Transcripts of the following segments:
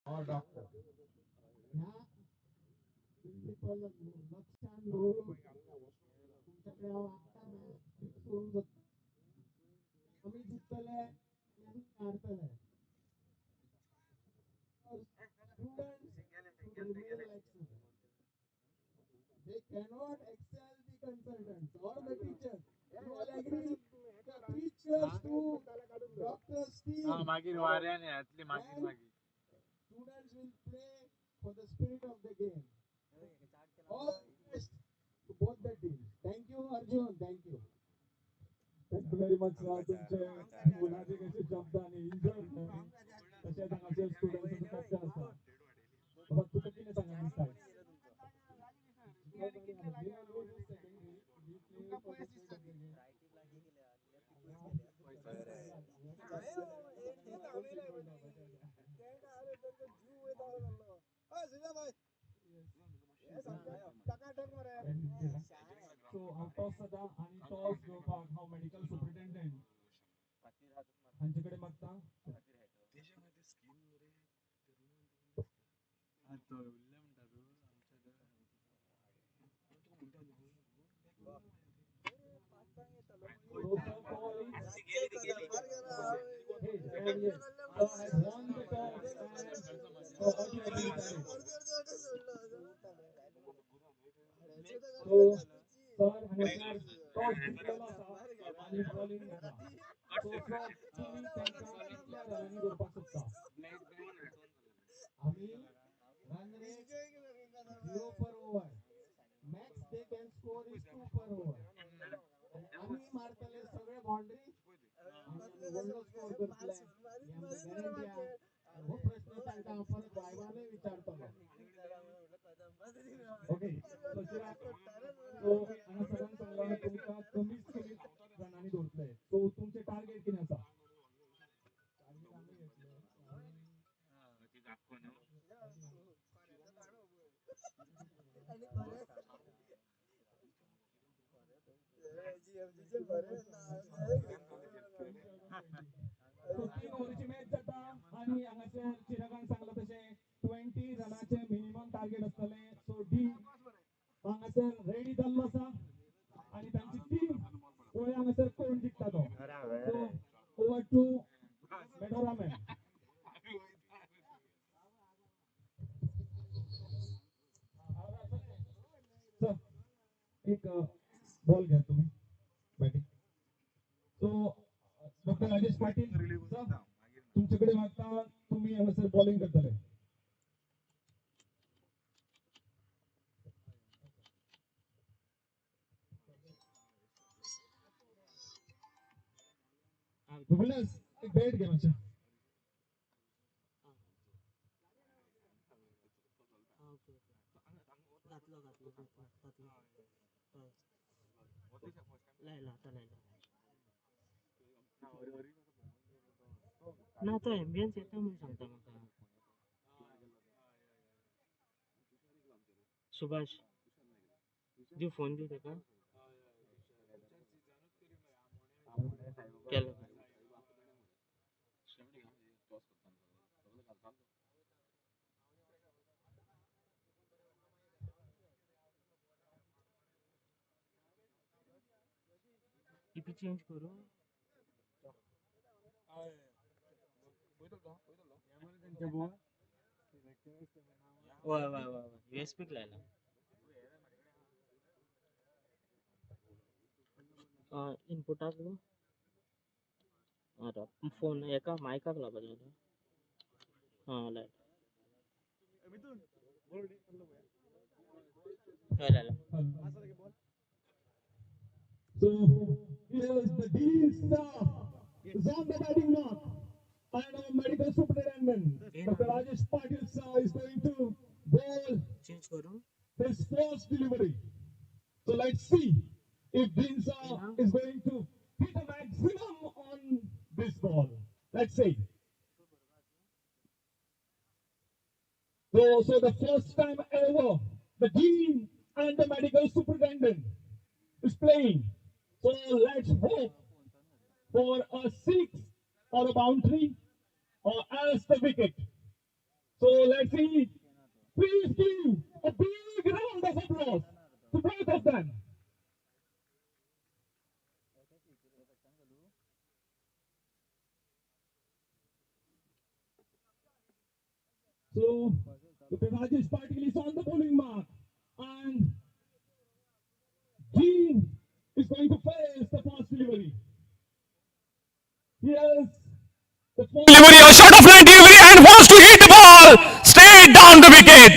or doctor. ह्या principal लक्षात घेऊन तुमच्याकडे आता मॅच सोडून जातो. आम्ही जिंकले यांनी काढतले. Students should remain like students. They cannot excel the consultants or the teachers. You all agree? The teachers to doctors team. मागील वाऱ्याने आतली मागील मागील. Students will play for the spirit of the game. All the best to both the teams. Thank you, Arjun. Thank you. Thank you very much, तुमचे मुलाचे कसे शब्द आणि enjoy तसे सांगायचे स्टुडंट्सचं कॅप्टन असतात. बाबा तू किती सांगा दिसताय. So टॉस सदा आणि टॉस घेवपाक हांव मेडिकल सुपरिटेंडंट हांचे कडेन मागता. सर हांगासर टॉस जिंकलेलो आसा आनी बॉलिंग घेता. सो सर तुमी तांकां कितल्या रनांनी दवरपाक सोदता. आम्ही run rate 0 per over. Max they can score is 2 per over. आणि आम्ही मारतले सगळे बाउंड्री आणि व्हडलो स्कोर करतले ही आमची गॅरंटी आहे. हो प्रश्न तांकां परत वायवानूय विचारतलो. ओके सो चिराग सो हांगासरान सांगला तुमकां कमीत कमी रनांनी दवरतले. सो तुमचे टार्गेट कितें आसा. टार्गेट आम्ही घेतले सो 3 ओव्हरची मॅच जाता आणि हांगासर चिरागान सांगला तशें 20 रनाचे मिनिमम टार्गेट आसतले. सो डी हांगासर रेडी जाल्लो आसा आणि तांची टीम पळय हांगासर कोण जिखता तो. सो ओवर टू मेडोरामॅन. सर एक बॉल घ्या तुम्ही batting. So doctor Rajesh Patil sir तुमच्याकडे मागता तुम्ही हांगासर बॉलिंग करतले. विलास एक बॅट घे मातशें. लायला आता लायला ना तो एम्बियन्स येता म्हणून सांगता म्हाका. सुभाष दिव फोन दिव तेका केलो. टीपी चेंज करू. वाय वाय वाय यूएसपी लायला. इनपुटाक आता फोन एका मायकाक लावपाचो. हां लायला हय लायला. So here's the D star is on the batting mark, and our medical superintendent Dr. Rajesh Patil sir is going to bowl change करू. his first delivery. So let's see if Dinsa is going to hit a maximum on this ball. Let's see. So the first time ever, the Dean and the medical superintendent is playing. So let's hope for a six or a boundary or as the wicket. So let's see. Please give a big round of applause to both of them. So Dr. Rajesh Patil is on the bowling mark, and G is going to face the fast delivery. Here's the first Delivery, a shot of line delivery, and wants to hit the ball straight down the wicket.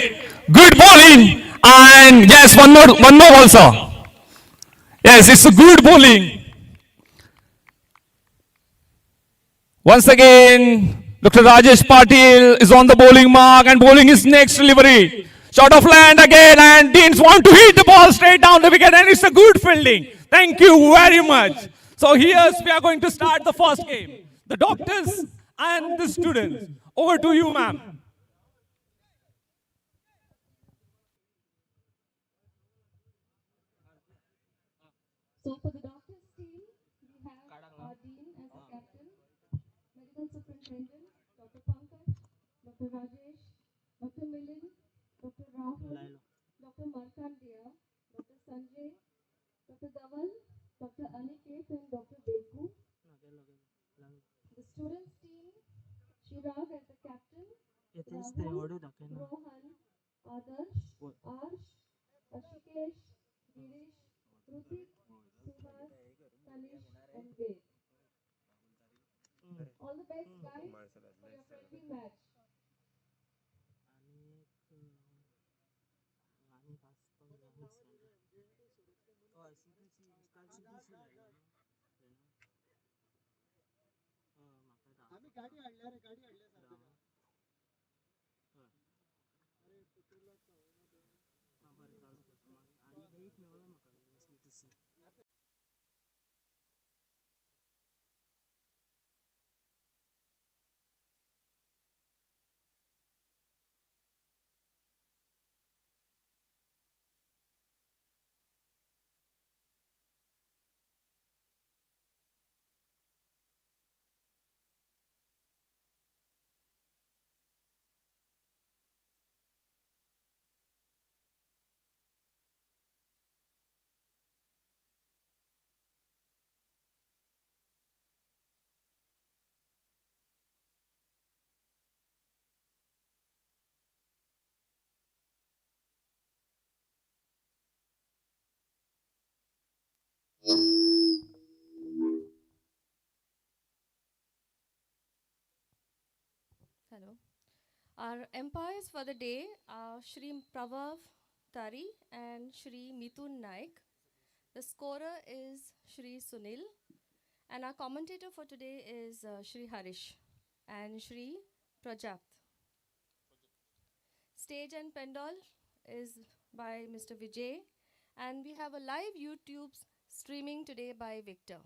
Good bowling, and yes, one more also. Yes, it's a good bowling. Once again, Dr. Rajesh Patil is on the bowling mark and bowling his next delivery. Shot of land again, and Deans want to hit the ball straight down the wicket, and it's a good fielding. Thank you very much. So here we are going to start the first game. The doctors and the students. Over to you, ma'am. So for the doctors team, we have our dean as a captain, medical superintendent, Dr. Pankaj, Dr. Rajesh, Dr. Milind, Dr. Rahul, Dr. Markandeya, Dr. Sanjay, Dr. Dhawan, Dr. Aniket and Dr. Beku. The students team, Chirag as the captain, Rahul, Rohan, Adarsh, Arsh, Ashikesh, Girish, Rutik, Suhas, Tanish and Ved. All the best guys for your friendly match. आम्ही गाडी आणल्या रे गाडी आणल्या सारखं Hello. Our umpires for the day are Shri Pravav Tari and Shri Mithun Naik. The scorer is Shri Sunil. And our commentator for today is Shri Harish and Shri Prajapt. Stage and Pendal is by Mr. Vijay. And we have a live YouTube streaming today by Victor.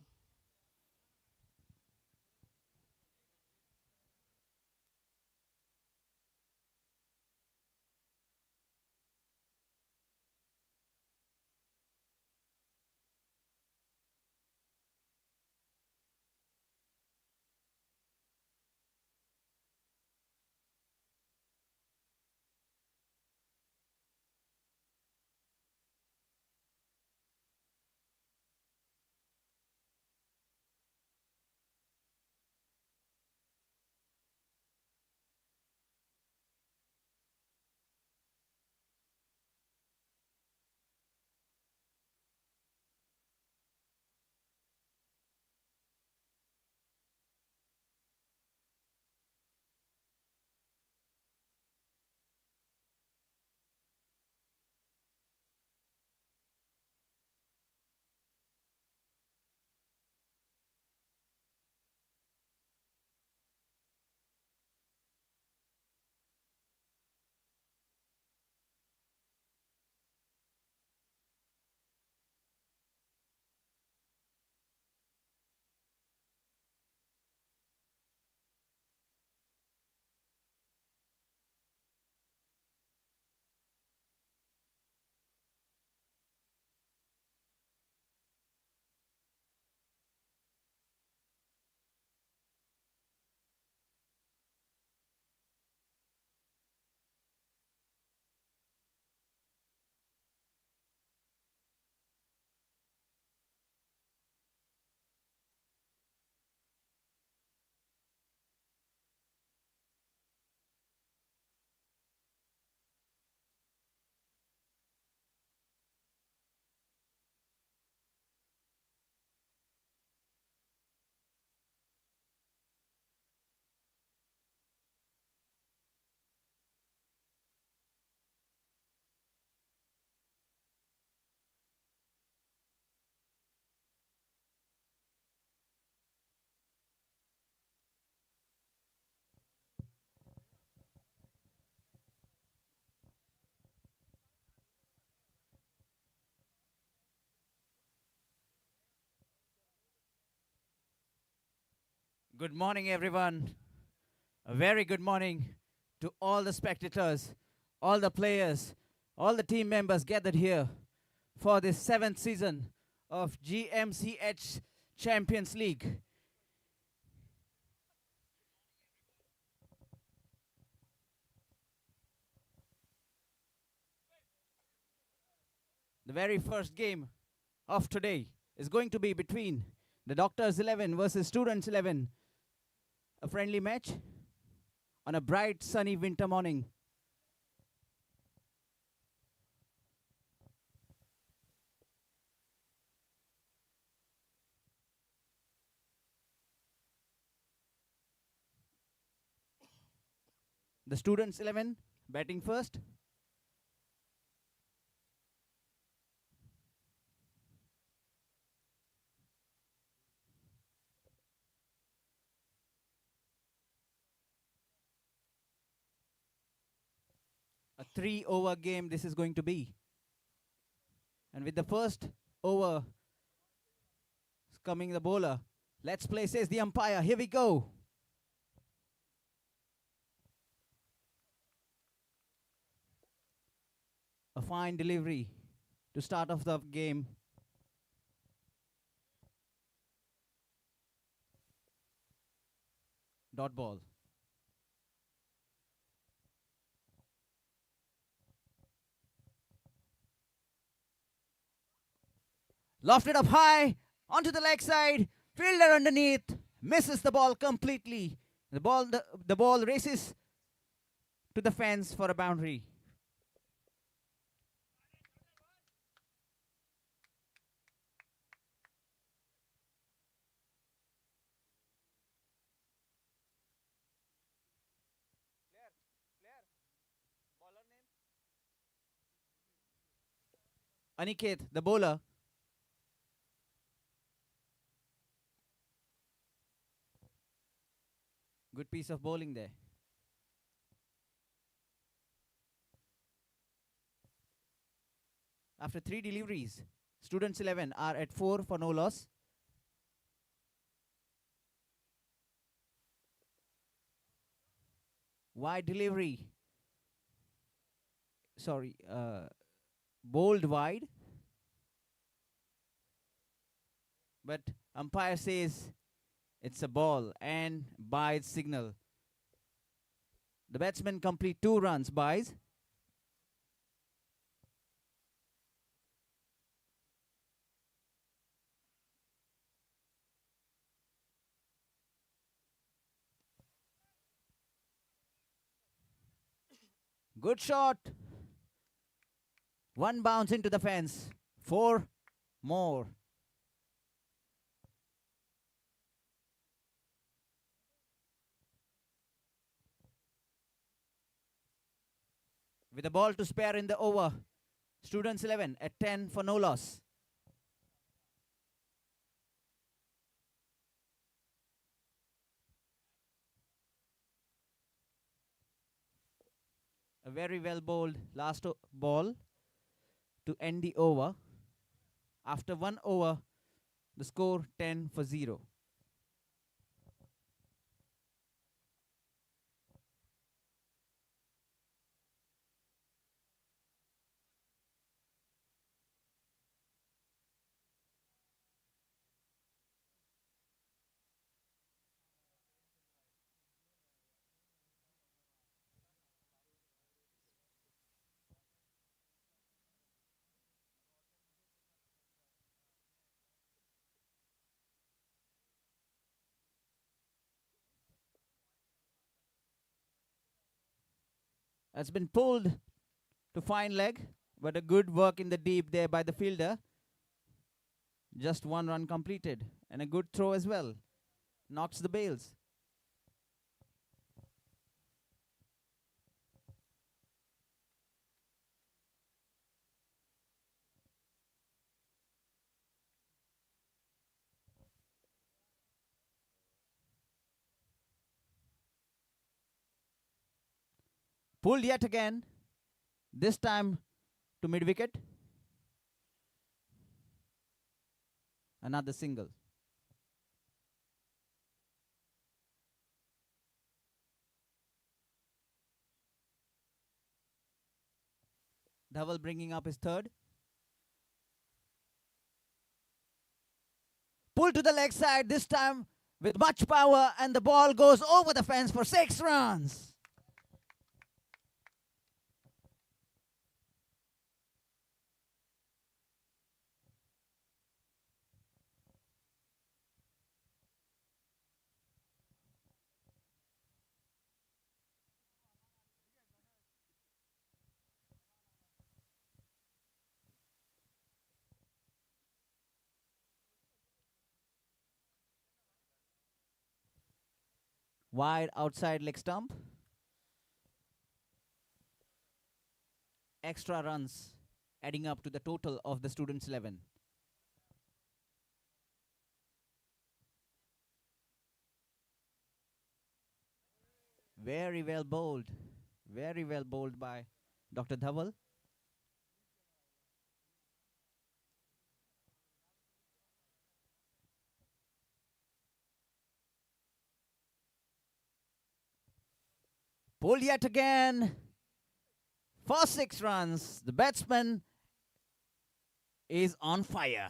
Good morning, everyone. A very good morning to all the spectators, all the players, all the team members gathered here for this seventh season of GMCH Champions League. The very first game of today is going to be between the Doctors 11 versus Students 11, a friendly match on a bright sunny winter morning. The Students 11 batting first. A 3-over game this is going to be. And with the first over coming the bowler. Let's play, says the umpire. Here we go. A fine delivery to start off the game. Dot ball. Lofted up high onto the leg side. Fielder underneath misses the ball completely. The ball races to the fence for a boundary. Aniket, the bowler. Good piece of bowling there. After 3 deliveries, Students 11 are at 4 for no loss. Wide delivery. Sorry, bowled wide. But umpire says it's a ball and buys signal. The batsman complete 2 runs, buys. Good shot. 1 bounce into the fence. 4 more. With a ball to spare in the over, Students 11 at 10 for no loss. A very well bowled last ball to end the over. After 1 over, the score 10 for 0. Has been pulled to fine leg, but a good work in the deep there by the fielder. Just 1 run completed and a good throw as well. Knocks the bails. Pulled yet again, this time to mid wicket. Another single. Dhaval bringing up his third. Pull to the leg side, this time with much power, and the ball goes over the fence for 6 runs. Wide outside leg stump. Extra runs adding up to the total of the students' 11. Very well bowled. Very well bowled by Dr. Dhaval. Pulled yet again for 6 runs. The batsman is on fire.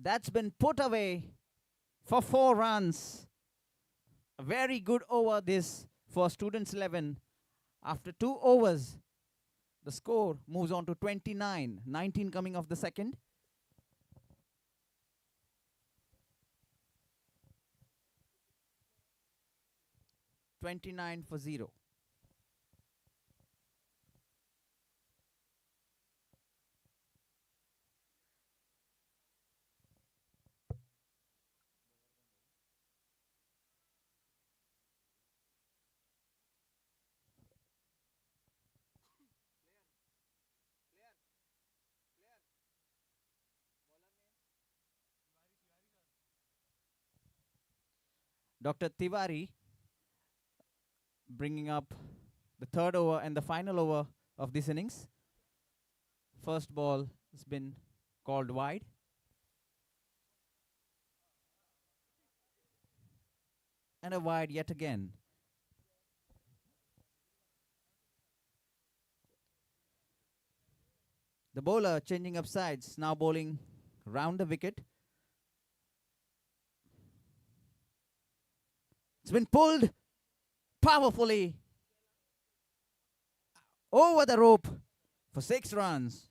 That's been put away for 4 runs. A very good over this for students 11. After 2 overs, the score moves on to 29. 19 coming off the second. $29 for 0. Dr. Tiwari bringing up the third over and the final over of this innings. First ball has been called wide. And a wide yet again. The bowler changing up sides, now bowling round the wicket. It's been pulled powerfully over the rope for 6 runs.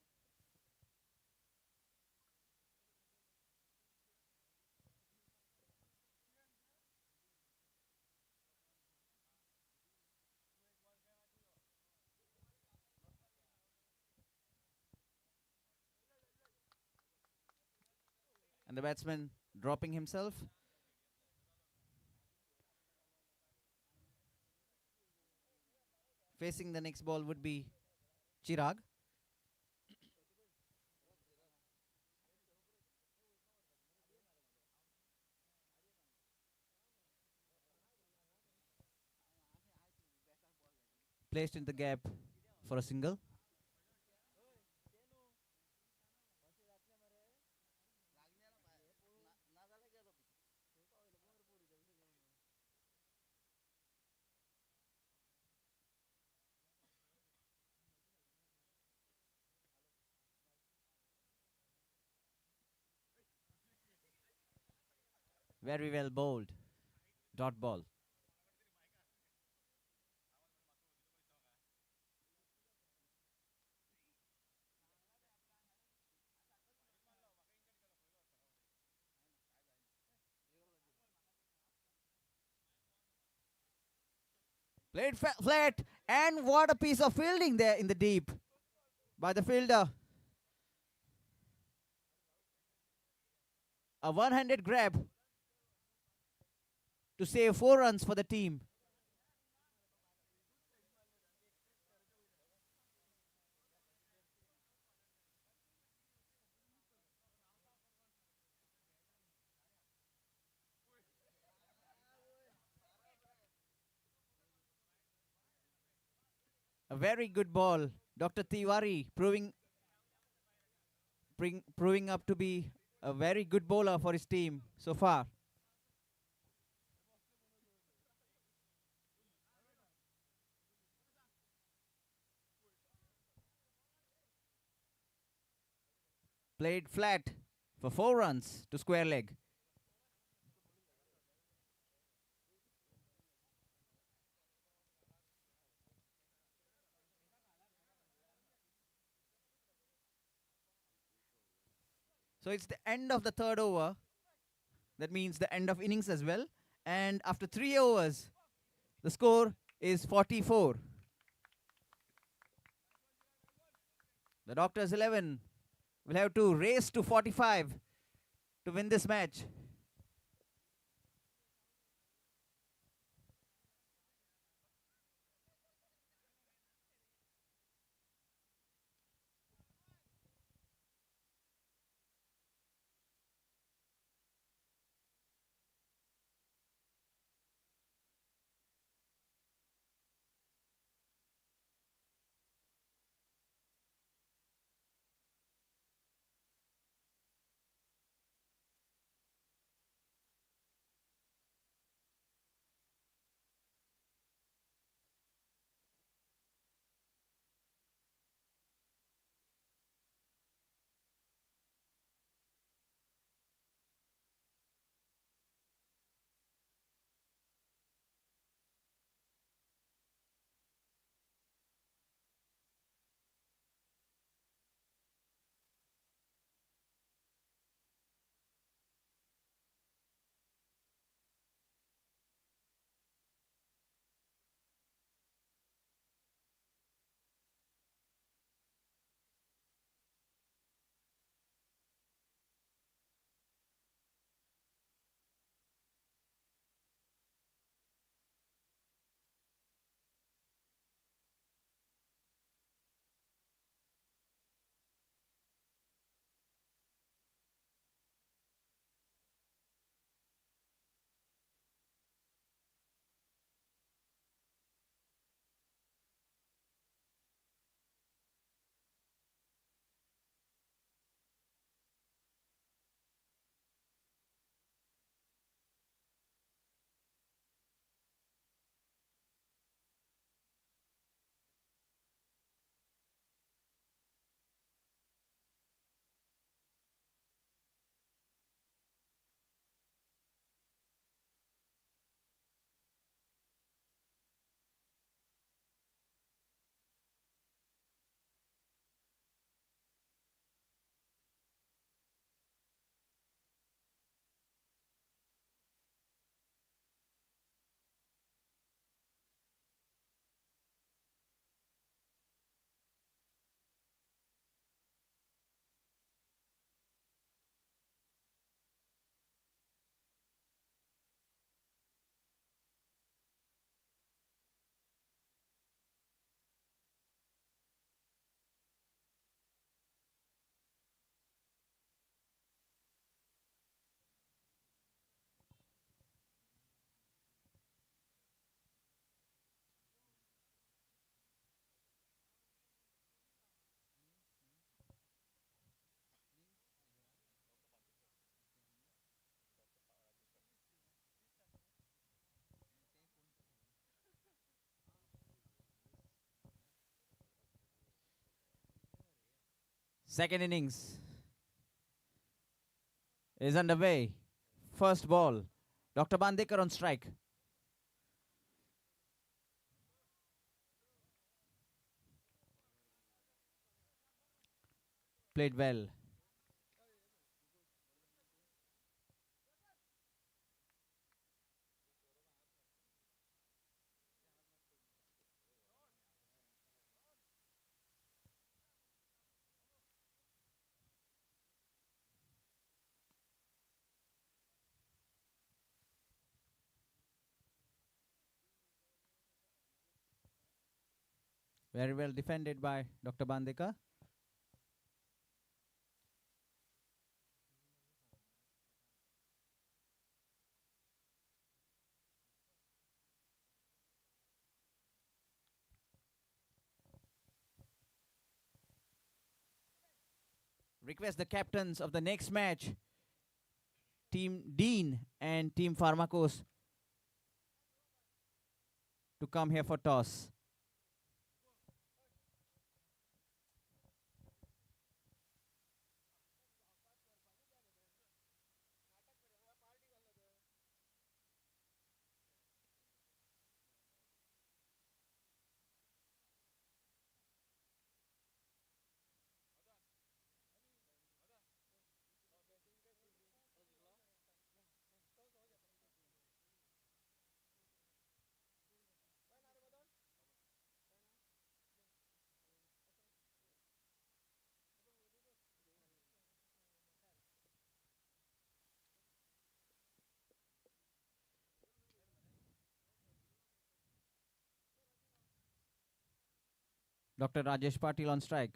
And the batsman dropping himself. Facing the next ball would be Chirag. Placed in the gap for a single. Very well bowled. Dot ball. Played flat, and what a piece of fielding there in the deep by the fielder. A one-handed grab to save 4 runs for the team. A very good ball. Dr. Tiwari proving up to be a very good bowler for his team so far. Played flat for 4 runs to square leg. So it's the end of the third over. That means the end of innings as well. And after 3 overs, the score is 44. The Doctors 11 will have to race to 45 to win this match. Second innings is underway. First ball, Dr. Bandekar on strike. Played well. Very well defended by Dr. Bandekar. request the captains of the next match, Team Dean and Team Pharmacos, to come here for toss. Dr. Rajesh Patil on strike.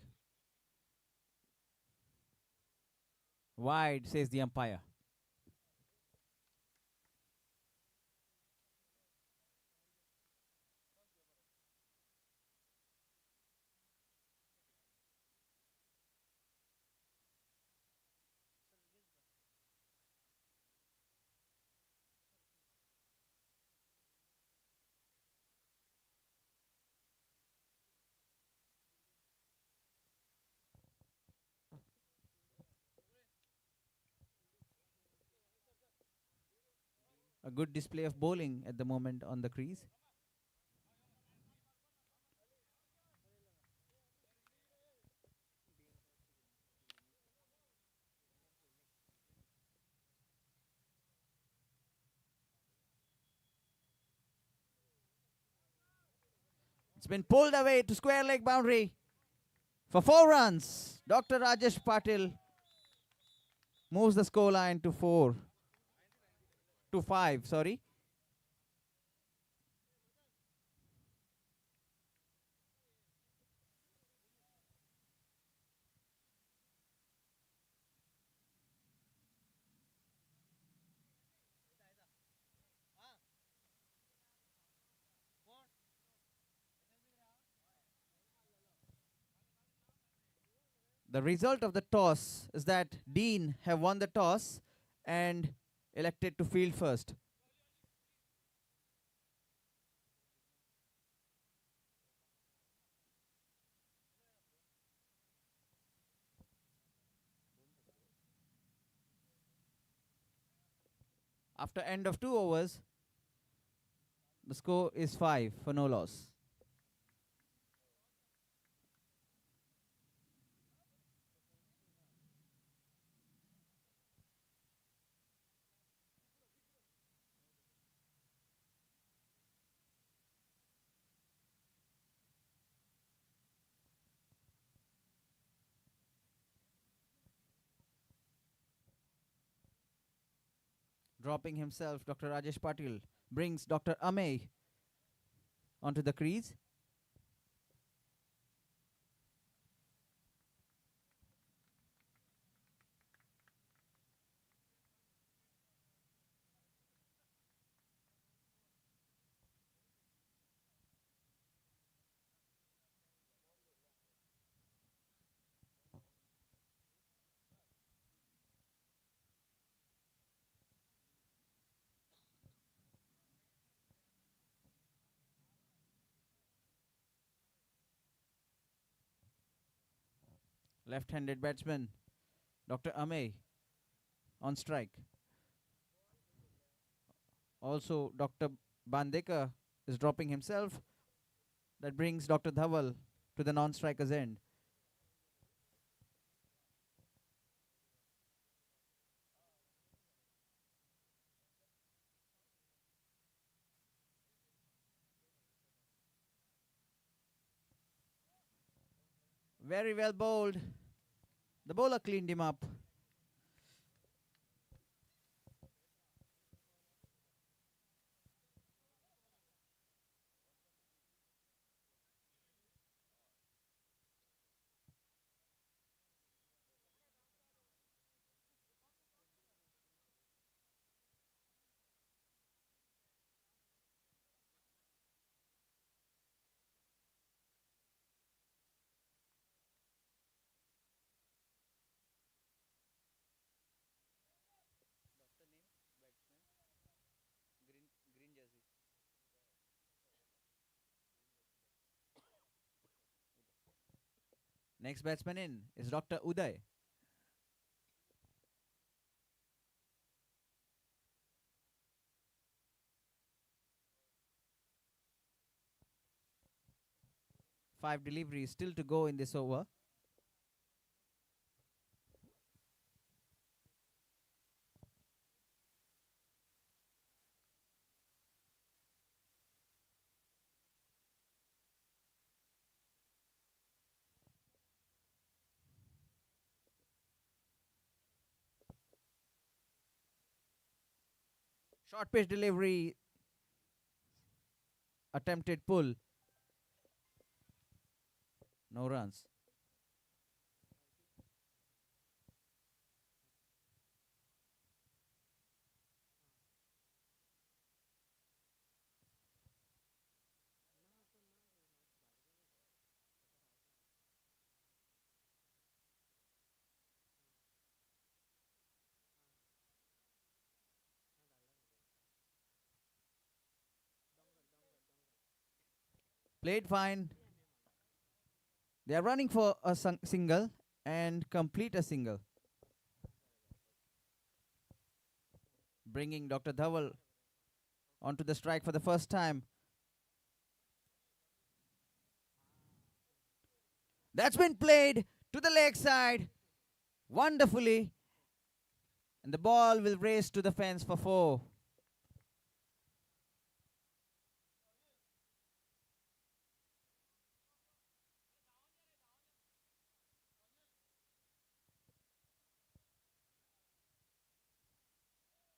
Wide, says the umpire. A good display of bowling at the moment on the crease. It's been pulled away to square leg boundary for 4 runs. Dr. Rajesh Patil moves the scoreline to 5, sorry. The result of the toss is that Dean have won the toss and elected to field first. After end of 2 overs, the score is 5 for no loss. Dropping himself, Dr. Rajesh Patil brings Dr. Amey onto the crease. Left-handed batsman Dr. Amey on strike. Also, Dr. Bandekar is dropping himself. That brings Dr. Dhaval to the non-striker's end. Very well bowled. The bowler cleaned him up. Next batsman in is Dr. Uday. Five deliveries still to go in this over. Short pitch delivery, attempted pull, no runs. Played fine. They are running for a single and complete a single. Bringing Dr. Dhaval onto the strike for the first time. That's been played to the leg side wonderfully. And the ball will race to the fence for 4.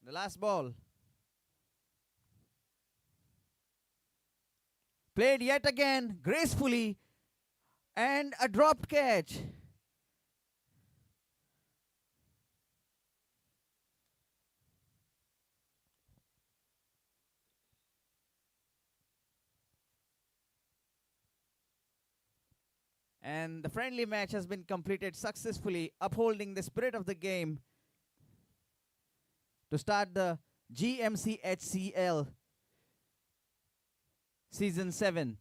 The last ball. Played yet again gracefully and a dropped catch. And the friendly match has been completed successfully, upholding the spirit of the game to start the GMCHCL Season 7.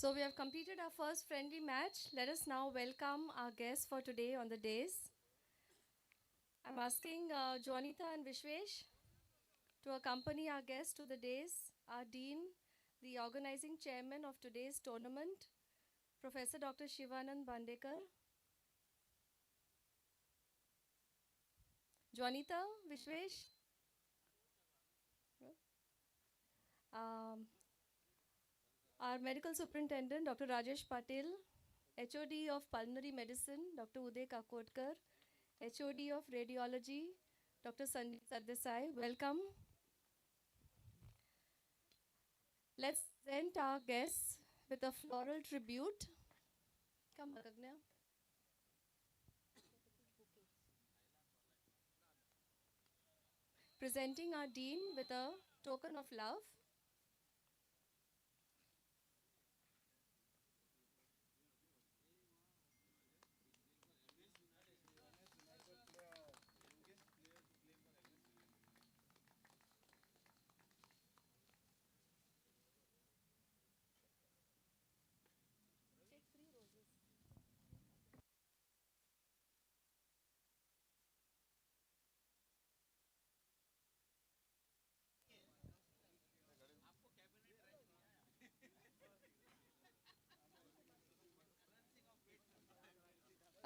So we have completed our first friendly match. Let us now welcome our guests for today on the days. I'm asking Juanita and Vishwesh to accompany our guests to the days. Our Dean, the organizing chairman of today's tournament, Professor Dr. Shivanand Bandekar. Juanita, Vishwesh. Um, our medical superintendent, Dr. Rajesh Patil, HOD of Pulmonary Medicine, Dr. Uday Kakodkar, HOD of Radiology, Dr. Sanjay Sardesai. Welcome. Let's present our guests with a floral tribute. Come, Agagna. Presenting our dean with a token of love.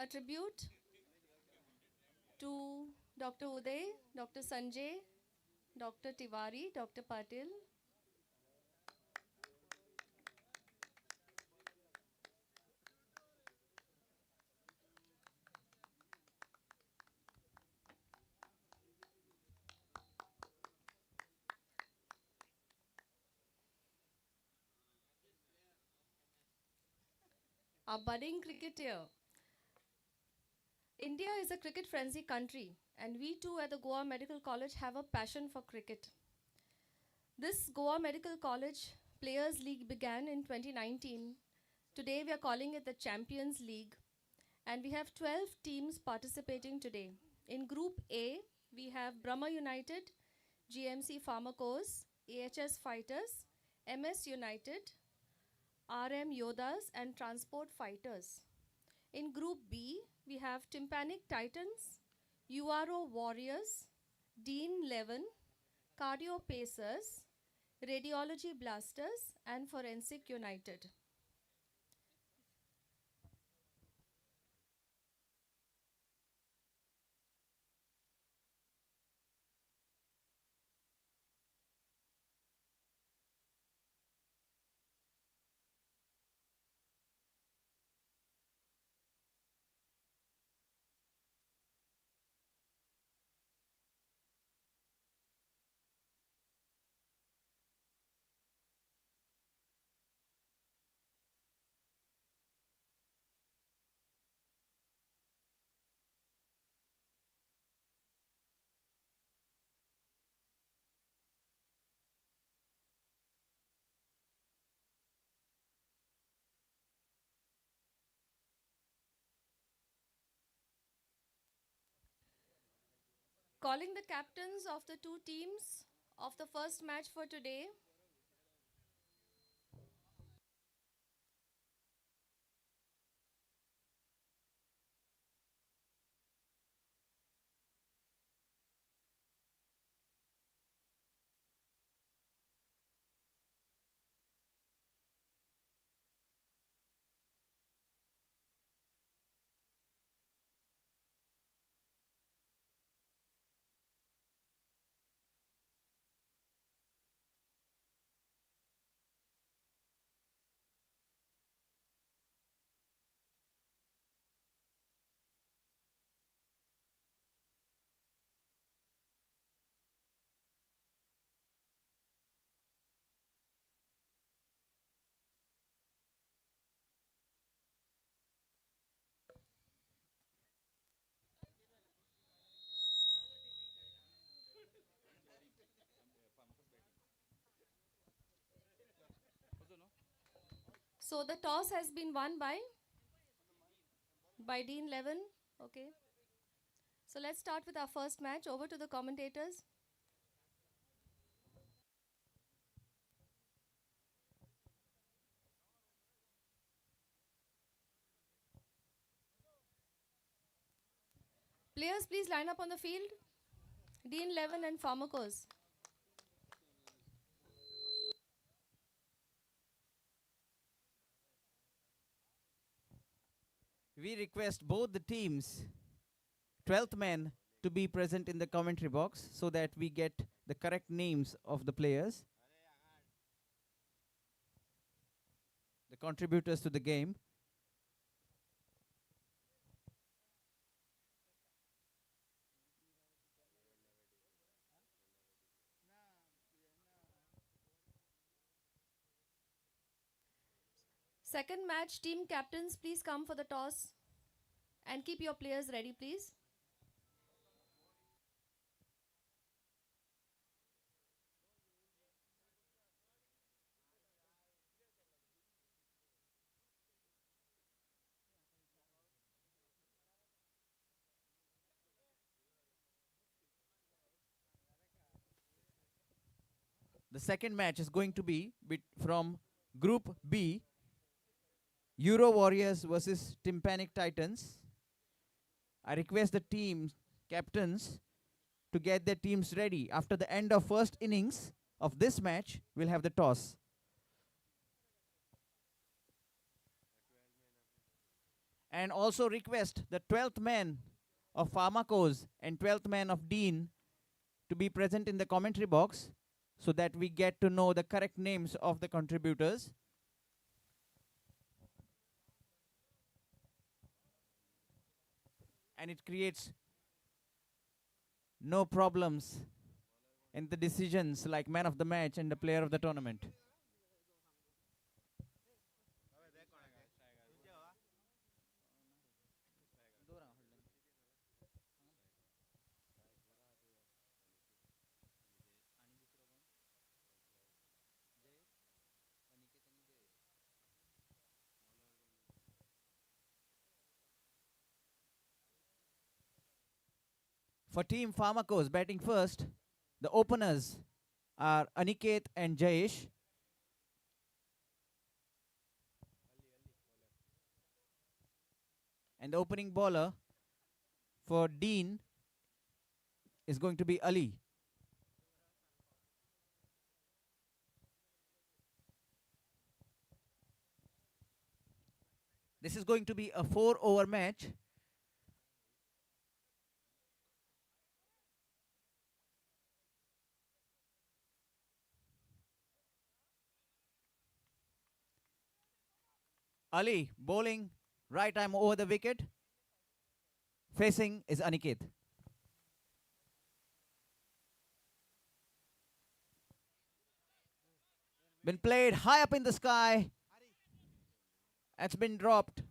A tribute to Dr. Uday, Dr. Sanjay, Dr. Tiwari, Dr. Patil. A budding cricketer. India is a cricket frenzy country, and we too at the Goa Medical College have a passion for cricket. This Goa Medical College Players League began in 2019. Today we are calling it the Champions League, and we have 12 teams participating today. In Group A, we have Brahma United, GMC Pharmacos, AHS Fighters, MS United, RM Yodhas, and Transport Fighters. In Group B, we have Tympanic Titans, URO Warriors, Dean 11, Cardio Pacers, Radiology Blasters, and Forensic United. Calling the captains of the two teams of the first match for today. So the toss has been won by Dean 11. Okay. So let's start with our first match. Over to the commentators. Players, please line up on the field. Dean 11 and Pharmacos. We request both the teams, 12th men, to be present in the commentary box so that we get the correct names of the players, the contributors to the game. Second match, team captains, please come for the toss and keep your players ready, please. The second match is going to be from Group B, Euro Warriors versus Tympanic Titans. I request the team captains to get their teams ready. After the end of first innings of this match, we'll have the toss. And also request the 12th man of Pharmacos and 12th man of Dean to be present in the commentary box so that we get to know the correct names of the contributors. And it creates no problems in the decisions like man of the match and the player of the tournament. For Team Pharmacos batting first, the openers are Aniket and Jayesh. And the opening bowler for Dean is going to be Ali. This is going to be a 4-over match. Ali bowling right arm over the wicket. Facing is Aniket. Been played high up in the sky. It's been dropped.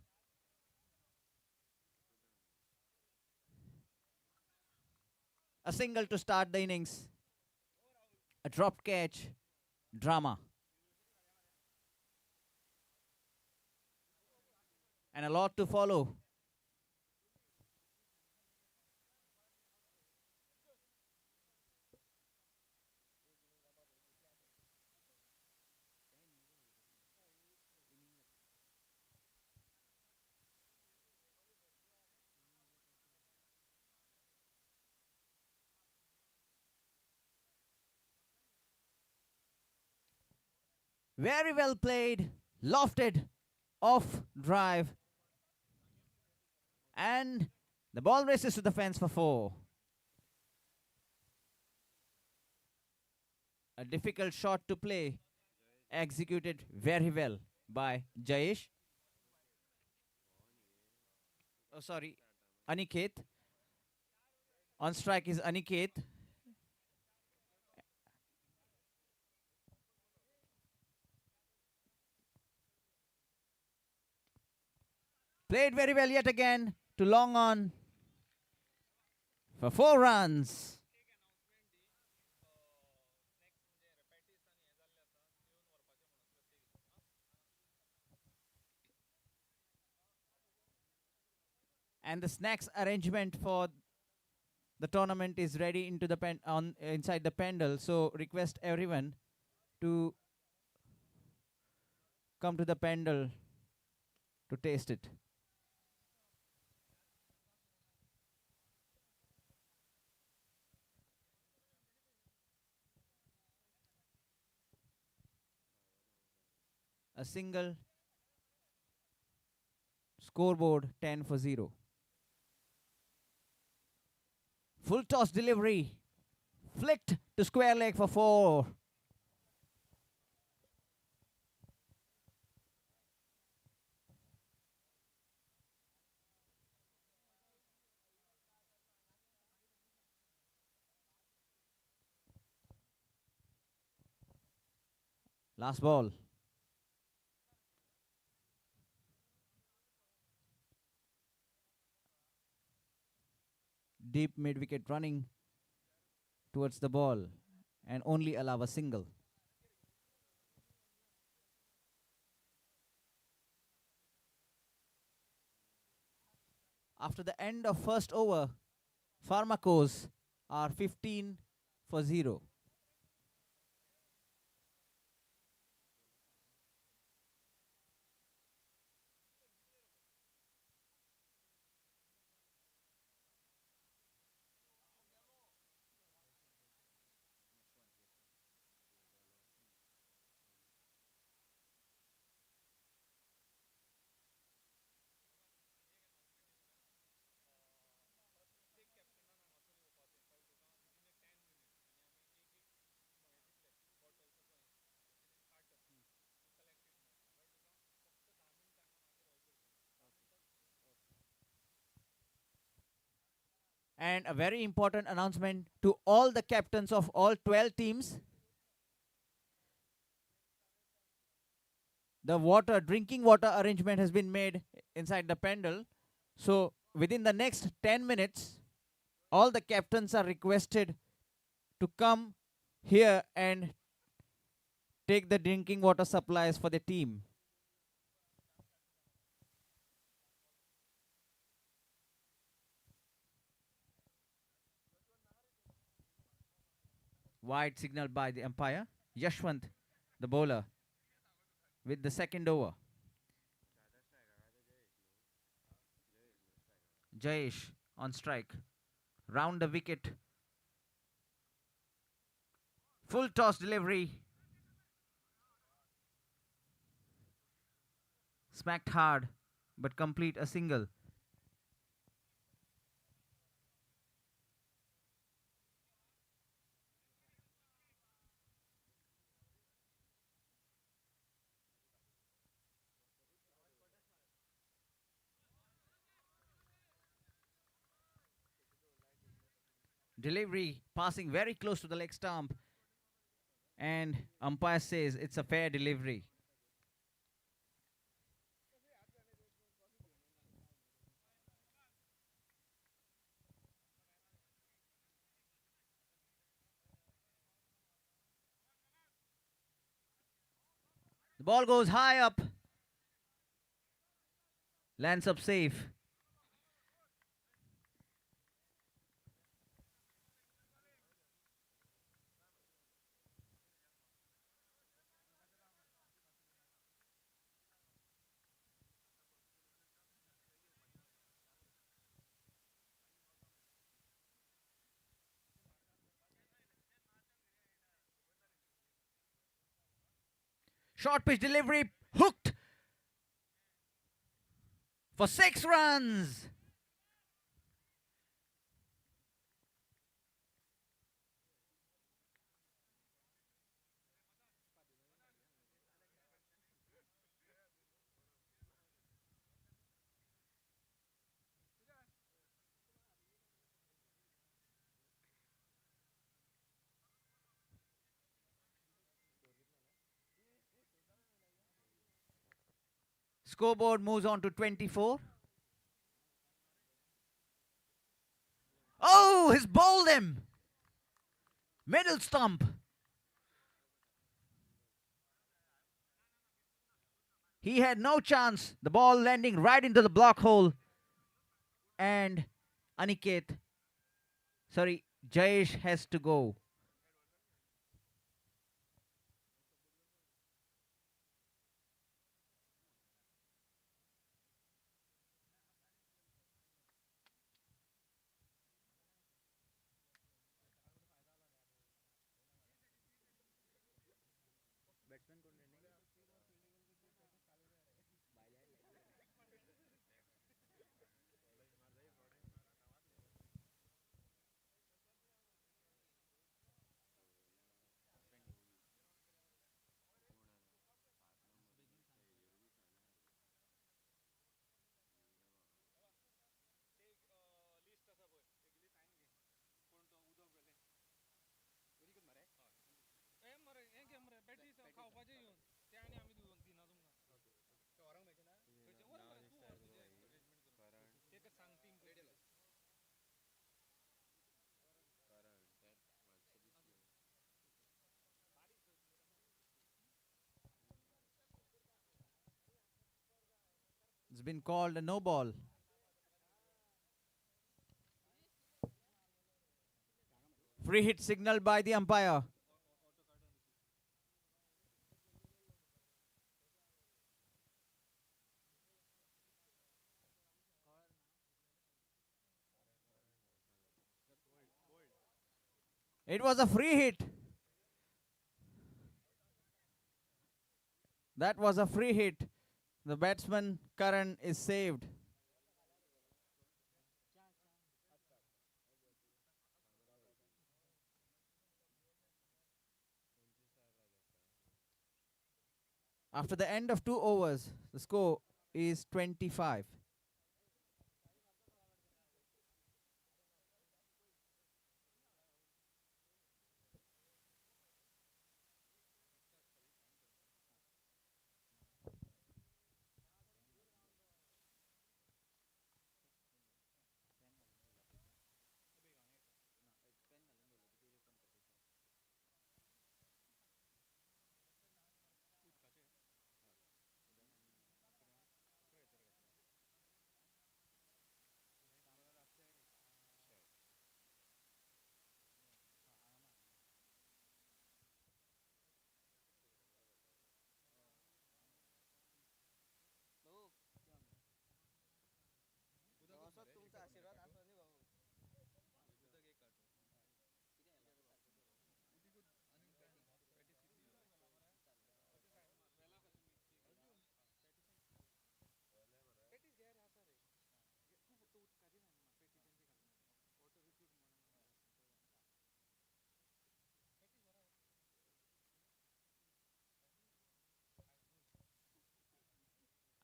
A single to start the innings. A dropped catch. Drama. And a lot to follow. Very well played. Lofted. Off drive. And the ball races to the fence for 4. A difficult shot to play. Executed very well by Jayesh. Oh, sorry. Aniket. On strike is Aniket. Played very well yet again to long on for 4 runs. And the snacks arrangement for the tournament is ready into the inside the pendle. So request everyone to come to the pendle to taste it. A single, scoreboard 10 for 0. Full toss delivery, flicked to square leg for 4. Last ball. Deep mid-wicket running towards the ball and only allow a single. After the end of first over, Pharmacos are 15 for 0. And a very important announcement to all the captains of all 12 teams. The drinking water arrangement has been made inside the pandal. So within the next 10 minutes, all the captains are requested to come here and take the drinking water supplies for the team. Wide signal by the umpire. Yashwant, the bowler, with the second over. Jayesh on strike. Round the wicket. Full toss delivery. Smacked hard, but complete a single. Delivery passing very close to the leg stump, and umpire says it's a fair delivery. The ball goes high up, lands up safe. Short pitch delivery, hooked for 6 runs. Scoreboard moves on to 24. Oh, he's bowled him. Middle stump. He had no chance. The ball landing right into the block hole. And Jayesh has to go. It's been called a no ball. Free hit signaled by the umpire. It was a free hit. That was a free hit. The batsman Karan is saved. After the end of 2 overs, the score is 25.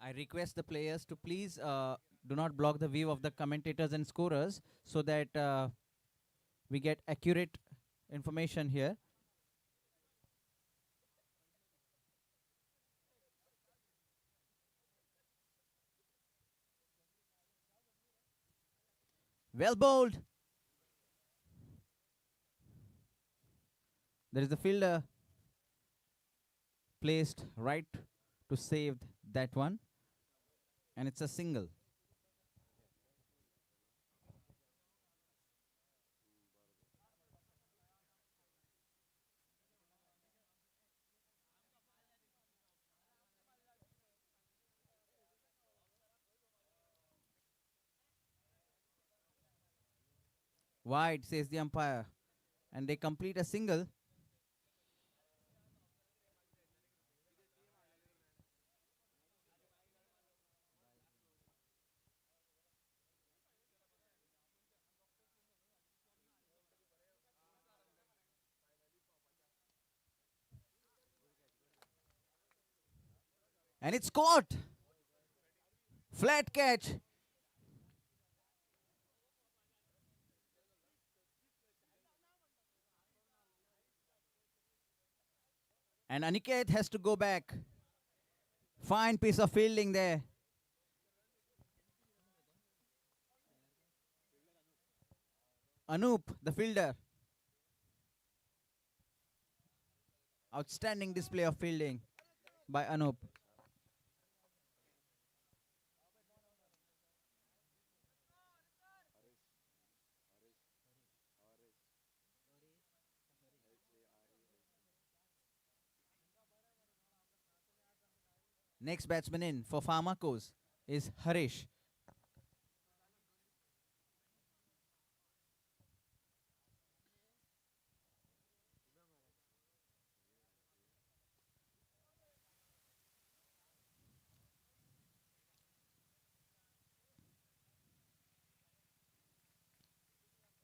I request the players to please do not block the view of the commentators and scorers so that we get accurate information here. Well bowled. There is a fielder placed right to save that one, and it's a single. Wide, says the umpire, and they complete a single. And it's caught. Flat catch. And Aniket has to go back. Fine piece of fielding there. Anup, the fielder. Outstanding display of fielding by Anup. Next batsman in for Pharmacos is Harish.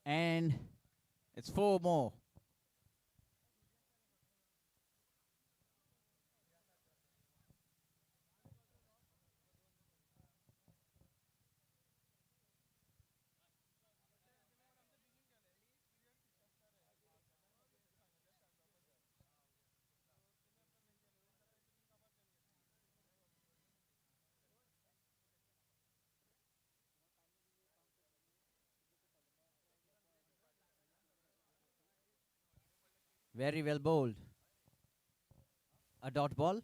And it's 4 more. Very well bowled. A dot ball.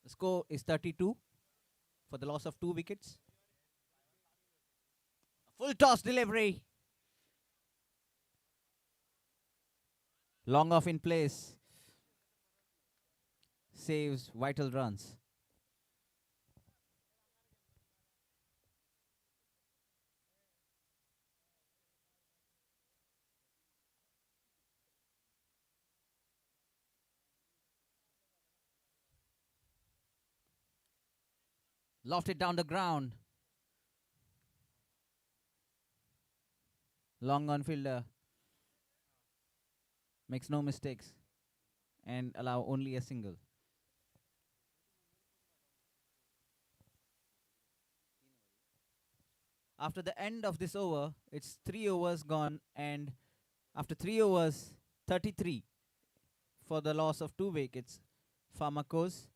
The score is 32 for the loss of 2 wickets. A full toss delivery. Long off in place. Saves vital runs. Lofted down the ground. Long on fielder. Makes no mistakes. And allow only a single. After the end of this over, it's 3 overs gone, and after 3 overs, 33 for the loss of 2 wickets. Pharmacos.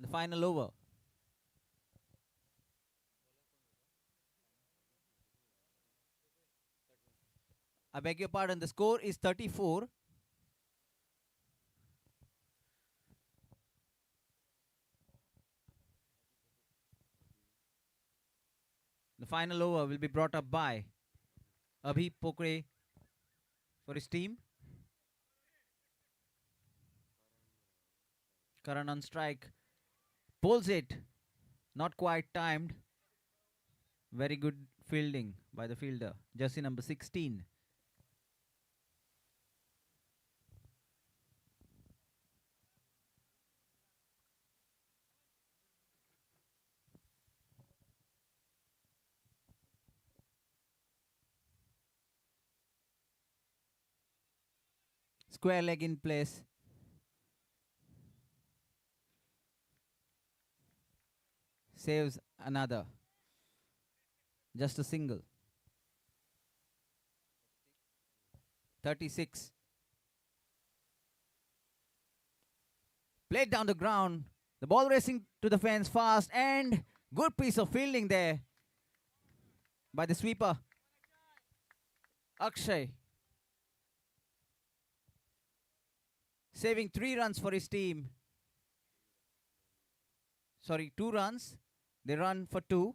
The final over. I beg your pardon, the score is 34. The final over will be brought up by Abhi Pokre for his team. Karan on strike. Pulls it. Not quite timed. Very good fielding by the fielder. Jersey number 16. Square leg in place. Saves another. Just a single. 36. Played down the ground. The ball racing to the fence fast, and good piece of fielding there by the sweeper. Akshay saving 3 runs for his team. Sorry, 2 runs. They run for 2.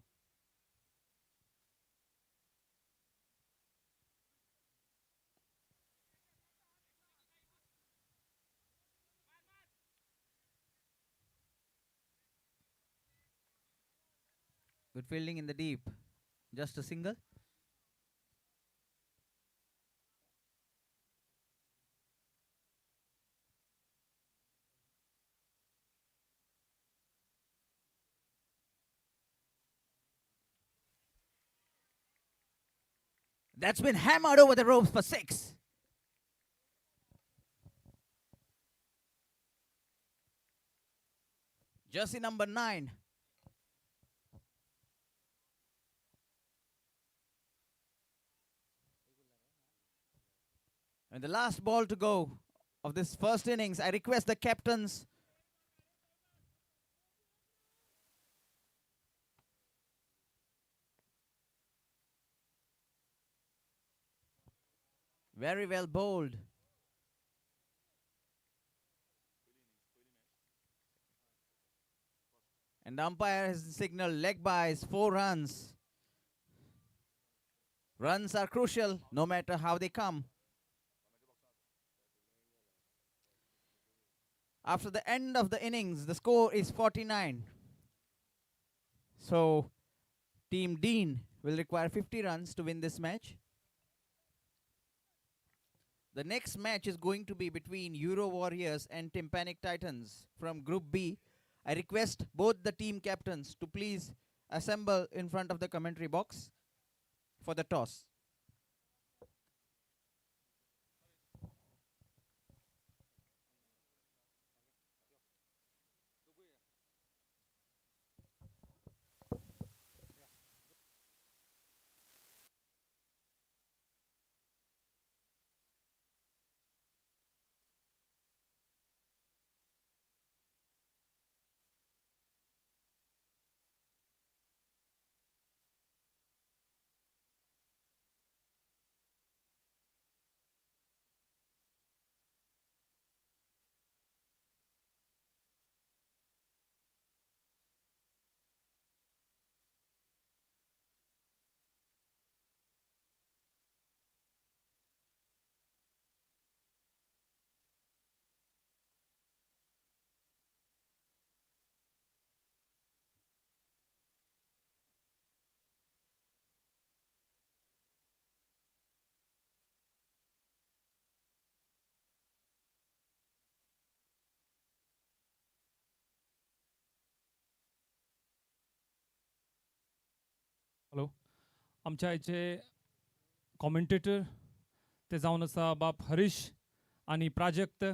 Good fielding in the deep. Just a single. That's been hammered over the ropes for 6. Jersey number 9. And the last ball to go of this first innings, I request the captains very well bowled. And the umpire has signaled leg byes, 4 runs. Runs are crucial no matter how they come. After the end of the innings, the score is 49. So, Team Dean will require 50 runs to win this match. The next match is going to be between Euro Warriors and Tympanic Titans from Group B. I request both the team captains to please assemble in front of the commentary box for the toss. Hello आमच्या हाचे commentator ते जावन आसा बाप हरीश आनी प्राजक्त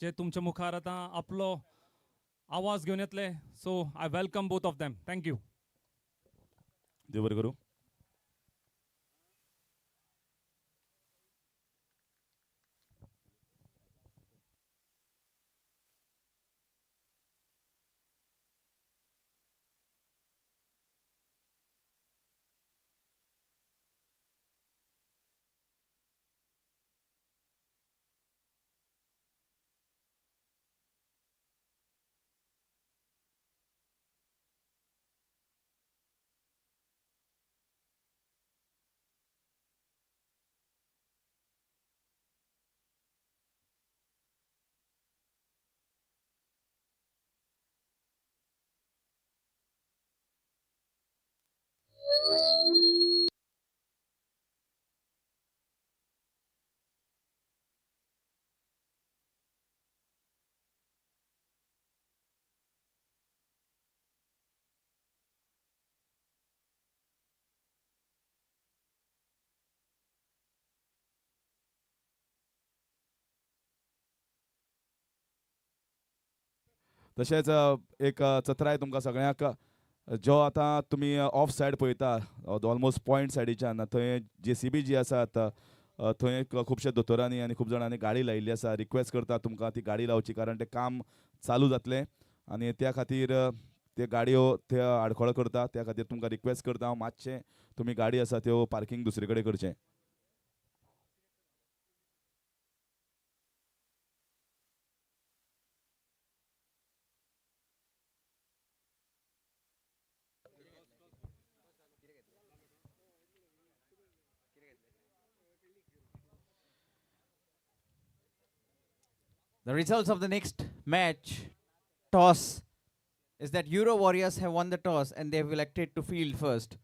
जे तुमच्या मुखार आतां आपलो आवाज घेवन येतले so I welcome both of them thank you देव बरें करूं तशेंच एक चत्राय तुमकां सगळ्यांक जो आतां तुमी ऑफ सायड पळयता ऑलमोस्ट पॉयंट सायडीच्यान थंय JCB जी आसात थंय खुबशे दोतोरांनी आनी खूब जाणांनी गाडी लायिल्ली आसा. रिक्वेस्ट करता तुमकां ती गाडी लावची कारण तें काम चालू जातलें आनी त्या खातीर ते गाडयो ते आडखळ करता. त्या खातीर तुमकां रिक्वेस्ट करता हांव मातशें तुमी गाडी आसा त्यो पार्किंग दुसरे कडेन करचें. The results of the next match, toss, is that Euro Warriors have won the toss and they have elected to field first.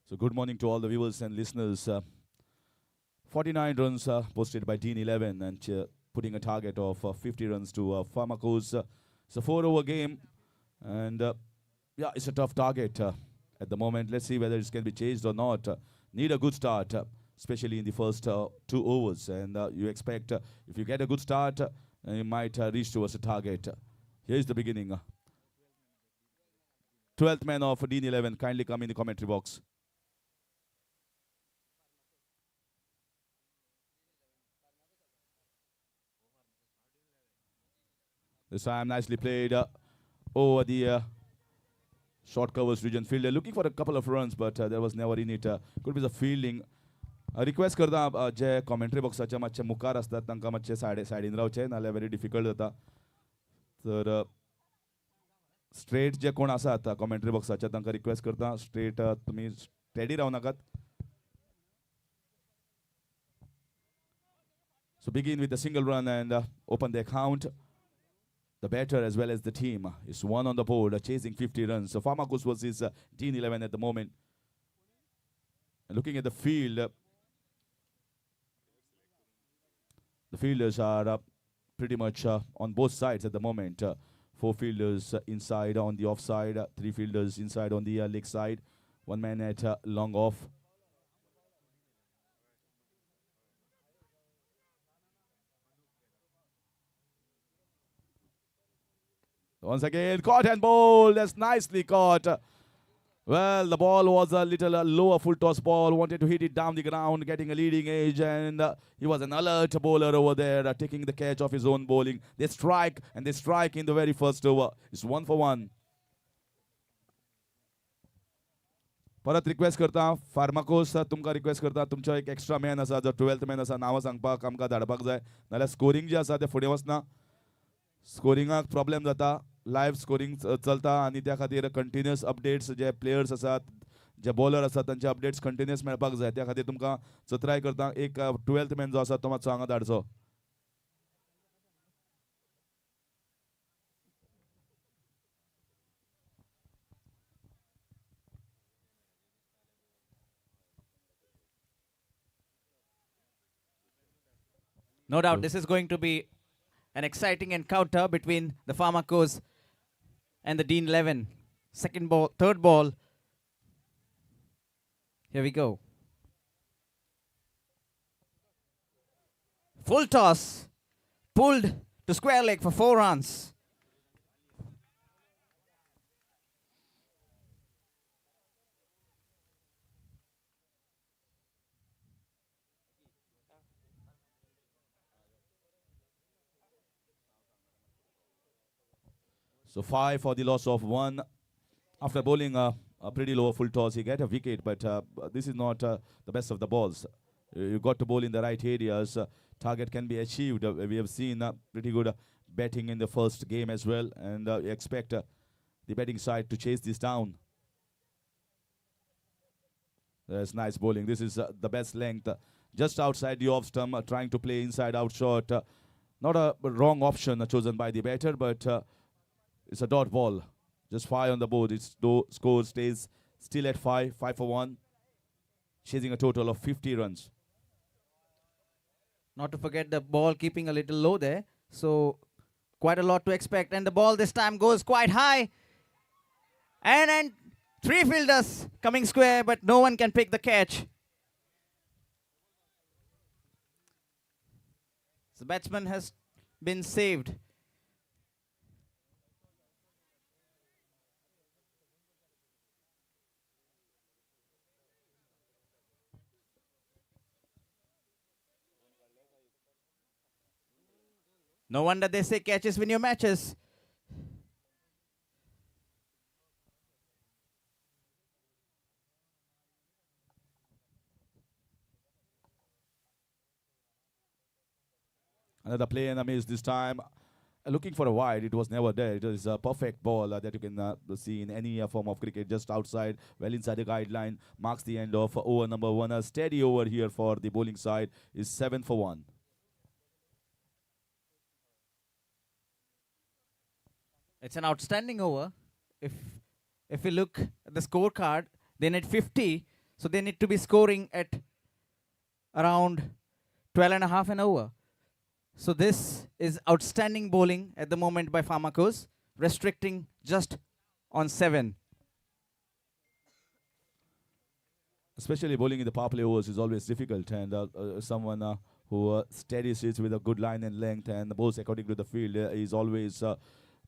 So good morning to all the viewers and listeners. 49 runs posted by Dean 11 and putting a target of 50 runs to Pharmacos. It's a 4-over game and yeah, it's a tough target at the moment. Let's see whether it can be chased or not. Need a good start, especially in the first 2 overs. And you expect if you get a good start, you might reach towards the target. Here's the beginning. 12th man of Dean 11, kindly come in the commentary box. This time nicely played over the short covers region fielder. Looking for a couple of runs, but there was never in it. Could be the fielding. Request करता जे commentary boxाचे मातशे मुखार असतात तांकां मातशे सायडीन रावचे नाल्यार very difficult जाता. तर स्ट्रेट जे कोण आसात commentary boxाचे तांकां request करता straight तुमी steady राव नाकात. So begin with a single run and open the account. The batter as well as the team is one on the board, chasing 50 runs. So Pharmacos versus Dean 11 at the moment. And looking at the field, the fielders are pretty much on both sides at the moment. 4 fielders inside on the offside, 3 fielders inside on the leg side, 1 man at long off. Once again, caught and bowled. That's nicely caught. Well, the ball was a little lower full toss ball. Wanted to hit it down the ground, getting a leading edge. And he was an alert bowler over there, taking the catch of his own bowling. They strike, and they strike in the very first over. It's 1 for 1. परत request करता फार्माकोस तुमकां request करता तुमचो एक extra man आसा जो 12th man आसा नांवां सांगपाक आमकां धाडपाक जाय नाल्यार स्कोरींग जे आसा ते फुडें वचना स्कोरिंगाक प्रॉब्लेम जाता लायव्ह स्कोरिंग चलता आनी त्या खातीर कंटिन्युअस अपडेट्स जे प्लेयर्स आसात जे बॉलर आसात तांचे अपडेट्स कंटिन्युअस मेळपाक जाय त्या खातीर तुमकां चत्राय करता एक 12th मॅन जो आसा तो मातसो हांगा धाडचो. No doubt this is going to be an exciting encounter between the Pharmacos and the Dean 11. Second ball, third ball. Here we go. Full toss. Pulled to square leg for 4 runs. So 5 for the loss of 1. After bowling a pretty low full toss, he get a wicket, but this is not the best of the balls. You got to bowl in the right areas. Target can be achieved. We have seen pretty good batting in the first game as well, and you expect the batting side to chase this down. That's nice bowling. This is the best length. Just outside the off stump, trying to play inside out shot. Not a wrong option chosen by the batter, but it's a dot ball. Just 5 on the board. Its score stays still at 5 for 1. Chasing a total of 50 runs. Not to forget the ball keeping a little low there. So quite a lot to expect. And the ball this time goes quite high. And three fielders coming square, but no one can pick the catch. The batsman has been saved. No wonder they say catches win your matches. Another play in the miss this time. Looking for a wide, it was never there. It is a perfect ball that you can see in any form of cricket, just outside, well inside the guideline. Marks the end of over number 1. A steady over here for the bowling side is 7 for 1. It's an outstanding over. If we look at the scorecard, they need 50, so they need to be scoring at around 12 and a half an over. So this is outstanding bowling at the moment by Pharmacos, restricting just on 7. Especially bowling in the power play overs is always difficult, and someone who steadies it with a good line and length and bowls according to the field is always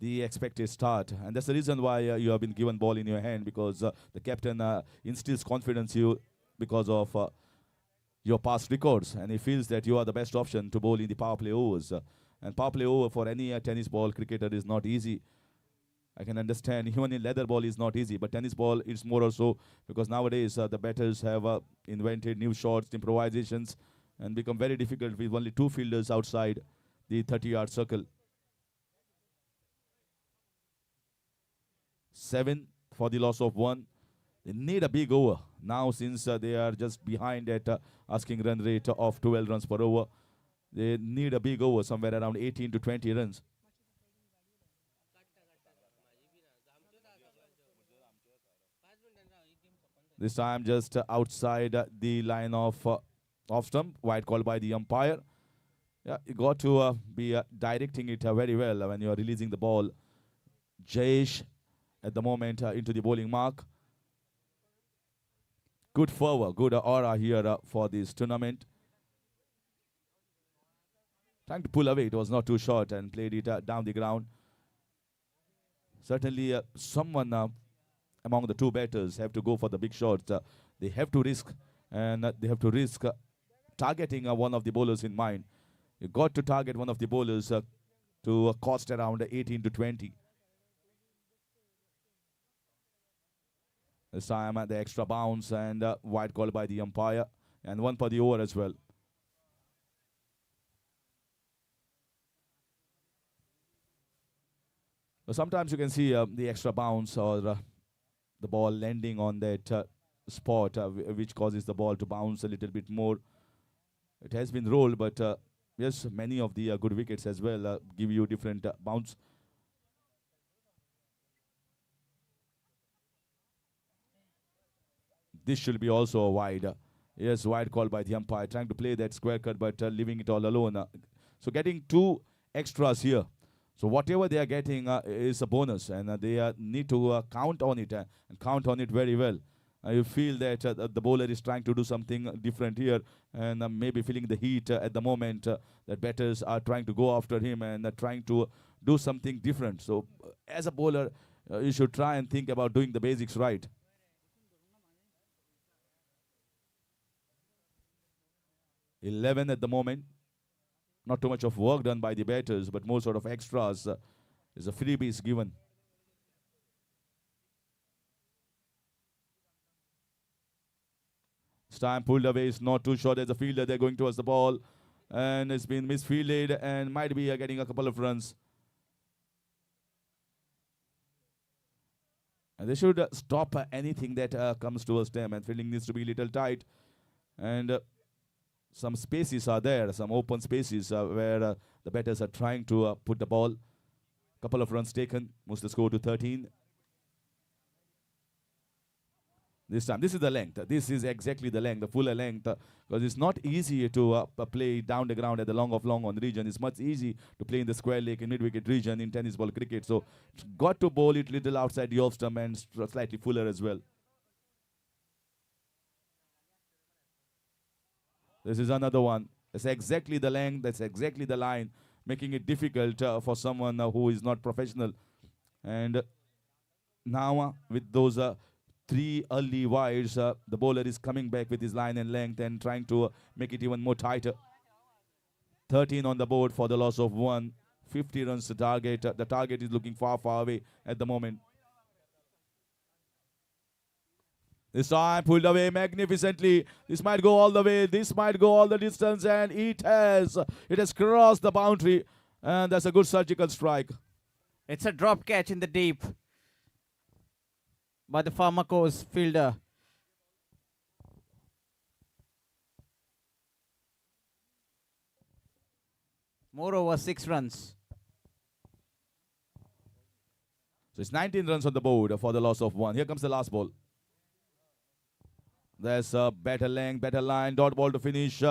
the expected start. And that's the reason why you have been given ball in your hand, because the captain instills confidence in you because of your past records, and he feels that you are the best option to bowl in the power play overs. And power play over for any tennis ball cricketer is not easy. I can understand even in leather ball is not easy, but tennis ball is more or so, because nowadays the batters have invented new shots, improvisations, and become very difficult with only 2 fielders outside the 30-yard circle. 7 for the loss of 1. They need a big over now, since they are just behind at asking run rate of 12 runs per over. They need a big over, somewhere around 18 to 20 runs. This time just outside the line of off stump, wide call by the umpire. Yeah, you got to be directing it very well when you are releasing the ball. Jayesh at the moment into the bowling mark. Good fervor, good aura here for this tournament. Trying to pull away, it was not too short, and played it down the ground. Certainly someone among the 2 batters have to go for the big shots. They have to risk, and they have to risk targeting one of the bowlers in mind. You got to target one of the bowlers to cost around 18 to 20. This time the extra bounce and wide call by the umpire, and 1 for the over as well. But sometimes you can see the extra bounce or the ball landing on that spot, which causes the ball to bounce a little bit more. It has been rolled, but yes, many of the good wickets as well give you different bounce. This should be also a wide. Yes, wide call by the umpire, trying to play that square cut, but leaving it all alone. So getting 2 extras here. So whatever they are getting is a bonus, and they need to count on it and count on it very well. You feel that the bowler is trying to do something different here, and maybe feeling the heat at the moment that batters are trying to go after him and trying to do something different. So as a bowler, you should try and think about doing the basics right. 11 at the moment. Not too much of work done by the batters, but more sort of extras is a freebies given. This time pulled away, is not too short as a fielder. They're going towards the ball, and it's been misfielded and might be getting a couple of runs. And they should stop anything that comes towards them, and fielding needs to be a little tight. And some spaces are there, some open spaces where the batters are trying to put the ball. Couple of runs taken, moves the score to 13. this time. This is the length. This is exactly the length, the fuller length, because it's not easy to play down the ground at the long on region. It's much easy to play in the square leg and mid-wicket region in tennis ball cricket. So got to bowl it little outside the off stump and slightly fuller as well. This is another one. That's exactly the length. That's exactly the line, making it difficult for someone who is not professional. And now with those 3 early wides, the bowler is coming back with his line and length and trying to make it even more tighter. 13 on the board for the loss of 1. 50 runs to target. The target is looking far away at the moment. This time pulled away magnificently. This might go all the way. This might go all the distance, and it has. It has crossed the boundary, and that's a good surgical strike. It's a drop catch in the deep by the Pharmacos fielder. Moreover, 6 runs. So it's 19 runs on the board for the loss of 1. Here comes the last ball. There's a better length, better line, dot ball to finish.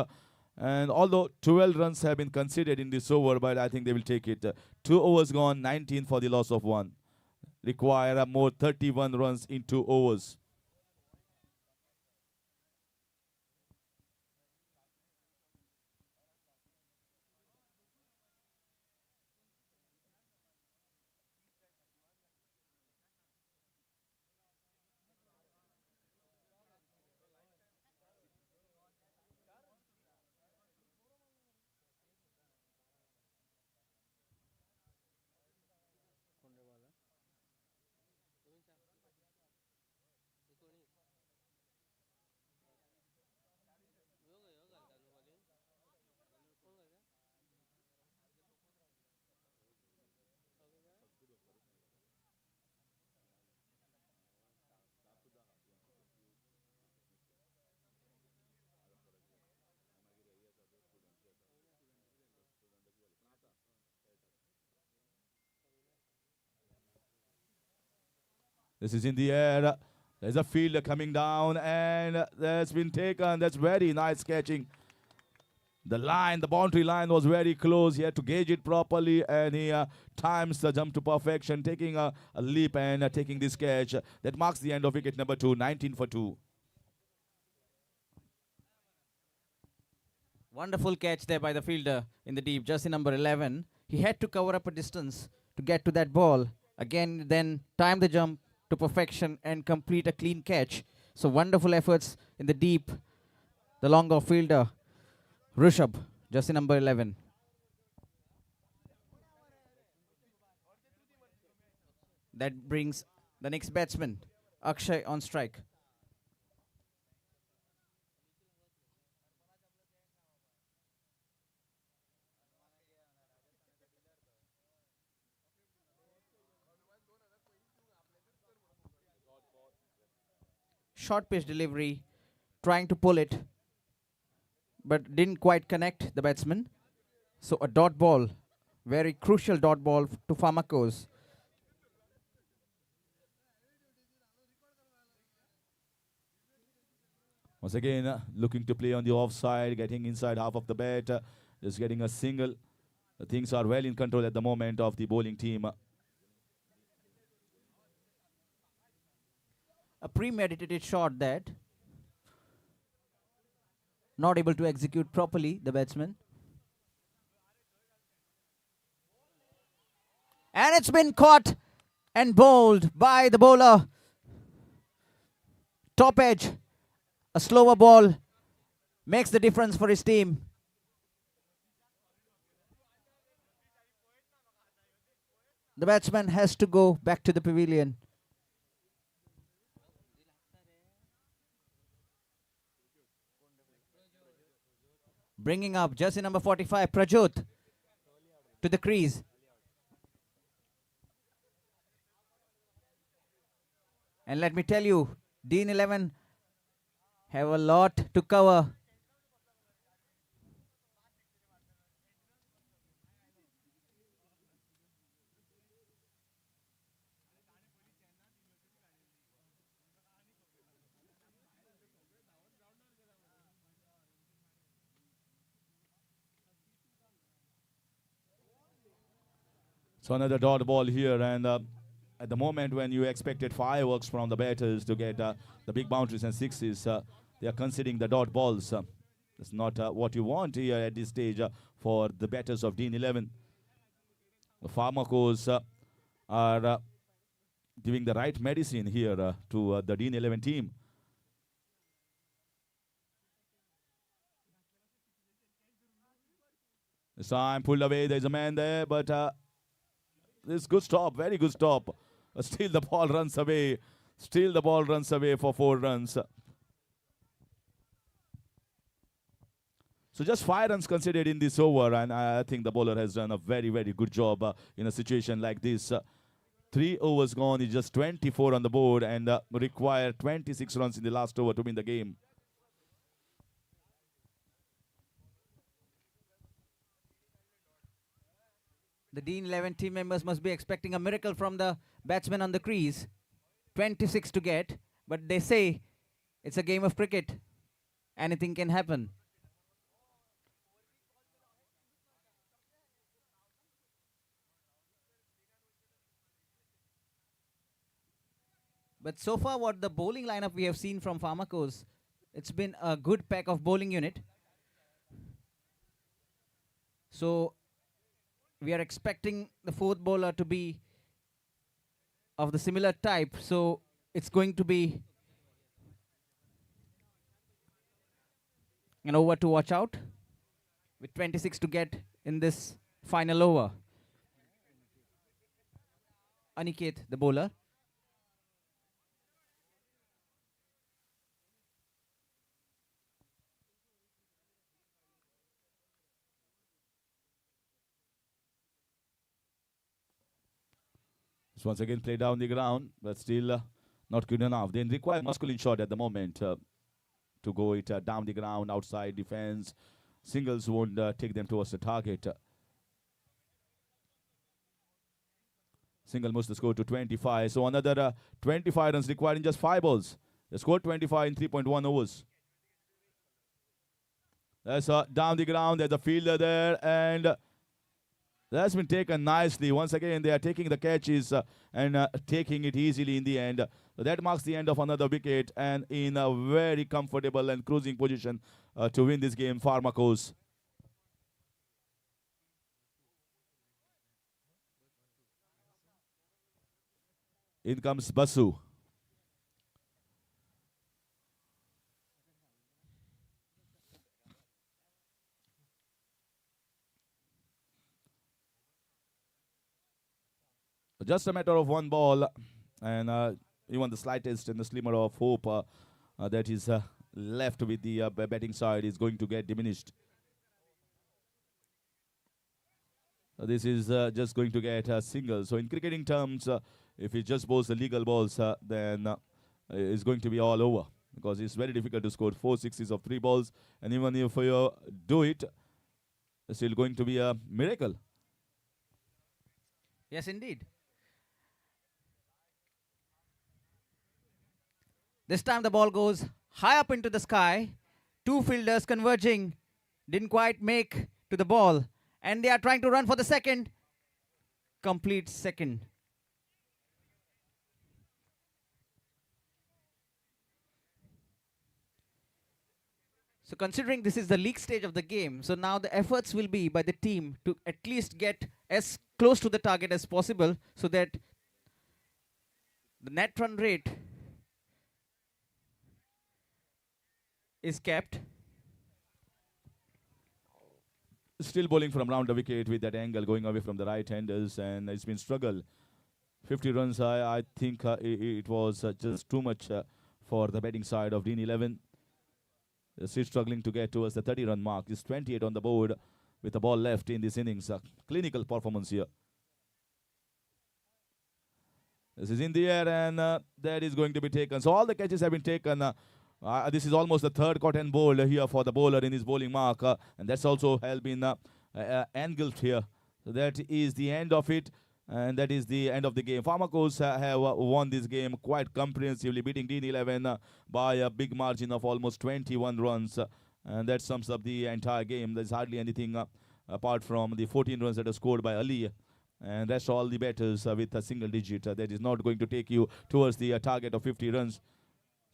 And although 12 runs have been considered in this over, but I think they will take it. 2 overs gone, 19 for the loss of 1. Require more 31 runs in 2 overs. This is in the air. There's a fielder coming down, and that's been taken. That's very nice catching. The line, the boundary line was very close. He had to gauge it properly, and he times the jump to perfection, taking a leap and taking this catch. That marks the end of wicket number 2, 19 for 2. Wonderful catch there by the fielder in the deep, jersey number 11. He had to cover up a distance to get to that ball. Again, then time the jump to perfection and complete a clean catch. So wonderful efforts in the deep. The longer fielder, Rishabh, jersey number 11. That brings the next batsman, Akshay, on strike. Short pitch delivery, trying to pull it, but didn't quite connect the batsman. So a dot ball, very crucial dot ball to Pharmacos. Once again, looking to play on the offside, getting inside half of the bat, just getting a single. Things are well in control at the moment of the bowling team. A premeditated shot that not able to execute properly, the batsman. And it's been caught and bowled by the bowler. Top edge, a slower ball makes the difference for his team. The batsman has to go back to the pavilion. Bringing up jersey number 45, Prajot, to the crease. And let me tell you, Dean 11 have a lot to cover. So another dot ball here, and at the moment when you expected fireworks from the batters to get the big boundaries and sixes, they are conceding the dot balls. That's not what you want here at this stage for the batters of Dean 11. The Pharmacos are giving the right medicine here to the Dean 11 team. This time pulled away, there's a man there, but this good stop, very good stop. Still the ball runs away. Still the ball runs away for 4 runs. So just 5 runs considered in this over, and I think the bowler has done a very, very good job in a situation like this. 3 overs gone, is just 24 on the board, and require 26 runs in the last over to win the game. The Dean 11 team members must be expecting a miracle from the batsman on the crease. 26 to get, but they say it's a game of cricket. Anything can happen. But so far, what the bowling lineup we have seen from Pharmacos, it's been a good pack of bowling unit. So we are expecting the 4th bowler to be of the similar type. So it's going to be an over to watch out with 26 to get in this final over. Aniket, the bowler. Once again play down the ground, but still not good enough. They require masculine shot at the moment to go it down the ground, outside defense. Singles won't take them towards the target. Single moves the score to 25. So another 25 runs required in just 5 balls. They scored 25 in 3.1 overs. That's down the ground. There's a fielder there, and that's been taken nicely. Once again, they are taking the catches and taking it easily in the end. So that marks the end of another wicket, and in a very comfortable and cruising position to win this game, Pharmacos. In comes Basu. Just a matter of 1 ball, and even the slightest and the slimmer of hope that is left with the batting side is going to get diminished. This is just going to get a single. So in cricketing terms, if he just bowls the legal balls, then it's going to be all over, because it's very difficult to score 4 sixes of 3 balls, and even if you do it, it's still going to be a miracle. Yes, indeed. This time the ball goes high up into the sky. 2 fielders converging, didn't quite make to the ball, and they are trying to run for the second. Complete second. So considering this is the league stage of the game, so now the efforts will be by the team to at least get as close to the target as possible, so that the net run rate is kept. Still bowling from around the wicket with that angle going away from the right-handers, and it's been struggle. 50 runs, I think it was just too much for the batting side of Dean 11. They're still struggling to get towards the 30-run mark. It's 28 on the board with the ball left in this innings. Clinical performance here. This is in the air, and that is going to be taken. So all the catches have been taken. This is almost the 3rd caught and bowled here for the bowler in his bowling mark, and that's also been engulfed here. So that is the end of it, and that is the end of the game. Pharmacos have won this game quite comprehensively, beating Dean 11 by a big margin of almost 21 runs, and that sums up the entire game. There's hardly anything apart from the 14 runs that are scored by Ali, and rest all the batters with a single digit. That is not going to take you towards the target of 50 runs.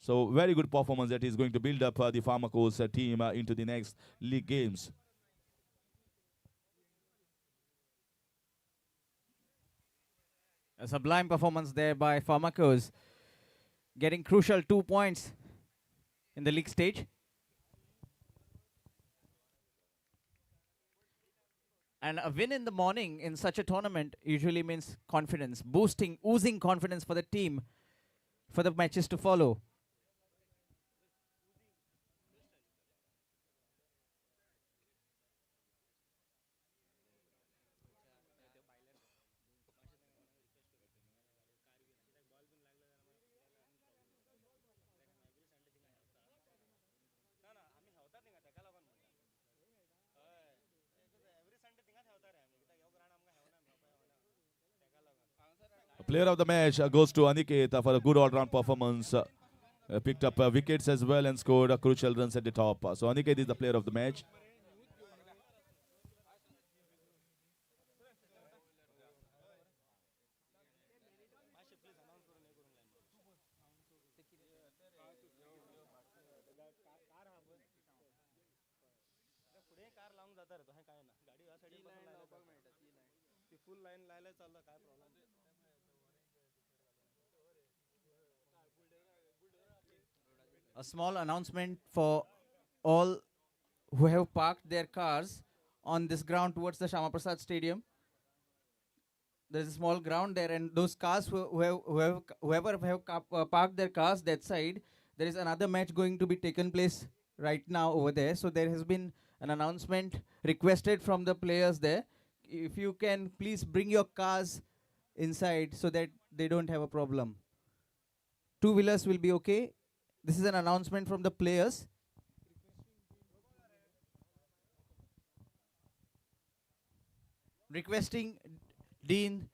So very good performance that is going to build up the Pharmacos team into the next league games. A sublime performance there by Pharmacos, getting crucial 2 points in the league stage. And a win in the morning in such a tournament usually means confidence, boosting, oozing confidence for the team for the matches to follow. Player of the match goes to Aniket for a good all-round performance. Picked up wickets as well and scored crucial runs at the top. So Aniket is the player of the match. A small announcement for all who have parked their cars on this ground towards the Shama Prasad Stadium. There's a small ground there, and those cars whoever have parked their cars that side, there is another match going to be taken place right now over there. So there has been an announcement requested from the players there. If you can please bring your cars inside so that they don't have a problem. Two-wheelers will be okay. This is an announcement from the players. Requesting Dean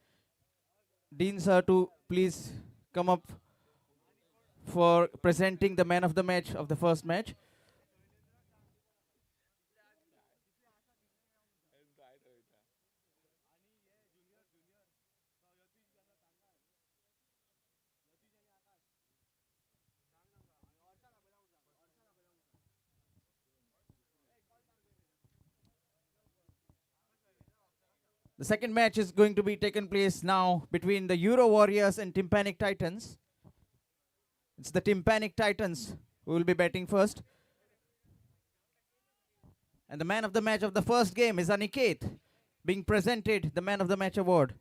sir to please come up for presenting the man of the match of the first match. The second match is going to be taken place now between the Euro Warriors and Tympanic Titans. It's the Tympanic Titans who will be batting first. And the man of the match of the first game is Aniket, being presented the man of the match award.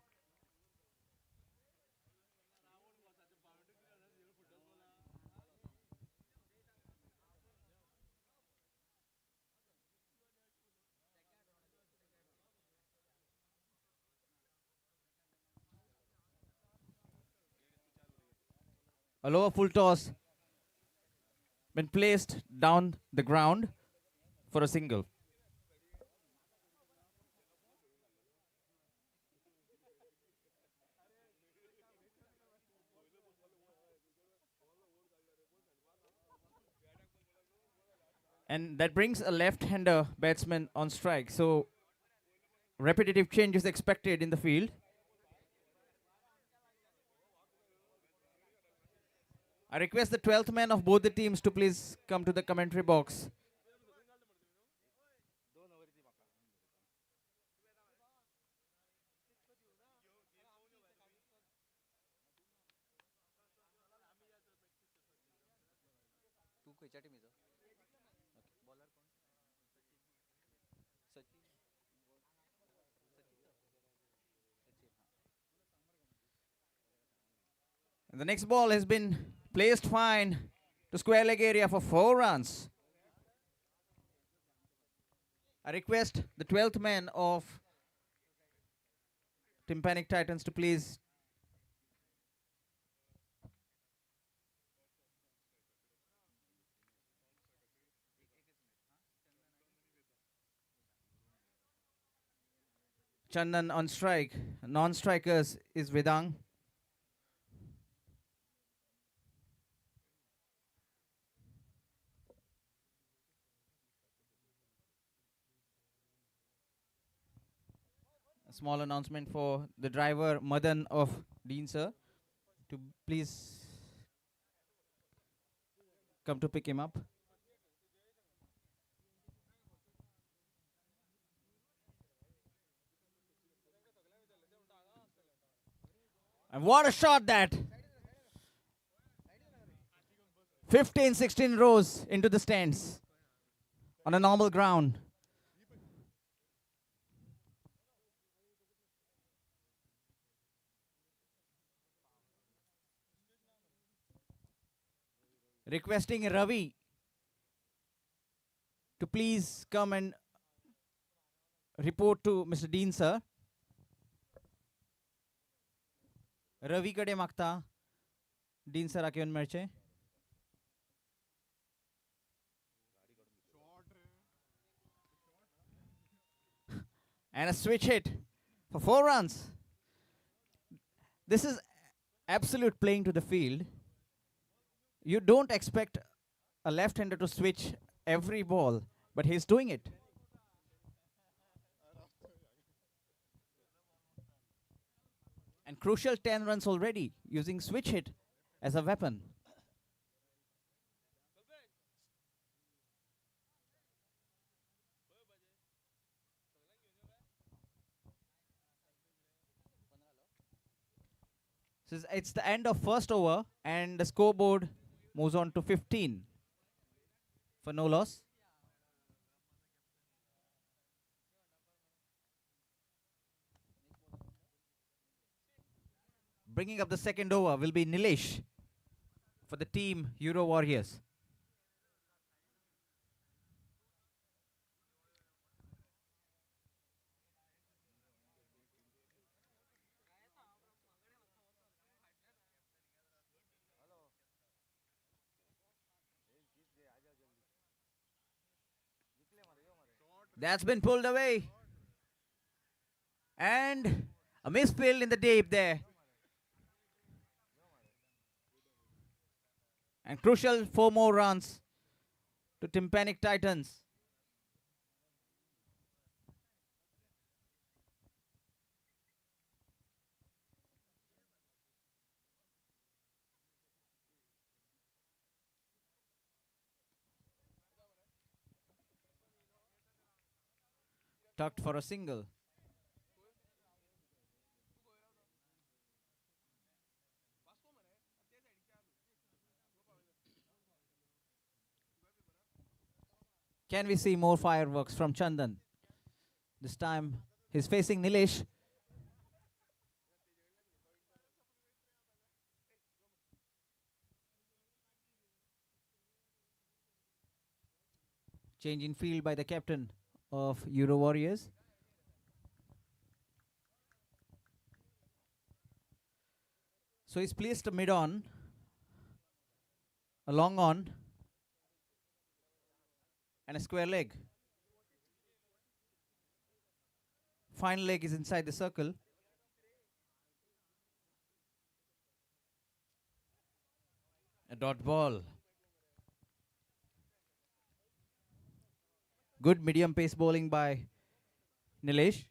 A lower full toss been placed down the ground for a single. And that brings a left-hander batsman on strike. So repetitive change is expected in the field. I request the 12th man of both the teams to please come to the commentary box. And the next ball has been placed fine to square leg area for 4 runs. I request the 12th man of Tympanic Titans to please Chandan on strike. Non-strikers is Vedang. small announcement for the driver Madan of Dean sir to please come to pick him up. And what a shot that! 15, 16 rows into the stands on a normal ground. Requesting Ravi to please come and report to Mr. Dean sir. Ravi कडे मागता Dean sir आके मेळचे. And a switch hit for 4 runs. This is absolute playing to the field. You don't expect a left-hander to switch every ball, but he's doing it. And crucial 10 runs already using switch hit as a weapon. So it's the end of first over and the scoreboard moves on to 15 for no loss. Bringing up the second over will be Nilesh for the team Euro Warriors. That's been pulled away. And a misfield in the deep there. And crucial 4 more runs to Tympanic Titans. Tucked for a single. Can we see more fireworks from Chandan? This time he's facing Nilesh. Change in field by the captain of Euro Warriors. So he's placed a mid on, a long on, and a square leg. Final leg is inside the circle. A dot ball. Good medium pace bowling by Nilesh.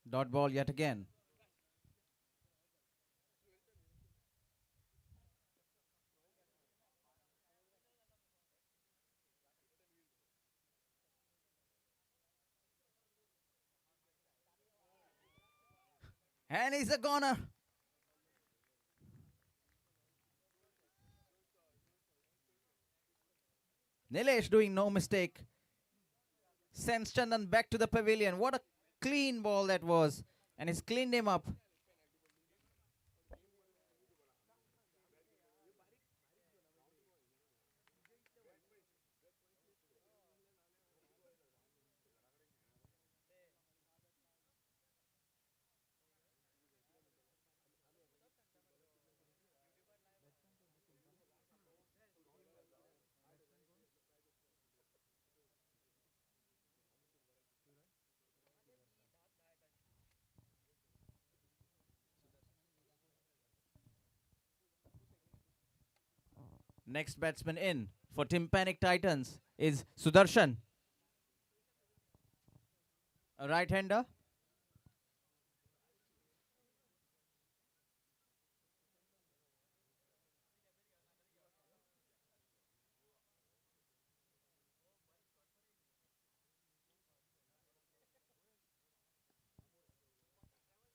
Dot ball yet again. And he's a goner. Nilesh doing no mistake. Sends Chandan back to the pavilion. What a clean ball that was. And he's cleaned him up. Next batsman in for Tympanic Titans is Sudarshan, a right-hander.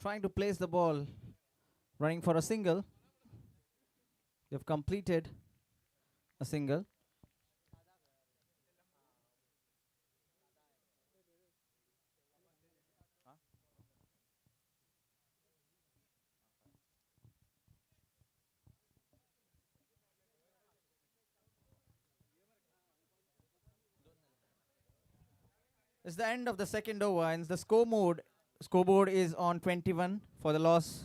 Trying to place the ball, running for a single. They've completed a single. It's the end of the second over, and the scoreboard is on 21 for the loss.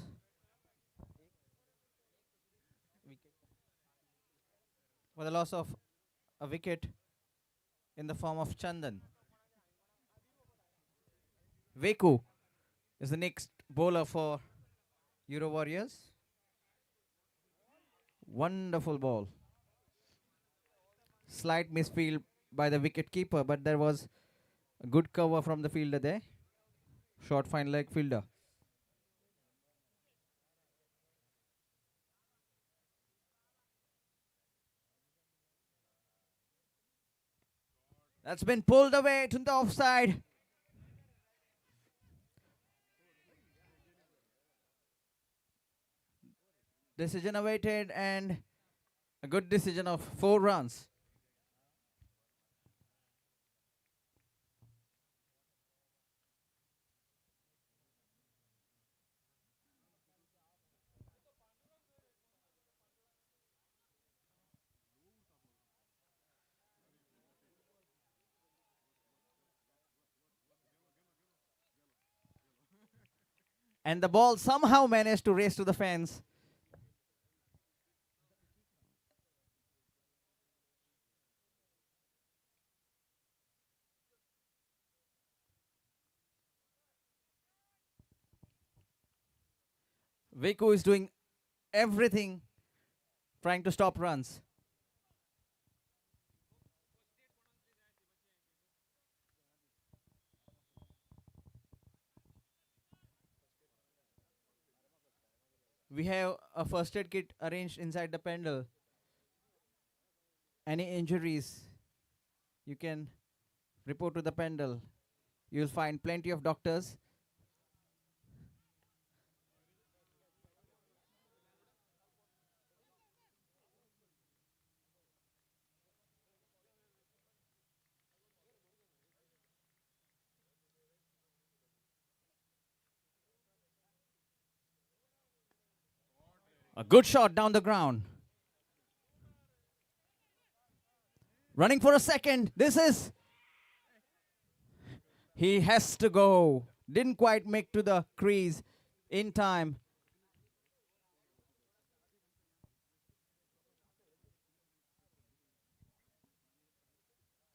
For the loss of a wicket in the form of Chandan. Veku is the next bowler for Euro Warriors. Wonderful ball. Slight misfield by the wicket keeper, but there was a good cover from the fielder there. Short fine leg fielder. That's been pulled away to the offside. Decision awaited, and a good decision of 4 runs. And the ball somehow managed to race to the fence. Veku is doing everything trying to stop runs. We have a first aid kit arranged inside the pendle. Any injuries, you can report to the pendle. You'll find plenty of doctors. A good shot down the ground. Running for a second. He has to go. Didn't quite make to the crease in time.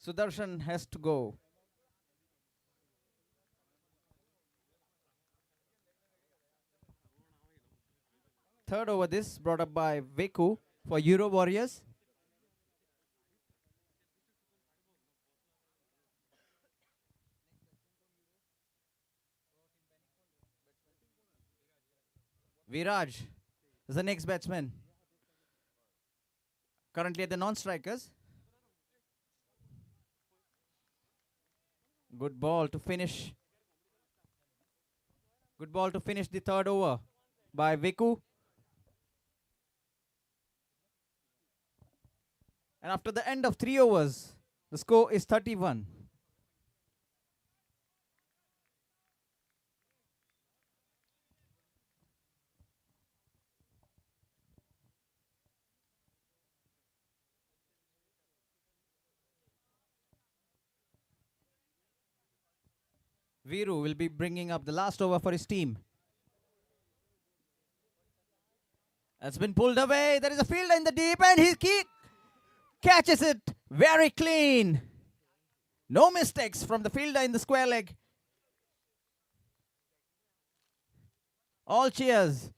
Sudarshan has to go. Third over this brought up by Veku for Euro Warriors. Viraj is the next batsman. Currently at the non-strikers. Good ball to finish. Good ball to finish the third over by Veku. And after the end of 3 overs, the score is 31. Viru will be bringing up the last over for his team. That's been pulled away. There is a fielder in the deep, and he catches it very clean. No mistakes from the fielder in the square leg. All cheers.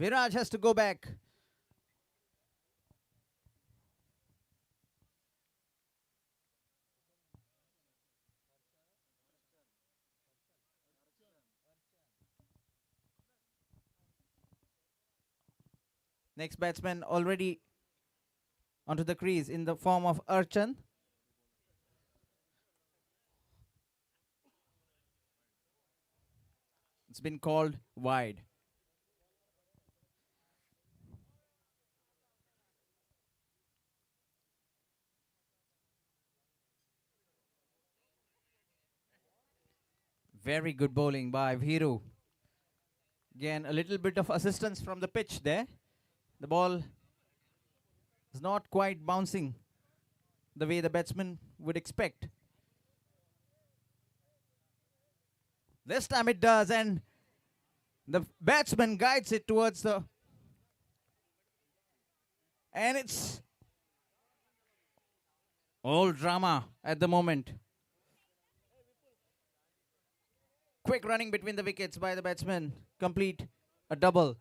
Viraj has to go back. Next batsman already onto the crease in the form of Archan. It's been called wide. Very good bowling by Viru. Again, a little bit of assistance from the pitch there. The ball is not quite bouncing the way the batsman would expect. This time it does, and the batsman guides it towards the... And it's all drama at the moment. Quick running between the wickets by the batsman. Complete a double.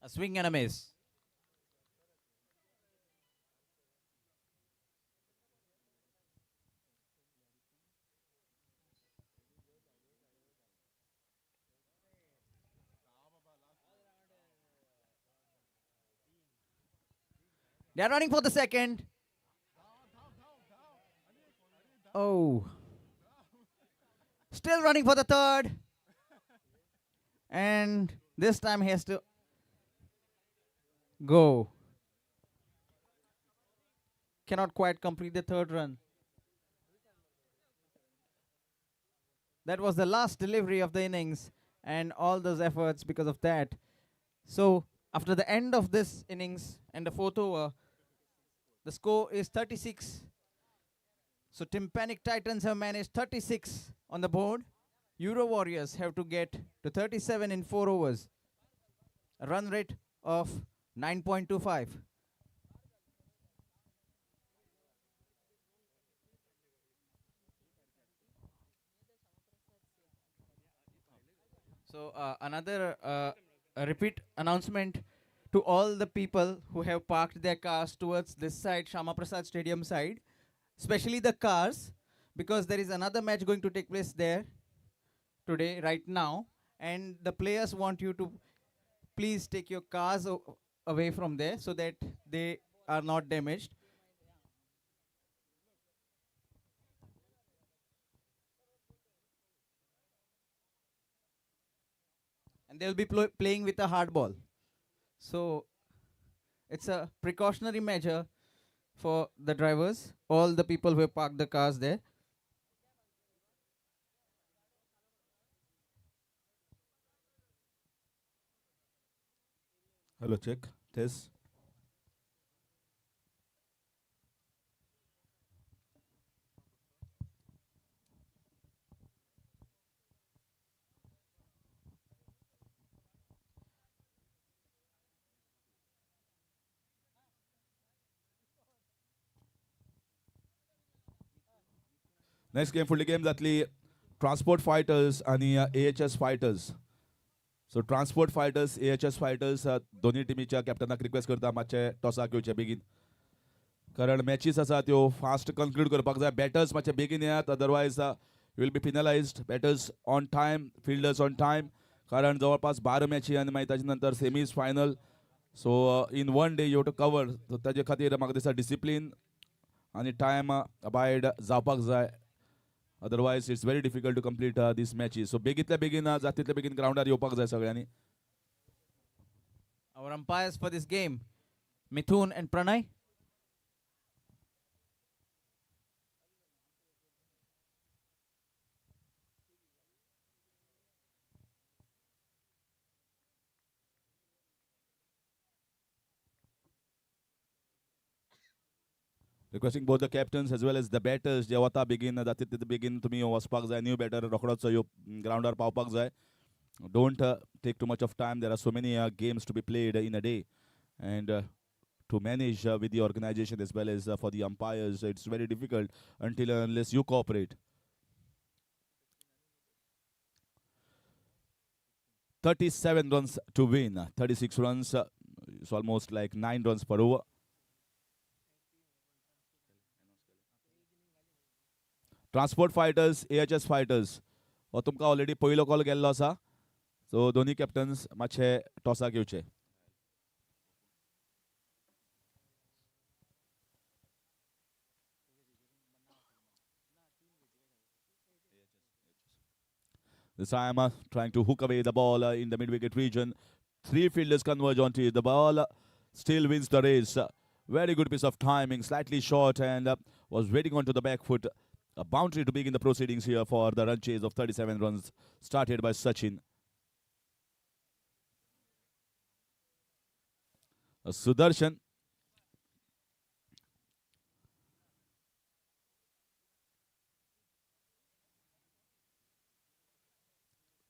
A swing and a miss. They're running for the second. Oh. Still running for the third. And this time he has to go. Cannot quite complete the third run. That was the last delivery of the innings and all those efforts because of that. So after the end of this innings and the fourth over, the score is 36. So Tympanic Titans have managed 36 on the board. Euro Warriors have to get to 37 in 4 overs. A run rate of 9.25. So another a repeat announcement to all the people who have parked their cars towards this side, Shama Prasad Stadium side, especially the cars, because there is another match going to take place there today, right now, and the players want you to please take your cars away from there so that they are not damaged. And they'll be playing with a hard ball. So it's a precautionary measure for the drivers, all the people who have parked the cars there. Hello, check. Test. Next game फुडली game जातली transport fighters आणि AHS fighters. सो transport fighters AHS fighters दोन्ही टिमीच्या कॅप्टनाक request करता मातशे टॉसाक येवचे बेगीन, कारण matches आसा त्यो फास्ट कन्क्लूड करपाक जाय. बॅटर्स मातशे बेगीन येयात, otherwise you will be penalised. Batters on time, fielders on time, कारण जवळपास 12 मॅची आनी मागीर ताजे नंतर semis final. So in one day you have to cover. सो ताजे खातीर म्हाका दिसता डिसिप्लीन आनी टायम अबायड जावपाक जाय. Otherwise, it's very difficult to complete these matches. So, begitल्या begin जातीतल्या begin ग्राउंडार येवपाक जाय सगळ्यांनी. Our umpires for this game, Mithun and Pranay. Requesting both the captains as well as the batters जे वता begin जाते ते begin तुम्ही वचपाक जाय new batter रोखडोच यो groundar पावपाक जाय. Don't take too much of time. There are so many games to be played in a day, and to manage with the organization as well as for the umpires, it's very difficult until unless you cooperate. 37 runs to win. 36 runs. It's almost like 9 runs per over. Transport fighters, AHS fighters. और तुमका already पयलो call गेल्लो आसा. So दोन्ही captains मातशे टॉसाक येवचे. This time trying to hook away the ball in the mid-wicket region. 3 fielders converge onto it. The ball still wins the race. Very good piece of timing, slightly short, and was waiting onto the back foot. A boundary to begin the proceedings here for the run chase of 37 runs started by Sachin. Sudarshan.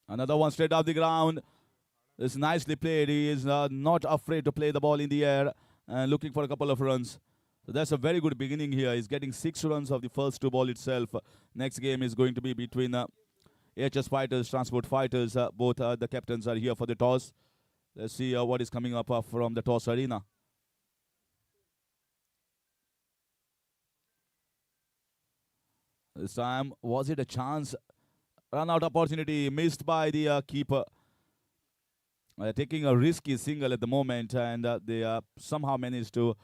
Another one straight off the ground. It's nicely played. He is not afraid to play the ball in the air and looking for a couple of runs. So that's a very good beginning here. He's getting 6 runs of the first 2 ball itself. Next game is going to be between AHS fighters, transport fighters. Both the captains are here for the toss. Let's see what is coming up from the toss arena. This time, was it a chance? Run out opportunity missed by the keeper. Taking a risky single at the moment, and they somehow managed to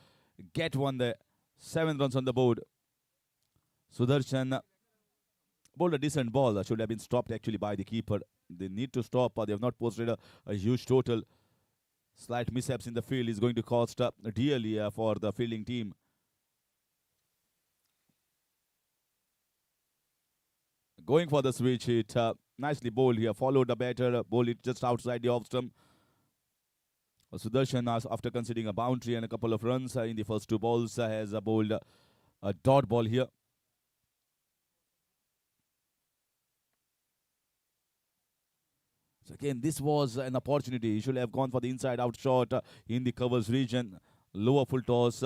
get one there. 7 runs on the board. Sudarshan bowled a decent ball. That should have been stopped actually by the keeper. They need to stop. They have not posted a huge total. Slight mishaps in the field is going to cost dearly for the fielding team. Going for the switch hit. Nicely bowled here. Followed the batter. Bowled it just outside the off stump. Sudarshan, after conceding a boundary and a couple of runs in the first 2 balls, has bowled a dot ball here. So again, this was an opportunity. He should have gone for the inside-out shot in the covers region. Lower full toss.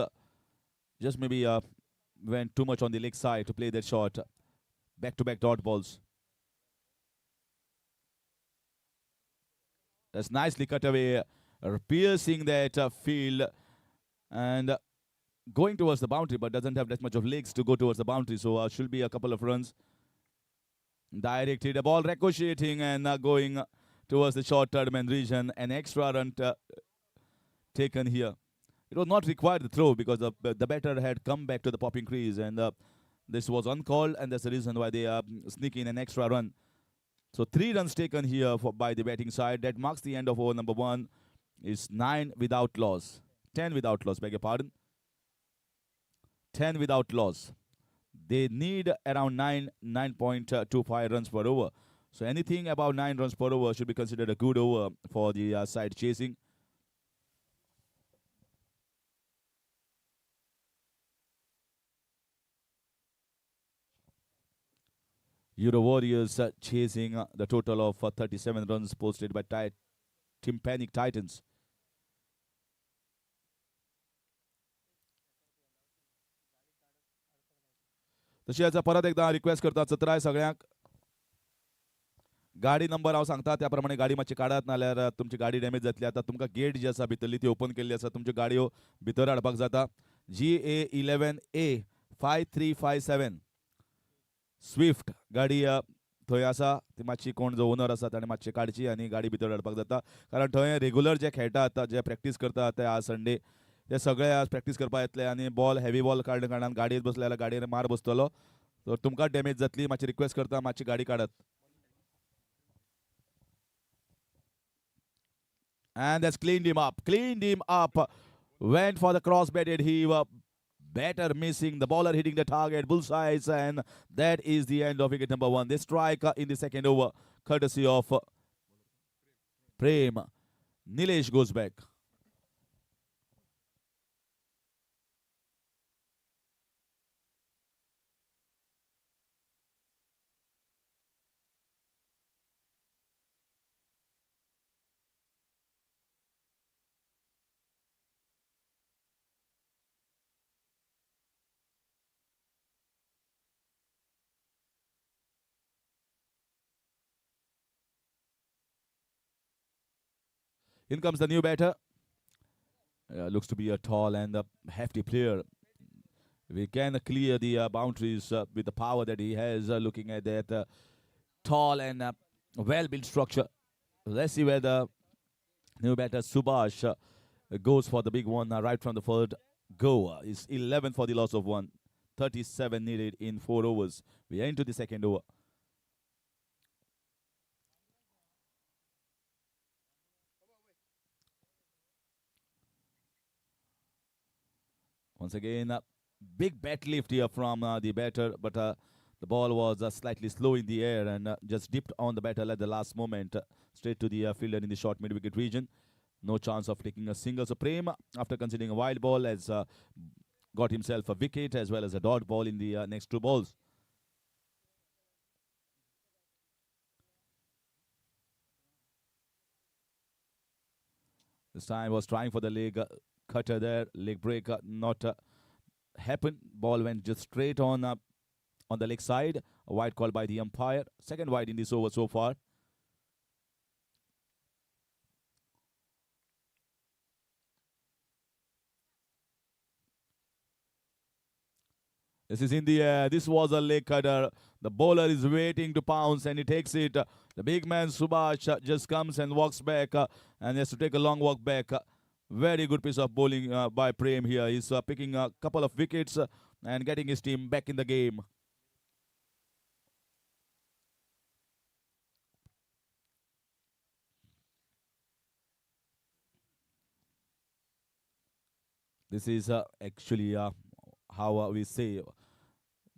Just maybe went too much on the leg side to play that shot. Back-to-back dot balls. That's nicely cut away. Piercing that field and going towards the boundary, but doesn't have that much of legs to go towards the boundary, so should be a couple of runs. Directed, a ball ricocheting and going towards the short tournament region. An extra run taken here. It was not required to throw because the batter had come back to the popping crease, and this was uncalled, and that's the reason why they are sneaking an extra run. So 3 runs taken here by the batting side. That marks the end of over number 1. Is 9 without loss. 10 without loss, beg your pardon. 10 without loss. They need around 9.25 runs per over. So anything about 9 runs per over should be considered a good over for the side chasing. Euro Warriors chasing the total of 37 runs posted by Tympanic Titans. तशी आता परत एकदा request करता चत्राय सगळ्यांक गाडी number हांव सांगता त्या प्रमाणे गाडी मातशी काडात नाल्यार तुमची गाडी डॅमेज जातली. आता तुमकां गेट जी आसा भितरली ती ओपन केल्ली आसा. तुमच्यो गाडयो भितर हाडपाक जाता. GA11A5357 स्विफ्ट गाडी थंय आसा. ती मातशी कोण जो ओनर आसा ताणें मातशी काडची आनी गाडी भितर हाडपाक जाता. कारण थंय रेग्युलर जे खेळटात जे प्रॅक्टीस करतात ते आज संडे ते सगळे आज प्रॅक्टीस करपाक येतले आनी बॉल हेवी बॉल काडल्या कारणान गाडयेत बसले जाल्यार गाडयेर मार बसतलो. तर तुमकां डॅमेज जातली. मातशी रिक्वेस्ट करता मातशी गाडी काडात. And that's cleaned him up. Cleaned him up. Went for the cross-batted heave. Batter missing. The bowler hitting the target. Bullseyes. And that is the end of wicket number 1. They strike in the second over. Courtesy of Prem. Nilesh goes back. In comes the new batter. Looks to be a tall and a hefty player. We can clear the boundaries with the power that he has, looking at that tall and well-built structure. Let's see where the new batter Subhash goes for the big one right from the third go. Is 11 for the loss of 1. 37 needed in 4 overs. We are into the second over. Once again, big bat lift here from the batter, but the ball was slightly slow in the air and just dipped on the batter at the last moment, straight to the fielder in the short mid-wicket region. No chance of taking a single. So Prem, after conceding a wild ball, has got himself a wicket as well as a dot ball in the next 2 balls. This time was trying for the leg cutter there, leg breaker, not happened. Ball went just straight on the leg side. A wide call by the umpire. Second wide in this over so far. This is in the air. This was a leg cutter. The bowler is waiting to pounce and he takes it. The big man Subhash just comes and walks back and has to take a long walk back. Very good piece of bowling by Prem here. He's picking a couple of wickets and getting his team back in the game. This is actually how we say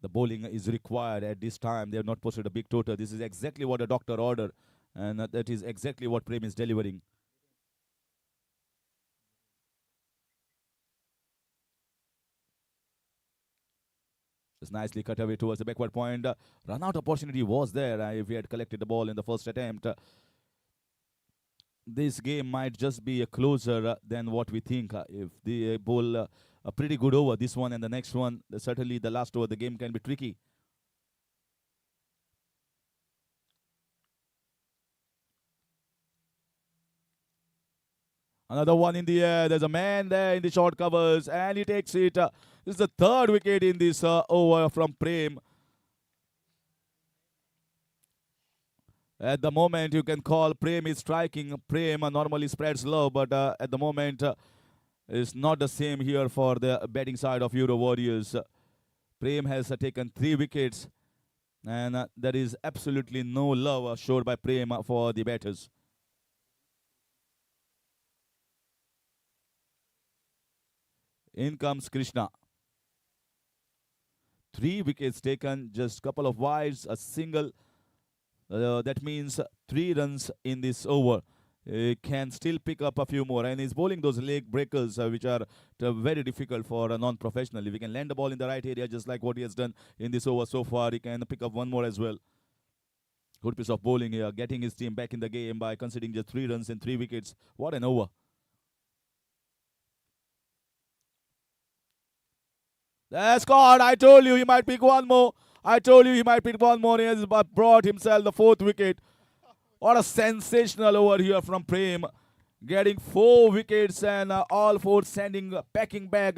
the bowling is required at this time. They have not posted a big total. This is exactly what a doctor ordered, and that is exactly what Prem is delivering. Just nicely cut away towards the backward point. Run out opportunity was there if he had collected the ball in the first attempt. This game might just be closer than what we think. If they bowl a pretty good over, this one and the next one, certainly the last over, the game can be tricky. Another one in the air. There's a man there in the short covers, and he takes it. This is the third wicket in this over from Prem. At the moment, you can call Prem is striking. Prem normally spreads low, but at the moment, it's not the same here for the batting side of Euro Warriors. Prem has taken 3 wickets, and there is absolutely no love showed by Prem for the batters. In comes Krishna. 3 wickets taken, just couple of wides, a single. That means 3 runs in this over. Can still pick up a few more, and he's bowling those leg breakers which are very difficult for a non-professional. If he can land the ball in the right area just like what he has done in this over so far, he can pick up one more as well. Good piece of bowling here, getting his team back in the game by conceding just 3 runs and 3 wickets. What an over. That's caught. I told you he might pick one more. I told you he might pick one more. He has brought himself the 4th wicket. What a sensational over here from Prem. Getting 4 wickets and all 4 packing back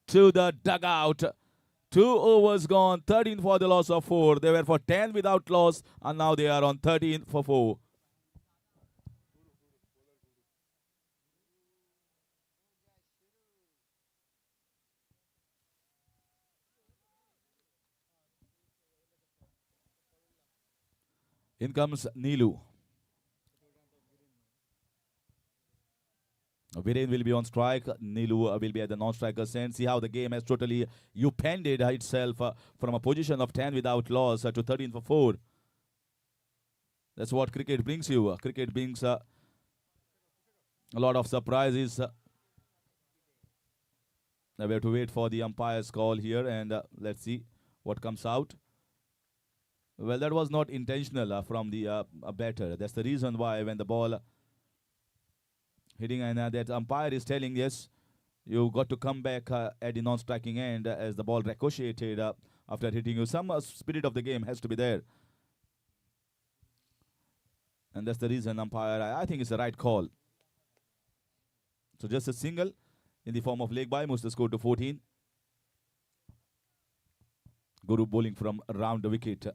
to the dugout. 2 overs gone, 13 for the loss of 4. They were for 10 without loss, and now they are on 13 for 4. In comes Neelu. Viren will be on strike. Neelu will be at the non-striker end. See how the game has totally upended itself from a position of 10 without loss to 13 for 4. That's what cricket brings you. Cricket brings a lot of surprises. Now we have to wait for the umpire's call here, and let's see what comes out. Well, that was not intentional from the batter. That's the reason why when the ball hitting and that umpire is telling, yes, you got to come back at the non-striking end as the ball ricocheted after hitting you. Some spirit of the game has to be there. And that's the reason umpire, I think it's the right call. So just a single in the form of leg by moves the score to 14. Guru bowling from around the wicket.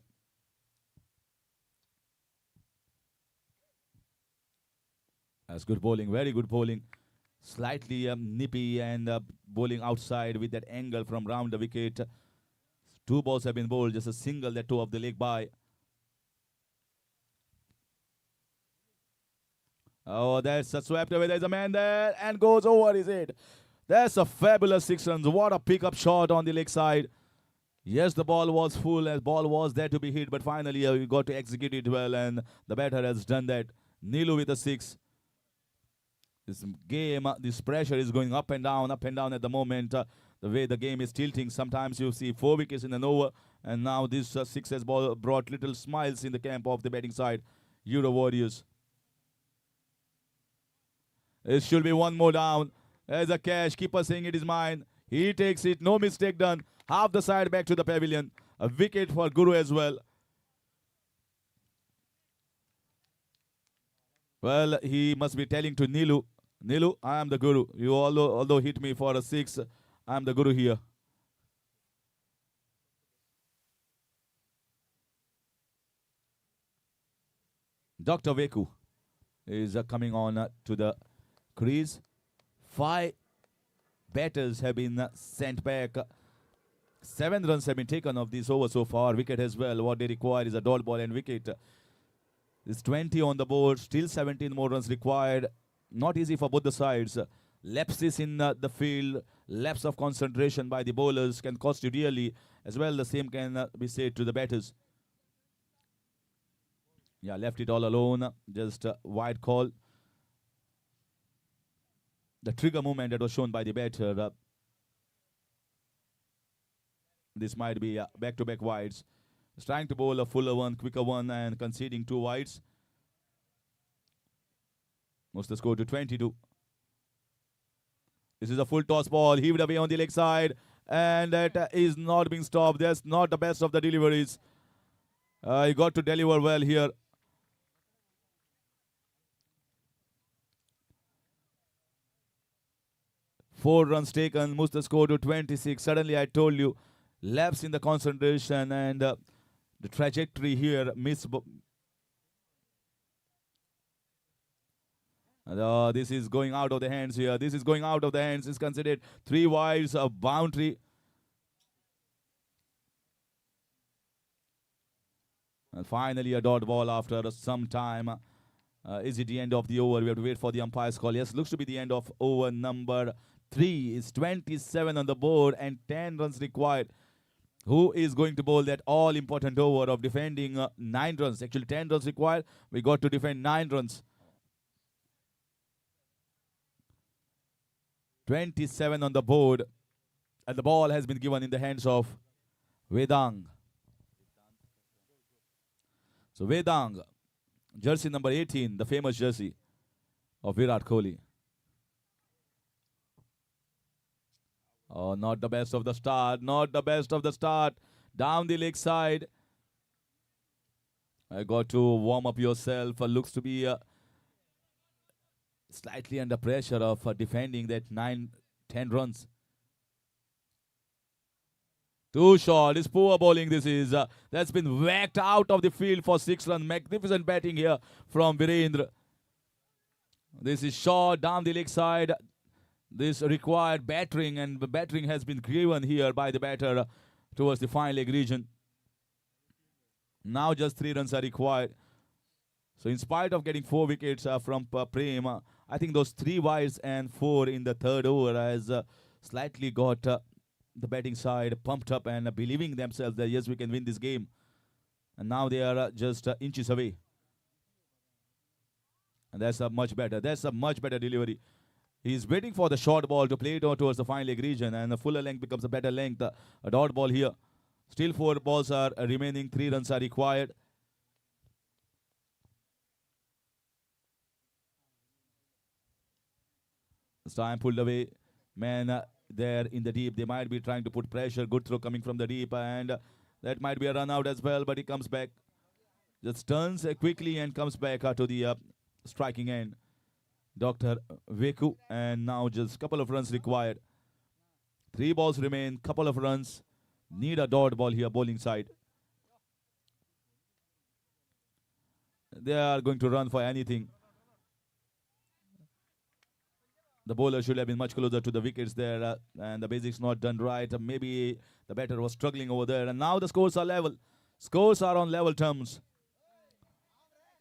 That's good bowling, very good bowling. Slightly nippy and bowling outside with that angle from round the wicket. Two balls have been bowled, just a single, that two of the leg by. Oh, that's a swept away. There's a man there and goes over his head. That's a fabulous 6 runs. What a pickup shot on the leg side. Yes, the ball was full, as ball was there to be hit, but finally you got to execute it well, and the batter has done that. Nilu with a 6. This game, this pressure is going up and down at the moment. The way the game is tilting, sometimes you see 4 wickets in an over, and now this 6 has brought little smiles in the camp of the batting side, Euro Warriors. It should be one more down. There's a catch. Keeper saying it is mine. He takes it. No mistake done. Half the side back to the pavilion. A wicket for Guru as well. Well, he must be telling to Nilu, Nilu, I am the Guru. You although hit me for a 6, I am the Guru here. Dr. Veku is coming on to the crease. 5 batters have been sent back. 7 runs have been taken of this over so far. Wicket as well. What they require is a dot ball and wicket. It's 20 on the board. Still 17 more runs required. Not easy for both the sides. Lapses in the field, lapse of concentration by the bowlers can cost you dearly. As well, the same can be said to the batters. Yeah, left it all alone. Just a wide call. The trigger movement that was shown by the batter. This might be back-to-back wides. He's trying to bowl a fuller one, quicker one, and conceding 2 wides. Moves the score to 22. This is a full toss ball, heaved away on the leg side, and that is not being stopped. That's not the best of the deliveries. He got to deliver well here. Four runs taken, moves the score to 26. Suddenly, I told you, lapse in the concentration and the trajectory here. This is going out of the hands here. This is going out of the hands. It's considered 3 wides, a boundary. And finally, a dot ball after some time. Is it the end of the over? We have to wait for the umpire's call. Yes, looks to be the end of over number 3. It's 27 on the board and 10 runs required. Who is going to bowl that all-important over of defending 9 runs? Actually, 10 runs required. We got to defend 9 runs. 27 on the board. And the ball has been given in the hands of Vedang. So Vedang, jersey number 18, the famous jersey of Virat Kohli. Oh, not the best of the start. Not the best of the start. Down the leg side. I got to warm up yourself. Looks to be slightly under pressure of defending that 9-10 runs. Too short. It's poor bowling. This is. That's been whacked out of the field for 6 runs. Magnificent batting here from Virendra. This is short down the leg side. This required battering, and the battering has been given here by the batter towards the fine leg region. Now just 3 runs are required. So in spite of getting 4 wickets from Prem, I think those 3 wides and 4 in the third over has slightly got the batting side pumped up and believing themselves that yes, we can win this game. And now they are just inches away. And that's a much better. That's a much better delivery. He's waiting for the short ball to play it out towards the fine leg region, and the fuller length becomes a better length. A dot ball here. Still 4 balls are remaining. 3 runs are required. This time pulled away. Man there in the deep. They might be trying to put pressure. Good throw coming from the deep, and that might be a run out as well, but he comes back. Just turns quickly and comes back to the striking end. Dr. Veku, and now just couple of runs required. 3 balls remain, couple of runs. Need a dot ball here, bowling side. They are going to run for anything. The bowler should have been much closer to the wickets there, and the basics not done right. Maybe the batter was struggling over there, and now the scores are level. Scores are on level terms.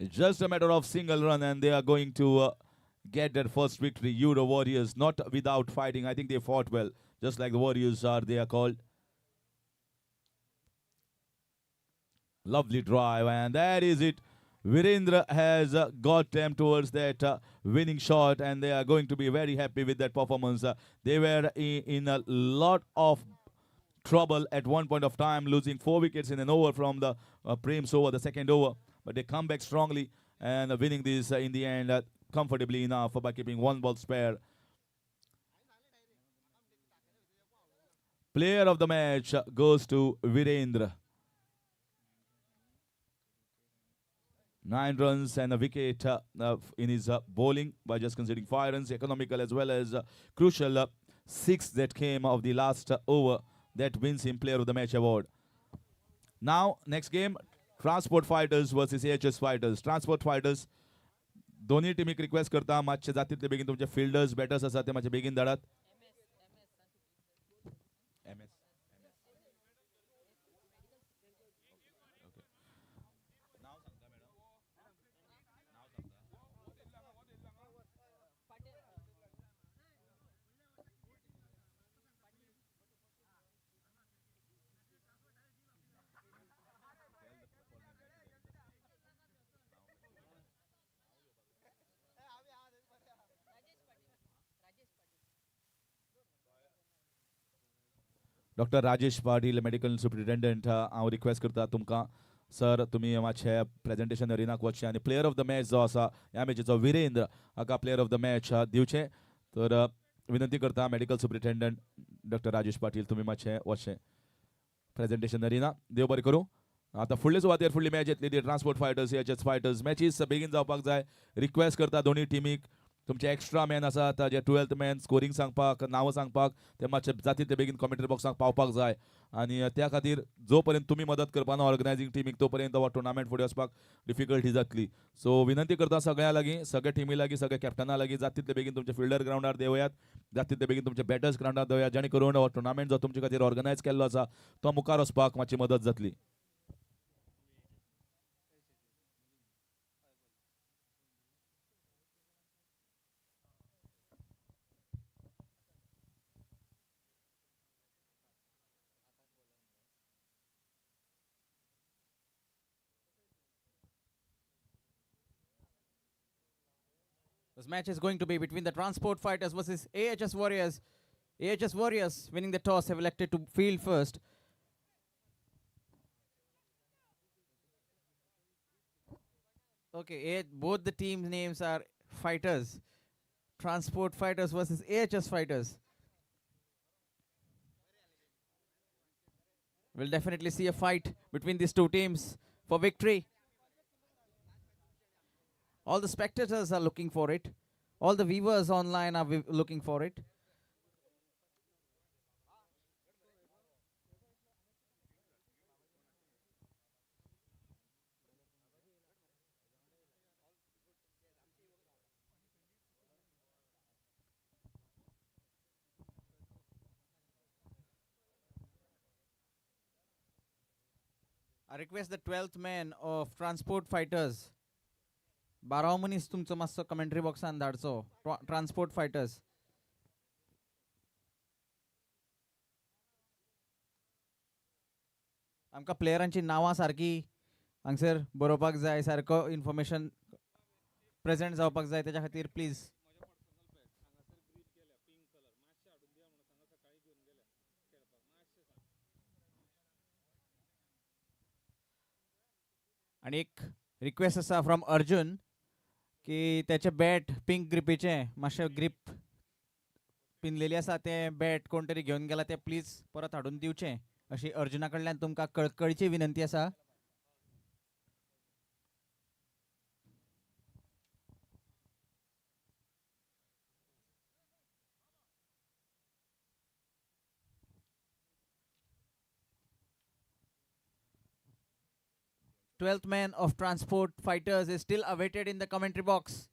It's just a matter of single run, and they are going to get their first victory. Euro Warriors, not without fighting. I think they fought well, just like the Warriors are. They are called. Lovely drive, and that is it. Virendra has got them towards that winning shot, and they are going to be very happy with that performance. They were in a lot of trouble at one point of time, losing 4 wickets in an over from the Prems over, the second over. But they come back strongly and winning this in the end comfortably enough by keeping 1 ball spare. Player of the match goes to Virendra. 9 runs and a wicket in his bowling by just conceding 5 runs. Economical as well as crucial 6 that came of the last over that wins him Player of the Match award. Now, next game, Transport Fighters versus AHS Fighters. Transport Fighters दोन्ही टीमीक request करता मातशे जातीतले बेगीन तुमचे fielders batters आसा ते मातशे बेगीन धाडात. Doctor Rajesh Patil medical superintendent हांव रिक्वेस्ट करता तुमकां सर तुमी मातशे प्रेजेंटेशन अरिनाक वचचें आनी प्लेयर ऑफ द मॅच जो आसा ह्या मॅचीचो विरेंद्र हाका प्लेयर ऑफ द मॅच दिवचें. तर विनंती करता medical superintendent doctor Rajesh Patil तुमी मातशे वचचें प्रेजेंटेशन अरिना. देव बरें करूं. आतां फुडले सुवातेर फुडली मॅच येतली ती transport fighters AHS fighters. Matches बेगीन जावपाक जाय. रिक्वेस्ट करता दोन्ही टिमीक तुमचे एक्स्ट्रा मॅन आसात जे 12th मॅन स्कोरिंग सांगपाक नांवां सांगपाक ते मातशे जाती ते बेगीन कॉमेंटरी बॉक्साक पावपाक जाय. आनी त्या खातीर जो पर्यंत तुमी मदत करपाना ऑर्गनायझींग टिमीक तो पर्यंत हो टुर्नामेंट फुडें वचपाक डिफिकल्टी जातली. सो विनंती करता सगळ्या लागीं सगळ्या टिमी लागीं सगळ्या कॅप्टना लागीं जाता तितले बेगीन तुमचे फिल्डर ग्राउंडार देवयात. जाता तितले बेगीन तुमचे बॅटर्स ग्राउंडार देवयात जेणे करून हो टुर्नामेंट जो तुमचे खातीर ऑर्गनायज केल्लो आसा तो मुखार वचपाक मातशी मदत जातली. This match is going to be between the Transport Fighters versus AHS Warriors. AHS Warriors, winning the toss, have elected to field first. Okay, both the team names are Fighters. Transport Fighters versus AHS Fighters. We'll definitely see a fight between these two teams for victory. All the spectators are looking for it. All the viewers online are looking for it. I request the 12th man of Transport Fighters. 12 मनीस तुमचो मातसो commentary बॉक्सान धाडचो. Transport fighters. आमकां प्लेयरांची नांवां सारकी हांगसर बरोवपाक जाय सारको इन्फॉर्मेशन प्रेजेंट जावपाक जाय तेच्या खातीर प्लीज. आणि एक रिक्वेस्ट आसा फ्रॉम अर्जुन की त्याचे बॅट पिंक ग्रिपीचे मातशें ग्रीप पिनलेली आसा ते बॅट कोण तरी घेवन गेला ते प्लीज परत हाडून दिवचें अशी अर्जुना कडल्यान तुमकां कळकळीची विनंती आसा. 12th man of Transport Fighters is still awaited in the commentary box.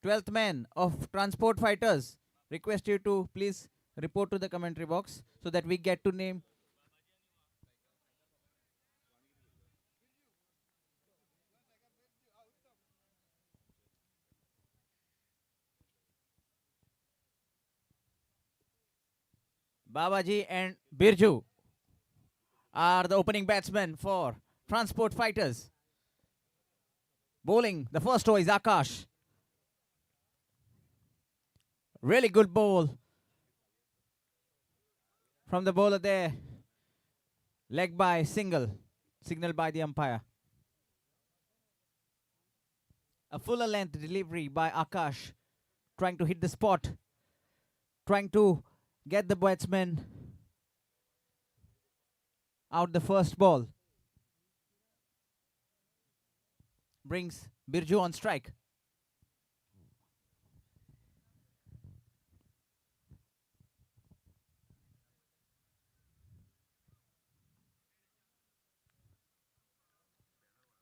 12th man of Transport Fighters, request you to please report to the commentary box so that we get to name. Babaji and Birju are the opening batsmen for Transport Fighters. Bowling, the first over is Akash. Really good bowl from the bowler there. Leg by single, signaled by the umpire. A fuller length delivery by Akash, trying to hit the spot, trying to get the batsman out the first ball. Brings Birju on strike.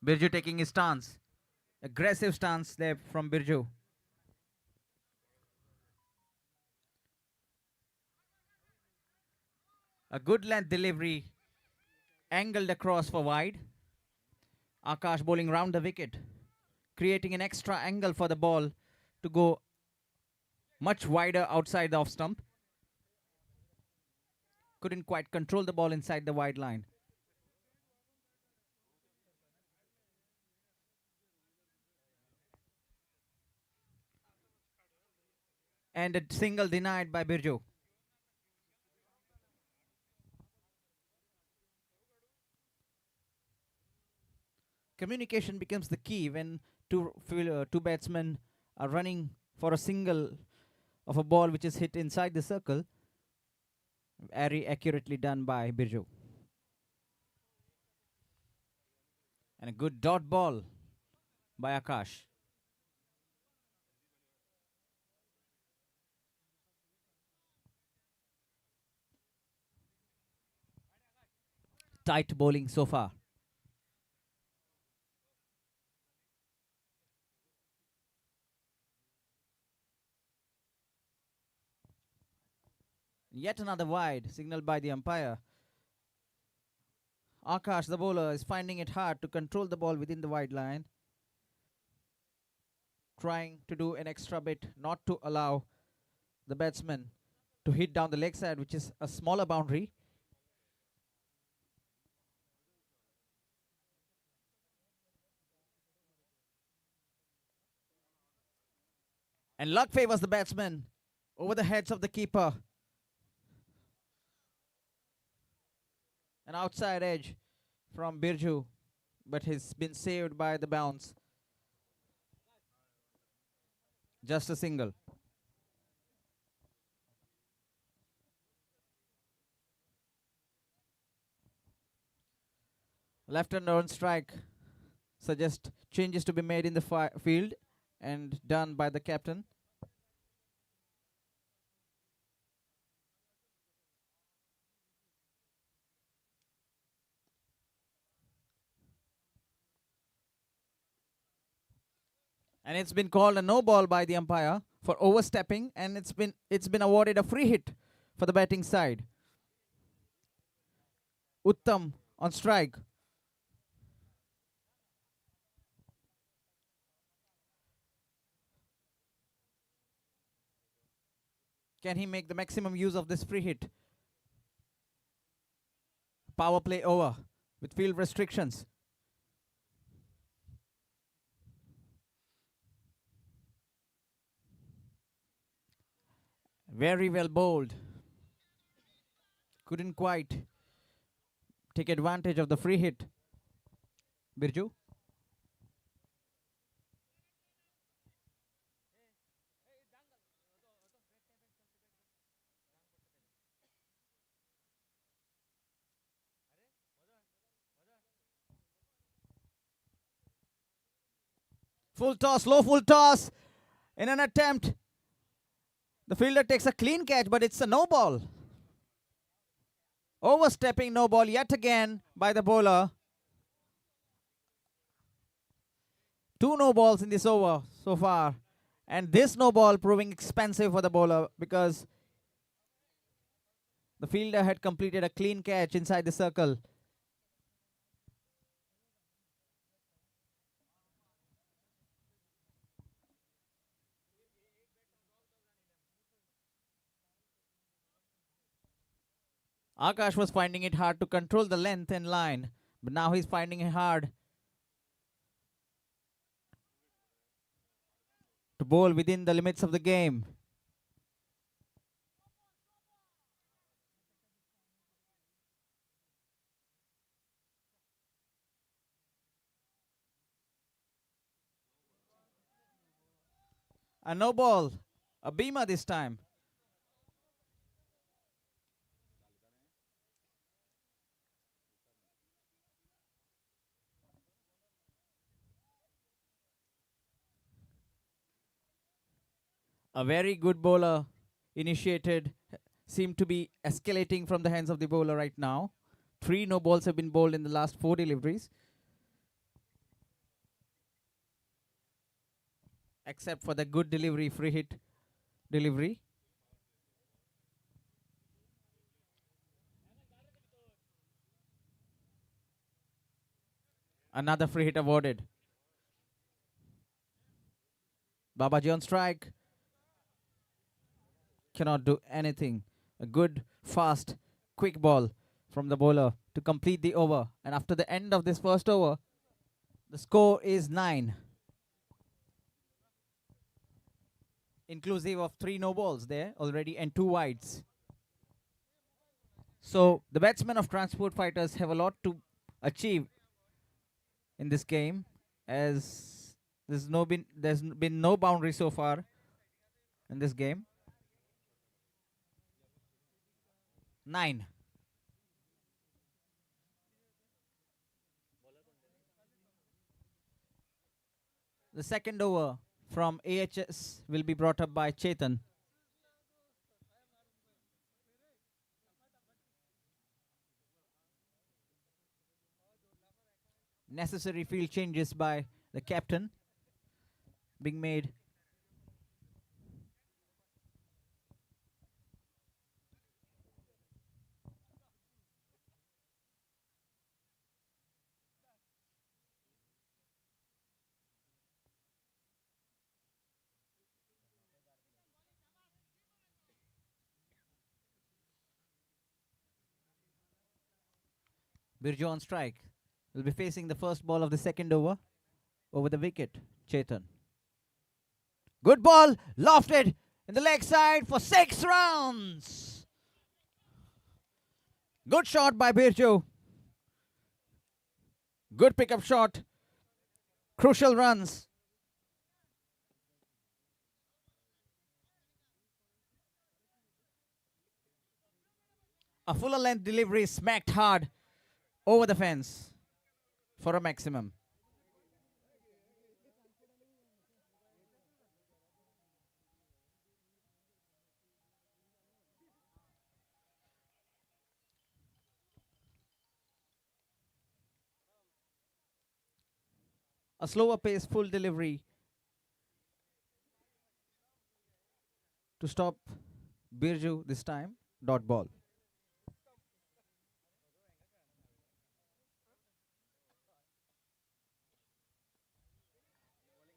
Birju taking his stance. Aggressive stance there from Birju. A good length delivery, angled across for wide. Akash bowling round the wicket, creating an extra angle for the ball to go much wider outside the off stump. Couldn't quite control the ball inside the wide line. And a single denied by Birju. Communication becomes the key when two batsmen are running for a single of a ball which is hit inside the circle. Very accurately done by Birju. And a good dot ball by Akash. Tight bowling so far. Yet another wide, signaled by the umpire. Akash, the bowler, is finding it hard to control the ball within the wide line. Trying to do an extra bit not to allow the batsman to hit down the leg side, which is a smaller boundary. And luck favors the batsman over the heads of the keeper. An outside edge from Birju, but he's been saved by the bounce. Just a single. Left-hander on strike. Suggest changes to be made in the field and done by the captain. And it's been called a no ball by the umpire for overstepping, and it's been awarded a free hit for the batting side. Uttam on strike. Can he make the maximum use of this free hit? Power play over with field restrictions. Very well bowled. Couldn't quite take advantage of the free hit. Birju. Full toss, low full toss. In an attempt, the fielder takes a clean catch, but it's a no ball. Overstepping no ball yet again by the bowler. Two no balls in this over so far. And this no ball proving expensive for the bowler because the fielder had completed a clean catch inside the circle. Akash was finding it hard to control the length and line, but now he's finding it hard to bowl within the limits of the game. A no ball, a beamer this time. A very good bowler initiated, seemed to be escalating from the hands of the bowler right now. 3 no balls have been bowled in the last 4 deliveries, except for the good delivery, free hit delivery. Another free hit awarded. Babaji on strike. Cannot do anything. A good, fast, quick ball from the bowler to complete the over. And after the end of this first over, the score is 9. Inclusive of 3 no balls there already and 2 wides. So the batsmen of Transport Fighters have a lot to achieve in this game, as there's been no boundary so far in this game. 9. The second over from AHS will be brought up by Chetan. Necessary field changes by the captain being made. Birju on strike will be facing the first ball of the second over the wicket. Chetan. Good ball, lofted in the leg side for 6 runs. Good shot by Birju. Good pickup shot. Crucial runs. A fuller length delivery smacked hard over the fence for a maximum. A slower pace full delivery to stop Birju this time. Dot ball.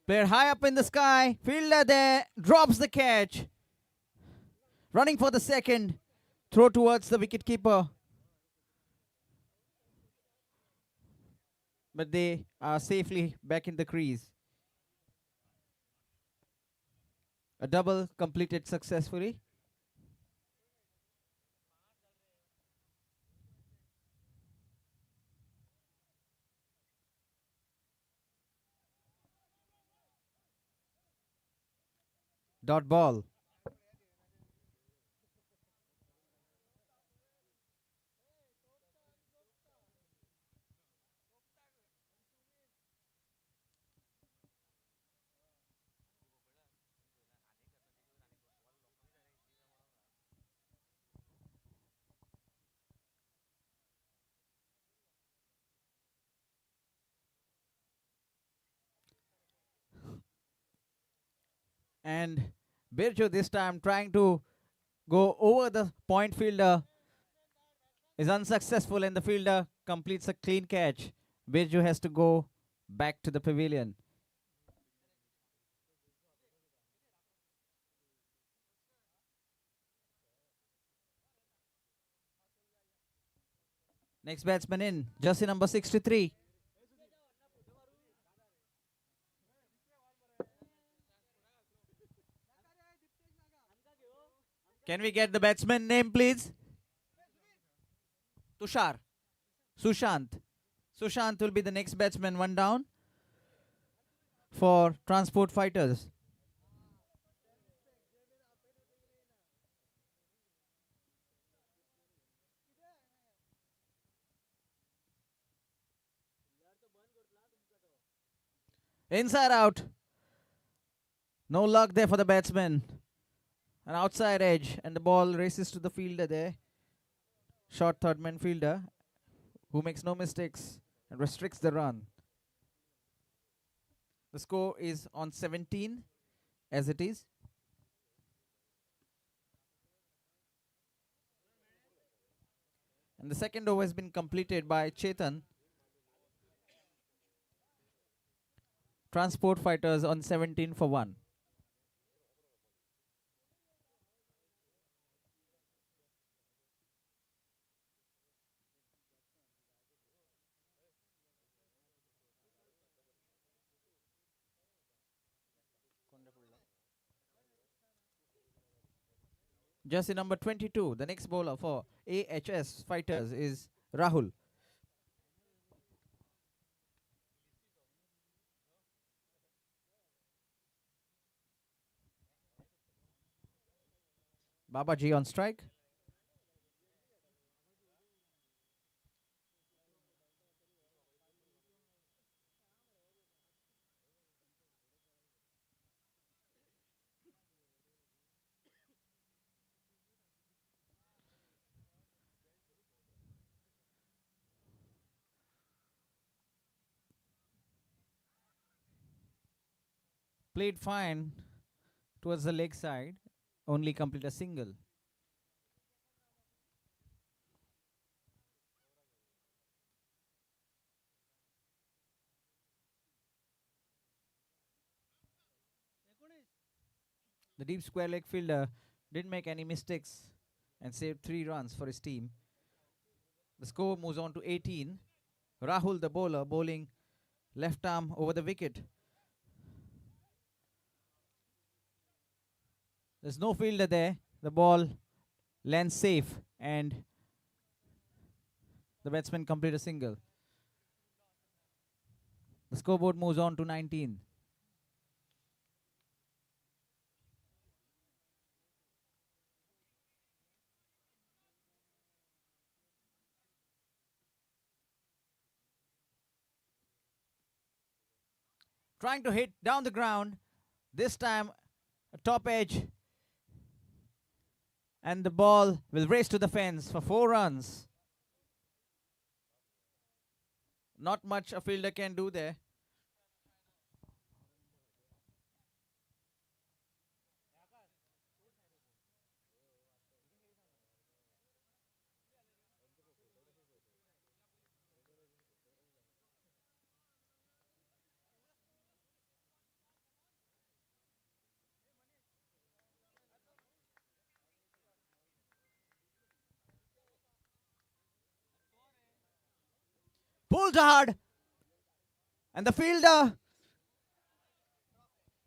Player high up in the sky. Fielder there. Drops the catch. Running for the second. Throw towards the wicketkeeper. But they are safely back in the crease. A double completed successfully. Dot ball. And Birju this time trying to go over the point fielder is unsuccessful and the fielder completes a clean catch. Birju has to go back to the pavilion. Next batsman in, jersey number 63. Can we get the batsman name, please? Tushar. Sushant. Sushant will be the next batsman, one down for Transport Fighters. Inside out. No luck there for the batsman. An outside edge and the ball races to the fielder there. Short third man fielder who makes no mistakes and restricts the run. The score is on 17 as it is. And the second over has been completed by Chetan. Transport Fighters on 17 for 1. Jersey number 22, the next bowler for AHS Fighters is Rahul. Babaji on strike. Played fine towards the leg side, only complete a single. The deep square leg fielder didn't make any mistakes and saved 3 runs for his team. The score moves on to 18. Rahul, the bowler, bowling left arm over the wicket. There's no fielder there. The ball lands safe and the batsman complete a single. The scoreboard moves on to 19. Trying to hit down the ground. This time a top edge. And the ball will race to the fence for 4 runs. Not much a fielder can do there. Pulled hard. And the fielder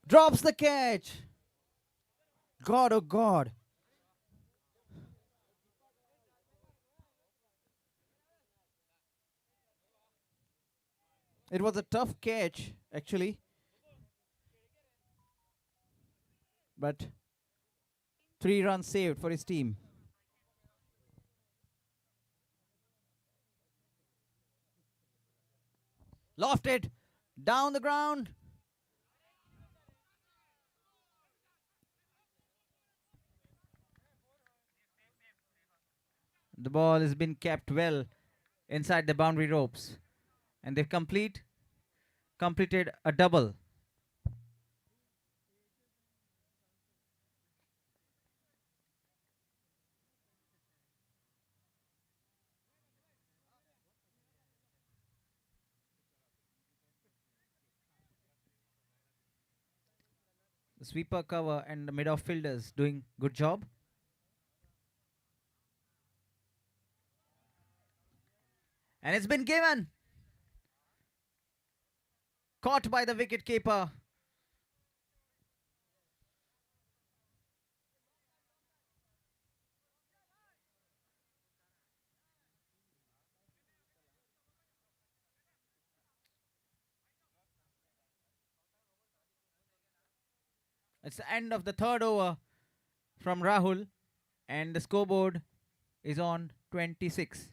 drops the catch. God, oh God. It was a tough catch, actually. But 3 runs saved for his team. Lofted down the ground. The ball has been kept well inside the boundary ropes. And they've completed a double. The sweeper cover and the mid-off fielders doing good job. And it's been given. Caught by the wicket keeper. It's the end of the third over from Rahul, and the scoreboard is on 26.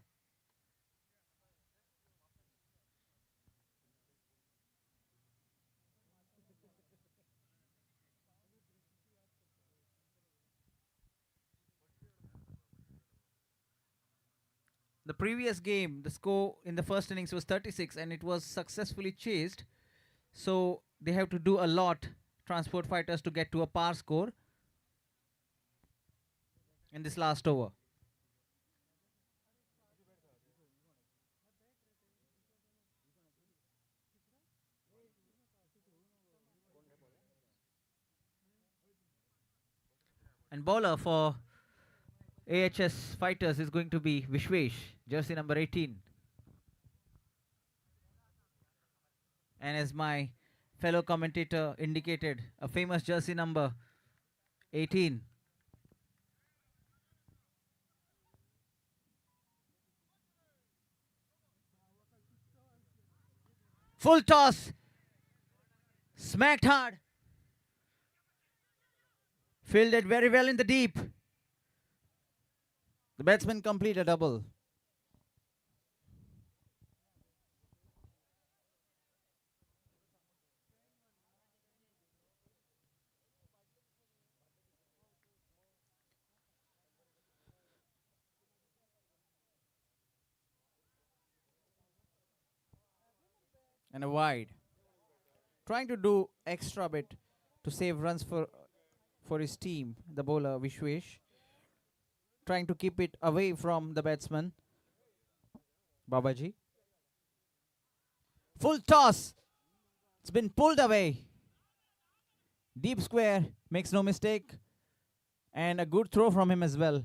The previous game, the score in the first innings was 36 and it was successfully chased. So they have to do a lot, Transport Fighters, to get to a par score in this last over. And bowler for AHS Fighters is going to be Vishwesh, jersey number 18. And as my fellow commentator indicated, a famous jersey number 18. Full toss. Smacked hard. Fielded very well in the deep. The batsman complete a double. And a wide. Trying to do extra bit to save runs for his team, the bowler Vishwesh. Trying to keep it away from the batsman, Babaji. Full toss. It's been pulled away. Deep square, makes no mistake. And a good throw from him as well.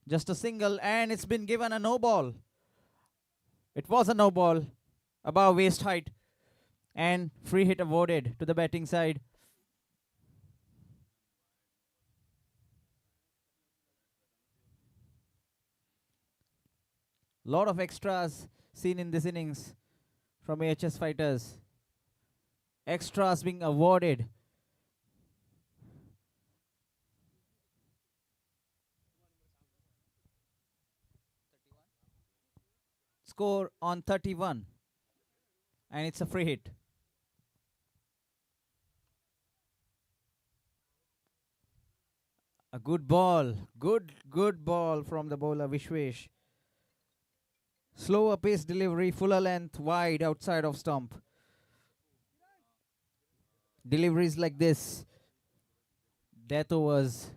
Just a single, and it's been given a no ball. It was a no ball, above waist height. And free hit awarded to the batting side. Lot of extras seen in this innings from AHS Fighters. Extras being awarded. Score on 31. And it's a free hit. A good ball. Good ball from the bowler Vishwesh. Slower pace delivery, fuller length, wide outside of stump. Deliveries like this, death overs.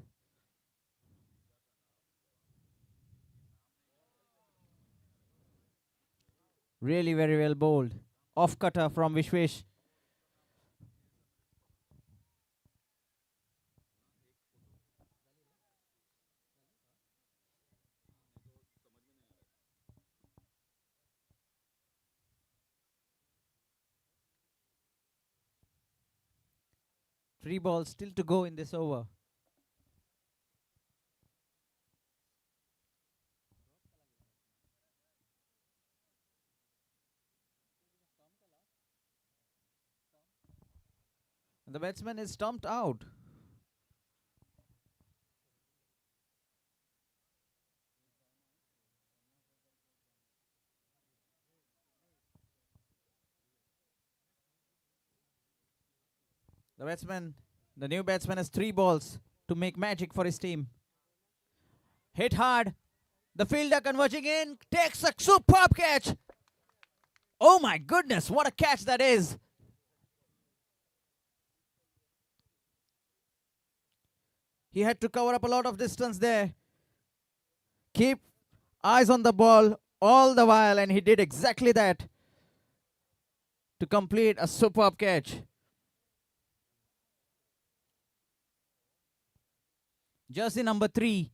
Really very well bowled. Off cutter from Vishwesh. Three balls still to go in this over. And the batsman is stumped out. The new batsman has 3 balls to make magic for his team. Hit hard. The fielder converging in, takes a superb catch. Oh my goodness, what a catch that is. He had to cover up a lot of distance there. Keep eyes on the ball all the while, and he did exactly that to complete a superb catch. Jersey number 3.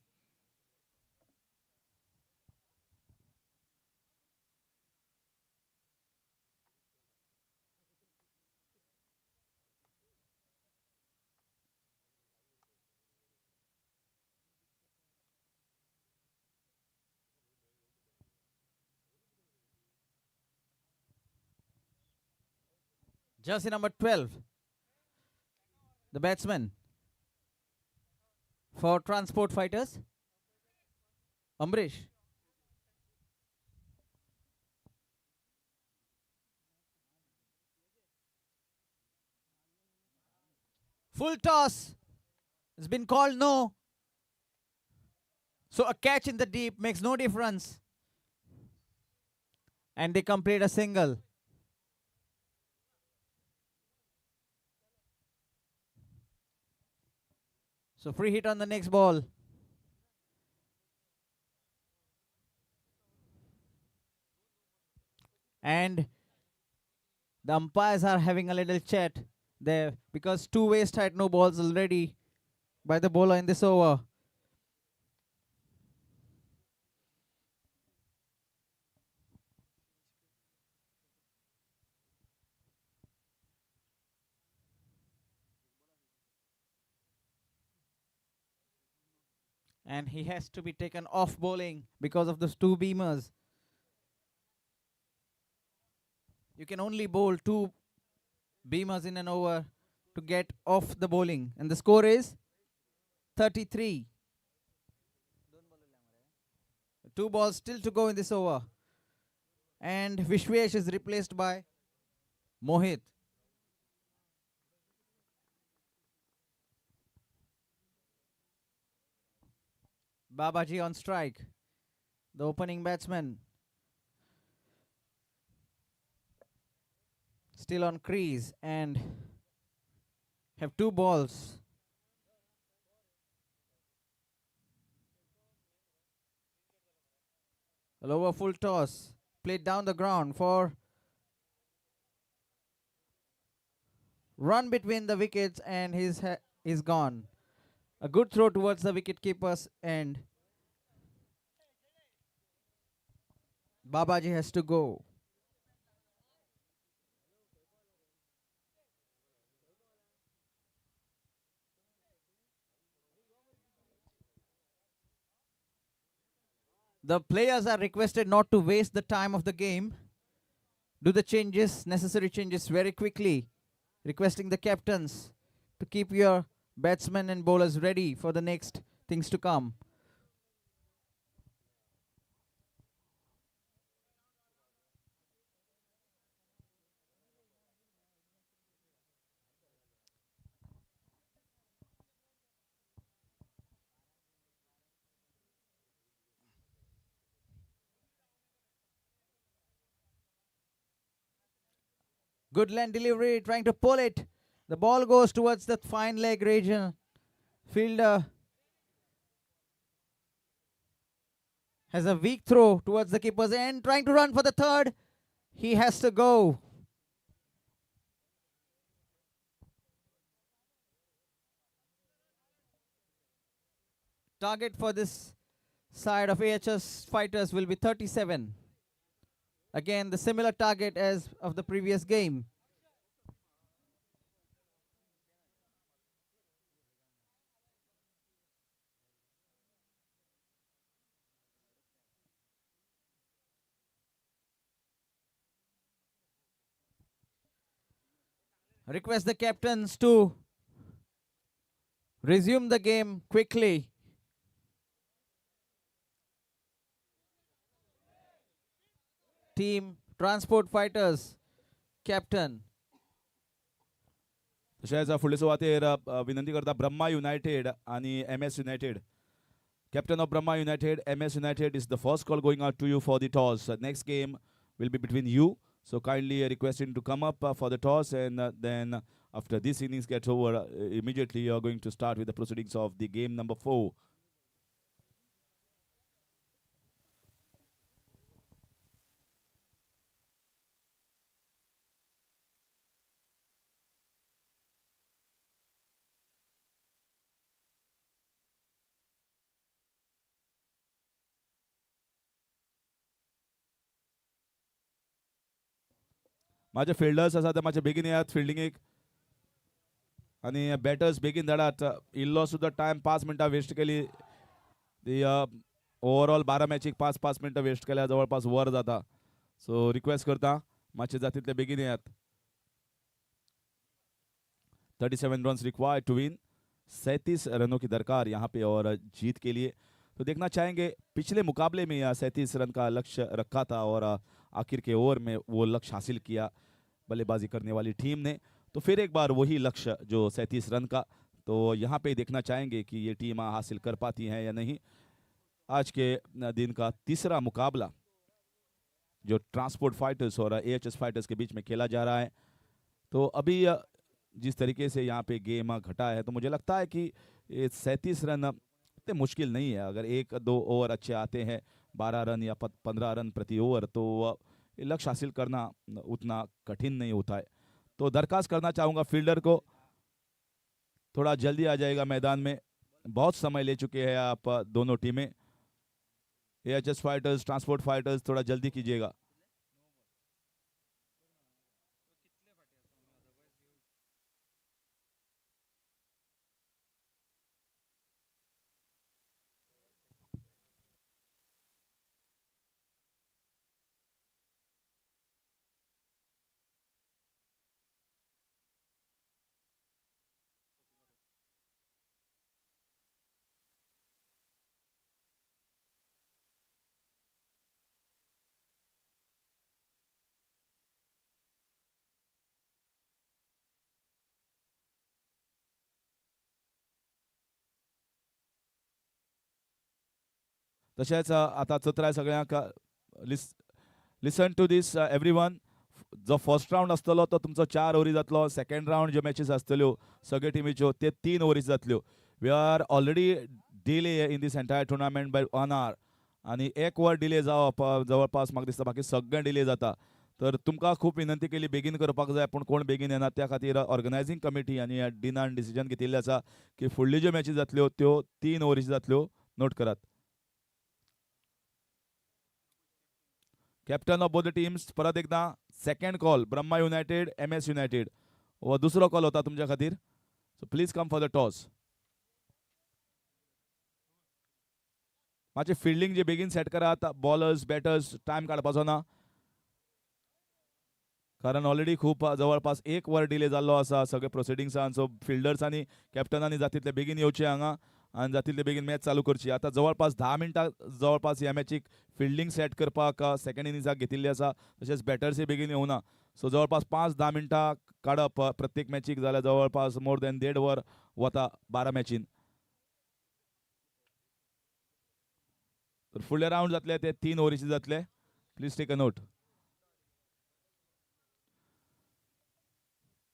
Jersey number 12. The batsman for Transport Fighters, Amrish. Full toss. It's been called no. So a catch in the deep makes no difference. And they complete a single. So free hit on the next ball. And the umpires are having a little chat there because 2 waist had no balls already by the bowler in this over. And he has to be taken off bowling because of those 2 beamers. You can only bowl 2 beamers in an over to get off the bowling. And the score is 33. 2 balls still to go in this over. And Vishwesh is replaced by Mohit. Babaji on strike. The opening batsman. Still on crease and have 2 balls. A lower full toss. Played down the ground for run between the wickets and he's gone. A good throw towards the wicket keeper's end. Babaji has to go. The players are requested not to waste the time of the game. Do the changes, necessary changes very quickly. Requesting the captains to keep your batsmen and bowlers ready for the next things to come. Good land delivery, trying to pull it. The ball goes towards the fine leg region. Fielder has a weak throw towards the keeper's end, trying to run for the third. He has to go. Target for this side of AHS fighters will be 37. Again, the similar target as of the previous game. Request the captains to resume the game quickly. Team Transport Fighters captain. तशेंच फुडले सुवातेर विनंती करता Brahma United आणि MS United. Captain of Brahma United, MS United is the first call going out to you for the toss. Next game will be between you. So kindly requesting to come up for the toss, and then after this innings gets over, immediately you are going to start with the proceedings of the game number 4. माझे fielders आसा ते मातशे बेगीन येयात फिल्डिंगेक आणि batters बेगीन धाडात. इल्लो सुद्धा टायम 5 मिनटां वेस्ट केली. ती ओवरऑल 12 मॅचीक 5-5 मिनटां वेस्ट केल्या जवळपास वर जाता. सो रिक्वेस्ट करता मातशे जातीतले बेगीन येयात. 37 रन रिक्वायर्ड टू विन, 37 रनों की दरकार यहाँ पे और जीत के लिए. तो देखना चाहेंगे पिछले मुकाबले में 37 रन का लक्ष्य रखा था और आखिर के ओवर में वो लक्ष्य हासिल किया बल्लेबाजी करने वाली टीम ने. तो फिर एक बार वही लक्ष्य जो 37 रन का, तो यहाँ पे देखना चाहेंगे कि ये टीम हासिल कर पाती हैं या नहीं. आज के दिन का तीसरा मुकाबला जो ट्रांसपोर्ट फाइटर्स और एएचएस फाइटर्स के बीच में खेला जा रहा है. तो अभी जिस तरीके से यहाँ पे गेम घटा है तो मुझे लगता है कि 37 रन इतने मुश्किल नहीं है. अगर 1-2 ओवर अच्छे आते हैं, 12 रन या 15 रन प्रति ओवर, तो लक्ष्य हासिल करना उतना कठिन नहीं होता है. तो दरखास्त करना चाहूँगा फील्डर को, थोड़ा जल्दी आ जाएगा मैदान में. बहुत समय ले चुके हैं आप दोनों टीमें. एएचएस फाइटर्स, ट्रांसपोर्ट फाइटर्स, थोड़ा जल्दी कीजिएगा. तशेंच आता चत्राय सगळ्यांक लिसन टू दीस एवरीवन. जो फर्स्ट राउंड आसतलो तो तुमचो 4 ओव्हरी जातलो. सेकंड राउंड ज्यो मॅचीस आसतल्यो सगळे टिमीच्यो ते 3 ओव्हरीज जातल्यो. We are already delay in these entire tournament by 1 hour आणि 1 वर डिले जावप जवळपास म्हाका दिसता बाकी सगळें डिले जाता. तर तुमकां खूब विनंती केली बेगीन करपाक जाय, पूण कोण बेगीन येना. त्या खातीर ऑर्गनायझींग कमिटी आनी डिनान डिसिजन घेतिल्लें आसा की फुडल्यो ज्यो मॅचीस जातल्यो त्यो 3 ओव्हरीज जातल्यो. Note Karat. Captain of both the teams परत एकदा second call Brahma United MS United हो दुसरो कॉल होता तुमच्या खातीर. So please come for the toss. मातशें फिल्डिंग जे बेगीन सेट करात. बॉलर्स बॅटर्स टायम काडपाचो ना, कारण ऑलरेडी खूप जवळपास 1 वर डिले जाल्लो आसा सगळे प्रोसिडिंग्सान. सो फिल्डर्सांनी कॅप्टनांनी जातीतले बेगीन येवचें हांगा आणि जातीतले बेगीन मॅच चालू करची. आता जवळपास 10 मिनटां जवळपास ह्या मॅचीक फिल्डिंग सेट करपाक सेकंड इनिंग्साक घेतिल्ली आसा. तशेंच बॅटर्सय बेगीन येवना. सो जवळपास 5-10 मिनटां काडप प्रत्येक मॅचीक जाल्यार जवळपास मोर दॅन 1.5 वर वता 12 मॅचीन. तर फुडले राउंड जातले ते 3 ओव्हरीचे जातले. Please take a note.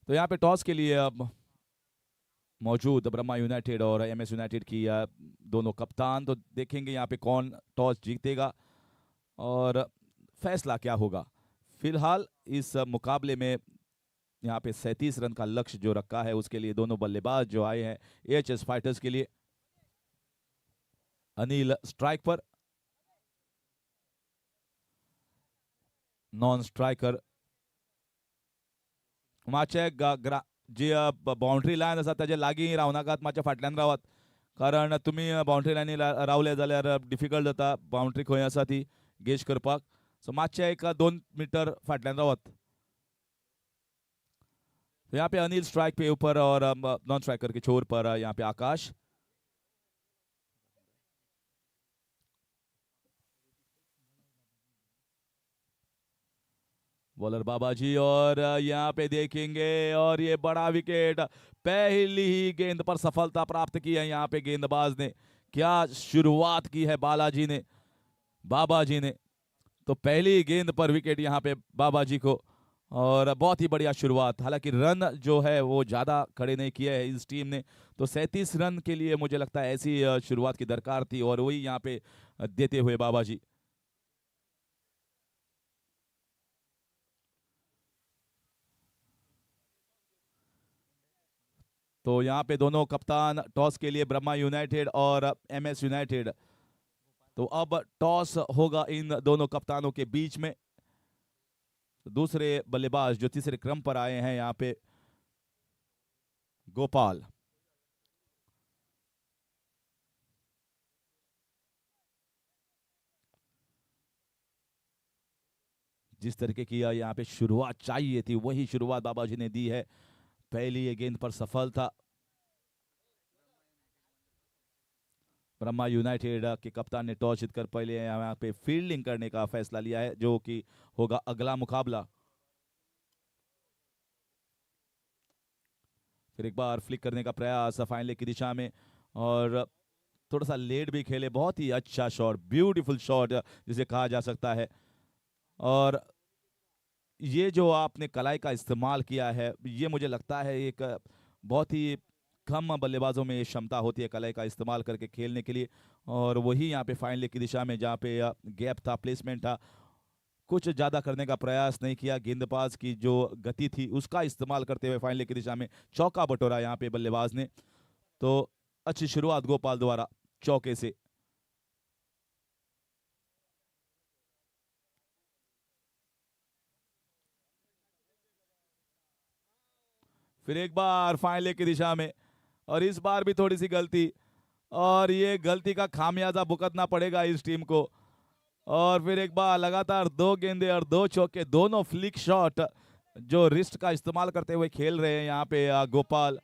तो यहाँ पे टॉस के लिए अब मौजूद ब्रह्मा यूनाइटेड और एमएस यूनाइटेड की दोनों कप्तान. तो देखेंगे यहाँ पे कौन टॉस जीतेगा और फैसला क्या होगा. फिलहाल इस मुकाबले में यहाँ पे 37 रन का लक्ष्य जो रखा है उसके लिए दोनों बल्लेबाज जो आए हैं एएचएस फाइटर्स के लिए. अनिल स्ट्राइक पर, नॉन स्ट्राइकर मातशे जी बाउंड्री लायन आसा ताजे लागीं रावनाकात, मातशे फाटल्यान रावात. कारण तुमी बाउंड्री लायनी रावले जाल्यार डिफिकल्ट जाता बाउंड्री खंय आसा ती गेज करपाक. सो मातशे 1-2 मीटर फाटल्यान रावत. यहाँ पे अनिल स्ट्राइक पे ऊपर और नॉन स्ट्राइकर के छोर पर यहाँ पे आकाश. बॉलर बाबाजी और यहाँ पे देखेंगे और ये बड़ा विकेट. पहली ही गेंद पर सफलता प्राप्त की है यहाँ पे गेंदबाज ने. क्या शुरुआत की है बाबाजी ने. तो पहली गेंद पर विकेट यहाँ पे बाबाजी को और बहुत ही बढ़िया शुरुआत. हालांकि रन जो है वो ज़्यादा खड़े नहीं किए हैं इस टीम ने. तो 37 रन के लिए मुझे लगता है ऐसी शुरुआत की दरकार थी और वही यहाँ पे देते हुए बाबाजी. तो यहाँ पे दोनों कप्तान टॉस के लिए ब्रह्मा यूनाइटेड और एमएस यूनाइटेड. तो अब टॉस होगा इन दोनों कप्तानों के बीच में. दूसरे बल्लेबाज जो तीसरे क्रम पर आए हैं यहाँ पे गोपाल। जिस तरीके की यहाँ पे शुरुआत चाहिए थी वही शुरुआत बाबाजी ने दी है। पहली ये गेंद पर सफल था। ब्रह्मा यूनाइटेड के कप्तान ने टॉस जीतकर पहले यहाँ पे फील्डिंग करने का फैसला लिया है, जो कि होगा अगला मुकाबला। फिर एक बार फ्लिक करने का प्रयास फाइनल की दिशा में, और थोड़ा सा लेट भी खेले। बहुत ही अच्छा शॉट, ब्यूटीफुल शॉट जिसे कहा जा सकता है। और ये जो आपने कलाई का इस्तेमाल किया है, ये मुझे लगता है एक बहुत ही कम बल्लेबाजों में ये क्षमता होती है कलाई का इस्तेमाल करके खेलने के लिए। और वही यहाँ पे फाइनल की दिशा में जहाँ पे गैप था, प्लेसमेंट था, कुछ ज़्यादा करने का प्रयास नहीं किया। गेंदबाज की जो गति थी उसका इस्तेमाल करते हुए फाइनल की दिशा में चौका बटोरा यहाँ पे बल्लेबाज ने। तो अच्छी शुरुआत गोपाल द्वारा चौके से। फिर एक बार फाइनल की दिशा में, और इस बार भी थोड़ी सी गलती, और ये गलती का खामियाजा भुगतना पड़ेगा इस टीम को। और फिर एक बार लगातार 2 गेंदे और 2 चौके, दोनों फ्लिक शॉट जो रिस्ट का इस्तेमाल करते हुए खेल रहे हैं यहाँ पे गोपाल।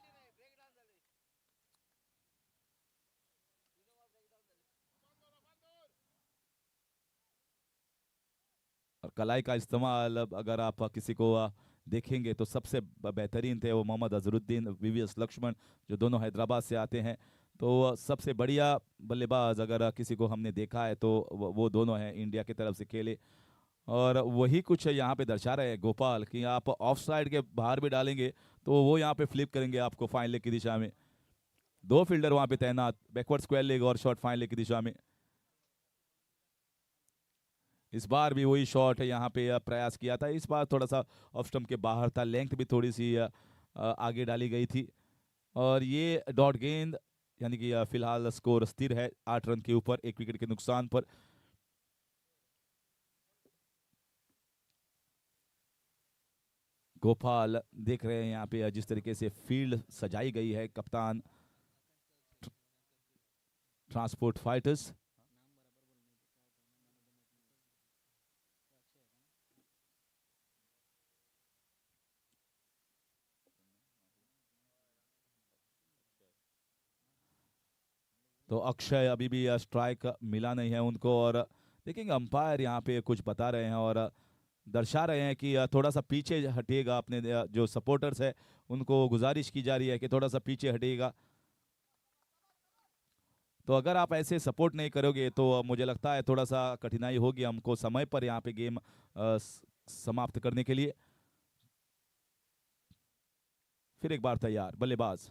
और कलाई का इस्तेमाल अगर आप किसी को देखेंगे तो सबसे बेहतरीन थे वो मोहम्मद अजरुद्दीन, वीवीएस लक्ष्मण, जो दोनों हैदराबाद से आते हैं। तो सबसे बढ़िया बल्लेबाज अगर किसी को हमने देखा है तो वो दोनों हैं, इंडिया की तरफ से खेले। और वही कुछ यहाँ पे दर्शा रहे हैं गोपाल कि आप ऑफ साइड के बाहर भी डालेंगे तो वो यहाँ पे फ्लिप करेंगे आपको फाइनल की दिशा में। 2 फील्डर वहाँ पे तैनात, बैकवर्ड स्क्वायर लेग और शॉट फाइनल की दिशा में। इस बार भी वही शॉट यहाँ पे प्रयास किया था। इस बार थोड़ा सा ऑफ स्टंप के बाहर था, लेंथ भी थोड़ी सी आगे डाली गई थी। और ये डॉट गेंद, यानी कि फिलहाल स्कोर स्थिर है 8 रन के ऊपर, 1 विकेट के नुकसान पर। गोपाल देख रहे हैं यहाँ पे जिस तरीके से फील्ड सजाई गई है, कप्तान ट्रांसपोर्ट फाइटर्स। तो अक्षय अभी भी स्ट्राइक मिला नहीं है उनको, और देखेंगे अंपायर यहाँ पे कुछ बता रहे हैं और दर्शा रहे हैं कि थोड़ा सा पीछे हटिएगा। अपने जो सपोर्टर्स है उनको गुजारिश की जा रही है कि थोड़ा सा पीछे हटिएगा। तो अगर आप ऐसे सपोर्ट नहीं करोगे तो मुझे लगता है थोड़ा सा कठिनाई होगी हमको समय पर यहाँ पे गेम समाप्त करने के लिए। फिर एक बार तैयार बल्लेबाज।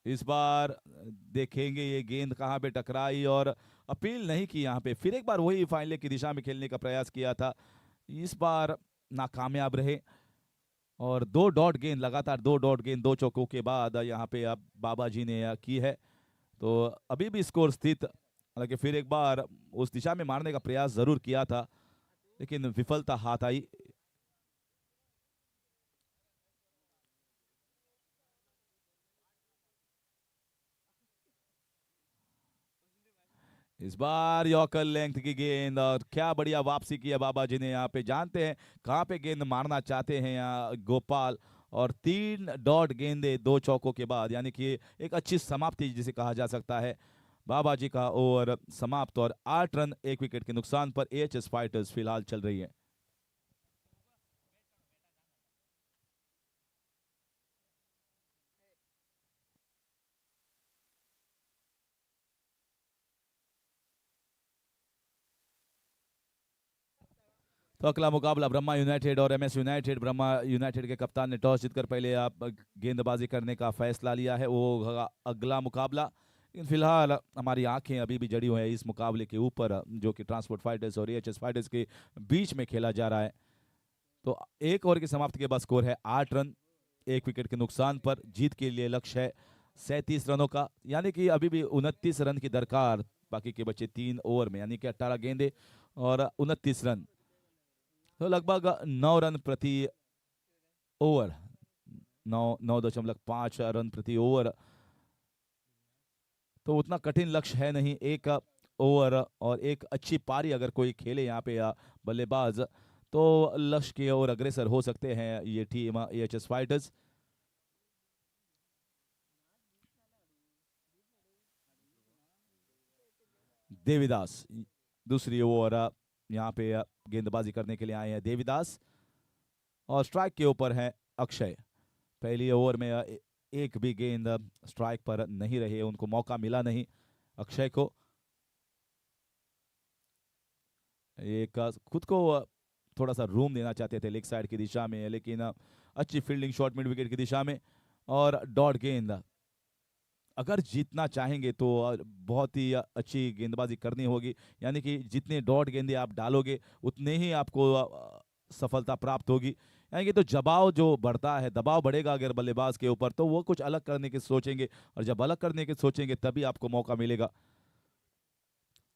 इस बार देखेंगे ये गेंद कहाँ पे टकराई और अपील नहीं की यहाँ पे। फिर एक बार वही फाइनल की दिशा में खेलने का प्रयास किया था, इस बार नाकामयाब रहे। और 2 डॉट गेंद, लगातार 2 डॉट गेंद 2 चौकों के बाद यहाँ पे अब बाबा जी ने की है। तो अभी भी स्कोर स्थित, हालांकि फिर एक बार उस दिशा में मारने का प्रयास जरूर किया था लेकिन विफलता हाथ आई। इस बार यॉर्कर लेंथ की गेंद, और क्या बढ़िया वापसी की है बाबा जी ने यहाँ पे। जानते हैं कहाँ पे गेंद मारना चाहते हैं यहाँ गोपाल। और 3 डॉट गेंदे 2 चौकों के बाद, यानी कि एक अच्छी समाप्ति जिसे कहा जा सकता है। बाबा जी का ओवर समाप्त और 8 रन 1 विकेट के नुकसान पर एएचएस फाइटर्स फिलहाल चल रही है। तो अगला मुकाबला ब्रह्मा यूनाइटेड और एमएस यूनाइटेड। ब्रह्मा यूनाइटेड के कप्तान ने टॉस जीतकर पहले आप गेंदबाजी करने का फैसला लिया है, वो होगा अगला मुकाबला। लेकिन फिलहाल हमारी आंखें अभी भी जड़ी हुई है इस मुकाबले के ऊपर, जो कि ट्रांसपोर्ट फाइटर्स और एएचएस फाइटर्स के बीच में खेला जा रहा है। तो 1 ओवर की समाप्ति के बाद स्कोर है 8 रन 1 विकेट के नुकसान पर। जीत के लिए लक्ष्य है 37 रनों का, यानी कि अभी भी 29 रन की दरकार बाकी के बच्चे 3 ओवर में, यानी कि 18 गेंदे और 29 रन, तो लगभग 9 रन प्रति ओवर, 9.5 रन प्रति ओवर। तो उतना कठिन लक्ष्य है नहीं, एक ओवर और एक अच्छी पारी अगर कोई खेले यहाँ पे बल्लेबाज, तो लक्ष्य की ओर अग्रसर हो सकते हैं ये टीम एएचएस फाइटर्स। देवीदास दूसरी ओवर यहाँ पे गेंदबाजी करने के लिए आए हैं देवीदास, और स्ट्राइक के ऊपर है अक्षय। पहली ओवर में एक भी गेंद स्ट्राइक पर नहीं रहे, उनको मौका मिला नहीं अक्षय को। एक खुद को थोड़ा सा रूम देना चाहते थे लेग साइड की दिशा में, लेकिन अच्छी फील्डिंग शॉट मिड विकेट की दिशा में और डॉट गेंद। अगर जीतना चाहेंगे तो बहुत ही अच्छी गेंदबाजी करनी होगी, यानी कि जितने डॉट गेंदे आप डालोगे उतने ही आपको सफलता प्राप्त होगी। यानी कि तो दबाव जो बढ़ता है, दबाव बढ़ेगा अगर बल्लेबाज के ऊपर, तो वो कुछ अलग करने की सोचेंगे, और जब अलग करने की सोचेंगे तभी आपको मौका मिलेगा।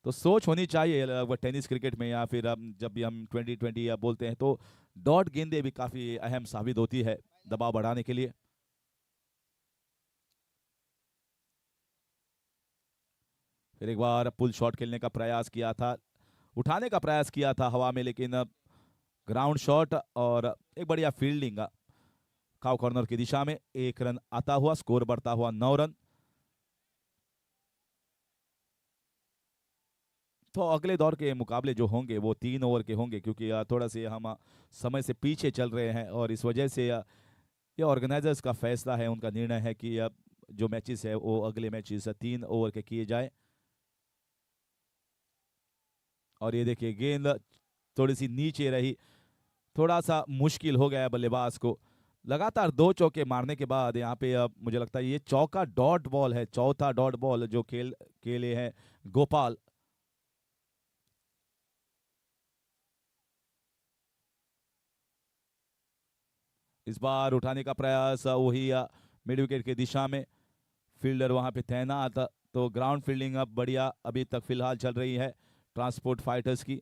तो सोच होनी चाहिए वो टेनिस क्रिकेट में, या फिर जब भी हम 2020 या बोलते हैं तो डॉट गेंदे भी काफ़ी अहम साबित होती है दबाव बढ़ाने के लिए। फिर एक बार पुल शॉट खेलने का प्रयास किया था, उठाने का प्रयास किया था हवा में, लेकिन ग्राउंड शॉट और एक बढ़िया फील्डिंग काउ कॉर्नर की दिशा में। 1 रन आता हुआ, स्कोर बढ़ता हुआ 9 रन। तो अगले दौर के मुकाबले जो होंगे वो 3 ओवर के होंगे, क्योंकि थोड़ा से हम समय से पीछे चल रहे हैं, और इस वजह से ये ऑर्गेनाइजर्स का फैसला है, उनका निर्णय है कि जो मैचेस है वो अगले मैचेस 3 ओवर के किए जाए। और ये देखिए गेंद थोड़ी सी नीचे रही, थोड़ा सा मुश्किल हो गया बल्लेबाज को। लगातार 2 चौके मारने के बाद यहाँ पे मुझे लगता है ये चौका डॉट बॉल है, चौथा डॉट बॉल जो खेले हैं गोपाल। इस बार उठाने का प्रयास वही मिड विकेट की दिशा में, फील्डर वहां पे तैनात। तो ग्राउंड फील्डिंग अब बढ़िया अभी तक फिलहाल चल रही है ट्रांसपोर्ट फाइटर्स की।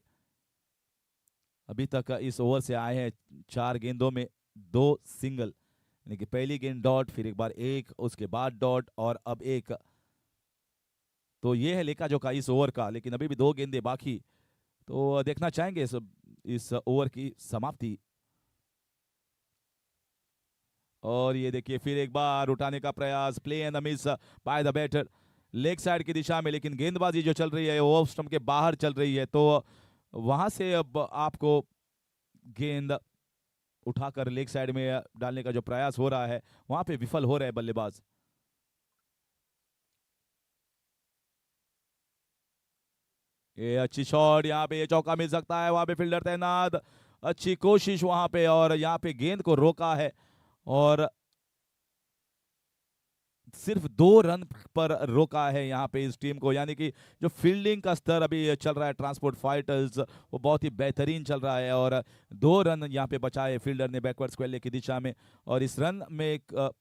अभी तक इस ओवर से आए हैं 4 गेंदों में 2 सिंगल, यानी कि पहली गेंद डॉट, फिर एक बार 1, उसके बाद डॉट, और अब 1। तो ये है लेखा जोखा इस ओवर का, लेकिन अभी भी 2 गेंदे बाकी। तो देखना चाहेंगे इस ओवर की समाप्ति। और ये देखिए फिर एक बार उठाने का प्रयास, play and miss by the batter, leg side की दिशा में, लेकिन गेंदबाजी जो चल रही है वो ऑफ स्टंप के बाहर चल रही है। तो वहां से अब आपको गेंद उठाकर लेग साइड में डालने का जो प्रयास हो रहा है वहां पे विफल हो रहे बल्लेबाज। ये अच्छी शॉट, यहाँ पे ये चौका मिल सकता है, वहां पे फील्डर तैनात, अच्छी कोशिश वहां पे, और यहाँ पे गेंद को रोका है, और सिर्फ 2 रन पर रोका है यहाँ पे इस टीम को। यानी कि जो फील्डिंग का स्तर अभी चल रहा है ट्रांसपोर्ट फाइटर्स वो बहुत ही बेहतरीन चल रहा है, और 2 रन यहाँ पे बचाए फील्डर ने बैकवर्ड स्क्वेयर की दिशा में। और इस रन में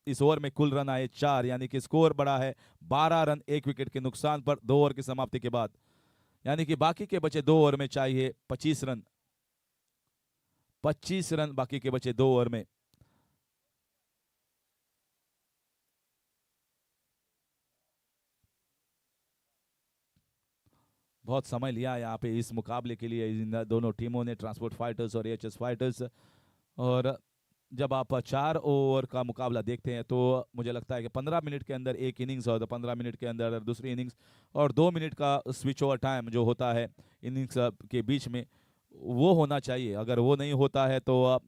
इस ओवर में कुल रन आए 4, यानी कि स्कोर बढ़ा है 12 रन 1 विकेट के नुकसान पर 2 ओवर की समाप्ति के बाद। यानी कि बाकी के बचे 2 ओवर में चाहिए 25 रन, 25 रन बाकी के बचे 2 ओवर में। बहुत समय लिया यहाँ पे इस मुकाबले के लिए इन दोनों टीमों ने, ट्रांसपोर्ट फाइटर्स और एएचएस फाइटर्स। और जब आप 4 ओवर का मुकाबला देखते हैं तो मुझे लगता है कि 15 मिनट के अंदर एक इनिंग्स, और 15 मिनट के अंदर दूसरी इनिंग्स, और 2 मिनट का स्विच ओवर टाइम जो होता है इनिंग्स के बीच में, वो होना चाहिए। अगर वो नहीं होता है तो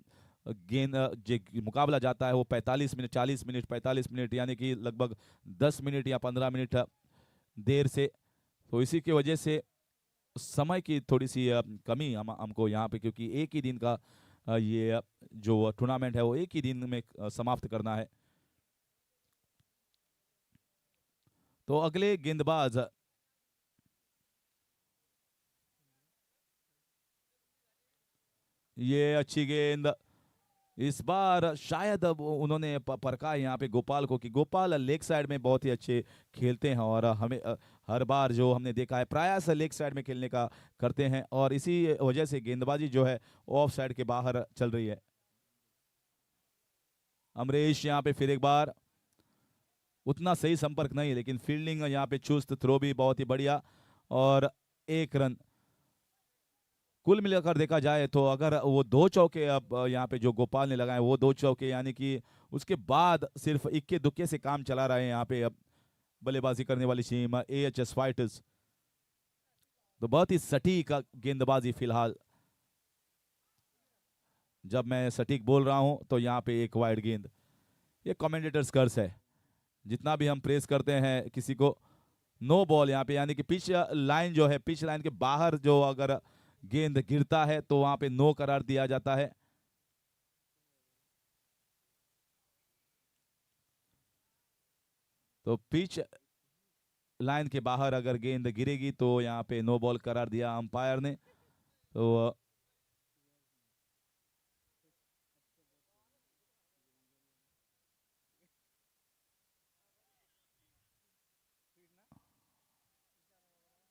गेंद जो मुकाबला जाता है वो 45 मिनट, 40 मिनट, 45 मिनट, यानी कि लगभग 10 मिनट या 15 मिनट देर से। तो इसी की वजह से समय की थोड़ी सी कमी हमको यहाँ पे, क्योंकि एक ही दिन का ये जो टूर्नामेंट है वो एक ही दिन में समाप्त करना है। तो अगले गेंदबाज ये अच्छी गेंद, इस बार शायद अब उन्होंने परखा है यहाँ पे गोपाल को कि गोपाल लेग साइड में बहुत ही अच्छे खेलते हैं और हमें हर बार जो हमने देखा है प्रयास लेग साइड में खेलने का करते हैं और इसी वजह से गेंदबाजी जो है ऑफ साइड के बाहर चल रही है। अमरीश यहाँ पे फिर एक बार उतना सही संपर्क नहीं लेकिन फील्डिंग यहाँ पे चुस्त, थ्रो भी बहुत ही बढ़िया और 1 रन। कुल मिलाकर देखा जाए तो अगर वो 2 चौके अब यहाँ पे जो गोपाल ने लगाए वो 2 चौके यानी कि उसके बाद सिर्फ इक्के दुक्के से काम चला रहे हैं यहाँ पे अब बल्लेबाजी करने वाली टीम एएचएस फाइटर्स। तो बहुत ही सटीक गेंदबाजी फिलहाल, जब मैं सटीक बोल रहा हूं तो यहाँ पे एक वाइड गेंद, ये कमेंटेटर्स कर्स है, जितना भी हम प्रेस करते हैं किसी को नो बॉल यहाँ पे यानी कि पिच लाइन जो है पिच लाइन के बाहर जो अगर गेंद गिरता है तो वहां पे नो करार दिया जाता है। तो पिच लाइन के बाहर अगर गेंद गिरेगी तो यहाँ पे नो बॉल करार दिया अंपायर ने। तो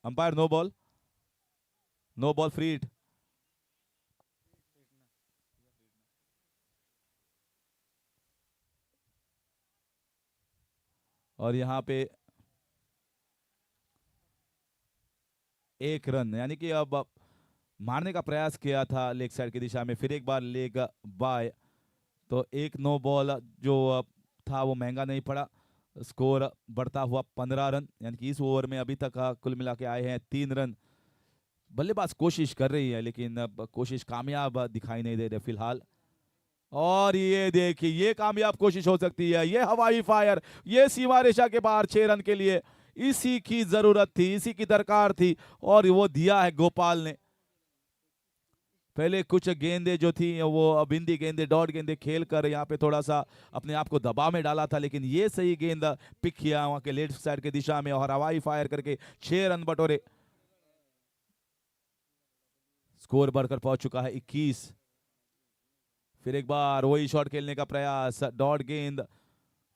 umpire no ball, no ball free hit. और यहाँ पे 1 रन यानी कि अब मारने का प्रयास किया था लेग साइड की दिशा में, फिर एक बार लेग बाय, तो एक नो बॉल जो था वो महंगा नहीं पड़ा। स्कोर बढ़ता हुआ 15 रन यानी कि इस ओवर में अभी तक कुल मिला के आए हैं 3 रन। बल्लेबाज कोशिश कर रही है लेकिन अब कोशिश कामयाब दिखाई नहीं दे रही फिलहाल। और ये देखिए ये कामयाब कोशिश हो सकती है, ये हवाई फायर, ये सीमा रेखा के बाहर 6 रन के लिए इसी की जरूरत थी, इसी की दरकार थी और वो दिया है गोपाल ने। पहले कुछ गेंदे जो थी वो बिंदी गेंदे डॉट गेंदे खेल कर यहाँ पे थोड़ा सा अपने आप को दबाव में डाला था, लेकिन ये सही गेंद पिक किया वहां के लेफ्ट साइड के दिशा में और हवाई फायर करके 6 रन बटोरे। स्कोर बढ़कर पहुंच चुका है 21। फिर एक बार वही शॉट खेलने का प्रयास, डॉट गेंद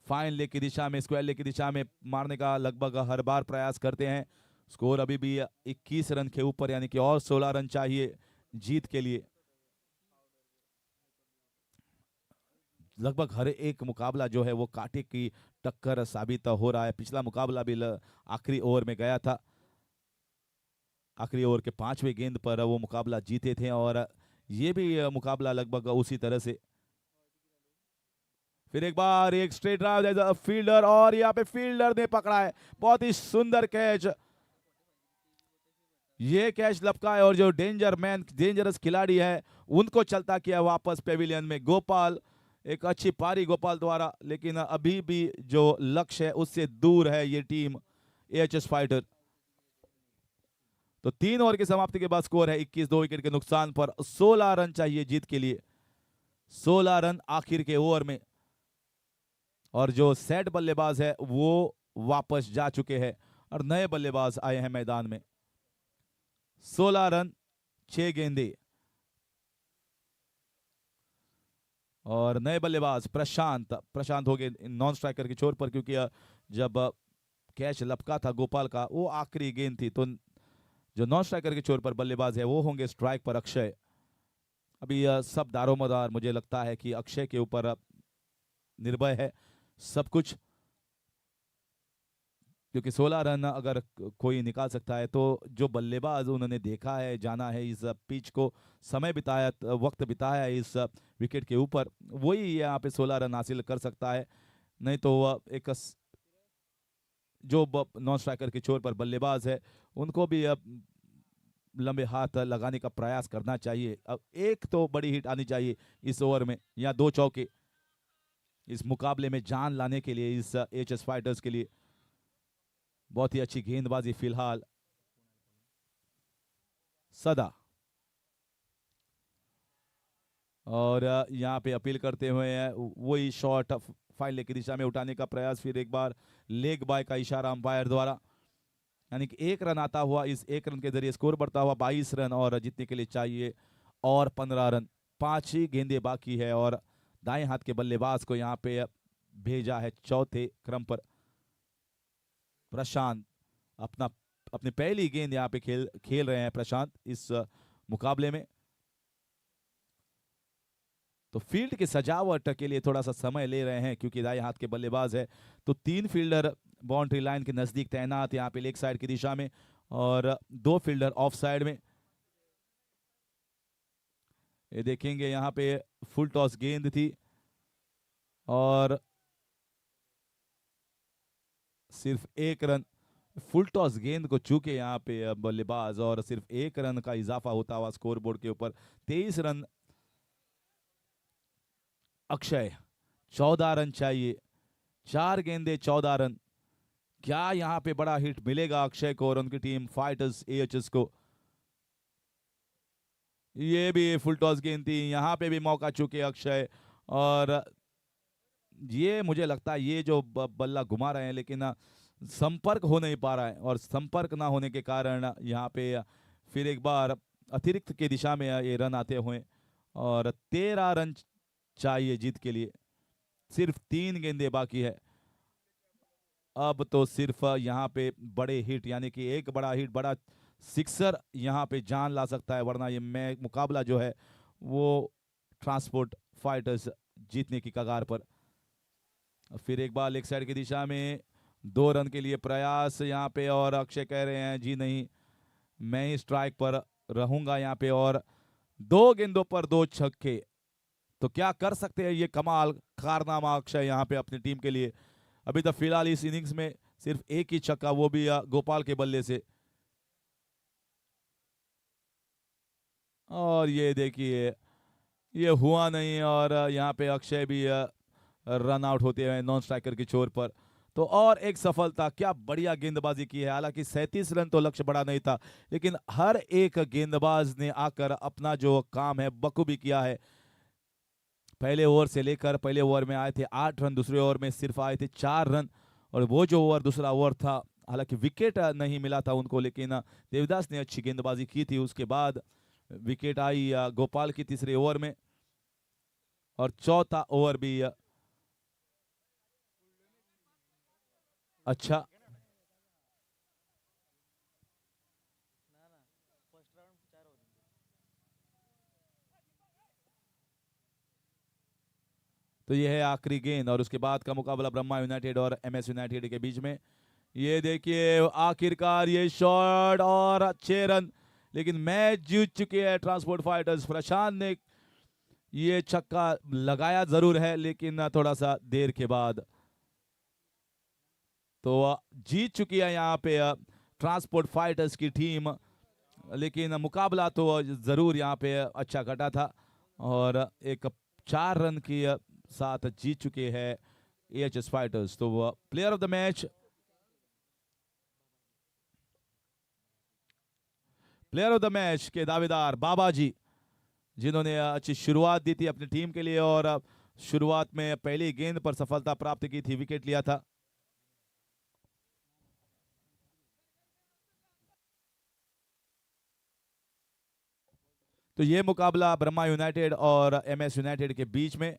फाइन लेग की दिशा में, स्क्वायर लेग की दिशा में मारने का लगभग हर बार प्रयास करते हैं। स्कोर अभी भी 21 रन के ऊपर यानी कि और 16 रन चाहिए जीत के लिए। लगभग हर एक मुकाबला जो है वो कांटे की टक्कर साबित हो रहा है। पिछला मुकाबला भी आखिरी ओवर में गया था, आखिरी ओवर के 5वें गेंद पर वो मुकाबला जीते थे और ये भी मुकाबला लगभग उसी तरह से। फिर एक बार एक स्ट्रेट ड्राइव फील्डर और यहाँ पे फील्डर ने पकड़ा है, बहुत ही सुंदर कैच। ये कैच लपका है और जो डेंजरस खिलाड़ी है उनको चलता किया वापस पेविलियन में। गोपाल, एक अच्छी पारी गोपाल द्वारा, लेकिन अभी भी जो लक्ष्य है उससे दूर है ये टीम एएचएस फाइटर। तो 3 ओवर की समाप्ति के बाद स्कोर है 21, 2 विकेट के नुकसान पर 16 रन चाहिए जीत के लिए। 16 रन आखिर के ओवर में और जो सेट बल्लेबाज है वो वापस जा चुके हैं और नए बल्लेबाज आए हैं मैदान में। 16 रन 6 गेंदे और नए बल्लेबाज प्रशांत हो गए नॉन स्ट्राइकर के छोर पर, क्योंकि जब कैच लपका था गोपाल का वो आखिरी गेंद थी, तो जो नॉन स्ट्राइकर के छोर पर बल्लेबाज है वो होंगे स्ट्राइक पर अक्षय। अभी सब दारोमदार मुझे लगता है कि अक्षय के ऊपर निर्भय है सब कुछ, क्योंकि 16 रन अगर कोई निकाल सकता है तो जो बल्लेबाज उन्होंने देखा है, जाना है इस पिच को, समय बिताया, वक्त बिताया इस विकेट के ऊपर, वही यहाँ पे 16 रन हासिल कर सकता है। नहीं तो एक जो नॉन स्ट्राइकर के छोर पर बल्लेबाज है उनको भी लंबे हाथ लगाने का प्रयास करना चाहिए। अब एक तो बड़ी हिट आनी चाहिए इस ओवर में या 2 चौके इस मुकाबले में जान लाने के लिए इस एचएस फाइटर्स के लिए। बहुत ही अच्छी गेंदबाजी फिलहाल सदा, और यहाँ पे अपील करते हुए वही शॉट फाइल लेग की दिशा में उठाने का प्रयास, फिर एक बार लेग बाय का इशारा अंपायर द्वारा, यानी कि 1 रन आता हुआ, इस 1 रन के जरिए स्कोर बढ़ता हुआ 22 रन और जीतने के लिए चाहिए और 15 रन। 5 ही गेंदे बाकी है और दाएं हाथ के बल्लेबाज को यहाँ पे भेजा है चौथे क्रम पर। प्रशांत अपनी पहली गेंद यहाँ पे खेल रहे हैं प्रशांत इस मुकाबले में। तो फील्ड की सजावट के लिए थोड़ा सा समय ले रहे हैं क्योंकि दाएं हाथ के बल्लेबाज है। तो 3 फील्डर बाउंड्री लाइन के नजदीक तैनात यहाँ पे लेग साइड की दिशा में और 2 फील्डर ऑफ साइड में। ये देखेंगे यहाँ पे फुल टॉस गेंद थी और सिर्फ 1 रन फुल टॉस गेंद को चूके यहाँ पे बल्लेबाज और सिर्फ 1 रन का इजाफा होता हुआ स्कोर बोर्ड के ऊपर 23 रन। अक्षय 14 रन चाहिए, 4 गेंदे 14 रन। क्या यहाँ पे बड़ा हिट मिलेगा अक्षय को और उनकी टीम फाइटर्स एएचएस को? ये भी फुल टॉस गेंद थी, यहाँ पे भी मौका चूके अक्षय और ये मुझे लगता है ये जो बल्ला घुमा रहे हैं लेकिन संपर्क हो नहीं पा रहा है और संपर्क ना होने के कारण यहाँ पे फिर एक बार अतिरिक्त की दिशा में ये रन आते हुए और 13 रन चाहिए जीत के लिए। सिर्फ 3 गेंदे बाकी है। अब तो सिर्फ यहाँ पे बड़े हिट यानी कि एक बड़ा हिट बड़ा सिक्सर यहाँ पे जान ला सकता है, वरना ये मुकाबला जो है वो ट्रांसपोर्ट फाइटर्स जीतने की कगार पर। फिर एक बार लेग साइड की दिशा में 2 रन के लिए प्रयास यहाँ पे और अक्षय कह रहे हैं जी नहीं मैं ही स्ट्राइक पर रहूंगा यहाँ पे और 2 गेंदों पर 2 छक्के। तो क्या कर सकते हैं ये कमाल कारनामा अक्षय यहाँ पे अपनी टीम के लिए। अभी तक फिलहाल इस इनिंग्स में सिर्फ 1 ही छक्का, वो भी गोपाल के बल्ले से। और ये देखिए ये हुआ नहीं और यहाँ पे अक्षय भी रन आउट होते हुए नॉन स्ट्राइकर की छोर पर। तो और एक सफलता, क्या बढ़िया गेंदबाजी की है। हालांकि 37 रन तो लक्ष्य बड़ा नहीं था लेकिन हर एक गेंदबाज ने आकर अपना जो काम है बखूबी किया है। पहले ओवर से लेकर पहले ओवर में आए थे 8 रन, दूसरे ओवर में सिर्फ आए थे 4 रन और वो जो ओवर दूसरा ओवर था हालांकि विकेट नहीं मिला था उनको लेकिन देवदास ने अच्छी गेंदबाजी की थी। उसके बाद विकेट आई गोपाल की तीसरे ओवर में और चौथा ओवर भी अच्छा। तो ये है आखिरी गेंद और उसके बाद का मुकाबला ब्रह्मा यूनाइटेड और एमएस यूनाइटेड के बीच में। ये देखिए आखिरकार ये शॉट और 6 रन, लेकिन मैच जीत चुके हैं ट्रांसपोर्ट फाइटर्स। प्रशांत ने ये छक्का लगाया जरूर है लेकिन थोड़ा सा देर के बाद। तो जीत चुकी है यहाँ पे ट्रांसपोर्ट फाइटर्स की टीम, लेकिन मुकाबला तो जरूर यहाँ पे अच्छा घटा था और एक 4 रन की साथ जीत चुके हैं एएचएस फाइटर्स। तो प्लेयर ऑफ द मैच के दावेदार बाबा जी, जिन्होंने अच्छी शुरुआत दी थी अपनी टीम के लिए और शुरुआत में पहली गेंद पर सफलता प्राप्त की थी, विकेट लिया था। तो ये मुकाबला ब्रह्मा यूनाइटेड और एमएस यूनाइटेड के बीच में।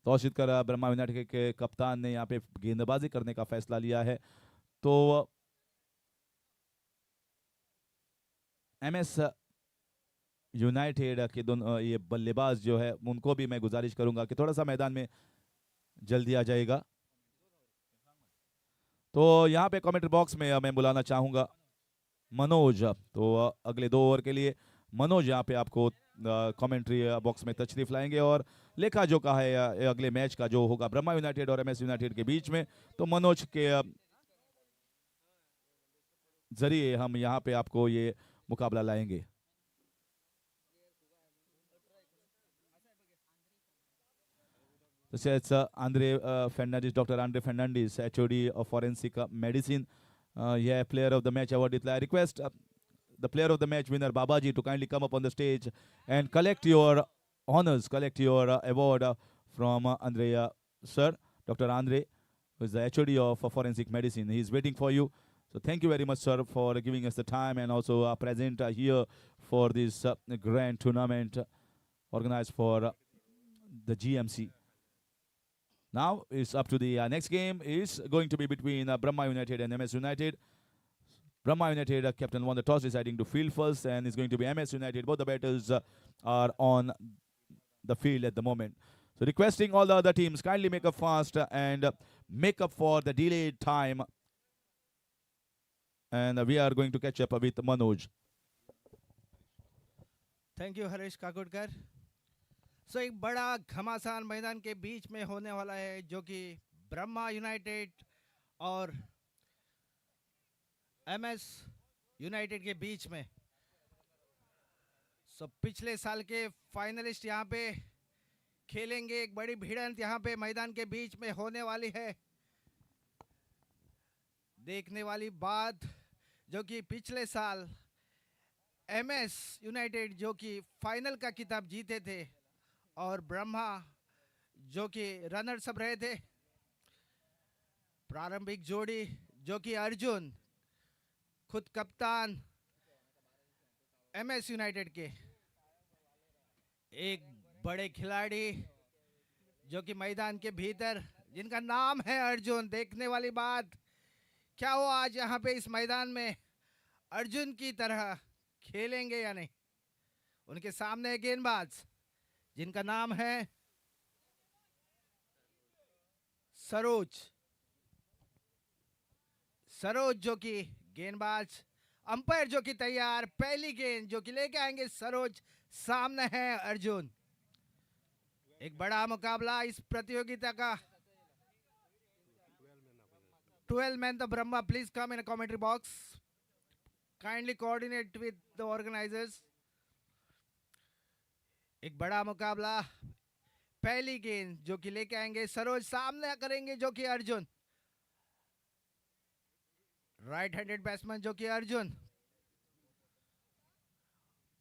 टॉस जीतकर ब्रह्मा यूनाइटेड के कप्तान ने यहाँ पे गेंदबाजी करने का फैसला लिया है। तो एमएस यूनाइटेड के दोनों ये बल्लेबाज जो है उनको भी मैं गुजारिश करूंगा कि थोड़ा सा मैदान में जल्दी आ जाएगा। तो यहाँ पे कमेंट्री बॉक्स में मैं बुलाना चाहूंगा मनोज। तो अगले 2 ओवर के लिए मनोज यहाँ पे आपको कमेंट्री बॉक्स में तशरीफ लाएंगे और लेखा जोखा है अगले मैच का जो होगा ब्रह्मा यूनाइटेड और एमएस यूनाइटेड के बीच में। तो मनोज के जरिए हम यहाँ पे आपको ये मुकाबला लाएंगे। So it's Andre Fernandez, Dr. Andre Fernandez, HOD of Forensic Medicine. Yeah, player of the match award. I request the player of the match winner, Babaji, to kindly come up on the stage and collect your honors, collect your award from Andrea, sir, Dr. Andre. who is the HOD of Forensic Medicine. He is waiting for you. So thank you very much, sir, for giving us the time and also present here for this grand tournament organized for the GMC. Now it's up to the next game. Is going to be between Brahma United and MS United. Brahma United captain won the toss, deciding to field first, and it's going to be MS United. Both the batters are on the field at the moment. So requesting all the other teams, kindly make up fast and make up for the delayed time. And we are going to catch up with Manoj. Thank you Harish Kakodkar. So एक बड़ा घमासान मैदान के बीच में होने वाला है जो कि ब्रह्मा यूनाइटेड और एमएस यूनाइटेड के बीच में. सो पिछले साल के फाइनलिस्ट यहाँ पे खेलेंगे. एक बड़ी भिड़ंत यहाँ पे मैदान के बीच में होने वाली है. देखने वाली बात जो कि पिछले साल एमएस यूनाइटेड जो कि फाइनल का खिताब जीते थे और ब्रह्मा जो कि रनर्स अप रहे थे. प्रारंभिक जोड़ी जो कि अर्जुन खुद कप्तान एमएस यूनाइटेड के, एक बड़े खिलाड़ी जो कि मैदान के भीतर जिनका नाम है अर्जुन. देखने वाली बात क्या वो आज यहाँ पे इस मैदान में अर्जुन की तरह खेलेंगे या नहीं. उनके सामने गेंदबाज जिनका नाम है सरोज. सरोज जो कि गेंदबाज. अंपायर जो कि तैयार. पहली गेंद जो कि लेके आएंगे सरोज. सामने है अर्जुन. एक बड़ा मुकाबला इस प्रतियोगिता का. 12 men the Brahma, please come in a commentary box. Kindly coordinate with the organizers. एक बड़ा मुकाबला. पहली गेंद जो कि लेके आएंगे सरोज. सामने करेंगे जो कि अर्जुन. राइट हैंडेड बैट्समैन जो कि अर्जुन.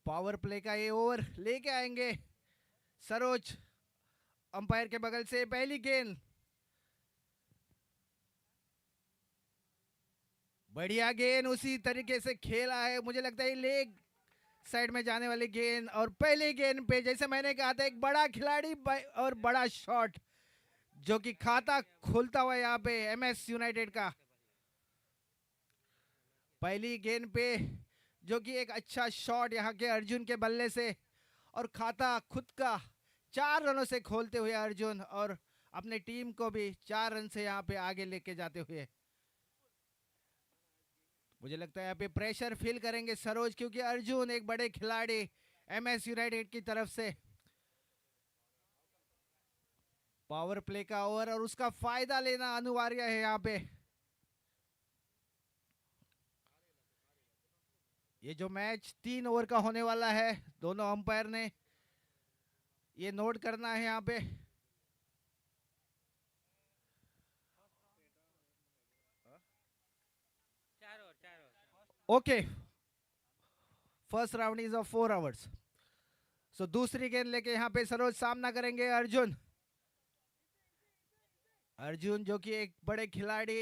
पावर प्ले का ये ओवर लेके आएंगे सरोज. अंपायर के बगल से पहली गेंद. बढ़िया गेंद उसी तरीके से खेला है. मुझे लगता है लेग साइड में जाने वाली गेंद. और पहले गेंद पे जैसे मैंने कहा था एक बड़ा खिलाड़ी और बड़ा शॉट जो कि खाता खुलता हुआ यहाँ पे एमएस यूनाइटेड का. पहली गेंद पे जो कि एक अच्छा शॉट यहाँ के अर्जुन के बल्ले से और खाता खुद का 4 रनों से खोलते हुए अर्जुन और अपने टीम को भी 4 रन से यहाँ पे आगे लेके जाते हुए. मुझे लगता है यहाँ पे प्रेशर फील करेंगे सरोज क्योंकि अर्जुन एक बड़े खिलाड़ी एमएस यूनाइटेड की तरफ से. पावर प्ले का ओवर और उसका फायदा लेना अनिवार्य है यहाँ पे. ये जो मैच 3 ओवर का होने वाला है दोनों अंपायर ने ये नोट करना है यहाँ पे. Okay, first round is of 4 hours. So दूसरी गेंद लेके यहाँ पे सरोज सामना करेंगे अर्जुन. अर्जुन जो कि एक बड़े खिलाड़ी.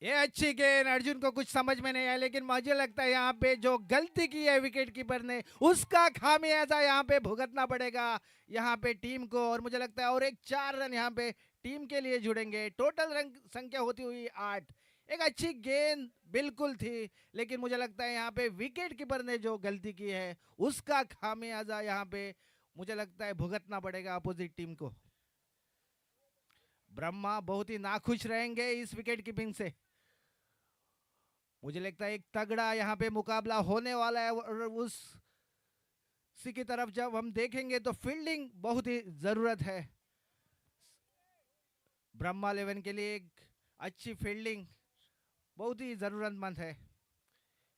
ये अच्छी गेंद. अर्जुन को कुछ समझ में नहीं आया लेकिन मुझे लगता है यहाँ पे जो गलती की है विकेट कीपर ने उसका खामियाजा यहाँ पे भुगतना पड़ेगा यहाँ पे टीम को. और मुझे लगता है और एक 4 रन यहाँ पे टीम के लिए जुड़ेंगे. टोटल रन संख्या होती हुई 8. एक अच्छी गेंद बिल्कुल थी लेकिन मुझे लगता है यहाँ पे विकेट कीपर ने जो गलती की है उसका खामियाजा यहाँ पे मुझे लगता है भुगतना पड़ेगा अपोजिट टीम को. ब्रह्मा बहुत ही नाखुश रहेंगे इस विकेट कीपिंग से. मुझे लगता है एक तगड़ा यहाँ पे मुकाबला होने वाला है और उसी की तरफ जब हम देखेंगे तो फील्डिंग बहुत ही जरूरत है. ब्रह्मा 11 के लिए एक अच्छी फील्डिंग बहुत ही जरूरतमंद है.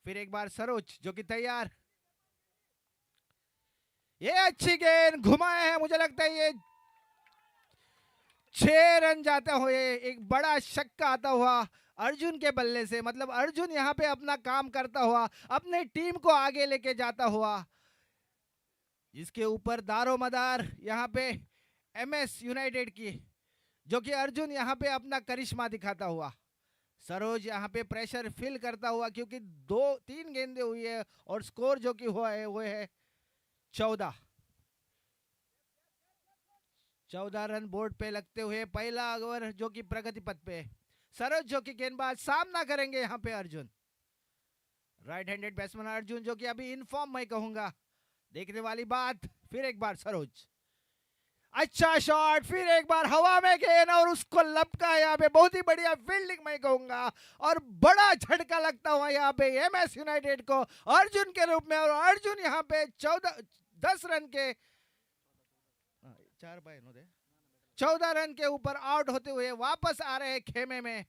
फिर एक बार सरोज जो कि तैयार. ये अच्छी गेंद घुमाए हैं. मुझे लगता है ये 6 रन जाते हुए एक बड़ा छक्का आता हुआ अर्जुन के बल्ले से. मतलब अर्जुन यहाँ पे अपना काम करता हुआ अपने टीम को आगे लेके जाता हुआ जिसके ऊपर दारोमदार यहाँ पे एमएस यूनाइटेड की, जो कि अर्जुन यहाँ पे अपना करिश्मा दिखाता हुआ, सरोज यहाँ पे प्रेशर फील करता हुआ, क्योंकि 2-3 गेंदें हुई है और स्कोर जो कि हुआ है वो है 14 रन बोर्ड पे लगते हुए पहला ओवर जो कि प्रगति पथ पे। सरोज जो कि गेंदबाज, सामना करेंगे यहाँ पे Arjun, right handed batsman Arjun, जो कि अभी इनफॉर्म मैं कहूंगा। देखने वाली बात, फिर एक बार सरोज, अच्छा शॉट, फिर एक बार हवा में गेंद और उसको लपका, यहाँ पे बहुत ही बढ़िया फील्डिंग मैं कहूंगा, और बड़ा झटका लगता हुआ यहाँ पे एमएस यूनाइटेड को अर्जुन के रूप में। और अर्जुन यहाँ पे 10 रन के 14 रन के ऊपर आउट होते हुए वापस आ रहे हैं खेमे में,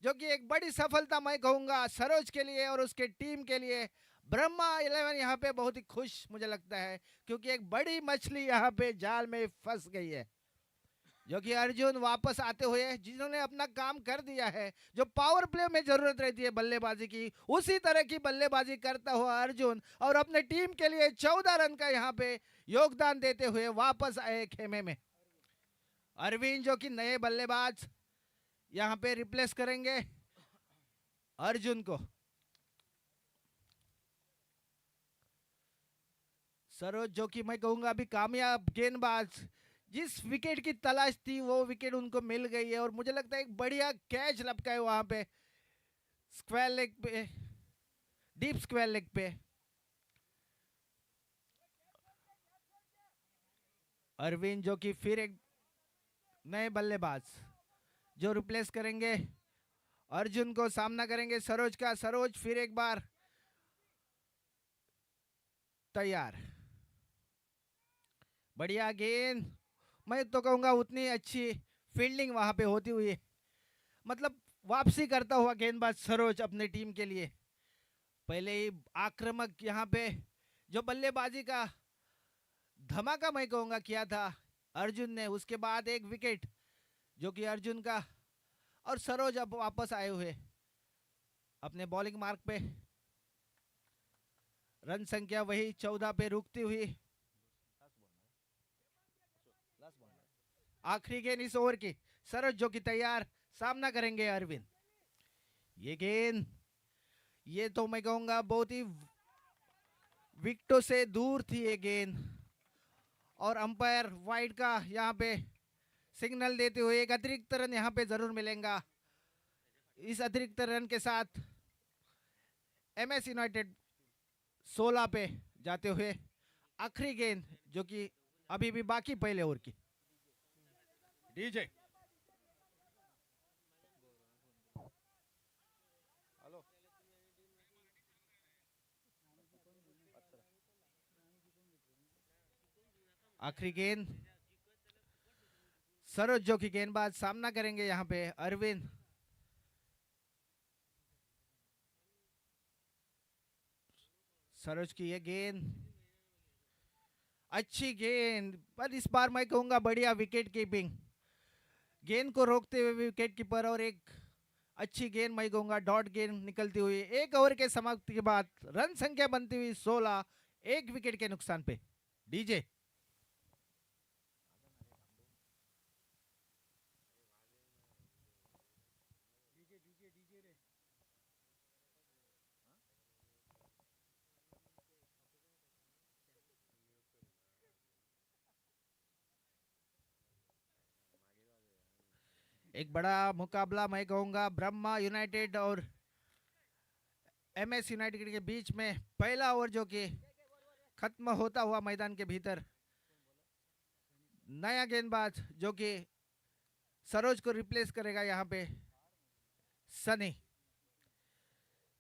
जो कि एक बड़ी सफलता मैं कहूंगा सरोज के लिए और उसके टीम के लिए। ब्रह्मा 11 यहाँ पे बहुत ही खुश मुझे लगता है, क्योंकि एक बड़ी मछली यहाँ पे जाल में फंस गई है, जो कि अर्जुन वापस आते हुए, जिन्होंने अपना काम कर दिया है, जो पावर प्ले में जरूरत रहती है बल्लेबाजी की, उसी तरह की बल्लेबाजी करता हुआ अर्जुन और अपने टीम के लिए 14 रन का यहाँ पे योगदान देते हुए वापस आए खेमे में। अरविंद जो कि नए बल्लेबाज यहाँ पे रिप्लेस करेंगे अर्जुन को। सरोज जो कि मैं कहूंगा अभी कामयाब गेंदबाज, जिस विकेट की तलाश थी वो विकेट उनको मिल गई है, और मुझे लगता है एक बढ़िया कैच लपका है वहां पे स्क्वायर लेग पे, डीप स्क्वायर लेग पे। अरविंद जो कि फिर एक नए बल्लेबाज जो रिप्लेस करेंगे अर्जुन को, सामना करेंगे सरोज का। सरोज फिर एक बार तैयार, बढ़िया गेंद, मैं तो कहूंगा उतनी अच्छी फील्डिंग वहां पे होती हुई, मतलब वापसी करता हुआ गेंदबाज सरोज अपने टीम के लिए। पहले ही आक्रामक यहाँ पे जो बल्लेबाजी का धमाका मैं कहूंगा किया था अर्जुन ने, उसके बाद एक विकेट जो कि अर्जुन का, और सरोज अब वापस आए हुए अपने बॉलिंग मार्क पे। रन संख्या वही 14 पे रुकती हुई, आखिरी गेंद इस ओवर की। सरोज जो कि तैयार, सामना करेंगे अरविंद। ये गेंद, ये तो मैं कहूंगा बहुत ही विकेटों से दूर थी ये गेंद, और अंपायर वाइड का यहाँ पे सिग्नल देते हुए एक अतिरिक्त रन यहाँ पे जरूर मिलेगा। इस अतिरिक्त रन के साथ एमएस यूनाइटेड 16 पे जाते हुए। आखिरी गेंद जो कि अभी भी बाकी पहले ओवर की। डीजे हेलो, आखिरी गेंद, सरोज जो कि गेंदबाज, सामना करेंगे यहाँ पे अरविंद। सरोज की ये गेंद, अच्छी गेंद, पर इस बार मैं कहूंगा बढ़िया विकेट कीपिंग, गेंद को रोकते हुए विकेट कीपर, और एक अच्छी गेंद मैं कहूंगा डॉट गेंद निकलती हुई। एक ओवर के समाप्ति के बाद रन संख्या बनती हुई 16, एक विकेट के नुकसान पे। डीजे एक बड़ा मुकाबला मैं कहूंगा ब्रह्मा यूनाइटेड और एमएस यूनाइटेड के बीच में। पहला ओवर जो कि खत्म होता हुआ मैदान के भीतर, नया गेंदबाज जो कि सरोज को रिप्लेस करेगा यहाँ पे सनी।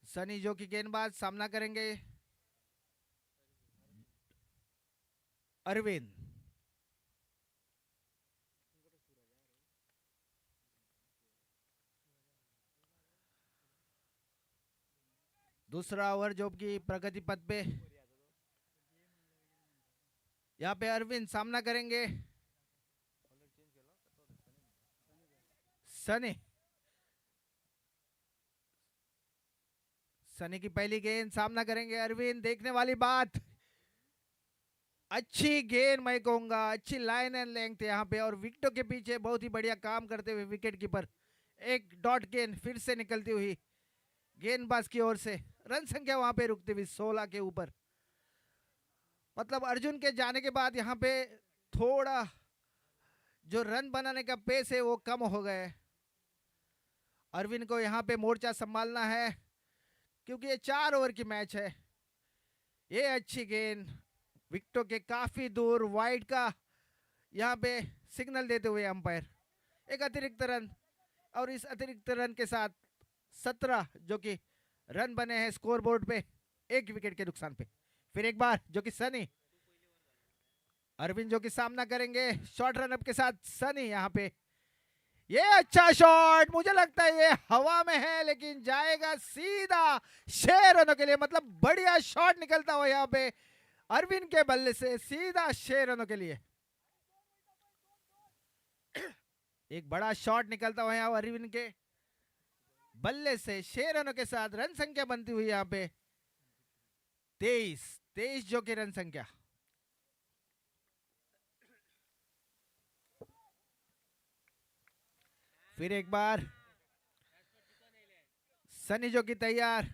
सनी जो कि गेंदबाज, सामना करेंगे अरविंद। दूसरा ओवर जो कि प्रगति पथ पे, यहाँ पे अरविंद सामना करेंगे सनी। सनी की पहली गेंद, सामना करेंगे अरविंद। देखने वाली बात, अच्छी गेंद मैं कहूंगा, अच्छी लाइन एंड लेंथ यहाँ पे, और विकेटों के पीछे बहुत ही बढ़िया काम करते हुए विकेट कीपर। एक डॉट गेंद फिर से निकलती हुई गेंदबाज की ओर से, रन संख्या वहां पे रुकती हुई 16 के ऊपर। मतलब अर्जुन के जाने के बाद यहाँ पे थोड़ा जो रन बनाने का पेस है वो कम हो गए। अरविंद को यहाँ पे मोर्चा संभालना है क्योंकि ये 4 ओवर की मैच है। ये अच्छी गेंद विकेटों के काफी दूर, वाइड का यहाँ पे सिग्नल देते हुए अंपायर। एक अतिरिक्त रन, और इस अतिरिक्त रन के साथ 17 जो कि रन बने हैं स्कोरबोर्ड पे, 1 विकेट के नुकसान पे। फिर एक बार जो कि सनी, अरविंद जो कि सामना करेंगे शॉर्ट रन अप के साथ। सनी यहाँ पे, ये अच्छा शॉट, मुझे लगता है ये हवा में है लेकिन जाएगा सीधा 6 रनों के लिए। मतलब बढ़िया शॉट निकलता हुआ यहाँ पे अरविंद के बल्ले से सीधा 6 रनों के लिए। एक बड़ा शॉट निकलता हुआ यहाँ अरविंद के बल्ले से 6 रनों के साथ रन संख्या बनती हुई यहाँ पे 23 जो कि रन संख्या। फिर एक बार सनी जो कि तैयार,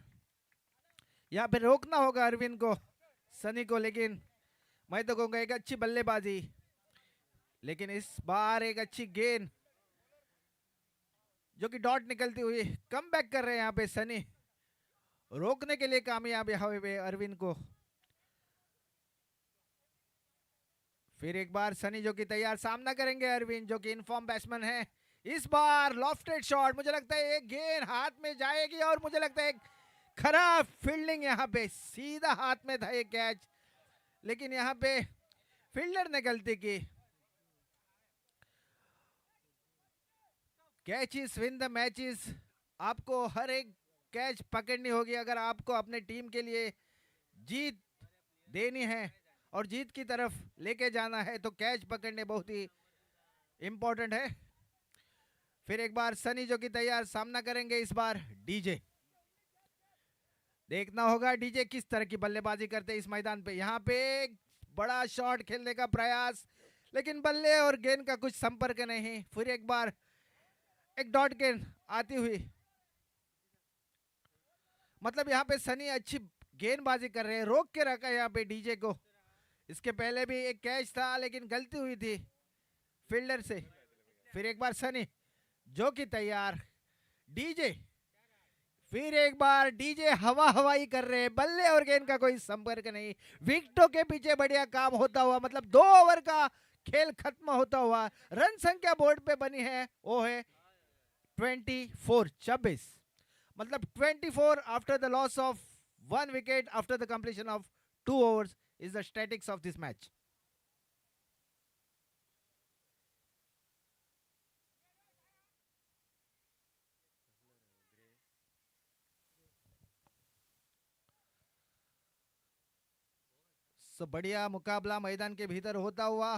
यहाँ पे रोकना होगा अरविंद को, सनी को, लेकिन मैं तो कहूंगा एक अच्छी बल्लेबाजी। लेकिन इस बार एक अच्छी गेंद जो कि डॉट निकलती हुई कम बैक कर रहे हैं यहाँ पे सनी, रोकने के लिए कामयाब यहाँ पे अरविंद को। फिर एक बार सनी जो कि तैयार, सामना करेंगे अरविंद जो कि इनफॉर्म बैट्समैन है। इस बार लॉफ्टेड शॉट, मुझे लगता है एक गेंद हाथ में जाएगी, और मुझे लगता है एक खराब फील्डिंग यहाँ पे, सीधा हाथ में था ये कैच, लेकिन यहाँ पे फील्डर ने गलती की। कैचेस विन द मैचेस, आपको हर एक कैच पकड़नी होगी अगर आपको अपने टीम के लिए जीत देनी है और जीत की तरफ लेके जाना है, तो कैच पकड़ने बहुत ही इंपॉर्टेंट है। फिर एक बार सनी जो कि तैयार, सामना करेंगे इस बार डीजे। देखना होगा डीजे किस तरह की बल्लेबाजी करते हैं इस मैदान पे। यहाँ पे बड़ा शॉट खेलने का प्रयास, लेकिन बल्ले और गेंद का कुछ संपर्क नहीं। फिर एक बार एक डॉट गेंद आती हुई, मतलब यहाँ पे सनी अच्छी गेंदबाजी कर रहे हैं, रोक के रखा है यहाँ पे डीजे को। इसके पहले भी एक कैच था लेकिन गलती हुई थी फील्डर से। फिर एक बार सनी जो कि तैयार, डीजे, फिर एक बार डीजे हवा हवाई कर रहे हैं, बल्ले और गेंद का कोई संपर्क नहीं। विकेटों के पीछे बढ़िया काम होता हुआ, मतलब 2 ओवर का खेल खत्म होता हुआ रन संख्या बोर्ड पे बनी है वो है 24, मतलब 24 after the loss of 1 wicket after the completion of 2 overs is the statistics of this match. So बढ़िया मुकाबला मैदान के भीतर होता हुआ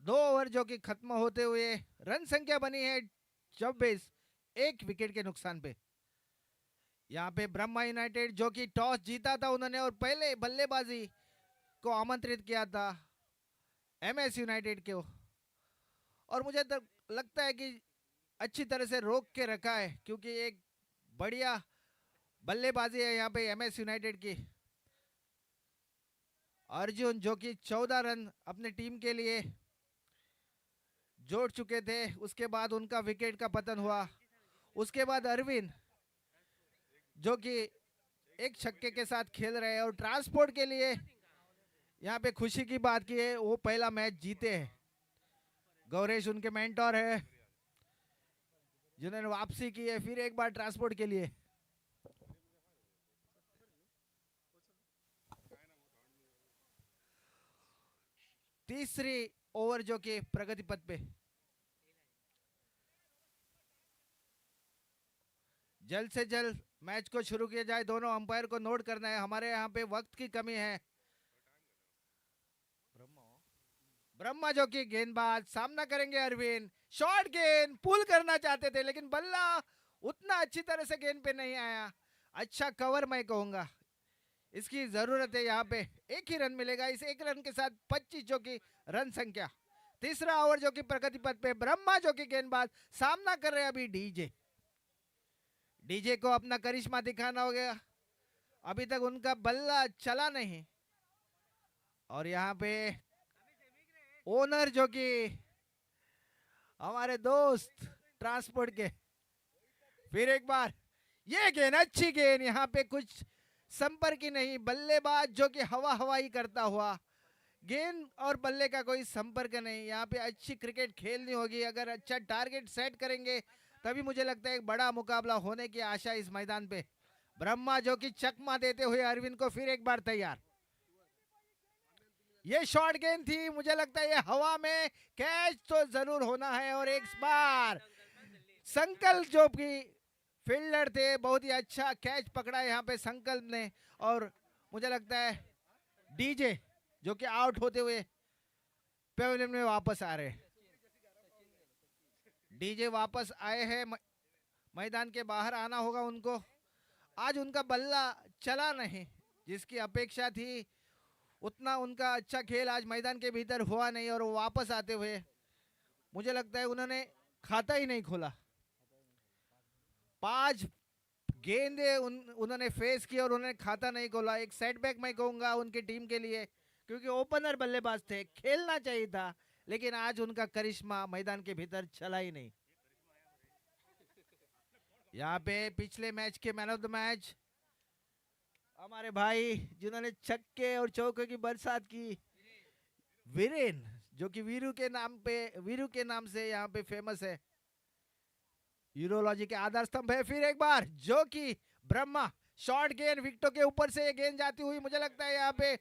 2 ओवर जो कि खत्म होते हुए रन संख्या बनी है 26, 1 विकेट के नुकसान पे। यहाँ पे ब्रह्मा यूनाइटेड जो कि टॉस जीता था उन्होंने और पहले बल्लेबाजी को आमंत्रित किया था एमएस यूनाइटेड को, और मुझे तो लगता है कि अच्छी तरह से रोक के रखा है क्योंकि एक बढ़िया बल्लेबाजी है यहाँ पे एमएस यूनाइटेड की। अर्जुन जो कि 14 रन अपने टीम के लिए जोड़ चुके थे, उसके बाद उनका विकेट का पतन हुआ। उसके बाद अरविंद जो कि एक छक्के के साथ खेल रहे हैं और ट्रांसपोर्ट के लिए यहाँ पे खुशी की बात की है, वो पहला मैच जीते हैं। गौरेश उनके मेंटोर है जिन्होंने वापसी की है फिर एक बार ट्रांसपोर्ट के लिए। तीसरी ओवर जो कि प्रगति पथ पे, जल्द से जल्द मैच को शुरू किया जाए। दोनों अंपायर को नोट करना है, हमारे यहाँ पे वक्त की कमी है। ब्रह्मा जो कि गेंदबाज, सामना करेंगे अरविंद, शॉर्ट गेंद पुल करना चाहते थे लेकिन बल्ला उतना अच्छी तरह से गेंद पे नहीं आया। अच्छा कवर मैं कहूंगा, इसकी जरूरत है। यहाँ पे एक ही रन मिलेगा, इस एक रन के साथ 25 जो कि रन संख्या। तीसरा ओवर जो कि प्रगति पथ पे ब्रह्मा जो कि गेंदबाज सामना कर रहे हैं अभी डीजे। डीजे को अपना करिश्मा दिखाना हो गया, अभी तक उनका बल्ला चला नहीं। और यहाँ पे ओनर जो कि हमारे दोस्त ट्रांसपोर्ट के, फिर एक बार ये गेंद, अच्छी गेंद, यहाँ पे कुछ संपर्क ही नहीं, बल्लेबाज जो कि हवा हवाई करता हुआ, गेंद और बल्ले का कोई संपर्क नहीं। यहाँ पे अच्छी क्रिकेट खेलनी होगी, अगर अच्छा टारगेट सेट करेंगे तभी मुझे लगता है एक बड़ा मुकाबला होने की आशा इस मैदान पे। ब्रह्मा जो कि चकमा देते हुए अरविंद को फिर एक बार तैयार। ये शॉर्ट गेंद थी, मुझे लगता है ये हवा में कैच तो जरूर होना है। और एक बार संकल्प जो कि फील्डर थे, बहुत ही अच्छा कैच पकड़ा यहाँ पे संकल्प ने। और मुझे लगता है डीजे जो कि आउट होते हुए पेविलियन में वापस आ रहे। डीजे वापस आए हैं, मैदान के बाहर आना होगा उनको। आज उनका बल्ला चला नहीं, जिसकी अपेक्षा थी उतना उनका अच्छा खेल आज मैदान के भीतर हुआ नहीं। और वो वापस आते हुए मुझे लगता है उन्होंने खाता ही नहीं खोला। 5 गेंदे उन्होंने फेस की और उन्होंने खाता नहीं खोला। एक सेटबैक मैं कहूंगा उनकी टीम के लिए, क्योंकि ओपनर बल्लेबाज थे, खेलना चाहिए था, लेकिन आज उनका करिश्मा मैदान के भीतर चला ही नहीं। यहाँ पे पिछले मैच के मैन ऑफ द मैच हमारे भाई जिन्होंने छक्के और चौके की बरसात की, वीरेन जो कि वीरू के नाम से यहाँ पे फेमस है, यूरोलॉजी के आधार स्तंभ है। फिर एक बार जो कि ब्रह्मा शॉर्ट गेंद, विकेटों के ऊपर से ये गेंद जाती हुई, मुझे लगता है यहाँ पे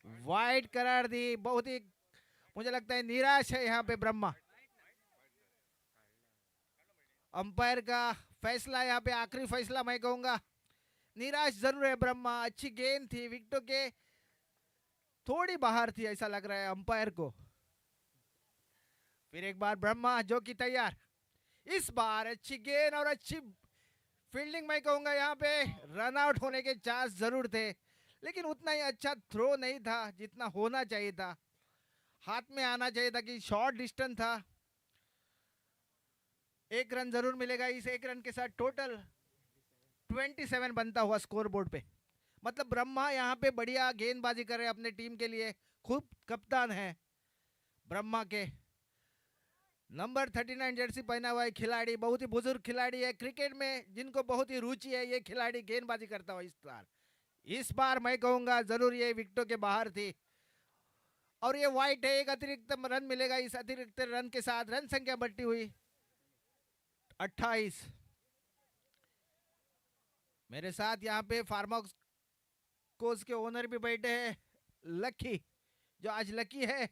वाइड करार दी। बहुत ही मुझे लगता है निराश है यहाँ पे ब्रह्मा। अंपायर का फैसला यहाँ पे आखिरी फैसला मैं कहूंगा, निराश जरूर है ब्रह्मा। अच्छी गेंद थी, विकेटों के थोड़ी बाहर थी ऐसा लग रहा है अंपायर को। फिर एक बार ब्रह्मा जो कि तैयार, इस बार अच्छी गेंद और अच्छी फील्डिंग मैं कहूंगा। यहाँ पे रन आउट होने के चांस जरूर थे, लेकिन उतना ही अच्छा थ्रो नहीं था जितना होना चाहिए था, हाथ में आना चाहिए था कि शॉर्ट डिस्टेंस था। एक रन जरूर मिलेगा, इस एक रन के साथ टोटल 27 बनता हुआ स्कोर बोर्ड पे। मतलब ब्रह्मा यहाँ पे बढ़िया गेंदबाजी कर रहे हैं अपने टीम के लिए, खूब कप्तान है ब्रह्मा के। नंबर 39 जर्सी पहना हुआ है खिलाड़ी, बहुत ही बुजुर्ग खिलाड़ी है क्रिकेट में, जिनको बहुत ही रुचि है ये खिलाड़ी गेंदबाजी करता हुआ। इस बार मैं कहूंगा जरूर ये विकेटों के बाहर थी और ये वाइट है। एक अतिरिक्त रन मिलेगा, इस अतिरिक्त रन के साथ रन संख्या बढ़ती हुई 28। मेरे साथ यहाँ पे फार्म हाउस कोच के ओनर भी बैठे हैं, लकी, जो आज लकी है।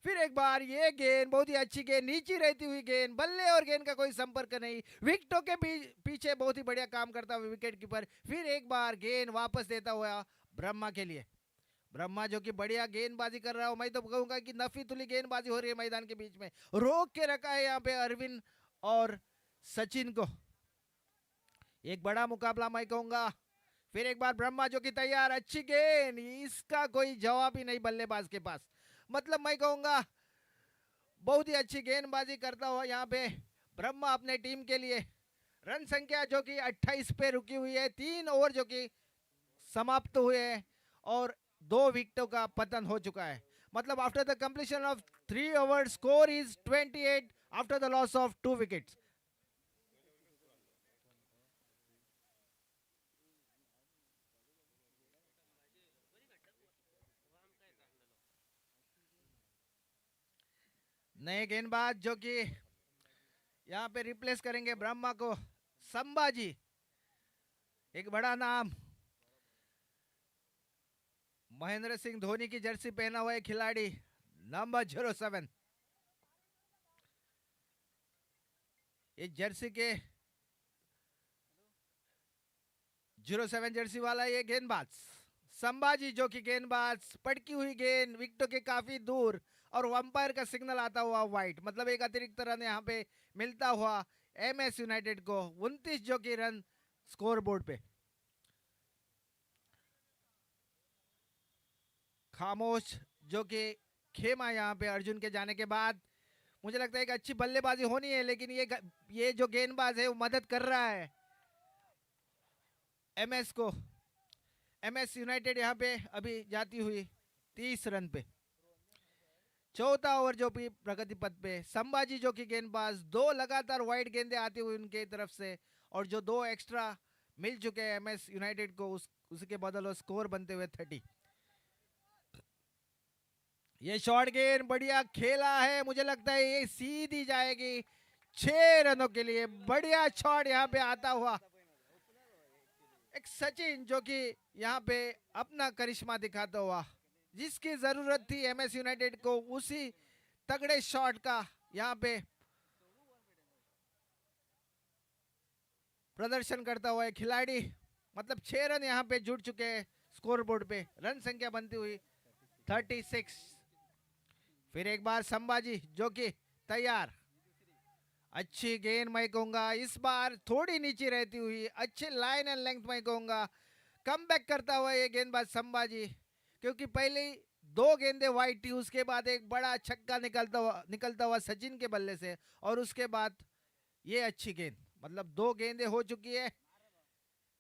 फिर एक बार ये गेंद, बहुत ही अच्छी गेंद, नीचे रहती हुई गेंद, बल्ले और गेंद का कोई संपर्क नहीं, विकेटों के पीछे बहुत ही बढ़िया काम करता हुआ विकेट कीपर। फिर एक बार गेंद वापस देता हुआ ब्रह्मा के लिए। ब्रह्मा जो कि बढ़िया गेंदबाजी कर रहा हूं, मैं तो कहूंगा कि नफी तुली गेंदबाजी हो रही है मैदान के बीच में, रोक के रखा है यहाँ पे अरविंद और सचिन को। एक बड़ा मुकाबला मैं कहूंगा। फिर एक बार ब्रह्मा जो कि तैयार, अच्छी गेंद, इसका कोई जवाब ही नहीं बल्लेबाज के पास। मतलब मैं कहूंगा बहुत ही अच्छी गेंदबाजी करता हुआ यहाँ पे ब्रह्मा अपने टीम के लिए। रन संख्या जो कि 28 पे रुकी हुई है, 3 ओवर जो कि समाप्त हुए हैं और 2 विकेटों का पतन हो चुका है। मतलब after the completion of 3 over score is 28 after the loss of 2 wickets. नए गेंदबाज जो कि यहाँ पे रिप्लेस करेंगे ब्रह्मा को, संभाजी, एक बड़ा नाम, महेंद्र सिंह धोनी की जर्सी पहना हुआ है खिलाड़ी, नंबर 07। इस जर्सी के 07 जर्सी वाला ये गेंदबाज संभाजी जो कि गेंदबाज, पटकी हुई गेंद, विकेटों के काफी दूर और अंपायर का सिग्नल आता हुआ वाइट। मतलब एक अतिरिक्त रन यहाँ पे मिलता हुआ एमएस यूनाइटेड को, 29 जो कि रन स्कोर बोर्ड पे। खामोश जो कि खेमा यहाँ पे अर्जुन के जाने के बाद मुझे लगता है एक अच्छी बल्लेबाजी होनी है, लेकिन ये जो गेंदबाज है वो मदद कर रहा है एमएस को। एमएस यूनाइटेड यहाँ पे अभी जाती हुई 30 रन पे। चौथा ओवर जो भी प्रगति पथ पे संभाजी जो कि गेंदबाज, 2 लगातार वाइड गेंदें आती हुई उनके तरफ से, और जो 2 एक्स्ट्रा मिल चुके हैं एमएस यूनाइटेड को, उसके बदल स्कोर बनते हुए 30। ये शॉर्ट गेंद बढ़िया खेला है, मुझे लगता है ये सीधी जाएगी 6 रनों के लिए। बढ़िया शॉट यहाँ पे आता हुआ एक सचिन जो कि यहाँ पे अपना करिश्मा दिखाता हुआ, जिसकी जरूरत थी एमएस यूनाइटेड को, उसी तगड़े शॉट का यहाँ पे प्रदर्शन करता हुआ खिलाड़ी। मतलब 6 रन यहाँ पे जुड़ चुके हैं स्कोर बोर्ड पे, रन संख्या बनती हुई 36। फिर एक बार संभाजी जो कि तैयार, अच्छी गेंद मैं कहूंगा, इस बार थोड़ी नीचे रहती हुई अच्छे लाइन एंड लेंथ मैं कहूंगा, कम बैक करता हुआ ये गेंदबाज संभाजी, क्योंकि पहले 2 गेंदें वाइड थी, उसके बाद एक बड़ा छक्का निकलता हुआ सचिन के बल्ले से, और उसके बाद ये अच्छी गेंद, मतलब 2 गेंदें हो चुकी है।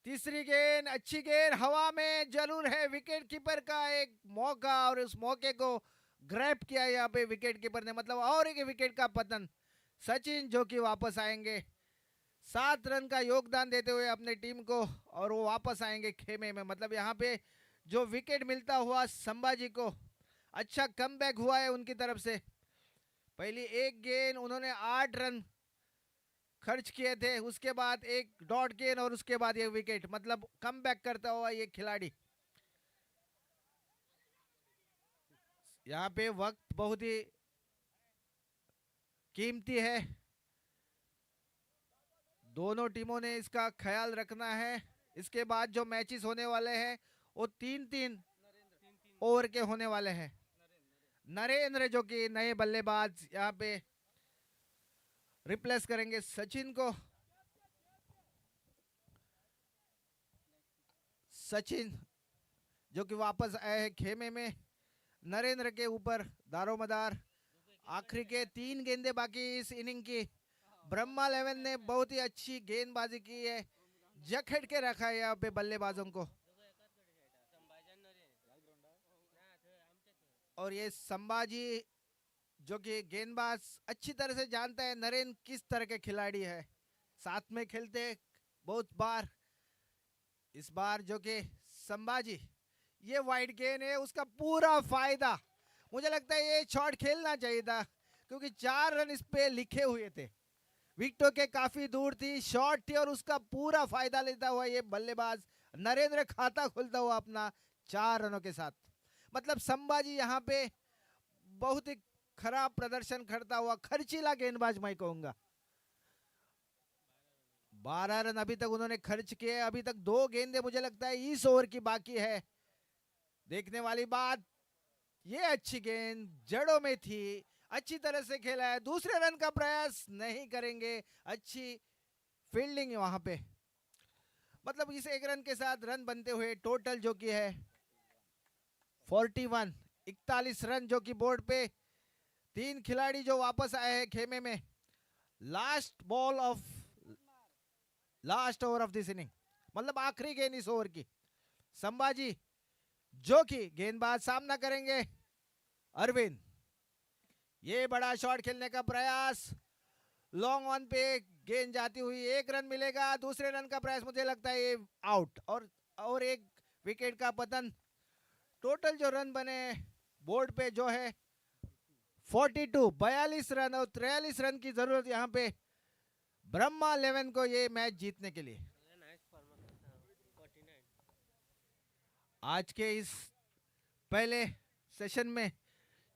तीसरी गेंद अच्छी गेंद हवा में जरूर है, विकेट कीपर का एक मौका, और उस मौके को ग्रैब किया यहाँ पे विकेट कीपर ने, मतलब और एक विकेट का पतन। सचिन जो कि वापस आएंगे 7 रन का योगदान देते हुए अपने टीम को, और वो वापस आएंगे खेमे में। मतलब यहाँ पे जो विकेट मिलता हुआ संभाजी को, अच्छा कमबैक हुआ है उनकी तरफ से। पहली एक गेंद उन्होंने 8 रन खर्च किए थे, उसके बाद एक डॉट गेंद और उसके बाद ये विकेट, मतलब कमबैक करता हुआ ये खिलाड़ी। यहाँ पे वक्त बहुत ही कीमती है, दोनों टीमों ने इसका ख्याल रखना है। इसके बाद जो मैचेस होने वाले हैं वो 3-3 ओवर के होने वाले हैं। नरेंद्र जो कि नए बल्लेबाज यहाँ पे रिप्लेस करेंगे सचिन को। सचिन जो कि वापस आए हैं खेमे में, नरेंद्र के ऊपर दारोमदार। आखिरी के 3 गेंदें बाकी इस इनिंग की। ब्रह्मा 11 ने बहुत ही अच्छी गेंदबाजी की है, जकड़ के रखा है यहाँ पे बल्लेबाजों को, और ये संभाजी जो कि गेंदबाज अच्छी तरह से जानता है नरेंद्र किस तरह के खिलाड़ी है, साथ में खेलते बहुत बार। इस बार जो कि संभाजी ये वाइड गेंद है, उसका पूरा फायदा, मुझे लगता है ये शॉट खेलना चाहिए था, क्योंकि 4 रन इस पे लिखे हुए थे, विकेटों के काफी दूर थी, शॉट थी, और उसका पूरा फायदा लेता हुआ ये बल्लेबाज नरेंद्र खाता खुलता हुआ अपना 4 रनों के साथ। मतलब संभाजी यहाँ पे बहुत ही खराब प्रदर्शन करता हुआ खर्चीला गेंदबाज मैं कहूंगा। 12 रन अभी तक उन्होंने खर्च किए, अभी तक 2 गेंदें मुझे लगता है इस ओवर की बाकी है। देखने वाली बात, ये अच्छी गेंद जड़ों में थी, अच्छी तरह से खेला है, दूसरे रन का प्रयास नहीं करेंगे, अच्छी फील्डिंग है वहां पे। मतलब इस 1 रन के साथ रन बनते हुए टोटल जो कि है 41, 41 रन जो कि बोर्ड पे। 3 खिलाड़ी जो वापस आए हैं खेमे में, last over of this inning, मतलब आखिरी गेंद इस ओवर की। संभाजी जो कि गेंदबाज सामना करेंगे अरविंद, ये बड़ा शॉट खेलने का प्रयास, लॉन्ग ऑन पे गेंद जाती हुई 1 रन मिलेगा, दूसरे रन का प्रयास मुझे लगता है ये आउट, और 1 विकेट का पतन। टोटल जो रन बने बोर्ड पे जो है 42 रन, और 43 रन की जरूरत यहाँ पे ब्रह्मा 11 को ये मैच जीतने के लिए। आज के इस पहले सेशन में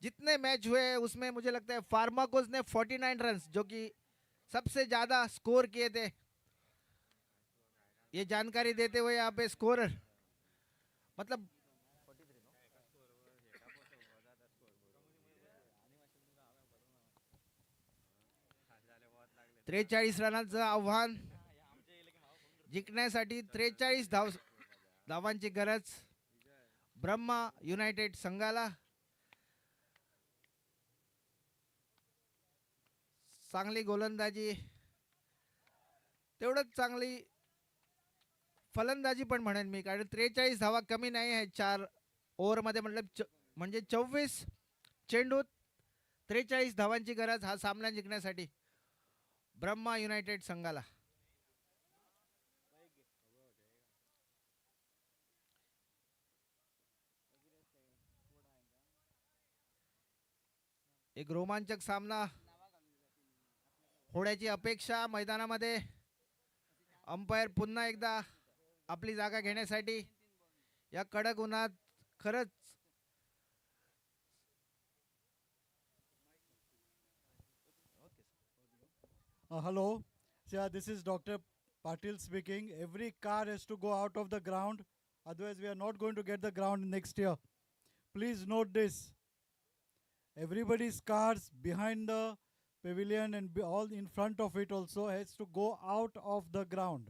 जितने मैच हुए उसमें मुझे लगता है फार्माकोस ने 49 रन जो कि सबसे ज्यादा स्कोर किए थे। ये जानकारी देते हुए यहाँ पे स्कोरर, मतलब त्रेचाळीस रनांचं आव्हान जिंकण्यासाठी 43 धावांची गरज। ब्रह्मा युनायटेड संघाला चांगली गोलंदाजी, तेवढंच चांगली फलंदाजी पण म्हणेन मी, कारण 43 धावा कमी नाही आहे 4 ओव्हरमध्ये. म्हणजे 24 चेंडूत 43 धावांची गरज हा सामना जिंकण्यासाठी ब्रह्मा युनायटेड संघाला. एक रोमांचक सामना होण्याची अपेक्षा मैदानामध्ये. अंपायर पुन्हा एकदा आपली जागा घेण्यासाठी या कडक उन्हात खरंच Hello. Yeah, this is Dr. Patil speaking. Every car has to go out of the ground. Otherwise, we are not going to get the ground next year. Please note this. Everybody's cars behind the pavilion and all in front of it also has to go out of the ground.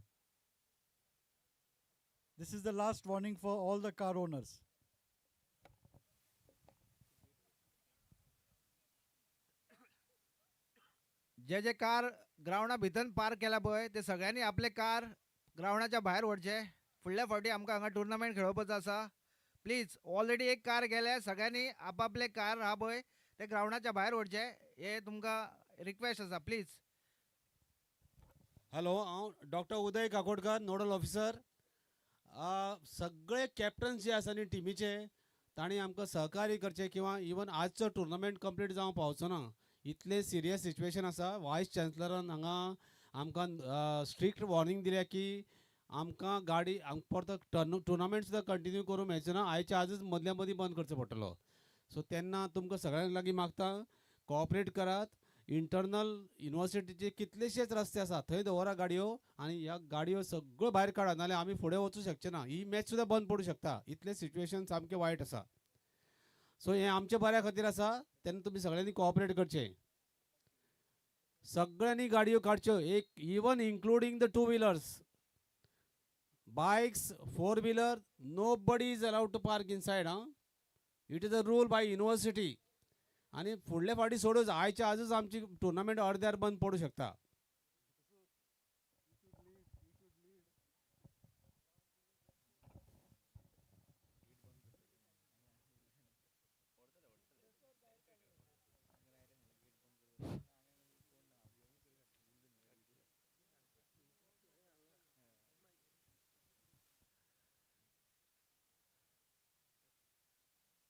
This is the last warning for all the car owners. जे जे car ग्राउंडा भितर park केला पळय ते सगळ्यांनी आपले car ग्राउंडाच्या बाहेर वडचे. फुडल्या फावटी आमकां हांगा टुर्नामेंट खेळोवपाचो आसा. प्लीज ऑलरेडी एक कार गेल्या, सगळ्यांनी आपापले कार हा पळय ते ग्राउंडाच्या बाहेर वडचे. हे तुमकां रिक्वेस्ट आसा, प्लीज. हॅलो, हांव doctor Uday Kakodkar, nodal officer. सगळे कॅप्टन्स जे आसा न्ही टिमीचे तांणी आमकां सहकार्य करचे किंवा इवन आजचो टुर्नामेंट कंप्लीट जावंक पावचो ना. इतले सिरियस सिच्युएशन आसा. वायस चान्सलरान हांगा आमकां स्ट्रिक्ट वॉर्निंग दिल्या की आमकां गाडी फॉर द टुर्नामेंट सुद्दां कंटिन्यू करूंक मेळचो ना. आयच्या आजच मदल्या मदीं बंद करचो पडटलो. सो तेन्ना तुमकां सगळ्यांक लागीं मागता कोऑपरेट करात. इंटरनल युनिवर्सिटीचे कितलेशेच रस्ते आसा थंय दवरा गाडयो आनी ह्या गाडयो सगळ्यो भायर काडा, नाल्यार आमी फुडें वचूं शकचे ना. ही मॅच सुद्दां बंद पडूं शकता. इतले सिच्युएशन सामकें वायट आसा. सो हें आमच्या बऱ्या खातीर आसा, तेन्ना तुमी सगळ्यांनी कोऑपरेट करचें. सगळ्यांनी गाडयो काडच्यो, एक even including the 2 wheelers, bikes, 4 wheeler. Nobody is allowed to park inside. It is a rule by university. आणि फुडल्या फावटी सोडूच आयच्या आजच आमची टुर्नामेंट अर्द्यार बंद पडू शकता.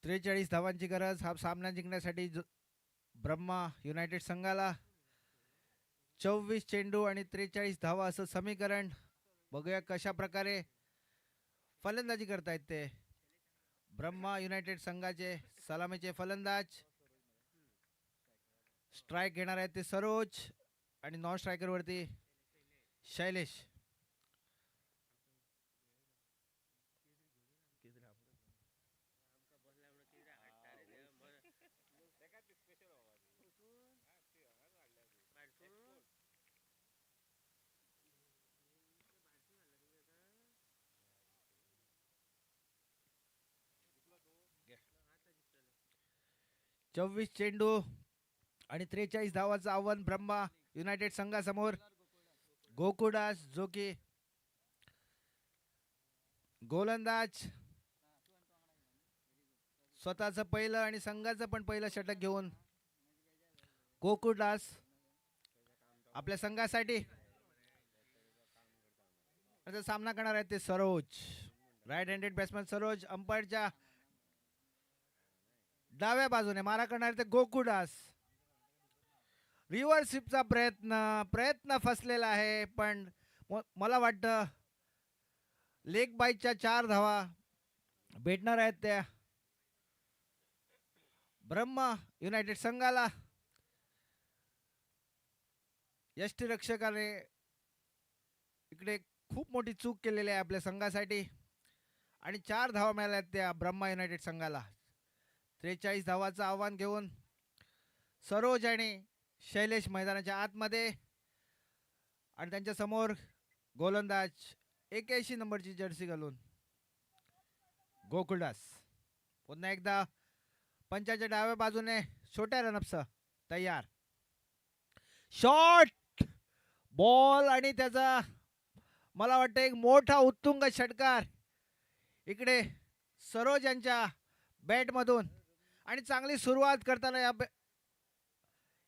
त्रेचाळीस धावांची गरज हा सामना जिंकण्यासाठी ब्रह्मा युनायटेड संघाला. 24 चेंडू आणि 43 धावा असं समीकरण. बघूया कशा प्रकारे फलंदाजी करतायत ते ब्रह्मा युनायटेड संघाचे सलामीचे फलंदाज. स्ट्राइक घेणार आहेत ते सरोज आणि नॉन स्ट्रायकर वरती शैलेश. चोवीस चेंडू आणि 43 धावाचं आव्हान ब्रह्मा युनायटेड संघासमोर. गोकुळदास जो की गोलंदाज स्वतःचं पहिलं आणि संघाचं पण पहिलं षटक घेऊन गोकुळदास आपल्या संघासाठी सामना करणार आहेत ते Saroj. Right handed batsman Saroj. अंपायरच्या डाव्या बाजूने मारा करणार ते गोकुळदास. रिव्हर्स स्वीपचा प्रयत्न फसलेला आहे, पण मला वाटतं लेग बाईच्या 4 धावा भेटणार आहेत त्या ब्रह्मा युनायटेड संघाला. यष्टीरक्षकाने इकडे खूप मोठी चूक केलेली आहे आपल्या संघासाठी आणि 4 धावा मिळाल्या त्या ब्रह्मा युनायटेड संघाला. 43 धावाचं आव्हान घेऊन सरोज आणि शैलेश मैदानाच्या आतमध्ये आणि त्यांच्या समोर गोलंदाज 81 नंबरची जर्सी घालून गोकुळदास. पुन्हा एकदा पंचाच्या डाव्या बाजूने छोट्या रनअपसह तयार. शॉट बॉल आणि त्याचा मला वाटतं एक मोठा उत्तुंग षटकार इकडे सरोज यांच्या बॅटमधून आणि चांगली सुरुवात करताना या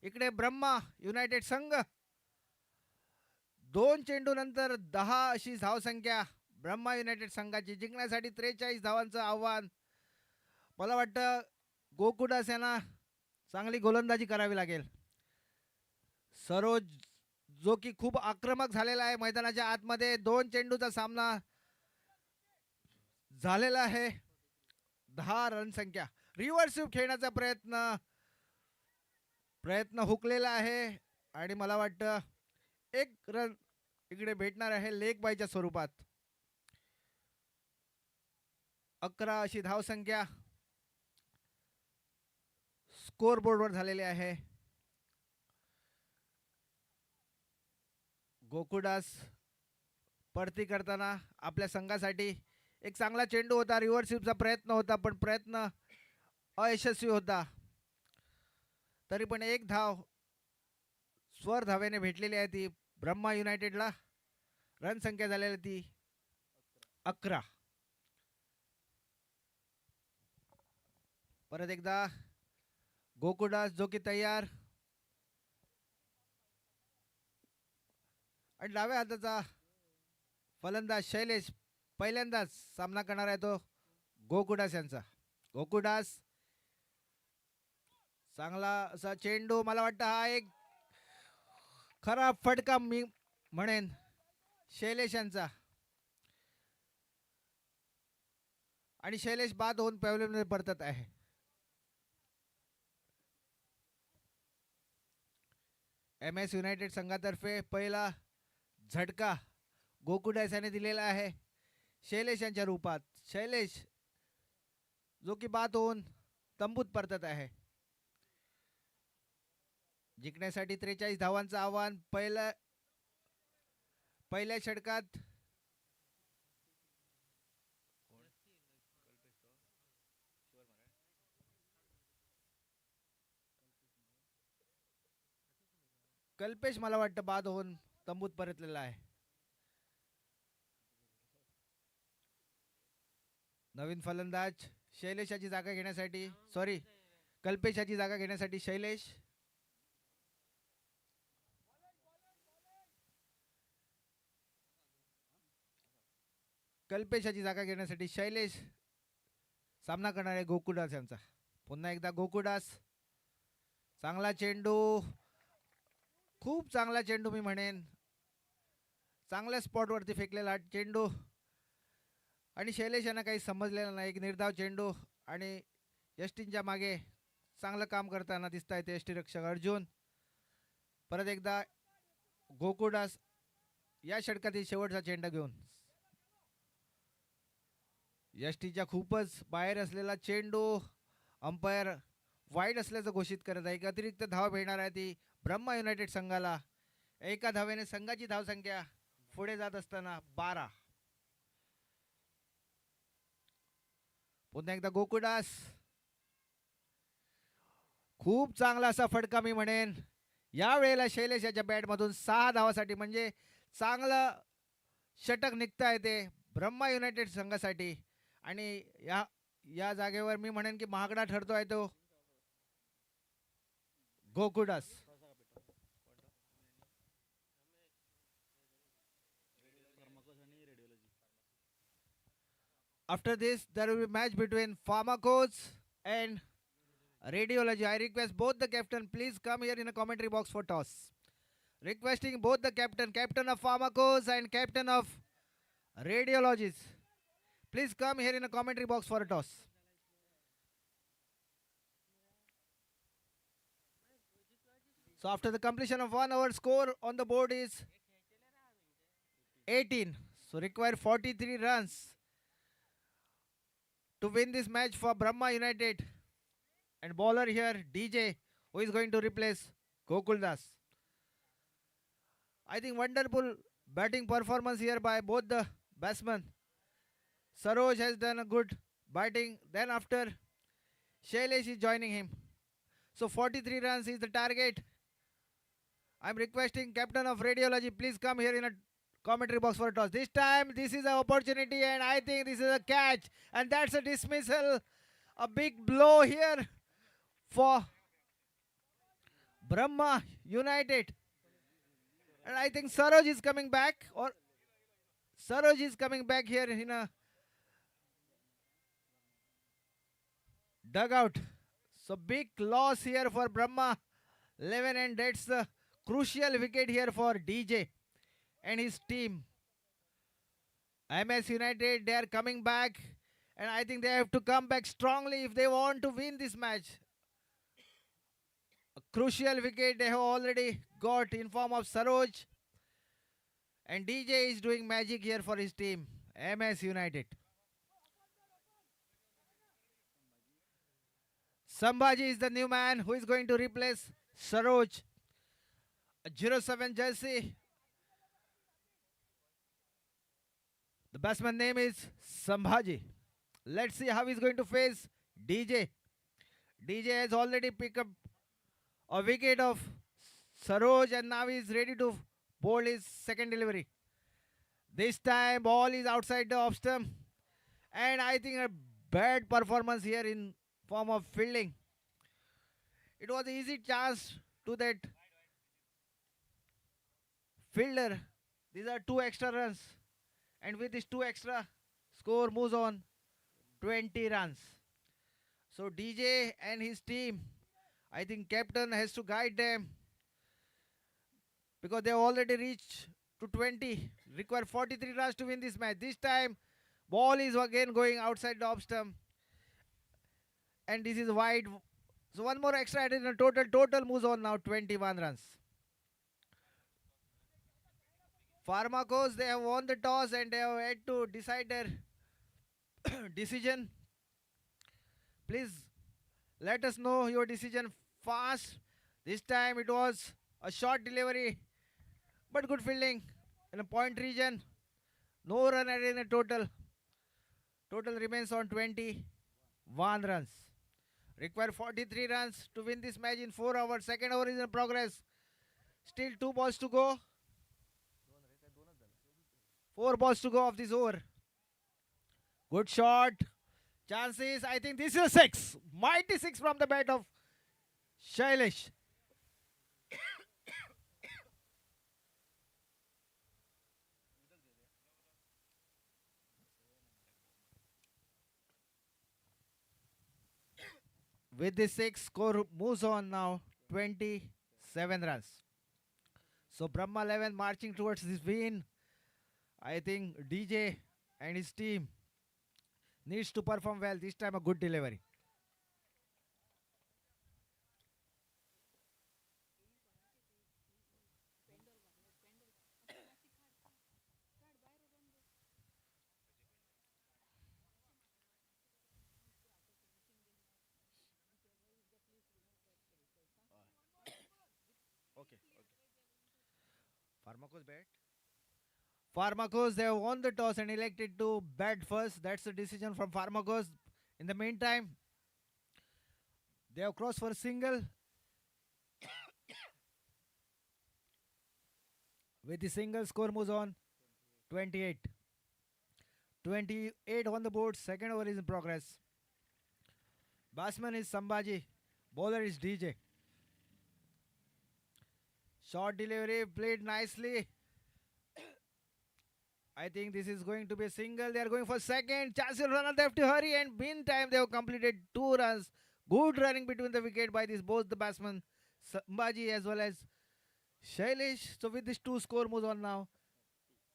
इकडे ब्रह्मा युनायटेड संघ 2 चेंडू नंतर 10 अशी धावसंख्या ब्रह्मा युनायटेड संघाची. जिंकण्यासाठी 43 धावांचं आव्हान. मला वाटतं गोकुडास यांना चांगली गोलंदाजी करावी लागेल. सरोज जो की खूप आक्रमक झालेला आहे मैदानाच्या आतमध्ये. 2 चेंडूचा सामना झालेला आहे. 10 रन संख्या. रिव्हर्स स्वीप खेळण्याचा प्रयत्न हुकलेला आहे आणि मला वाटतं 1 रन इकडे भेटणार आहे लेग बायच्या स्वरूपात. 11 अशी धावसंख्या स्कोर बोर्डवर झालेली आहे. गोकुडास परती करताना आपल्या संघासाठी एक चांगला चेंडू होता. रिव्हर्स स्वीपचा प्रयत्न होता पण प्रयत्न अयशस्वी होता. तरी पण 1 धाव स्वर धावेने भेटलेली आहे ती ब्रह्मा युनायटेडला. रन संख्या झालेली ती 11. परत एकदा गोकुडास जो की तयार आणि डाव्या हाताचा फलंदाज शैलेश पहिल्यांदाच सामना करणार आहे तो गोकुडास यांचा. गोकुडास चांगला असा चेंडू. मला वाटतं हा एक खरा फटका मी म्हणेन शैलेश यांचा आणि शैलेश बाद होऊन पॅव्हलियनमध्ये परतत आहे. MS युनायटेड संघातर्फे पहिला झटका गोकुडास याने दिलेला आहे शैलेश यांच्या रूपात. शैलेश जो की बाद होऊन तंबूत परतत आहे. जिंकण्यासाठी 43 धावांचं आव्हान. पहिल्या षटकात कल्पेश मला वाटतं बाद होऊन तंबूत परतलेला आहे. नवीन फलंदाज शैलेशाची जागा घेण्यासाठी कल्पेशाची जागा घेण्यासाठी शैलेश. कल्पेशाची जागा घेण्यासाठी शैलेश सामना करणार आहे गोकुडास यांचा. पुन्हा एकदा गोकुडास. चांगला चेंडू. खूप चांगला चेंडू मी म्हणेन. चांगल्या स्पॉटवरती फेकलेला चेंडू आणि शैलेश यांना काही समजलेलं नाही. एक निर्धाव चेंडू आणि यष्टींच्या मागे चांगलं काम करताना दिसत आहेत यष्टीरक्षक अर्जुन. परत एकदा गोकुडास या षटकातील शेवटचा चेंडू घेऊन. यष्टीच्या खूपच बाहेर असलेला चेंडू अंपायर वाईड असल्याचं घोषित करत आहे. एक अतिरिक्त धाव मिळणार आहे ती ब्रह्मा युनायटेड संघाला. 1 धावेने संघाची धावसंख्या पुढे जात असताना 12. पुन्हा एकदा गोकुडास. खूप चांगला असा फटका मी म्हणेन. या वेळेला शैलेश याच्या बॅटमधून 6 धावासाठी म्हणजे चांगलं षटक निघता येते ब्रह्मा युनायटेड संघासाठी आणि या जागेवर मी म्हणेन की महागडा ठरतोय तो गोकुडास. After this, there will be match between Pharmacos and Radiology. I request both the captain, please come here in a commentary box for toss. Requesting both the captain of Pharmacos and captain of Radiologies. Please come here in a commentary box for a toss. So after the completion of 1 hour, score on the board is 18. So require 43 runs to win this match for Brahma United. And bowler here, DJ, who is going to replace Gokul Das. I think wonderful batting performance here by both the batsmen. Saroj has done a good batting. Then after Shailesh is joining him. So 43 runs is the target. I'm requesting captain of radiology, please come here in a commentary box for a toss. This time, this is an opportunity, and I think this is a catch, and that's a dismissal. A big blow here for Brahma United. And I think Saroj is coming back, or Saroj is coming back here in a dugout. So big loss here for Brahma 11, and that's the crucial wicket here for DJ and his team. MS United, they are coming back, and I think they have to come back strongly if they want to win this match. A crucial wicket they have already got in form of Saroj, and DJ is doing magic here for his team, MS United. Sambhaji is the new man who is going to replace Saroj. A 07 jersey. The batsman name is Sambhaji. Let's see how he's going to face DJ. DJ has already picked up a wicket of Saroj, and now he's ready to bowl his second delivery. This time ball is outside the off stump, and I think a bad performance here in form of fielding. It was an easy chance to that fielder. These are 2 extra runs, and with this 2 extra, score moves on 20 runs. So DJ and his team, I think captain has to guide them, because they have already reached to 20, require 43 runs to win this match. This time ball is again going outside the off stump, and this is wide. So one more extra added in a total moves on now 21 runs. Pharmacos, they have won the toss, and they have had to decide their decision. Please let us know your decision fast. This time it was a short delivery, but good fielding in a point region. No run added in a total. Total remains on 21 runs. Require 43 runs to win this match in 4 hours. Second over is in progress. Still 2 balls to go. 4 balls to go of this over. Good shot. Chances. I think this is a 6. Mighty 6 from the bat of Shailesh. With the 6, score moves on now 27 runs. So Brahma 11 marching towards this win. I think DJ and his team needs to perform well. This time a good delivery. Okay. Pharmacos bat. Pharmacos, they have won the toss and elected to bat first. That's the decision from Pharmacos. In the meantime, they have crossed for a single. With the single, score moves on 28. 28 on the board. Second over is in progress. Batsman is Sambhaji. Bowler is DJ. Short delivery, played nicely. I think this is going to be a single. They are going for second. Chances runner, they have to hurry, and meantime they have completed 2 runs. Good running between the wicket by both the batsmen, Sambhaji as well as Shailesh. So with this 2, score moves on now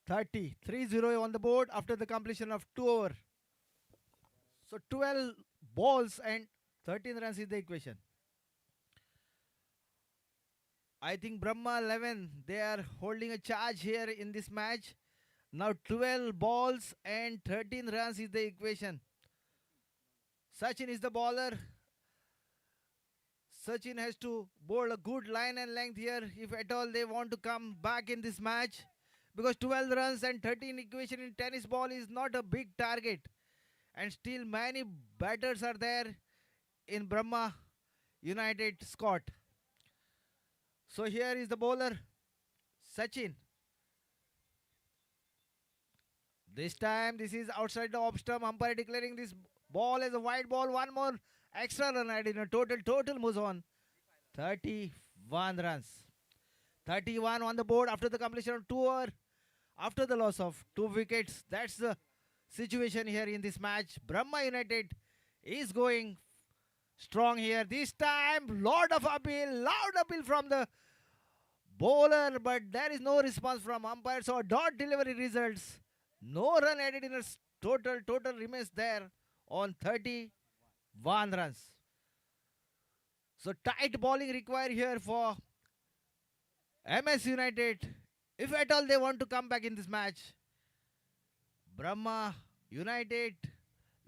30. 3-0 on the board after the completion of 2 overs. So 12 balls and 13 runs is the equation. I think Brahma 11, they are holding a charge here in this match. Now 12 balls and 13 runs is the equation. Sachin is the bowler. Sachin has to bowl a good line and length here if at all they want to come back in this match. Because 12 runs and 13 equation in tennis ball is not a big target. And still many batters are there in Brahma United squad. So here is the bowler, Sachin. This time, this is outside the off stump. Umpire declaring this ball as a wide ball. One more extra run added in a total moves on 31 runs. 31 on the board after the completion of 2 overs. After the loss of 2 wickets. That's the situation here in this match. Brahma United is going strong here. This time, loud appeal from the bowler, but there is no response from umpire. So dot delivery results. No run added in a total remains there on 31 runs. So tight bowling required here for MS United if at all they want to come back in this match. Brahma United,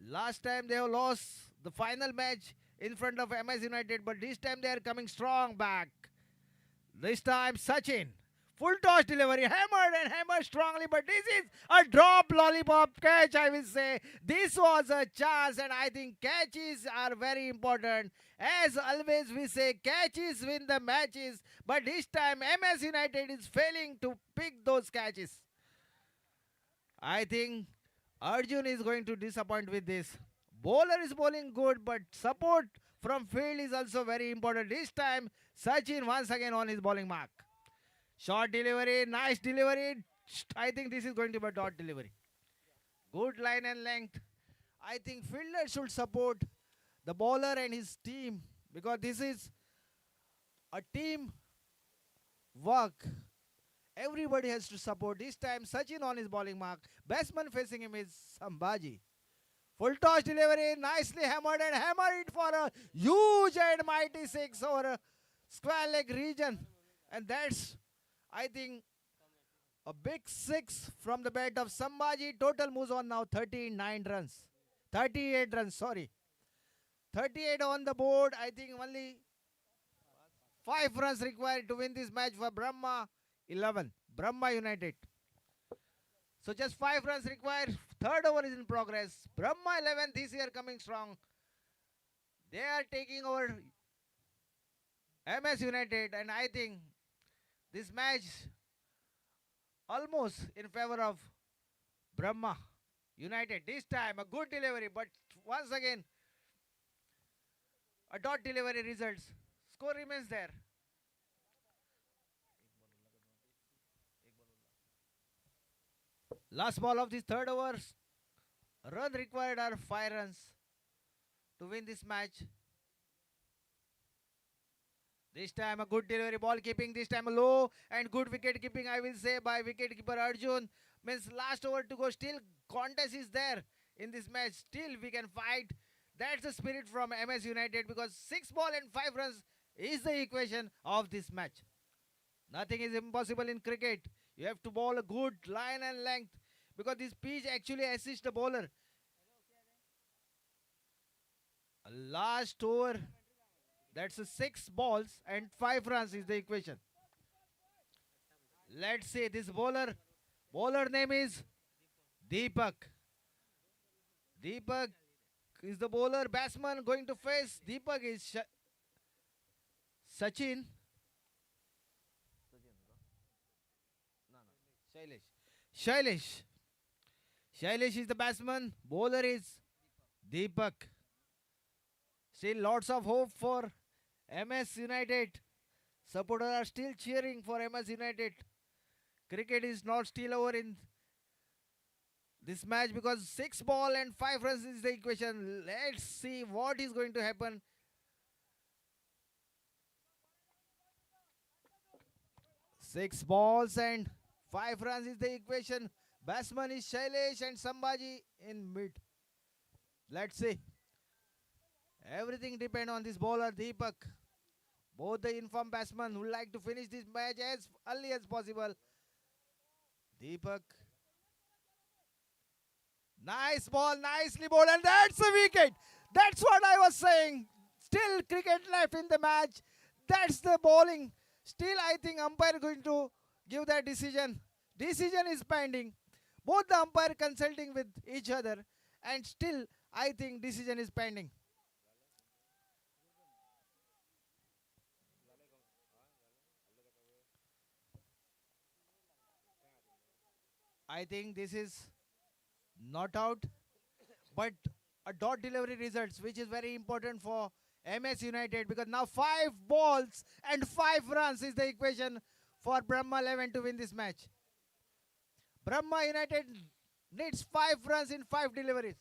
last time they have lost the final match in front of MS United, but this time they are coming strong back. This time Sachin, full toss delivery, hammered strongly, but this is a drop lollipop catch, I will say. This was a chance, and I think catches are very important. As always we say, catches win the matches, but this time MS United is failing to pick those catches. I think Arjun is going to disappoint with this. Bowler is bowling good, but support from field is also very important. This time, Sachin once again on his bowling mark. Short delivery, nice delivery. I think this is going to be a dot delivery. Good line and length. I think fielder should support the bowler and his team, because this is a team work. Everybody has to support. This time, Sachin on his bowling mark. Batsman facing him is Sambhaji. Full toss delivery, nicely hammered, and hammered it for a huge and mighty 6 over a square leg region. And that's, I think, a big 6 from the bat of Sambhaji. Total moves on now 39 runs. 38 runs, sorry. 38 on the board. I think only 5 runs required to win this match for Brahma 11. Brahma United. So just 5 runs required. Third over is in progress. Brahma 11 this year coming strong. They are taking over MS United, and I think this match almost in favor of Brahma United. This time a good delivery, but once again a dot delivery results. Score remains there. Last ball of this third over. Run required are 5 runs to win this match. This time a good delivery, ball keeping, this time a low and good wicket keeping, I will say, by wicket keeper Arjun. Means last over to go, still contest is there in this match. Still we can fight. That's the spirit from MS United, because 6 ball and 5 runs is the equation of this match. Nothing is impossible in cricket. You have to bowl a good line and length, because this pitch actually assists the bowler. Last over, that's a 6 balls and 5 runs is the equation. Let's see this bowler. Bowler name is Deepak. Deepak is the bowler. Batsman going to face Deepak is Sachin. Shailesh. Shailesh is the batsman. Bowler is Deepak. Still lots of hope for MS United. Supporters are still cheering for MS United. Cricket is not still over in this match, because 6 ball and 5 runs is the equation. Let's see what is going to happen. Six balls and 5 runs is the equation. Batsman is Shailesh and Sambhaji in mid. Let's see. Everything depends on this bowler Deepak. Both the informed batsmen would like to finish this match as early as possible. Deepak. Nice ball, nicely bowled, and that's a wicket. That's what I was saying. Still cricket left in the match. That's the bowling. Still I think umpire going to give that decision. Decision is pending. Both the umpire consulting with each other, and still I think decision is pending. I think this is not out, but a dot delivery results, which is very important for MS United, because now 5 balls and 5 runs is the equation for Brahma 11 to win this match. Brahma United needs 5 runs in 5 deliveries.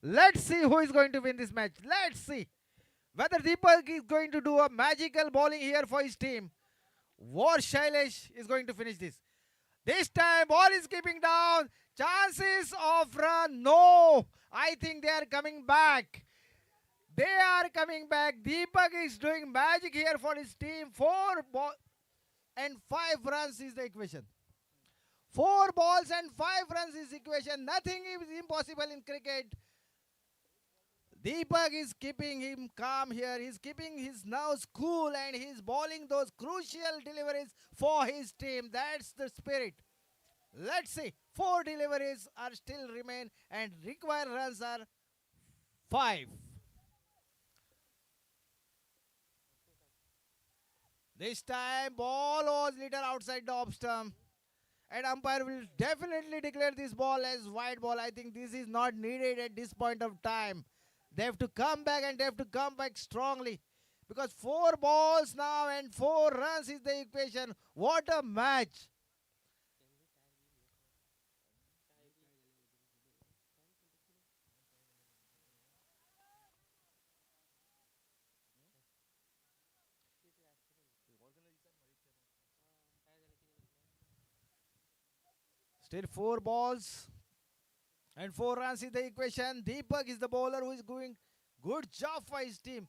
Let's see who is going to win this match. Let's see whether Deepak is going to do a magical bowling here for his team. War Shailesh is going to finish this. This time ball is keeping down. Chances of run, no. I think they are coming back. They are coming back. Deepak is doing magic here for his team. 4 balls and 5 runs is the equation. 4 balls and 5 runs is equation. Nothing is impossible in cricket. Deepak is keeping him calm here. He's keeping his nerves cool and he's bowling those crucial deliveries for his team. That's the spirit. Let's see. 4 deliveries are still remain and required runs are 5. This time ball was little outside the off stump. And umpire will definitely declare this ball as wide ball. I think this is not needed at this point of time. They have to come back and they have to come back strongly. Because 4 balls now and 4 runs is the equation. What a match. Still 4 balls and 4 runs is the equation. Deepak is the bowler who is doing good job for his team.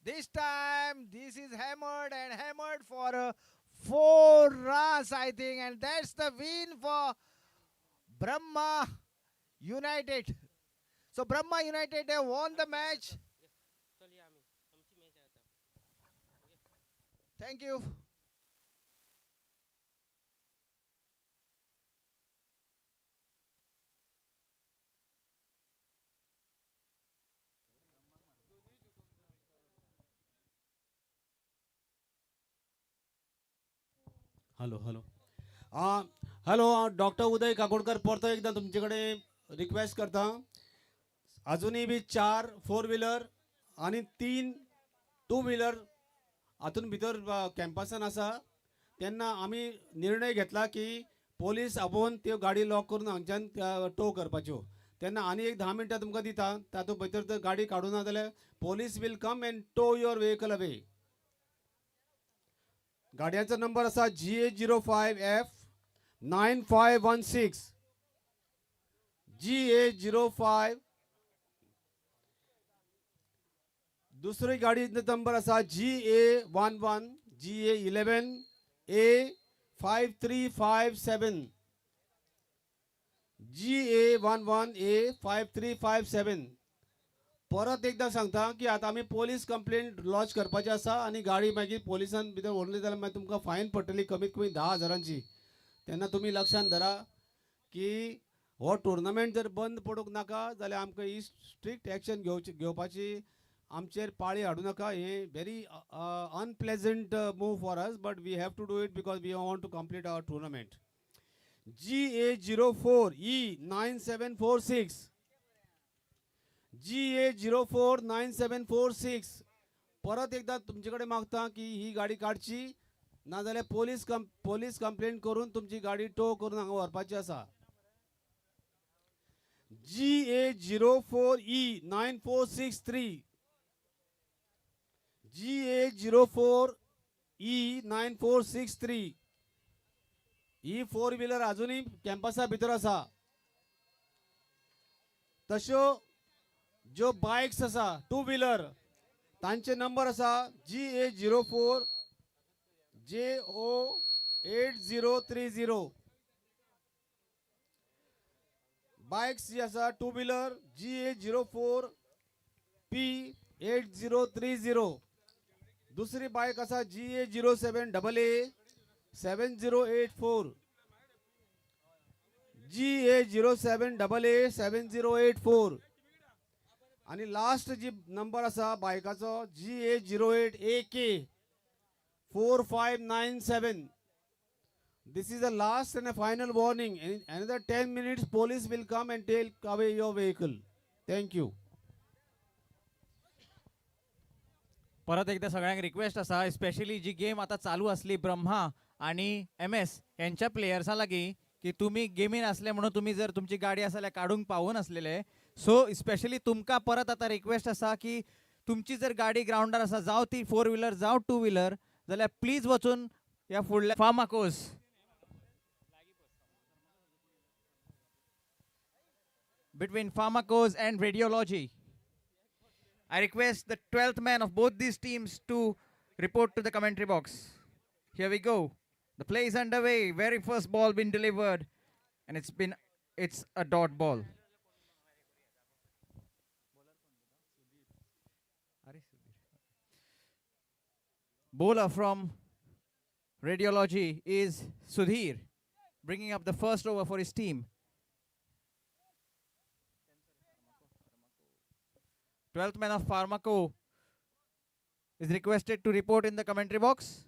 This time, this is hammered and hammered for 4 runs, I think. And that's the win for Brahma United. So, Brahma United have won the match. Thank you. Hello hello hello doctor Uday Kakodkar परतो एकदा तुमच्याकडे request करता अजूनही B 4 4 wheeler आणि 3 2 wheeler हातून भितर कॅम्पसान आसा तेन्ना आमी निर्णय घेतला की पोलीस आपोवन त्यो गाडी लॉक करून हांगच्यान टो करपाच्यो तेन्ना आनी एक 10 मिनटां तुमकां दिता तातूंत भितर जर गाडी काडूं ना जाल्यार police will come and tow your vehicle away. गाडयांचो नंबर आसा GA05F 9516 GA05. दुसरी गाडी नंबर आसा GA11 GA11 A5357 GA11 A5357. परत एकदा सांगता की आता आम्ही पोलीस कंप्लेंट लॉन्च करपाची आसा आणि गाडी मागीर पोलिसान भितर व्हरली जाल्यार मागीर तुमकां फायन पडटली कमीत कमी 10,000ची. तेन्ना तुमी लक्षांत धरा की हो टुर्नामेंट जर बंद पडूंक नाका जाल्यार आमकां ही स्ट्रिक्ट एक्शन घेवपाची आमचेर पाळी हाडूं नाका. हे very unpleasant move for us but we have to do it because we want to complete our tournament. GA04E9746 GA049746. परत एकदा तुमचेकडे मागता की ही गाडी काडची नाजाल्यार पोलीस कंप्लेंट करून तुमची गाडी टो करून हांगा व्हरपाची आसा. GA04E9463 GA04E9463. ही 4 व्हीलर अजूनही कॅम्पसा भितर आसा. तश्यो जो बाइक्स आसा 2 व्हीलर तांचे नंबर आसा GA04 JO8030. बाइक्स जी आसा 2 व्हीलर GA04 P8030. दुसरी बाइक आसा GA07AA 7084 GA07AA 7084. आणि लास्ट जी नंबर आसा बायकाचो GA08AK 4597 This is the last and a final warning. In another 10 minutes, police will come and take away your vehicle. Thank you. परत एकदा सगळ्यांक request असा, specially जी game आता चालू असली ब्रह्मा आणि एम एस यांच्या प्लेयर्सां लागीं की तुम्ही गेमीन असले म्हणून तुम्ही जर तुमची गाडी आसा जाल्यार काडूंक पावून असलेले. सो स्पेशली तुमकां परत आता रिक्वेस्ट असा की तुमची जर गाडी ग्राउंडार आसा, जावं ती 4 व्हिलर जावं 2 व्हिलर, जाल्यार प्लीज वचून या फुडल्या फार्माकोस between Pharmacos and Radiology. I request the 12th man of both these teams to report to the commentary box. Here we go. The play is underway. Very first ball been delivered, and it's a dot ball. Bowler from Radiology is Sudhir, bringing up the first over for his team. 12th man of Pharmaco is requested to report in the commentary box.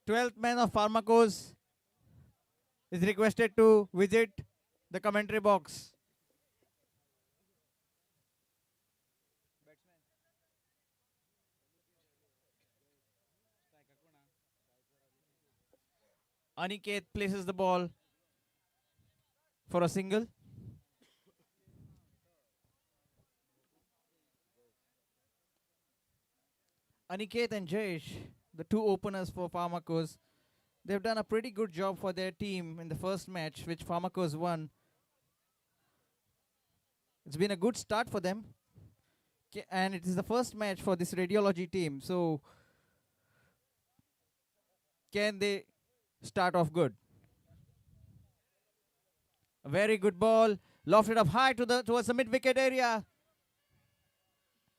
Twelfth man of Pharmacos is requested to visit the commentary box. Aniket places the ball for a single. Aniket and Jayesh, the two openers for Pharmacos, they've done a pretty good job for their team in the first match, which Pharmacos won. It's been a good start for them. And it is the first match for this Radiology team. So, can they start off good? A very good ball, lofted up high towards the mid-wicket area.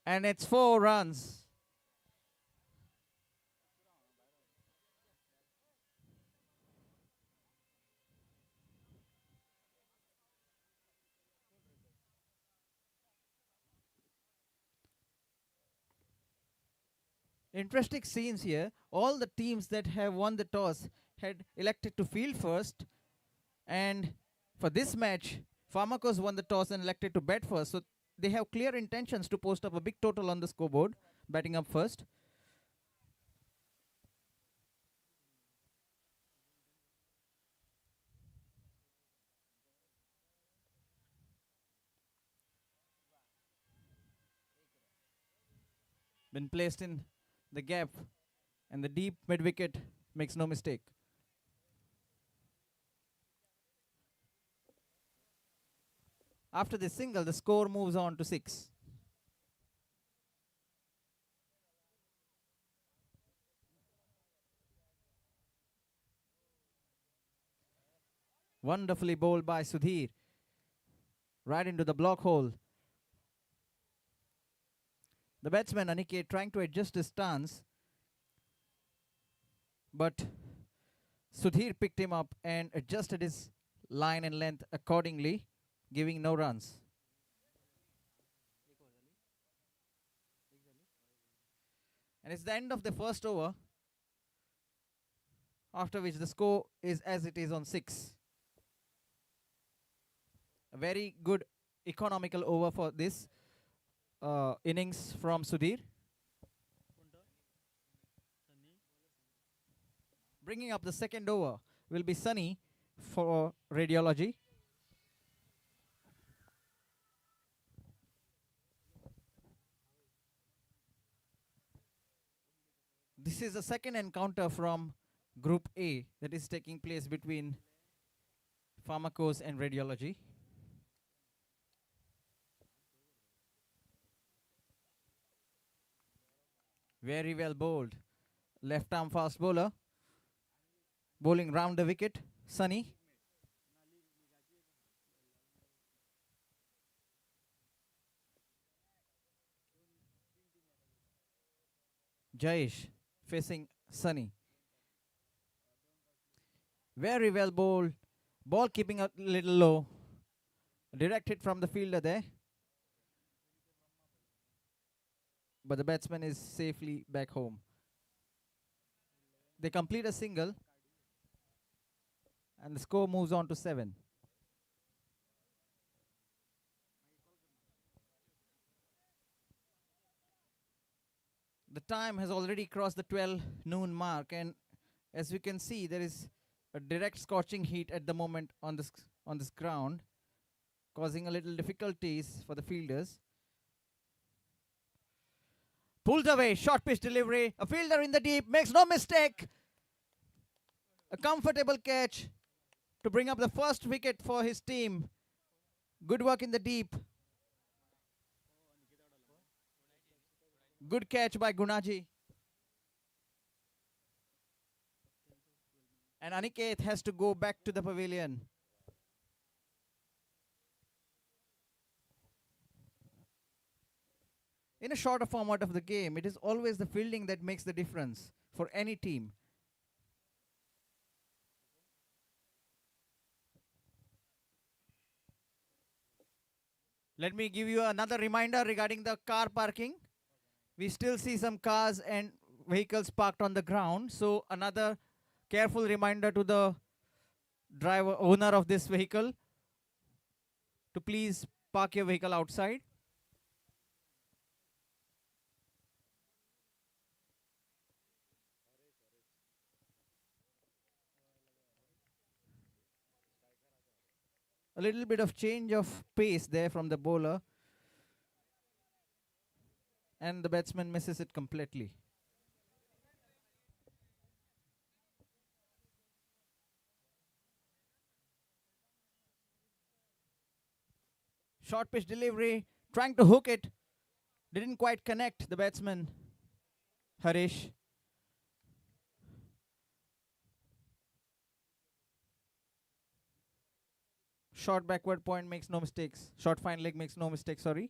And it's 4 runs. Interesting scenes here. All the teams that have won the toss had elected to field first, and for this match Pharmacos won the toss and elected to bat first, so they have clear intentions to post up a big total on the scoreboard, batting up first. Been placed in the gap, and the deep mid wicket makes no mistake. After this single, the score moves on to 6. Wonderfully bowled by Sudhir, right into the block hole. The batsman Aniket trying to adjust his stance, but Sudhir picked him up and adjusted his line and length accordingly, giving no runs. And it's the end of the first over, after which the score is as it is on 6. A very good economical over for this innings from Sudhir. Bringing up the second over will be Sunny for Radiology. This is the second encounter from Group A that is taking place between Pharmacos and Radiology. Very well bowled. Left arm fast bowler. Bowling round the wicket. Sunny. Jayesh facing Sunny. Very well bowled. Ball keeping a little low. Direct hit from the fielder there. But the batsman is safely back home. They complete a single. And the score moves on to 7. The time has already crossed the 12 noon mark, and as we can see, there is a direct scorching heat at the moment on this ground, causing a little difficulties for the fielders. Pulled away, short pitch delivery, a fielder in the deep, makes no mistake. A comfortable catch to bring up the first wicket for his team. Good work in the deep. Good catch by Gunaji. And Aniket has to go back to the pavilion. In a shorter format of the game, it is always the fielding that makes the difference for any team. Let me give you another reminder regarding the car parking. We still see some cars and vehicles parked on the ground. So another careful reminder to the owner of this vehicle to please park your vehicle outside. A little bit of change of pace there from the bowler. And the batsman misses it completely. Short pitch delivery, trying to hook it. Didn't quite connect the batsman, Harish. Short backward point makes no mistakes. Short fine leg makes no mistakes, sorry.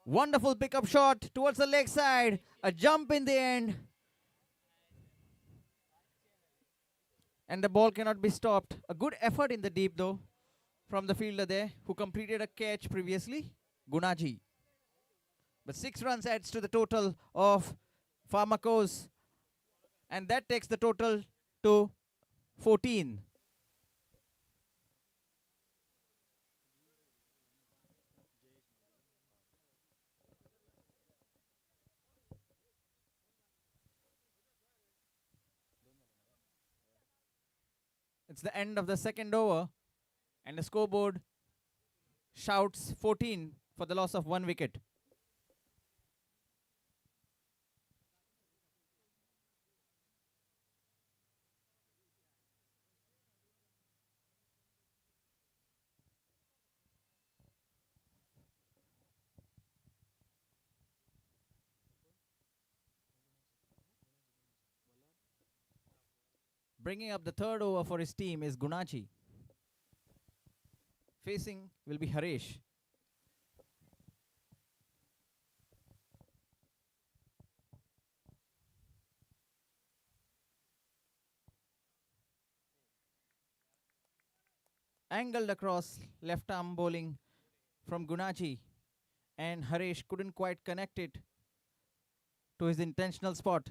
Wonderful pickup shot towards the leg side. A jump in the end. And the ball cannot be stopped. A good effort in the deep though from the fielder there who completed a catch previously, Gunaji. But 6 runs adds to the total of Pharmacos. And that takes the total to 14. It's the end of the second over. And the scoreboard shouts 14 for the loss of 1 wicket. Bringing up the third over for his team is Gunaji. Facing will be Harish. Angled across, left arm bowling from Gunaji, and Harish couldn't quite connect it to his intentional spot.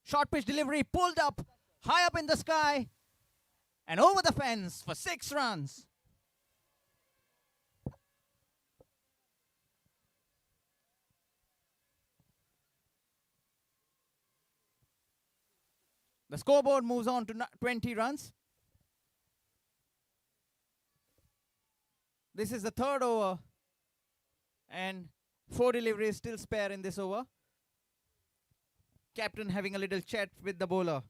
Short pitch delivery pulled up, high up in the sky, and over the fence for 6 runs. The scoreboard moves on to 20 runs. This is the third over, and 4 deliveries still spare in this over. Captain having a little chat with the bowler.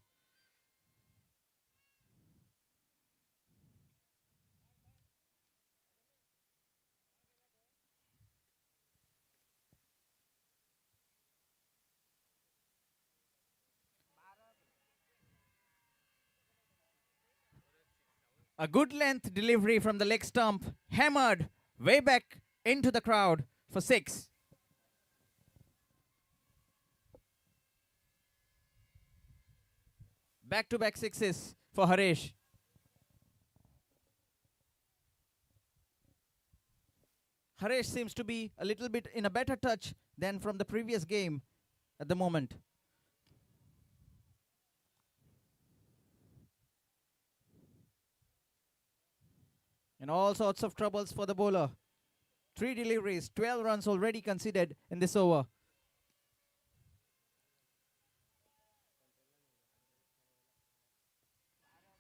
A good length delivery from the leg stump, hammered way back into the crowd for 6. Back-to-back sixes for Harish. Harish seems to be a little bit in a better touch than from the previous game at the moment. And all sorts of troubles for the bowler. 3 deliveries, 12 runs already conceded in this over.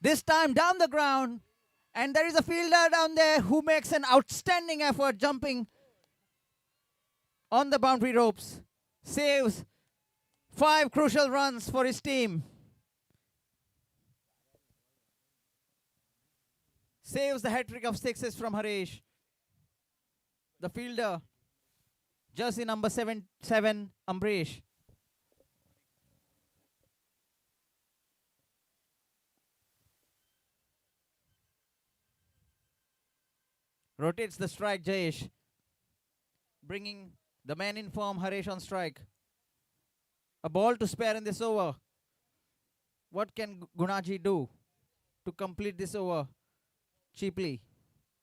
This time down the ground, and there is a fielder down there who makes an outstanding effort jumping on the boundary ropes. Saves 5 crucial runs for his team. Saves the hat-trick of 6s from Harish. The fielder, jersey number 7, Ambrish. Rotates the strike, Jayesh, bringing the man in form, Harish, on strike. A ball to spare in this over. What can Gunaji do to complete this over cheaply?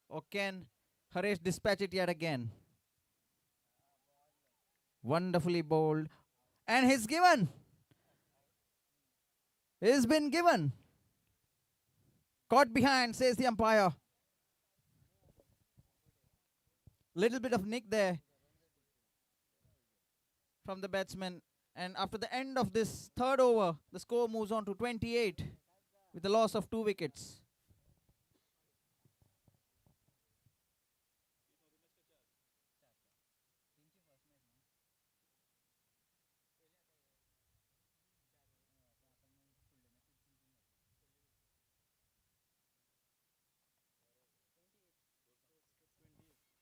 Or can Harish dispatch it yet again? Wonderfully bowled. And he's given. He's been given. Caught behind, says the umpire. Little bit of nick there from the batsman. And after the end of this third over, the score moves on to 28 with the loss of 2 wickets.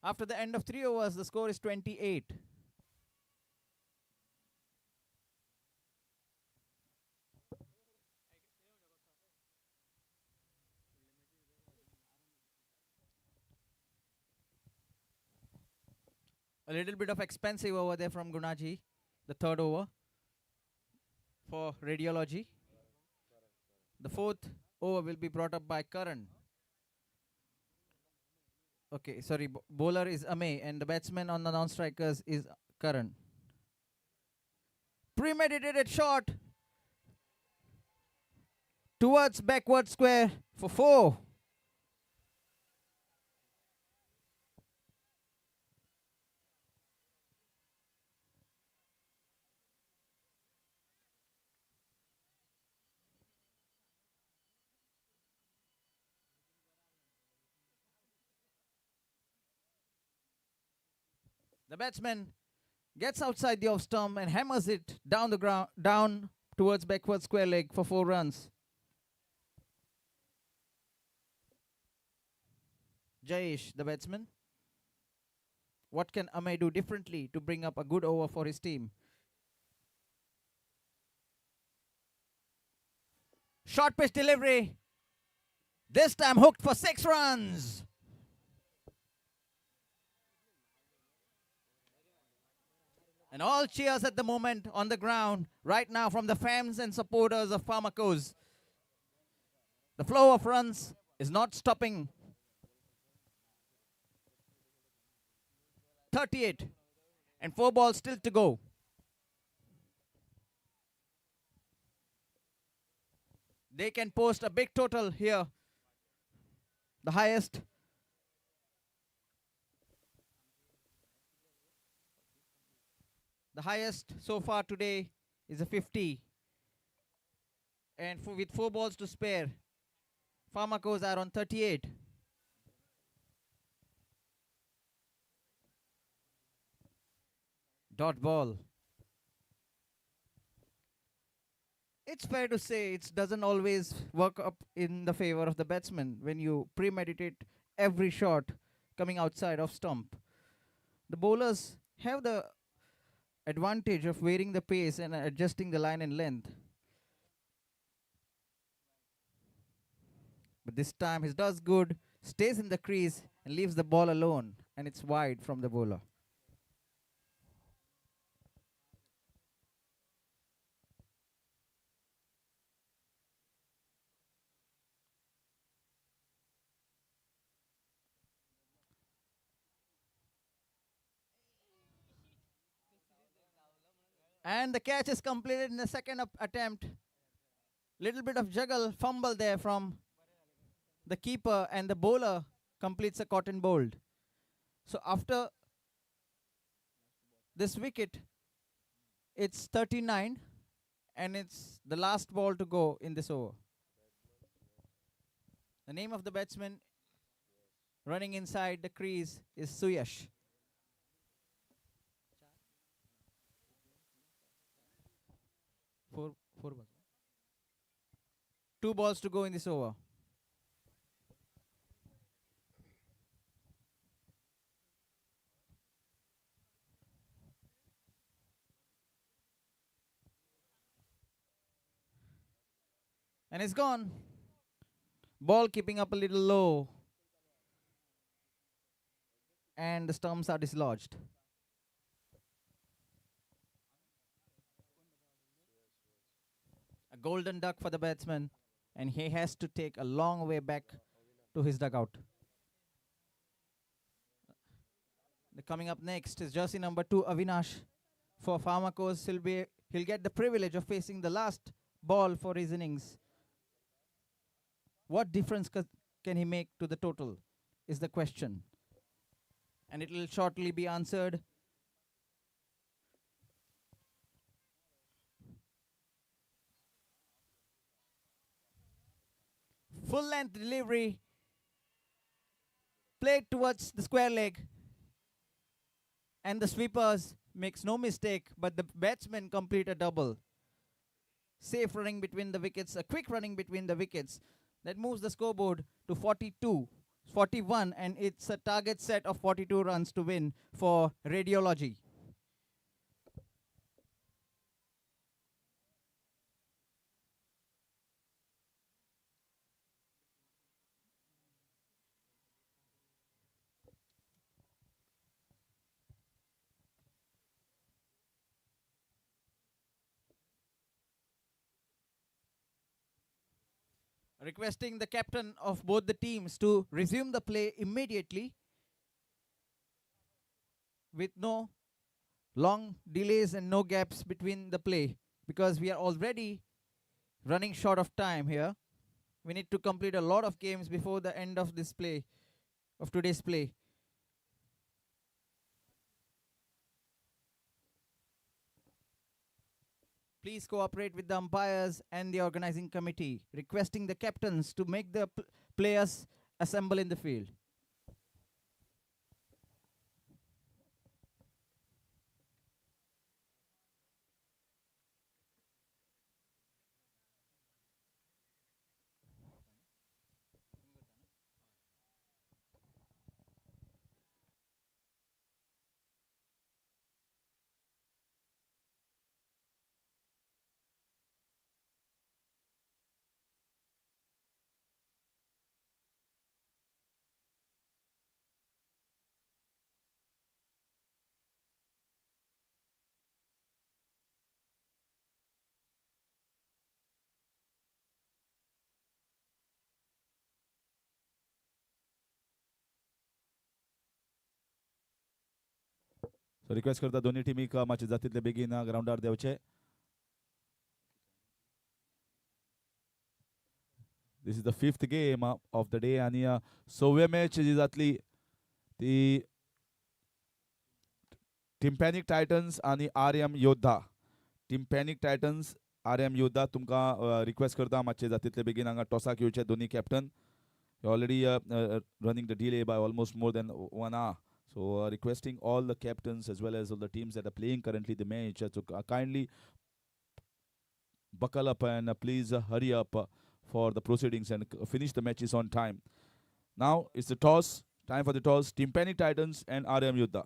After the end of 3 overs, the score is 28. A little bit of expensive over there from Gunaji, the third over for radiology. The fourth over will be brought up by Karan. Okay, sorry, bowler is Ame and the batsman on the non-strikers is Karan. Premeditated shot towards backward square for 4. The batsman gets outside the off stump and hammers it down the ground, down towards backward square leg for 4 runs. Jayesh, the batsman. What can Ame do differently to bring up a good over for his team? Short pitch delivery. This time hooked for 6 runs. And all cheers at the moment on the ground right now from the fans and supporters of Pharmacos. The flow of runs is not stopping. 38 and 4 balls still to go. They can post a big total here. The highest. The highest so far today is a 50. And with 4 balls to spare, Pharmacos are on 38. Dot ball. It's fair to say it doesn't always work up in the favor of the batsman when you premeditate every shot coming outside of stump. The bowlers have the advantage of varying the pace and adjusting the line and length. But But this time he does good, stays in the crease and leaves the ball alone, and it's wide from the bowler. And the catch is completed in the second attempt. Little bit of juggle, fumble there from the keeper, and the bowler completes a cotton bowled. So after this wicket, it's 39, and it's the last ball to go in this over. The name of the batsman running inside the crease is Suyash. Four balls. 2 balls to go in this over. And it's gone. Ball keeping up a little low. And the stumps are dislodged. A golden duck for the batsman. And he has to take a long way back to his dugout. Coming up next is jersey number 2, Avinash. For Pharmacos, he'll get the privilege of facing the last ball for his innings. What difference can he make to the total is the question. And it will shortly be answered. Full length delivery. Played towards the square leg. And the sweepers makes no mistake, but the batsmen complete a double. Safe running between the wickets, a quick running between the wickets. That moves the scoreboard to 41, and it's a target set of 42 runs to win for Radiology. Requesting the captain of both the teams to resume the play immediately with no long delays and no gaps between the play, because we are already running short of time here. We need to complete a lot of games before the end of this play, of today's play. Please cooperate with the umpires and the organizing committee, requesting the captains to make the players assemble in the field. So request करता दोन्ही टीमीक मातशे जातीतले बेगीन ग्राउंडार देवचे. This is the 5th game of the day, आणि 6वी match जी जातली ती टिम्पॅनिक Titans आणि RM योद्धा. टिम्पॅनिक टायटन्स RM योद्धा तुमकां रिक्वेस्ट करता मातशे जातीतले बेगीन हांगा टॉसाक येवचे दोन्ही captain. Already running the delay by almost more than 1 hour. So requesting all the captains as well as all the teams that are playing currently the match to kindly buckle up and please hurry up for the proceedings and finish the matches on time. Now it's the toss. Time for the toss. Timpani Titans and RM Yuddha.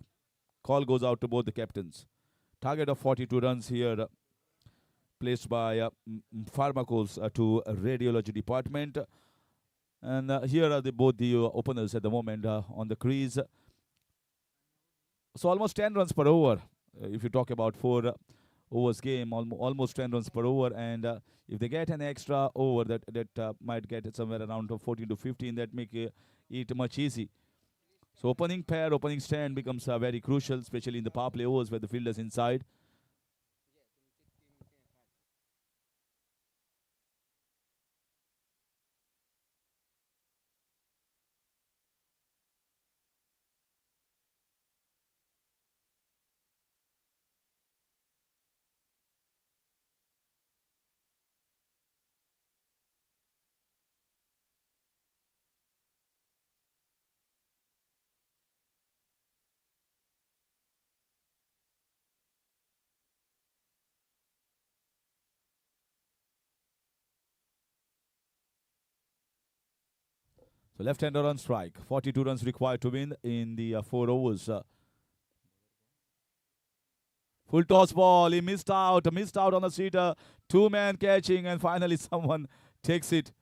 Call goes out to both the captains. Target of 42 runs here placed by Pharmacos to Radiology Department. And here are both the openers at the moment on the crease. So almost 10 runs per over. If you talk about 4 overs game, almost 10 runs per over. And if they get an extra over that might get somewhere around 14 to 15, that make it much easy. So opening pair, opening stand becomes very crucial, especially in the power play overs where the fielder's inside. So left-hander on strike. 42 runs required to win in the 4 overs. Full toss ball. He missed out on the seater. Two-man catching, and finally someone takes it.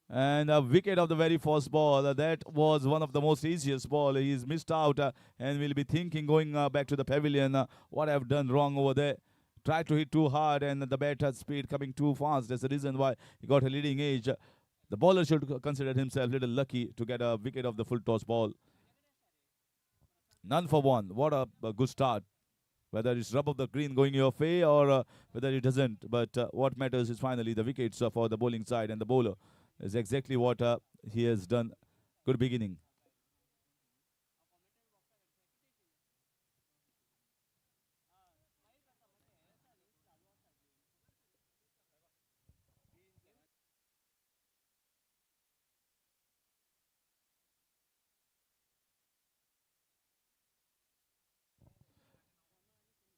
And a wicket of the very first ball. That was one of the most easiest ball. He's missed out and will be thinking going back to the pavilion what I've done wrong over there. Tried to hit too hard and the bat had speed coming too fast. That's the reason why he got a leading edge. The bowler should consider himself a little lucky to get a wicket of the full toss ball. None for one. What a good start. Whether it's rub of the green going your way or whether it doesn't. But what matters is finally the wickets for the bowling side, and the bowler is exactly what he has done. Good beginning.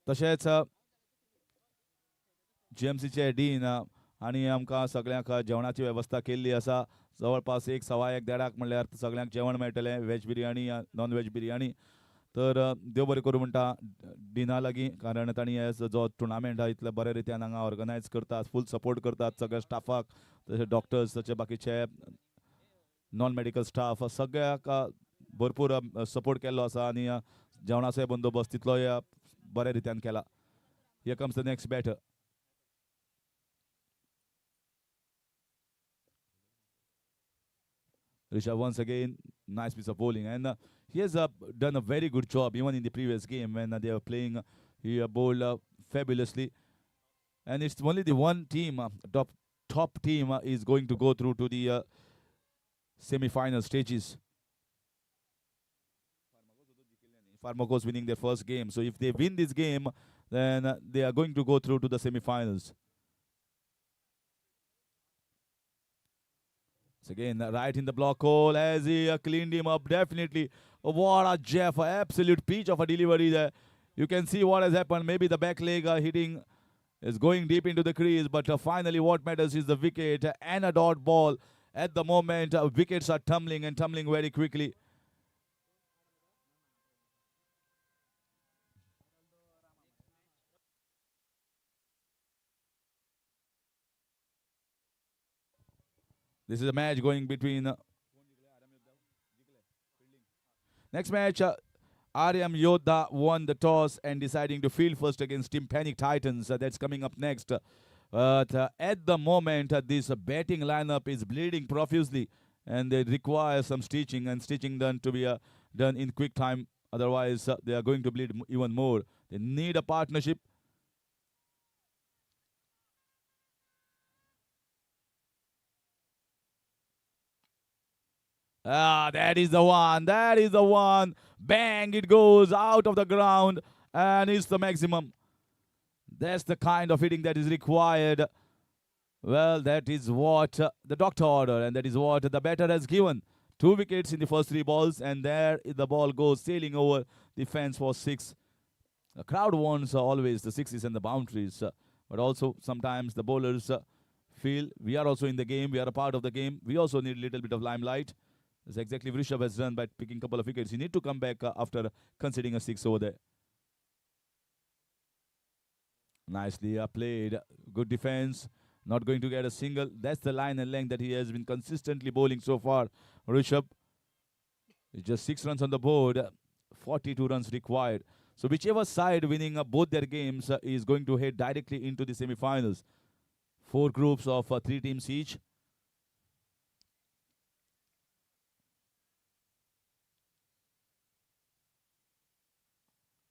तशेंच GMCचे dean आणि आमकां सगळ्यांक जेवणाची वेवस्था केल्ली आसा. जवळपास 1 देडाक म्हणल्यार सगळ्यांक जेवण मेळटलें. Veg biryani non veg biryani. तर देव बरें करूं म्हणटा डिना लागीं, कारण तांणी जो टुर्नामेंट आहा इतले बरे रित्यान हांगा ऑर्गनायज करतात, फूल सपोर्ट करतात सगळ्या स्टाफाक, तशे डॉक्टर्स, तशे बाकीचे नॉन मेडिकल स्टाफ सगळ्याक भरपूर सपोर्ट केल्लो आसा आनी जेवणाचोय बंदोबस्त तितलोय बऱ्या रित्यान केला. Here comes the next batter. Rishabh once again, nice piece of bowling, and he has done a very good job even in the previous game when they were playing. He bowled fabulously, and it's only the one team, top team, is going to go through to the semi-final stages. Farmakos winning their first game, so if they win this game, then they are going to go through to the semi-finals. Again, right in the block hole as he cleaned him up. Definitely, what a Jeff, absolute peach of a delivery there. You can see what has happened. Maybe the back leg hitting is going deep into the crease, but finally, what matters is the wicket and a dot ball. At the moment, wickets are tumbling and tumbling very quickly. This is a match going between. Next match, Aryam Yodha won the toss and deciding to field first against Team Panic Titans. That's coming up next. But at the moment, this batting lineup is bleeding profusely, and they require some stitching done to be done in quick time. Otherwise, they are going to bleed even more. They need a partnership. That is the one. That is the one. Bang, it goes out of the ground and it's the maximum. That's the kind of hitting that is required. Well, that is what the doctor ordered, and that is what the batter has given. 2 wickets in the first 3 balls, and there the ball goes sailing over the fence for 6. The crowd wants always the 6s and the boundaries, but also sometimes the bowlers feel we are also in the game, we are a part of the game, we also need a little bit of limelight. That's exactly what Rishabh has done by picking a couple of wickets. You need to come back after conceding a 6 over there. Nicely played. Good defense. Not going to get a single. That's the line and length that he has been consistently bowling so far. Rishabh. It's just 6 runs on the board. 42 runs required. So whichever side winning both their games is going to head directly into the semi-finals. 4 groups of 3 teams each.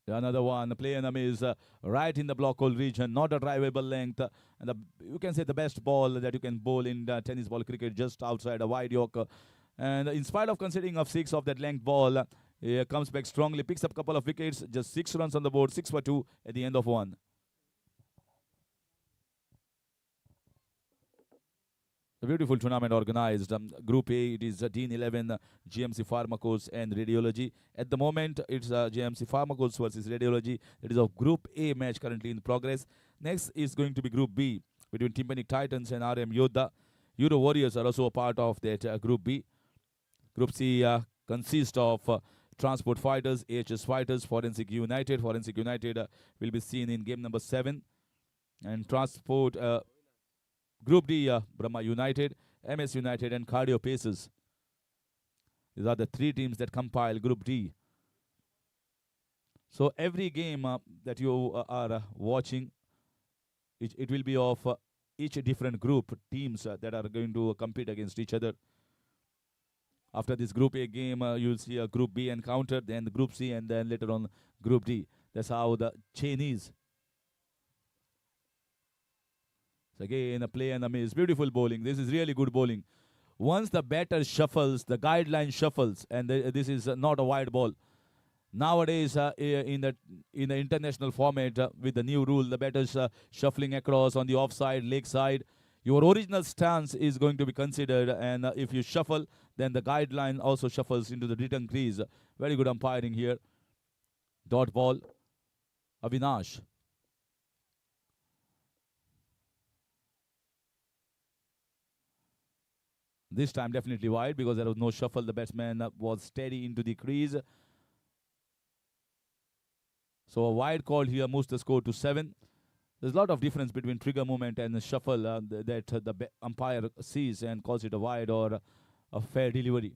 Another one, play and is right in the block hole region, not a drivable length. And you can say the best ball that you can bowl in tennis ball cricket, just outside a wide yorker. And in spite of considering of 6 of that length ball, he comes back strongly, picks up a couple of wickets, just 6 runs on the board, 6 for 2 at the end of 1. A beautiful tournament organized. Group A, it is Dean 11, GMC Pharmacos and Radiology. At the moment, it's GMC Pharmacos versus Radiology. It is a Group A match currently in progress. Next is going to be Group B between Timpani Titans and RM Yodha. Euro Warriors are also a part of that Group B. Group C consists of Transport Fighters, AHS Fighters, Forensic United. Forensic United will be seen in game number 7. And Transport... Group D, Brahma United, MS United and Cardio Pacers. These are the 3 teams that compile Group D. So every game that you are watching, it will be of each different group teams that are going to compete against each other. After this Group A game, you'll see a Group B encounter, then the Group C, and then later on Group D. That's how the chain is. So again, a play and a miss. Beautiful bowling. This is really good bowling. Once the batter shuffles, the guideline shuffles, and this is not a wide ball. Nowadays, in the international format, with the new rule, the batters shuffling across on the offside, leg side. Your original stance is going to be considered, and if you shuffle, then the guideline also shuffles into the return crease. Very good umpiring here. Dot ball. Avinash. This time definitely wide because there was no shuffle. The batsman was steady into the crease. So a wide call here moves the score to 7. There's a lot of difference between trigger movement and the shuffle that the umpire sees and calls it a wide or a fair delivery.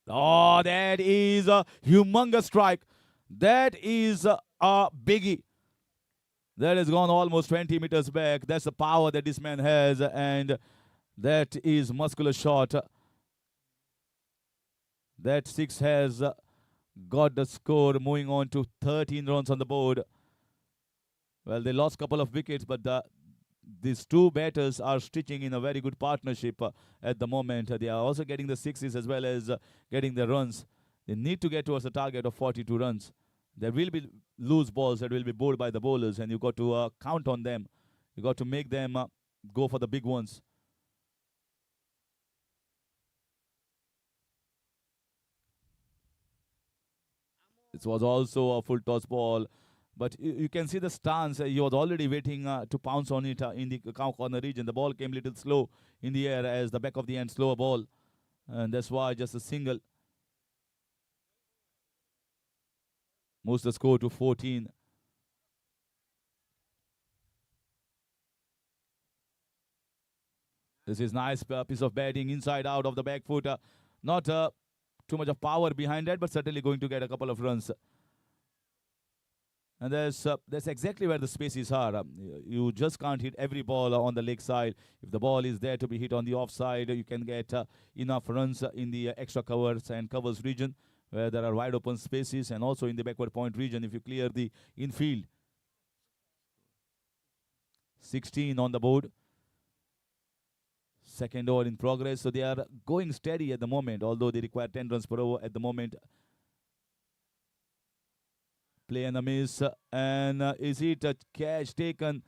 Oh, that is a humongous strike. That is a biggie. That has gone almost 20 meters back. That's the power that this man has, and that is muscular shot. That 6 has got the score moving on to 13 runs on the board. Well, they lost a couple of wickets, but these 2 batters are stitching in a very good partnership at the moment. They are also getting the 6s as well as getting the runs. They need to get towards a target of 42 runs. There will be loose balls that will be bowled by the bowlers, and you got to count on them. You got to make them go for the big ones. This was also a full toss ball, but you can see the stance. He was already waiting to pounce on it in the corner region. The ball came a little slow in the air as the back of the end slower ball, and that's why just a single moves the score to 14. This is nice piece of batting inside out of the back foot. Not too much of power behind that, but certainly going to get a couple of runs. And that's exactly where the spaces are. You just can't hit every ball on the leg side. If the ball is there to be hit on the offside, you can get enough runs in the extra covers and covers region, where there are wide open spaces, and also in the backward point region if you clear the infield. 16 on the board. Second over in progress. So they are going steady at the moment, although they require 10 runs per over at the moment. Play and a miss. And is it a catch taken?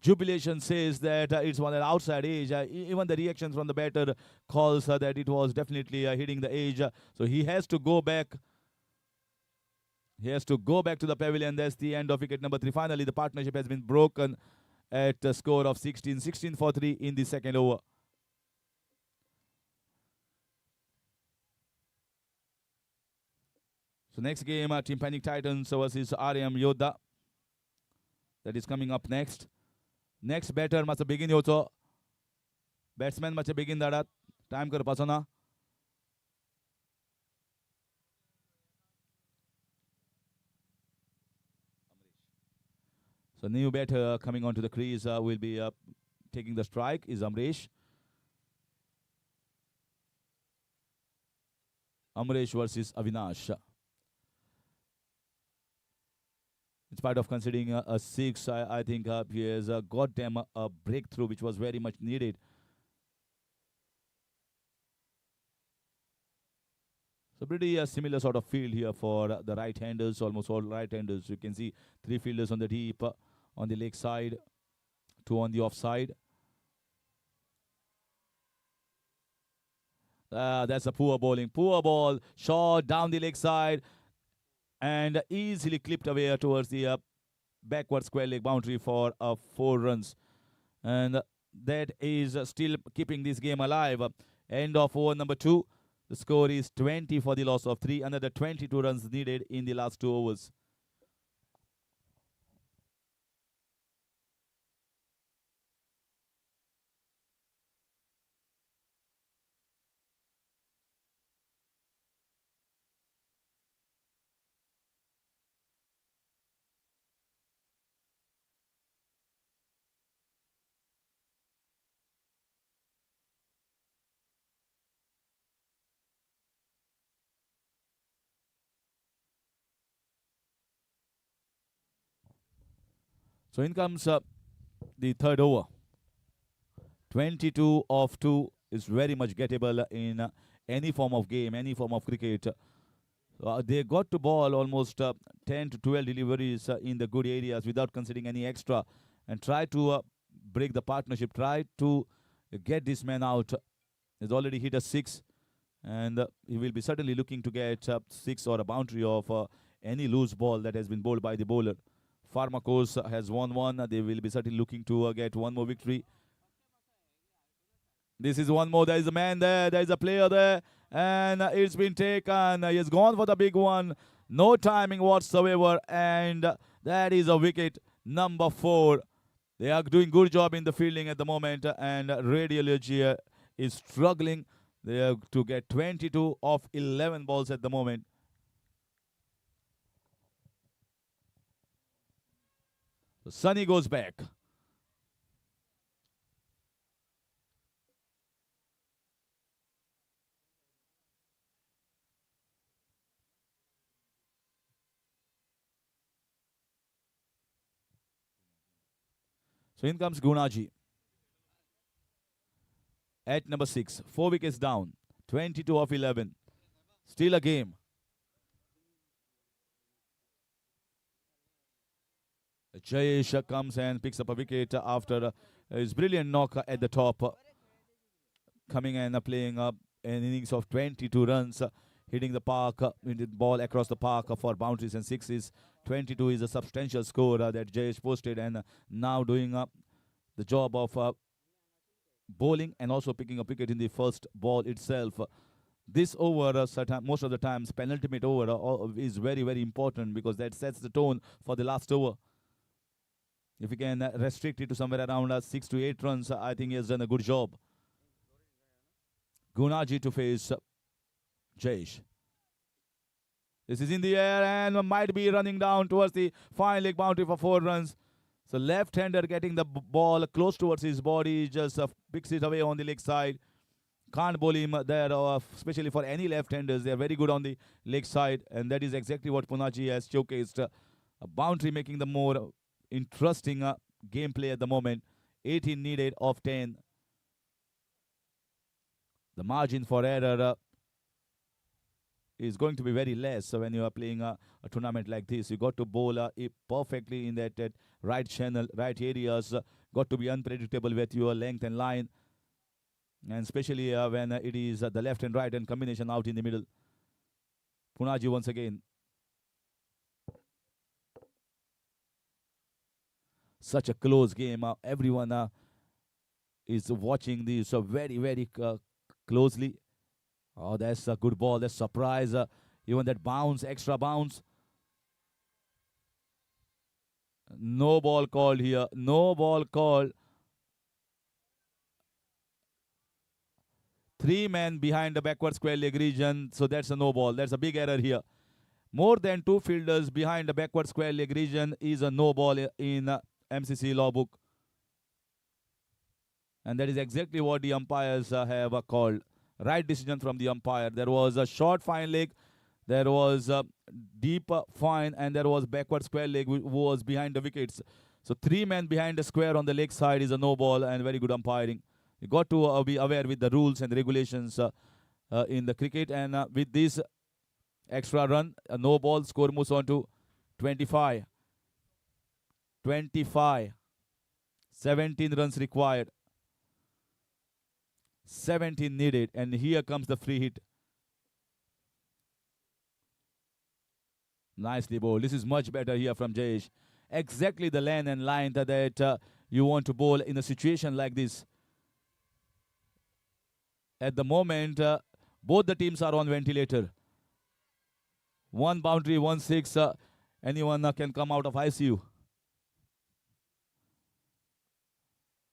Jubilation says that it's on an outside edge. Even the reactions from the batter calls that it was definitely hitting the edge. So he has to go back. He has to go back to the pavilion. That's the end of wicket number 3. Finally, the partnership has been broken at a score of 16. 16 for 3 in the second over. So next game, Team Panic Titans versus RM Yodha. That is coming up next. Next batter must begin yoto. Batsman must begin that. Time kar pasana. So new batter coming onto the crease will be taking the strike is Amresh. Amresh versus Avinash. In spite of conceding a 6, I think he has got them a breakthrough which was very much needed. So pretty similar sort of field here for the right-handers, almost all right-handers. You can see 3 fielders on the deep, on the leg side, 2 on the offside. That's a poor bowling. Poor ball. Shot down the leg side and easily clipped away towards the backward square leg boundary for 4 runs. And that is still keeping this game alive. End of over number 2. The score is 20 for the loss of 3. Another 22 runs needed in the last 2 overs. So in comes the third over. 22 of 2 is very much gettable in any form of game, any form of cricket. They got to ball almost 10 to 12 deliveries in the good areas without considering any extra and try to break the partnership, try to get this man out. He's already hit a 6 and he will be certainly looking to get 6 or a boundary of any loose ball that has been bowled by the bowler. Pharmacos has won 1. They will be certainly looking to get one more victory. This is one more. There is a man there. There is a player there. And it's been taken. He has gone for the big one. No timing whatsoever. And that is a wicket. Number 4. They are doing good job in the fielding at the moment. And Radiology is struggling. They have to get 22 of 11 balls at the moment. So Sunny goes back. So in comes Gunaji. At number 6. 4 wickets down. 22 of 11. Still a game. Jayesh comes and picks up a wicket after his brilliant knock at the top. Coming and playing up an innings of 22 runs. Hitting the park, the ball across the park for boundaries and sixes. 22 is a substantial score that Jayesh posted, and now doing the job of bowling and also picking a wicket in the first ball itself. This over, most of the times, penultimate over is very, very important because that sets the tone for the last over. If you can restrict it to somewhere around 6 to 8 runs, I think he has done a good job. Gunaji to face Jayesh. This is in the air and might be running down towards the fine leg boundary for 4 runs. So left-hander getting the ball close towards his body, just picks it away on the leg side. Can't bowl him there, especially for any left-handers. They are very good on the leg side, and that is exactly what Punaji has showcased. A boundary making the more interesting gameplay at the moment. 18 needed of 10. The margin for error is going to be very less. So when you are playing a tournament like this, you got to bowl perfectly in that right channel, right areas. Got to be unpredictable with your length and line. And especially when it is the left and right and combination out in the middle. Punaji once again. Such a close game. Everyone is watching this very, very closely. Oh, that's a good ball. That's surprise. Even that bounce, extra bounce. No ball called here. No ball called. 3 men behind the backward square leg region. So that's a no ball. That's a big error here. More than 2 fielders behind the backward square leg region is a no ball in MCC law book. And that is exactly what the umpires have called. Right decision from the umpire. There was a short fine leg. There was a deep fine, and there was backward square leg who was behind the wickets. So 3 men behind the square on the leg side is a no ball, and very good umpiring. You got to be aware with the rules and regulations in the cricket, and with this extra run, a no ball, score moves on to 25. 25. 17 runs required. 17 needed, and here comes the free hit. Nicely bowled. This is much better here from Jayesh. Exactly the lane and line that you want to bowl in a situation like this. At the moment, both the teams are on ventilator. 1 boundary, 1 6. Anyone can come out of ICU.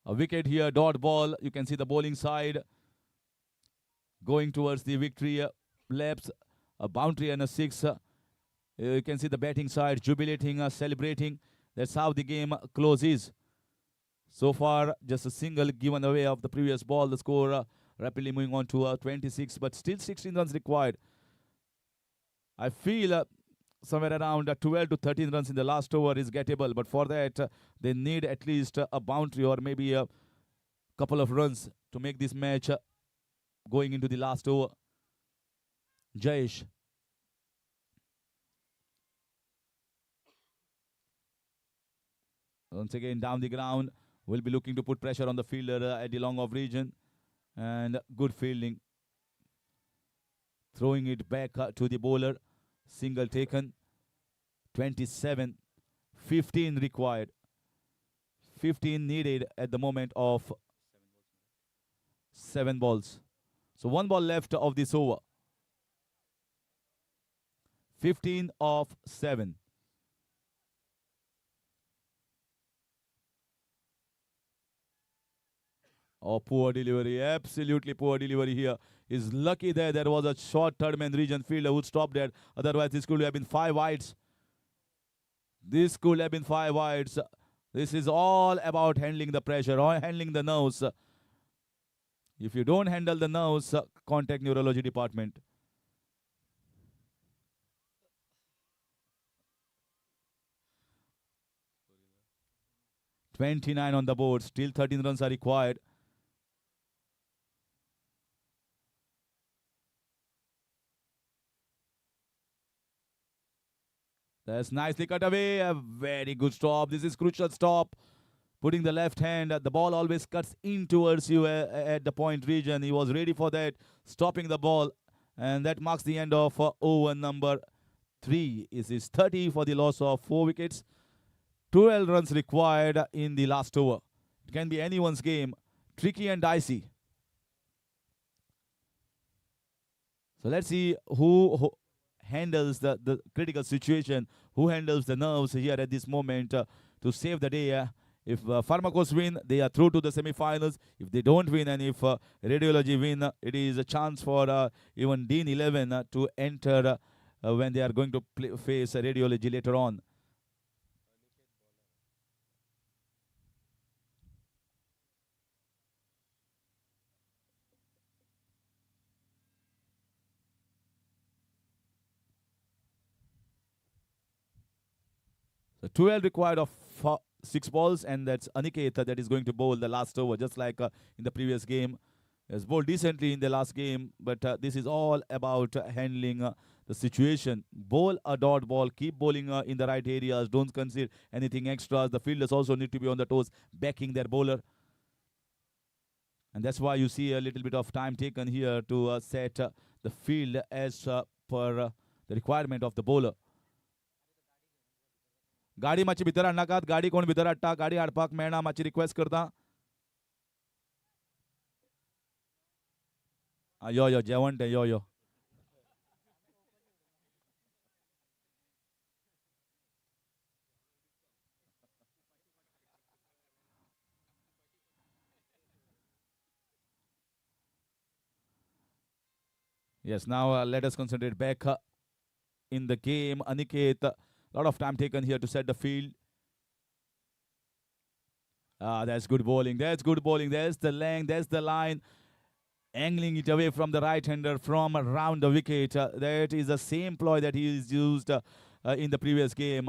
A wicket here, dot ball. You can see the bowling side going towards the victory laps. A boundary and a 6. You can see the batting side jubilating, celebrating. That's how the game closes. So far, just a single given away of the previous ball. The score rapidly moving on to 26, but still 16 runs required. I feel somewhere around 12 to 13 runs in the last over is gettable, but for that, they need at least a boundary or maybe a couple of runs to make this match going into the last over. Jayesh. Once again, down the ground, will be looking to put pressure on the fielder at the long off region. And good fielding. Throwing it back to the bowler. Single taken. 27. 15 required. 15 needed at the moment of 7 balls. So 1 ball left of this over. 15 of 7. Oh, poor delivery. Absolutely poor delivery here. He's lucky there was a short third man region fielder who stopped there. Otherwise, this could have been 5 wides. This could have been 5 wides. This is all about handling the pressure or handling the nerves. If you don't handle the nerves, contact neurology department. $29 on the board. Still 13 runs are required. That's nicely cut away. A very good stop. This is crucial stop. Putting the left hand. The ball always cuts in towards you at the point region. He was ready for that. Stopping the ball. And that marks the end of over number 3. It is 30 for the loss of 4 wickets. 12 runs required in the last over. It can be anyone's game. Tricky and dicey. So let's see who handles the critical situation, who handles the nerves here at this moment to save the day. If Pharmacos win, they are through to the semi-finals. If they don't win and if Radiology win, it is a chance for even Dean 11 to enter when they are going to face Radiology later on. So 12 required of 6 balls, and that's Aniket that is going to bowl the last over, just like in the previous game. He has bowled decently in the last game, but this is all about handling the situation. Bowl a dot ball, keep bowling in the right areas, don't concede anything extras. The fielders also need to be on the toes, backing their bowler. And that's why you see a little bit of time taken here to set the field as per the requirement of the bowler. गाडी मातशी भितर हाडनाकात गाडी कोण भितर हाडटा गाडी हाडपाक मेळना मातशी रिक्वेस्ट करता यो जेवण ते यो Yes, now let us concentrate back in the game. Aniket, a lot of time taken here to set the field. That's good bowling. That's good bowling. There's the length. There's the line. Angling it away from the right-hander from around the wicket. That is the same ploy that he is used in the previous game.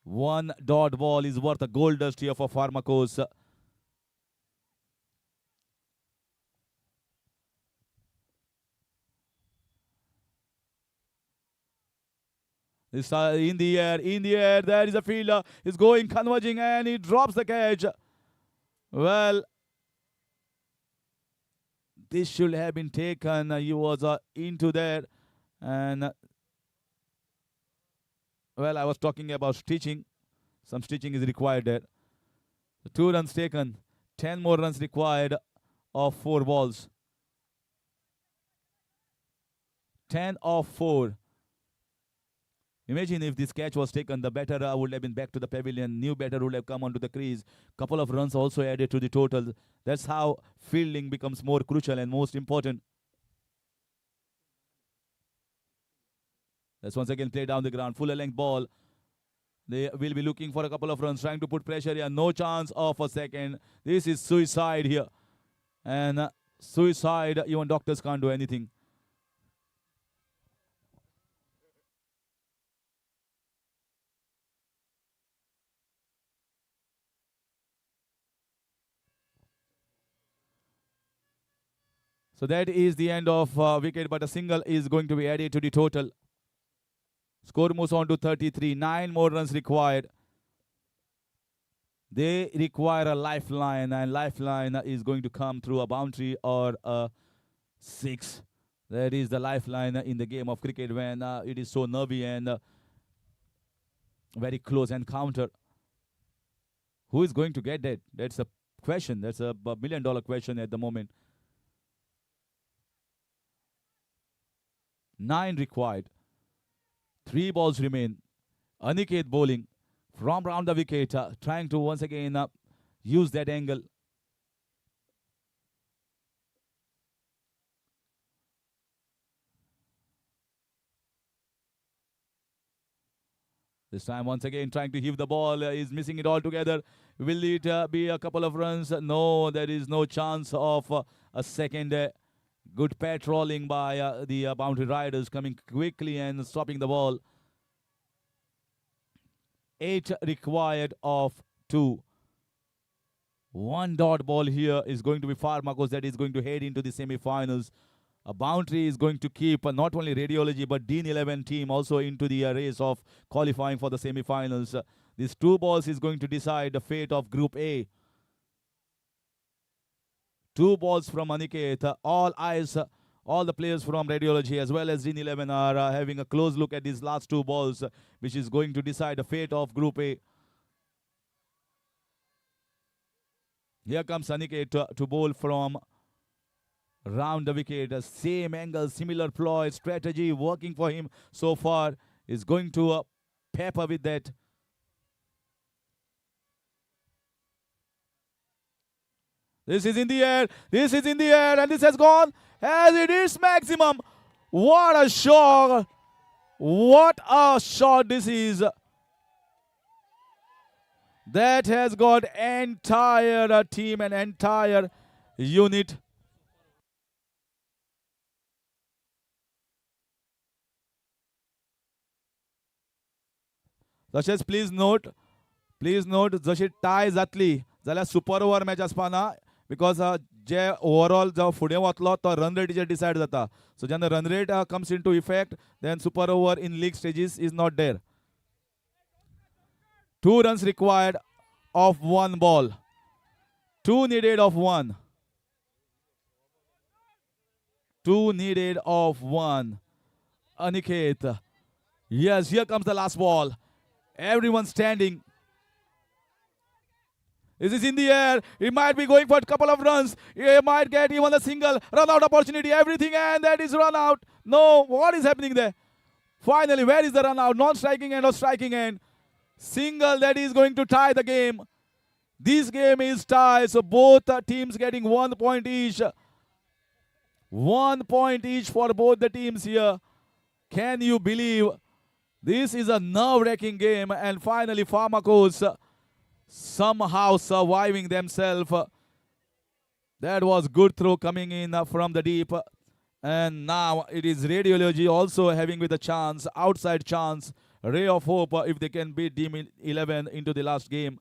One dot ball is worth a gold dust here for Pharmacos. This in the air. There is a fielder. He's going, converging, and he drops the catch. Well, this should have been taken. He was into there, and well, I was talking about stitching. Some stitching is required there. 2 runs taken. 10 more runs required of 4 balls. 10 of 4. Imagine if this catch was taken, the batter would have been back to the pavilion. New batter would have come onto the crease. Couple of runs also added to the total. That's how fielding becomes more crucial and most important. Let's once again play down the ground. Fuller length ball. They will be looking for a couple of runs, trying to put pressure here. No chance of a second. This is suicide here. And suicide, even doctors can't do anything. So that is the end of wicket, but a single is going to be added to the total. Score moves on to 33. 9 more runs required. They require a lifeline, and lifeline is going to come through a boundary or a 6. That is the lifeline in the game of cricket when it is so nervy and very close encounter. Who is going to get that? That's a question. That's a $1 million question at the moment. 9 required. 3 balls remain. Aniket bowling from round the wicket, trying to once again use that angle. This time once again trying to heave the ball. Is missing it altogether. Will it be a couple of runs? No, there is no chance of a second. Good patrolling by the boundary riders, coming quickly and stopping the ball. 8 required of 2. 1 dot ball here is going to be Pharmacos that is going to head into the semi-finals. A boundary is going to keep not only Radiology but Dean 11 team also into the race of qualifying for the semi-finals. These 2 balls is going to decide the fate of Group A. 2 balls from Aniket. All eyes, all the players from Radiology as well as Dean 11 are having a close look at these last 2 balls, which is going to decide the fate of Group A. Here comes Aniket to bowl from round the wicket. Same angle, similar ploy, strategy working for him so far. Is going to pepper with that. This is in the air. This is in the air. And this has gone as it is maximum. What a shot. What a shot this is. That has got entire team and entire unit. तशेंच please note जशी tie जातली जाल्यार super over match आसपाना because जे overall जो फुडें वतलो तो रन रेटीचेर डिसायड जाता सो जेन्ना run rate comes into effect then super over in league stages is not there 2 runs required of 1 ball 2 needed of 1 2 needed of 1 Aniket yes here comes the last ball everyone standing. This is in the air. He might be going for a couple of runs. He might get even a single run out opportunity. Everything and that is run out. No, what is happening there? Finally, where is the run out? Non-striking end or striking end? Single that is going to tie the game. This game is tie. So both teams getting 1 point each. 1 point each for both the teams here. Can you believe this is a nerve-wracking game? And finally, Pharmacos somehow surviving themselves. That was good throw coming in from the deep. And now it is Radiology also having with a chance, outside chance, ray of hope if they can beat Team 11 into the last game.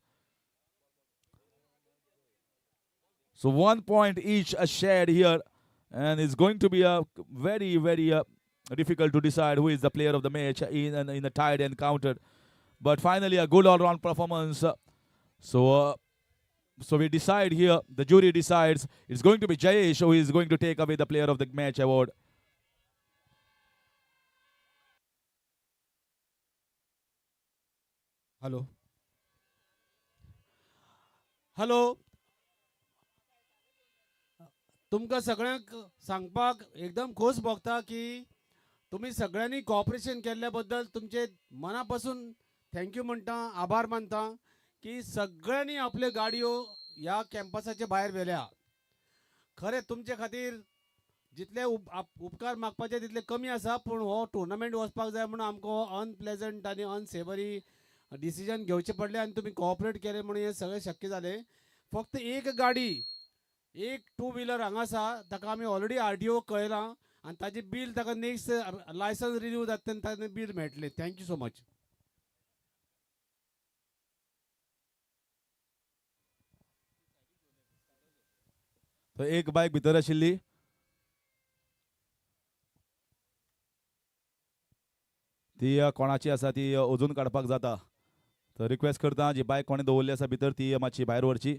So 1 point each shared here. And it's going to be a very, very difficult to decide who is the player of the match in a tied encounter. But finally, a good all-round performance. So we decide here, the jury decides, it's going to be Jayesh who is going to take away the player of the match award. Hello hello तुमकां सगळ्यांक सांगपाक एकदम खोस भोगता की तुम्ही सगळ्यांनी corporation केल्ल्या बद्दल तुमचे मनापासून थँक्यू म्हणटा, आभार मानता की सगळ्यांनी आपल्यो गाडयो ह्या कॅम्पसाचे भायर व्हेल्या. खरें तुमचे खातीर जितले उपकार मागपाचे तितले कमी आसा, पूण हो टुर्नामेंट वचपाक जाय म्हणून आमकां अनप्लेजंट आनी अनसेवरी डिसिजन घेवचे पडले आनी तुमी कोऑपरेट केले म्हणून हे सगळें शक्य जालें. फक्त एक गाडी, एक टू व्हिलर हांगा आसा, ताका आमी ऑलरेडी RTO कळयलां आनी ताजी बील ताका नेक्स्ट लायसन्स रिन्यू जाता तेन्ना ताणें बील मेळटलें. Thank you so much. तो एक बायक भितर आशिल्ली ती कोणाची आसा ती अजून काडपाक जाता. तर रिक्वेस्ट करता जी बायक कोणें दवरली आसा भितर ती मातशी भायर व्हरची.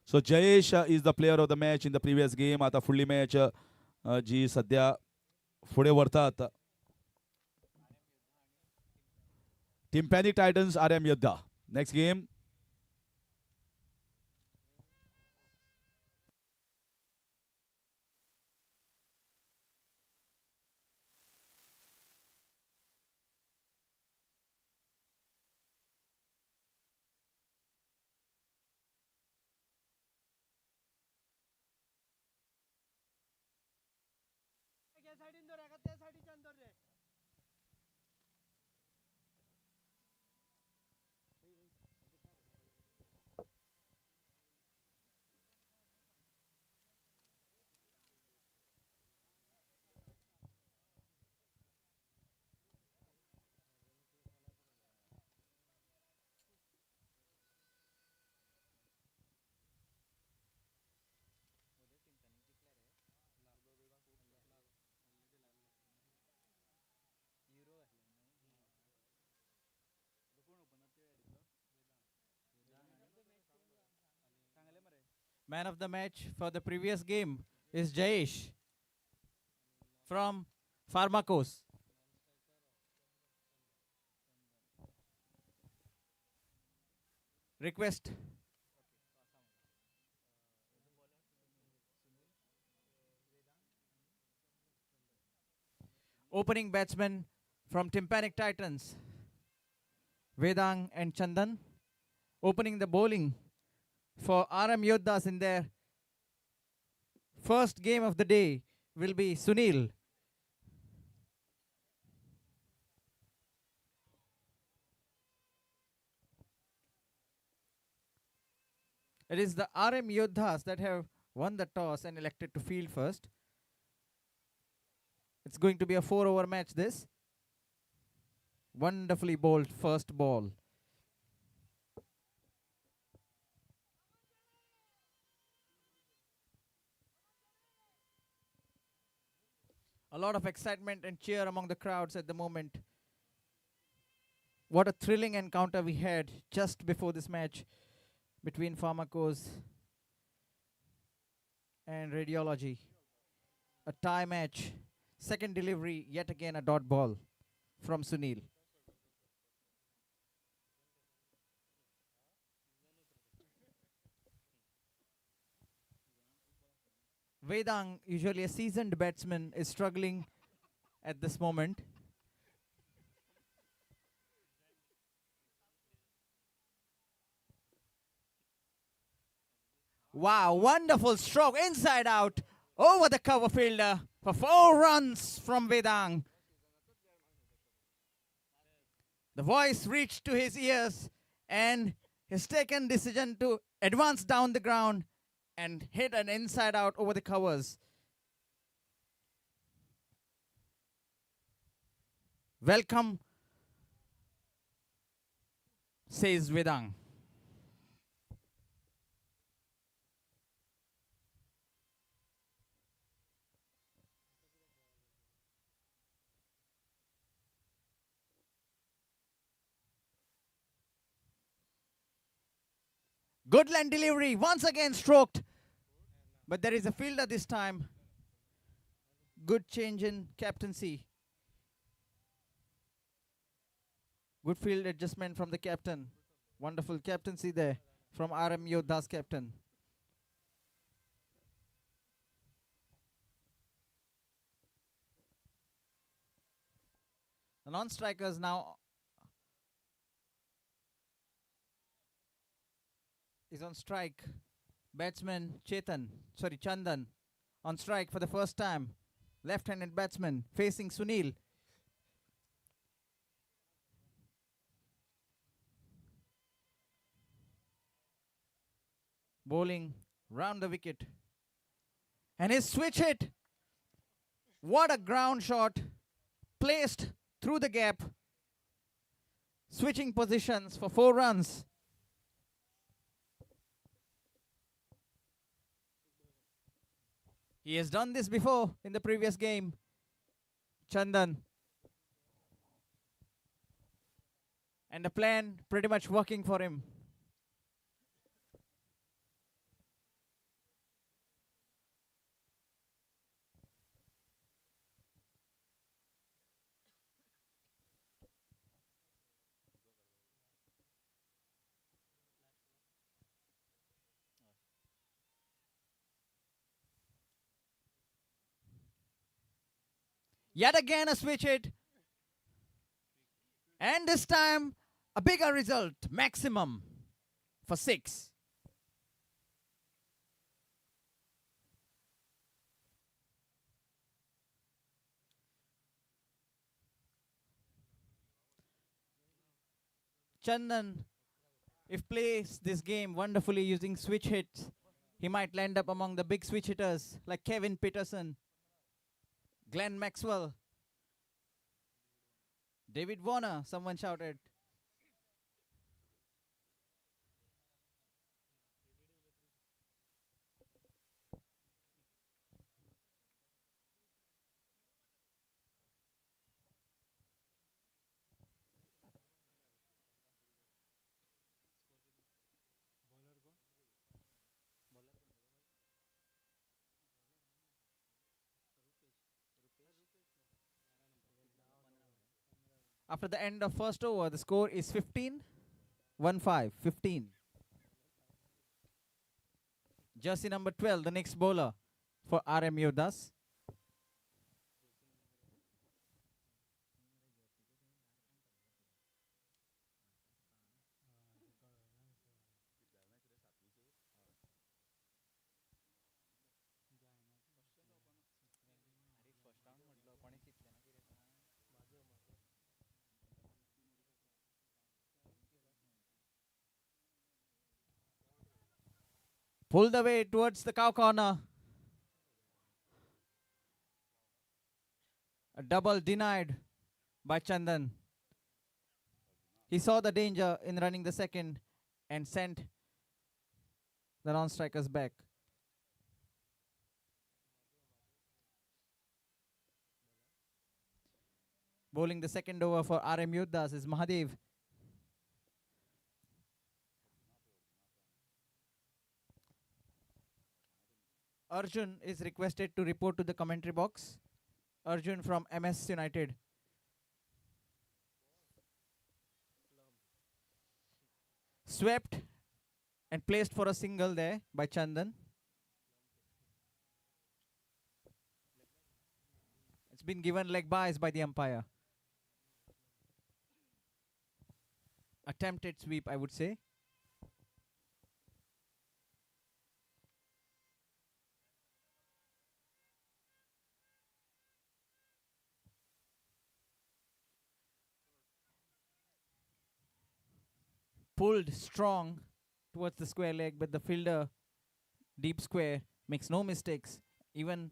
So Jayesh is the player of the match in the previous game. आता फुडली मॅच जी सध्या फुडें व्हरतात tympanic titans RM Yoddha. Next game Man of the match for the previous game is Jayesh from Pharmacos. Request. Opening batsmen from Tympanic Titans, Vedang and Chandan. Opening the bowling for RM Yodhas in their first game of the day will be Sunil. It is the RM Yodhas that have won the toss and elected to field first. It's going to be a 4-over match this. Wonderfully bowled first ball. A lot of excitement and cheer among the crowds at the moment. What a thrilling encounter we had just before this match between Pharmacos and Radiology. A tie match. Second delivery, yet again a dot ball from Sunil. Vedang, usually a seasoned batsman, is struggling at this moment. Wow, wonderful stroke inside out over the cover fielder for 4 runs from Vedang. The voice reached to his ears and he's taken decision to advance down the ground and hit an inside out over the covers. Welcome, says Vedang. Good land delivery, once again stroked. But there is a fielder this time. Good change in captaincy. Good field adjustment from the captain. Wonderful captaincy there from RM Yodha's captain. The non-strikers now is on strike. Batsman Chandan on strike for the first time. Left-handed batsman facing Sunil. Bowling round the wicket. And his switch hit. What a ground shot. Placed through the gap. Switching positions for 4 runs. He has done this before in the previous game. Chandan. And the plan pretty much working for him. Yet again a switch hit. And this time a bigger result. Maximum for 6. Chandan, if plays this game wonderfully using switch hits, he might land up among the big switch hitters like Kevin Peterson, Glenn Maxwell, David Warner, someone shouted. After the end of first over, the score is 15. 1-5, 15. Jersey number 12, the next bowler for RM Yodhas. Pulled away towards the cow corner. A double denied by Chandan. He saw the danger in running the second and sent the non-strikers back. Bowling the second over for RM Yodhas is Mahadev. Arjun is requested to report to the commentary box. Arjun from MS United. Swept and placed for a single there by Chandan. It's been given leg byes by the umpire. Attempted sweep, I would say. pulled strong towards the square leg, but the fielder, deep square, makes no mistakes, even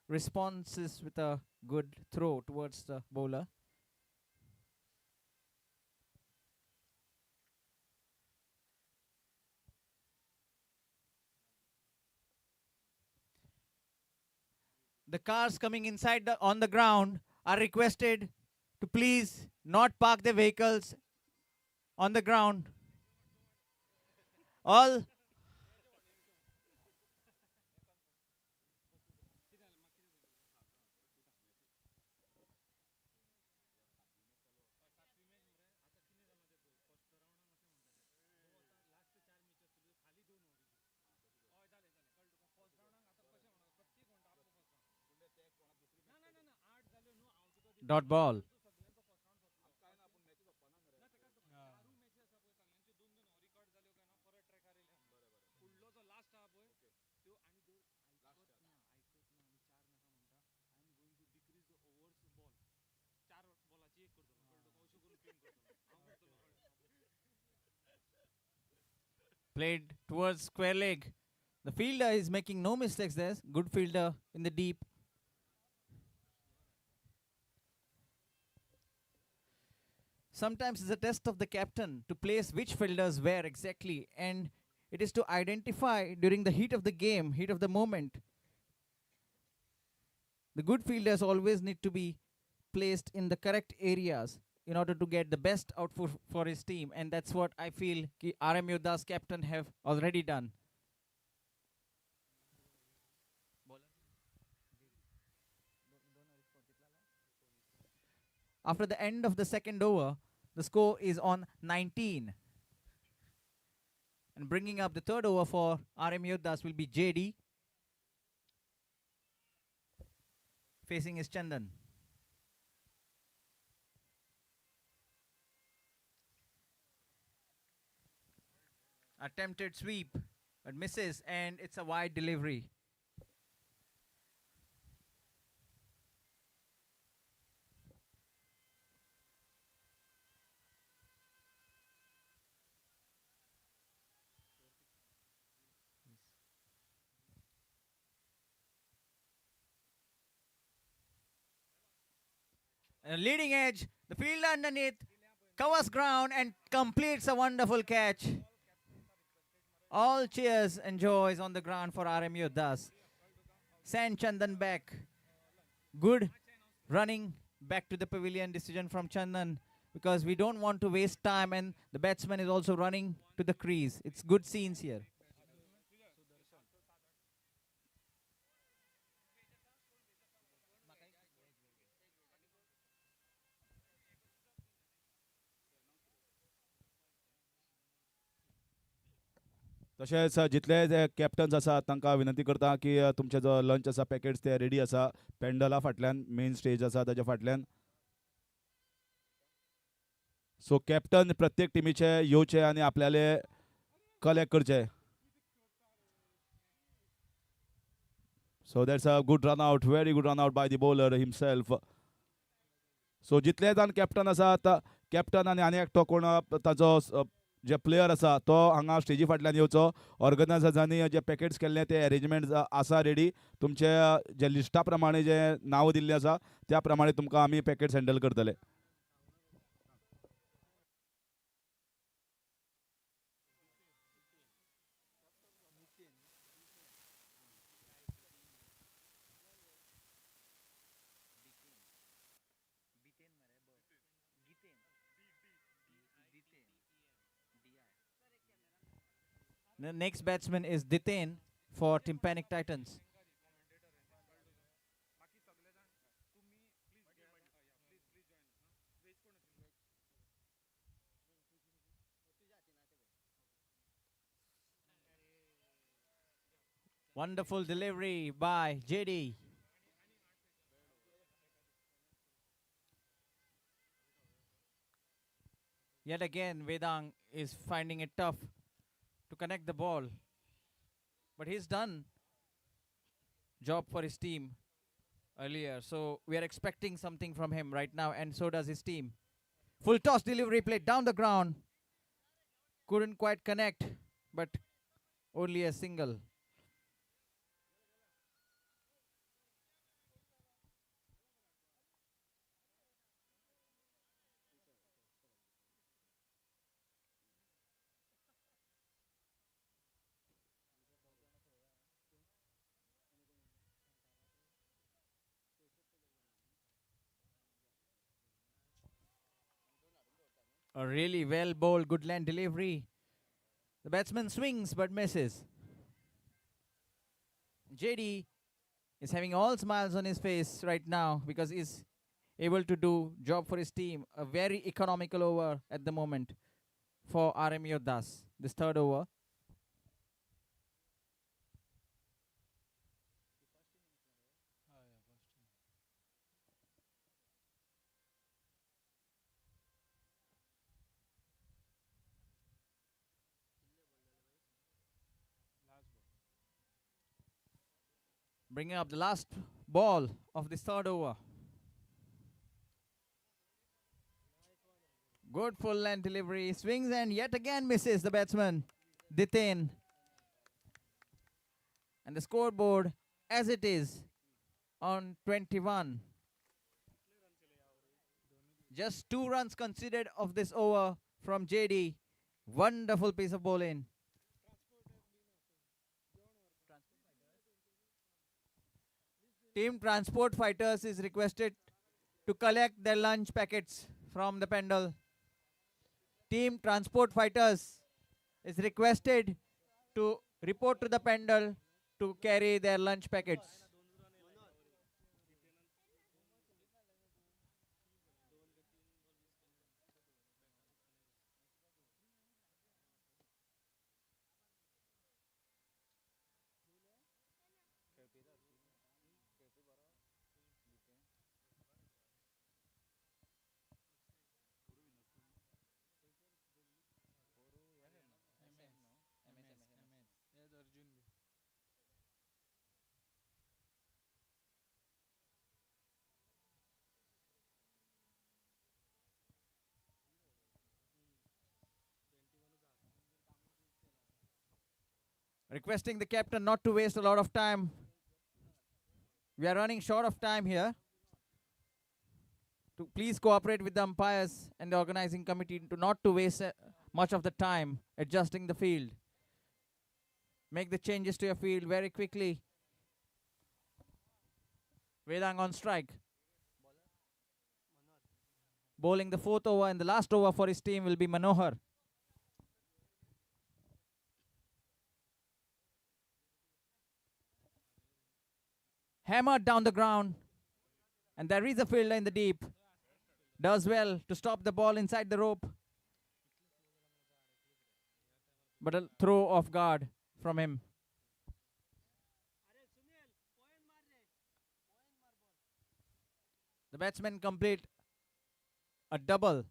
responses with a good throw towards the bowler. The cars coming inside on the ground are requested to please not park their vehicles on the ground. All dot ball. Played towards square leg. The fielder is making no mistakes there. Good fielder in the deep. Sometimes it's a test of the captain to place which fielders where exactly, and it is to identify during the heat of the game, heat of the moment. The good fielders always need to be placed in the correct areas in order to get the best output for his team, and that's what I feel RM Yodha's captain have already done. After the end of the second over, the score is on 19. And bringing up the third over for RM Yodhas will be JD facing his Chandan. Attempted sweep, but misses, and it's a wide delivery. And a leading edge, the fielder underneath covers ground and completes a wonderful catch. All cheers and joys on the ground for RM Yodhas. Send Chandan back. Good running back to the pavilion decision from Chandan, because we don't want to waste time, and the batsman is also running to the crease. It's good scenes here. तशेंच जितले जे captains आसा तांकां विनंती करता की तुमचे जो lunch आसा पॅकेट्स ते रेडी आसा पेंडला फाटल्यान मेन स्टेज आसा ताच्या फाटल्यान. सो कॅप्टन प्रत्येक टिमीचे येवचे आनी आपल्याले कलेक्ट करचे. So that's a good run out, very good run out by the bowler himself. So जितले जाण कॅप्टन आसात, कॅप्टन आनी एकटो कोण ताचो जे प्लेयर आसा तो हांगा स्टेजी फाटल्यान येवचो. ऑर्गनायझर्सांनी जे पॅकेट्स केल्ले ते अरेंजमेंट आसा रेडी. तुमचे जे लिस्टा प्रमाणे जे नांव दिल्ले आसा त्या प्रमाणे तुमकां आमी पॅकेट्स हँडल करतले. The next batsman is Ditain for Tympanic Titans. Wonderful delivery by JD. Yet again, Vedang is finding it tough to connect the ball. But he's done job for his team earlier. So we are expecting something from him right now, and so does his team. Full toss delivery played down the ground. couldn't quite connect, but only a single. A really well bowled, good land delivery. The batsman swings but misses. JD is having all smiles on his face right now because he's able to do job for his team. A very economical over at the moment for RM Yoddas. This third over. Bringing up the last ball of this third over. Good full length delivery. Swings and yet again misses the batsman, Ditin. And the scoreboard as it is on 21. Just 2 runs considered of this over from JD. Wonderful piece of bowling. Team Transport Fighters is requested to collect their lunch packets from the Pendle. Team Transport Fighters is requested to report to the Pendle to carry their lunch packets. Requesting the captain not to waste a lot of time. We are running short of time here. To please cooperate with the umpires and the organizing committee to not to waste much of the time adjusting the field. Make the changes to your field very quickly. Vedang on strike. Bowling the 4th over and the last over for his team will be Manohar. Hammered down the ground. And there is a fielder in the deep. Does well to stop the ball inside the rope. But a throw off guard from him. The batsmen complete a double.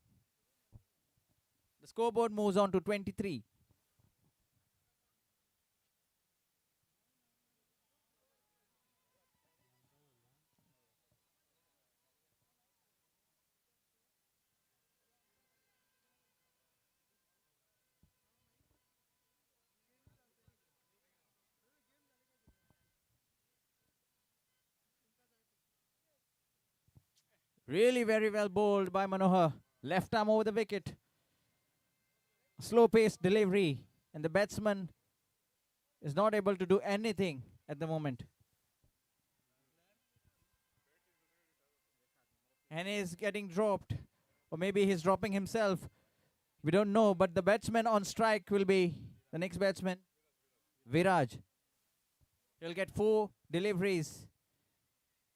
The scoreboard moves on to 23. Really very well bowled by Manohar. Left arm over the wicket. Slow paced delivery. And the batsman is not able to do anything at the moment. And he is getting dropped. Or maybe he's dropping himself. We don't know. But the batsman on strike will be the next batsman, Viraj. He'll get 4 deliveries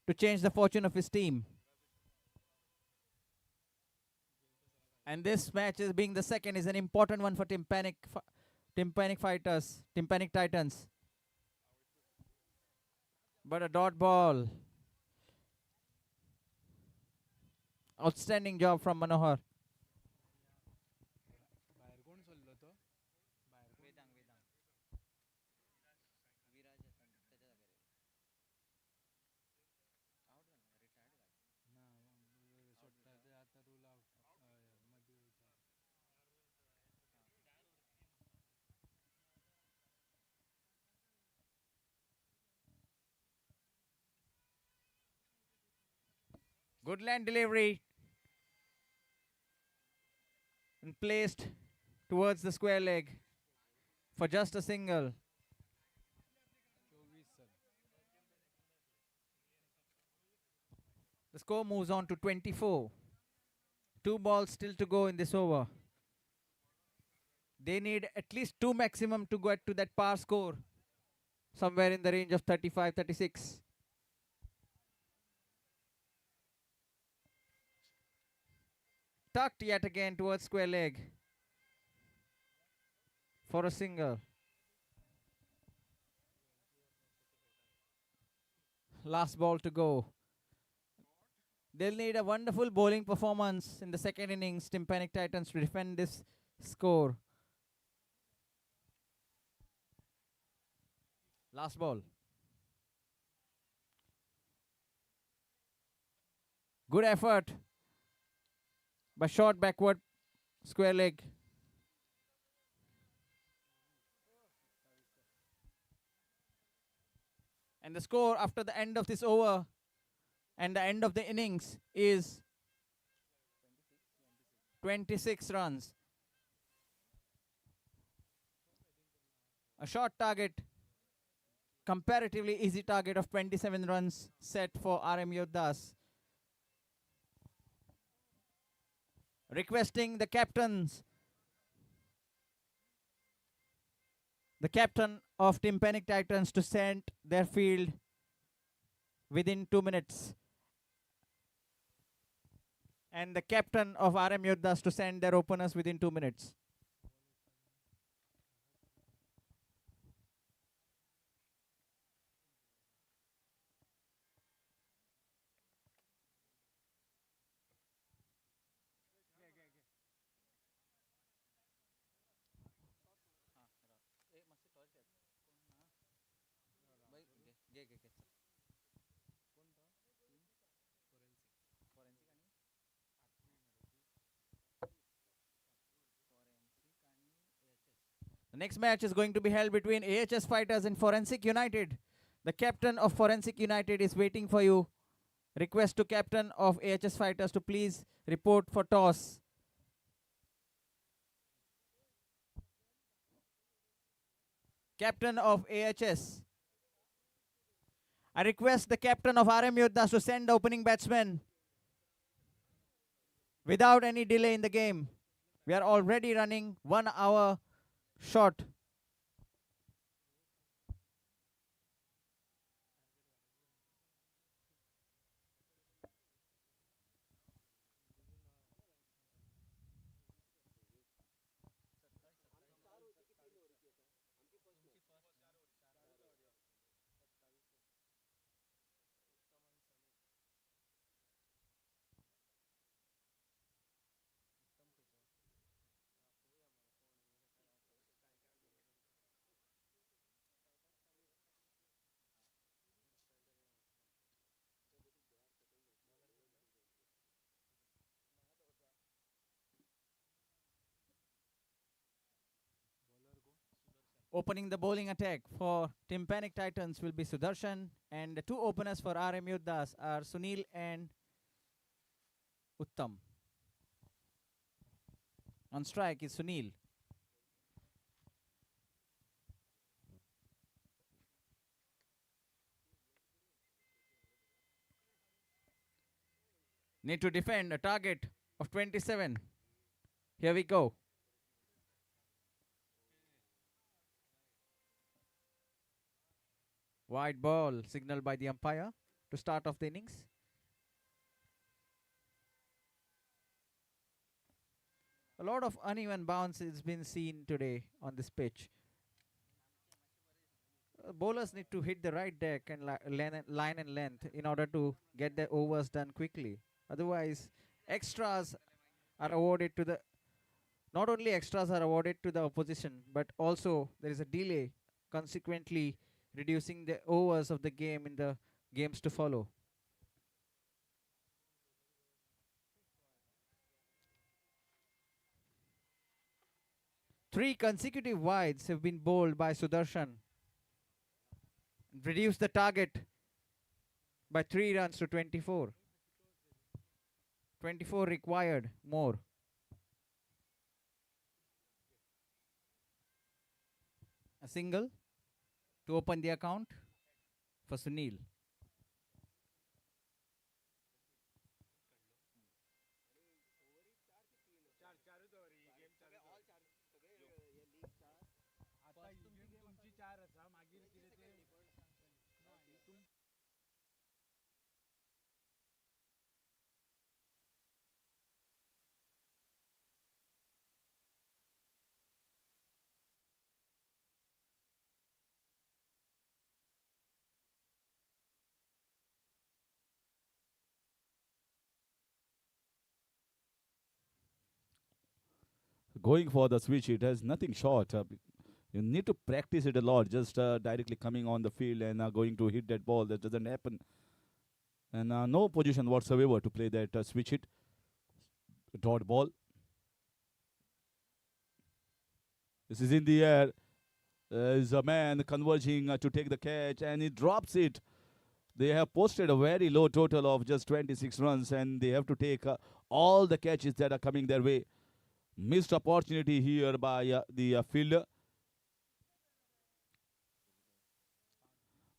to change the fortune of his team. And this match is being the second is an important one for Tympanic Fighters, Tympanic Titans. But a dot ball. Outstanding job from Manohar. Good land delivery and placed towards the square leg for just a single. The score moves on to 24. 2 balls still to go in this over. They need at least 2 maximum to get to that par score, somewhere in the range of 35, 36. Tucked yet again towards square leg for a single. Last ball to go. They'll need a wonderful bowling performance in the second innings, Tympanic Titans, to defend this score. Last ball. Good effort, but short backward square leg. And the score after the end of this over and the end of the innings is 26 runs. A short target, comparatively easy target of 27 runs set for RM Yodhas. Requesting the captains, the captain of Tympanic Titans, to send their field within 2 minutes, and the captain of RM Yodhas to send their openers within 2 minutes. The next match is going to be held between AHS Fighters and Forensic United. The captain of Forensic United is waiting for you. Request to captain of AHS Fighters to please report for toss. Captain of AHS. I request the captain of RM Yodhas to send the opening batsman without any delay in the game. We are already running 1 hour short. Opening the bowling attack for Tympanic Titans will be Sudarshan, and the 2 openers for RM Yodhas are Sunil and Uttam. On strike is Sunil. Need to defend a target of 27. Here we go. Wide ball signaled by the umpire to start off the innings. A lot of uneven bounce has been seen today on this pitch. Bowlers need to hit the right deck and line and length in order to get their overs done quickly. Otherwise, extras are awarded to the, not only extras are awarded to the opposition, but also there is a delay, consequently reducing the overs of the game in the games to follow. Three consecutive wides have been bowled by Sudarshan. Reduced the target by 3 runs to 24. 24 required more. A single to open the account for Sunil. Going for the switch, it has nothing short. You need to practice it a lot. Just directly coming on the field and going to hit that ball. That doesn't happen. And no position whatsoever to play that switch hit. Dot ball. This is in the air. Is a man converging to take the catch, and he drops it. They have posted a very low total of just 26 runs, and they have to take all the catches that are coming their way. Missed opportunity here by the fielder.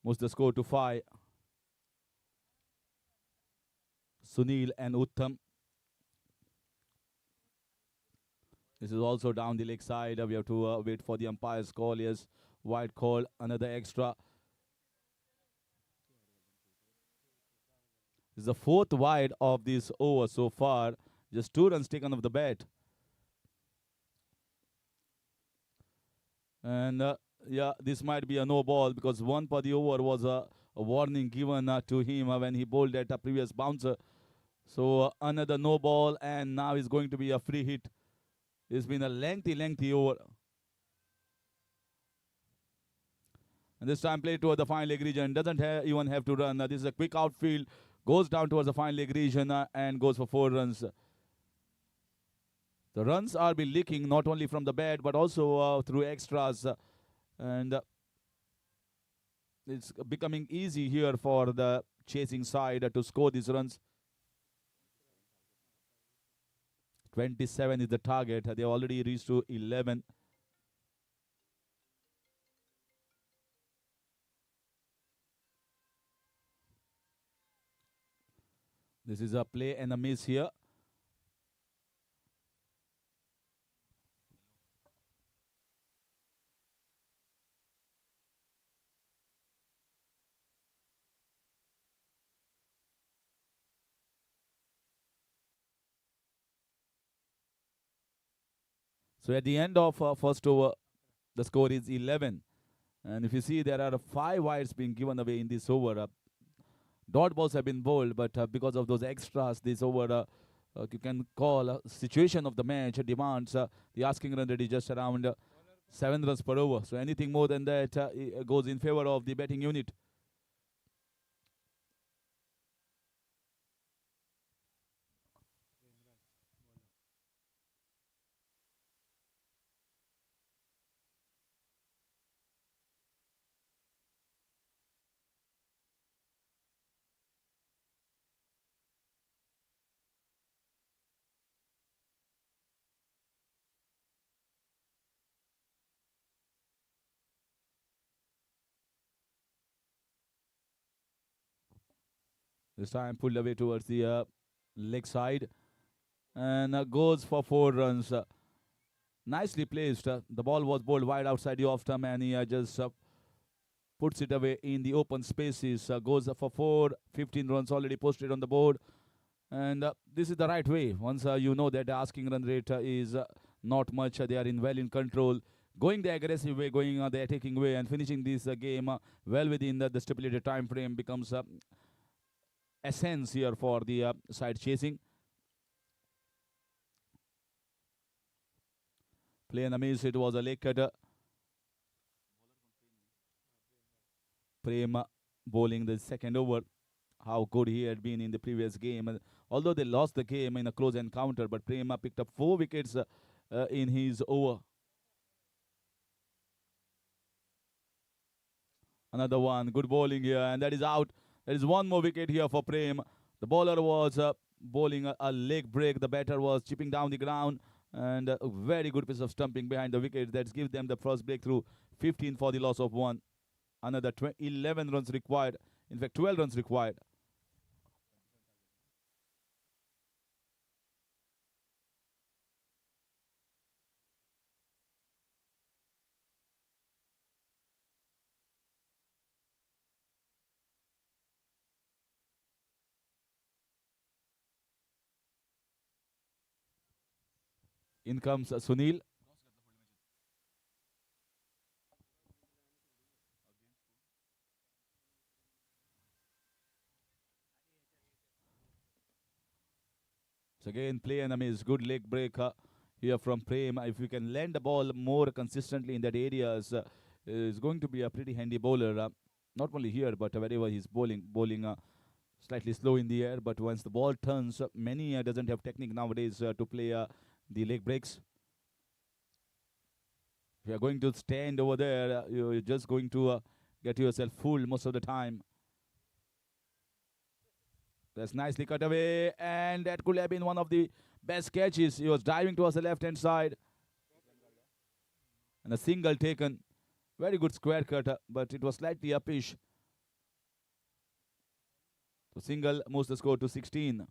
Moves the score to 5. Sunil and Uttam. This is also down the leg side. We have to wait for the umpire's call. Yes, wide call, another extra. This is the 4th wide of this over so far. Just 2 runs taken off the bat. And yeah, this might be a no ball because 1 per the over was a warning given to him when he bowled at a previous bouncer. So another no ball, and now is going to be a free hit. It's been a lengthy over. And this time played toward the fine leg region. Doesn't even have to run. This is a quick outfield. Goes down towards the fine leg region and goes for 4 runs. The runs are been leaking not only from the bat but also through extras. And it's becoming easy here for the chasing side to score these runs. 27 is the target. They already reached to 11. This is a play and a miss here. So at the end of first over, the score is 11. And if you see, there are 5 wides being given away in this over. Dot balls have been bowled, but because of those extras, this over, you can call situation of the match demands the asking run rate is just around 7 runs per over. So anything more than that goes in favor of the batting unit. This time pulled away towards the leg side and goes for 4 runs. Nicely placed. The ball was bowled wide outside the off stump, and he just puts it away in the open spaces. Goes for 4, 15 runs already posted on the board. And this is the right way. Once you know that the asking run rate is not much, they are well in control. Going the aggressive way, going the attacking way, and finishing this game well within the stipulated time frame becomes essence here for the side chasing. Play and a miss. It was a leg cutter. Prem bowling the second over. How good he had been in the previous game. Although they lost the game in a close encounter, but Prem picked up 4 wickets in his over. Another one. Good bowling here, and that is out. There is 1 more wicket here for Prem. The bowler was bowling a leg break. The batter was chipping down the ground, and a very good piece of stumping behind the wicket that gives them the first breakthrough. 15 for the loss of 1. Another 11 runs required. In fact, 12 runs required. In comes Sunil. So again, play and miss. Good leg break here from Prem. If you can land the ball more consistently in that areas, is going to be a pretty handy bowler. Not only here, but wherever he's bowling slightly slow in the air. But once the ball turns, many doesn't have technique nowadays to play the leg breaks. If you're going to stand over there, you're just going to get yourself fooled most of the time. That's nicely cut away, and that could have been one of the best catches. He was diving towards the left-hand side. And a single taken. Very good square cut, but it was slightly uppish. So single moves the score to 16.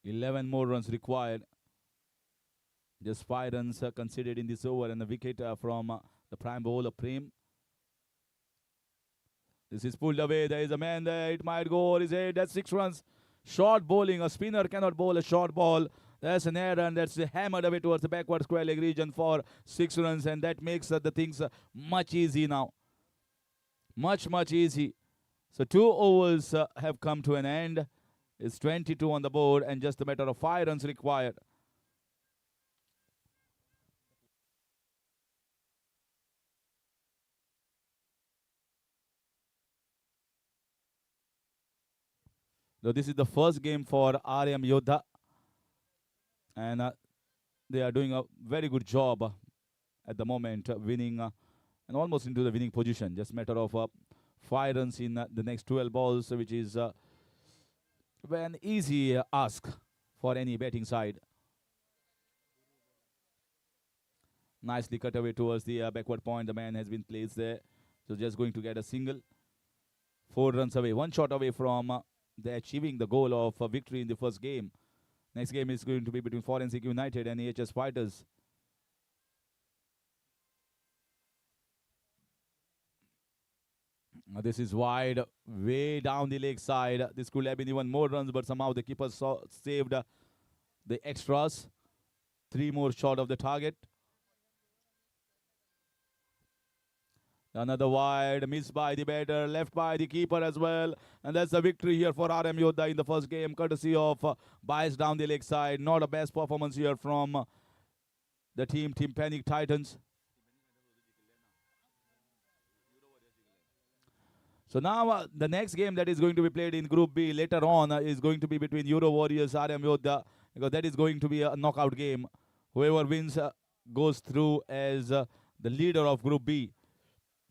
"11 more runs required. Just 5 runs considered in this over, and a wicket from the prime bowler Prem. This is pulled away. There is a man there. It might go over his head. That's 6 runs. Short bowling. A spinner cannot bowl a short ball. That's an error, and that's hammered away towards the backward square leg region for 6 runs, and that makes the things much easy now. Much, much easy. So 2 overs have come to an end. It's 22 on the board, and just a matter of 5 runs required. So this is the first game for RM Yodha, and they are doing a very good job at the moment, winning and almost into the winning position. Just a matter of 5 runs in the next 12 balls, which is an easy ask for any batting side. Nicely cut away towards the backward point. The man has been placed there, so just going to get a single. 4 runs away, 1 shot away from the achieving the goal of victory in the first game. Next game is going to be between Forensic United and AHS Fighters. This is wide, way down the leg side. This could have been even more runs, but somehow the keeper saved the extras. 3 more short of the target. Another wide, missed by the batter, left by the keeper as well. And that's a victory here for RM Yodha in the first game, courtesy of bias down the leg side. Not a best performance here from the Team Panic Titans. So now the next game that is going to be played in Group B later on is going to be between Euro Warriors, RM Yodha, because that is going to be a knockout game. Whoever wins goes through as the leader of Group B.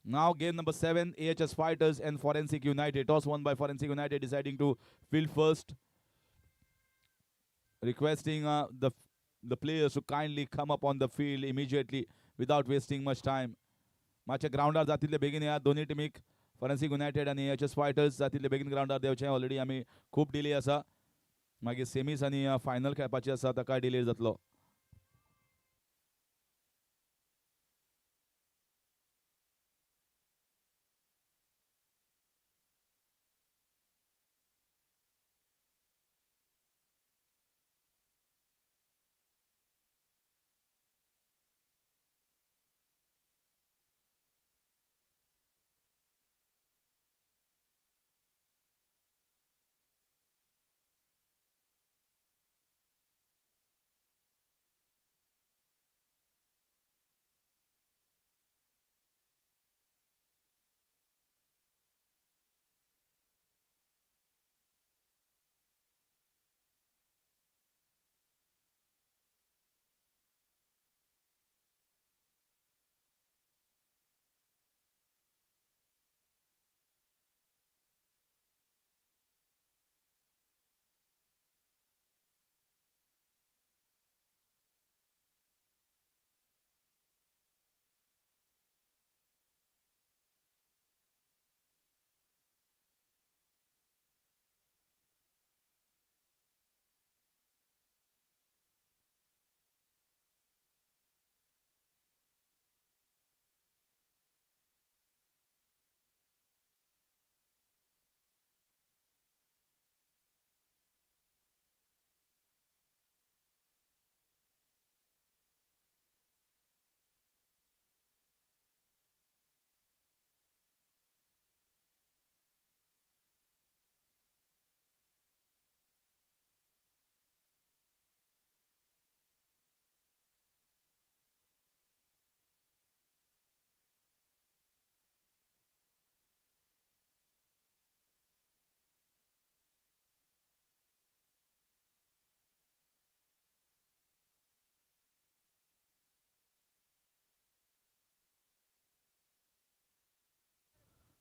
Now game number 7, AHS Fighters and Forensic United. Toss won by Forensic United, deciding to field first. Requesting the players to kindly come up on the field immediately without wasting much time. मातशे ग्राउंडार जातिल्ले बेगीन या दोन्ही टिमीक forensic United आणि AHS fighters जातिल्ले बेगीन ग्राउंडार देवचे already आमी खूब डिले आसा. मागीर सेमीज आणि फायनल खेळपाची आसा ताका डिले जातलो.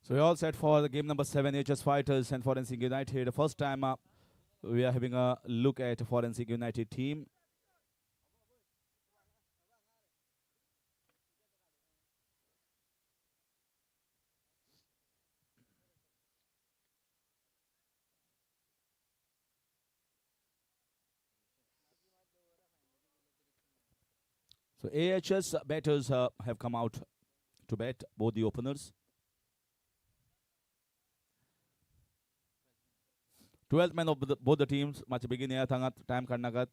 So we're all set for the game number 7, HS Fighters and Forensic United. The first time we are having a look at Forensic United team. So AHS batters have come out to bat, both the openers. 12th man of both the teams. Match begin thangat time karnagat.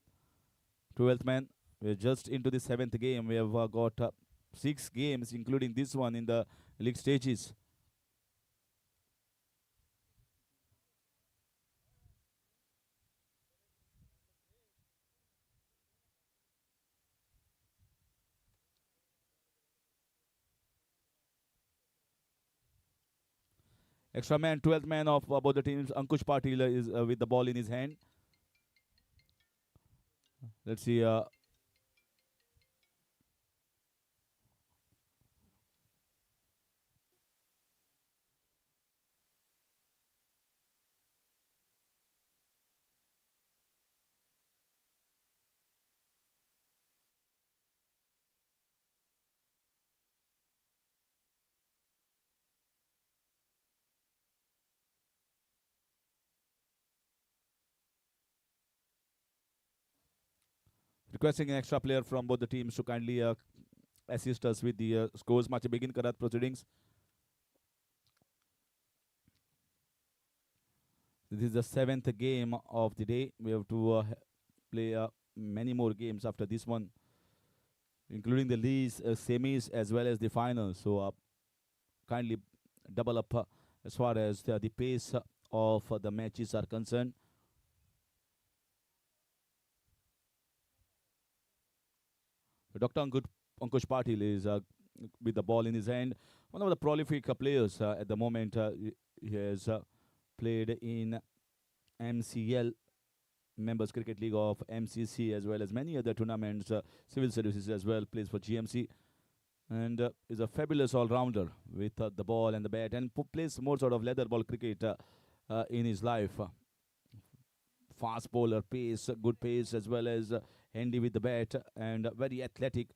12th man. We're just into the 7th game. We have got 6 games, including this one in the league stages. Extra man, 12th man of both the teams. Ankush Patil is with the ball in his hand. Let's see. Requesting an extra player from both the teams to kindly assist us with the scores. Match begin karat proceedings. This is the 7th game of the day. We have to play many more games after this one, including the leagues, semis, as well as the finals. So kindly double up as far as the pace of the matches are concerned. Dr. Ankush Patil is with the ball in his hand. One of the prolific players at the moment. He has played in MCL, Members Cricket League of MCC, as well as many other tournaments, civil services as well, plays for GMC, and is a fabulous all-rounder with the ball and the bat, and plays more sort of leather ball cricket in his life. Fast bowler, pace, good pace, as well as handy with the bat, and very athletic.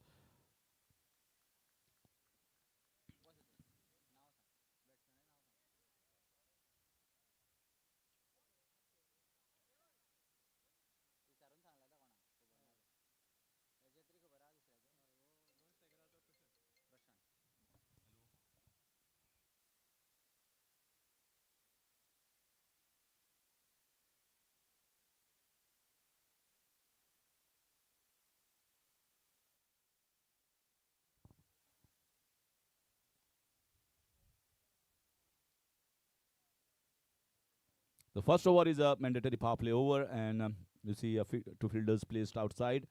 The first over is a mandatory power play over, and you see two fielders placed outside,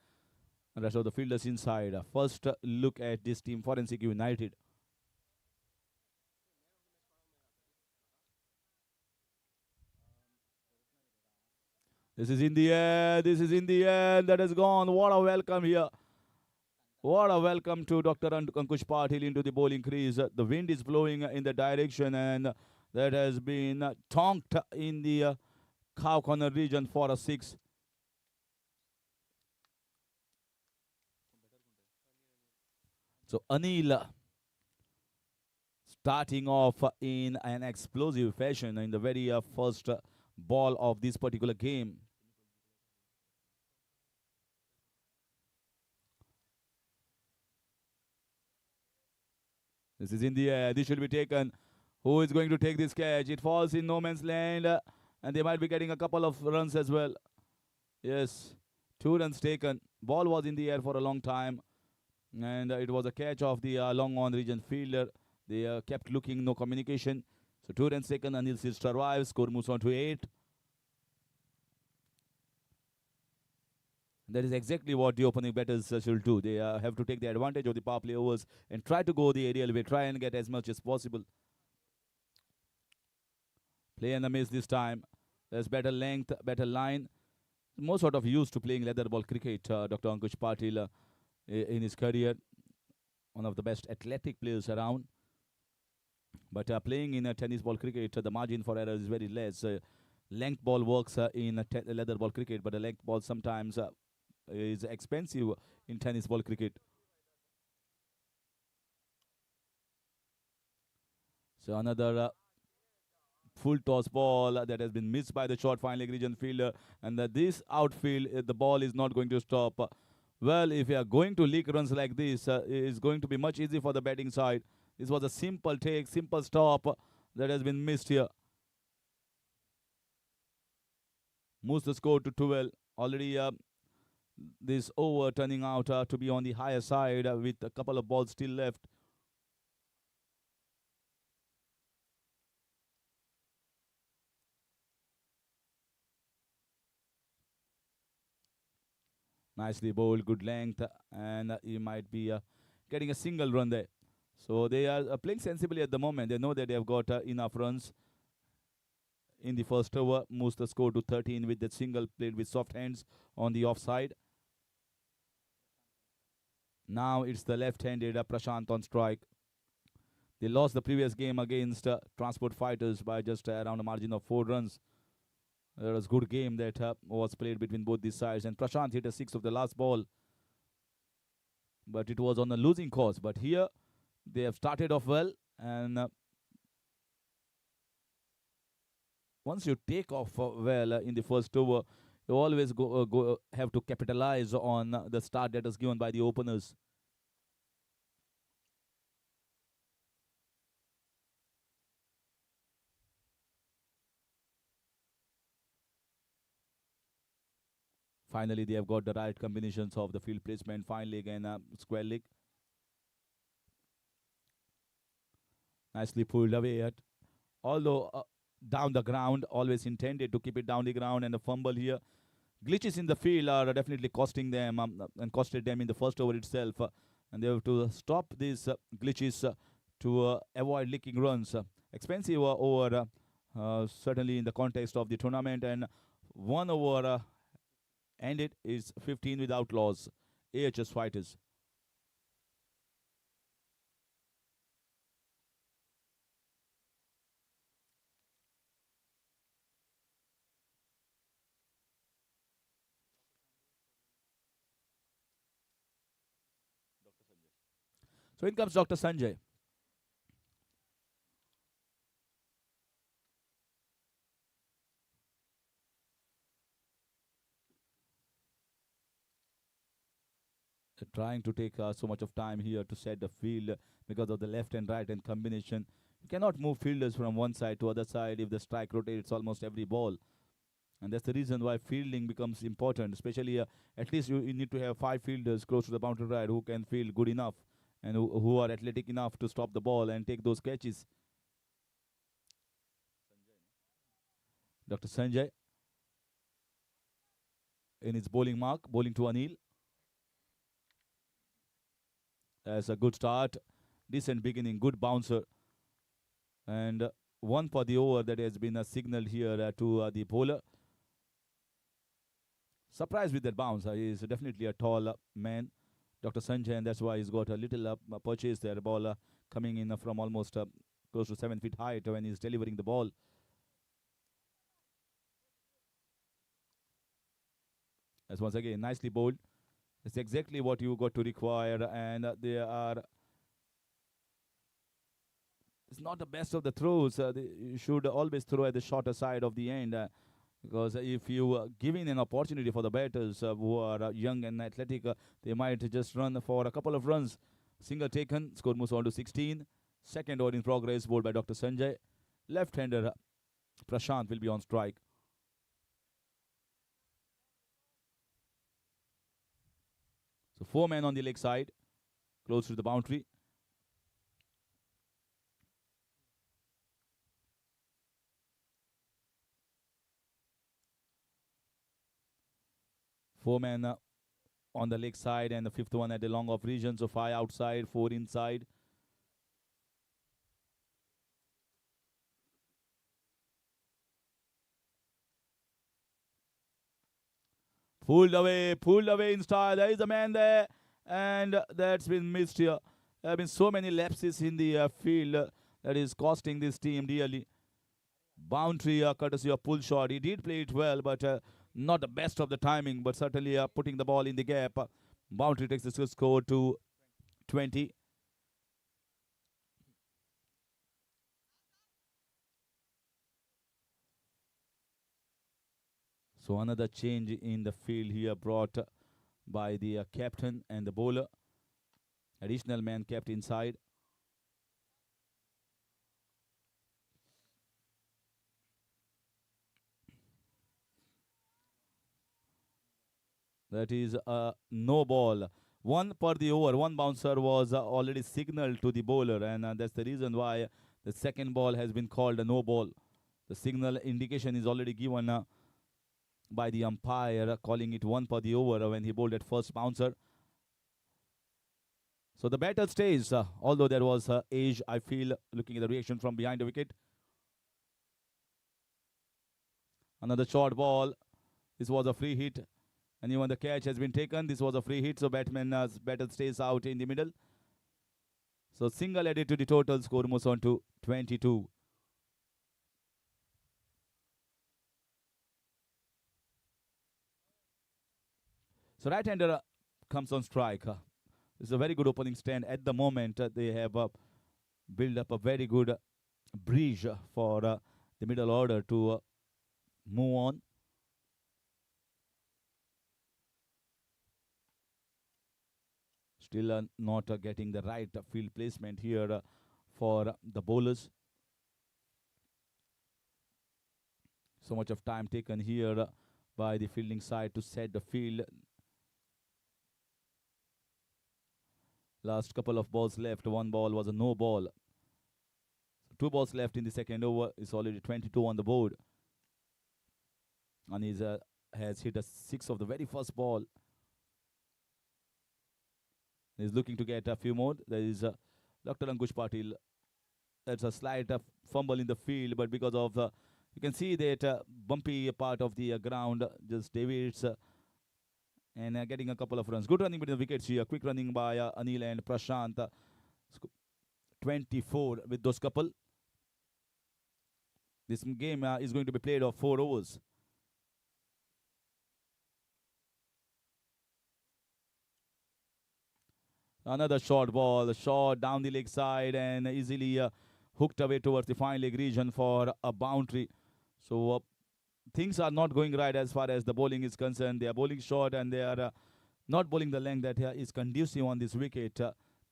and rest of the fielders inside. First look at this team, Forensic United. This is in the air. This is in the air. That has gone. What a welcome here. What a welcome to Dr. Ankush Patil into the bowling crease. The wind is blowing in the direction, and that has been tonked in the cow corner region for a 6. So Anil starting off in an explosive fashion in the very first ball of this particular game. This is in the air. This should be taken. Who is going to take this catch? It falls in no man's land, and they might be getting a couple of runs as well. Yes, 2 runs taken. Ball was in the air for a long time, and it was a catch of the long on region fielder. They kept looking, no communication. So 2 runs taken. Anil still survives. Score moves on to 8. That is exactly what the opening batters should do. They have to take the advantage of the power play overs and try to go the aerial way, try and get as much as possible. Play and a miss this time. There's better length, better line. More sort of used to playing leather ball cricket, Dr. Ankush Patil in his career. One of the best athletic players around. But playing in a tennis ball cricket, the margin for error is very less. Length ball works in leather ball cricket, but the length ball sometimes is expensive in tennis ball cricket. So another full toss ball that has been missed by the short fine leg region fielder, and this outfield, the ball is not going to stop. Well, if you are going to leak runs like this, it's going to be much easier for the batting side. This was a simple take, simple stop that has been missed here. Moves the score to 12. Already this over turning out to be on the higher side with a couple of balls still left. Nicely bowled, good length, and he might be getting a single run there. So they are playing sensibly at the moment. They know that they have got enough runs in the first over. Moves the score to 13 with that single played with soft hands on the offside. Now it's the left-handed Prashant on strike. They lost the previous game against Transport Fighters by just around a margin of 4 runs. There was a good game that was played between both these sides, and Prashant hit a 6 of the last ball, but it was on a losing course. But here they have started off well, and once you take off well in the first over, you always have to capitalize on the start that is given by the openers. Finally, they have got the right combinations of the field placement, fine leg and square leg. Nicely pulled away at, although down the ground, always intended to keep it down the ground, and the fumble here. Glitches in the field are definitely costing them and costed them in the first over itself. And they have to stop these glitches to avoid leaking runs. Expensive over, certainly in the context of the tournament, and 1 over ended is 15 without loss. AHS Fighters. So in comes Dr. Sanjay. Trying to take so much of time here to set the field because of the left and right hand combination. You cannot move fielders from one side to other side. If the strike rotates almost every ball, and that's the reason why fielding becomes important, especially at least you need to have 5 fielders close to the boundary right who can field good enough and who are athletic enough to stop the ball and take those catches. Dr. Sanjay in his bowling mark, bowling to Anil. As a good start, decent beginning, good bouncer, and 1 for the over that has been signaled here to the bowler. Surprised with that bounce. He is definitely a tall man, Dr. Sanjay, and that's why he's got a little purchase there. Ball coming in from almost close to 7 feet height when he's delivering the ball. As once again, nicely bowled. It's exactly what you got to require, and they are. It's not the best of the throws. You should always throw at the shorter side of the end, because if you giving an opportunity for the batters who are young and athletic, they might just run for a couple of runs. Single taken, score moves on to 16. Second over in progress, bowled by Dr. Sanjay. Left-hander Prashant will be on strike. So 4 men on the leg side, close to the boundary. Four men on the leg side, and the 5th one at the long off region. So 5 outside, 4 inside. Pulled away in style. There is a man there, and that's been missed here. There have been so many lapses in the field. that is costing this team dearly. Boundary courtesy of pull shot. He did play it well, but not the best of the timing, but certainly putting the ball in the gap. Boundary takes the score to 20. So another change in the field here brought by the captain and the bowler. Additional man kept inside. That is a no ball. One per the over. One bouncer was already signaled to the bowler, and that's the reason why the second ball has been called a no ball. The signal indication is already given by the umpire, calling it one per the over when he bowled at first bouncer. So the batter stays, although there was age, I feel, looking at the reaction from behind the wicket. Another short ball. This was a free hit. And even the catch has been taken. This was a free hit, so batter stays out in the middle. So single added to the total, score moves on to 22. So right-hander comes on strike. It's a very good opening stand at the moment. They have built up a very good bridge for the middle order to move on. Still not getting the right field placement here for the bowlers. So much of time taken here by the fielding side to set the field. Last couple of balls left. One ball was a no ball. So 2 balls left in the second over. It's already 22 on the board. And he has hit a 6 of the very first ball. He's looking to get a few more. There is Dr. Ankush Patil. That's a slight fumble in the field, but because of the, you can see that bumpy part of the ground, just Davids and getting a couple of runs. Good running between the wickets here. Quick running by Anil and Prashant. 24 with those couple. This game is going to be played of 4 overs. Another short ball, short down the leg side and easily hooked away towards the fine leg region for a boundary. So things are not going right as far as the bowling is concerned. They are bowling short and they are not bowling the length that is conducive on this wicket.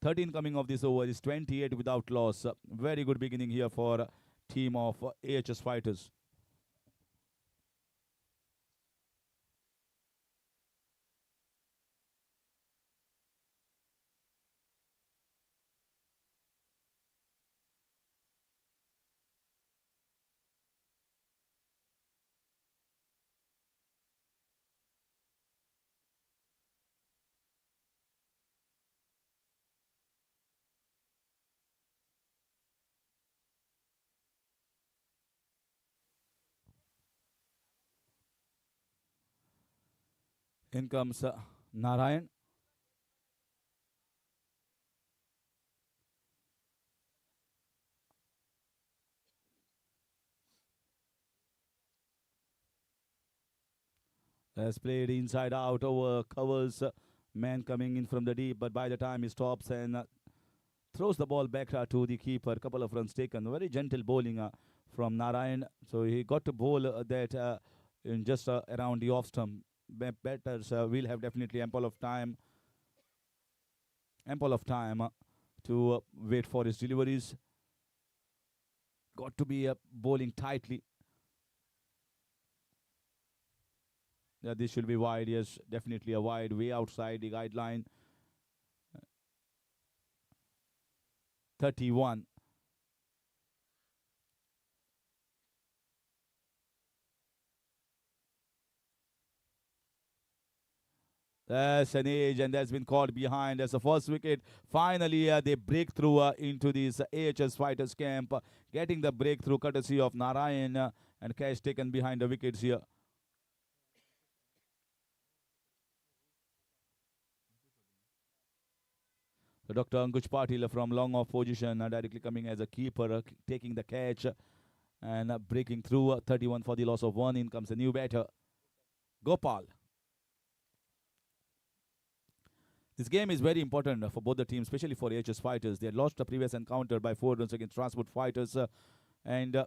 13 coming off this over is 28 without loss. Very good beginning here for team of AHS Fighters. In comes Narayan. Has played inside out over covers man coming in from the deep, but by the time he stops and throws the ball back to the keeper, a couple of runs taken. Very gentle bowling from Narayan. So he got to bowl that in just around the off stump. Batters will have definitely ample of time to wait for his deliveries. Got to be bowling tightly. Yeah, this should be wide. Yes, definitely a wide, way outside the guideline. 31. That's an age, and that's been caught behind as the first wicket. Finally, they break through into this AHS Fighters camp, getting the breakthrough courtesy of Narayan and catch taken behind the wickets here. So Dr. Ankush Patil from long off position, directly coming as a keeper, taking the catch and breaking through. 31 for the loss of 1. In comes a new batter, Gopal. This game is very important for both the teams, especially for AHS Fighters. They had lost the previous encounter by 4 runs against Transport Fighters. And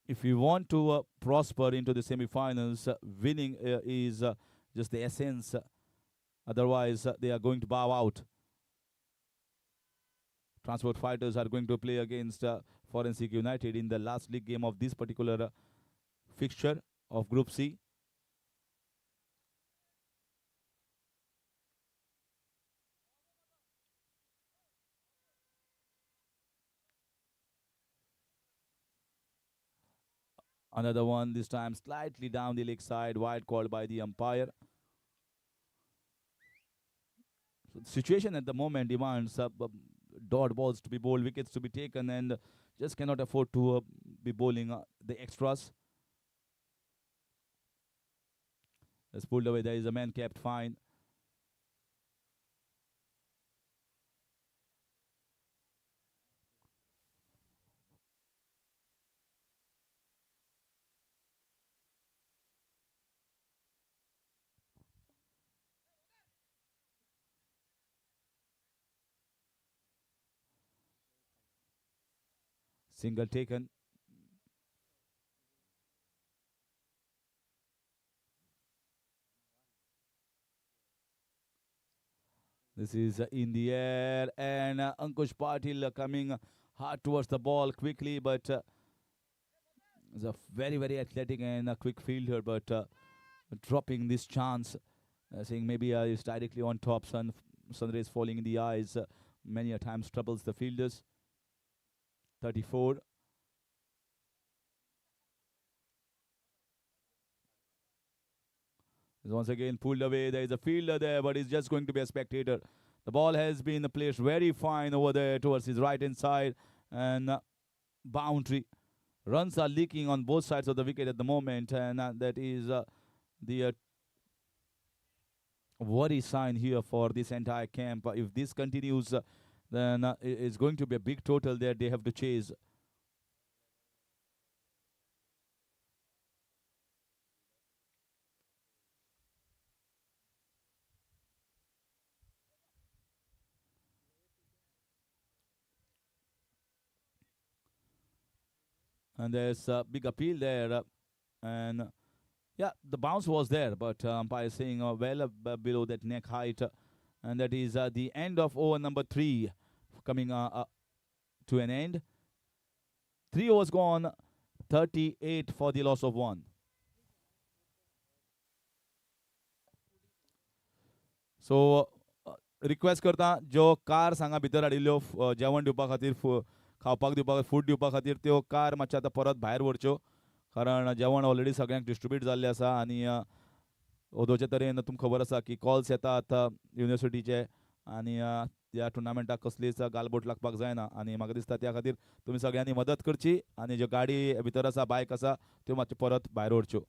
if you want to prosper into the semi-finals, winning is just the essence. Otherwise, they are going to bow out. Transport Fighters are going to play against Forensic United in the last league game of this particular fixture of Group C. Another one, this time slightly down the leg side, wide called by the umpire. So the situation at the moment demands dot balls to be bowled, wickets to be taken, and just cannot afford to be bowling the extras. That's pulled away. There is a man kept fine. Single taken. This is in the air, and Ankush Patil coming hard towards the ball quickly, but is a very, very athletic and a quick fielder, but dropping this chance, saying maybe is directly on top, sun rays falling in the eyes, many a times troubles the fielders. 34. Once again pulled away. There is a fielder there, but he's just going to be a spectator. The ball has been placed very fine over there towards his right hand side, and boundary. Runs are leaking on both sides of the wicket at the moment, and that is the worry sign here for this entire camp. If this continues, then it's going to be a big total that they have to chase. And there's a big appeal there, and yeah, the bounce was there, but umpire saying well below that neck height, and that is the end of over number 3 coming to an end. 3 overs gone, 38 for the loss of 1. So request करता जो car सांगा भितर हाडिल्ल्यो जेवण दिवपा खातीर खावपाक दिवपा खातीर food दिवपा खातीर त्यो कार मातशे आतां परत भायर व्हरच्यो कारण जेवण ऑलरेडी सगळ्यांक डिस्ट्रिब्यूट जाल्लें आसा आनी ओदोचे तरेन तुमकां खबर आसा की कॉल्स येतात युनिवर्सिटीचे आनी ह्या टुर्नामेंटाक कसलीच गालबोट लागपाक जायना आनी म्हाका दिसता त्या खातीर तुमी सगळ्यांनी मदत करची आनी ज्यो गाडी भितर आसा बायक आसा त्यो मातशे परत भायर व्हरच्यो.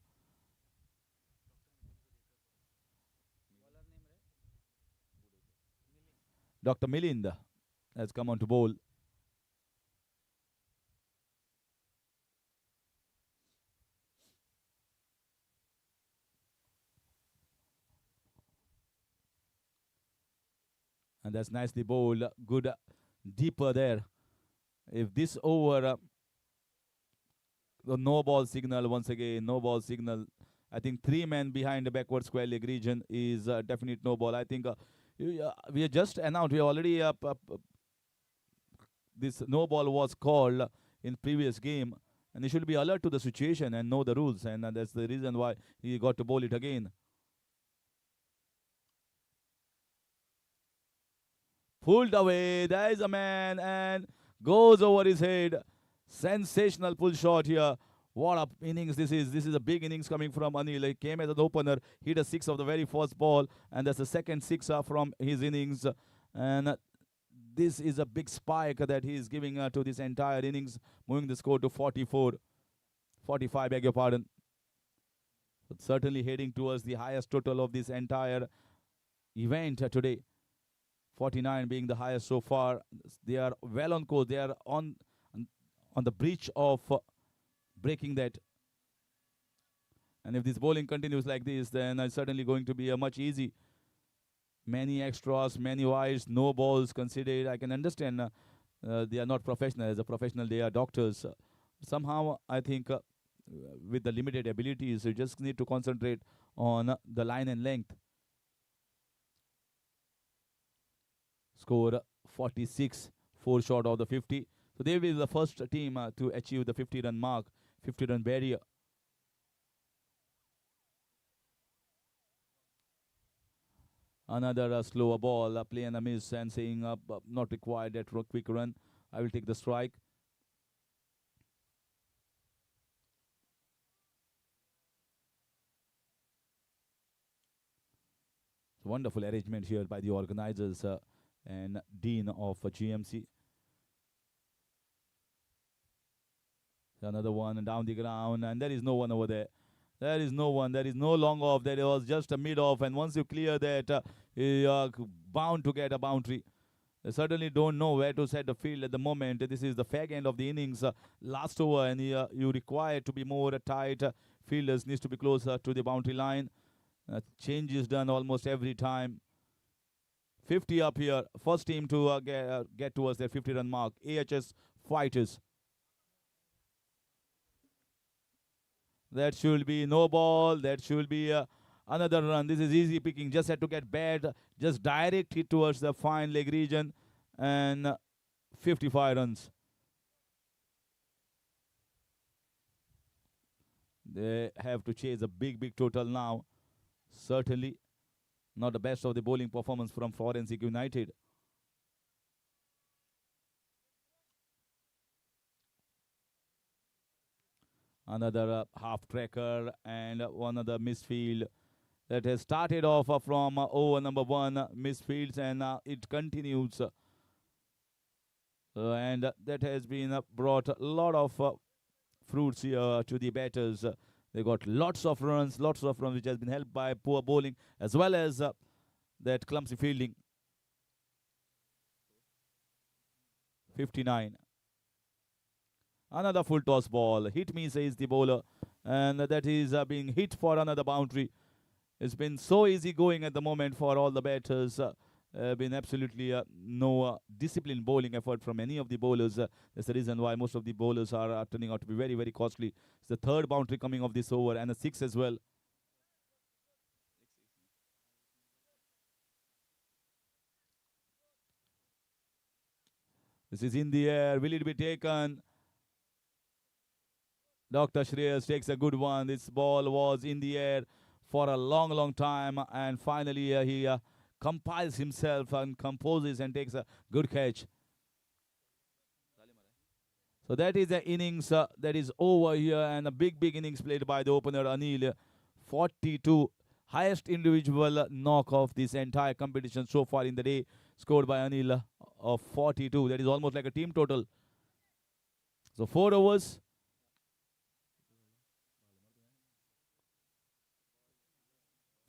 Dr. Milind has come on to bowl. And that's nicely bowled. Good deeper there. If this over, the no ball signal once again, no ball signal. I think 3 men behind the backward square leg region is a definite no ball. I think we have just announced, we already this no ball was called in previous game, and he should be alert to the situation and know the rules, and that's the reason why he got to bowl it again. Pulled away, there is a man, and goes over his head. Sensational pull shot here. What a innings this is. This is a big innings coming from Anil. He came as an opener, hit a 6 of the very first ball, and that's the second 6 from his innings. And this is a big spike that he is giving to this entire innings, moving the score to 44. 45, beg your pardon. But certainly heading towards the highest total of this entire event today. 49 being the highest so far. They are well on course. They are on the breach of breaking that. And if this bowling continues like this, then it's certainly going to be a much easy. Many extras, many wides, no balls considered. I can understand they are not professional. As a professional, they are doctors. Somehow, I think with the limited abilities, you just need to concentrate on the line and length. Score 46, 4 short of the 50. So they will be the first team to achieve the 50-run mark, 50-run barrier. Another slower ball, play and a miss, and saying not required that quick run. I will take the strike. Wonderful arrangement here by the organizers and Dean of GMC. Another one down the ground, and there is no one over there. There is no one. There is no long off. There was just a mid off, and once you clear that, you are bound to get a boundary. They certainly don't know where to set the field at the moment. This is the fag end of the innings, last over, and you require to be more tight. Fielders needs to be closer to the boundary line. Change is done almost every time. 50 up here. First team to get towards their 50-run mark. AHS Fighters. That should be no ball. That should be another run. This is easy picking. Just had to get bad. Just direct it towards the fine leg region. And 55 runs. They have to chase a big total now. Certainly not the best of the bowling performance from Forensic United. Another half tracker and one other misfield that has started off from over number 1 misfields, and it continues. And that has been brought a lot of fruits here to the batters. They got lots of runs, which has been helped by poor bowling as well as that clumsy fielding. 59. Another full toss ball. Hit me, says the bowler. And that is being hit for another boundary. It's been so easy going at the moment for all the batters. Been absolutely no disciplined bowling effort from any of the bowlers. That's the reason why most of the bowlers are turning out to be very costly. It's the third boundary coming off this over and a 6 as well. This is in the air. Will it be taken? Dr. Shreyas takes a good one. This ball was in the air for a long time, and finally he compiles himself and composes and takes a good catch. So that is the innings that is over here, and a big innings played by the opener Anil. 42, highest individual knock of this entire competition so far in the day, scored by Anil of 42. That is almost like a team total. So 4 overs.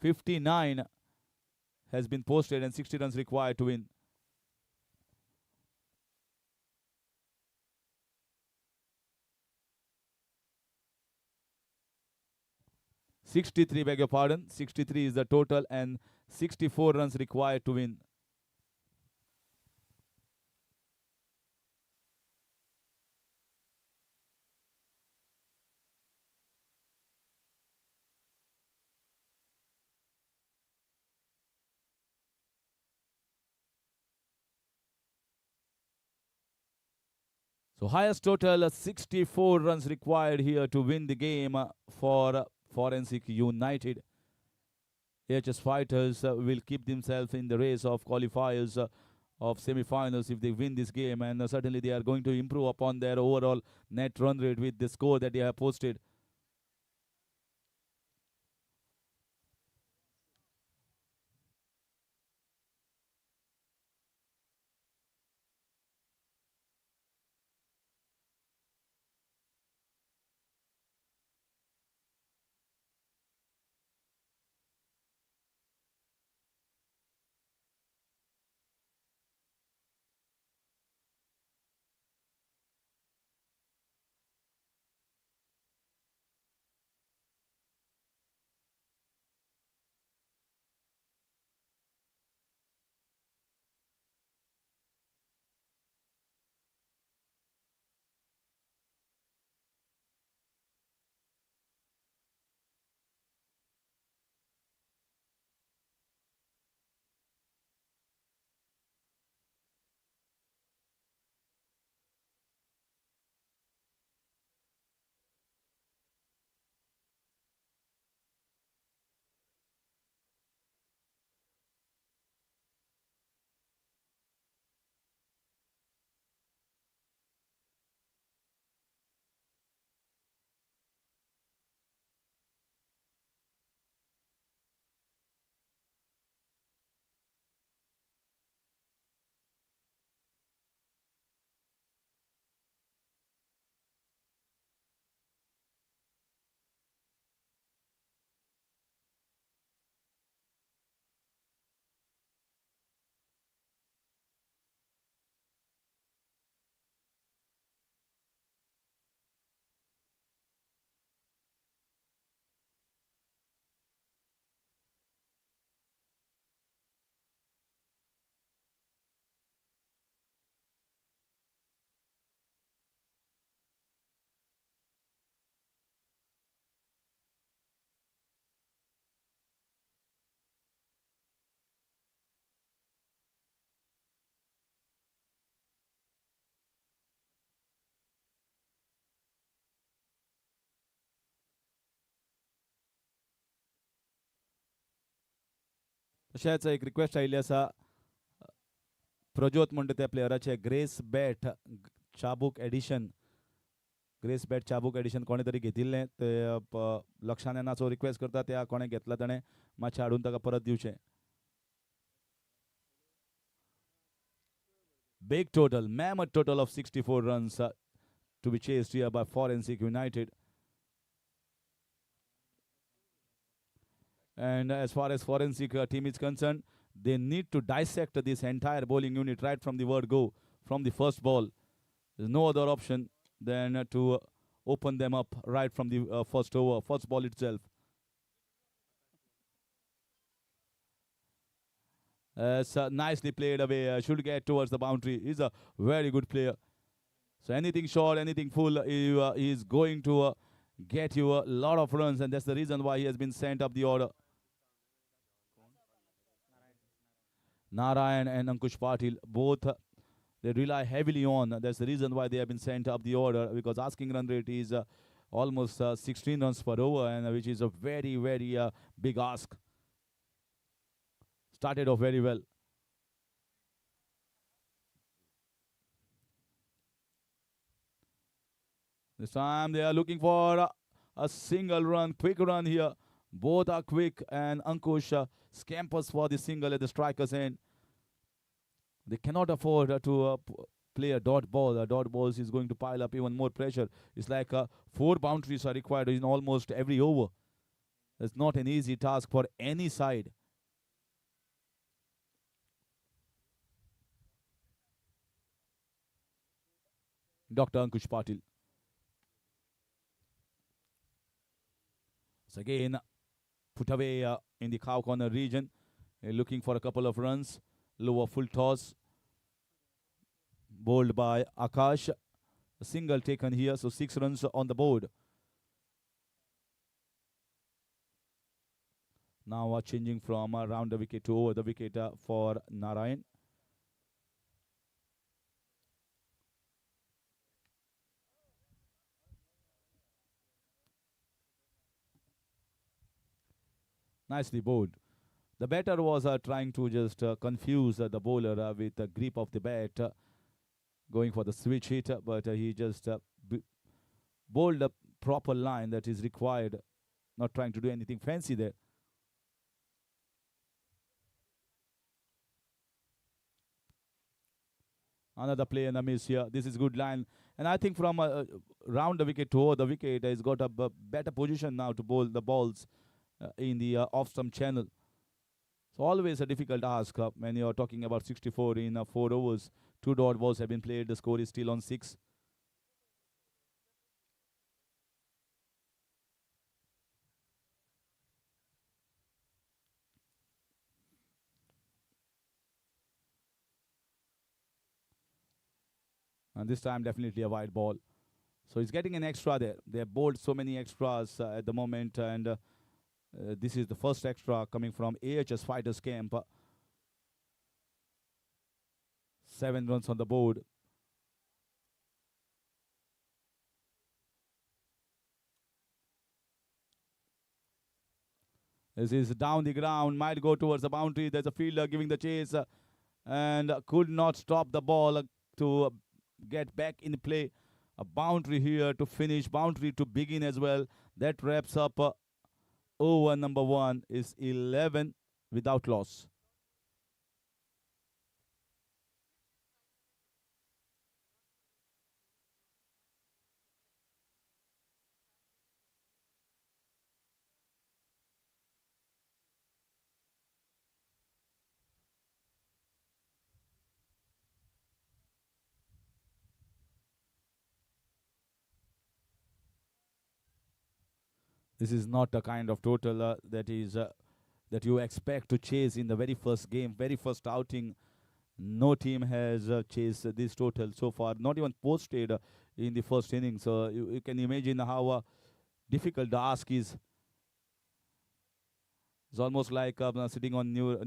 59 has been posted and 60 runs required to win. "63, beg your pardon. 63 is the total and 64 runs required to win. So highest total 64 runs required here to win the game for Forensic United. AHS Fighters will keep themselves in the race of qualifiers of semi-finals if they win this game, and certainly they are going to improve upon their overall net run rate with the score that they have posted. तशेंच एक request आयिल्ली आसा प्रज्योत म्हणटा त्या प्लेयराचे grace bat चाबूक addition grace bat चाबूक addition कोणे तरी घेतिल्लें ते लक्षान येना सो रिक्वेस्ट करता त्या कोणे घेतला ताणें मातशें हाडून ताका परत दिवचें. Big total, mammoth total of 64 runs to be chased here by Forensic United. And as far as Forensic team is concerned, they need to dissect this entire bowling unit right from the word go, from the first ball. There's no other option than to open them up right from the first over, first ball itself. Nicely played away, should get towards the boundary. He's a very good player. So anything short, anything full, he is going to get you a lot of runs, and that's the reason why he has been sent up the order. Narayan and Ankush Patil, both they rely heavily on. That's the reason why they have been sent up the order, because asking run rate is almost 16 runs per over, and which is a very, very big ask. Started off very well. This time they are looking for a single run, quick run here. Both are quick, and Ankush scampers for the single at the striker's end. They cannot afford to play a dot ball. A dot ball is going to pile up even more pressure. It's like 4 boundaries are required in almost every over. It's not an easy task for any side. Dr. Ankush Patil. So again, put away in the cow corner region, looking for a couple of runs. Lower full toss, bowled by Akash. A single taken here, so 6 runs on the board. Now changing from around the wicket to over the wicket for Narayan. Nicely bowled. The batter was trying to just confuse the bowler with the grip of the bat, going for the switch hit, but he just bowled a proper line that is required, not trying to do anything fancy there. Another play and a miss here. This is good line. And I think from round the wicket to over the wicket, he's got a better position now to bowl the balls in the off-stump channel. So always a difficult task when you're talking about 64 in 4 overs. 2 dot balls have been played. The score is still on 6. And this time definitely a wide ball. So he's getting an extra there. They have bowled so many extras at the moment, and this is the first extra coming from AHS Fighters Camp. 7 runs on the board. This is down the ground, might go towards the boundary. There's a fielder giving the chase and could not stop the ball to get back in play. A boundary here to finish, boundary to begin as well. That wraps up over number 1 is 11 without loss. This is not the kind of total that you expect to chase in the very first game, very first outing. No team has chased this total so far, not even posted in the first inning. So you can imagine how difficult the ask is. It's almost like sitting on new.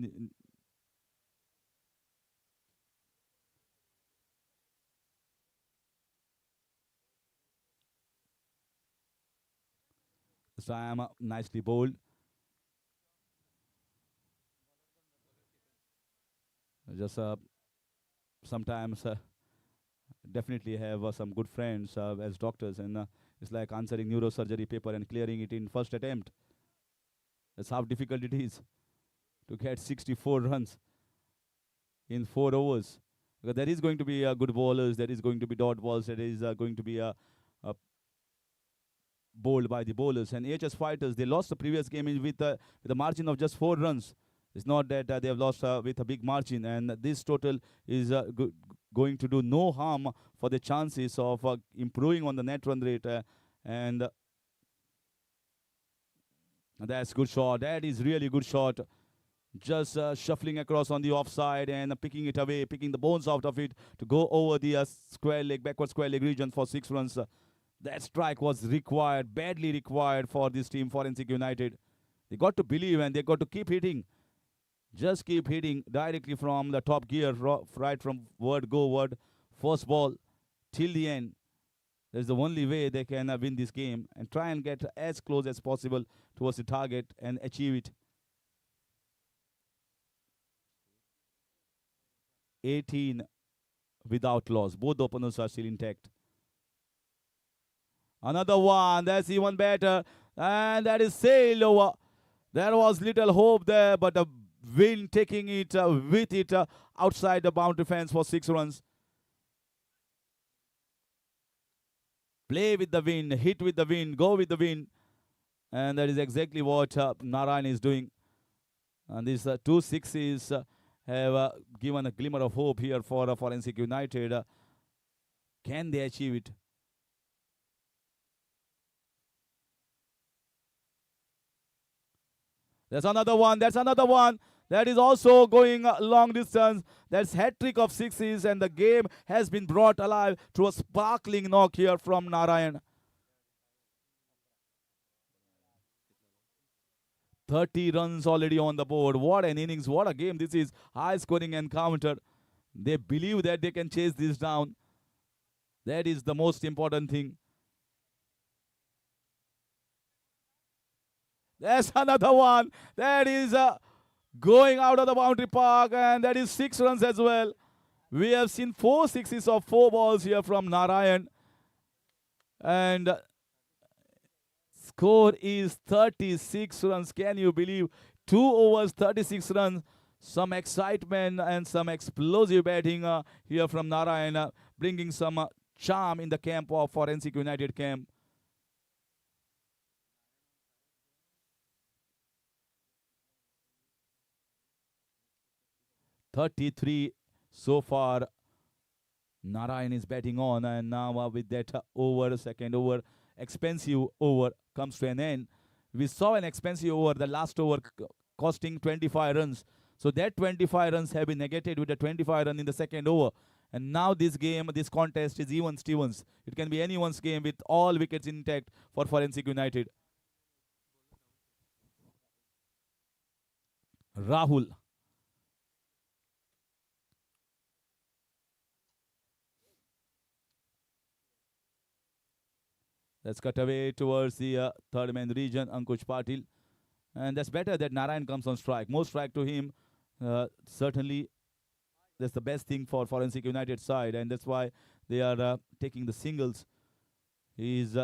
Sam nicely bowled. Just sometimes definitely have some good friends as doctors, and it's like answering neurosurgery paper and clearing it in first attempt. That's how difficult it is to get 64 runs in 4 overs. Because there is going to be good bowlers, there is going to be dot balls, there is going to be bowled by the bowlers. And AHS Fighters, they lost the previous game with a margin of just 4 runs. It's not that they have lost with a big margin, and this total is going to do no harm for the chances of improving on the net run rate. And that's good shot. That is really good shot. Just shuffling across on the offside and picking it away, picking the bones out of it to go over the square leg, backward square leg region for 6 runs. That strike was required, badly required for this team, Forensic United. They got to believe and they got to keep hitting. Just keep hitting directly from the top gear, right from word, go word, first ball till the end. That's the only way they can win this game and try and get as close as possible towards the target and achieve it. 18 without loss. Both the openers are still intact. Another one. That's even better. And that is sailed over. There was little hope there, but the wind taking it with it outside the boundary fence for 6 runs. Play with the wind, hit with the wind, go with the wind. And that is exactly what Narayan is doing. And these 2 sixes have given a glimmer of hope here for Forensic United. Can they achieve it? There's another one. That's another one. That is also going long distance. That's hat-trick of 6s, and the game has been brought alive through a sparkling knock here from Narayan. 30 runs already on the board. What an innings. What a game this is. High-scoring encounter. They believe that they can chase this down. That is the most important thing. There's another one. That is going out of the boundary park, and that is 6 runs as well. We have seen 4 sixes of 4 balls here from Narayan. And score is 36 runs. Can you believe? 2 overs, 36 runs. Some excitement and some explosive batting here from Narayan, bringing some charm in the camp of Forensic United camp. .33 so far. Narayan is batting on, and now with that over, second over, expensive over comes to an end. We saw an expensive over, the last over costing 25 runs. So that 25 runs have been negated with a 25 run in the second over. And now this game, this contest is even Stevens. It can be anyone's game with all wickets intact for Forensic United. Rahul. Let's cut away towards the third man region, Ankush Patil. And that's better that Narayan comes on strike. More strike to him. Certainly, that's the best thing for Forensic United side. And that's why they are taking the singles. He's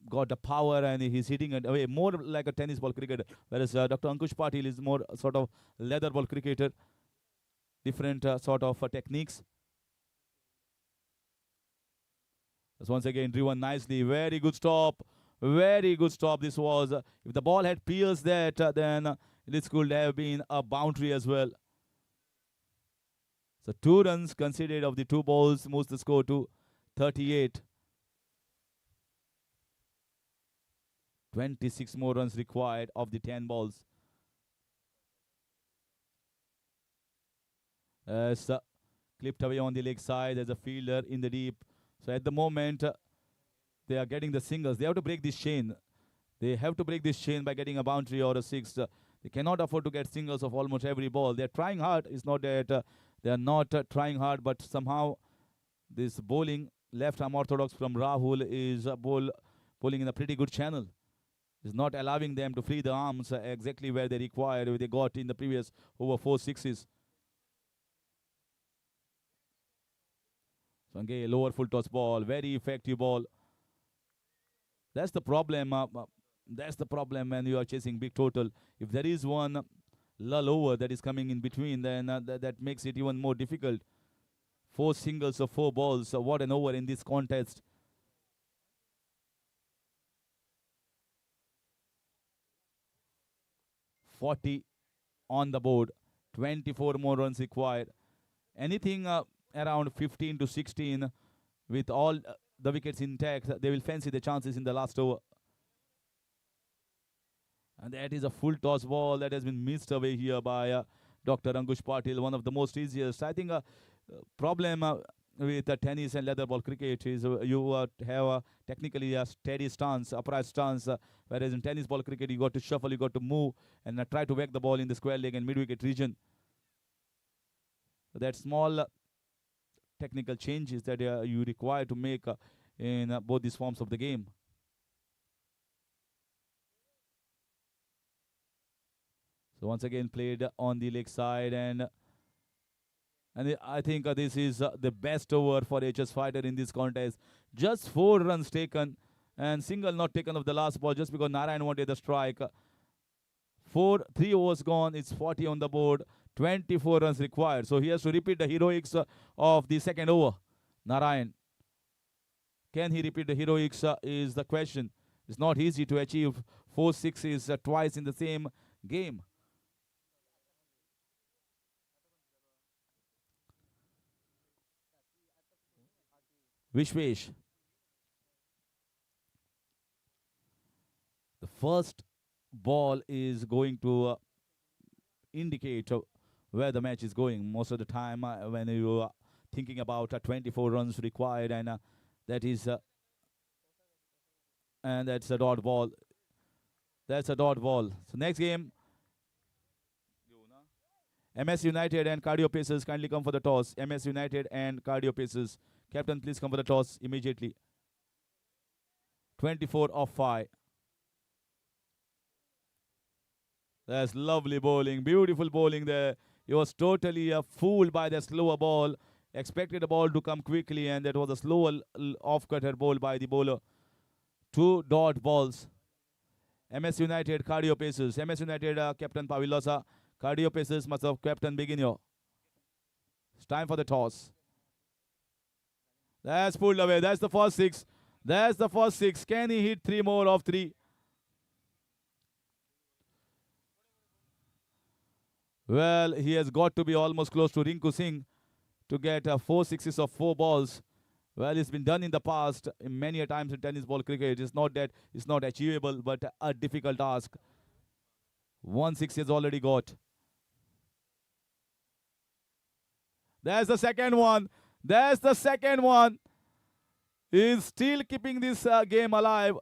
got the power and he's hitting it away more like a tennis ball cricketer. Whereas Dr. Ankush Patil is more sort of leather ball cricketer. Different sort of techniques. That's once again driven nicely. Very good stop. Very good stop this was. If the ball had pierced that, then this could have been a boundary as well. So 2 runs considered of the 2 balls moves the score to 38. 26 more runs required of the 10 balls. As clipped away on the leg side, there's a fielder in the deep. So at the moment, they are getting the singles. They have to break this chain. They have to break this chain by getting a boundary or a 6. They cannot afford to get singles of almost every ball. They're trying hard. It's not that they are not trying hard, but somehow this bowling, left-arm orthodox from Rahul is bowling in a pretty good channel. Is not allowing them to free the arms exactly where they require. They got in the previous over 4 sixes. So again, lower full toss ball, very effective ball. That's the problem. That's the problem when you are chasing big total. If there is one lull over that is coming in between, then that makes it even more difficult. 4 singles or 4 balls. So what an over in this contest. $40 on the board. 24 more runs required. Anything around 15 to 16 with all the wickets intact, they will fancy the chances in the last over. And that is a full toss ball that has been missed away here by Dr. Ankush Patil, one of the most easiest. I think problem with tennis and leather ball cricket is you have technically a steady stance, upright stance, whereas in tennis ball cricket you got to shuffle, you got to move and try to whack the ball in the square leg and mid-wicket region. That small technical changes that you require to make in both these forms of the game. So once again played on the leg side, and I think this is the best over for HS Fighter in this contest. Just 4 runs taken and single not taken of the last ball just because Narayan wanted the strike. 3 overs gone, it's 40 on the board, 24 runs required. So he has to repeat the heroics of the second over. Narayan. Can he repeat the heroics is the question. It's not easy to achieve 4 sixes twice in the same game. Vishwesh. The first ball is going to indicate where the match is going. Most of the time when you are thinking about 24 runs required, and that is and that's a dot ball. That's a dot ball. So next game, MS United and Cardio Pacers kindly come for the toss. MS United and Cardio Pacers. Captain, please come for the toss immediately. 24 of 5. That's lovely bowling. Beautiful bowling there. He was totally fooled by the slower ball. Expected the ball to come quickly, and that was a slower off-cutter ball by the bowler. 2 dot balls. MS United, Cardio Pacers. MS United, Captain Pavilosa. Cardio Pacers must have Captain Beginio. It's time for the toss. That's pulled away. That's the first 6. That's the first 6. Can he hit 3 more of 3? Well, he has got to be almost close to Rinku Singh to get 4 sixes of 4 balls. Well, it's been done in the past many a times in tennis ball cricket. It's not that it's not achievable, but a difficult task. 1 6 has already got. There's the second one. There's the second one. He's still keeping this game alive.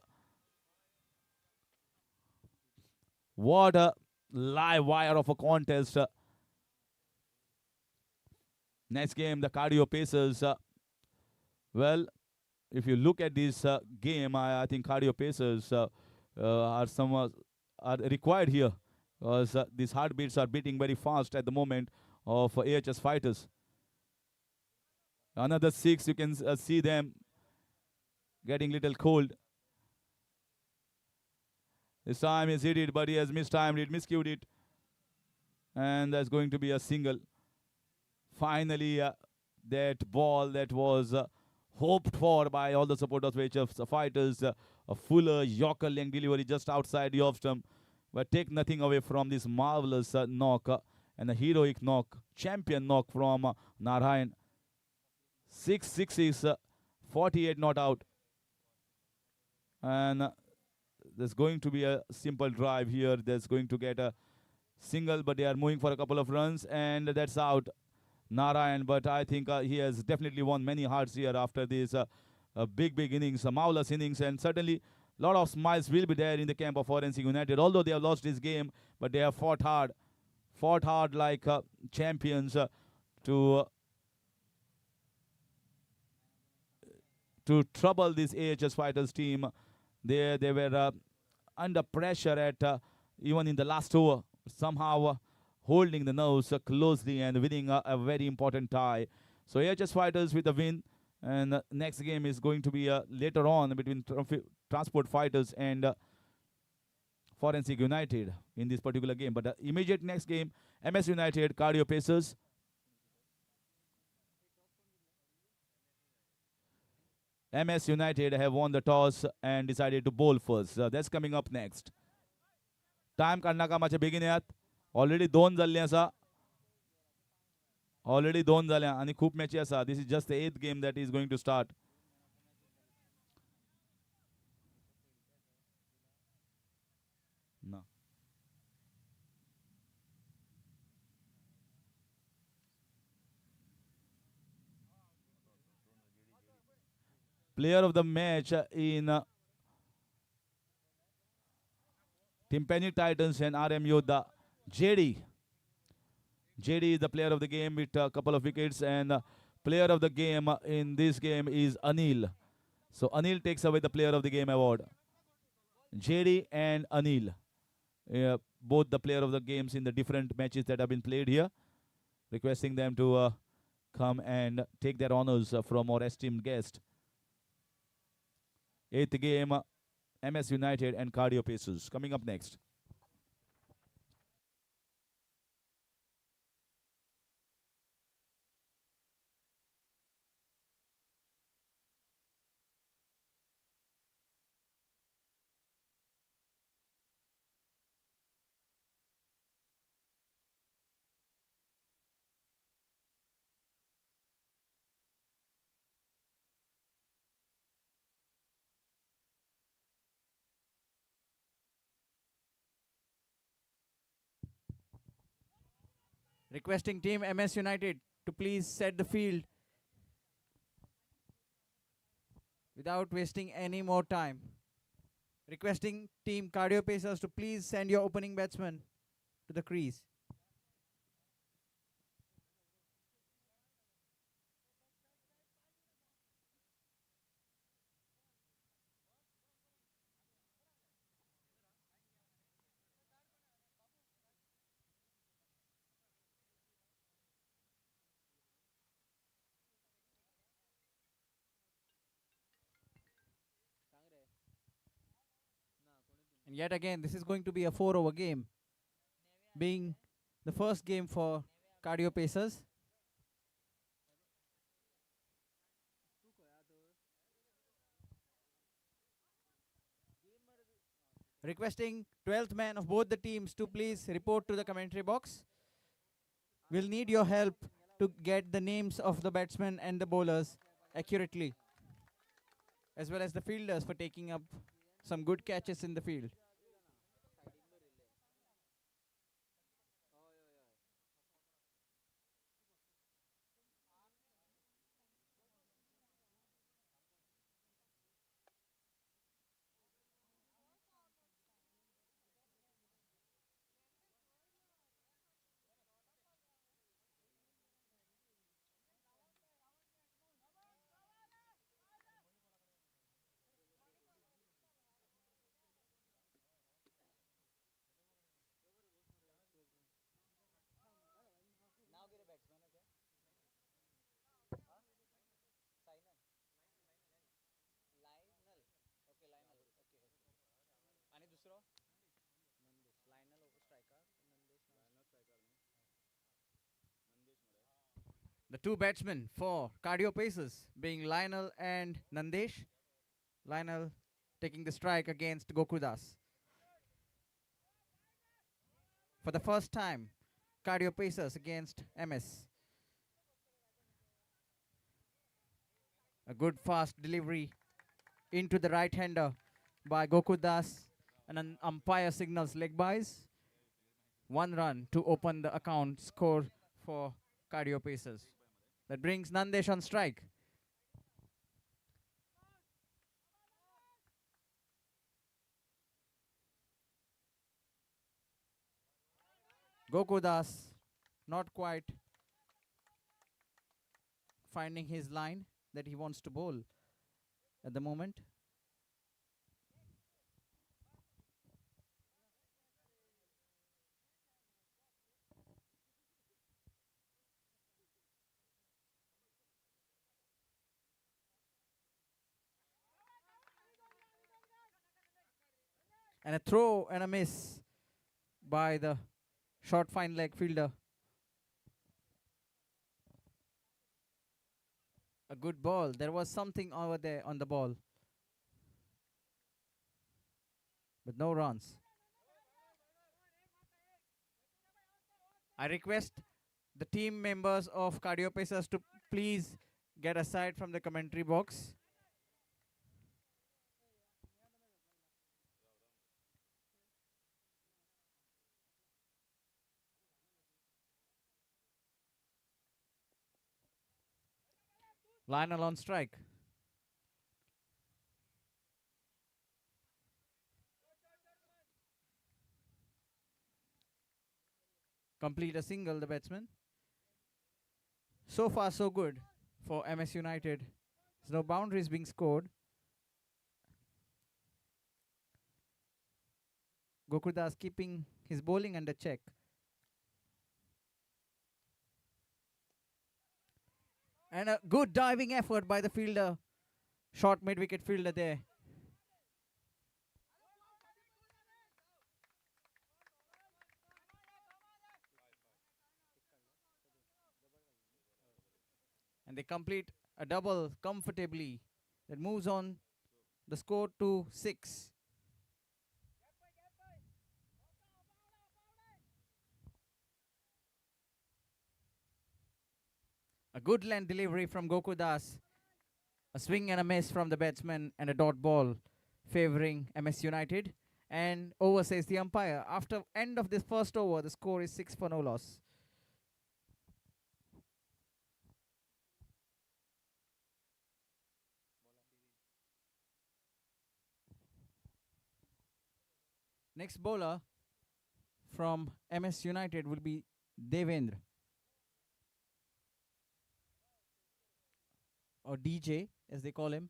What a live wire of a contest. Next game, the Cardio Pacers. Well, if you look at this game, I think Cardio Pacers are required here because these heartbeats are beating very fast at the moment of AHS Fighters. Another 6, you can see them getting little cold. This time he's hit it, but he has mistimed it, miscued it. And that's going to be a single. Finally, that ball that was hoped for by all the supporters of HF Fighters, a fuller Yorker length delivery just outside the off stump. But take nothing away from this marvelous knock and a heroic knock, champion knock from Narayan. 6 sixes, 48 not out. And there's going to be a simple drive here. There's going to get a single, but they are moving for a couple of runs, and that's out. Narayan, but I think he has definitely won many hearts here after this big innings, marvelous innings, and certainly a lot of smiles will be there in the camp of Forensic United. Although they have lost this game, but they have fought hard like champions to trouble this AHS Fighters team. They were under pressure at even in the last over, somehow holding the nose closely and winning a very important tie. So AHS Fighters with a win, And next game is going to be later on between Transport Fighters and Forensic United in this particular game. But the immediate next game, MS United, Cardio Pacers. MS United have won the toss and decided to bowl first. That's coming up next. Time काढणा कामाचे बेगीन यात. Already 2 जाल्ली आसा. Already 2 जाल्या आणि खूप मॅची आसा. This is just the 8th game that is going to start. No. Player of the match in Timpani Titans and RM Yoda, JD. JD is the player of the game with a couple of wickets, and player of the game in this game is Anil. So Anil takes away the player of the game award. JD and Anil, both the player of the games in the different matches that have been played here. Requesting them to come and take their honors from our esteemed guest. 8th game, MS United and Cardio Pacers. Coming up next. Requesting team MS United to please set the field without wasting any more time. Requesting team Cardio Pacers to please send your opening batsman to the crease. And yet again, this is going to be a 4-over game, being the first game for Cardio Pacers. Requesting 12th man of both the teams to please report to the commentary box. We'll need your help to get the names of the batsmen and the bowlers accurately, as well as the fielders for taking up some good catches in the field. The two batsmen for Cardio Pacers being Lionel and Nandesh. Lionel taking the strike against Gokudas. For the first time, Cardio Pacers against MS. A good fast delivery into the right-hander by Gokudas, and an umpire signals leg byes. 1 run to open the account score for Cardio Pacers. That brings Nandesh on strike. Gokudas not quite finding his line that he wants to bowl at the moment. And a throw and a miss by the short fine leg fielder. A good ball. There was something over there on the ball. But no runs. I request the team members of Cardio Pacers to please get aside from the commentary box. Lionel on strike. Complete a single, the batsman. So far, so good for MS United. There's no boundaries being scored. Gokurdas keeping his bowling under check. And a good diving effort by the fielder. Short mid-wicket fielder there. And they complete a double comfortably. That moves on the score to 6. A good land delivery from Gokurdas. A swing and a miss from the batsman and a dot ball favoring MS United. And over says the umpire. After end of this first over, the score is 6 for no loss. Next bowler from MS United will be Devendra. Or DJ, as they call him.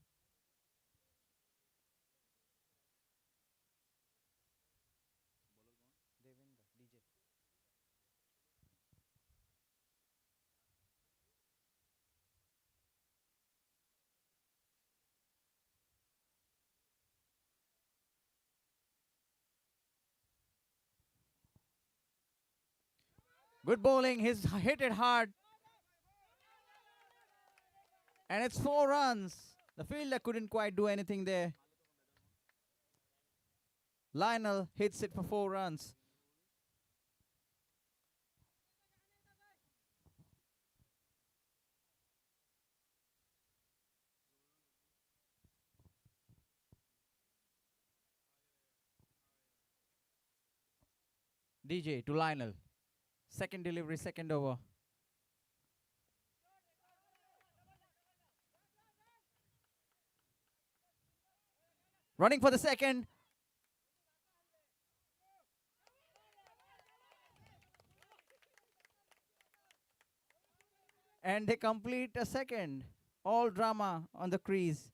Good bowling. He's hit it hard. And it's 4 runs. The fielder couldn't quite do anything there. Lionel hits it for 4 runs. DJ to Lionel. Second delivery, second over. Running for the second. And they complete a second. All drama on the crease.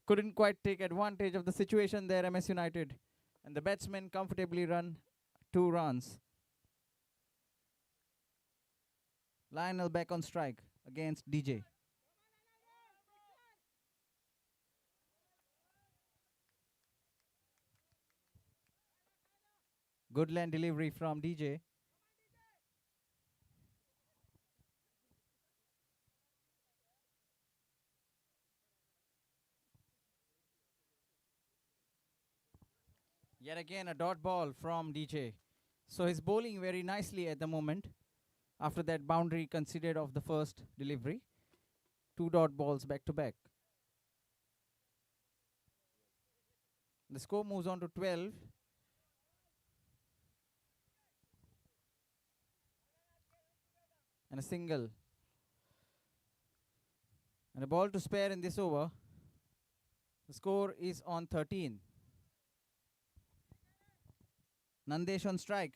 Couldn't quite take advantage of the situation there, MS United. And the batsmen comfortably run 2 runs. Lionel back on strike against DJ. Good land delivery from DJ. Yet again a dot ball from DJ. So he's bowling very nicely at the moment. After that boundary considered of the first delivery. 2 dot balls back to back. The score moves on to 12. And a single. And a ball to spare in this over. The score is on 13. Nandesh on strike.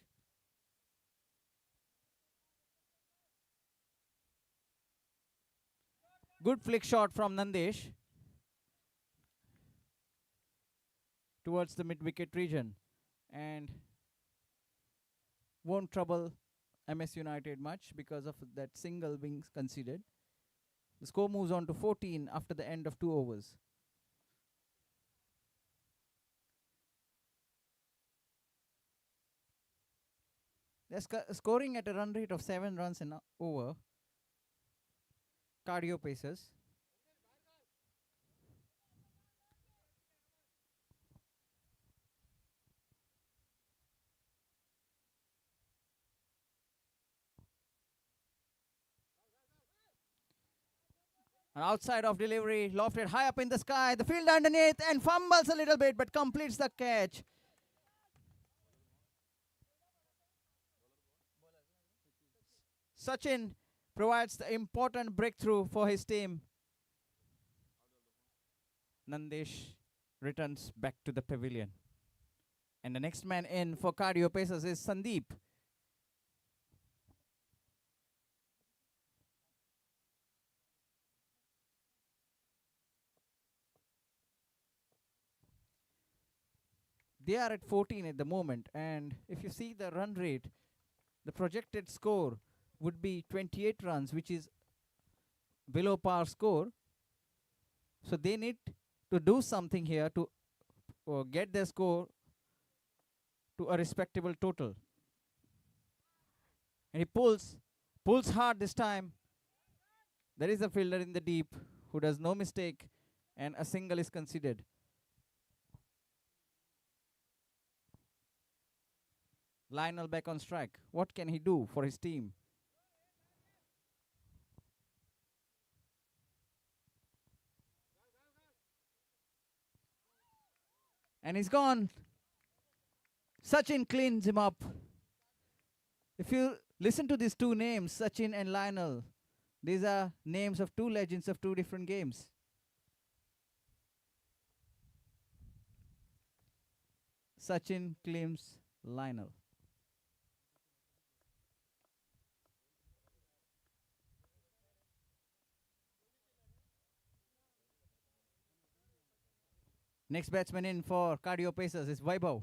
Good flick shot from Nandesh towards the mid-wicket region and won't trouble MS United much because of that single being conceded. The score moves on to 14 after the end of 2 overs. They're scoring at a run rate of 7 runs an over. Cardio Pacers. An outside of delivery, lofted high up in the sky. The field underneath and fumbles a little bit but completes the catch. Sachin provides the important breakthrough for his team. Nandesh returns back to the pavilion. And the next man in for Cardio Pacers is Sandeep. They are at 14 at the moment, and if you see the run rate, the projected score would be 28 runs, which is below par score. So they need to do something here to get their score to a respectable total. And he pulls hard this time. There is a fielder in the deep who does no mistake, and a single is considered. Lionel back on strike. What can he do for his team? And he's gone. Sachin cleans him up. If you listen to these two names, Sachin and Lionel, these are names of two legends of two different games. Sachin claims Lionel. Next batsman in for Cardio Pacers is Vaibhav.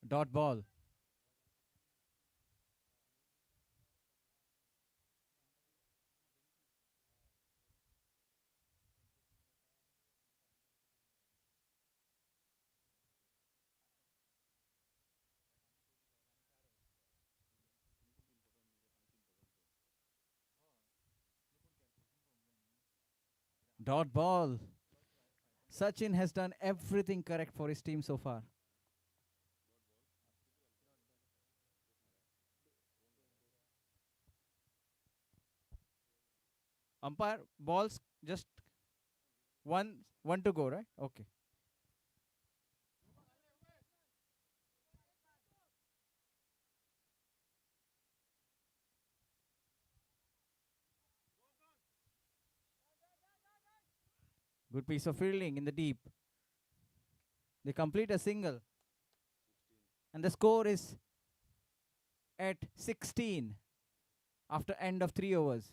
Dot ball. Dot ball. Sachin has done everything correct for his team so far. Umpire, balls just one to go, right? Okay. Good piece of fielding in the deep. They complete a single. And the score is at 16 after end of 3 overs.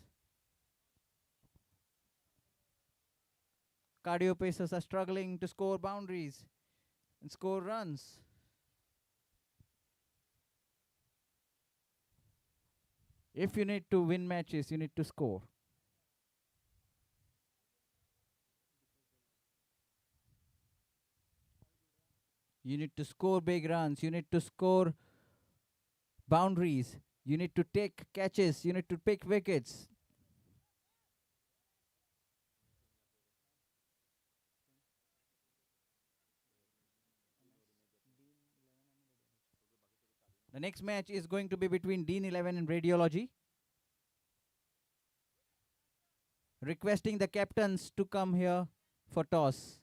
Cardio Pacers are struggling to score boundaries and score runs. If you need to win matches, you need to score. You need to score big runs. You need to score boundaries. You need to take catches. You need to pick wickets. The next match is going to be between Dean 11 and Radiology. Requesting the captains to come here for toss.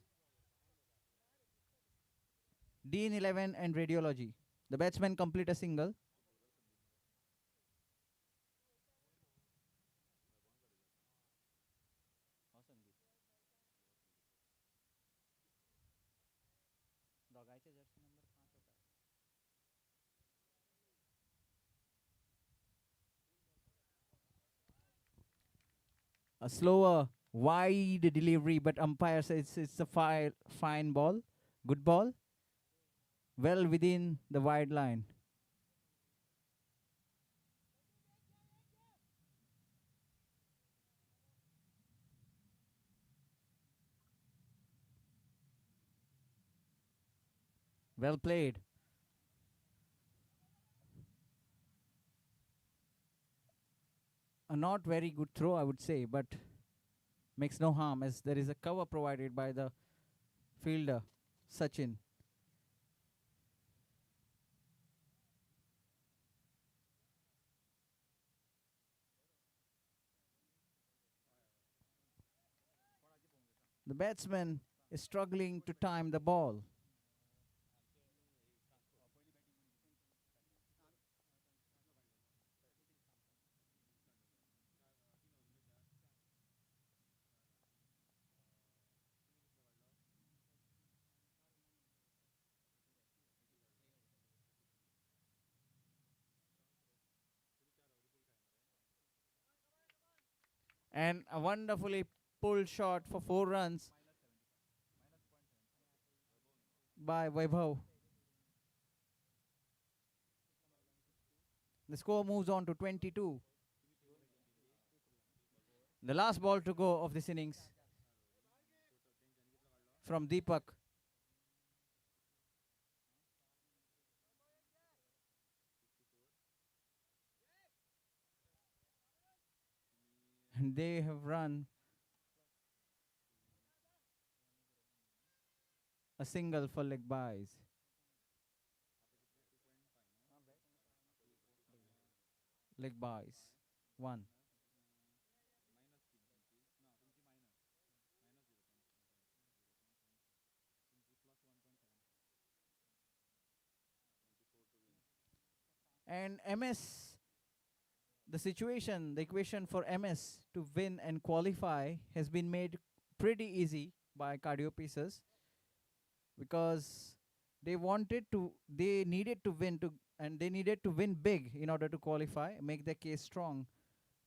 Dean 11 and Radiology. The batsmen complete a single. A slower, wide delivery, but umpire says it's a fine ball, good ball, well within the wide line. Well played. A not very good throw, I would say, but makes no harm as there is a cover provided by the fielder, Sachin. The batsman is struggling to time the ball. And a wonderfully pulled shot for 4 runs by Vaibhav. The score moves on to 22. The last ball to go of this innings from Deepak. And they have run a single for leg byes. Leg byes. 1. And MS, the equation for MS to win and qualify has been made pretty easy by cardio pacers because they needed to win and they needed to win big in order to qualify, make their case strong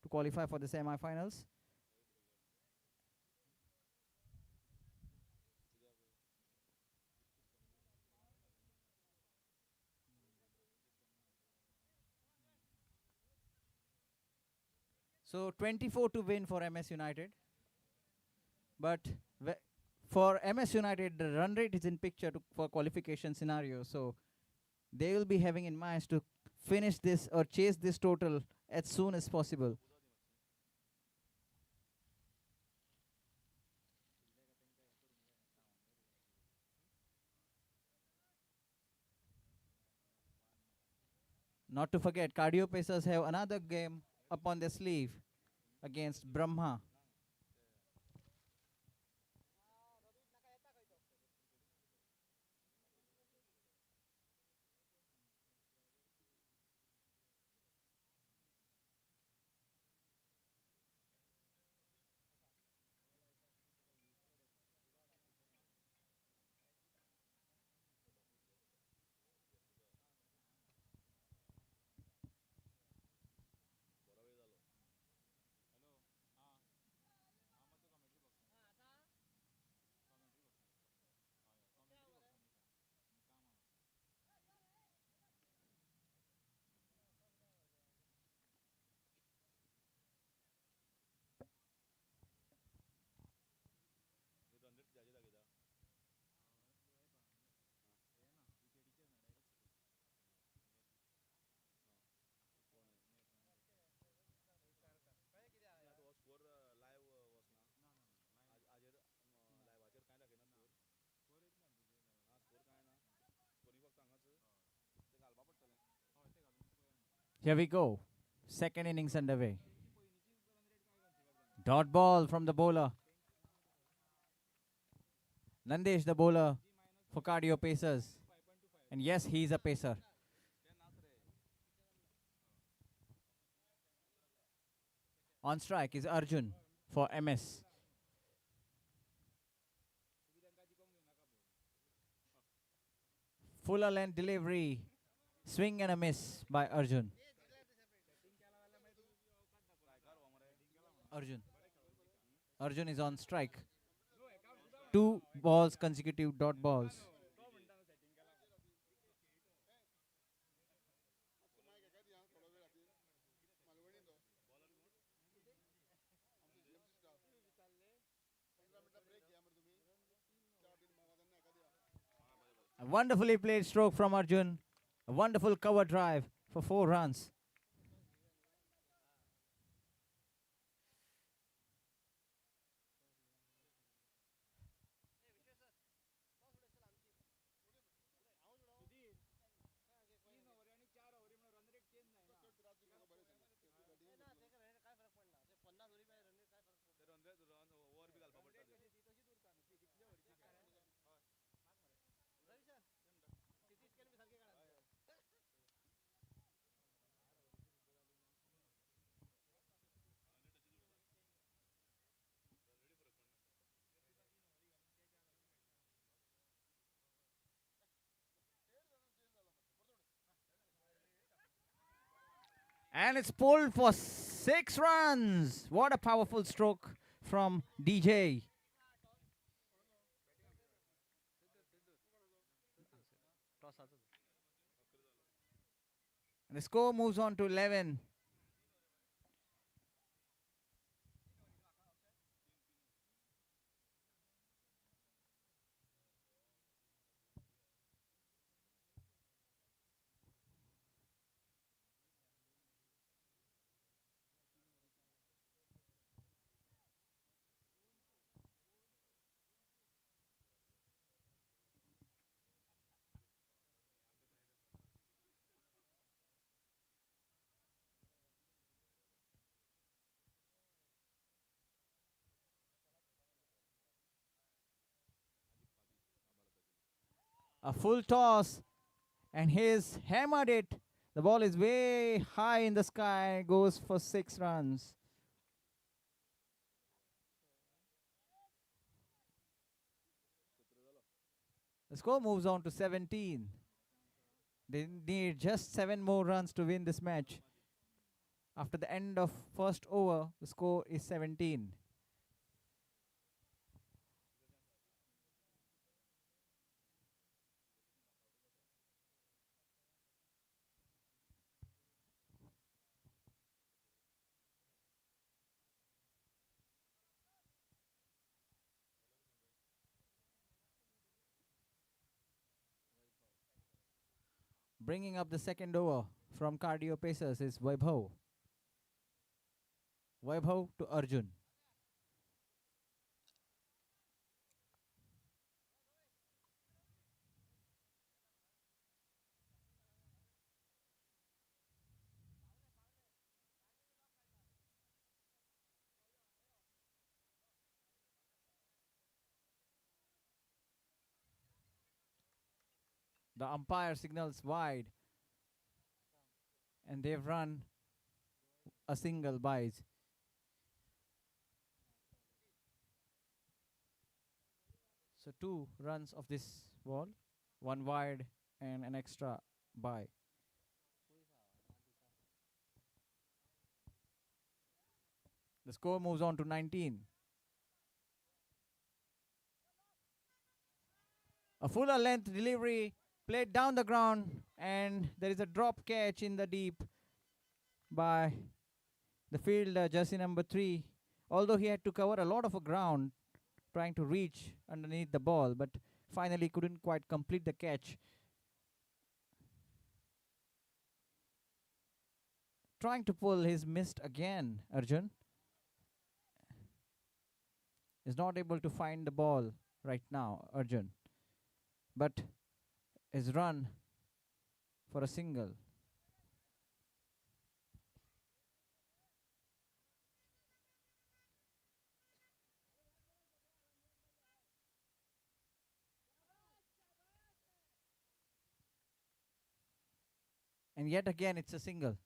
to qualify for the semi-finals. So 24 to win for MS United. But for MS United, the run rate is in picture for qualification scenario. So they will be having in mind to finish this or chase this total as soon as possible. Not to forget, Cardio Pacers have another game up on their sleeve against Brahma. Here we go. Second innings underway. Dot ball from the bowler. Nandesh, the bowler for Cardio Pacers. And yes, he's a pacer. On strike is Arjun for MS. Fuller length delivery. Swing and a miss by Arjun. Arjun. Arjun is on strike. 2 balls consecutive dot balls. A wonderfully played stroke from Arjun. A wonderful cover drive for 4 runs. And it's pulled for 6 runs. What a powerful stroke from DJ. And the score moves on to 11. A full toss, and he's hammered it. The ball is way high in the sky, goes for 6 runs. The score moves on to 17. They need just 7 more runs to win this match. After the end of first over, the score is 17. Bringing up the second over from Cardio Pacers is Vaibhav. Vaibhav to Arjun. The umpire signals wide, and they've run a single by. So 2 runs of this ball, 1 wide and an extra by. The score moves on to 19. A fuller length delivery played down the ground, and there is a drop catch in the deep by the fielder, jersey number 3. Although he had to cover a lot of ground trying to reach underneath the ball, but finally couldn't quite complete the catch. Trying to pull, he's missed again. Arjun is not able to find the ball right now, Arjun, but is run for a single. And yet again, it's a single.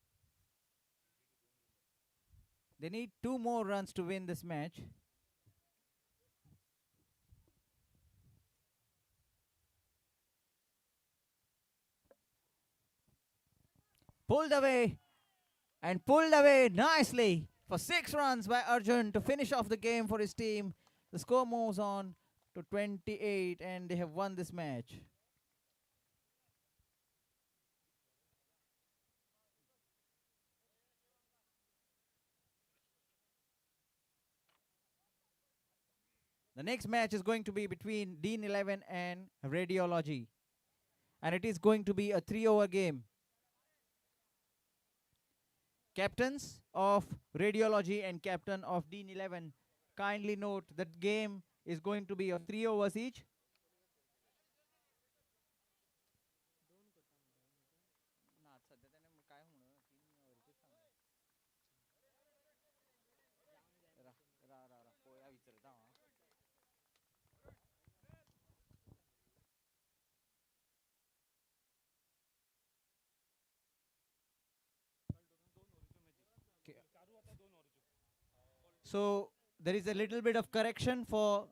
They need 2 more runs to win this match. Pulled away and pulled away nicely for 6 runs by Arjun to finish off the game for his team. The score moves on to 28 and they have won this match. The next match is going to be between Dean 11 and Radiology. And it is going to be a 3-over game. Captains of Radiology and captain of Dean 11, kindly note that game is going to be of 3 overs each. So there is a little bit of correction for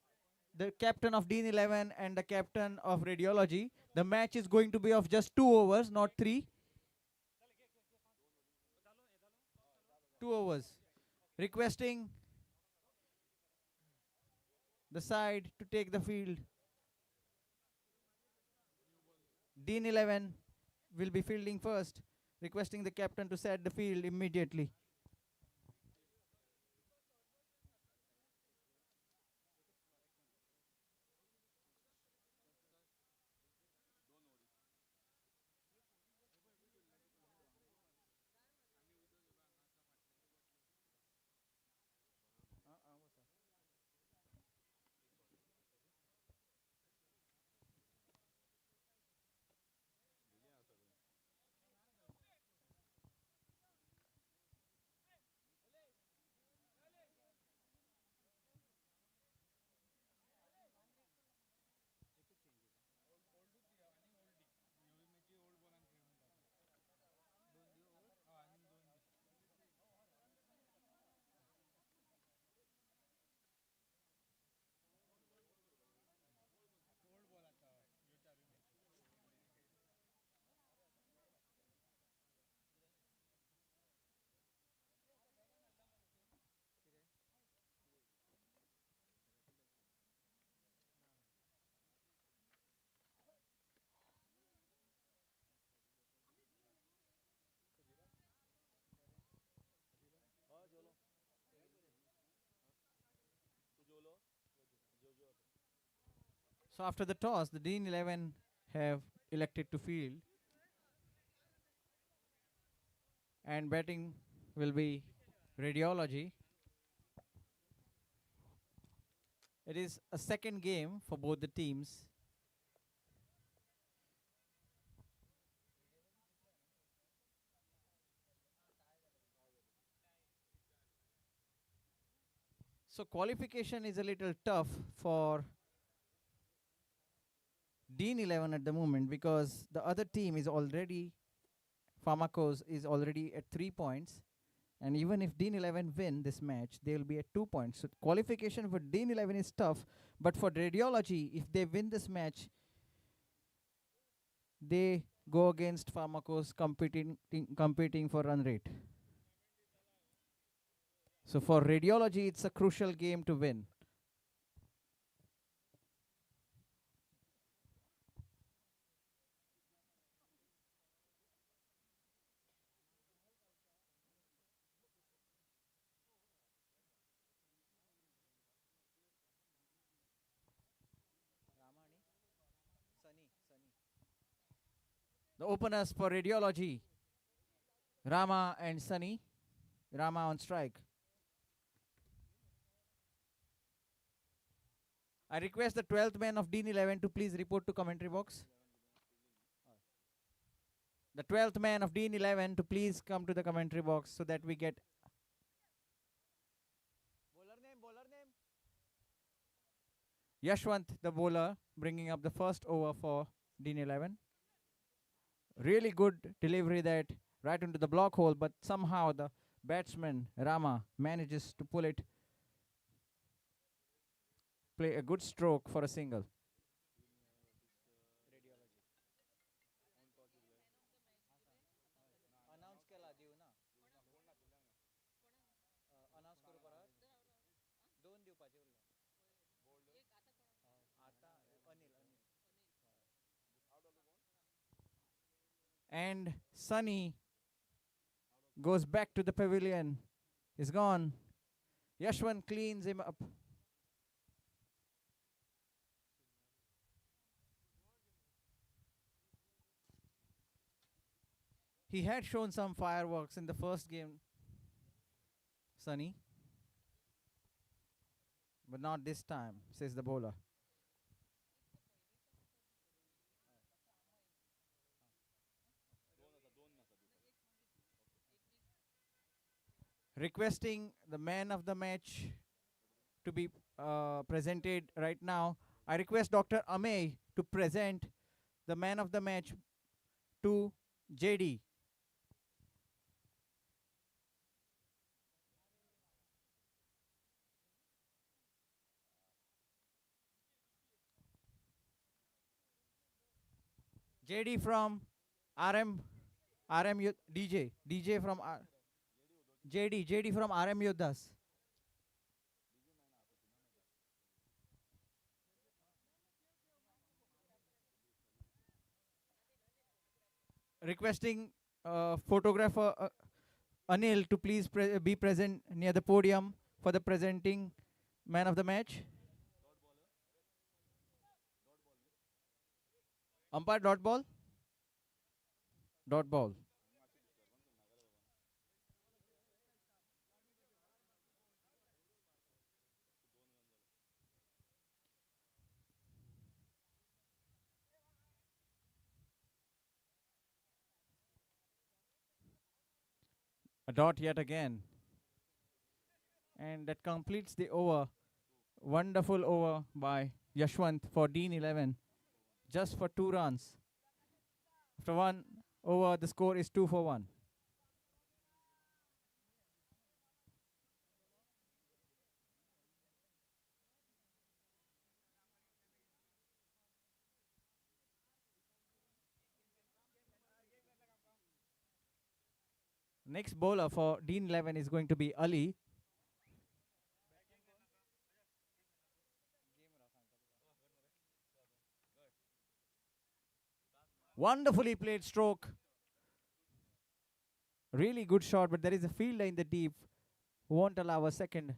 the captain of Dean 11 and the captain of Radiology. The match is going to be of just 2 overs, not 3. 2 overs. Requesting the side to take the field. Dean 11 will be fielding first, requesting the captain to set the field immediately. So after the toss, the Dean 11 have elected to field. And batting will be Radiology. It is a second game for both the teams. So qualification is a little tough for Dean 11 at the moment because the other team is already, Pharmacos is already at 3 points. And even if Dean 11 win this match, they will be at 2 points. So qualification for Dean 11 is tough. But for Radiology, if they win this match, they go against Pharmacos competing for run rate. So for Radiology, it's a crucial game to win. The openers for Radiology, Rama and Sunny. Rama on strike. I request the 12th man of Dean 11 to please report to commentary box. The 12th man of Dean 11 to please come to the commentary box so that we get... Bowler name. Yashwant, the bowler, bringing up the first over for Dean 11. Really good delivery that right into the block hole, but somehow the batsman Rama manages to pull it, play a good stroke for a single. And Sunny goes back to the pavilion. He's gone. Yashwant cleans him up. He had shown some fireworks in the first game, Sunny, but not this time, says the bowler. Requesting the man of the match to be presented right now. I request Dr. Amey to present the man of the match to JD. JD from DJ from JD from RM Yodhas. Requesting photographer Anil to please be present near the podium for the presenting man of the match. Umpire dot ball. Dot ball. A dot yet again. And that completes the over. Wonderful over by Yashwant for Dean 11. Just for 2 runs. After 1 over, the score is 2 for 1. Next bowler for Dean 11 is going to be Ali. Wonderfully played stroke. Really good shot, but there is a fielder in the deep who won't allow a second.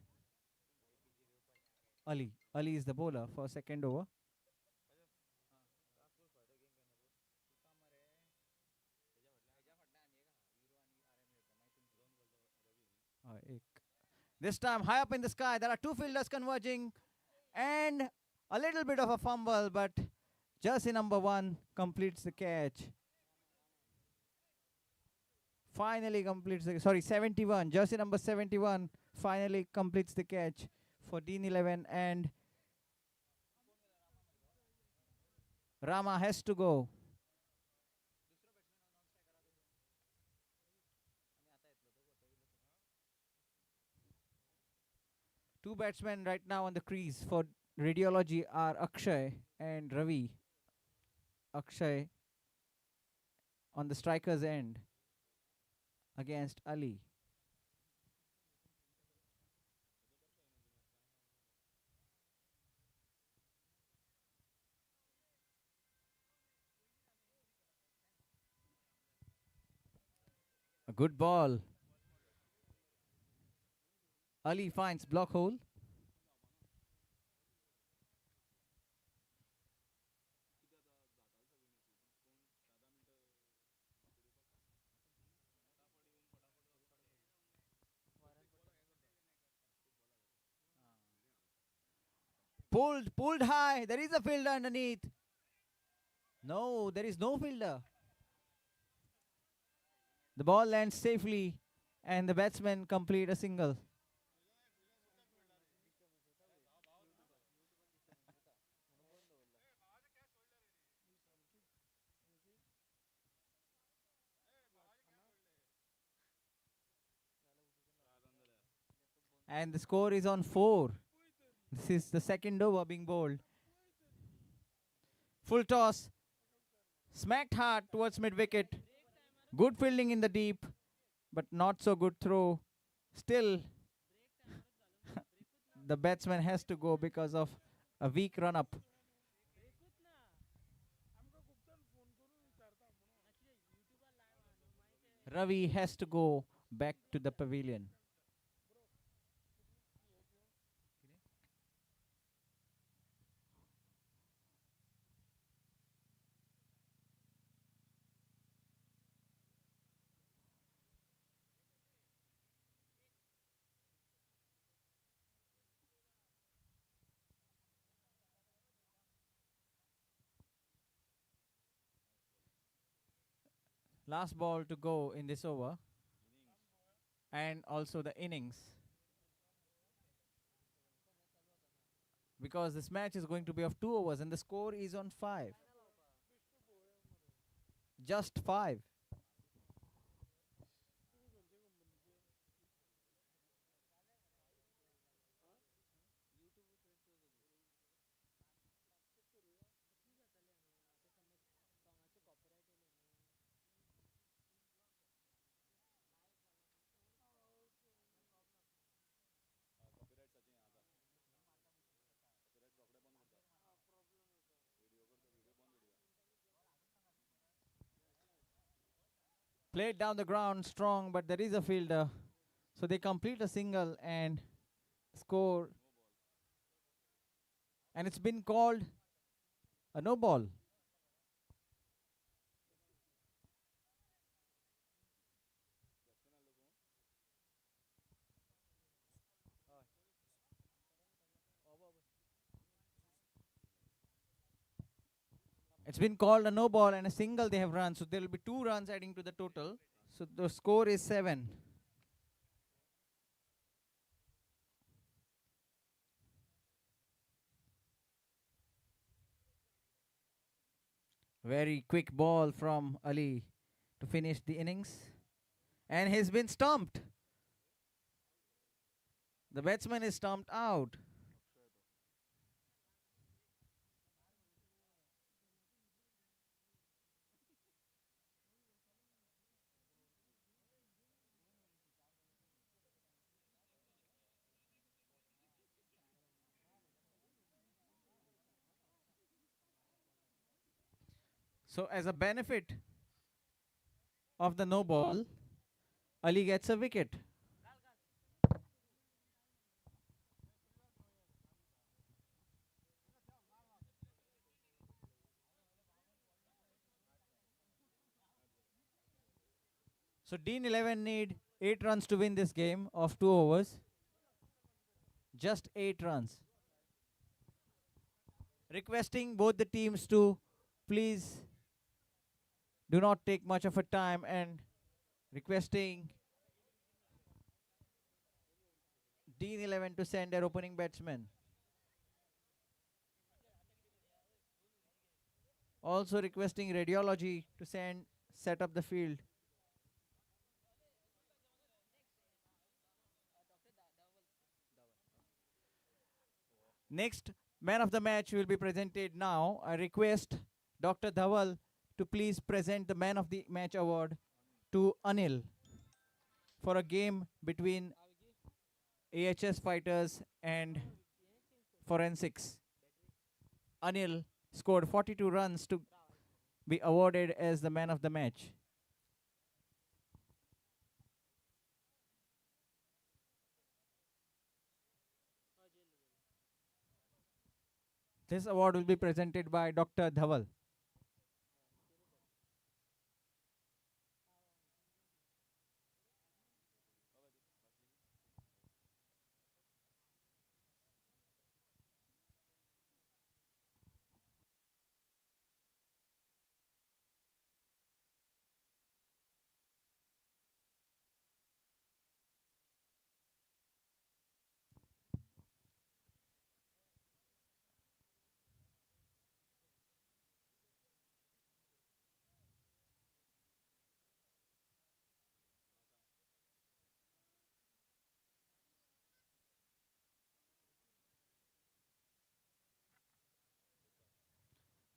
Ali. Ali is the bowler for second over. This time high up in the sky, there are 2 fielders converging and a little bit of a fumble, but jersey number 1 completes the catch. Finally completes the, 71, jersey number 71 finally completes the catch for Dean 11, and Rama has to go. Two batsmen right now on the crease for radiology are Akshay and Ravi. Akshay on the striker's end against Ali. A good ball. Ali finds block hole. Pulled high. There is a fielder underneath. No, there is no fielder. The ball lands safely and the batsmen complete a single. And the score is on 4. This is the second over being bowled. Full toss. Smacked hard towards mid-wicket. Good fielding in the deep, but not so good throw. Still, the batsman has to go because of a weak run-up. Ravi has to go back to the pavilion. Last ball to go in this over, and also the innings, because this match is going to be of 2 overs and the score is on 5. Just 5. Played down the ground strong, but there is a fielder. So they complete a single and score. And it's been called a no ball. It's been called a no ball and a single they have run. So there will be 2 runs adding to the total. So the score is 7. Very quick ball from Ali to finish the innings. And he's been stumped. The batsman is stumped out. So as a benefit of the no ball, Ali gets a wicket. So Dean 11 need 8 runs to win this game of 2 overs. Just 8 runs. Requesting both the teams to please do not take much of a time, and requesting Dean 11 to send their opening batsman. Also requesting radiology to set up the field. Next man of the match will be presented now. I request Dr. Dhaval to please present the man of the match award to Anil for a game between AHS fighters and forensics. Anil scored 42 runs to be awarded as the man of the match. This award will be presented by Dr. Dhaval.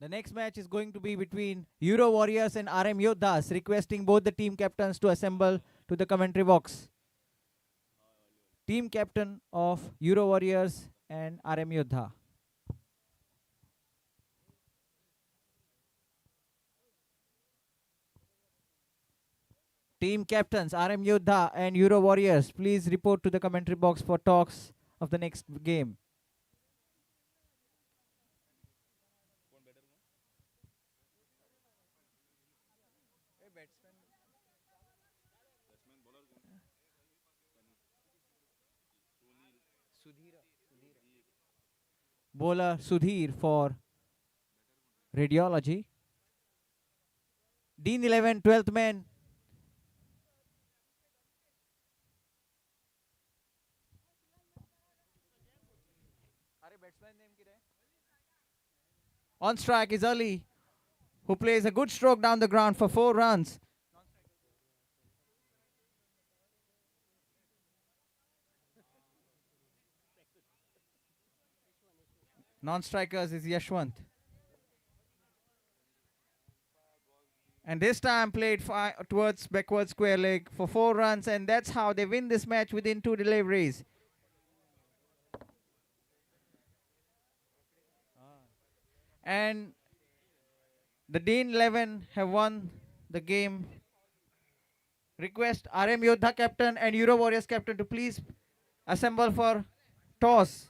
The next match is going to be between Euro Warriors and RM Yodhas, requesting both the team captains to assemble to the commentary box. Team captain of Euro Warriors and RM Yodha. Team captains RM Yodha and Euro Warriors, please report to the commentary box for talks of the next game. Bowler Sudhir for radiology. Dean 11, 12th man. On strike is Ali, who plays a good stroke down the ground for 4 runs. Non-strikers is Yashwant. And this time played towards backward square leg for 4 runs, and that's how they win this match within 2 deliveries. And the Dean 11 have won the game. Request RM Yodha captain and Euro Warriors captain to please assemble for toss.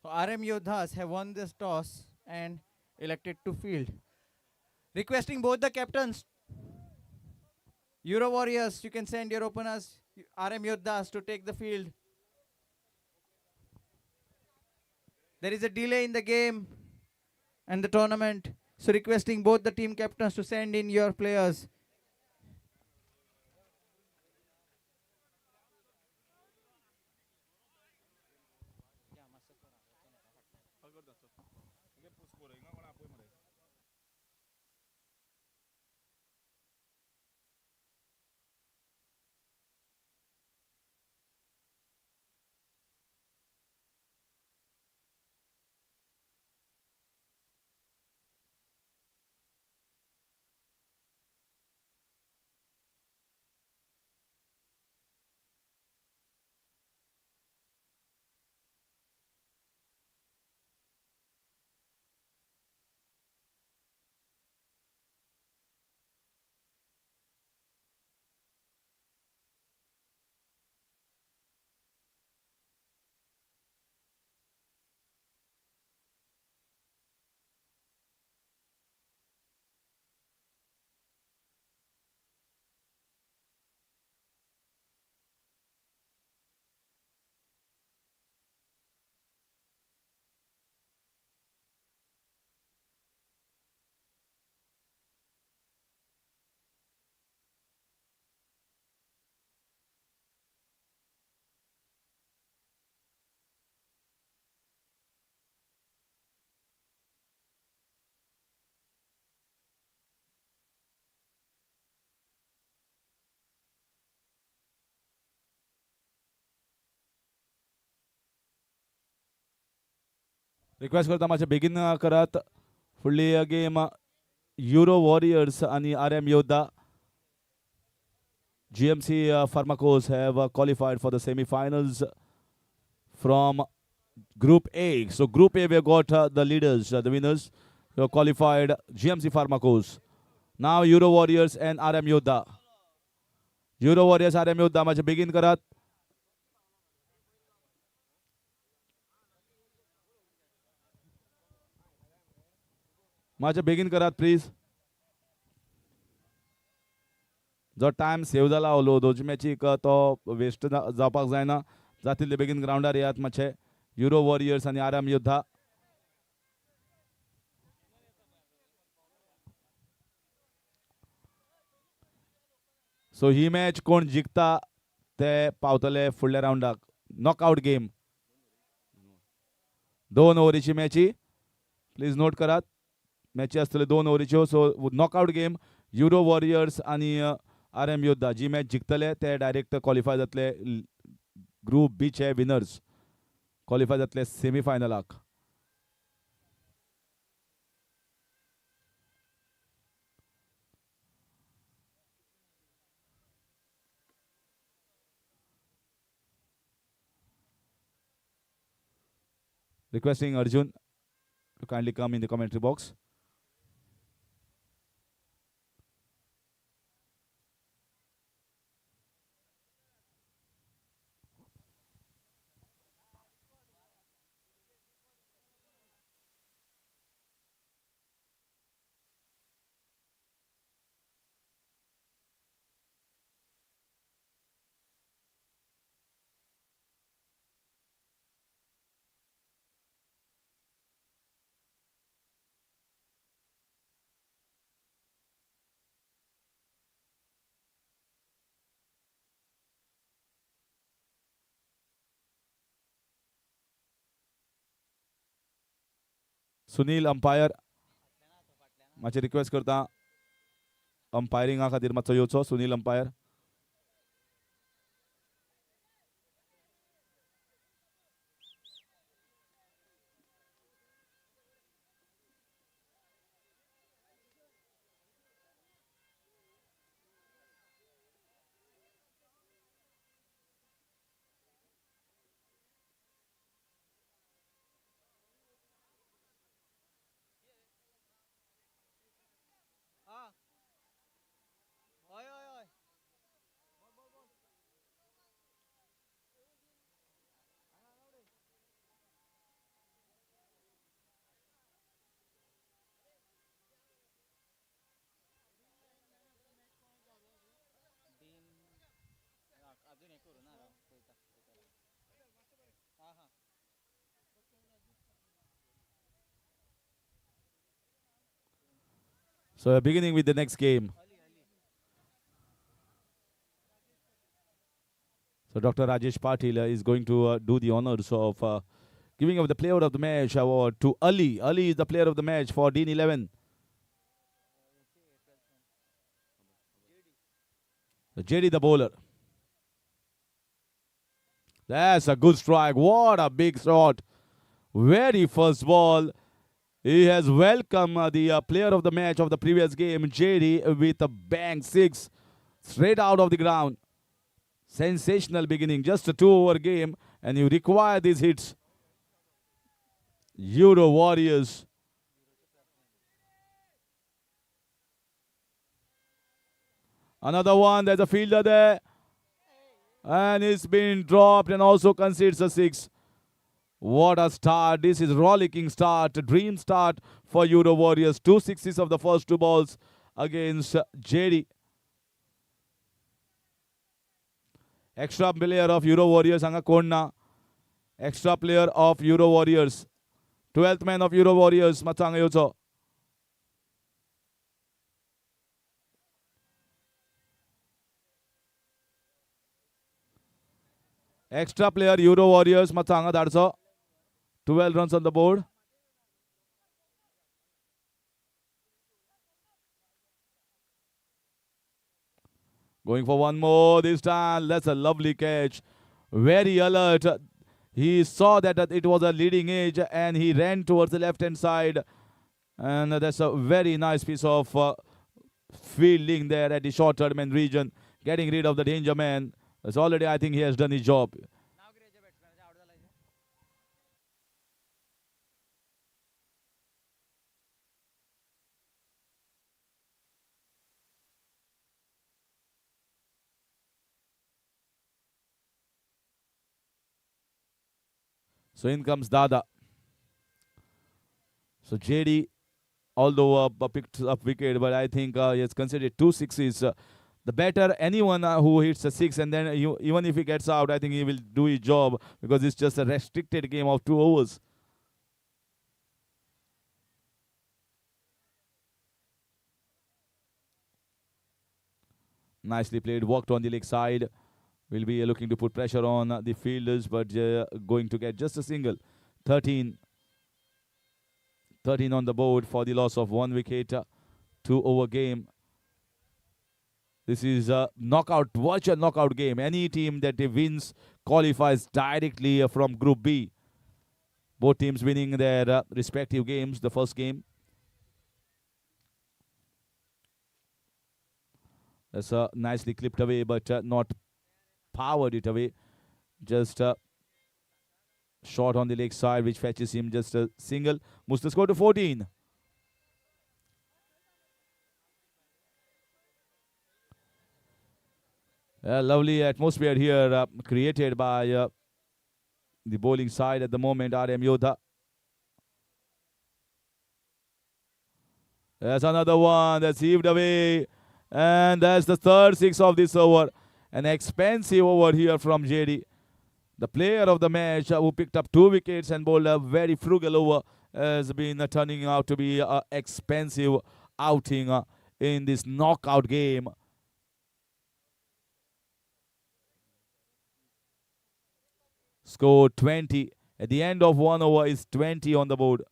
So RM Yodhas have won this toss and elected to field. Requesting both the captains, Euro Warriors, you can send your openers, RM Yodhas, to take the field. There is a delay in the game and the tournament, so requesting both the team captains to send in your players. Request करता मातशें बेगीन करात. फुडली game euro warriors आणि RM योद्धा. GMC Pharmacos have qualified for the semi-finals from Group A. So Group A, we have got the leaders, the winners, who have qualified. GMC Pharmacos. Now Euro Warriors and RM Yodha. Euro Warriors, RM Yodha, match begin karat. Match begin karat, please. जो time save जाला ओलो दोची मॅचीक तो waste जावपाक जायना. जातिल्ले बेगीन ग्राउंडार येयात मातशे. Euro warriors आणि RM योद्धा. सो ही मॅच कोण जिखता ते पावतले फुडल्या राउंडाक. Knockout game. 2 ओव्हरीची मॅची. प्लीज नोट करात. मॅची आसतल्यो 2 ओव्हरीच्यो. So knockout game euro warriors आणि RM योद्धा जी मॅच जिखतले ते डायरेक्ट क्वॉलिफाय जातले. ग्रुप बीचे विनर्स क्वॉलिफाय जातले सेमी फायनलाक. Requesting Arjun to kindly come in the commentary box. Sunil umpire मातशें रिक्वेस्ट करता अंपायरिंगा खातीर मातसो येवचो. Sunil umpire. So we're beginning with the next game. So Dr. Rajesh Patil is going to do the honors of giving of the player of the match award to Ali. Ali is the player of the match for Dean 11. JD the bowler. That's a good strike. What a big shot. Very first ball. He has welcomed the player of the match of the previous game, JD, with a bang 6 straight out of the ground. Sensational beginning. Just a 2-over game and you require these hits. Euro Warriors. Another one. There's a fielder there. And it's been dropped and also concedes a 6. What a start. This is rollicking start. Dream start for Euro Warriors. 2 sixes of the first 2 balls against JD. Extra player of Euro Warriors hanga konna. Extra player of Euro Warriors. 12th man of Euro Warriors matanga yocho. Extra player Euro Warriors matanga darso. 12 runs on the board. Going for one more this time. That's a lovely catch. Very alert. He saw that it was a leading edge and he ran towards the left-hand side. And that's a very nice piece of fielding there at the short tournament region. Getting rid of the danger man. That's already, I think he has done his job. So in comes Dada. So JD, although picked up wicket, but I think he has considered 2 sixes. The better anyone who hits a 6 and then even if he gets out, I think he will do his job because it's just a restricted game of 2 overs. Nicely played, worked on the leg side. Will be looking to put pressure on the fielders, but going to get just a single. 13. 13 on the board for the loss of 1 wicket. 2-over game. This is a knockout, virtual knockout game. Any team that wins qualifies directly from Group B. Both teams winning their respective games. The first game. That's nicely clipped away, but not powered it away. Just shot on the leg side, which fetches him just a single. Moves the score to 14. A lovely atmosphere here created by the bowling side at the moment, RM Yodha. There's another one that's heaved away. And that's the third six of this over. An expensive over here from JD. The player of the match who picked up 2 wickets and bowled a very frugal over has been turning out to be an expensive outing in this knockout game. Score 20. At the end of 1 over is 20 on the board.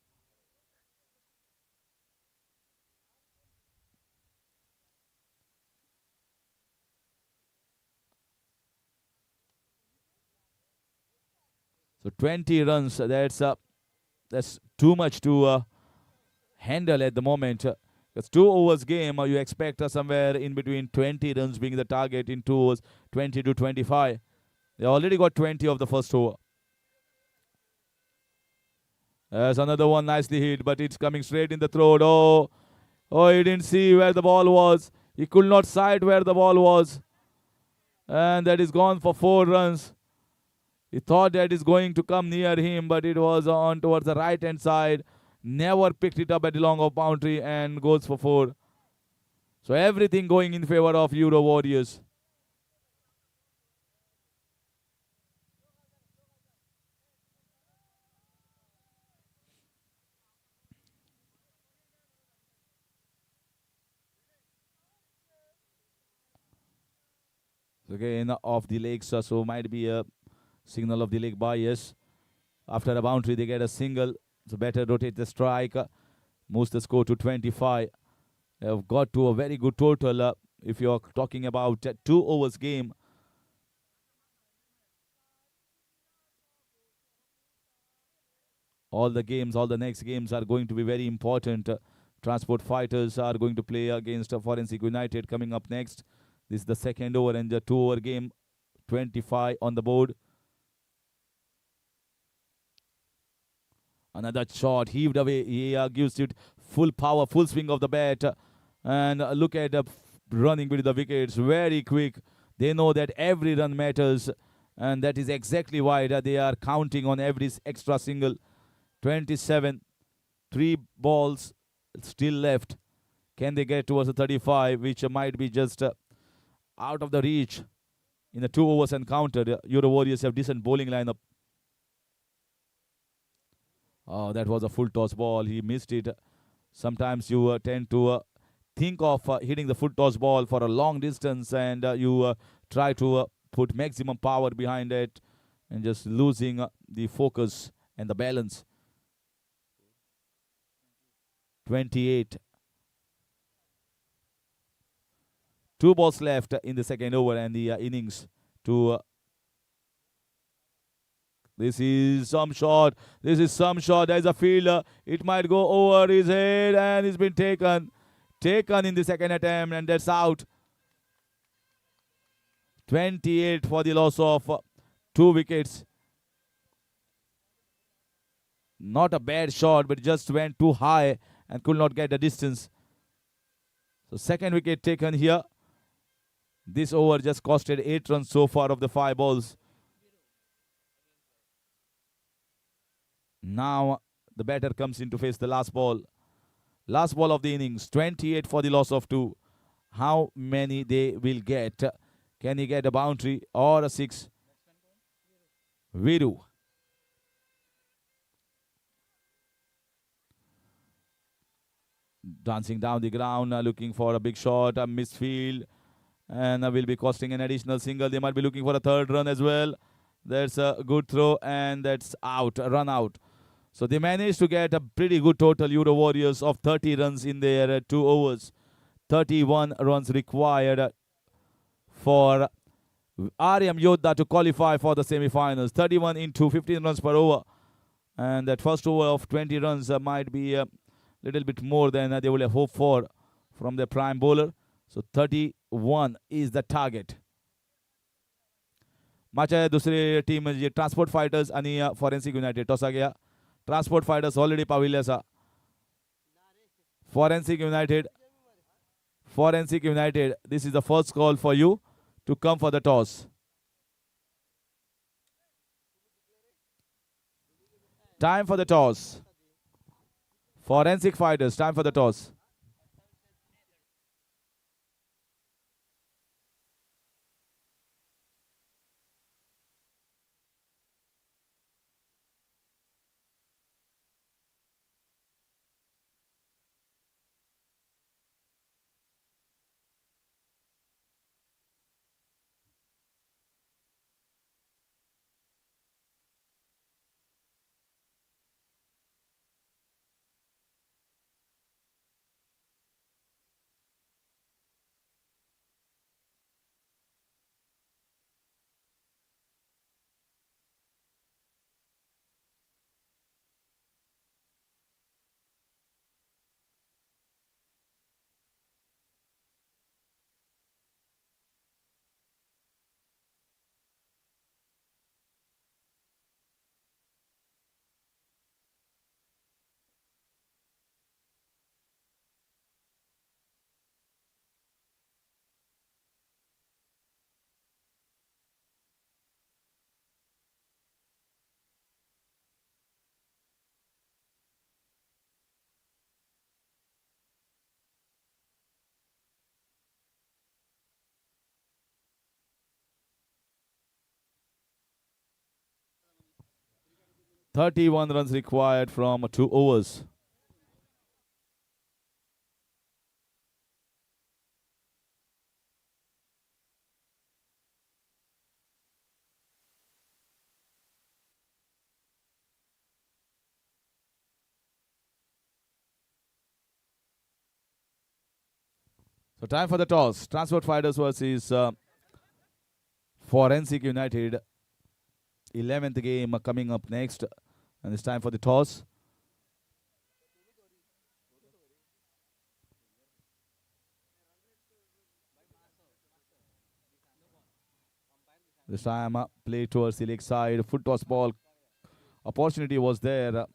So 20 runs, that's too much to handle at the moment. It's 2 overs game. You expect somewhere in between 20 runs being the target in 2 overs, 20 to 25. They already got 20 of the first over. There's another one nicely hit, but it's coming straight in the throat. Oh, he didn't see where the ball was. He could not sight where the ball was. And that is gone for 4 runs. He thought that is going to come near him, but it was on towards the right-hand side. Never picked it up at the long off boundary and goes for 4. So everything going in favor of Euro Warriors. Again, off the legs, so might be a signal of the leg bias. After a boundary, they get a single. So better rotate the strike. Moves the score to 25. They have got to a very good total. If you're talking about 2 overs game. All the next games are going to be very important. Transport Fighters are going to play against Forensic United coming up next. This is the second over and the 2-over game. 25 on the board. Another shot heaved away. He gives it full power, full swing of the bat. And look at running with the wickets. Very quick. They know that every run matters. And that is exactly why they are counting on every extra single. 27. 3 balls still left. Can they get towards the 35, which might be just out of the reach in the 2 overs encounter. Euro Warriors have decent bowling lineup. Oh, that was a full toss ball. He missed it. Sometimes you tend to think of hitting the full toss ball for a long distance, and you try to put maximum power behind it and just losing the focus and the balance. 28. 2 balls left in the second over and the innings to this is some shot. This is some shot. There's a fielder. It might go over his head and it's been taken. Taken in the second attempt and that's out. 28 for the loss of 2 wickets. Not a bad shot, but it just went too high and could not get the distance. So second wicket taken here. This over just costed 8 runs so far of the 5 balls. Now the batter comes in to face the last ball. Last ball of the innings. 28 for the loss of 2. How many they will get? Can he get a boundary or a 6? Viru. Dancing down the ground, looking for a big shot, a misfield. And will be costing an additional single. They might be looking for a 3rd run as well. That's a good throw and that's out, run out. So they managed to get a pretty good total, Euro Warriors, of 30 runs in their 2 overs. 31 runs required for RM Yodha to qualify for the semi-finals. 31 into 15 runs per over. And that first over of 20 runs might be a little bit more than they would have hoped for from their prime bowler. So 31 is the target. Match आहे दुसरी team म्हणजे transport fighters आणि forensic United टॉसा घ्या. Transport fighters already पाविल्ले आसा. Forensic United this is the first call for you to come for the toss. Time for the toss. Forensic fighters, time for the toss. 31 runs required from 2 overs. So time for the toss. Transport Fighters versus Forensic United. 11th game coming up next. And it's time for the toss. This time play towards the leg side. Foot toss ball. Opportunity was there.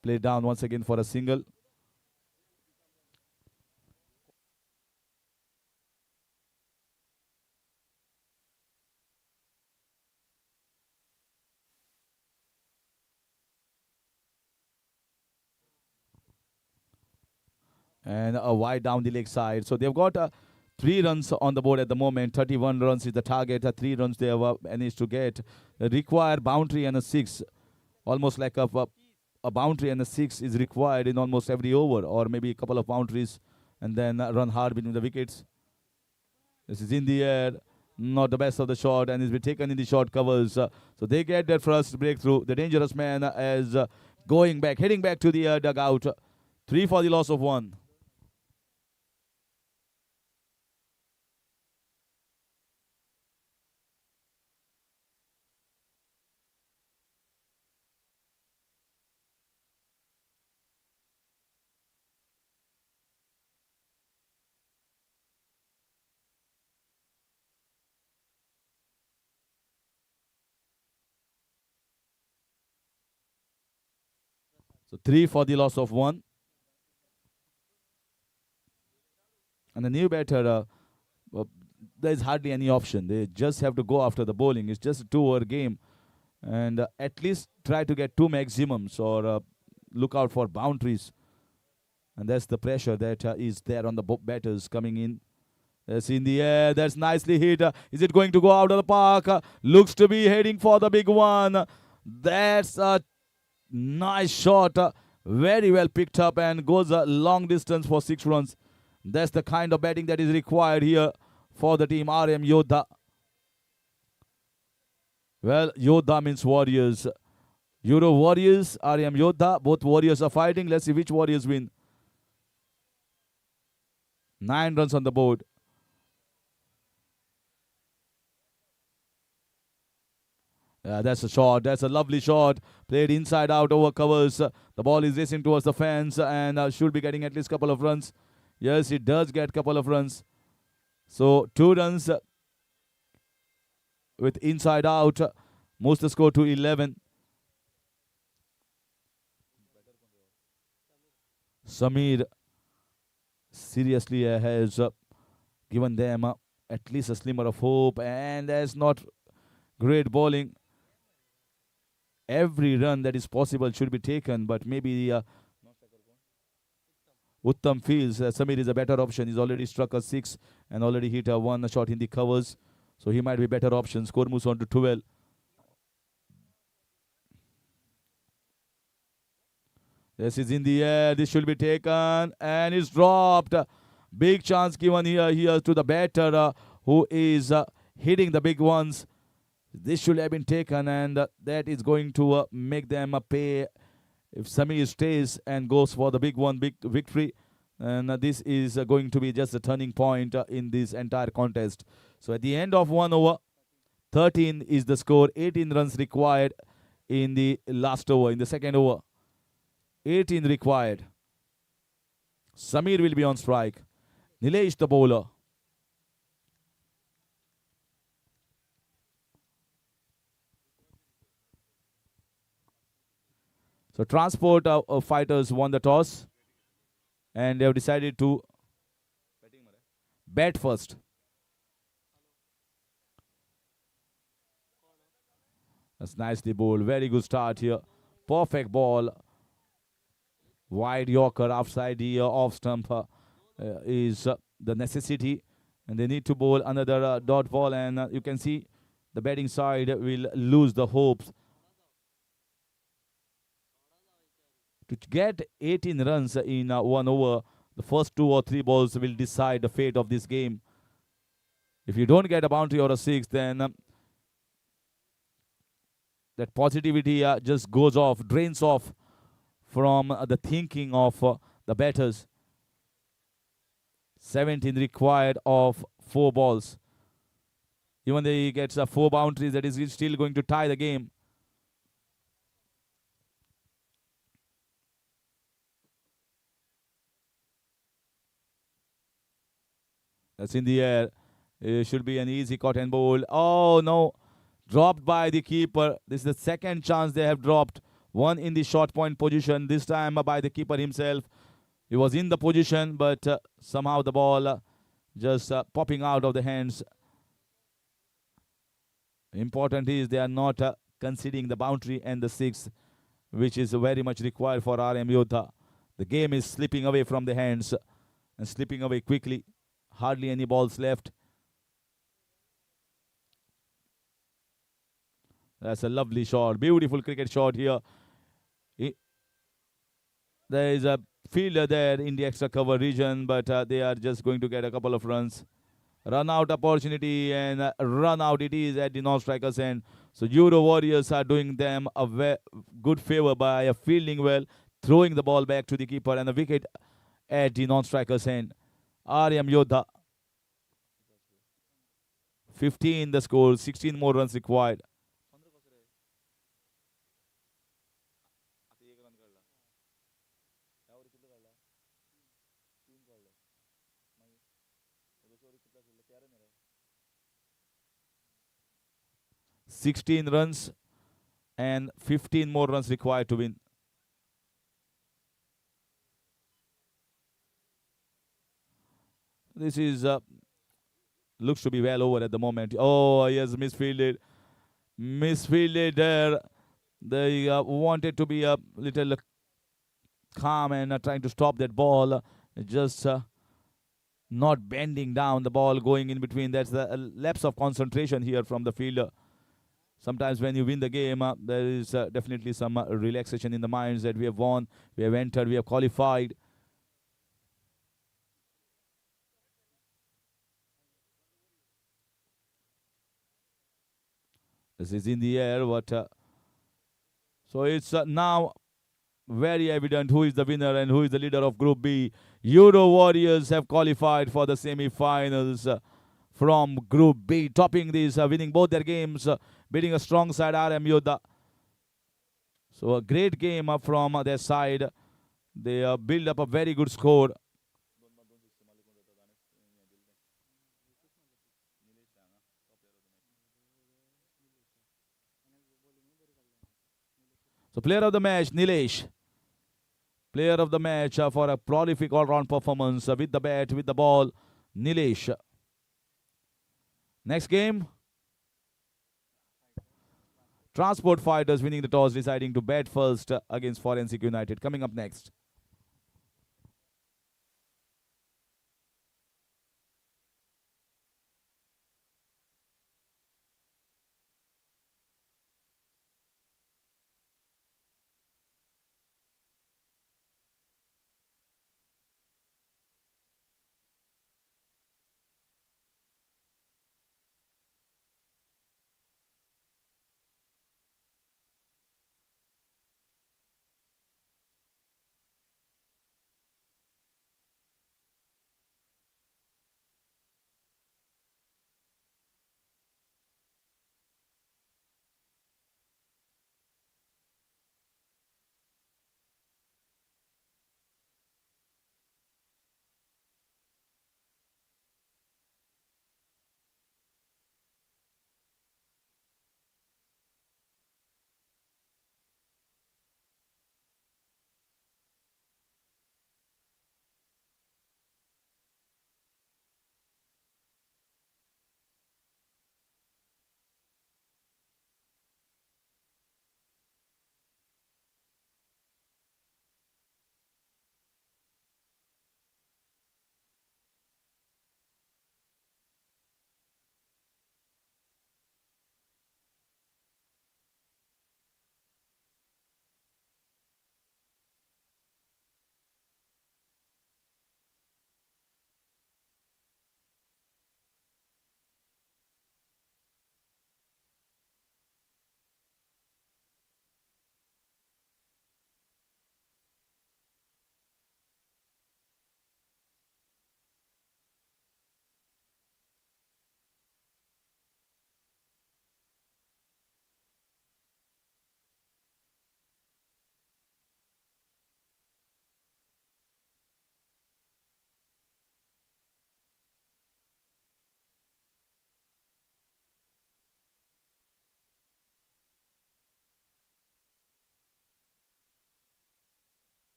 Play down once again for a single. And a wide down the leg side. So they've got 3 runs on the board at the moment. 31 runs is the target. 3 runs they have managed to get. They require boundary and a 6. Almost like a boundary and a 6 is required in almost every over, or maybe a couple of boundaries and then run hard between the wickets. This is in the air, not the best of the shot, and it's been taken in the short covers. So they get their first breakthrough. The dangerous man is going back, heading back to the dugout. 3 for the loss of 1. So 3 for the loss of 1. And the new batter, there is hardly any option. They just have to go after the bowling. It's just a 2-over game. And at least try to get 2 maximums or look out for boundaries. And that's the pressure that is there on the batters coming in. That's in the air. That's nicely hit. Is it going to go out of the park? Looks to be heading for the big one. That's a nice shot. Very well picked up and goes a long distance for 6 runs. That's the kind of batting that is required here for the team RM Yodha. Well, Yodha means warriors. Euro Warriors, RM Yodha. Both warriors are fighting. Let's see which warriors win. 9 runs on the board. Yeah, that's a shot. That's a lovely shot. Played inside out over covers. The ball is racing towards the fence and should be getting at least a couple of runs. Yes, it does get a couple of runs. So 2 runs with inside out. Moves the score to 11. Samir seriously has given them at least a slimmer of hope, and there's not great bowling. Every run that is possible should be taken, but maybe Uttam feels Samir is a better option. He's already struck a 6 and already hit a 1 shot in the covers, so he might be better option. Score moves on to 12. This is in the air. This should be taken and it's dropped. Big chance given here to the batter who is hitting the big ones. This should have been taken and that is going to make them pay if Samir stays and goes for the big one, big victory. And this is going to be just a turning point in this entire contest. So at the end of 1 over, 13 is the score. 18 runs required in the last over, in the second over. 18 required. Samir will be on strike. Nilesh the bowler. So Transport Fighters won the toss and they have decided to bat first. That's nicely bowled. Very good start here. Perfect ball. Wide Yorker outside the off stump is the necessity. And they need to bowl another dot ball. And you can see the batting side will lose the hopes. To get 18 runs in 1 over, the first 2 or 3 balls will decide the fate of this game. If you don't get a boundary or a 6, then that positivity just goes off, drains off from the thinking of the batters. 17 required of 4 balls. Even though he gets 4 boundaries, that is still going to tie the game. That's in the air. It should be an easy caught and bowl. Oh no, dropped by the keeper. This is the second chance they have dropped. One in the short point position, this time by the keeper himself. He was in the position, but somehow the ball just popping out of the hands. Important is they are not conceding the boundary and the 6, which is very much required for RM Yodha. The game is slipping away from the hands and slipping away quickly. Hardly any balls left. That's a lovely shot. Beautiful cricket shot here. There is a fielder there in the extra cover region, but they are just going to get a couple of runs. Run out opportunity and run out it is at the non-strikers end. So Euro Warriors are doing them a good favor by fielding well, throwing the ball back to the keeper and a wicket at the non-strikers end. RM Yodha. 15 the score, 16 more runs required. $16 runs and 15 more runs required to win. This is looks to be well over at the moment. Oh, he has misfielded. Misfielded there. They wanted to be a little calm and trying to stop that ball. Just not bending down the ball, going in between. That's the lapse of concentration here from the fielder. Sometimes when you win the game, there is definitely some relaxation in the minds that we have won, we have entered, we have qualified. This is in the air, but so it's now very evident who is the winner and who is the leader of Group B. Euro Warriors have qualified for the semi-finals from Group B, topping these, winning both their games, beating a strong side RM Yoddha. So a great game from their side. They build up a very good score. So player of the match, Nilesh. Player of the match for a prolific all-round performance with the bat, with the ball, Nilesh. Next game, Transport Fighters winning the toss, deciding to bat first against Forensic United. Coming up next.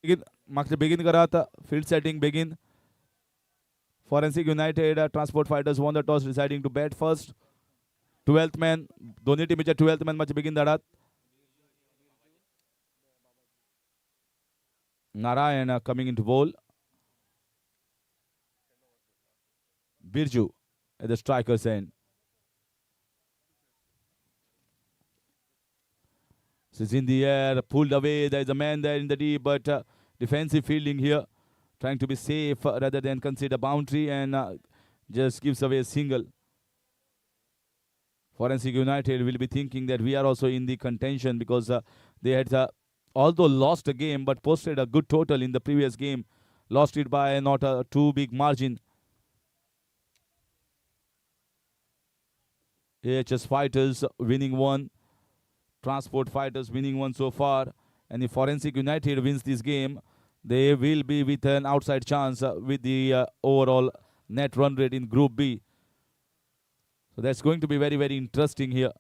मागचे begin करा आता. Field setting begin. Forensic United Transport Fighters won the toss, deciding to bat first. 12th man, दोन्ही टीमच्या 12th man match begin धाडात. Narayan coming into bowl. Birju at the striker's end. This is in the air, pulled away. There is a man there in the deep, but defensive fielding here, trying to be safe rather than concede a boundary, and just gives away a single. Forensic United will be thinking that we are also in the contention because they had, although lost a game, but posted a good total in the previous game. Lost it by not a too big margin. AHS Fighters winning one. Transport Fighters winning one so far. And if Forensic United wins this game, they will be with an outside chance with the overall net run rate in Group B. So that's going to be very, very interesting here.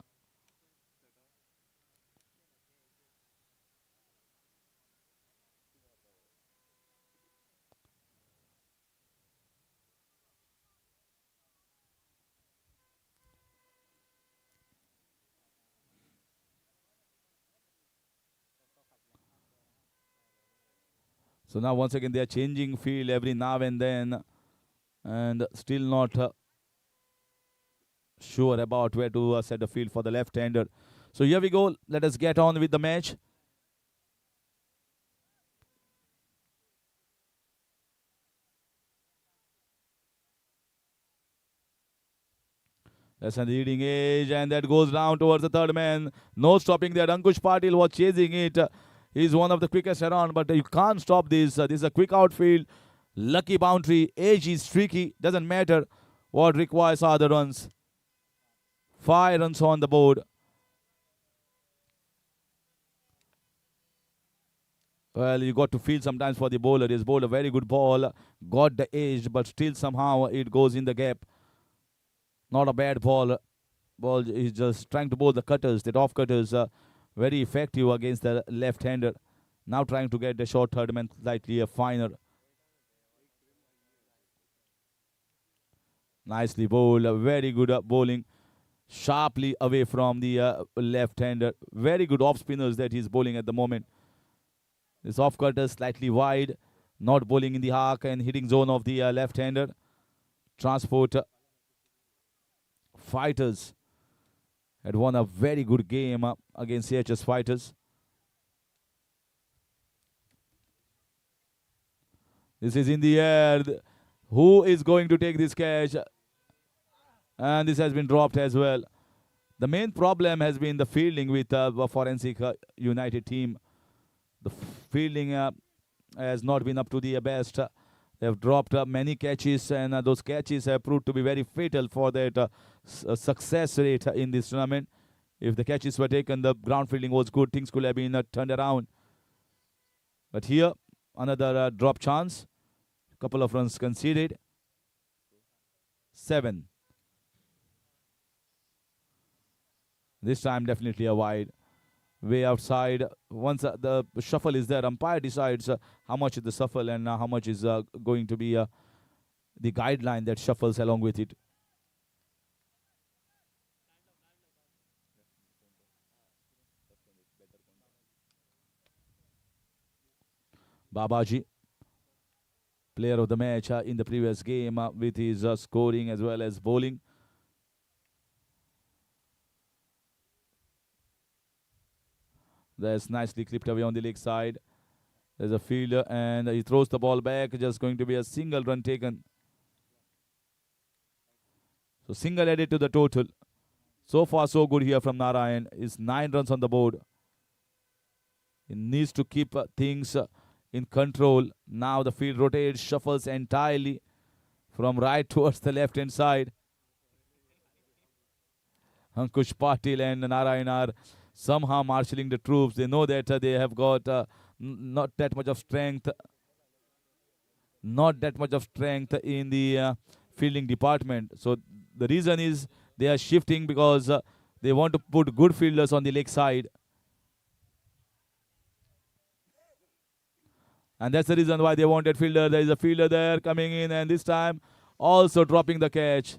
So now once again they are changing field every now and then, and still not sure about where to set the field for the left-hander. So here we go. Let us get on with the match. That's on the leading edge, and that goes down towards the third man. No stopping there. Ankush Patil was chasing it. He's one of the quickest around, but you can't stop this. This is a quick outfield. Lucky boundary. Edge is tricky. Doesn't matter. What requires are the runs. 5 runs on the board. Well, you got to feel sometimes for the bowler. He's bowled a very good ball. Got the edge, but still somehow it goes in the gap. Not a bad ball. Ball is just trying to bowl the cutters. The off cutters very effective against the left-hander. Now trying to get the short third man slightly a finer. Nicely bowled. Very good bowling. Sharply away from the left-hander. Very good off spinners that he's bowling at the moment. This off cutter slightly wide. Not bowling in the arc and hitting zone of the left-hander. Transport Fighters had won a very good game against CHS Fighters. This is in the air. Who is going to take this catch? And this has been dropped as well. The main problem has been the fielding with the Forensic United team. The fielding has not been up to the best. They have dropped many catches, and those catches have proved to be very fatal for that success rate in this tournament. If the catches were taken, the ground fielding was good, things could have been turned around. But here, another drop chance. A couple of runs conceded. 7. This time definitely a wide. Way outside. Once the shuffle is there, umpire decides how much is the shuffle and how much is going to be the guideline that shuffles along with it. Babaji, player of the match in the previous game with his scoring as well as bowling. That's nicely clipped away on the leg side. There's a fielder and he throws the ball back. Just going to be a single run taken. So single added to the total. So far so good here from Narayan. Is 9 runs on the board. He needs to keep things in control. Now the field rotates, shuffles entirely from right towards the left hand side. Ankush Patil and Narayan are somehow marshalling the troops. They know that they have got not that much of strength. Not that much of strength in the fielding department. So the reason is they are shifting because they want to put good fielders on the leg side. And that's the reason why they wanted fielder. There is a fielder there coming in, and this time also dropping the catch.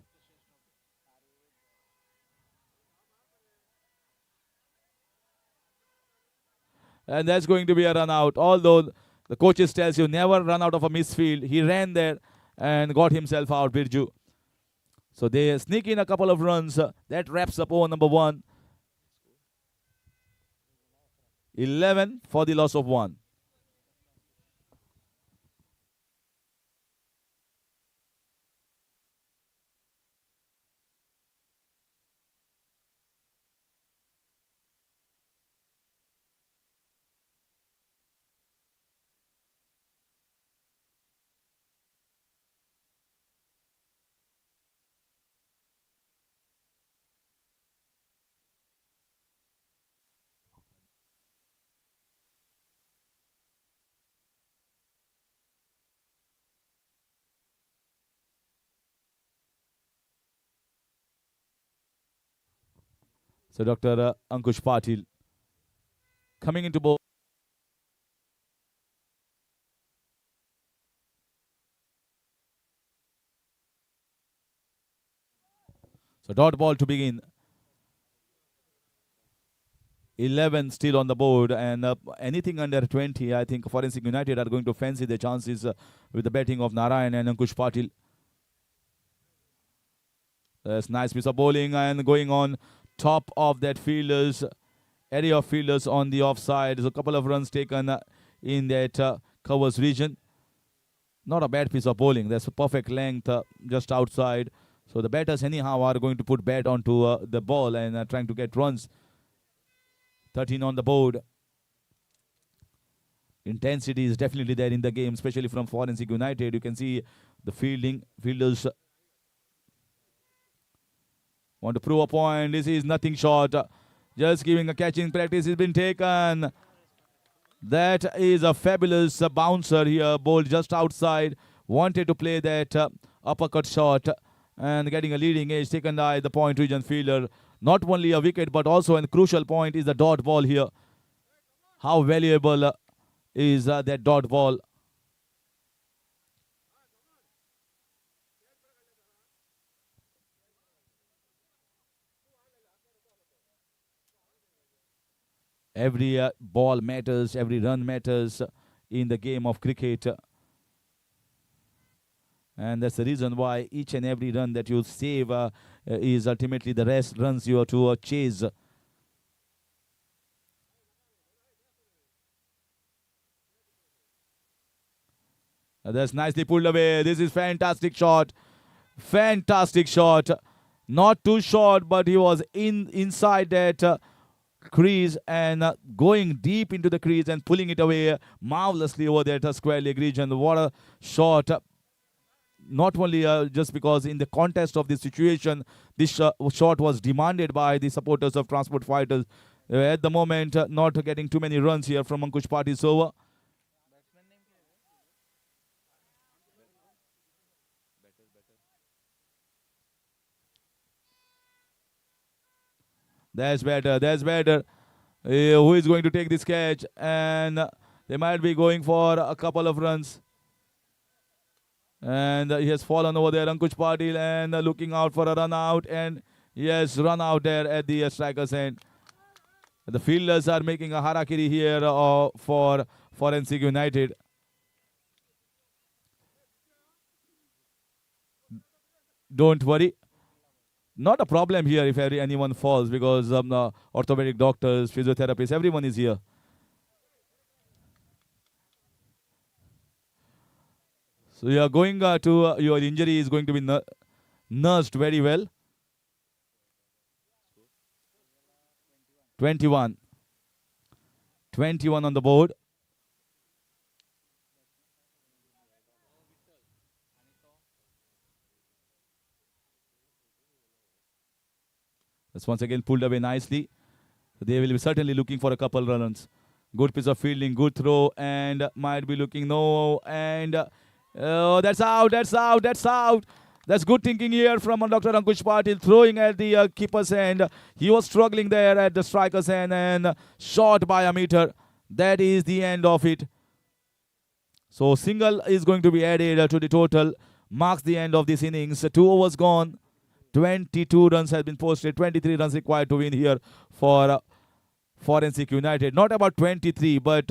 And that's going to be a run out. Although the coaches tells you never run out of a misfield. He ran there and got himself out, Birju. So they sneak in a couple of runs. That wraps up over number 1. 11 for the loss of 1. So Dr. Ankush Patil coming into ball. So dot ball to begin. 11 still on the board, and anything under 20, I think Forensic United are going to fancy their chances with the batting of Narayan and Ankush Patil. That's nice piece of bowling and going on top of that fielders, area of fielders on the offside. There's a couple of runs taken in that covers region. Not a bad piece of bowling. That's a perfect length just outside. So the batters anyhow are going to put bat onto the ball and trying to get runs. 13 on the board. Intensity is definitely there in the game, especially from Forensic United. You can see the fielders want to prove a point. This is nothing short. Just giving a catching practice has been taken. That is a fabulous bouncer here, bowled just outside. Wanted to play that uppercut shot and getting a leading edge taken by the point region fielder. Not only a wicket, but also a crucial point is the dot ball here. How valuable is that dot ball? Every ball matters, every run matters in the game of cricket. And that's the reason why each and every run that you save is ultimately the rest runs you are to chase. That's nicely pulled away. This is fantastic shot. Fantastic shot. Not too short, but he was inside that crease and going deep into the crease and pulling it away marvelously over that square leg region. What a shot. Not only just because in the context of this situation, this shot was demanded by the supporters of Transport Fighters. At the moment, not getting too many runs here from Ankush Patil's over. That's better. That's better. Who is going to take this catch? And they might be going for a couple of runs. And he has fallen over there, Ankush Patil, and looking out for a run out. And yes, run out there at the striker's end. The fielders are making a harakiri here for Forensic United. Don't worry. Not a problem here if anyone falls, because orthopedic doctors, physiotherapists, everyone is here. So you are going to your injury is going to be nursed very well. 21. 21 on the board. That's once again pulled away nicely. They will be certainly looking for a couple runs. Good piece of fielding, good throw, and might be looking no. And that's out, that's out, that's out. That's good thinking here from Dr. Ankush Patil, throwing at the keeper's end. He was struggling there at the striker's end and shot by a meter. That is the end of it. So single is going to be added to the total. Marks the end of this innings. 2 overs gone. 22 runs have been posted. 23 runs required to win here for Forensic United. Not about 23, but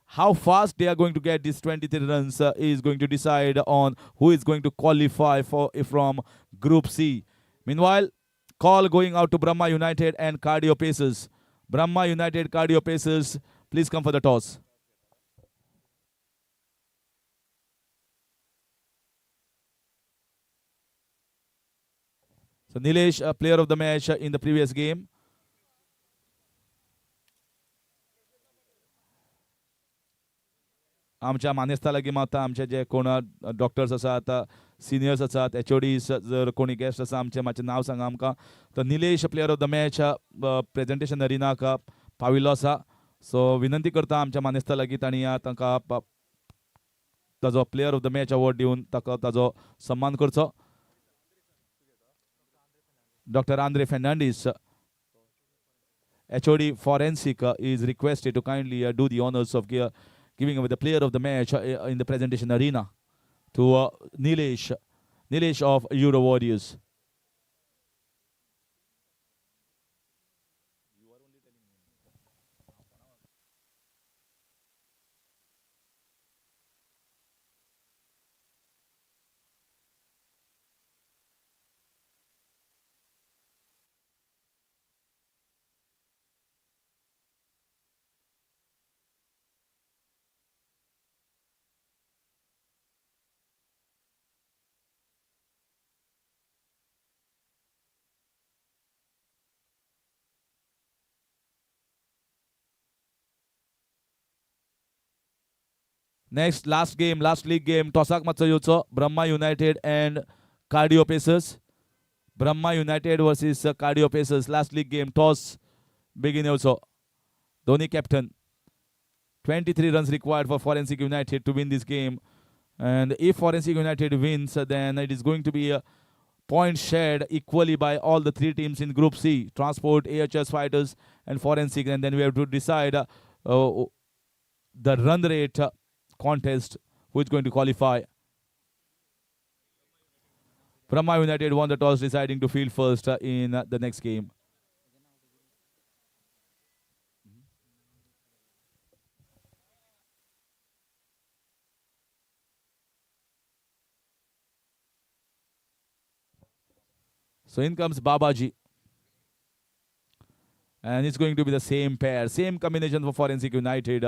how fast they are going to get these 23 runs is going to decide on who is going to qualify from Group C. Meanwhile, call going out to Brahma United and Cardio Pacers. Brahma United, Cardio Pacers, please come for the toss. So Nilesh, player of the match in the previous game. आमच्या मानेस्ता लागीं मागता आमचे जे कोण doctors आसात seniors आसात HODs जर कोणी guest आसा आमचे मातशें नांव सांगा आमकां तर Nilesh player of the match presentation अरिनाक पाविल्लो आसा सो विनंती करता आमच्या मानेस्ता लागीं तांणी तांकां ताजो player of the match award दिवन ताका ताजो सन्मान करचो doctor Andre Fernandes HOD Forensic is requested to kindly do the honors of giving away the player of the match in the presentation arena to Nilesh of Euro Warriors. Next, last league game, Tosak Matsuyutsu, Brahma United and Cardio Pacers. Brahma United versus Cardio Pacers. Last league game, toss begin also. Dhoni captain. 23 runs required for Forensic United to win this game. And if Forensic United wins, then it is going to be a point shared equally by all the three teams in Group C. Transport, AHS Fighters and Forensic. And then we have to decide the run rate contest, who is going to qualify. Brahma United won the toss, deciding to field first in the next game. So in comes Babaji. And it's going to be the same pair, same combination for Forensic United.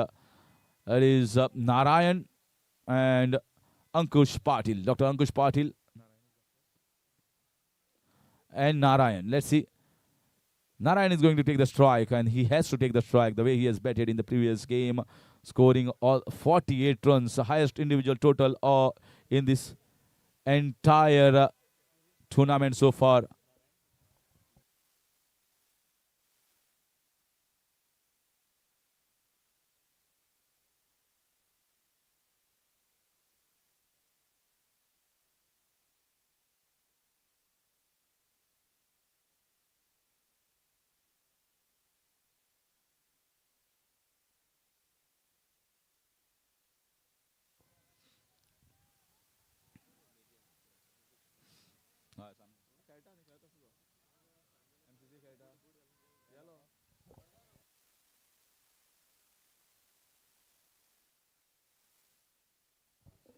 It is Narayan and Ankush Patil. Dr. Ankush Patil and Narayan. Let's see. Narayan is going to take the strike, and he has to take the strike the way he has batted in the previous game, scoring all 48 runs, the highest individual total in this entire tournament so far.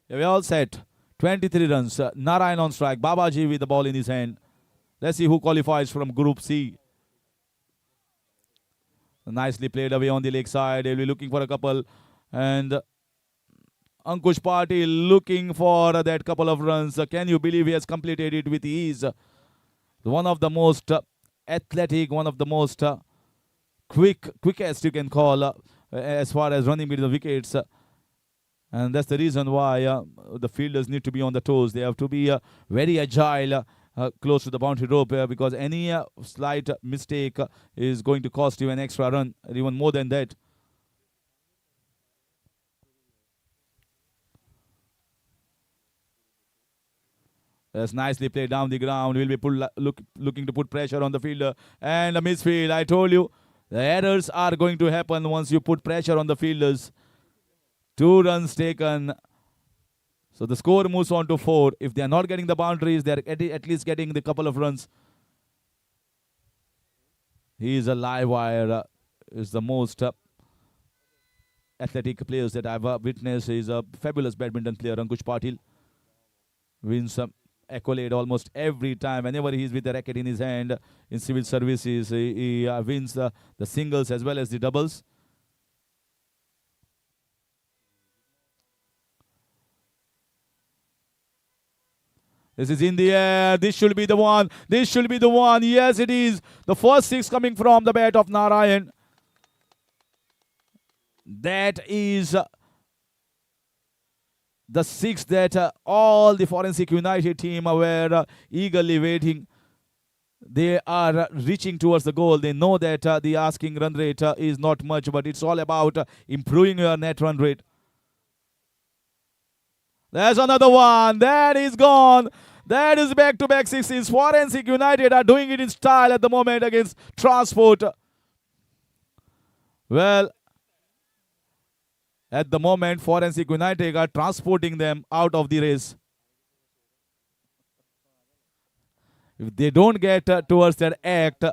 Yeah, we're all set. 23 runs. Narayan on strike. Babaji with the ball in his hand. Let's see who qualifies from Group C. Nicely played away on the leg side. They'll be looking for a couple. And Ankush Patil looking for that couple of runs. Can you believe he has completed it with ease? One of the most athletic, one of the most quickest you can call as far as running between the wickets. And that's the reason why the fielders need to be on the toes. They have to be very agile close to the boundary rope because any slight mistake is going to cost you an extra run, or even more than that. That's nicely played down the ground. We'll be looking to put pressure on the fielder. And a misfield. I told you, the errors are going to happen once you put pressure on the fielders. 2 runs taken. So the score moves on to 4. If they are not getting the boundaries, they are at least getting the couple of runs. He is a live wire. Is the most athletic players that I've witnessed. He is a fabulous badminton player. Ankush Patil wins accolade almost every time. Whenever he is with the racket in his hand in civil services, he wins the singles as well as the doubles. This is in the air. This should be the one. This should be the one. Yes, it is. The first 6 coming from the bat of Narayan. That is the 6 that all the Forensic United team were eagerly waiting. They are reaching towards the goal. They know that the asking run rate is not much, but it's all about improving your net run rate. There's another one. That is gone. That is back-to-back sixes. Forensic United are doing it in style at the moment against Transport. Well, at the moment, Forensic United are transporting them out of the race. If they don't get towards that act,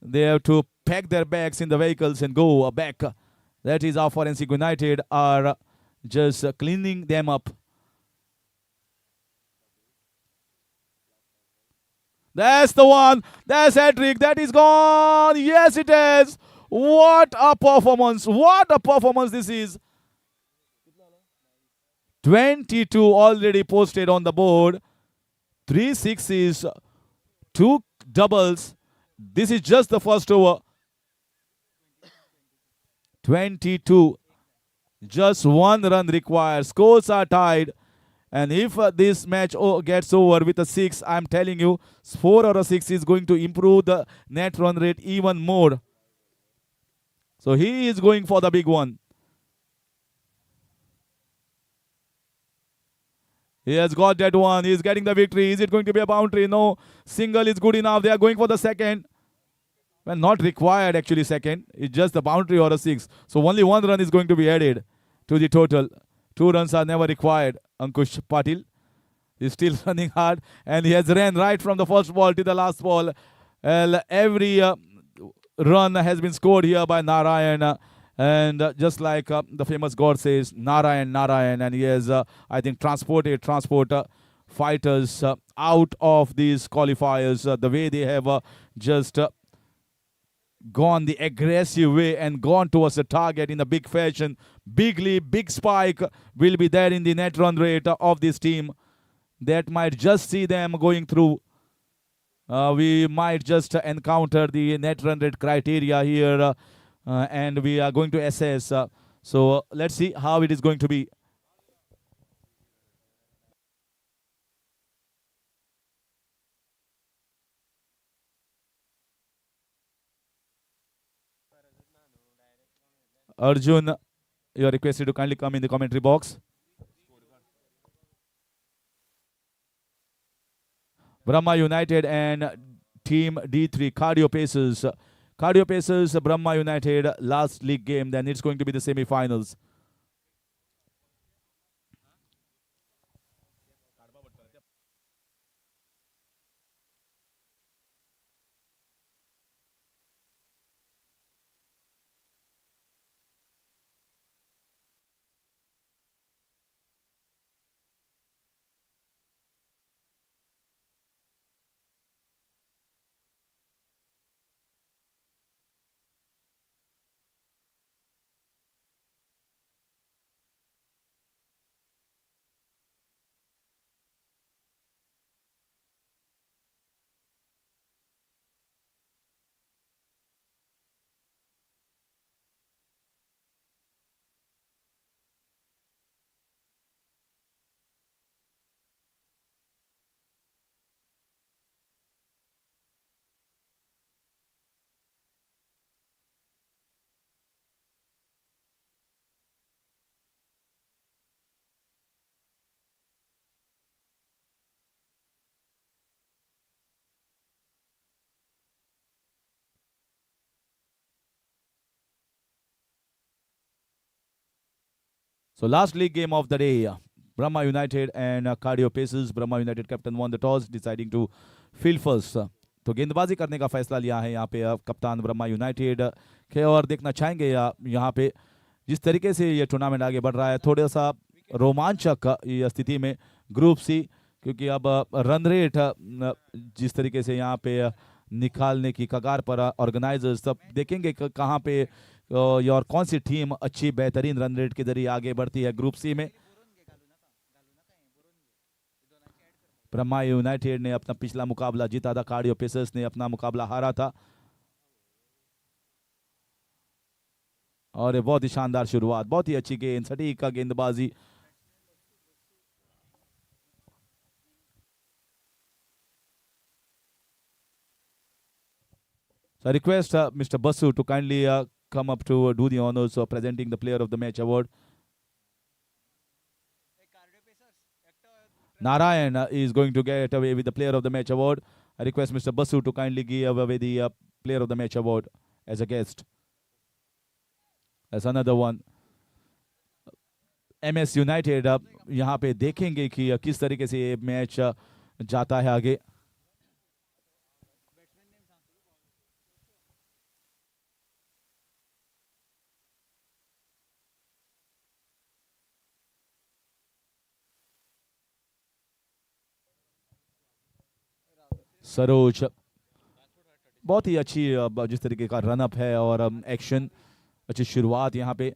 they have to pack their bags in the vehicles and go back. That is how Forensic United are just cleaning them up. That's the one. That's hat-trick. That is gone. Yes, it is. What a performance. What a performance this is. 22 already posted on the board. 3 sixes, 2 doubles. This is just the first over. 22. Just 1 run required. Scores are tied. And if this match gets over with a 6, I'm telling you, 4 or a 6 is going to improve the net run rate even more. So he is going for the big one. He has got that one. He is getting the victory. Is it going to be a boundary? No. Single is good enough. They are going for the second. Well, not required actually second. It's just the boundary or a 6. So only 1 run is going to be added to the total. 2 runs are never required. Ankush Patil is still running hard. And he has ran right from the first ball to the last ball. Well, every run has been scored here by Narayan. And just like the famous god says, Narayan, Narayan. And he has, I think, transport fighters out of these qualifiers. The way they have just gone the aggressive way and gone towards the target in a big fashion. Big leap, big spike will be there in the net run rate of this team. That might just see them going through. We might just encounter the net run rate criteria here. And we are going to assess. So let's see how it is going to be. Arjun, you are requested to kindly come in the commentary box. Brahma United and Team D3 Cardio Pacers. Cardio Pacers, Brahma United, last league game. Then it's going to be the semi-finals. So last league game of the day, Brahma United and Cardio Pacers. Brahma United captain won the toss, deciding to field first. तो गेंदबाजी करने का फैसला लिया है यहाँ पे कप्तान ब्रह्मा यूनाइटेड के। और देखना चाहेंगे यहाँ पे जिस तरीके से ये टूर्नामेंट आगे बढ़ रहा है, थोड़ा सा रोमांचक ये स्थिति में ग्रुप सी, क्योंकि अब रन रेट जिस तरीके से यहाँ पे निकालने की कगार पर ऑर्गेनाइजर्स सब देखेंगे कहाँ पे और कौन सी टीम अच्छी बेहतरीन रन रेट के जरिए आगे बढ़ती है ग्रुप सी में। ब्रह्मा यूनाइटेड ने अपना पिछला मुकाबला जीता था, कार्डियो पेसर्स ने अपना मुकाबला हारा था। और ये बहुत ही शानदार शुरुआत, बहुत ही अच्छी गेंद, सटीक का गेंदबाजी। So I request Mr. Basu to kindly come up to do the honors of presenting the Player of the Match award. Narayan is going to get away with the Player of the Match award. I request Mr. Basu to kindly give away the Player of the Match award as a guest. That's another one. MS United अब यहाँ पे देखेंगे कि किस तरीके से ये match जाता है आगे. सरोज बहुत ही अच्छी जिस तरीके का रन अप है और एक्शन, अच्छी शुरुआत यहाँ पे.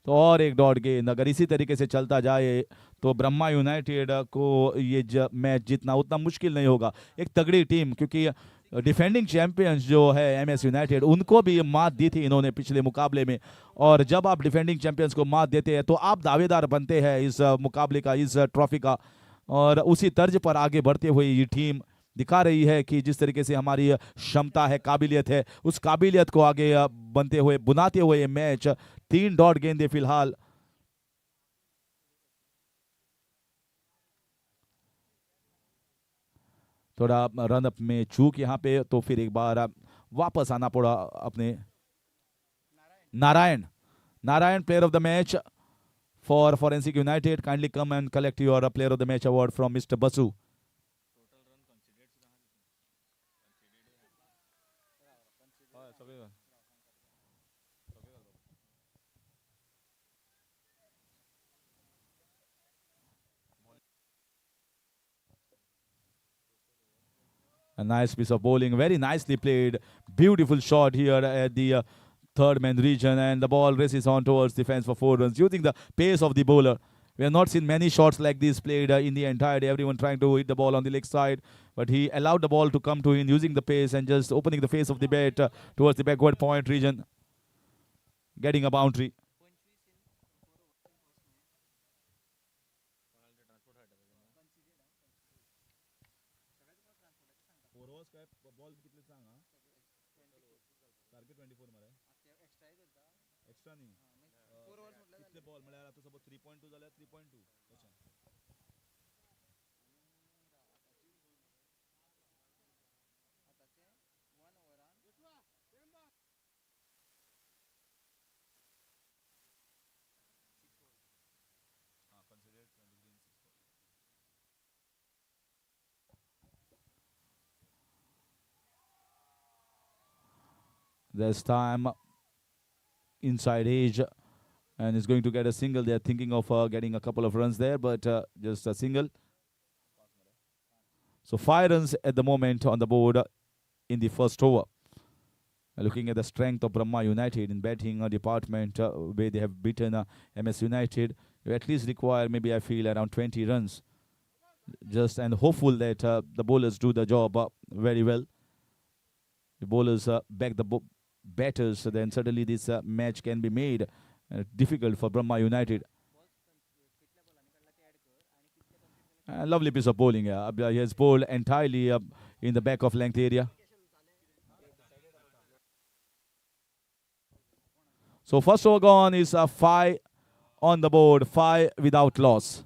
तो और एक डॉट गेंद, अगर इसी तरीके से चलता जाए तो ब्रह्मा यूनाइटेड को ये मैच जीतना उतना मुश्किल नहीं होगा. एक तगड़ी टीम, क्योंकि डिफेंडिंग चैंपियंस जो है एमएस यूनाइटेड, उनको भी मात दी थी इन्होंने पिछले मुकाबले में. और जब आप डिफेंडिंग चैंपियंस को मात देते हैं तो आप दावेदार बनते हैं इस मुकाबले का, इस ट्रॉफी का. और उसी तर्ज पर आगे बढ़ते हुए ये टीम दिखा रही है कि जिस तरीके से हमारी क्षमता है, काबिलियत है, उस काबिलियत को आगे बनते हुए, बुनाते हुए मैच 3 डॉट गेंदे फिलहाल. थोड़ा रन अप में चूक यहाँ पे, तो फिर एक बार वापस आना पड़ा अपने. Narayan, Narayan player of the match for Forensic United. Kindly come and collect your Player of the Match award from Mr. Basu. A nice piece of bowling, very nicely played. Beautiful shot here at the third man region, and the ball races on towards defense for 4 runs, using the pace of the bowler. We have not seen many shots like this played in the entire day. Everyone trying to hit the ball on the leg side, but he allowed the ball to come to him using the pace and just opening the face of the bat towards the backward point region, getting a boundary. There's time inside edge, and is going to get a single. They're thinking of getting a couple of runs there, but just a single. So 5 runs at the moment on the board in the first over. Looking at the strength of Brahma United in batting department, where they have beaten MS United, you at least require maybe, I feel, around 20 runs. Just and hopeful that the bowlers do the job very well. The bowlers back the batters, so then suddenly this match can be made difficult for Brahma United. Lovely piece of bowling. He has bowled entirely in the back of length area. So first over gone is 5 on the board, 5 without loss.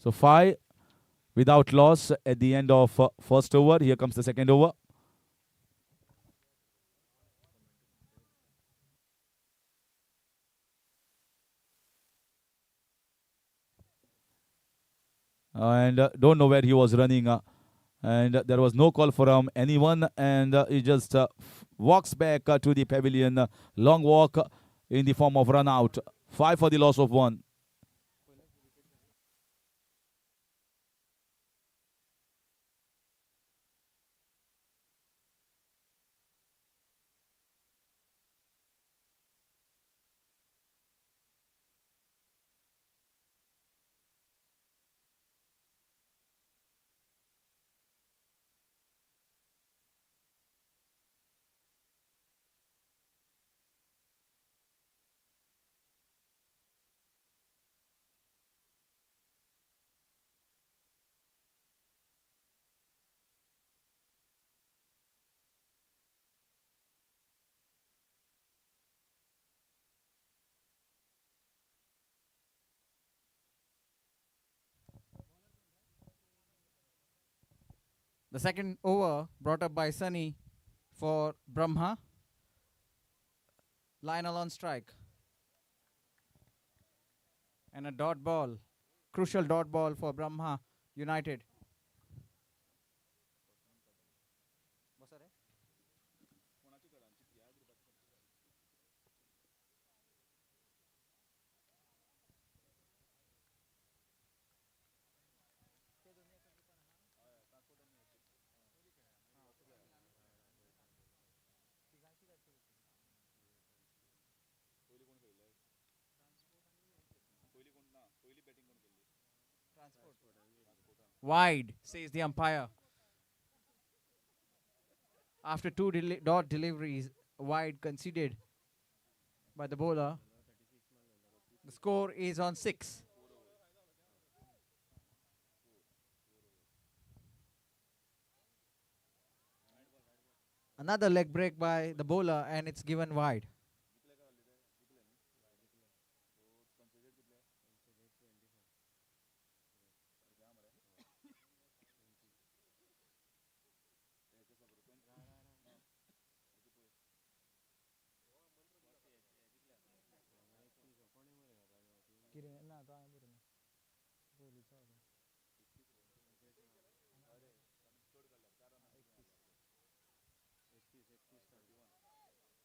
So 5 without loss at the end of first over. Here comes the second over. And don't know where he was running. And there was no call from anyone. And he just walks back to the pavilion. Long walk in the form of run out. 5 for the loss of 1. The second over brought up by Sunny for Brahma. Lionel on strike. And a dot ball. Crucial dot ball for Brahma United. Wide, says the umpire. After two dot deliveries, wide conceded by the bowler. The score is on 6. Another leg break by the bowler, and it's given wide.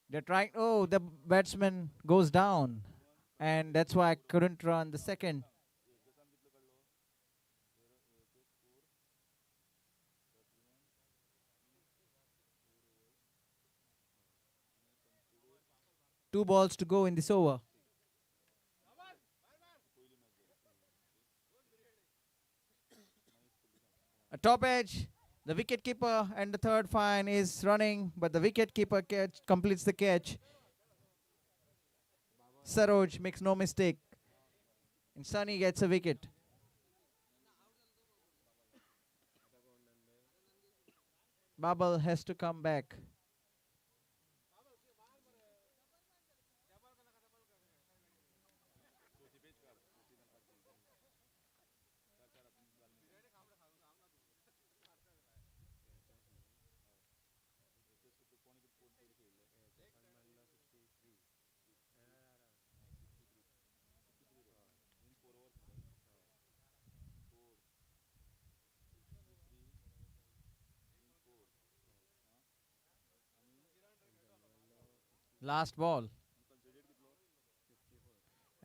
They're trying. Oh, the batsman goes down, and that's why I couldn't run the second. Two balls to go in this over. A top edge. The wicket keeper and the third fine is running, but the wicket keeper completes the catch. Saroj makes no mistake, and Sunny gets a wicket. Babel has to come back. Last ball.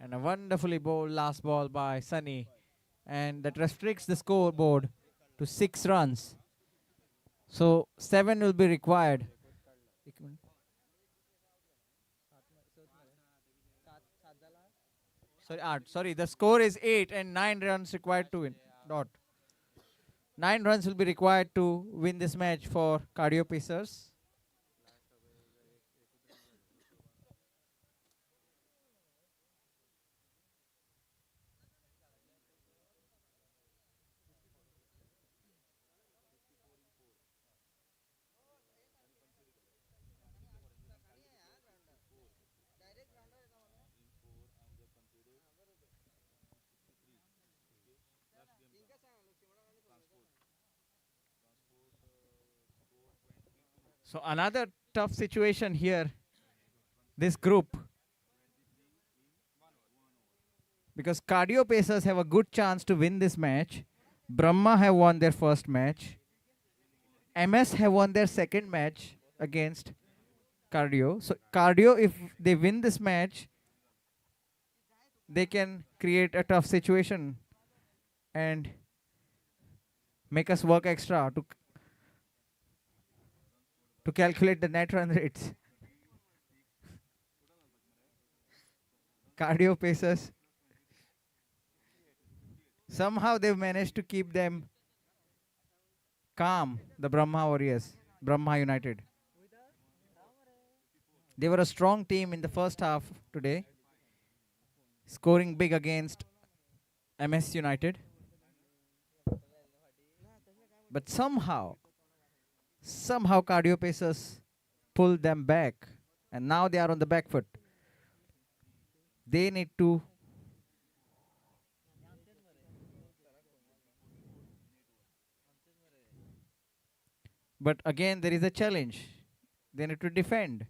And a wonderfully bowled last ball by Sunny. And that restricts the scoreboard to 6 runs. So 7 will be required. Sorry, the score is 8 and 9 runs required to win. Dot. 9 runs will be required to win this match for Cardio Pacers. So another tough situation here, this group, because Cardio Pacers have a good chance to win this match. Brahma have won their first match. MS have won their second match against Cardio. So Cardio, if they win this match, they can create a tough situation and make us work extra to calculate the net run rates. Cardio Pacers, somehow they've managed to keep them calm, the Brahma Warriors, Brahma United. They were a strong team in the first half today, scoring big against MS United. But somehow Cardio Pacers pulled them back, and now they are on the back foot. They need to But again, there is a challenge. They need to defend.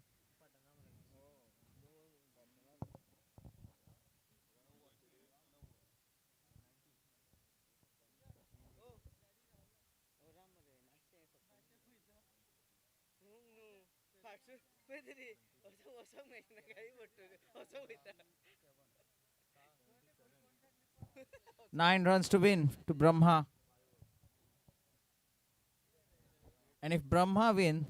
Nine runs to win to Brahma. And if Brahma win,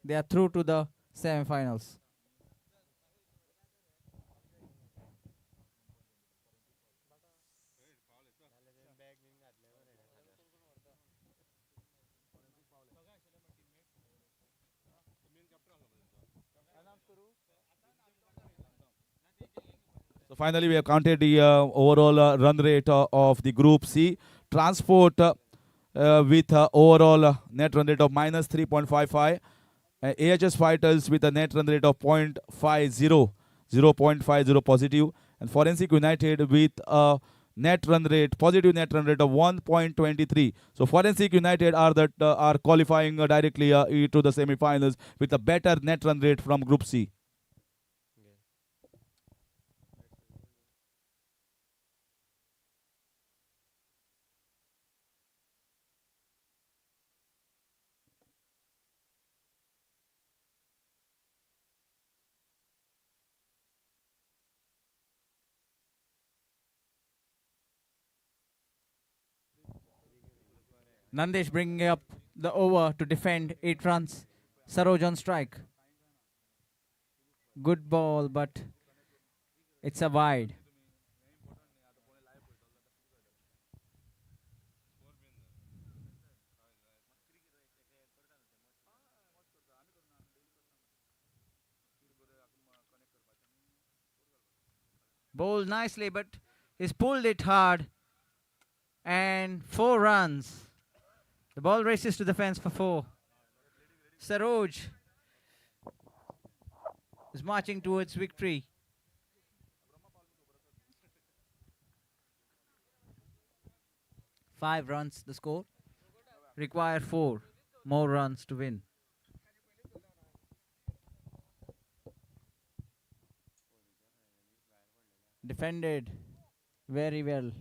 they are through to the semi-finals. So finally, we have counted the overall run rate of the Group C. Transport with overall net run rate of minus 3.55. AHS Fighters with a net run rate of 0.50, 0.50 positive. And Forensic United with a net run rate, positive net run rate of 1.23. So Forensic United are qualifying directly to the semi-finals with a better net run rate from Group C. Nandesh bringing up the over to defend 8 runs. Saroj on strike. Good ball, but it's a wide. Bowled nicely, but he's pulled it hard. And 4 runs. The ball races to the fence for 4. Saroj is marching towards victory. 5 runs the score. Require 4 more runs to win. Defended very well.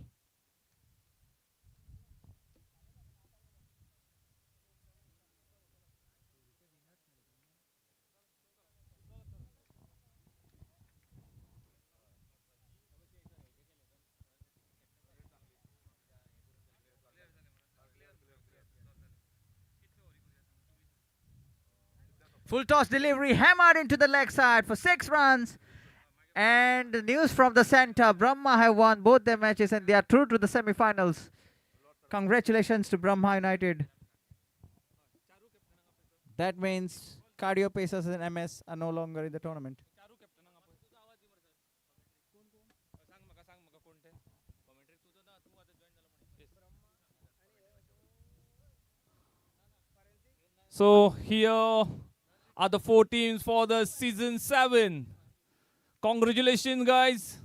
Full toss delivery hammered into the leg side for 6 runs. And the news from the center, Brahma have won both their matches and they are through to the semi-finals. Congratulations to Brahma United. That means Cardio Pacers and MS are no longer in the tournament. So here are the 4 teams for the season 7. Congratulations, guys.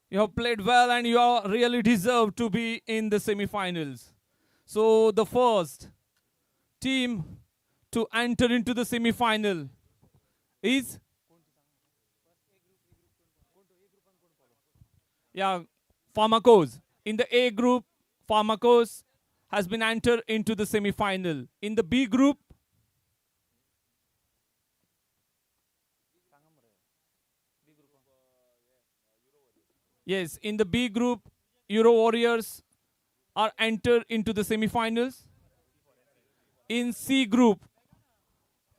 You have played well and you are really deserve to be in the semi-finals. So the first team to enter into the semi-final is Pharmacos. In the A group, Pharmacos has been entered into the semi-final. In the B group, yes, in the B group, Euro Warriors are entered into the semi-finals. In C group,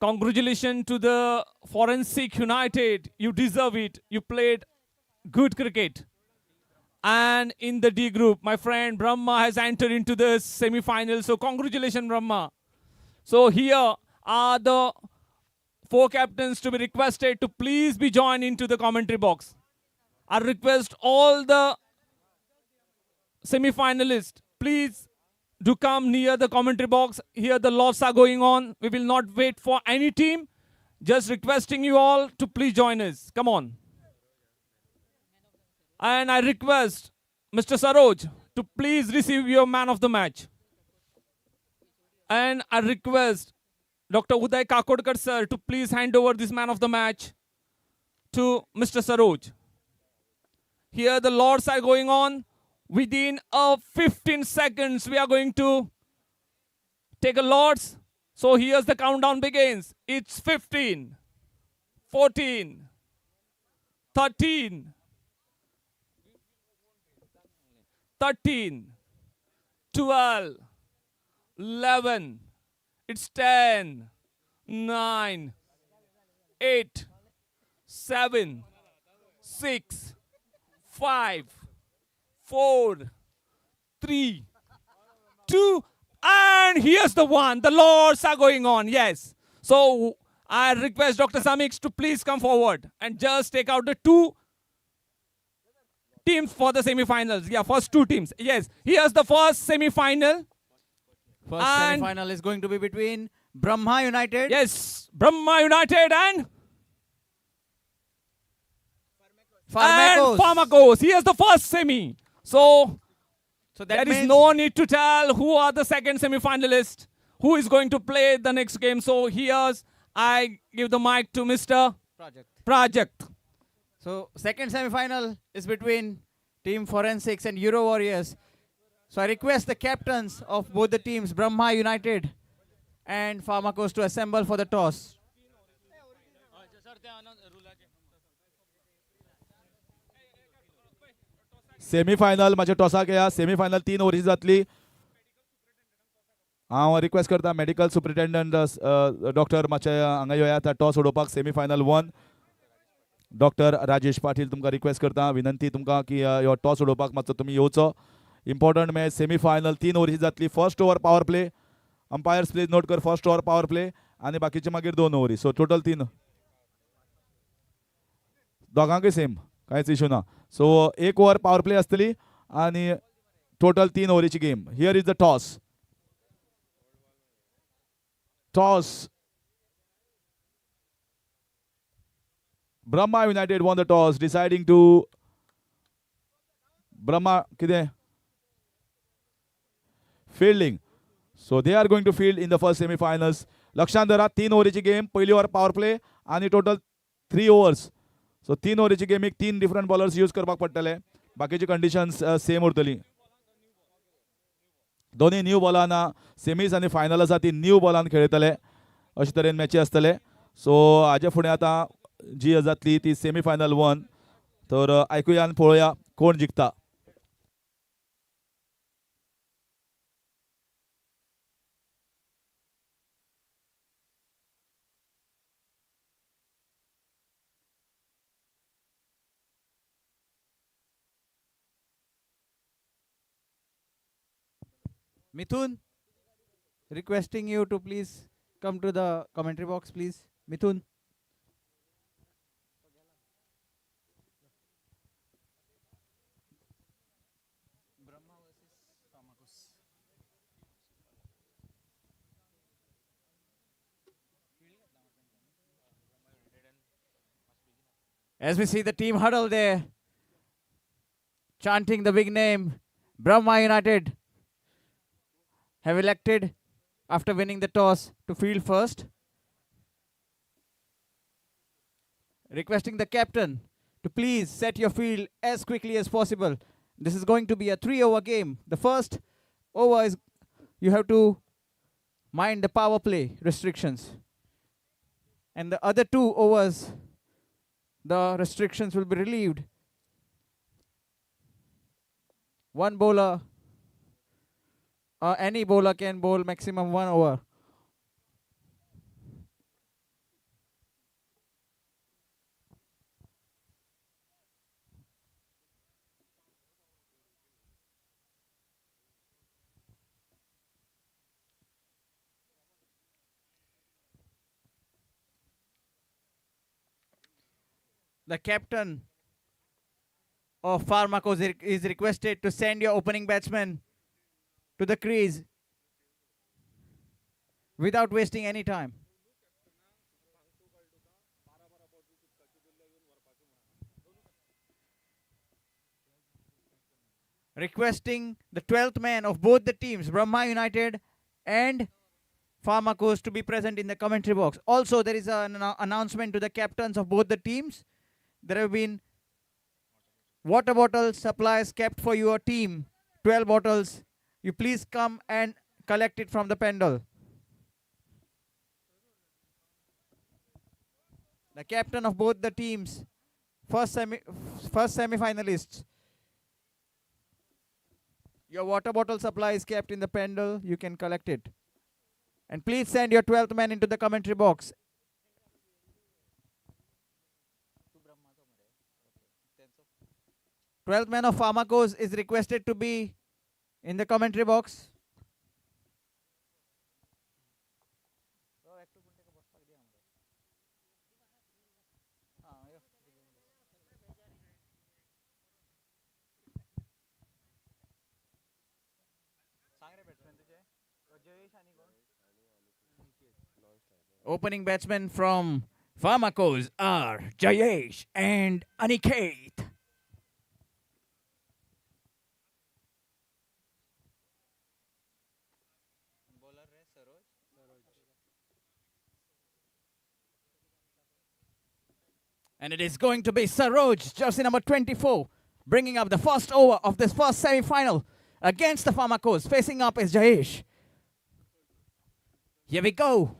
congratulations to the Forensic United. You deserve it. You played good cricket. And in the D group, my friend Brahma has entered into the semi-final. So congratulations, Brahma. So here are the 4 captains to be requested to please be joined into the commentary box. I request all the semi-finalists, please do come near the commentary box. Here the lots are going on. We will not wait for any team. Just requesting you all to please join us. Come on. And I request Mr. Saroj to please receive your man of the match. And I request Dr. Uday Kakodkar sir to please hand over this man of the match to Mr. Saroj. Here the lords are going on. Within 15 seconds, we are going to take a lords. So here's the countdown begins. It's 15, 14, 13, 13, 12, 11. It's 10, 9, 8, 7, 6, 5, 4, 3, 2, and here's the one. The lords are going on. Yes. So I request Dr. Samix to please come forward and just take out the two teams for the semi-finals. Yeah, first two teams. Yes. Here's the first semi-final. First semi-final is going to be between Brahma United. Yes, Brahma United and Pharmacos. Here's the first semi. So there is no need to tell who are the second semi-finalists, who is going to play the next game. So here's, I give the mic to Mr. Project. So second semi-final is between Team Forensics and Euro Warriors. So I request the captains of both the teams, Brahma United and Pharmacos, to assemble for the toss. Semifinal माझ्या टॉसाक या semifinal 3 ओव्हरीची जातली. हांव request करता medical superintendent doctor मातशे हांगा येयात toss उडोवपाक. Semifinal 1 doctor Rajesh Patil तुमकां रिक्वेस्ट करता, विनंती तुमकां की हो टॉस उडोवपाक मातसो तुमी येवचो. इम्पॉर्टंट मॅच सेमीफायनल 3 ओव्हरीची जातली. First over power play. Umpires please note कर, फर्स्ट ओव्हर पॉवर प्ले आनी बाकीचे मागीर 2 ओव्हरी. सो टोटल 3 दोगांकय सेम, कांयच इशू ना. सो 1 ओव्हर पॉवर प्ले आसतली आनी टोटल 3 ओव्हरीची गेम. Here is the toss. Brahma United won the toss, deciding to Brahma कितें fielding. So they are going to field in the first semi-finals. लक्षांत धरा 3 ओव्हरीची गेम. पहिली ओव्हर पॉवर प्ले आनी टोटल 3 ओव्हर्स. सो 3 ओव्हरीची गेमीक 3 डिफरंट बॉलर्स यूज करपाक पडटले. बाकीची conditions same उरतली. दोन्ही न्यू बॉलान सेमीज आनी फायनल आसा ती न्यू बॉलान खेळटले. अशे तरेन मॅची आसतले. सो हाजे फुडें आतां जी जातली ती सेमीफायनल 1. तर आयकुया आनी पळोवया कोण जिखता. Mithun, requesting you to please come to the commentary box, please. Mithun. As we see the team huddle there, chanting the big name, Brahma United have elected, after winning the toss, to field first. Requesting the captain to please set your field as quickly as possible. This is going to be a 3-over game. The first over is you have to mind the power play restrictions. And the other 2 overs, the restrictions will be relieved. One bowler, any bowler can bowl maximum 1 over. The captain of Pharmacos is requested to send your opening batsman to the crease without wasting any time. Requesting the 12th man of both the teams, Brahma United and Pharmacos to be present in the commentary box. Also, there is an announcement to the captains of both the teams. There have been water bottle supplies kept for your team. 12 bottles. You please come and collect it from the pendle. The captain of both the teams, first semi-finalists. Your water bottle supply is kept in the pendle. You can collect it. And please send your 12th man into the commentary box. 12th man of Pharmacos is requested to be in the commentary box. Opening batsmen from Pharmacos are Jayesh and Aniket. And it is going to be Saroj, jersey number 24, bringing up the first over of this first semi-final against the Pharmacos. Facing up is Jayesh. Here we go.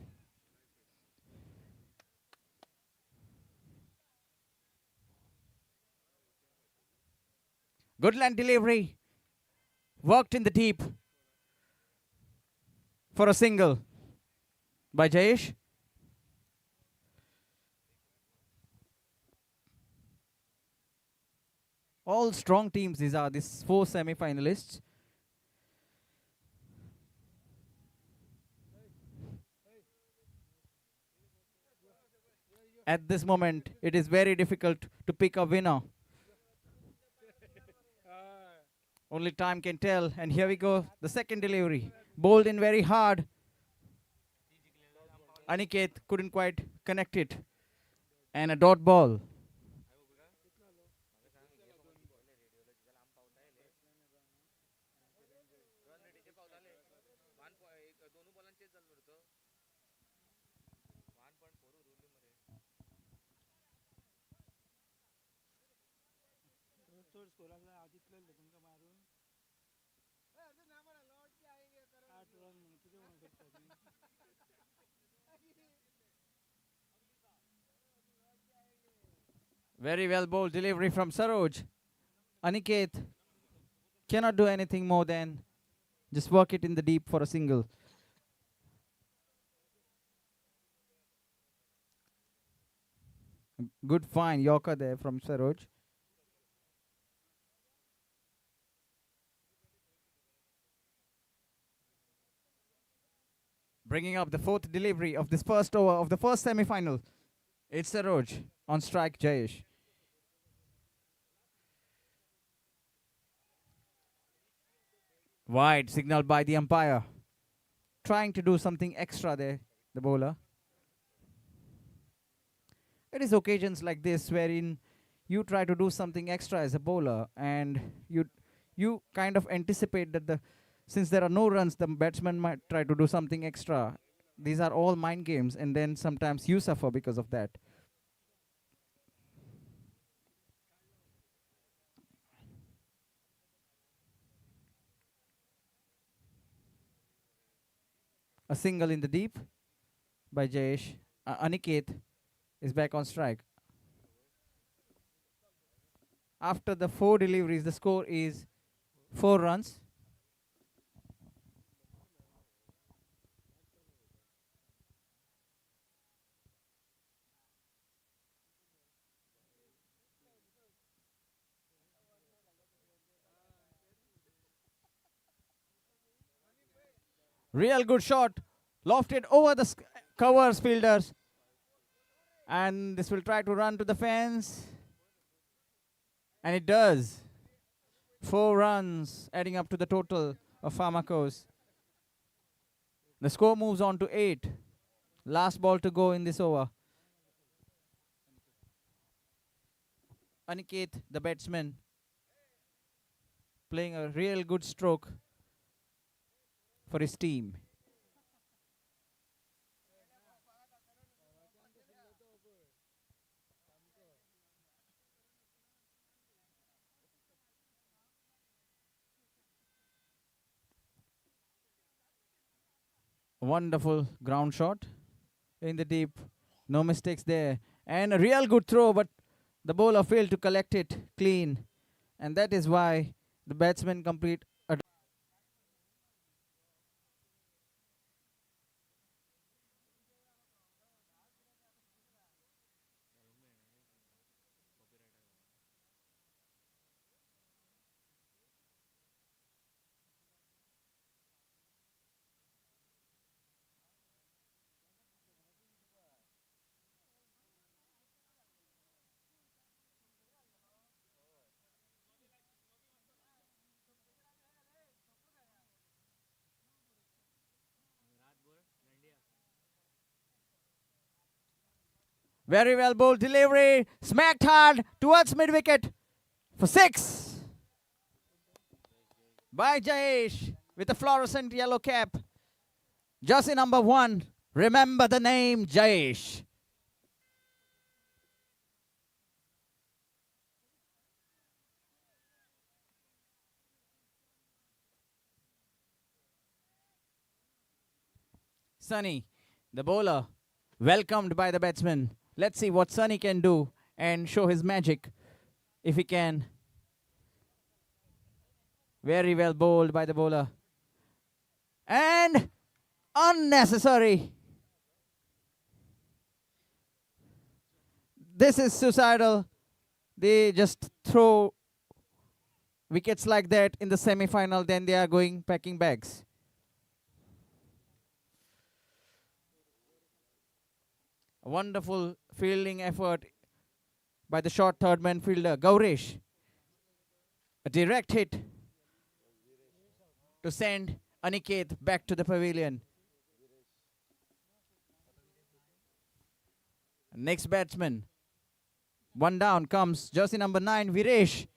Good land delivery. Worked in the deep for a single by Jayesh. All strong teams these are, these 4 semi-finalists. At this moment, it is very difficult to pick a winner. Only time can tell. And here we go, the second delivery. Bowled in very hard. Aniket couldn't quite connect it. And a dot ball. Very well bowled delivery from Saroj. Aniket cannot do anything more than just work it in the deep for a single. Good fine Yorker there from Saroj. Bringing up the 4th delivery of this first over of the first semi-final. It's Saroj on strike Jayesh. Wide signal by the umpire. Trying to do something extra there, the bowler. It is occasions like this wherein you try to do something extra as a bowler and you kind of anticipate that since there are no runs, the batsman might try to do something extra. These are all mind games, and then sometimes you suffer because of that. A single in the deep by Jayesh. Aniket is back on strike. After the 4 deliveries, the score is 4 runs. Real good shot. Lofted over the covers fielders. And this will try to run to the fence. And it does. 4 runs adding up to the total of Pharmacos. The score moves on to 8. Last ball to go in this over. Aniket, the batsman, playing a real good stroke for his team. Wonderful ground shot in the deep. No mistakes there. And a real good throw, but the bowler failed to collect it clean. And that is why the batsman complete a very well bowled delivery. Smacked hard towards mid wicket for 6 by Jayesh with a fluorescent yellow cap. Jersey number 1. Remember the name Jayesh. Sunny, the bowler, welcomed by the batsman. Let's see what Sunny can do and show his magic if he can. Very well bowled by the bowler. And unnecessary. This is suicidal. They just throw wickets like that in the semi-final, then they are going packing bags. A wonderful fielding effort by the short third man fielder, Gaurish. A direct hit to send Aniket back to the pavilion. Next batsman. One down comes jersey number 9, Viresh.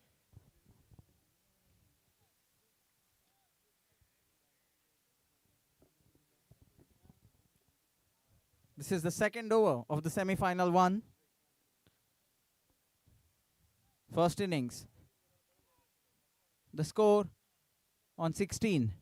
This is the second over of the semi-final one. First innings. The score on 16.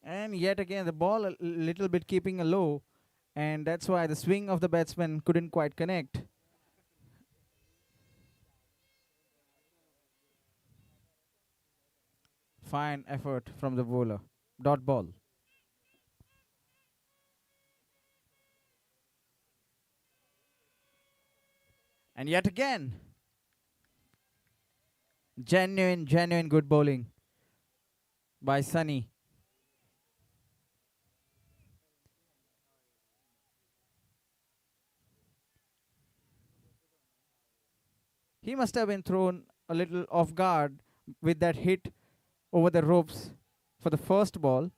And yet again, the ball a little bit keeping a low, and that's why the swing of the batsman couldn't quite connect. Fine effort from the bowler. Dot ball. And yet again, genuine good bowling by Sunny. He must have been thrown a little off guard with that hit over the ropes for the first ball.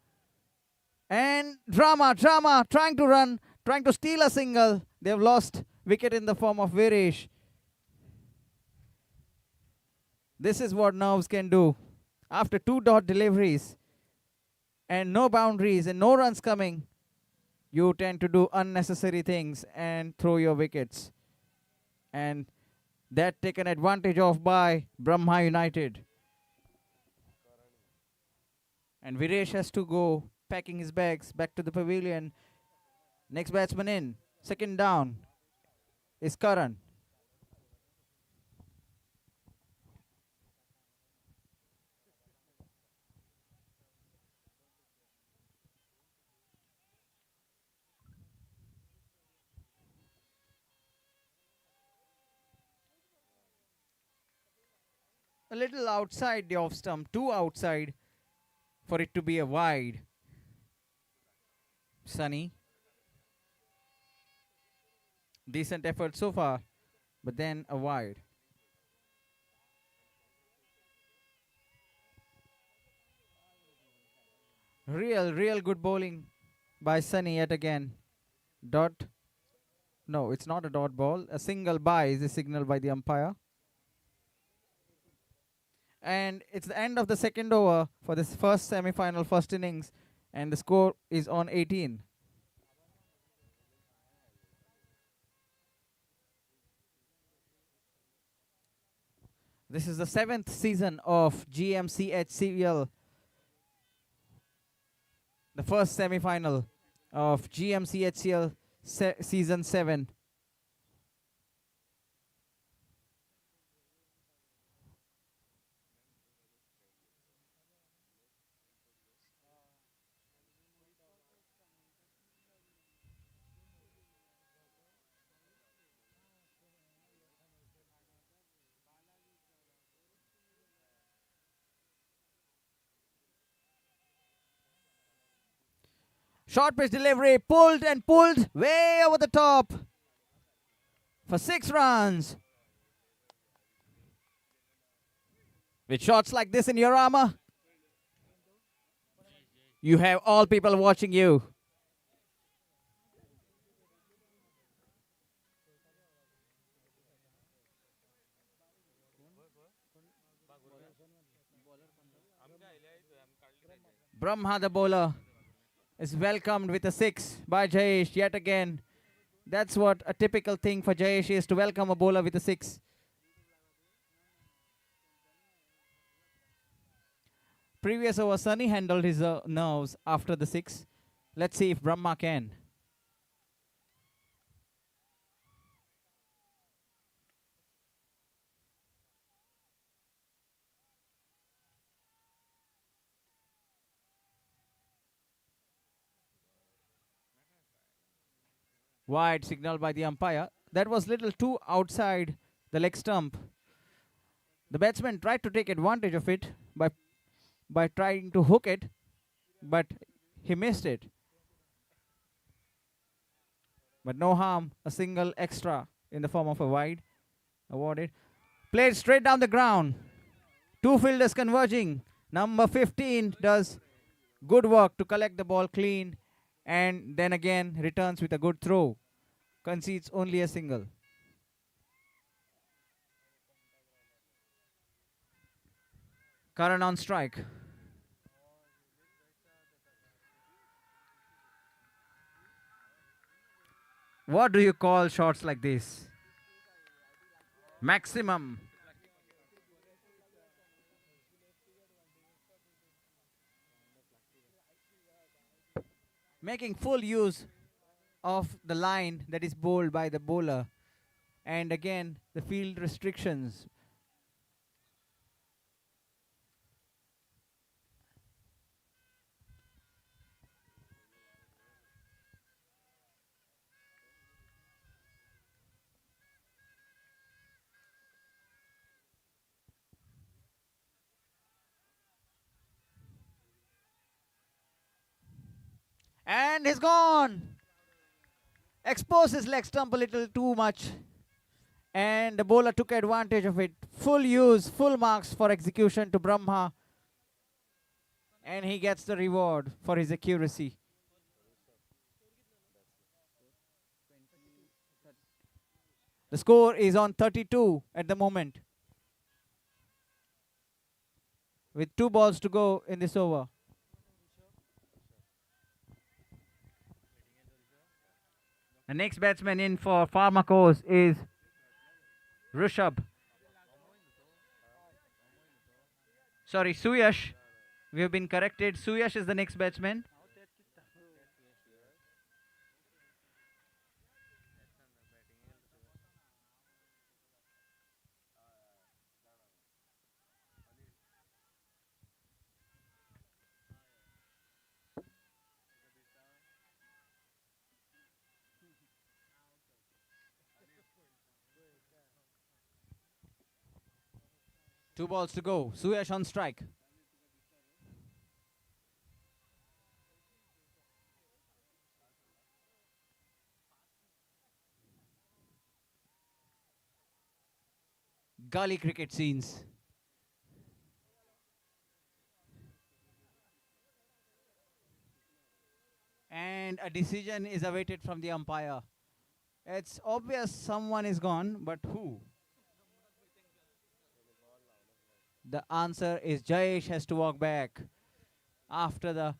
And drama, trying to run, trying to steal a single. They've lost wicket in the form of Viresh. This is what nerves can do. After 2 dot deliveries and no boundaries and no runs coming, you tend to do unnecessary things and throw your wickets. And that taken advantage of by Brahma United. And Viresh has to go packing his bags back to the pavilion. Next batsman in. Second down is Karan. A little outside the off stump, too outside for it to be a wide. Sunny. Decent effort so far, but then a wide. Real good bowling by Sunny yet again. Dot. No, it's not a dot ball. A single by is the signal by the umpire. And it's the end of the second over for this first semi-final, first innings, and the score is on 18. This is the 7th season of GMCHCL, the first semi-final of GMCHCL season 7. Short pitch delivery, pulled and pulled way over the top for 6 runs. With shots like this in your armor, you have all people watching you. Brahma, the bowler, is welcomed with a 6 by Jayesh yet again. That's what a typical thing for Jayesh is, to welcome a bowler with a 6. Previous over, Sunny handled his nerves after the 6. Let's see if Brahma can. Wide signal by the umpire. That was little too outside the leg stump. The batsman tried to take advantage of it by trying to hook it, but he missed it. But no harm, a single extra in the form of a wide awarded. Played straight down the ground. 2 fielders converging. Number 15 does good work to collect the ball clean, and then again returns with a good throw. Concedes only a single. Karan on strike. What do you call shots like this? Maximum. Making full use of the line that is bowled by the bowler. And again, the field restrictions. And he's gone. Exposed his leg stump a little too much. And the bowler took advantage of it. Full use, full marks for execution to Brahma. And he gets the reward for his accuracy. The score is on 32 at the moment, with 2 balls to go in this over. The next batsman in for Pharmacos is Rishabh. Sorry, Suyash. We have been corrected. Suyash is the next batsman. Two balls to go. Suyash on strike. Gully cricket scenes. And a decision is awaited from the umpire. It's obvious someone is gone, but who? The answer is Jayesh has to walk back after the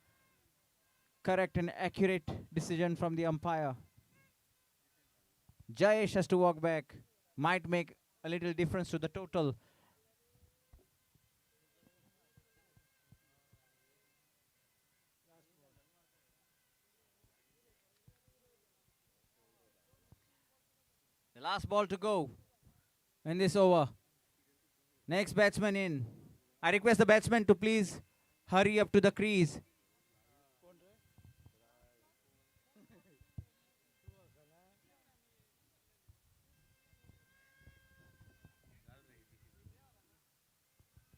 correct and accurate decision from the umpire. Jayesh has to walk back. Might make a little difference to the total. The last ball to go in this over. Next batsman in. I request the batsman to please hurry up to the crease.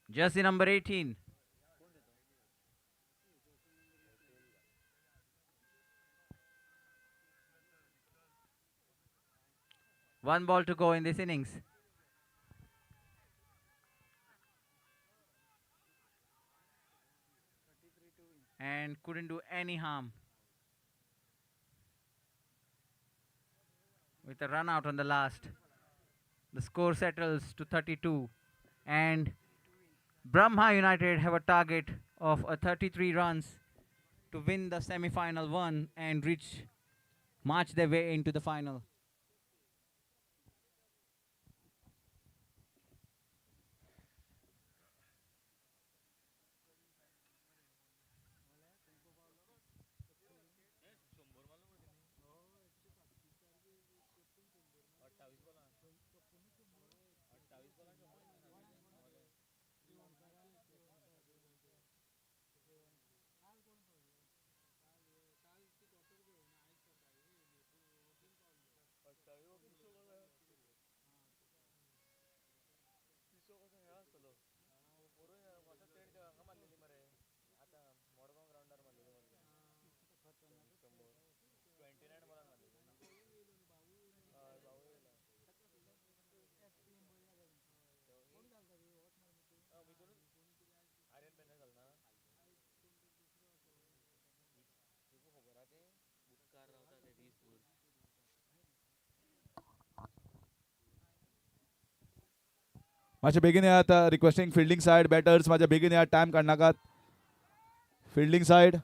Jersey number 18. One ball to go in this innings. And couldn't do any harm. With a run out on the last. The score settles to 32. And Brahma United have a target of 33 runs to win the semi-final one and march their way into the final. माझ्या बेगीन येयात requesting fielding side batters माझ्या बेगीन येयात time काडनाकात fielding side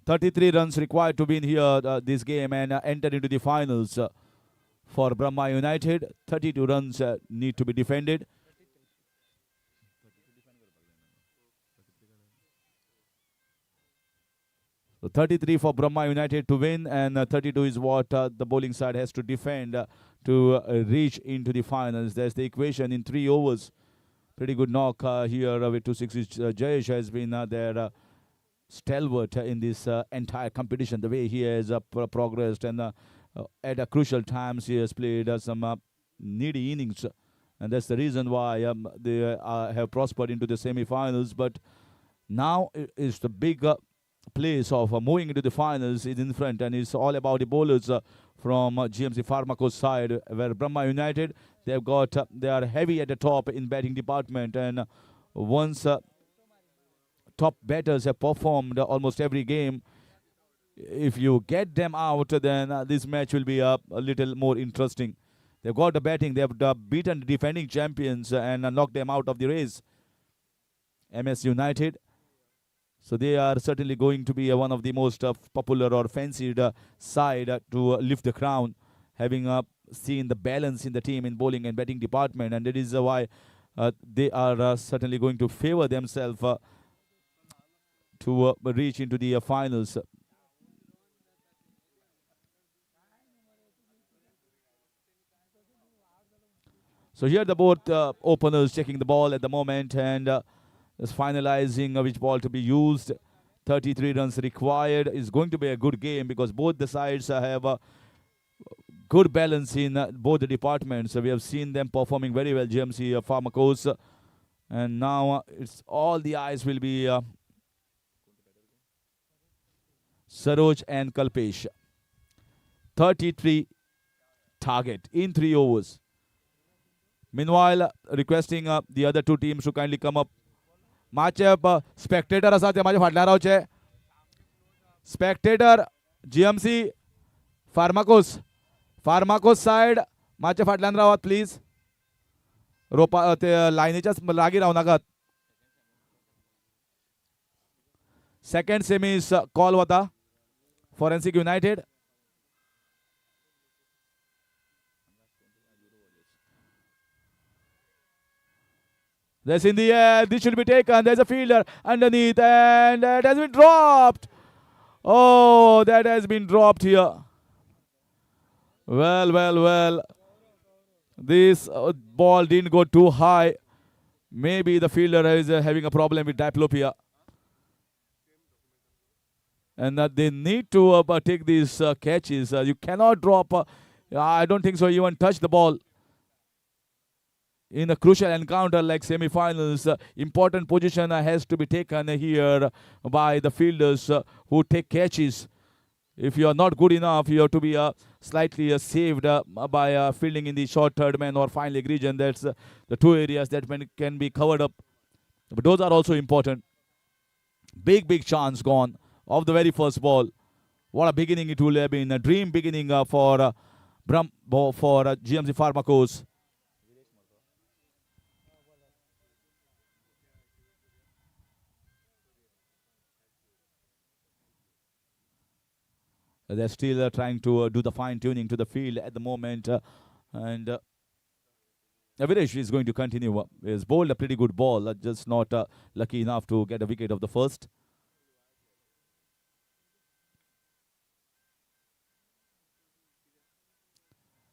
33 runs required to win here this game and enter into the finals for Brahma United. 32 runs need to be defended. So 33 for Brahma United to win, and 32 is what the bowling side has to defend to reach into the finals. There's the equation in 3 overs. Pretty good knock here with 260. Jayesh has been their stalwart in this entire competition. The way he has progressed, and at a crucial times he has played some needy innings, and that's the reason why they have prospered into the semi-finals. But now is the big place of moving into the finals is in front, and it's all about the bowlers from GMC Pharmaco's side, where Brahma United, they've got they are heavy at the top in batting department, and once top batters have performed almost every game, if you get them out, then this match will be a little more interesting. They've got the batting, they've beaten the defending champions and knocked them out of the race, MS United. So they are certainly going to be one of the most popular or fancied side to lift the crown, having seen the balance in the team in bowling and batting department, and that is why they are certainly going to favor themselves to reach into the finals. So here the both openers checking the ball at the moment, and is finalizing which ball to be used. 33 runs required. Is going to be a good game because both the sides have a good balance in both the departments. So we have seen them performing very well, GMC Pharmacos, and now it's all the eyes will be Saroj and Kalpesh. 33 target in 3 overs. Meanwhile, requesting the other two teams to kindly come up. माचे spectator आसा ते माझे फाटल्यान रावचे. Spectator GMC pharmacos side माचे फाटल्यान रावात please. रोपा ते लाईनीच्याच लागी राहू नाकात. सेकंड सेमीस कॉल होता forensic united. That's in the air. This should be taken. There's a fielder underneath, and that has been dropped. Oh, that has been dropped here. Well. This ball didn't go too high. Maybe the fielder is having a problem with diplopia. And they need to take these catches. You cannot drop. I don't think so. Even touch the ball. In a crucial encounter like semi-finals, important position has to be taken here by the fielders who take catches. If you are not good enough, you have to be slightly saved by fielding in the short third man or fine leg region. That's the two areas that can be covered up. But those are also important. Big chance gone of the very first ball. What a beginning it will have been. A dream beginning for GMC Pharmacos. They're still trying to do the fine-tuning to the field at the moment. And Aviresh is going to continue. He's bowled a pretty good ball, just not lucky enough to get a wicket of the first.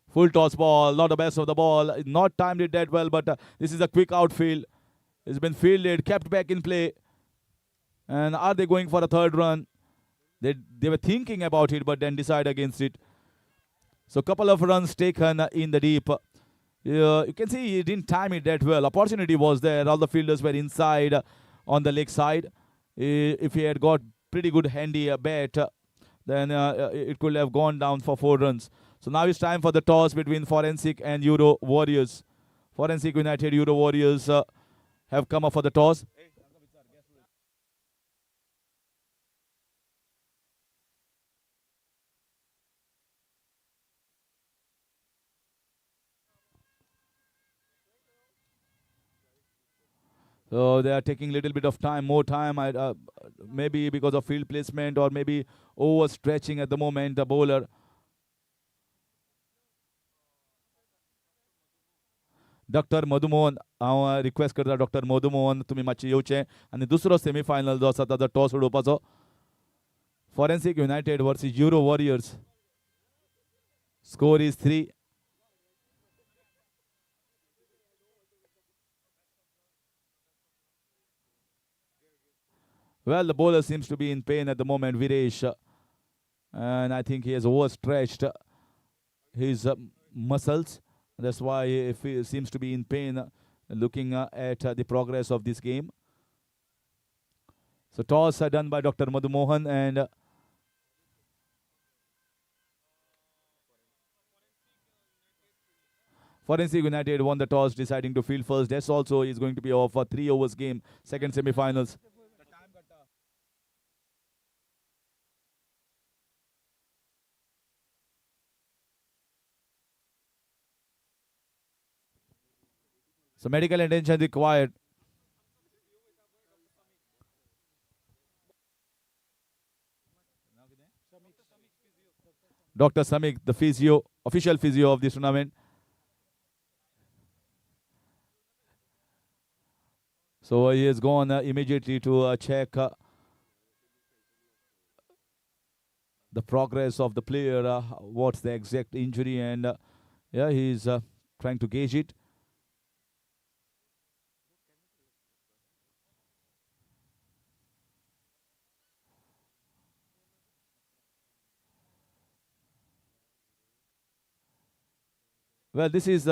Full toss ball, not the best of the ball. Not timed it that well, but this is a quick outfield. It's been fielded, kept back in play. And are they going for a third run? They were thinking about it, but then decide against it. So a couple of runs taken in the deep. You can see he didn't time it that well. Opportunity was there. All the fielders were inside on the leg side. If he had got pretty good handy bat, then it could have gone down for 4 runs. So now it's time for the toss between Forensic and Euro Warriors. Forensic United Euro Warriors have come up for the toss. So they are taking a little bit of time, more time, maybe because of field placement or maybe overstretching at the moment, the bowler. Doctor Madhumohan हांव request करता doctor Madhumohan तुमी मातशें येवचें आनी दुसरो semifinal जो आसा ताचो टॉस उडोवपाचो. Forensic united versus euro warriors. Score is 3. Well, the bowler seems to be in pain at the moment, Viresh. And I think he has overstretched his muscles. That's why he seems to be in pain looking at the progress of this game. So toss done by Dr. Madhu Mohan, and Forensic United won the toss, deciding to field first. That's also is going to be off a 3 overs game, second semi-finals. So medical attention required. Dr. Samik, the physio, official physio of this tournament. So he has gone immediately to check the progress of the player, what's the exact injury, and yeah, he's trying to gauge it. Well, this is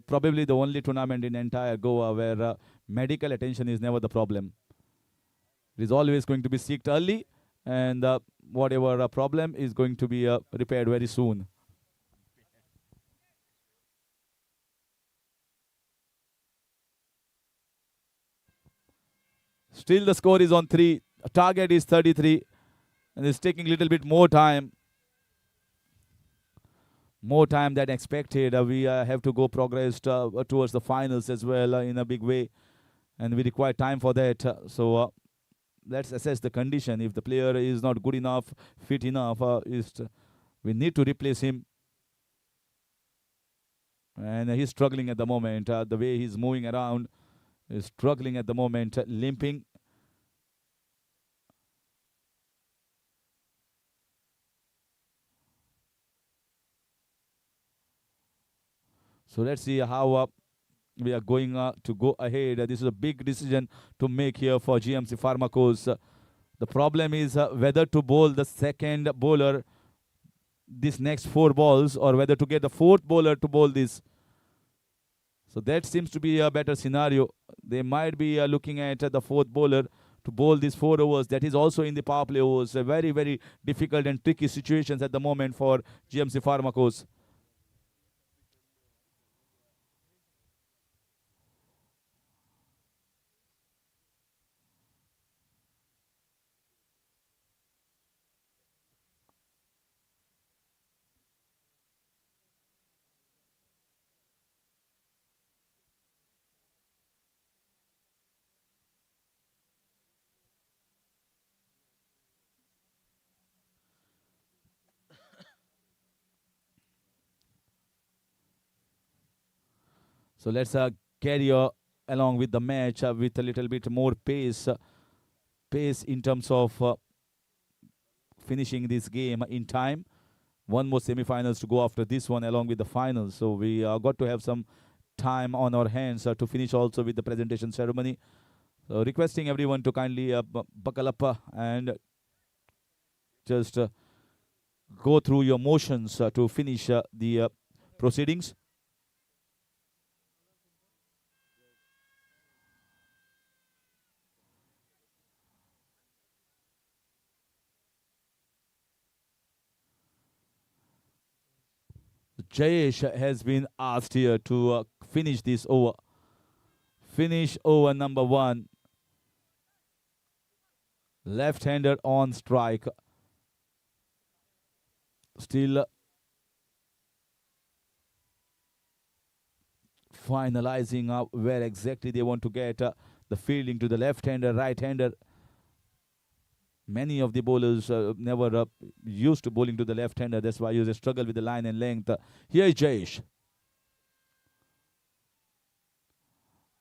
probably the only tournament in entire Goa where medical attention is never the problem. It is always going to be seeked early, and whatever problem is going to be repaired very soon. Still the score is on 3. Target is 33, and it's taking a little bit more time. more time than expected. We have to go progress towards the finals as well in a big way, and we require time for that. So let's assess the condition. If the player is not good enough, fit enough, we need to replace him. And he's struggling at the moment. The way he's moving around is struggling at the moment, limping. So let's see how we are going to go ahead. This is a big decision to make here for GMC Pharmacos. The problem is whether to bowl the second bowler this next 4 balls or whether to get the fourth bowler to bowl this. So that seems to be a better scenario. They might be looking at the fourth bowler to bowl these 4 overs. That is also in the power play overs. Very, very difficult and tricky situations at the moment for GMC Pharmacos. So let's carry along with the match with a little bit more pace in terms of finishing this game in time. One more semi-finals to go after this one along with the finals. So we got to have some time on our hands to finish also with the presentation ceremony. So requesting everyone to kindly buckle up and just go through your motions to finish the proceedings. Jayesh has been asked here to finish this over. Finish over number 1. Left-hander on strike. Still finalizing where exactly they want to get the fielding to the left-hander, right-hander. Many of the bowlers never used to bowling to the left-hander. That's why you struggle with the line and length. Here is Jayesh.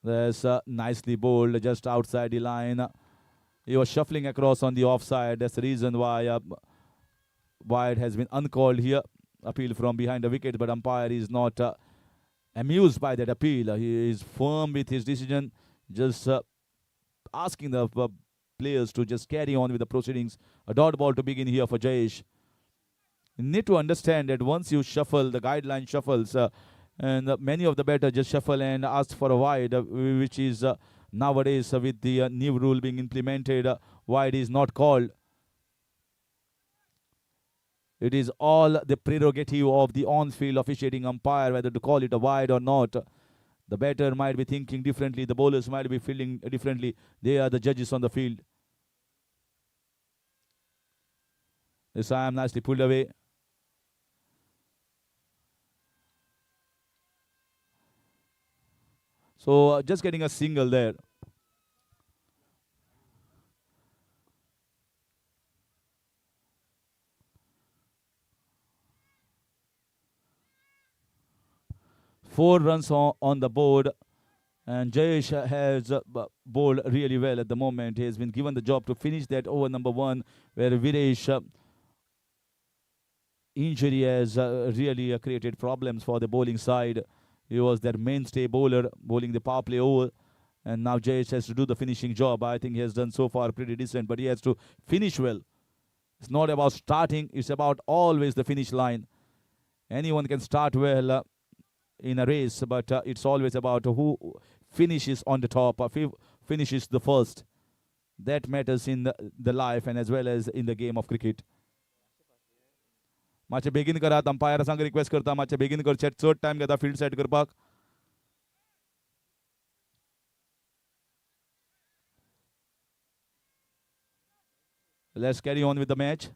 There's nicely bowled just outside the line. He was shuffling across on the offside. That's the reason why it has been uncalled here. Appeal from behind the wicket, but umpire is not amused by that appeal. He is firm with his decision, just asking the players to just carry on with the proceedings. A dot ball to begin here for Jayesh. You need to understand that once you shuffle, the guideline shuffles, and many of the batters just shuffle and ask for a wide, which is nowadays with the new rule being implemented, wide is not called. It is all the prerogative of the on-field officiating umpire whether to call it a wide or not. The batter might be thinking differently. The bowlers might be fielding differently. They are the judges on the field. This I am nicely pulled away. So just getting a single there. Four runs on the board. And Jayesh has bowled really well at the moment. He has been given the job to finish that over number 1, where Viresh injury has really created problems for the bowling side. He was their mainstay bowler, bowling the power play over. And now Jayesh has to do the finishing job. I think he has done so far pretty decent, but he has to finish well. It's not about starting, it's about always the finish line. Anyone can start well in a race, but it's always about who finishes on the top, finishes the first. That matters in the life and as well as in the game of cricket. मातशें बेगीन करात. Umpire सांग request करता मातशें बेगीन करचें. चड time घेता field set करपाक. Let's carry on with the match.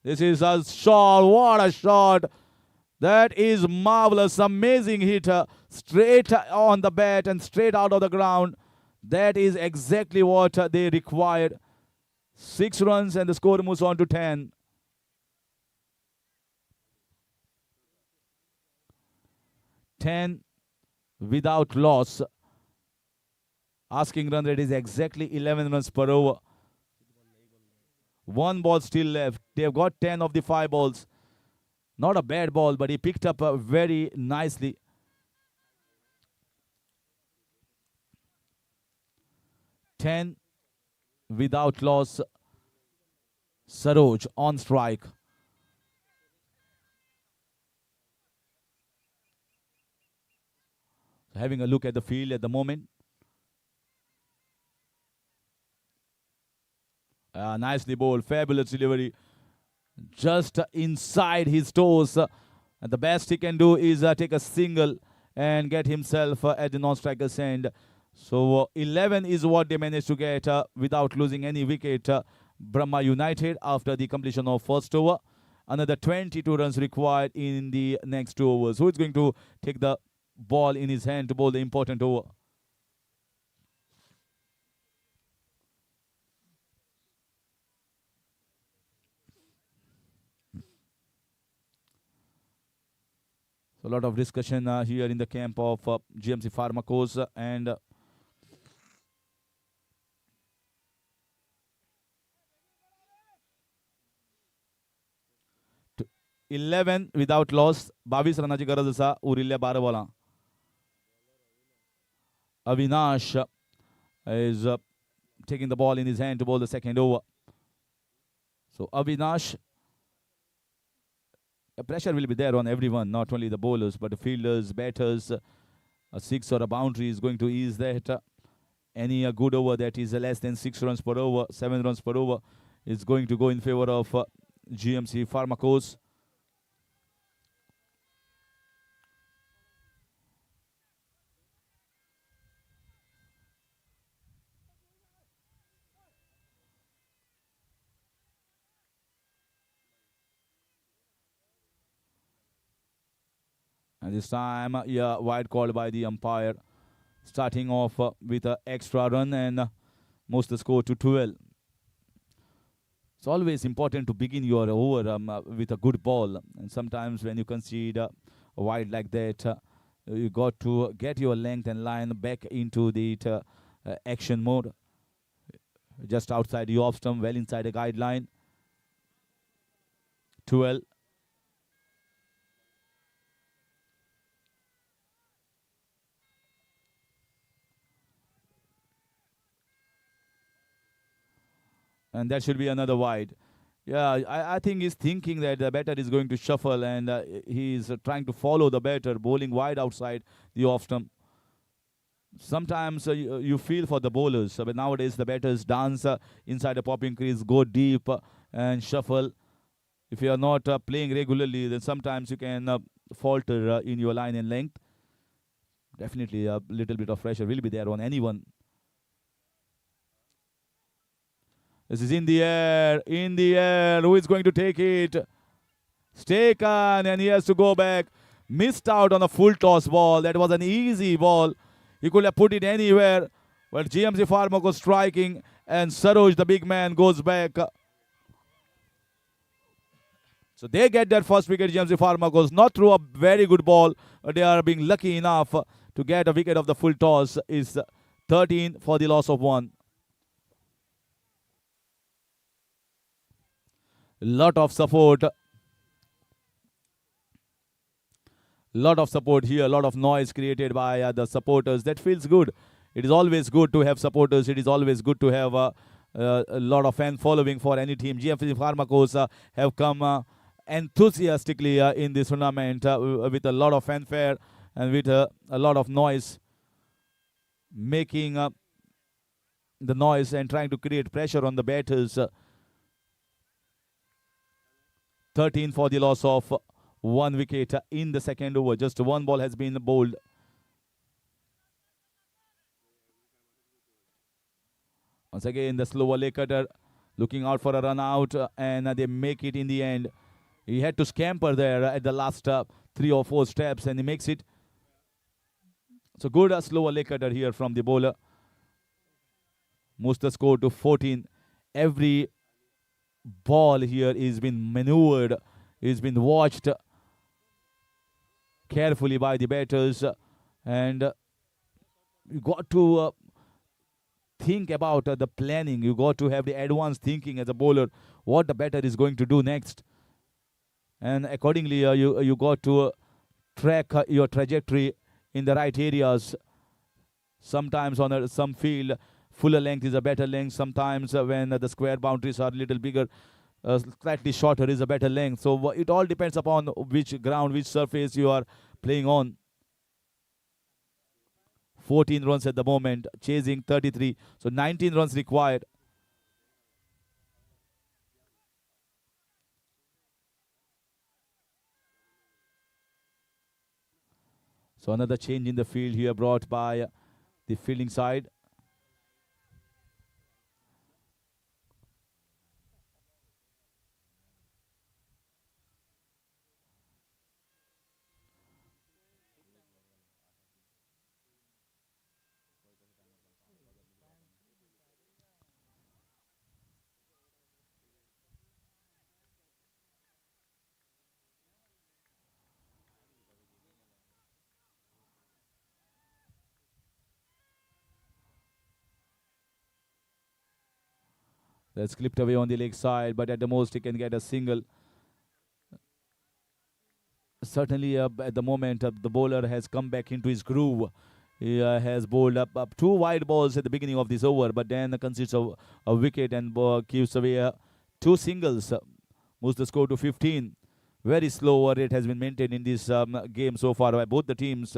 This is a shot. What a shot. That is marvelous. Amazing hit. Straight on the bat and straight out of the ground. That is exactly what they required. 6 runs and the score moves on to 10. 10 without loss. Asking run rate is exactly 11 runs per over. 1 ball still left. They've got 10 of the 5 balls. Not a bad ball, but he picked up very nicely. Ten without loss. Saroj on strike. Having a look at the field at the moment. Nicely bowled. Fabulous delivery. Just inside his toes. And the best he can do is take a single and get himself at the non-striker's end. So 11 is what they managed to get without losing any wicket. Brahma United after the completion of first over. Another 22 runs required in the next 2 overs. Who is going to take the ball in his hand to bowl the important over? So a lot of discussion here in the camp of GMC Pharmacos and 11 without loss. 22 रनाची गरज असा उरिल्ल्या 12 बॉलां. Avinash is taking the ball in his hand to bowl the second over. So Avinash, pressure will be there on everyone, not only the bowlers, but the fielders, batters. A 6 or a boundary is going to ease that. Any good over that is less than 6 runs per over, 7 runs per over, is going to go in favor of GMC Pharmacos. And this time, wide called by the umpire. Starting off with an extra run and moves the score to 12. It's always important to begin your over with a good ball. And sometimes when you concede a wide like that, you got to get your length and line back into the action mode. Just outside the off stump, well inside the guideline. 12. And that should be another wide. Yeah, I think he's thinking that the batter is going to shuffle and he's trying to follow the batter, bowling wide outside the off stump. Sometimes you feel for the bowlers, but nowadays the batters dance inside the popping crease, go deep and shuffle. If you are not playing regularly, then sometimes you can falter in your line and length. Definitely a little bit of pressure will be there on anyone. This is in the air, in the air. Who is going to take it? Staken, and he has to go back. Missed out on a full toss ball. That was an easy ball. He could have put it anywhere. But GMC Pharmacos striking, and Saroj, the big man, goes back. So they get their first wicket, GMC Pharmacos. Not through a very good ball, but they are being lucky enough to get a wicket of the full toss. Is 13 for the loss of 1. Lot of support. Lot of support here. Lot of noise created by the supporters. That feels good. It is always good to have supporters. It is always good to have a lot of fan following for any team. GMC Pharmacos have come enthusiastically in this tournament with a lot of fanfare and with a lot of noise, making the noise and trying to create pressure on the batters. 13 for the loss of 1 wicket in the second over. Just 1 ball has been bowled. Once again, the slower leg cutter looking out for a run out, and they make it in the end. He had to scamper there at the last 3 or 4 steps, and he makes it. So good slower leg cutter here from the bowler. Moves the score to 14. Every ball here is been maneuvered, is been watched carefully by the batters, and you got to think about the planning. You got to have the advanced thinking as a bowler, what the batter is going to do next, and accordingly you got to track your trajectory in the right areas. Sometimes on some field, fuller length is a better length. Sometimes when the square boundaries are a little bigger, slightly shorter is a better length. So it all depends upon which ground, which surface you are playing on. 14 runs at the moment, chasing 33. So 19 runs required. So another change in the field here brought by the fielding side. That's clipped away on the leg side, but at the most he can get a single. Certainly at the moment the bowler has come back into his groove. He has bowled up 2 wide balls at the beginning of this over, but then concedes a wicket and gives away 2 singles. Moves the score to 15. Very slow rate has been maintained in this game so far by both the teams,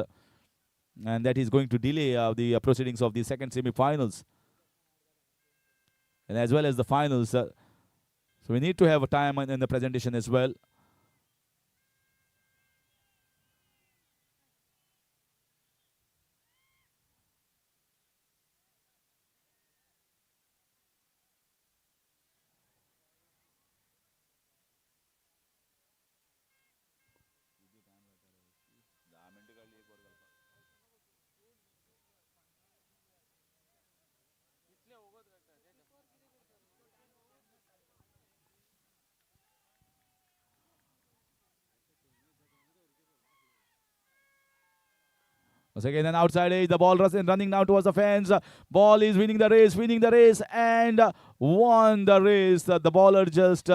and that is going to delay the proceedings of the second semi-finals and as well as the finals. So we need to have a time in the presentation as well. Once again, an outside edge. The ball running now towards the fence. Ball is winning the race, and won the race. The bowler just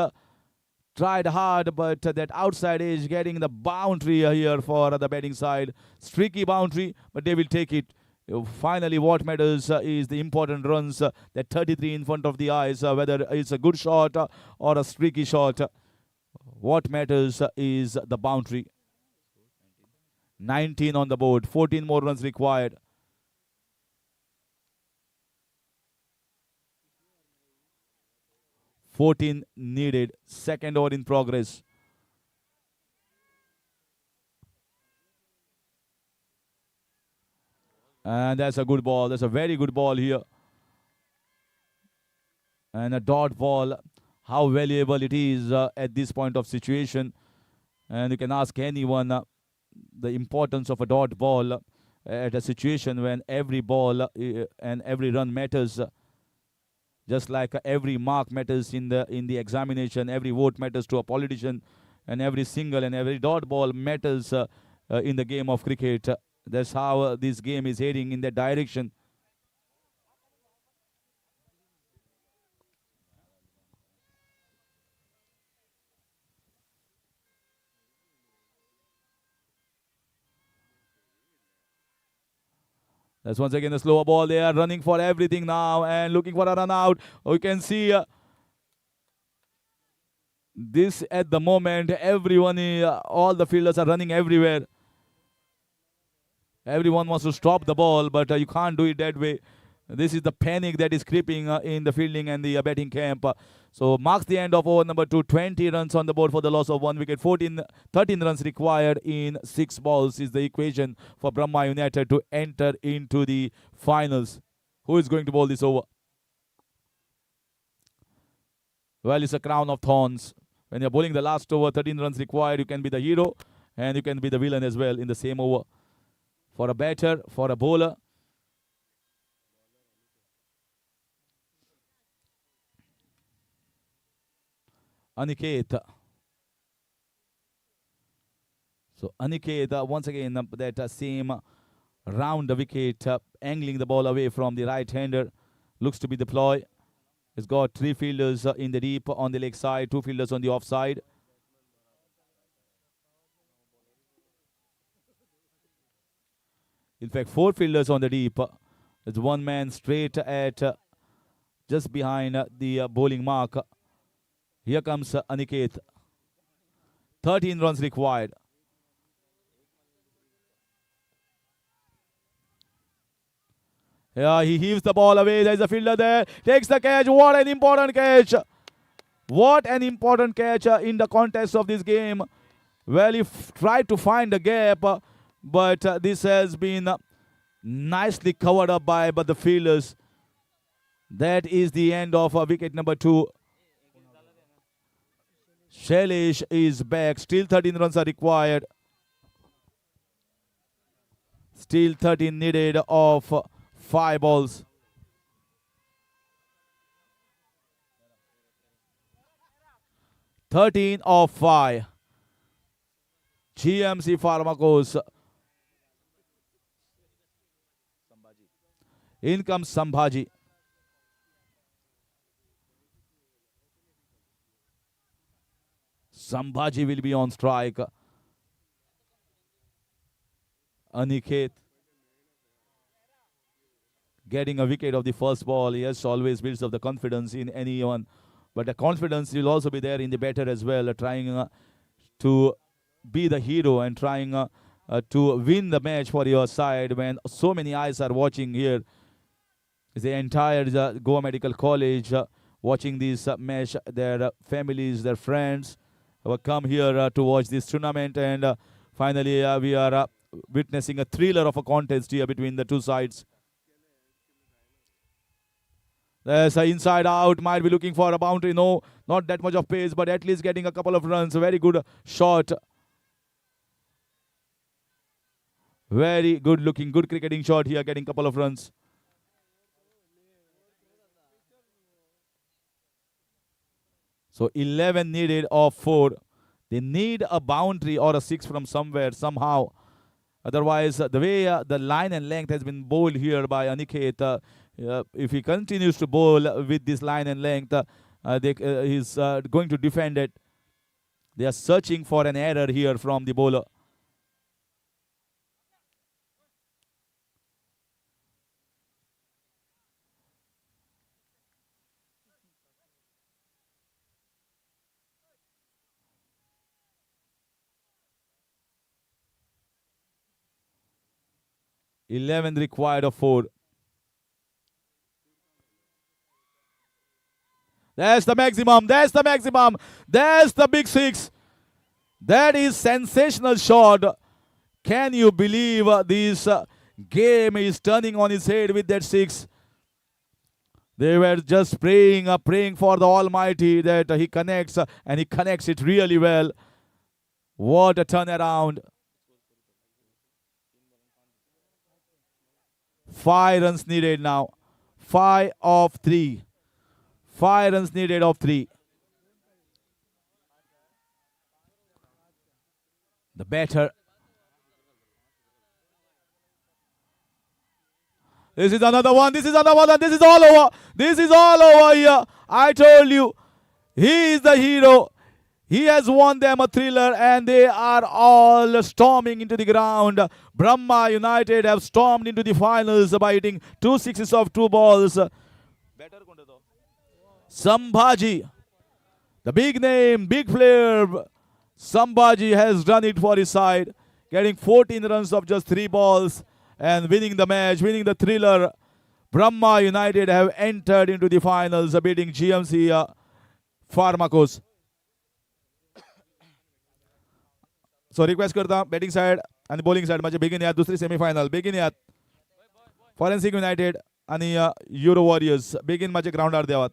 tried hard, but that outside edge getting the boundary here for the batting side. Streaky boundary, but they will take it. Finally, what matters is the important runs. That 33 in front of the eyes, whether it's a good shot or a streaky shot. What matters is the boundary. 19 on the board, 14 more runs required. "14 needed, second over in progress. And that's a good ball. That's a very good ball here. And a dot ball, how valuable it is at this point of situation. And you can ask anyone the importance of a dot ball at a situation when every ball and every run matters. Just like every mark matters in the examination, every vote matters to a politician, and every single and every dot ball matters in the game of cricket. That's how this game is heading in that direction. That's once again a slower ball. They are running for everything now and looking for a run out. We can see this at the moment. Everyone, all the fielders are running everywhere. Everyone wants to stop the ball, but you can't do it that way. This is the panic that is creeping in the fielding and the batting camp. So marks the end of over number 2. 20 runs on the board for the loss of 1 wicket. 13 runs required in 6 balls is the equation for Brahma United to enter into the finals. Who is going to bowl this over? Well, it's a crown of thorns. When you're bowling the last over, 13 runs required, you can be the hero and you can be the villain as well in the same over. For a batter, for a bowler, Aniket. So Aniket once again that same round the wicket, angling the ball away from the right-hander. Looks to be the ploy. He's got 3 fielders in the deep on the leg side, 2 fielders on the offside. In fact, 4 fielders on the deep. There's 1 man straight at just behind the bowling mark. Here comes Aniket. 13 runs required. Yeah, he heaves the ball away. There's a fielder there. Takes the catch. What an important catch. What an important catch in the context of this game. Well, he tried to find a gap, but this has been nicely covered up by the fielders. That is the end of wicket number 2. Shailesh is back. Still 13 runs are required. Still 13 needed of 5 balls. (13 of 5). GMC Pharmacos. In comes Sambhaji. Sambhaji will be on strike. Aniket getting a wicket of the first ball. Yes, always builds up the confidence in anyone. But the confidence will also be there in the batter as well, trying to be the hero and trying to win the match for your side when so many eyes are watching here. The entire Goa Medical College watching this match, their families, their friends have come here to watch this tournament, and finally we are witnessing a thriller of a contest here between the two sides. There's an inside out, might be looking for a boundary. No, not that much of pace, but at least getting a couple of runs. A very good shot. Very good looking, good cricketing shot here, getting a couple of runs. So 11 needed of 4. They need a boundary or a 6 from somewhere, somehow. Otherwise, the way the line and length has been bowled here by Aniket, if he continues to bowl with this line and length, he's going to defend it. They are searching for an error here from the bowler. (11 required of 4). That's the maximum. That's the maximum. That's the big 6. That is sensational shot. Can you believe this game is turning on its head with that 6? They were just praying for the Almighty that he connects, and he connects it really well. What a turnaround. 5 runs needed now. 5 of 3. 5 runs needed of 3. The batter. This is another one. This is another one. This is all over. This is all over here. I told you. He is the hero. He has won them a thriller, and they are all storming into the ground. Brahma United have stormed into the finals by hitting 2 sixes of 2 balls. Sambhaji, the big name, big player. Sambhaji has done it for his side, getting 14 runs of just 3 balls and winning the match, winning the thriller. Brahma United have entered into the finals, beating GMC Pharmacos. So request करता batting side आणि bowling side माझे बेगीन यात दुसरी semifinal बेगीन यात forensic United आणि euro warriors बेगीन माझे ग्राउंडार देवात.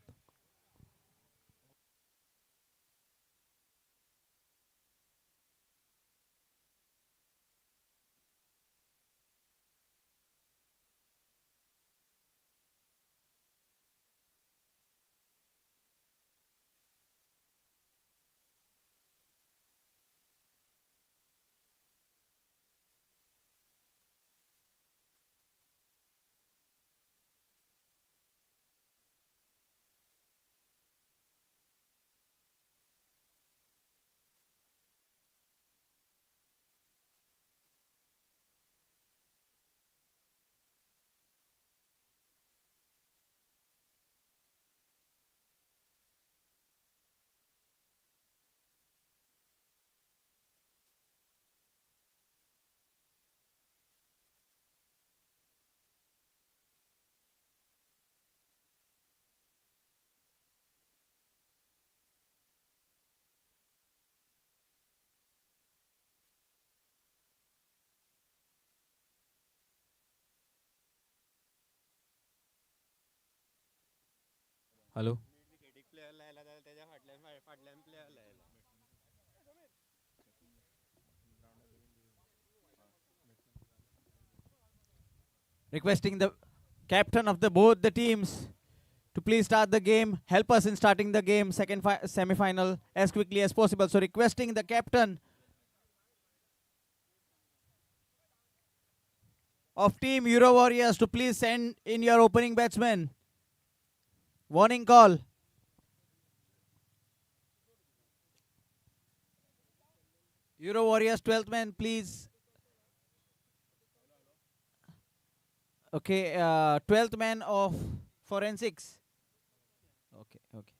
Hello. Requesting the captain of the both the teams to please start the game. Help us in starting the game, second semi-final, as quickly as possible. So requesting the captain of Team Euro Warriors to please send in your opening batsman. Warning call. Euro Warriors 12th man, please. Okay, 12th man of forensics. Okay, okay.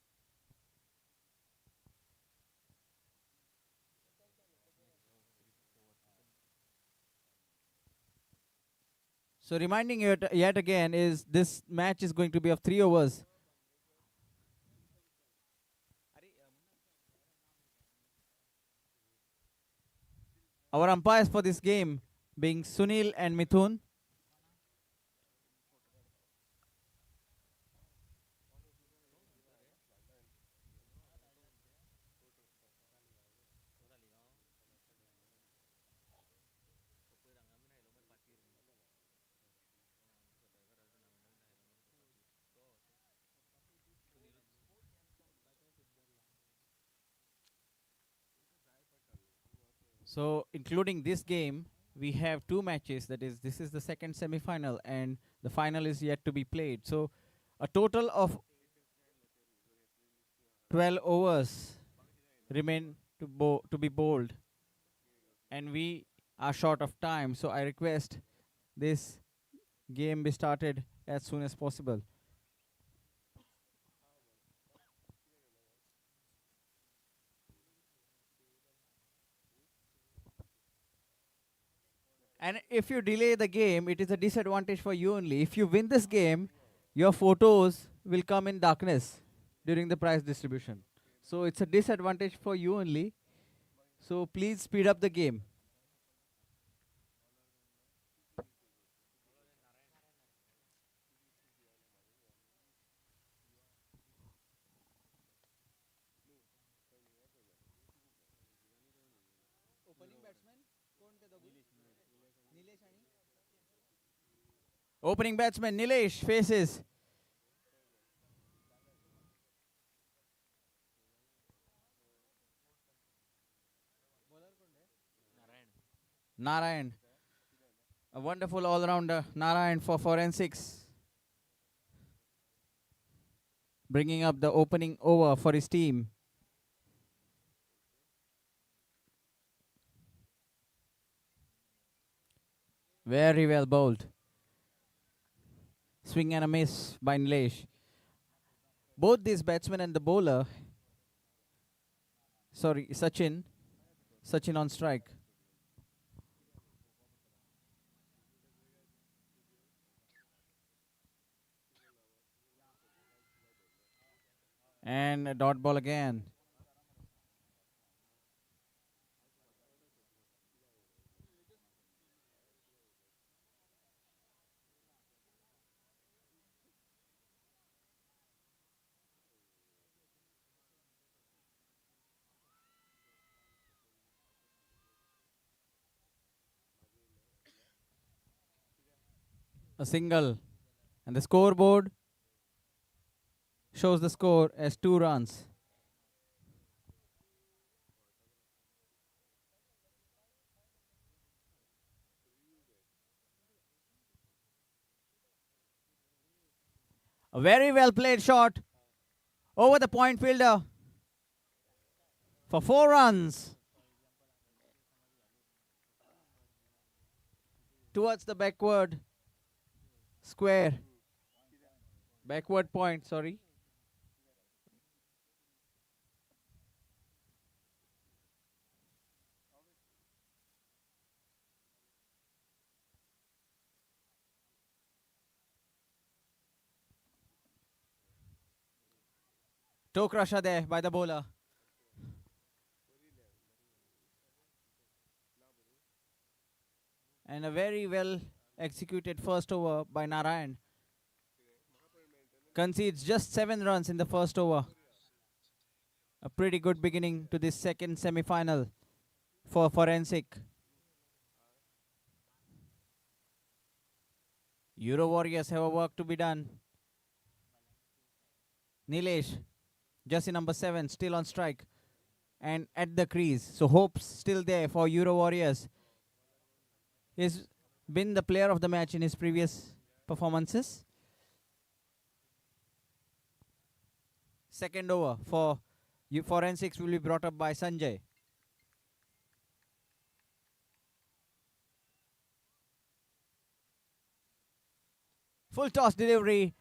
So reminding you yet again is this match is going to be of 3 overs. Our umpires for this game being Sunil and Mithun. So including this game, we have 2 matches. That is, this is the second semi-final and the final is yet to be played. So a total of 12 overs remain to be bowled, and we are short of time. So I request this game be started as soon as possible. And if you delay the game, it is a disadvantage for you only. If you win this game, your photos will come in darkness during the prize distribution. So it's a disadvantage for you only. So please speed up the game. Opening batsman Nilesh faces Narayan. A wonderful all-rounder, Narayan for forensics. Bringing up the opening over for his team. Very well bowled. Swing and a miss by Nilesh. Both these batsmen and the bowler, Sachin on strike. And a dot ball again. A single. And the scoreboard shows the score as 2 runs. A very well played shot over the point fielder for 4 runs. Towards the backward square. Backward point, sorry. Toe crusher there by the bowler. And a very well executed first over by Narayan. concedes just 7 runs in the first over. A pretty good beginning to this second semi-final for Forensic. Euro Warriors have a work to be done. Nilesh, jersey number 7, still on strike and at the crease. So hopes still there for Euro Warriors. He's been the player of the match in his previous performances. Second over for Forensics will be brought up by Sanjay. Full toss delivery.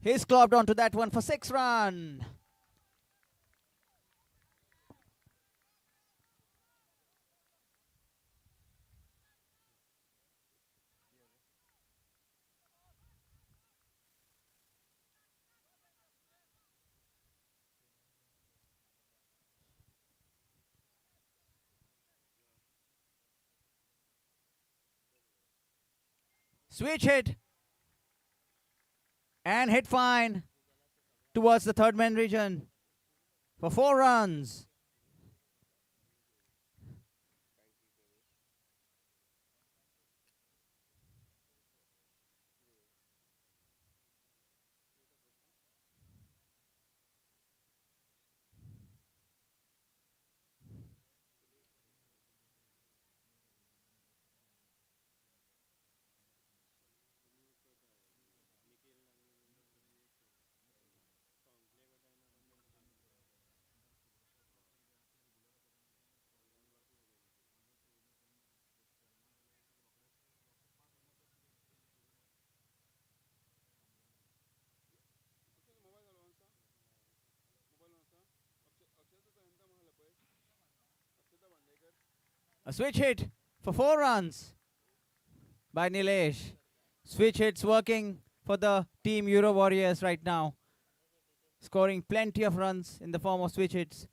He's clobbed onto that one for 6 runs. Switch hit. And hit fine towards the third man region for 4 runs. A switch hit for 4 runs by Nilesh. Switch hits working for the team Euro Warriors right now. Scoring plenty of runs in the form of switch hits.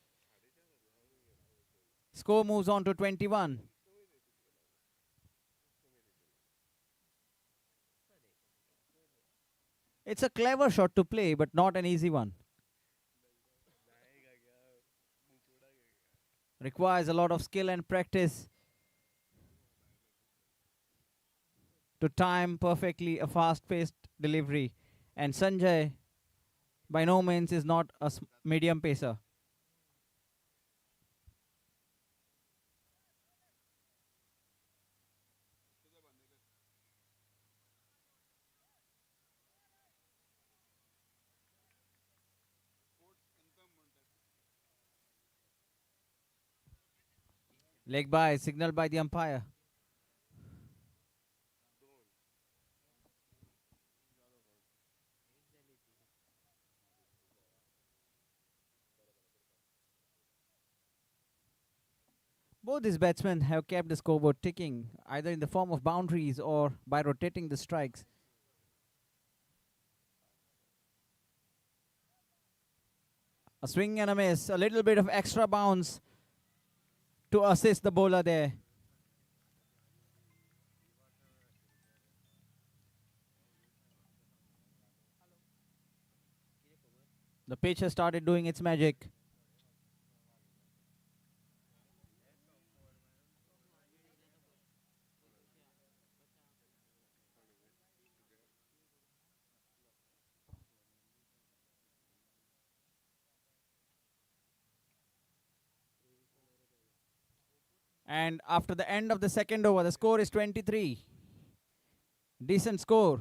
Score moves on to 21. It's a clever shot to play, but not an easy one. Requires a lot of skill and practice to time perfectly a fast-paced delivery. And Sanjay, by no means, is not a medium pacer. Leg by, signaled by the umpire. Both these batsmen have kept the scoreboard ticking, either in the form of boundaries or by rotating the strikes. A swing and a miss, a little bit of extra bounce to assist the bowler there. The pitch has started doing its magic. And after the end of the second over, the score is 23. Decent score.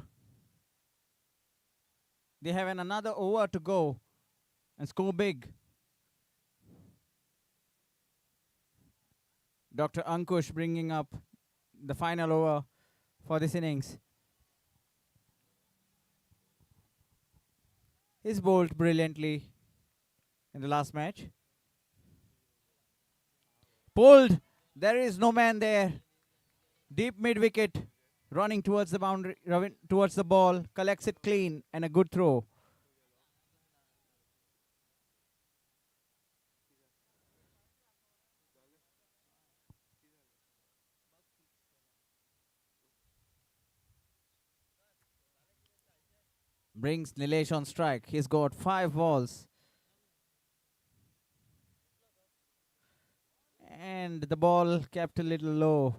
They have another over to go and score big. Dr. Ankush bringing up the final over for this innings. He's bowled brilliantly in the last match. Pulled. There is no man there. Deep mid wicket. Running towards the boundary, towards the ball. Collects it clean and a good throw. brings Nilesh on strike. He's got 5 balls. And the ball kept a little low.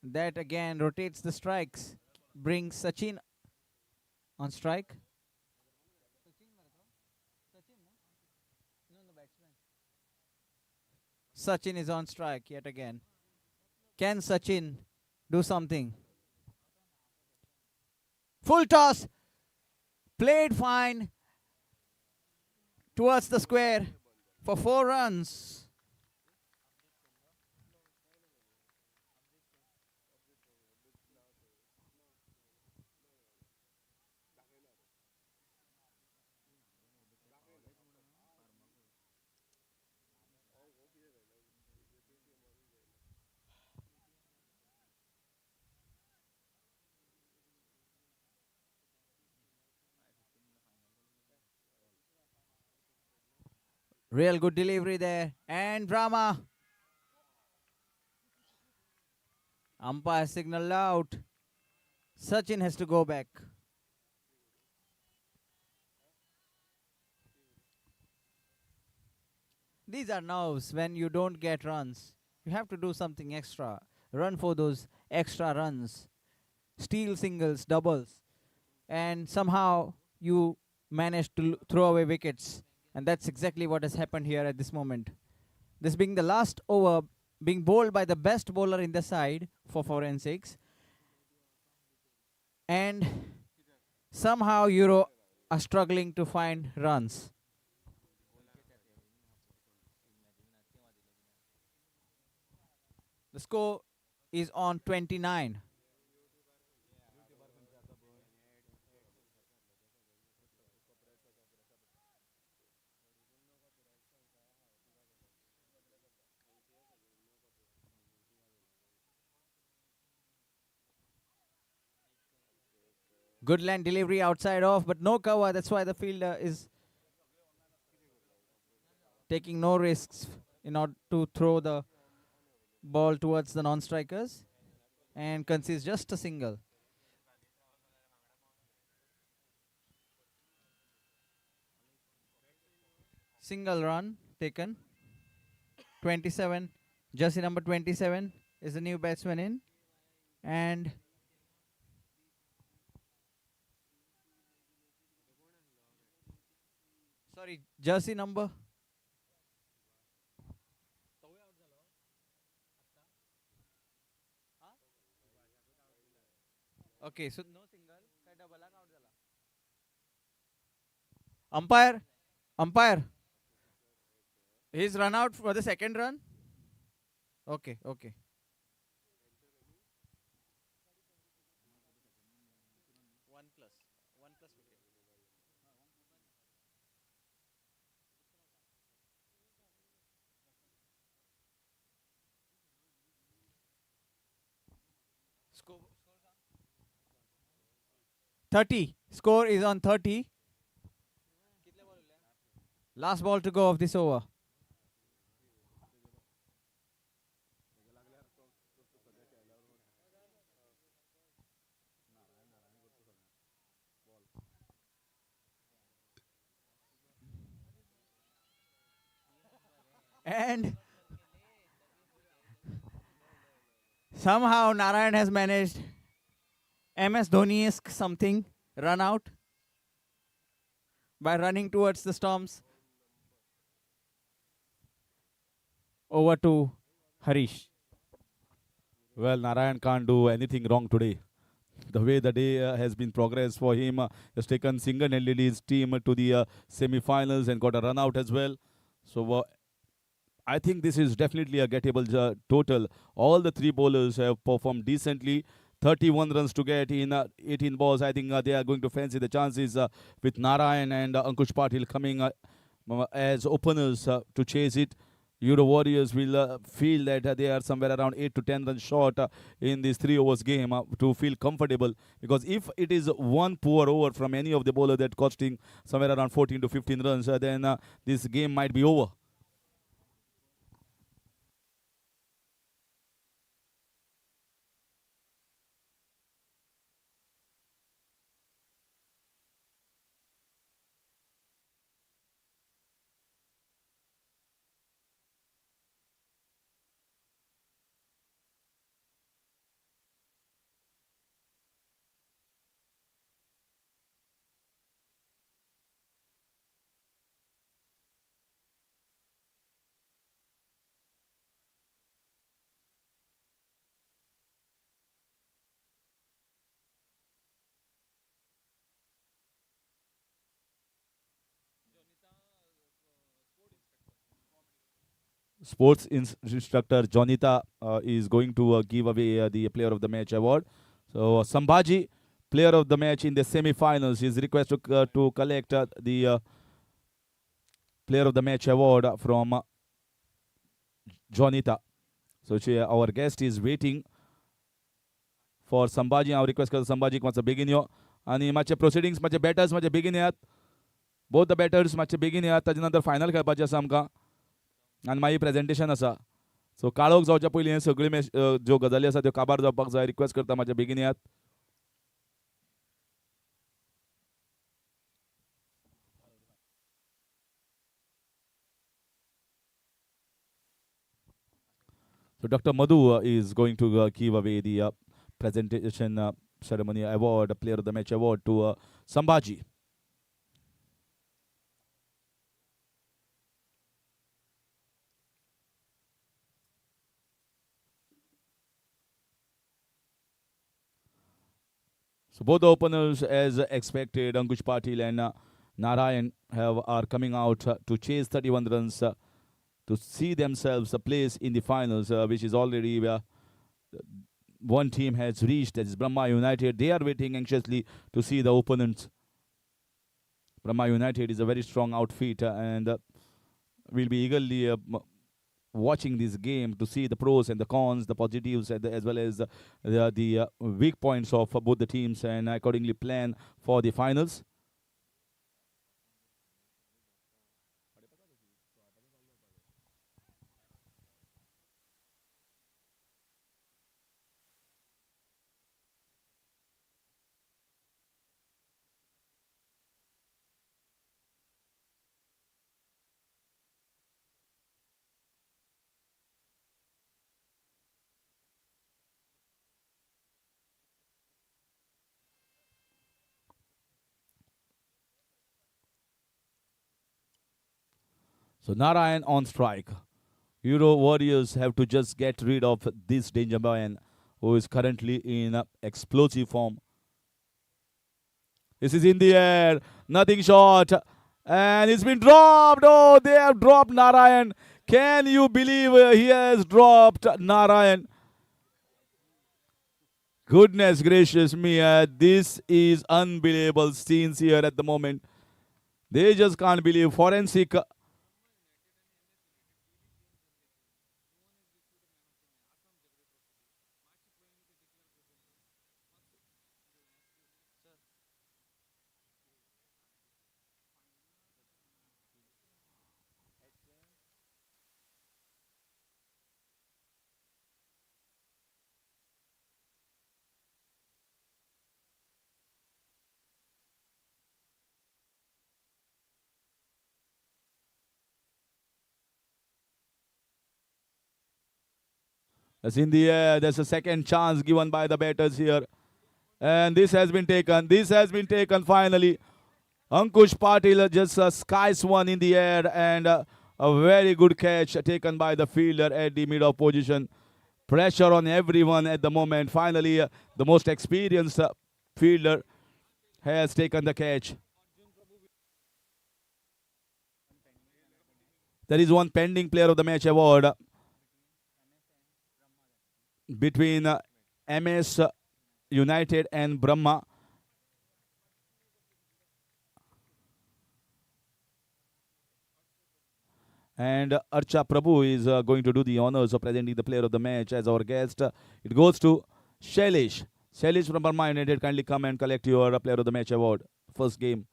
That again rotates the strikes. Brings Sachin on strike. Sachin is on strike yet again. Can Sachin do something? Full toss. Played fine towards the square for 4 runs. Real good delivery there. And drama. Umpire signal out. Sachin has to go back. These are nerves when you don't get runs. You have to do something extra. Run for those extra runs. Steal singles, doubles. And somehow you manage to throw away wickets. And that's exactly what has happened here at this moment. This being the last over, being bowled by the best bowler in the side for 4 and 6. And somehow Euro are struggling to find runs. The score is on 29. Good land delivery outside off, but no cover. That's why the fielder is taking no risks in order to throw the ball towards the non-strikers and concedes just a single. Single run taken. 27. Jersey number 27 is the new batsman in. And sorry, jersey number. Okay, so no single. Umpire, umpire. He's run out for the second run. Okay, okay. One plus wicket. Score 30. Score is on 30. Last ball to go of this over. And somehow Narayan has managed MS Dhoni-esque something, run out by running towards the stumps. Over to Harish. Well, Narayan can't do anything wrong today. The way the day has been progressed for him, has taken single-handedly his team to the semi-finals and got a run out as well. So I think this is definitely a gettable total. All the 3 bowlers have performed decently. 31 runs to get in 18 balls. I think they are going to fancy the chances with Narayan and Ankush Patil coming as openers to chase it. Euro Warriors will feel that they are somewhere around 8 to 10 runs short in this 3 overs game to feel comfortable. Because if it is one poor over from any of the bowler that costing somewhere around 14 to 15 runs, then this game might be over. sports instructor Jonita is going to give away the player of the match award. So Sambhaji, player of the match in the semi-finals, is requested to collect the player of the match award from Jonita. So our guest is waiting for Sambhaji. I request Sambhaji मातसो बेगीन यो आणि मातशे proceedings मातशे batters मातशे बेगीन येयात. Both the batters मातशे बेगीन येयात. ताजे नंतर फायनल खेळपाचें आसा आमकां आनी मागीर प्रेजेंटेशन आसा. सो काळोख जावच्या पयलीं हे सगळी ज्यो गजाली आसा त्यो काबार जावपाक जाय. रिक्वेस्ट करता मातशे बेगीन येयात. So Dr. Madhu is going to give away the presentation ceremony award, player of the match award to Sambhaji. So both the openers, as expected, Ankush Patil and Narayan are coming out to chase 31 runs to see themselves a place in the finals, which is already one team has reached. That is Brahma United. They are waiting anxiously to see the opponents. Brahma United is a very strong outfit and will be eagerly watching this game to see the pros and the cons, the positives, and as well as the weak points of both the teams, and accordingly plan for the finals. So Narayan on strike. Euro Warriors have to just get rid of this danger man who is currently in explosive form. This is in the air. Nothing short. And it's been dropped. Oh, they have dropped Narayan. Can you believe he has dropped Narayan? Goodness gracious me. This is unbelievable scenes here at the moment. They just can't believe. Forensic. That's in the air. There's a second chance given by the batters here. And this has been taken. This has been taken finally. Ankush Patil just skies one in the air, and a very good catch taken by the fielder at the mid-off position. Pressure on everyone at the moment. Finally, the most experienced fielder has taken the catch. There is one pending player of the match award between MS United and Brahma. And Archa Prabhu is going to do the honors of presenting the player of the match as our guest. It goes to Shailesh. Shailesh from Brahma United, kindly come and collect your player of the match award. First game.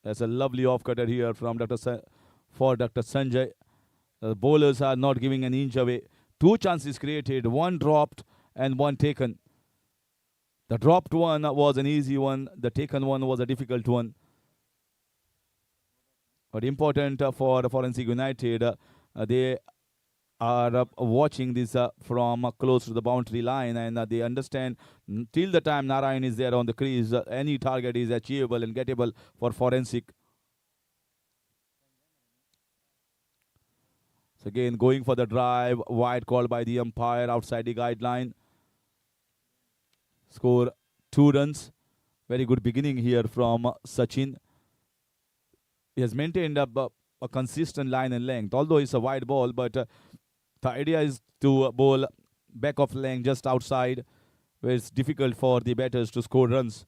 That's a lovely off-cutter here from Dr. Sanjay. The bowlers are not giving an inch away. Two chances created, one dropped and one taken. The dropped one was an easy one. The taken one was a difficult one. But important for Forensic United, they are watching this from close to the boundary line, and they understand till the time Narayan is there on the crease, any target is achievable and gettable for Forensic. So again, going for the drive, wide call by the umpire outside the guideline. Score 2 runs. Very good beginning here from Sachin. He has maintained a consistent line and length. Although it's a wide ball, but the idea is to bowl back of length just outside, where it's difficult for the batters to score runs.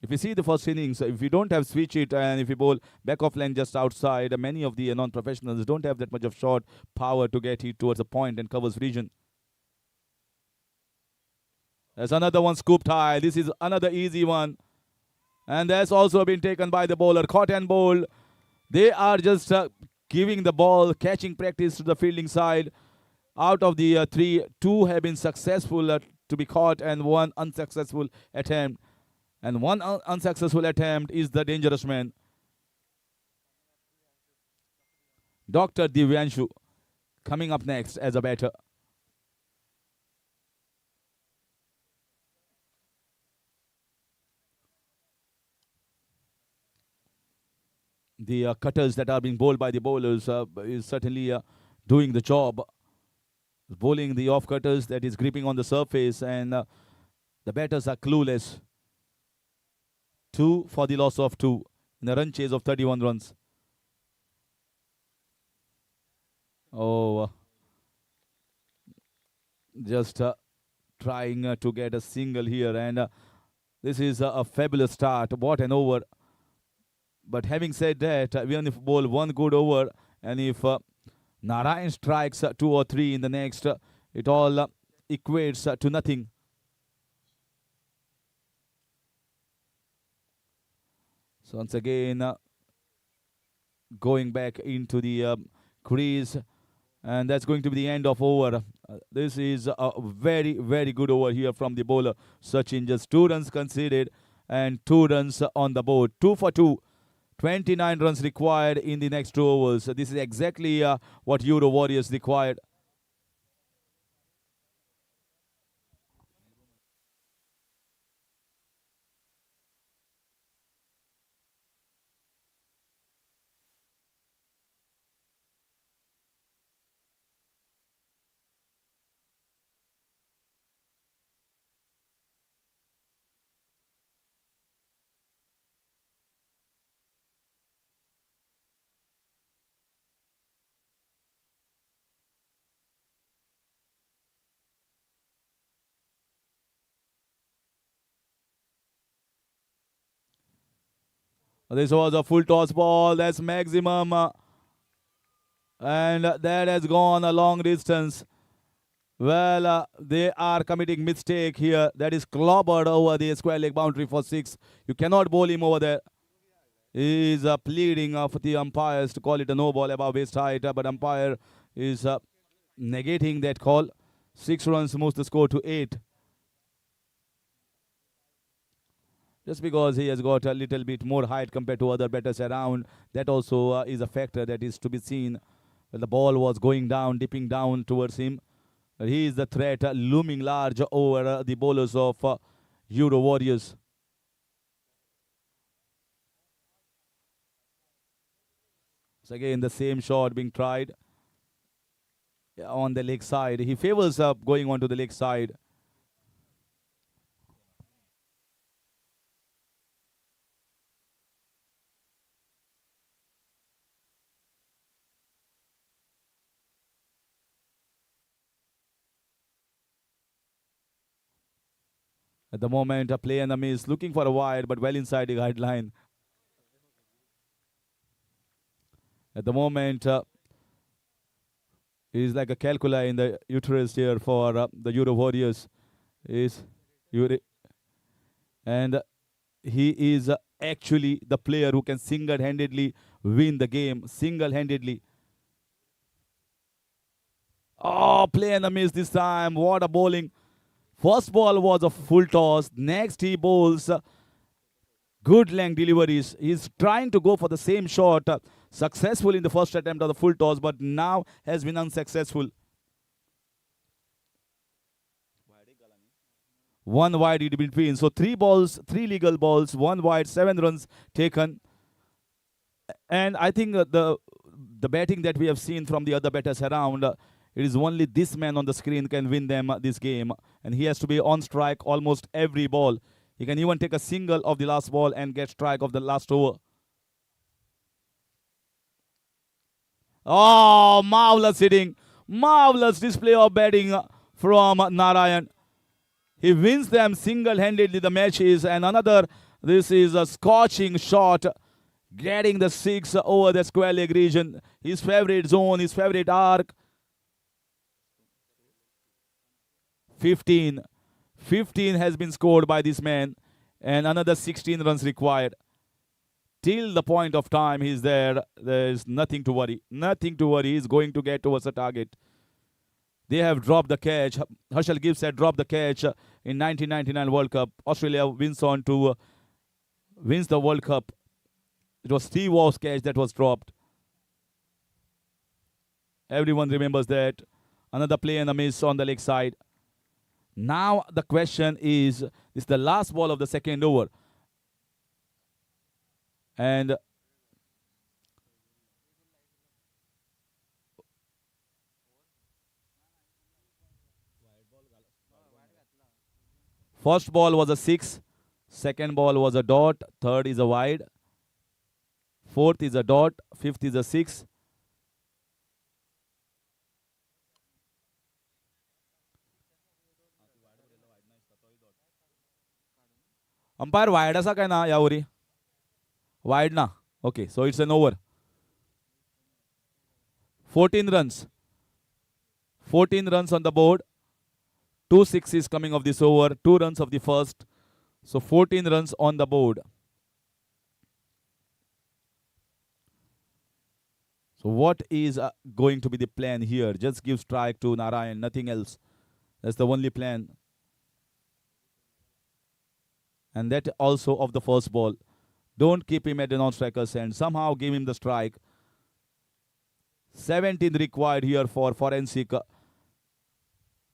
If you see the first innings, if you don't have switch it and if you bowl back of length just outside, many of the non-professionals don't have that much of shot power to get it towards the point and covers region. There's another one scooped high. This is another easy one. And that's also been taken by the bowler. Caught and bowled. They are just giving the ball, catching practice to the fielding side. Out of the three, two have been successful to be caught and one unsuccessful attempt. And one unsuccessful attempt is the dangerous man. Dr. Divyanshu coming up next as a batter. The cutters that are being bowled by the bowlers is certainly doing the job. Bowling the off cutters that is gripping on the surface, and the batters are clueless. 2 for the loss of 2 in a run chase of 31 runs. Oh, just trying to get a single here, and this is a fabulous start. What an over. But having said that, even if bowl one good over, and if Narayan strikes 2 or 3 in the next, it all equates to nothing. So once again, going back into the crease, and that's going to be the end of over. This is a very, very good over here from the bowler Sachin. Just 2 runs conceded and 2 runs on the board. 2 for 2. 29 runs required in the next 2 overs. So this is exactly what Euro Warriors required. This was a full toss ball. That's maximum. And that has gone a long distance. Well, they are committing mistake here. That is clobbered over the square leg boundary for 6. You cannot bowl him over there. He is pleading for the umpires to call it a no ball above waist height. But umpire is negating that call. 6 runs moves the score to 8. Just because he has got a little bit more height compared to other batters around, that also is a factor that is to be seen. Well, the ball was going down, dipping down towards him. But he is the threat looming large over the bowlers of Euro Warriors. So again, the same shot being tried on the leg side. He favors going on to the leg side. At the moment, a play and a miss, looking for a wide, but well inside the guideline. At the moment, he's like a calculi in the uterus here for the Euro Warriors. And he is actually the player who can single-handedly win the game. Single-handedly. Oh, play and a miss this time. What a bowling. First ball was a full toss. Next he bowls good length deliveries. He's trying to go for the same shot. Successful in the first attempt of the full toss, but now has been unsuccessful. 1 wide in between. So 3 balls, 3 legal balls, 1 wide, 7 runs taken. And I think the batting that we have seen from the other batters around, it is only this man on the screen can win them this game. And he has to be on strike almost every ball. He can even take a single of the last ball and get strike of the last over. Oh, marvelous hitting. Marvelous display of batting from Narayan. He wins them single-handedly the matches. And another, this is a scorching shot. Getting the 6 over the square leg region. His favorite zone, his favorite arc. 15. 15 has been scored by this man. And another 16 runs required. Till the point of time he's there, there's nothing to worry. Nothing to worry. He's going to get towards the target. They have dropped the catch. Herschel Gibbs had dropped the catch in 1999 World Cup. Australia wins the World Cup. It was Steve Waugh's catch that was dropped. Everyone remembers that. Another play and a miss on the leg side. Now the question is, this is the last ball of the second over. And first ball was a 6. Second ball was a dot. Third is a wide. Fourth is a dot. Fifth is a 6. Umpire wide असा काय ना यावरी wide na. Okay, so it's an over. 14 runs. 14 runs on the board. 2 sixes coming of this over. 2 runs of the first. So 14 runs on the board. So what is going to be the plan here? Just give strike to Narayan, nothing else. That's the only plan. And that also of the first ball. Don't keep him at the non-striker's end. Somehow give him the strike. 17 required here for Forensic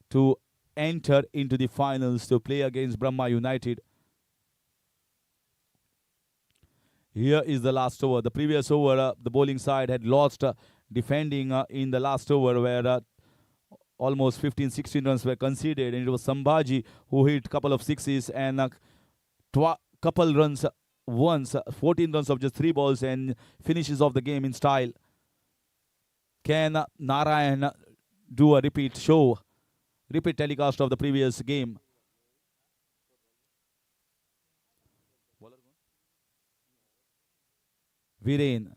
to enter into the finals to play against Brahma United. Here is the last over. The previous over, the bowling side had lost defending in the last over where almost 15-16 runs were conceded. And it was Sambhaji who hit a couple of sixes and a couple runs once. 14 runs of just 3 balls and finishes off the game in style. Can Narayan do a repeat telecast of the previous game? Viren.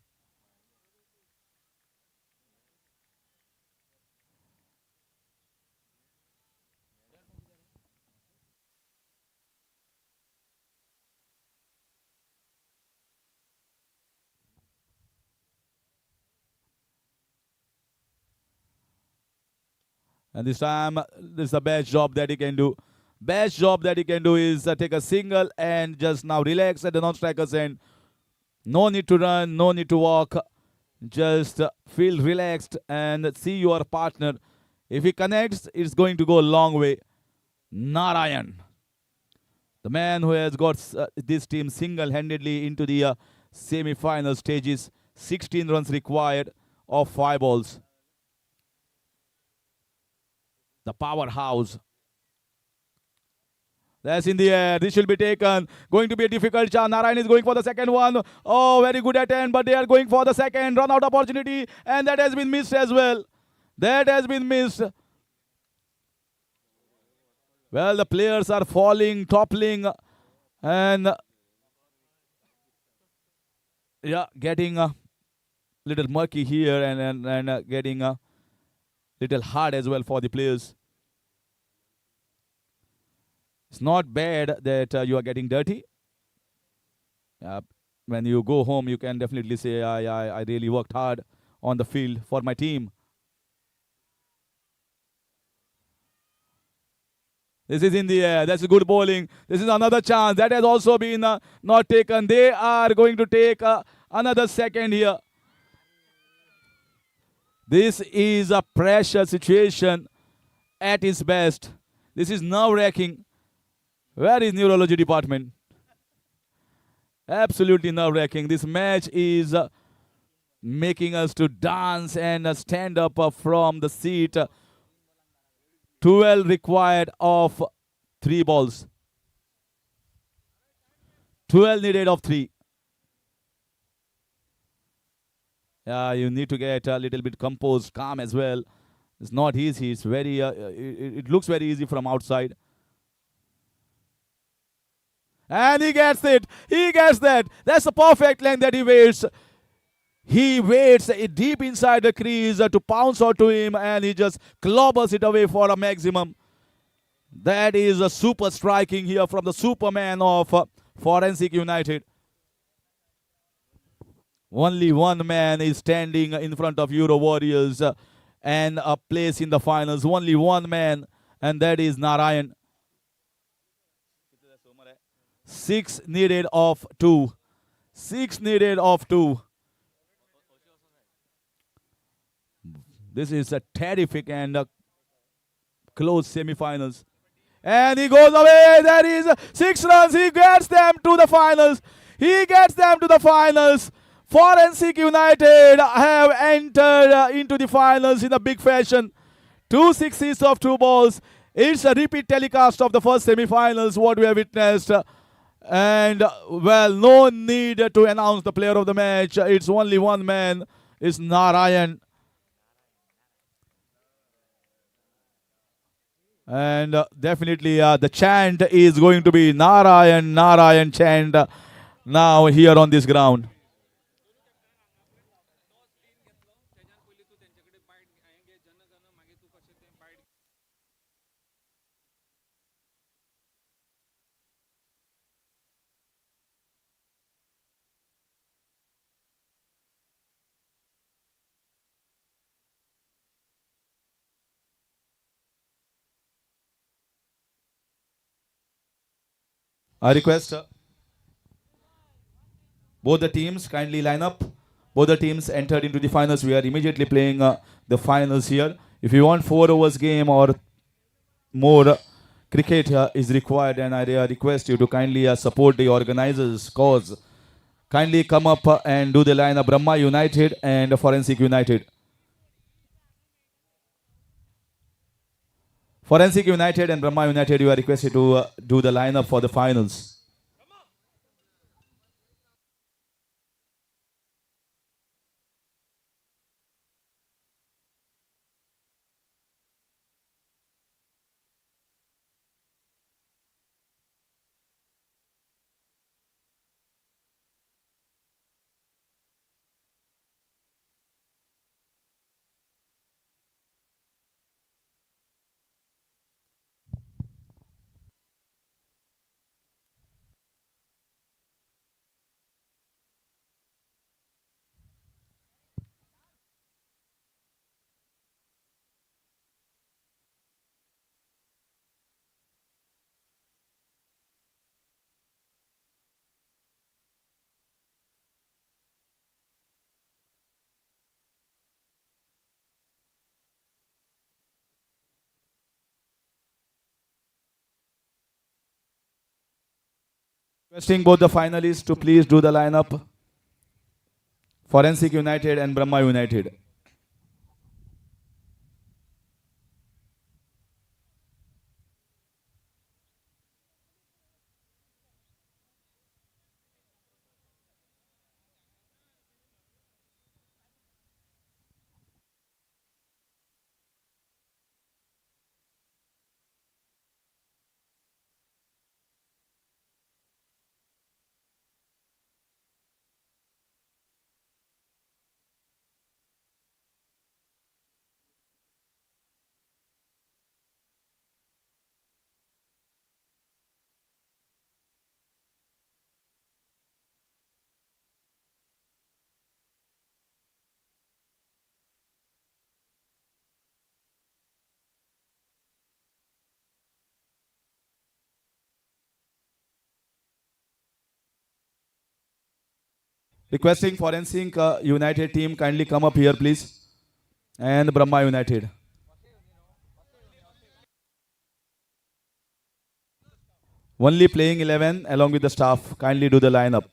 And this time, this is the best job that he can do. Best job that he can do is take a single and just now relax at the non-striker's end. No need to run, no need to walk. Just feel relaxed and see your partner. If he connects, it's going to go a long way. Narayan, the man who has got this team single-handedly into the semi-final stages. 16 runs required of 5 balls. The powerhouse. That's in the air. This should be taken. Going to be a difficult chance. Narayan is going for the second one. Oh, very good attempt, but they are going for the second. Run out opportunity. And that has been missed as well. That has been missed. Well, the players are falling, toppling. And yeah, getting a little murky here and getting a little hard as well for the players. It's not bad that you are getting dirty. When you go home, you can definitely say, I really worked hard on the field for my team. This is in the air. That's a good bowling. This is another chance. That has also been not taken. They are going to take another second here. This is a pressure situation at its best. This is nerve-wracking. Where is neurology department? Absolutely nerve-wracking. This match is making us to dance and stand up from the seat. 12 required of 3 balls. 12 needed of 3. You need to get a little bit composed, calm as well. It's not easy. It's very. It looks very easy from outside. And he gets it. He gets that. That's the perfect length that he waits. He waits deep inside the crease to pounce onto him, and he just clobbers it away for a maximum. That is a super striking here from the Superman of Forensic United. Only one man is standing in front of Euro Warriors and a place in the finals. Only one man, and that is Narayan. 6 needed of 2. 6 needed of 2. This is a terrific and close semi-finals. And he goes away. There is 6 runs. He gets them to the finals. He gets them to the finals. Forensic United have entered into the finals in a big fashion. 2 sixes of 2 balls. It's a repeat telecast of the first semi-finals, what we have witnessed. And, well, no need to announce the player of the match. It's only one man. It's Narayan. And definitely the chant is going to be Narayan, Narayan chant now here on this ground. I request both the teams kindly line up. Both the teams entered into the finals. We are immediately playing the finals here. If you want 4 overs game or more cricket is required, and I request you to kindly support the organizers' cause. Kindly come up and do the line of Brahma United and Forensic United. Forensic United and Brahma United, you are requested to do the lineup for the finals. Requesting both the finalists to please do the lineup. Forensic United and Brahma United. Requesting Forensic United team kindly come up here, please. And Brahma United. Only playing 11 along with the staff. Kindly do the lineup.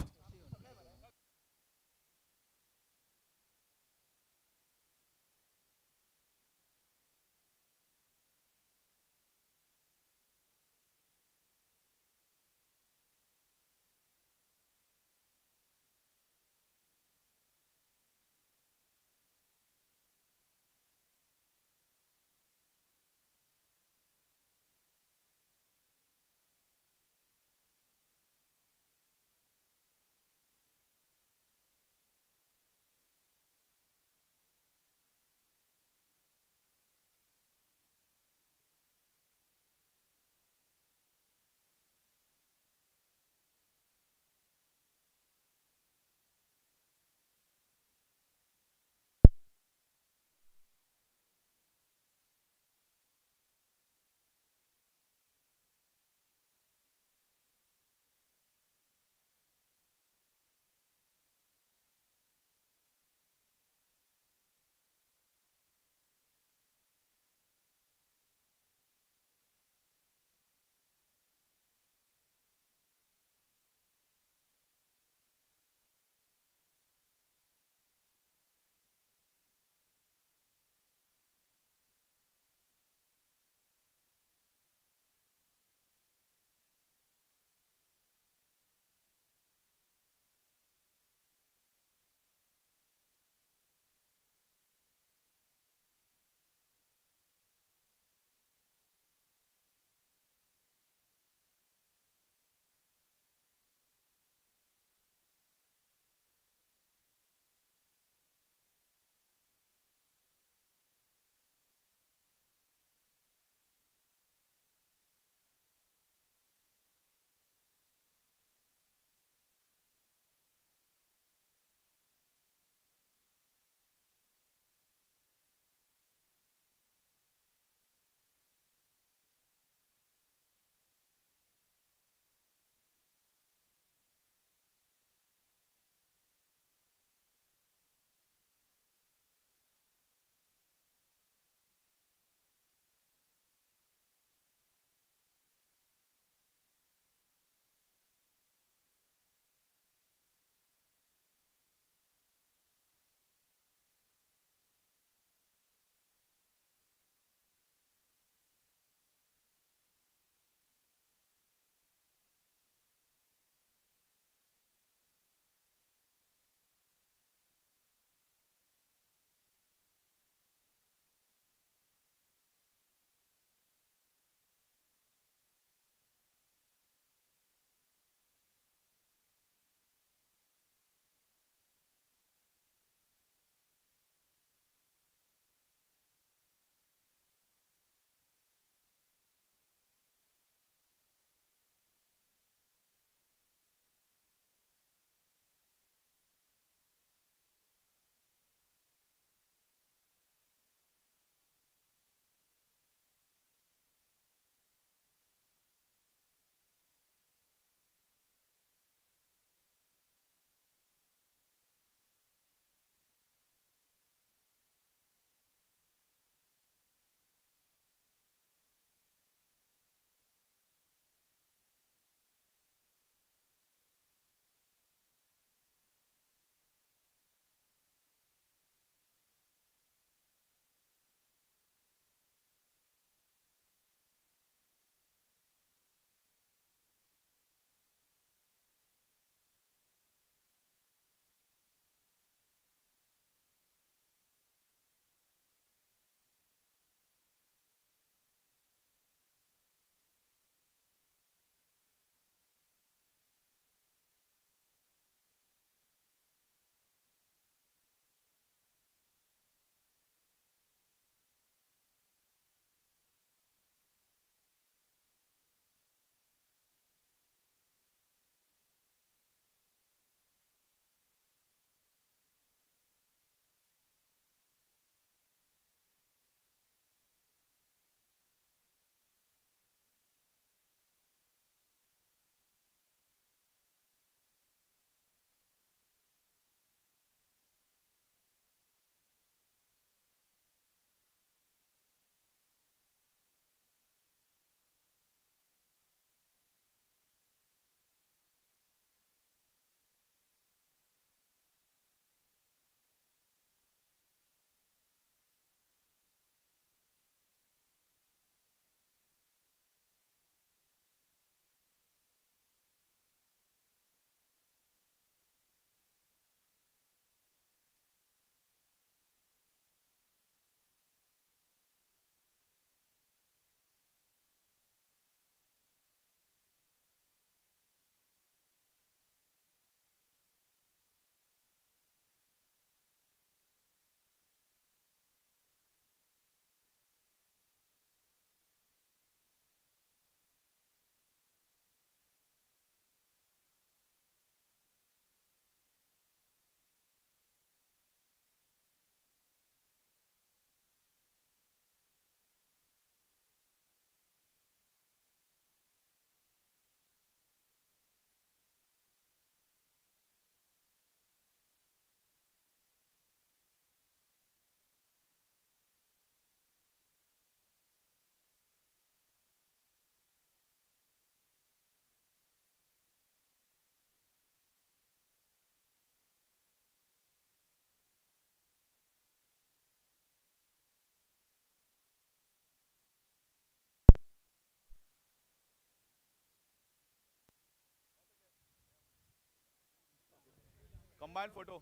Combine photo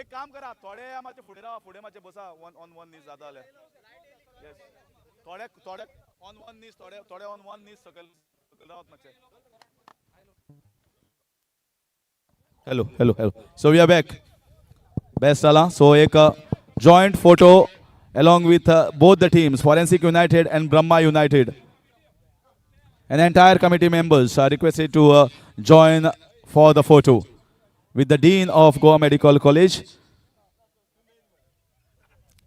एक काम करा थोडे मातशे फुडें रावा फुडें मातशे बसा on one नीज जाता जाल्यार येस थोडे थोडे ऑन वन नीज थोडे थोडे ऑन वन नीज सकयल रावत मातशे hello hello hello so we are back best sala so ek joint photo along with both the teams Forensic United and Brahma United and entire committee members are requested to join for the photo with the Dean of Goa Medical College.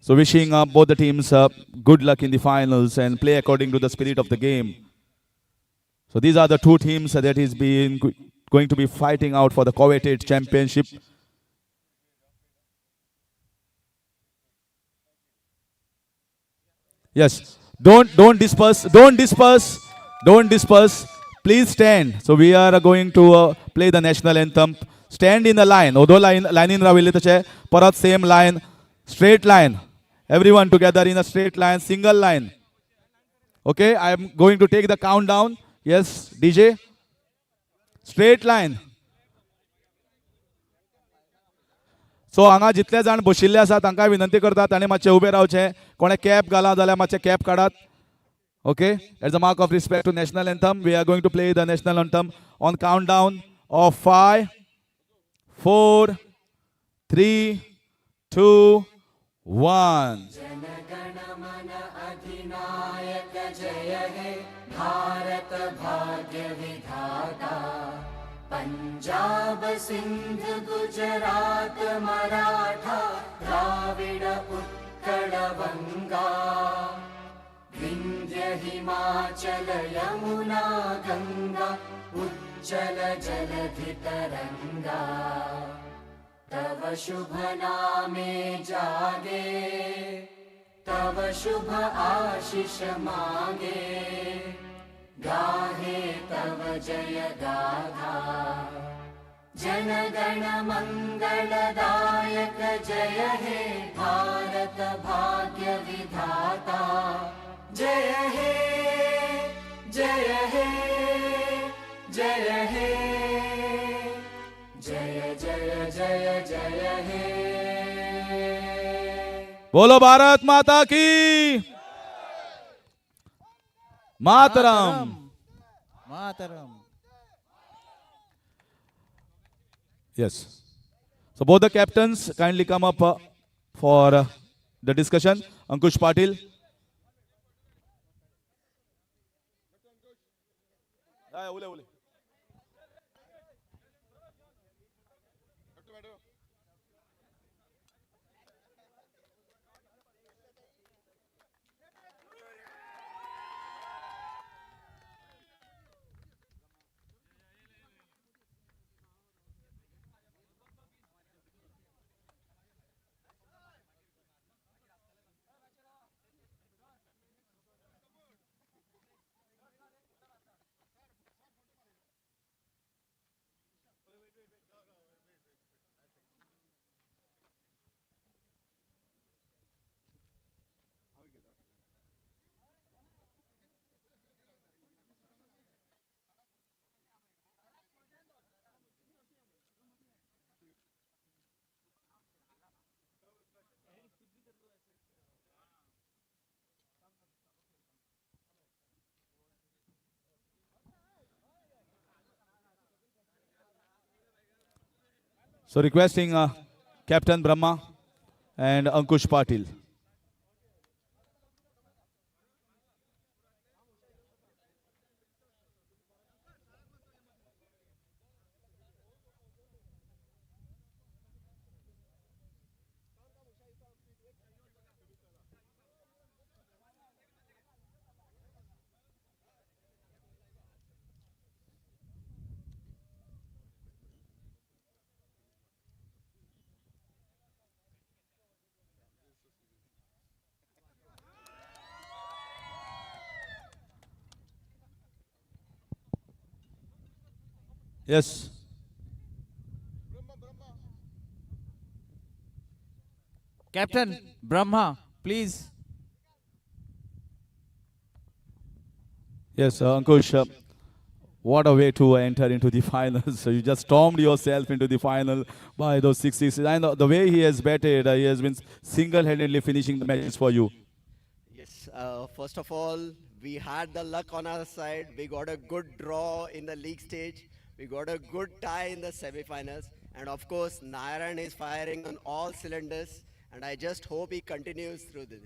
So wishing both the teams good luck in the finals and play according to the spirit of the game. So these are the two teams that is going to be fighting out for the coveted championship. Yes, don't disperse. Please stand. So we are going to play the national anthem. Stand in the line. Odo line in ravili tache. Parat same line. Straight line. Everyone together in a straight line. Single line. Okay, I am going to take the countdown. Yes, DJ. Straight line. So हांगा जितले जाण बशिल्ले आसा तांकां विनंती करता ताणे मातशे उबे रावचे कोणे कॅप घाला जाल्यार मातशे कॅप काडात. Okay, as a mark of respect to national anthem, we are going to play the national anthem on countdown of 5, 4, 3, 2, 1. Punjab Sindh Gujarat Maratha Dravid Utkal बंगा विंध्य हिमाचल यमुना गंगा उज्जल जलधि तरंगा तव शुभ नामे जागे तव शुभ आशीष मांगे गाहे तव जय गाथा जन गण मंगलदायक जय हे भारत भाग्य विधाता जय हे जय हे जय हे जय जय जय जय हे बोलो भारत माता की Mataram. Mataram. Yes. So both the captains kindly come up for the discussion. Ankush Patil. So requesting Captain Brahma and Ankush Patil. Yes. Captain Brahma, please. Yes, Ankush. What a way to enter into the finals. So you just stormed yourself into the final by those 6 6. And the way he has batted, he has been single-handedly finishing the matches for you. Yes, first of all, we had the luck on our side. We got a good draw in the league stage. We got a good tie in the semi-finals. And of course, Narayan is firing on all cylinders. And I just hope he continues through this.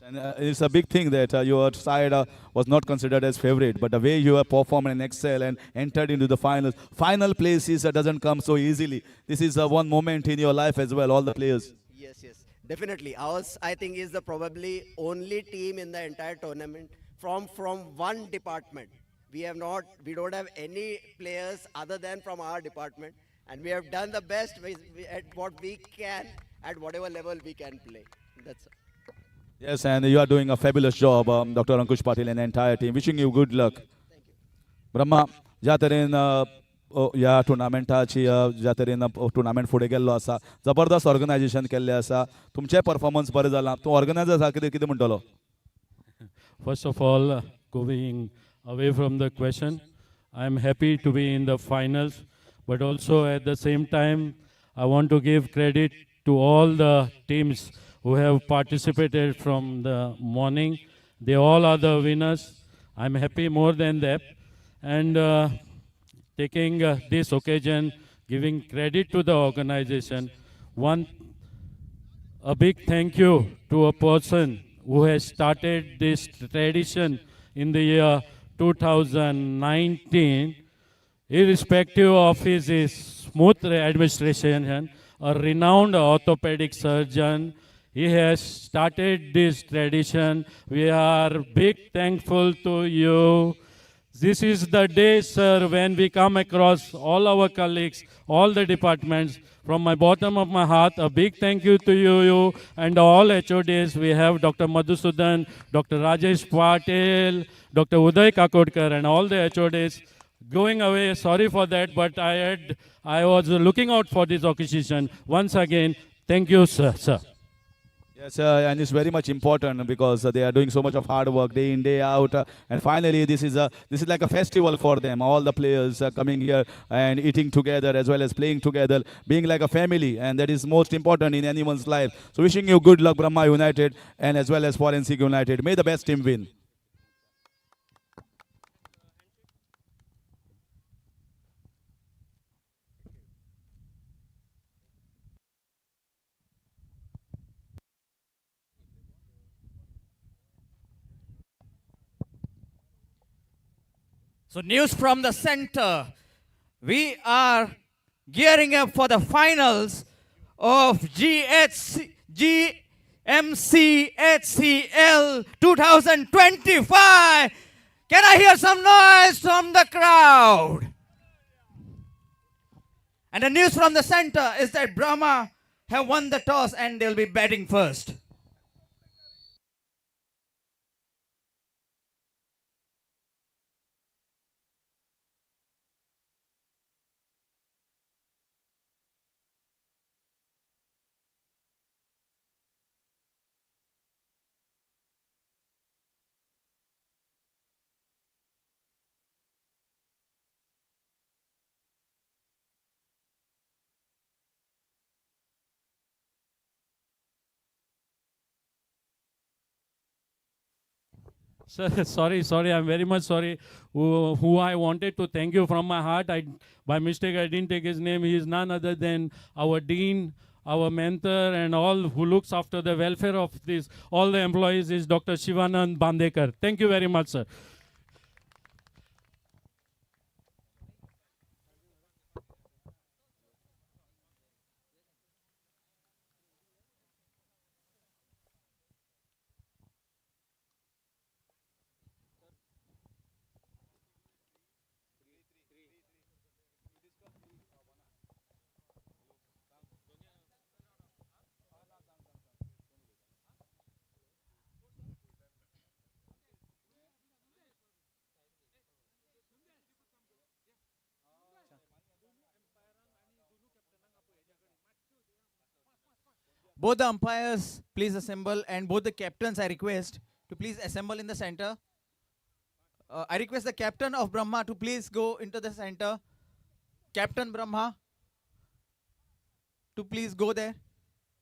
And it's a big thing that your side was not considered as favorite, but the way you have performed and excel and entered into the finals, final places doesn't come so easily. This is one moment in your life as well, all the players. Yes, yes, definitely. Ours, I think, is the probably only team in the entire tournament from one department. We don't have any players other than from our department, and we have done the best at what we can, at whatever level we can play. That's all. Yes, and you are doing a fabulous job, Dr. Ankush Patil and the entire team. Wishing you good luck. Brahma ज्या तरेन ह्या टुर्नामेंटाची ज्या तरेन tournament फुडें गेल्लो आसा जबरदस्त organisation केल्लें आसा तुमचें परफॉर्मन्स बरें जालां तूं ऑर्गनायजर आसा कितें म्हणटलो First of all, going away from the question, I'm happy to be in the finals, but also at the same time, I want to give credit to all the teams who have participated from the morning. They all are the winners. I'm happy more than that. And taking this occasion, giving credit to the organization, a big thank you to a person who has started this tradition in the year 2019, irrespective of his smooth administration, a renowned orthopedic surgeon. He has started this tradition. We are big thankful to you. This is the day, sir, when we come across all our colleagues, all the departments. From my bottom of my heart, a big thank you to you and all HODs. We have Dr. Madhusudan, Dr. Rajesh Patil, Dr. Uday Kakodkar, and all the HODs. Going away, sorry for that, but I was looking out for this occasion. Once again, thank you, sir. Yes, and it's very much important because they are doing so much of hard work day in, day out. And finally, this is like a festival for them. All the players coming here and eating together as well as playing together, being like a family. And that is most important in anyone's life. So wishing you good luck, Brahma United, and as well as Forensic United. May the best team win. So news from the center. We are gearing up for the finals of GMCHCL 2025. Can I hear some noise from the crowd? And the news from the center is that Brahma have won the toss and they'll be batting first. Sir, sorry, I'm very much sorry. Who I wanted to thank you from my heart. By mistake, I didn't take his name. He is none other than our dean, our mentor, and all who looks after the welfare of all the employees is Dr. Shivanand Bandekar. Thank you very much, sir. Both the umpires, please assemble, and both the captains, I request to please assemble in the center. I request the captain of Brahma to please go into the center. Captain Brahma, to please go there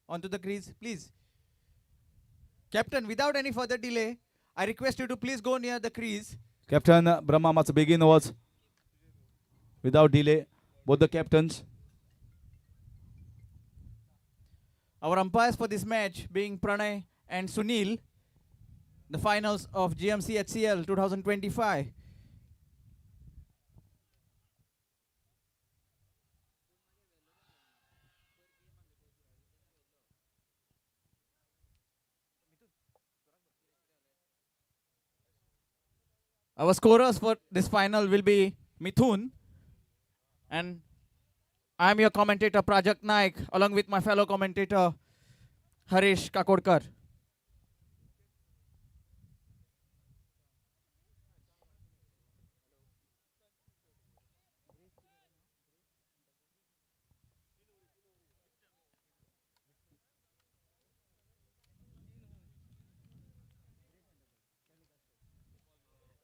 onto the crease, please. Captain, without any further delay, I request you to please go near the crease. Captain Brahma must begin overs without delay. Both the captains. Our umpires for this match being Pranay and Sunil, the finals of GMCHCL 2025. Our scorers for this final will be Mithun, and I'm your commentator Prajakth Naik, along with my fellow commentator Harish Kakodkar.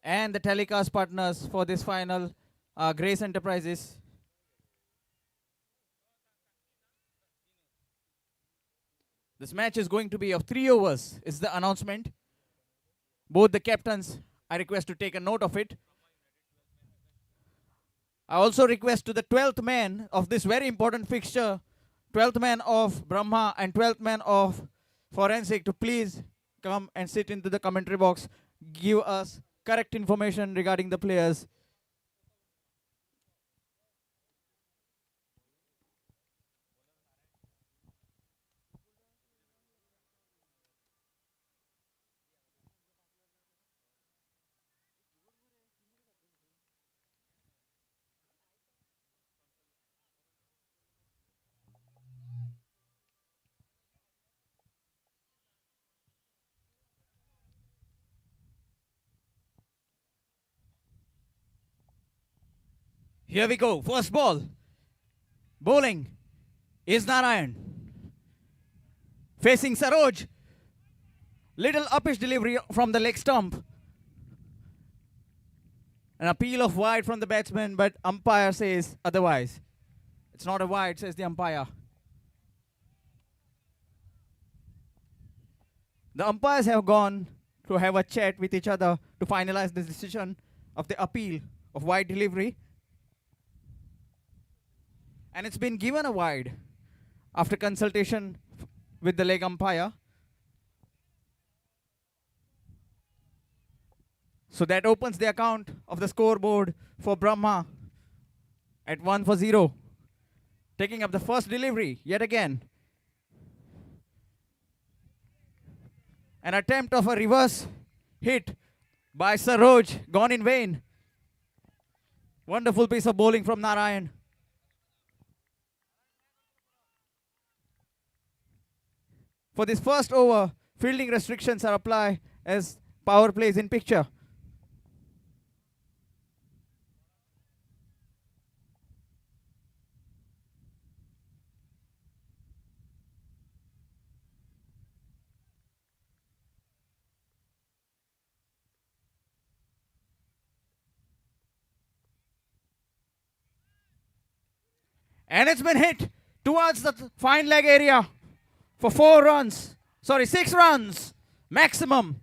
And the telecast partners for this final are Grace Enterprises. This match is going to be of 3 overs, is the announcement. Both the captains, I request to take a note of it. I also request to the 12th man of this very important fixture, 12th man of Brahma and 12th man of Forensic, to please come and sit into the commentary box, give us correct information regarding the players. Here we go. First ball. Bowling is Narayan. Facing Saroj. Little uppish delivery from the leg stump. An appeal of wide from the batsman, but umpire says otherwise. It's not a wide, says the umpire. The umpires have gone to have a chat with each other to finalize the decision of the appeal of wide delivery. And it's been given a wide after consultation with the leg umpire. So that opens the account of the scoreboard for Brahma at 1-0. Taking up the first delivery yet again. An attempt of a reverse hit by Saroj, gone in vain. Wonderful piece of bowling from Narayan. For this first over, fielding restrictions are applied as power play is in picture. And it's been hit towards the fine leg area for 4 runs. Sorry, 6 runs maximum.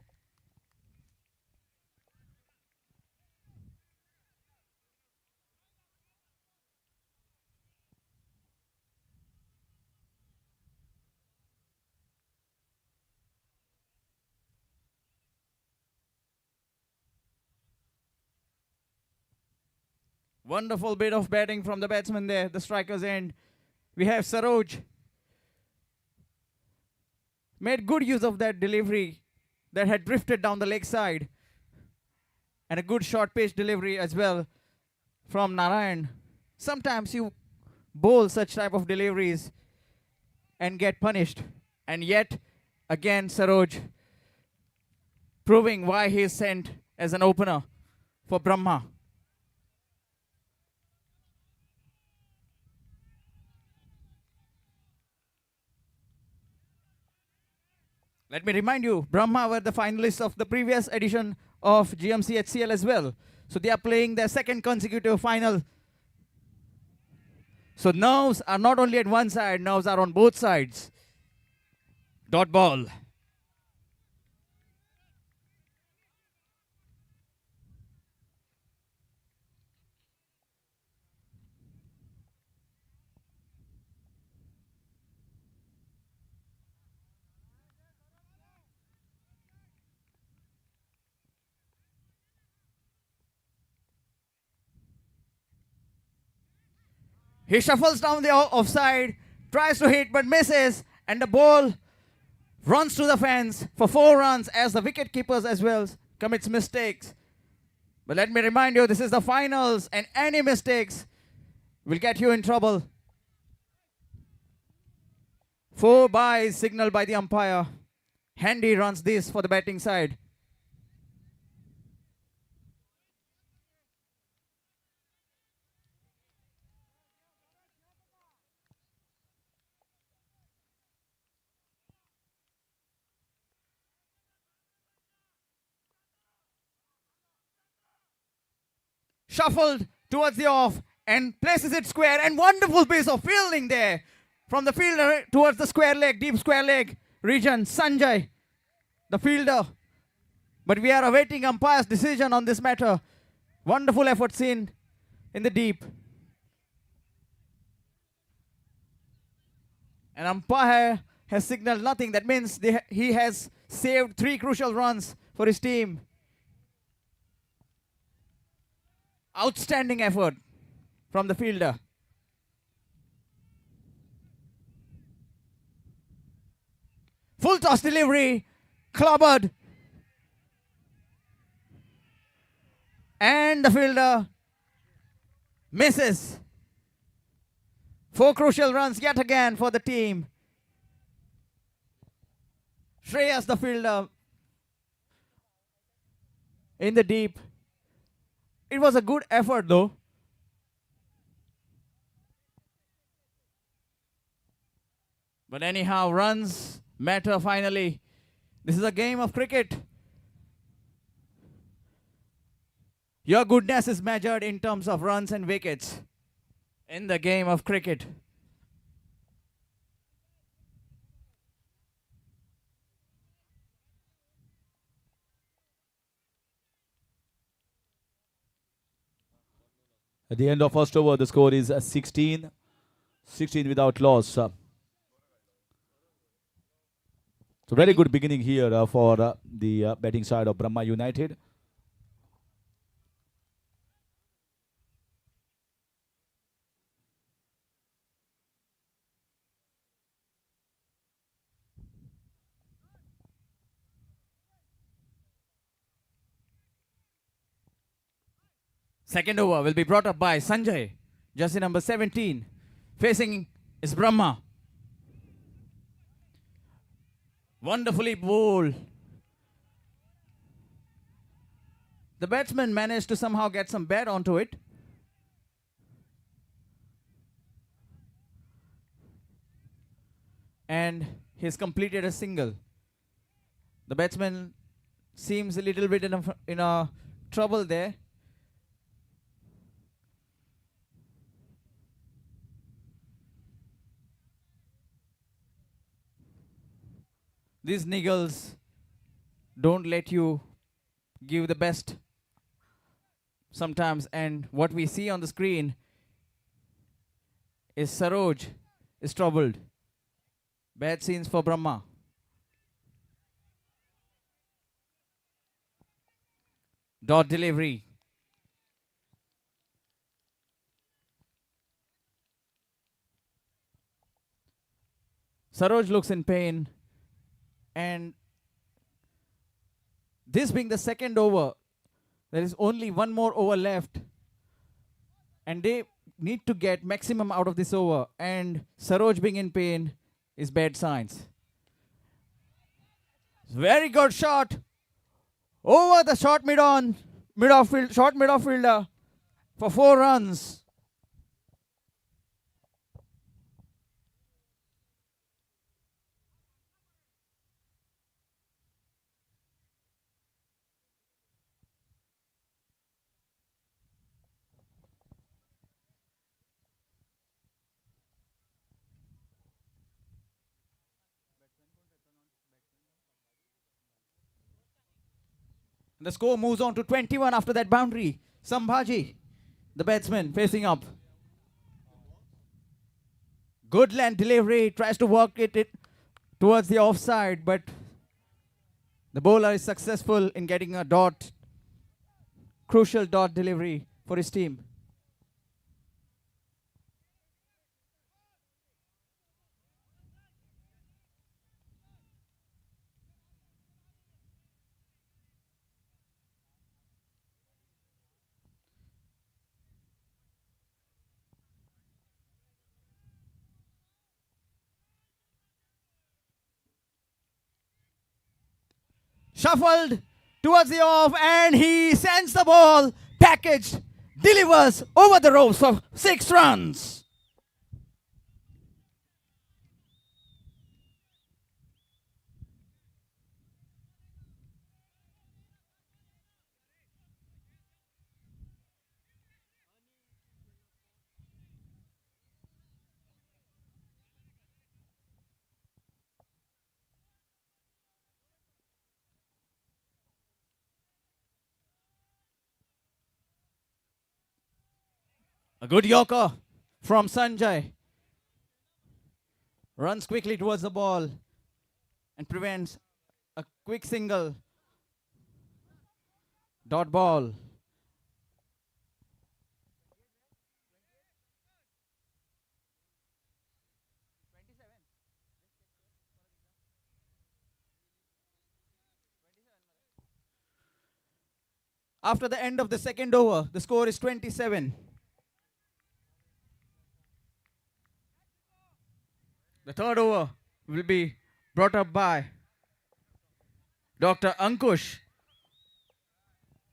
Wonderful bit of batting from the batsman there, the striker's end. We have Saroj. Made good use of that delivery that had drifted down the leg side. And a good short pitch delivery as well from Narayan. Sometimes you bowl such type of deliveries and get punished. And yet, again, Saroj proving why he is sent as an opener for Brahma. Let me remind you, Brahma were the finalists of the previous edition of GMCHCL as well. So they are playing their second consecutive final. So nerves are not only at one side, nerves are on both sides. Dot ball. He shuffles down the offside, tries to hit but misses, and the ball runs to the fence for 4 runs as the wicket keepers as well commits mistakes. But let me remind you, this is the finals and any mistakes will get you in trouble. 4 byes signaled by the umpire. Handy runs this for the batting side. Shuffled towards the off and places it square, and wonderful piece of fielding there from the fielder towards the square leg, deep square leg region. Sanjay, the fielder. But we are awaiting umpire's decision on this matter. Wonderful effort seen in the deep. And umpire has signaled nothing. That means he has saved 3 crucial runs for his team. Outstanding effort from the fielder. Full toss delivery, clobbered. And the fielder misses. 4 crucial runs yet again for the team. Shreyas, the fielder, in the deep. It was a good effort though. But anyhow, runs matter finally. This is a game of cricket. Your goodness is measured in terms of runs and wickets in the game of cricket. At the end of first over, the score is 16 without loss. So very good beginning here for the batting side of Brahma United. Second over will be brought up by Sanjay, jersey number 17. Facing is Brahma. Wonderfully bowled. The batsman managed to somehow get some bat onto it. And he's completed a single. The batsman seems a little bit in a trouble there. These niggles don't let you give the best sometimes, and what we see on the screen is Saroj is troubled. Bad scenes for Brahma. Dot delivery. Saroj looks in pain. And this being the second over, there is only one more over left. And they need to get maximum out of this over. And Saroj being in pain is bad signs. Very good shot. Over the short short mid-off fielder for 4 runs. The score moves on to 21 after that boundary. Sambhaji, the batsman, facing up. Good land delivery, tries to work it towards the offside, but the bowler is successful in getting a dot, crucial dot delivery for his team. Shuffled towards the off, and he sends the ball, packaged, delivers over the ropes for 6 runs. A good yorker from Sanjay. Runs quickly towards the ball and prevents a quick single. Dot ball. After the end of the second over, the score is 27. The third over will be brought up by Dr. Ankush,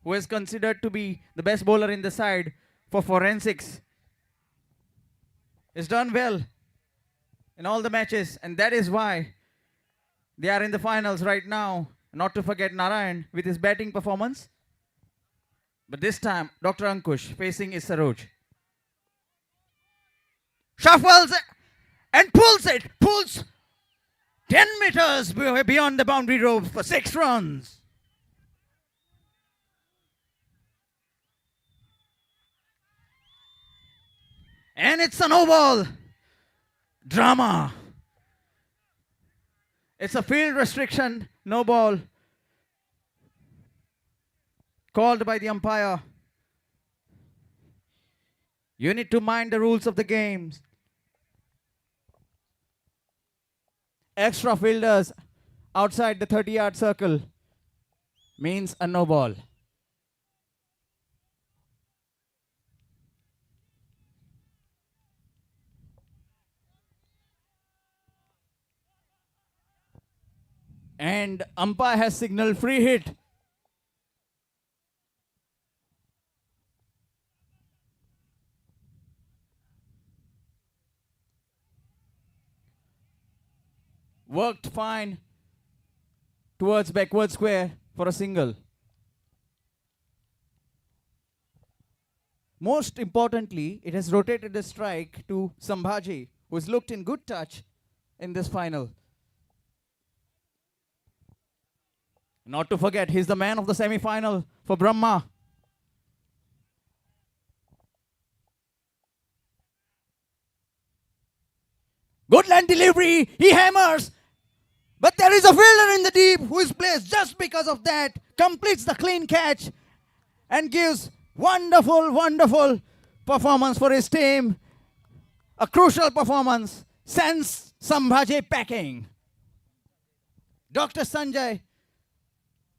who is considered to be the best bowler in the side for forensics. He's done well in all the matches, and that is why they are in the finals right now. Not to forget Narayan with his batting performance. But this time, Dr. Ankush facing is Saroj. Shuffles and pulls it. Pulls 10 meters beyond the boundary ropes for 6 runs. And it's a no ball. Drama. It's a field restriction. No ball. Called by the umpire. You need to mind the rules of the games. Extra fielders outside the 30-yard circle means a no ball. And umpire has signaled free hit. Worked fine towards backward square for a single. Most importantly, it has rotated the strike to Sambhaji, who has looked in good touch in this final. Not to forget, he's the man of the semi-final for Brahma. Good land delivery, he hammers. But there is a fielder in the deep who is placed just because of that, completes the clean catch and gives wonderful, wonderful performance for his team. A crucial performance, sends Sambhaji packing. Dr. Sanjay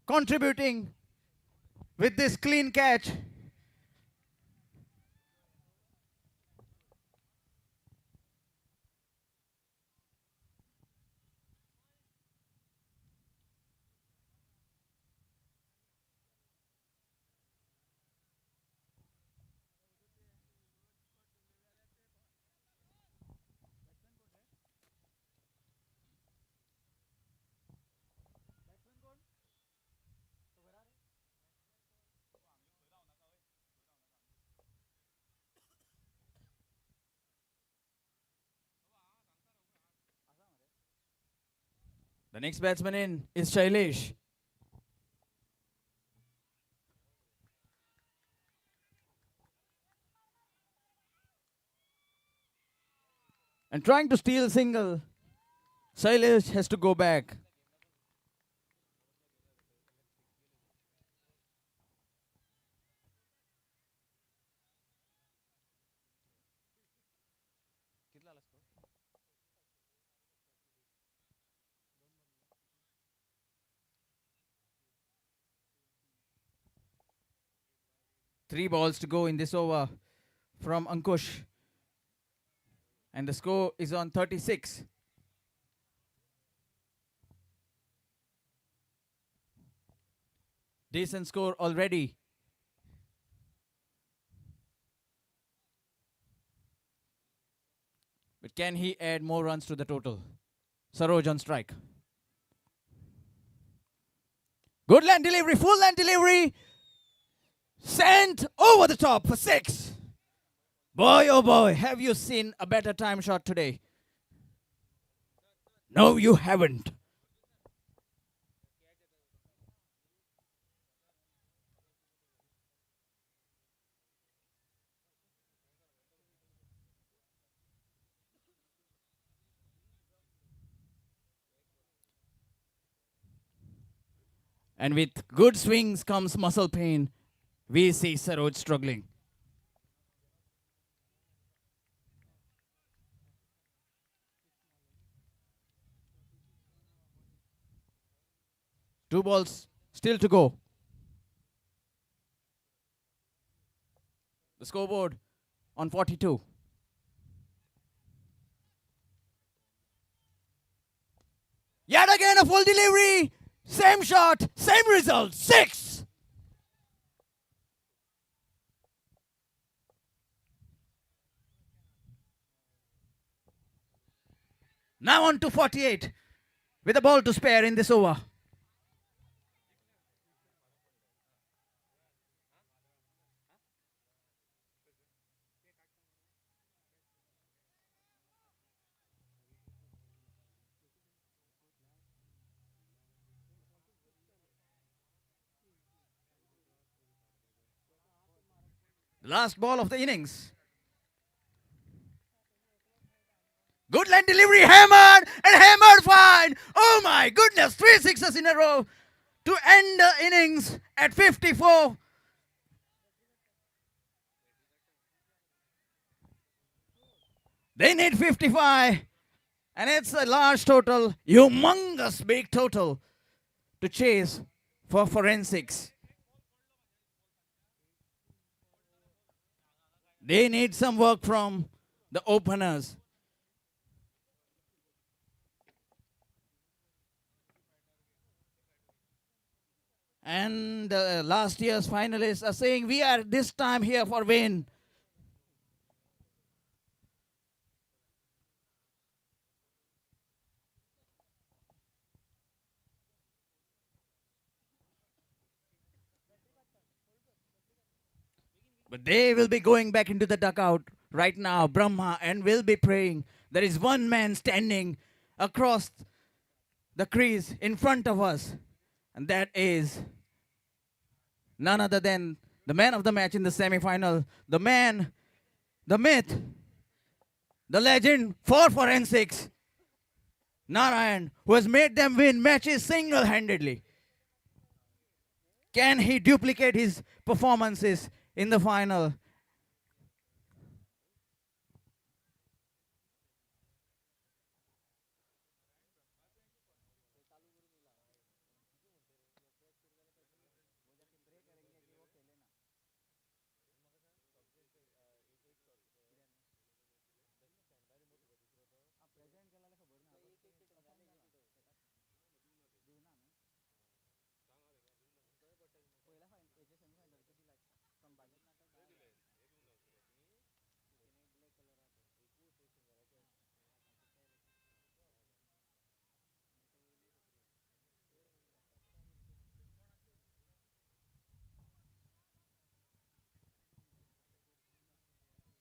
contributing with this clean catch. The next batsman in is Shailesh. and trying to steal single. Sailesh has to go back. Three balls to go in this over from Ankush. And the score is on 36. Decent score already. But can he add more runs to the total? Saroj on strike. Good land delivery, full land delivery. Sent over the top for 6. Boy, oh boy, have you seen a better time shot today? No, you haven't. And with good swings comes muscle pain. We see Saroj struggling. Two balls still to go. The scoreboard on 42. Yet again a full delivery. Same shot, same result. 6. Now on to 48 with a ball to spare in this over. Last ball of the innings. Good line delivery, hammered and hammered fine. Oh my goodness, 3 sixes in a row to end the innings at 54. They need 55, and it's a large total, humongous big total to chase for forensics. They need some work from the openers. And last year's finalists are saying we are this time here for win. But they will be going back into the dugout right now, Brahma, and will be praying. There is one man standing across the crease in front of us, and that is none other than the man of the match in the semi-final, the man, the myth, the legend for forensics, Narayan, who has made them win matches single-handedly. Can he duplicate his performances in the final?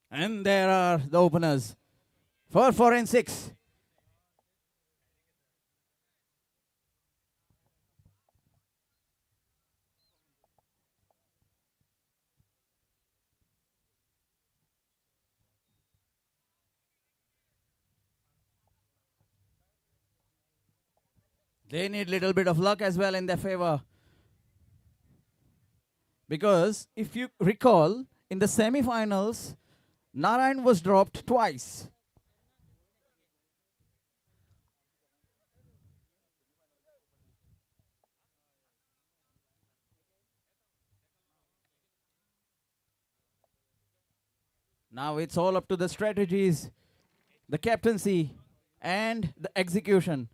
And there are the openers for forensics. They need little bit of luck as well in their favor. Because if you recall, in the semi-finals, Narayan was dropped twice. Now it's all up to the strategies, the captaincy, and the execution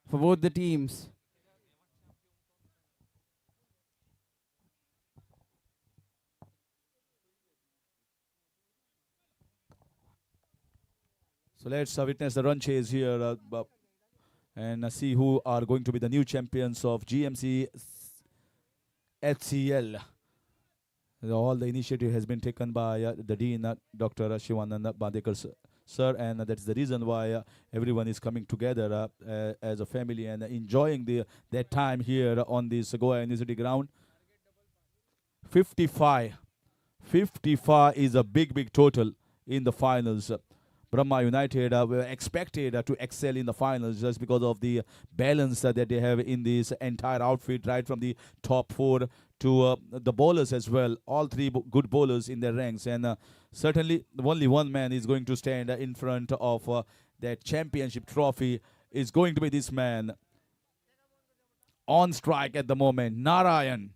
for both the teams. So let's witness the run chase here and see who are going to be the new champions of GMCHCL. All the initiative has been taken by the Dean, Dr. Shivanand Bandekar sir, and that's the reason why everyone is coming together as a family and enjoying their time here on this Goa University ground. 55. 55 is a big total in the finals. Brahma United were expected to excel in the finals just because of the balance that they have in this entire outfit, right from the top four to the bowlers as well. All three good bowlers in their ranks, and certainly only one man is going to stand in front of that championship trophy. Is going to be this man on strike at the moment, Narayan.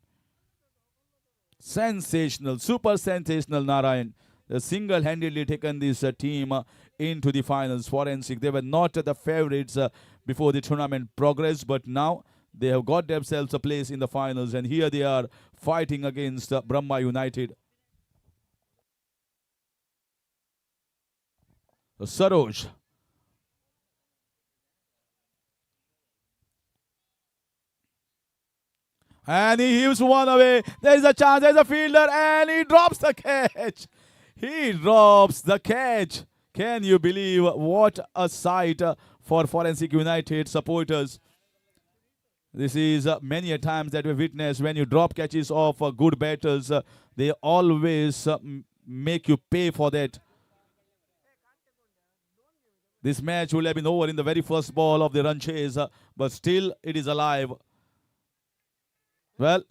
Sensational, super sensational Narayan. Single-handedly taken this team into the finals. Forensic, they were not the favorites before the tournament progressed, but now they have got themselves a place in the finals, and here they are fighting against Brahma United. Saroj. And he heaves one away. There is a chance. There is a fielder, and he drops the catch. He drops the catch. Can you believe what a sight for Forensic United supporters? This is many a times that we witnessed when you drop catches of good batters. They always make you pay for that. This match would have been over in the very first ball of the run chase, but still it is alive. Well,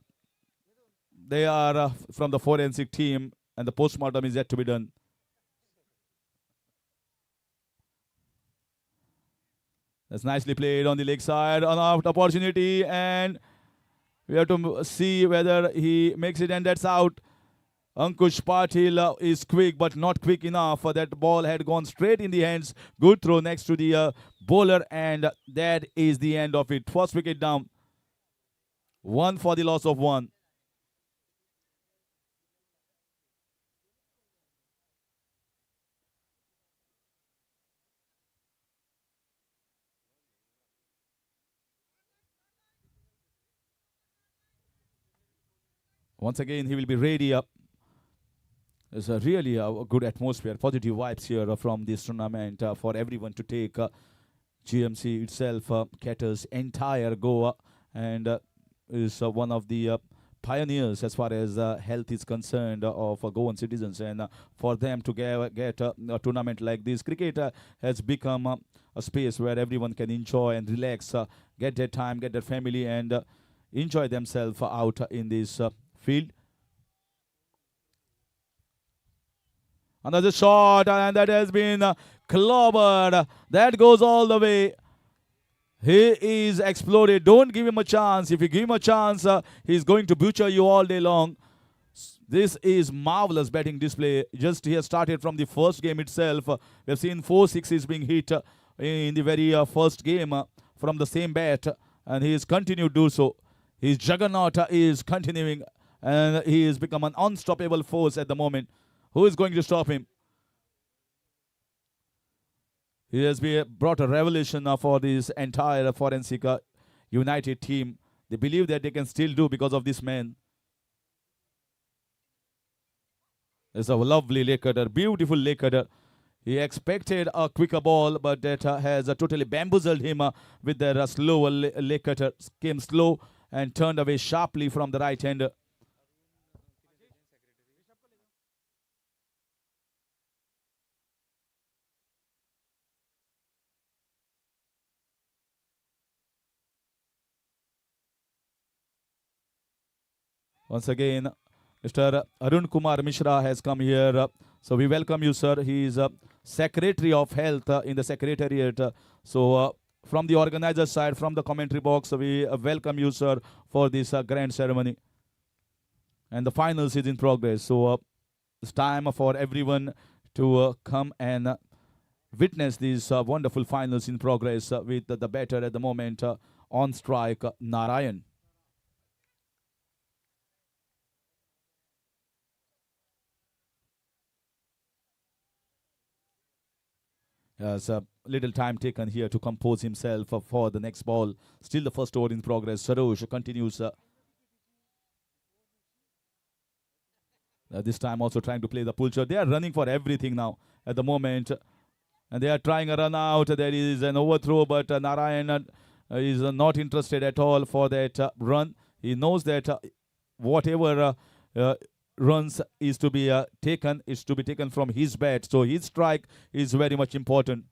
they are from the forensic team, and the postmortem is yet to be done. That's nicely played on the leg side, an opportunity, and we have to see whether he makes it, and that's out. Ankush Patil is quick, but not quick enough. That ball had gone straight in the hands. Good throw next to the bowler, and that is the end of it. First wicket down. One for the loss of one. Once again, he will be ready up. There's a really good atmosphere, positive vibes here from this tournament for everyone to take. GMC itself caters entire Goa and is one of the pioneers as far as health is concerned of Goan citizens. And for them to get a tournament like this, cricket has become a space where everyone can enjoy and relax, get their time, get their family, and enjoy themselves out in this field. Another shot, and that has been clobbered. That goes all the way. He is exploded. Don't give him a chance. If you give him a chance, he's going to butcher you all day long. This is marvelous batting display. Just he has started from the first game itself. We've seen 4 sixes being hit in the very first game from the same bat, and he has continued to do so. His juggernaut is continuing, and he has become an unstoppable force at the moment. Who is going to stop him? He has brought a revelation for this entire Forensic United team. They believe that they can still do because of this man. It's a lovely leg cutter, beautiful leg cutter. He expected a quicker ball, but that has totally bamboozled him with their slower leg cutter. Came slow and turned away sharply from the right hander. Once again, Mr. Arun Kumar Mishra has come here. So we welcome you, sir. He is Secretary of Health in the Secretariat. So from the organizer side, from the commentary box, we welcome you, sir, for this grand ceremony. And the finals is in progress. So it's time for everyone to come and witness these wonderful finals in progress with the batter at the moment on strike, Narayan. Has a little time taken here to compose himself for the next ball. Still the first over in progress. Sarosh continues. This time also trying to play the pull shot. They are running for everything now at the moment. And they are trying a run out. There is an overthrow, but Narayan is not interested at all for that run. He knows that whatever runs is to be taken is to be taken from his bat. So his strike is very much important.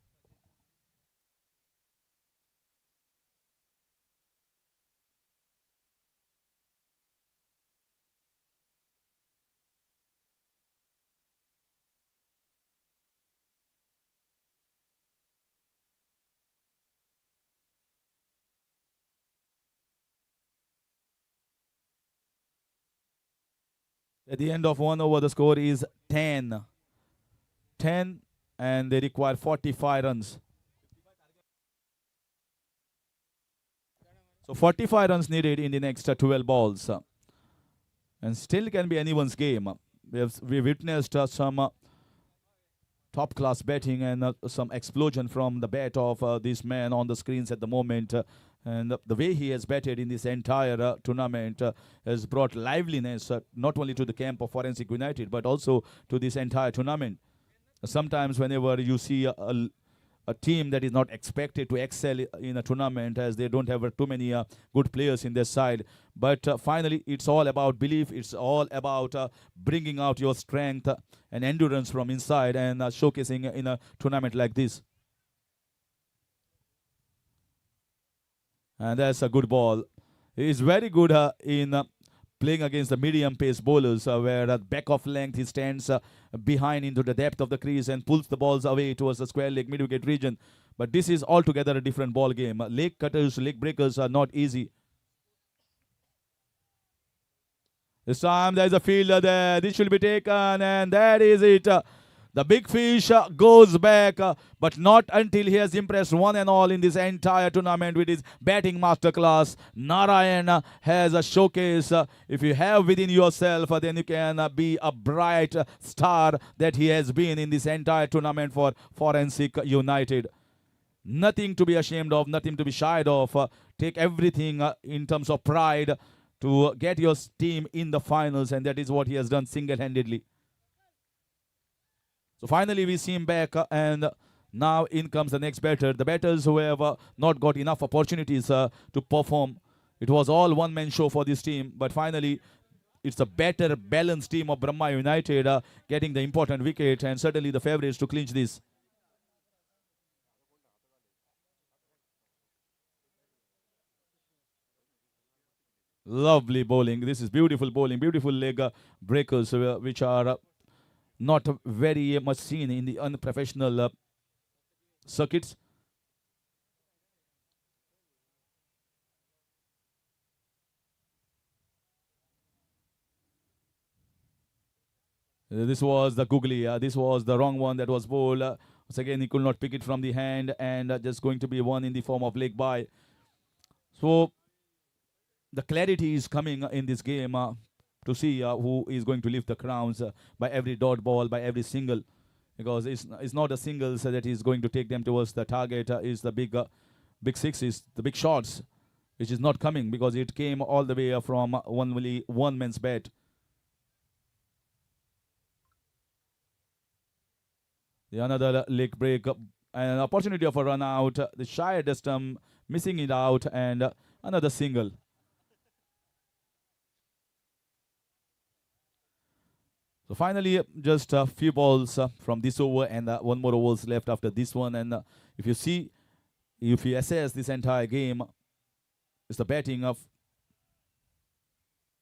At the end of 1 over, the score is 10. 10, and they require 45 runs. So 45 runs needed in the next 12 balls. And still can be anyone's game. We witnessed some top-class batting and some explosion from the bat of this man on the screens at the moment. And the way he has batted in this entire tournament has brought liveliness not only to the camp of Forensic United, but also to this entire tournament. Sometimes whenever you see a team that is not expected to excel in a tournament, as they don't have too many good players in their side, but finally it's all about belief. It's all about bringing out your strength and endurance from inside and showcasing in a tournament like this. And that's a good ball. He is very good in playing against the medium pace bowlers, where at back of length he stands behind into the depth of the crease and pulls the balls away towards the square leg mid-wicket region. But this is altogether a different ball game. Leg cutters, leg breakers are not easy. This time there is a fielder there. This should be taken, and that is it. The big fish goes back, but not until he has impressed one and all in this entire tournament with his batting masterclass. Narayan has a showcase. If you have within yourself, then you can be a bright star that he has been in this entire tournament for Forensic United. Nothing to be ashamed of, nothing to be shied of. Take everything in terms of pride to get your team in the finals, and that is what he has done single-handedly. So finally we see him back, and now in comes the next batter. The batters who have not got enough opportunities to perform. It was all one-man show for this team, but finally it's a better balanced team of Brahma United getting the important wicket, and certainly the favourites to clinch this. Lovely bowling. This is beautiful bowling, beautiful leg breakers, which are not very much seen in the unprofessional circuits. This was the googly. This was the wrong one that was bowled. Once again, he could not pick it from the hand, and just going to be one in the form of leg bye. So the clarity is coming in this game to see who is going to lift the crowns by every dot ball, by every single, because it's not a singles that is going to take them towards the target. Is the big sixes, the big shots, which is not coming because it came all the way from only one man's bat. The another leg break, an opportunity of a run out. The Shire Destum missing it out, and another single. So finally, just a few balls from this over, and one more overs left after this one. And if you assess this entire game, it's the batting of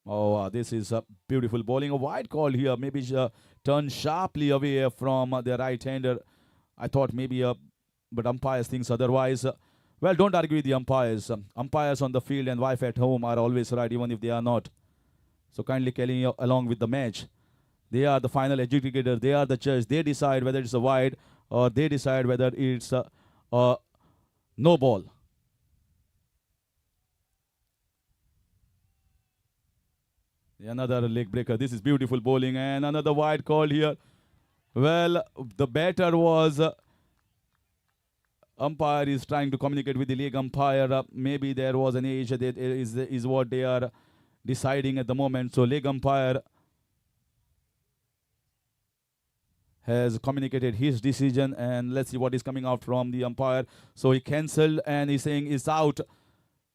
Oh, this is a beautiful bowling. A wide call here. Maybe turned sharply away from the right-hander. I thought maybe, but umpires thinks otherwise. Well, don't argue with the umpires. Umpires on the field and wife at home are always right, even if they are not. So kindly carry along with the match. They are the final adjudicator. They are the judge. They decide whether it's a wide or they decide whether it's a no ball. Another leg breaker. This is beautiful bowling and another wide call here. Well, the batter was umpire is trying to communicate with the leg umpire. Maybe there was an age that is what they are deciding at the moment. So leg umpire has communicated his decision, and let's see what is coming out from the umpire. So he cancelled and he's saying it's out.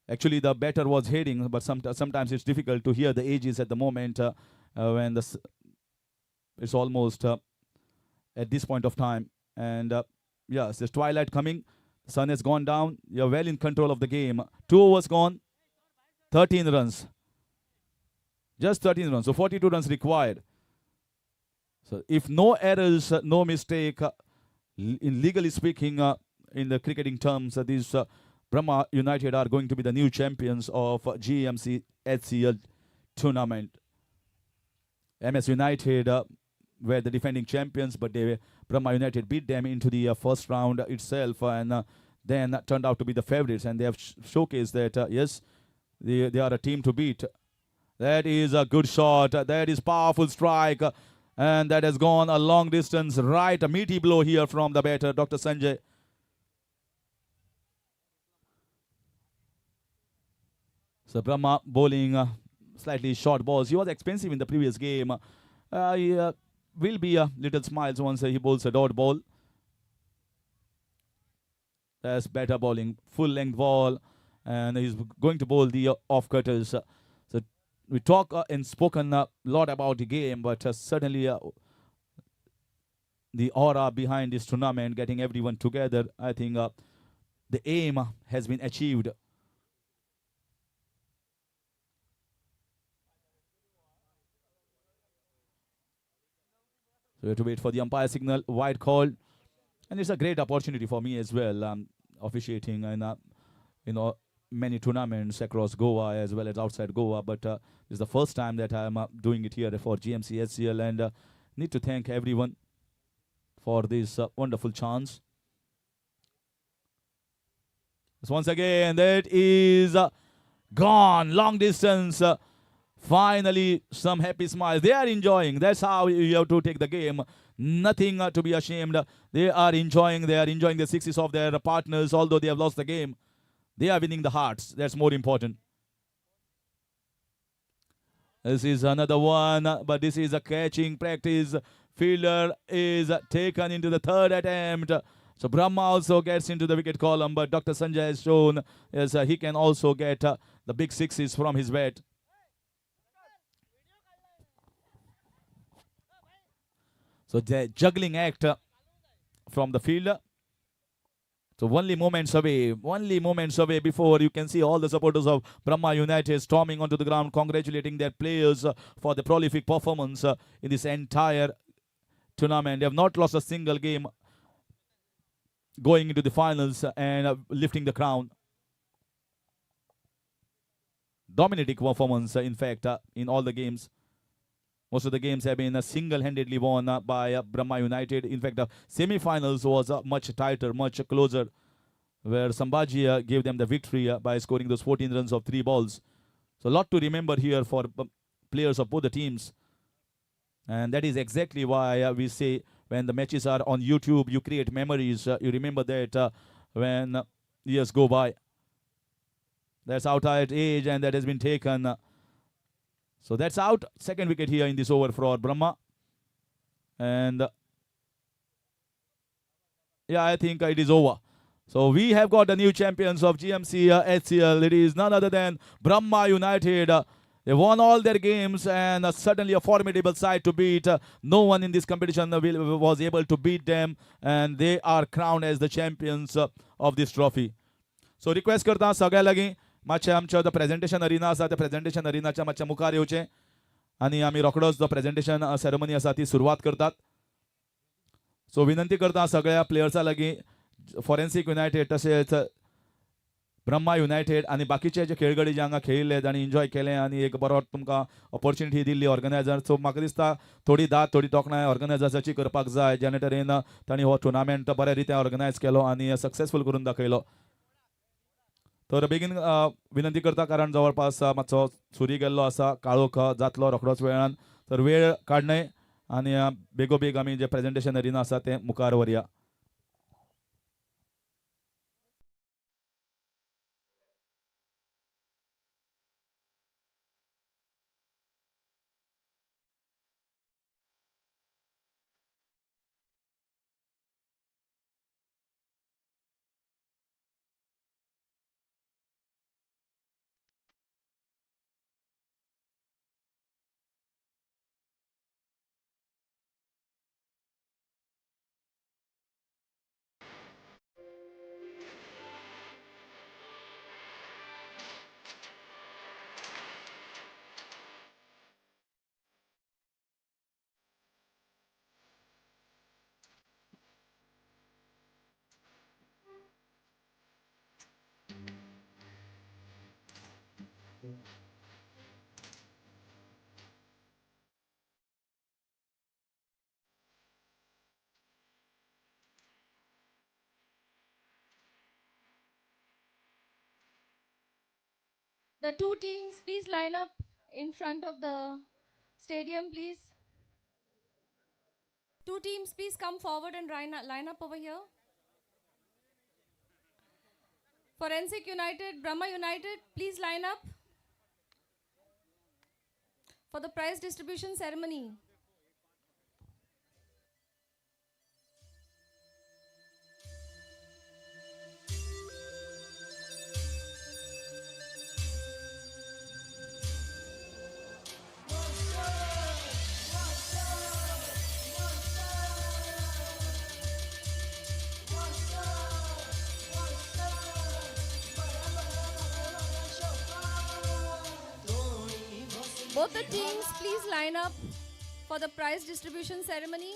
Actually, the batter was heading, but sometimes it's difficult to hear the ages at the moment when it's almost at this point of time. And yes, there's twilight coming. The sun has gone down. You're well in control of the game. 2 overs gone, 13 runs. Just 13 runs, so 42 runs required. So if no errors, no mistake, in legally speaking, in the cricketing terms, these Brahma United are going to be the new champions of GMCHCL tournament. MS United were the defending champions, but Brahma United beat them into the first round itself, and then turned out to be the favorites. And they have showcased that yes, they are a team to beat. That is a good shot. That is powerful strike, and that has gone a long distance. Right, a meaty blow here from the batter, Dr. Sanjay. So Brahma bowling slightly short balls. He was expensive in the previous game. He will be a little smiles once he bowls a dot ball. That's better bowling, full length ball, and he's going to bowl the off cutters. So we talk and spoken a lot about the game, but certainly the aura behind this tournament, getting everyone together, I think the aim has been achieved. So we have to wait for the umpire signal, wide call. And it's a great opportunity for me as well, officiating in many tournaments across Goa as well as outside Goa. But this is the first time that I'm doing it here for GMCHCL, and need to thank everyone for this wonderful chance. So once again, that is gone, long distance. Finally, some happy smiles. They are enjoying. That's how you have to take the game. Nothing to be ashamed. They are enjoying. They are enjoying the sixes of their partners, although they have lost the game. They are winning the hearts. That's more important. This is another one, but this is a catching practice. Fielder is taken into the third attempt. So Brahma also gets into the wicket column, but Dr. Sanjay has shown yes, he can also get the big sixes from his bat. So the juggling act from the fielder. So only moments away before you can see all the supporters of Brahma United storming onto the ground, congratulating their players for the prolific performance in this entire tournament. They have not lost a single game going into the finals and lifting the crown. Dominating performance, in fact, in all the games. Most of the games have been single-handedly won by Brahma United. In fact, the semi-finals was much tighter, much closer, where Sambhaji gave them the victory by scoring those 14 runs of 3 balls. So a lot to remember here for players of both the teams. And that is exactly why we say when the matches are on YouTube, you create memories. You remember that when years go by. That's out at age, and that has been taken. So that's out. Second wicket here in this over for Brahma. And yeah, I think it is over. So we have got the new champions of GMCHCL. It is none other than Brahma United. They won all their games, and certainly a formidable side to beat. No one in this competition was able to beat them, and they are crowned as the champions of this trophy. So request करता सगळ्या लगी मातशें आमचो जो presentation Aryna आसा त्या presentation अरिनाच्या मातशें मुखार येवचें आनी आमी रोखडोच जो प्रेजेंटेशन सेरेमनी आसा ती सुरवात करतात. सो विनंती करता सगळ्या प्लेयर्सां लागीं फॉरेन्सीक युनायटेड तशेंच ब्रह्मा युनायटेड आनी बाकीचे जे खेळगडे जे हांगा खेळिल्ले तांणी एन्जॉय केलें आनी एक बरो तुमकां ऑपॉर्च्युनिटी दिल्ली ऑर्गनायझर. सो म्हाका दिसता थोडी दाद थोडी तोखणाय ऑर्गनायझर्साची करपाक जाय जेणे तरेन तांणी हो टुर्नामेंट बऱ्या रितीन ऑर्गनायज केलो आनी सक्सेसफूल करून दाखयलो. तर बेगीन विनंती करता कारण जवळपास मातसो सुरी गेल्लो आसा काळोख जातलो रोखडोच वेळान. तर वेळ काडनय आनी बेगोबेग आमी जे प्रेजेंटेशन अरिना आसा तें मुखार व्हरया. The two teams, please line up in front of the stadium, please. Two teams, please come forward and line up over here. Forensic United, Brahma United, please line up for the prize distribution ceremony. Both the teams, please line up for the prize distribution ceremony.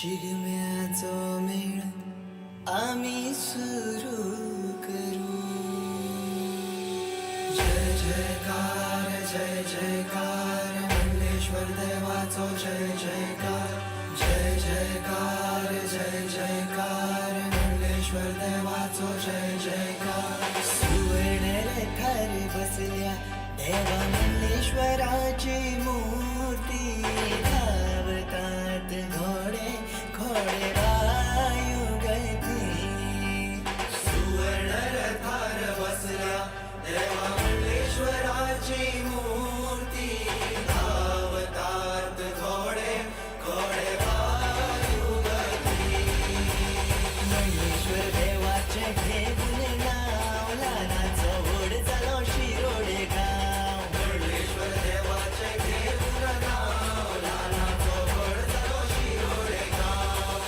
शिगम्याचो मेळ आम्ही सुरू करू. जय जयकार जय जयकार मंगलेश्वर देवाचो जय जयकार. जय जयकार जय जयकार मंगलेश्वर देवाचो जय जयकार. सुवर्ण रथार बसल्या देवा मंगलेश्वराची मूर्ती. धावतात घोडे घोडे वायुगती. सुवर्ण रथार बसल्या देवा मंगलेश्वराची मूर्ती. धावतात घोडे घोडे वायुगती. मंगलेश्वर देवाचे घेऊन नाव लहानाचं ओढ चालो शिरोडे गाव. मंगलेश्वर देवाचे घेऊन नाव लहानाचं ओढ चालो शिरोडे गाव.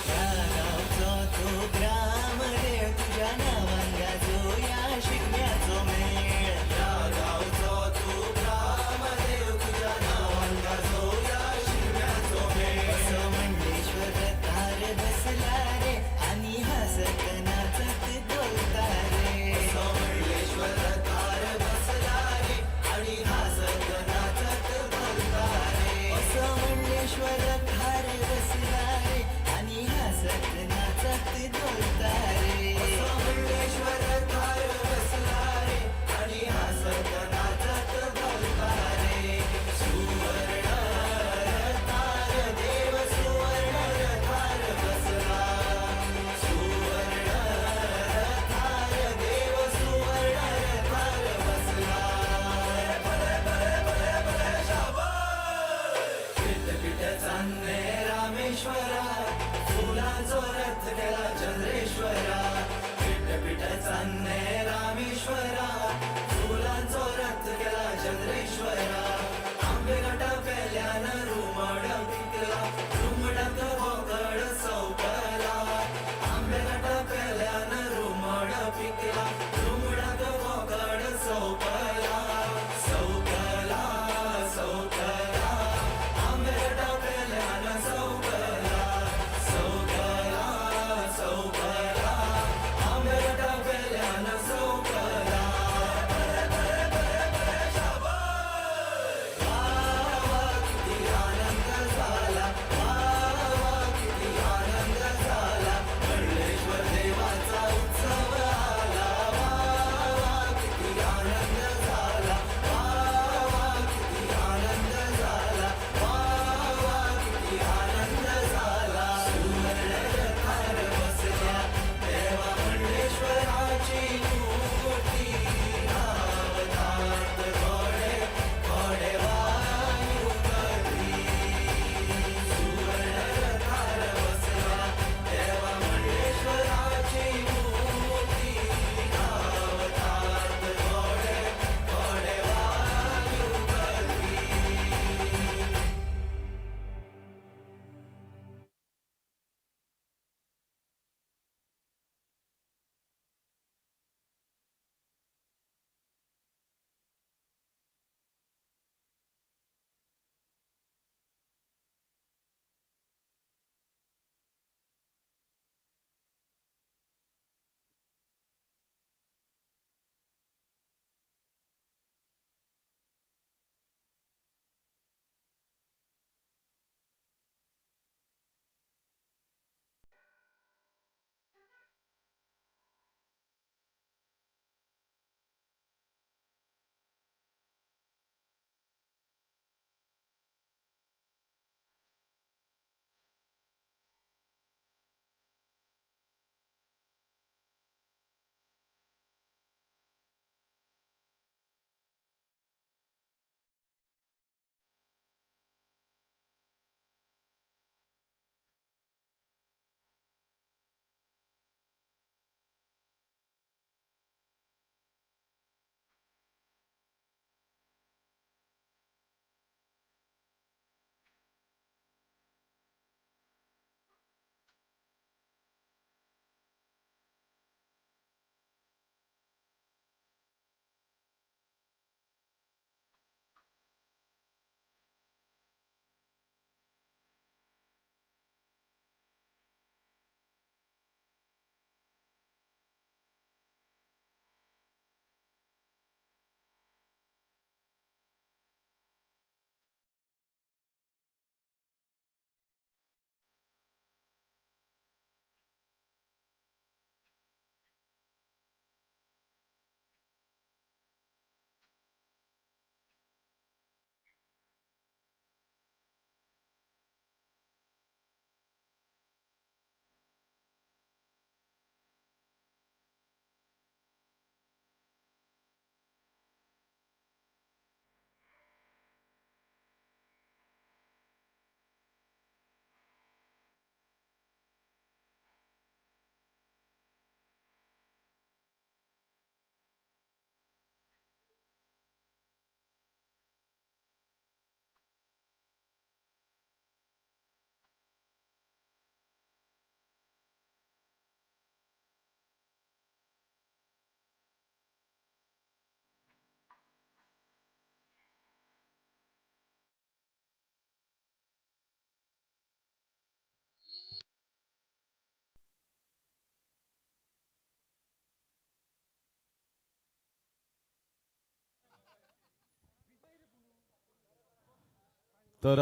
तर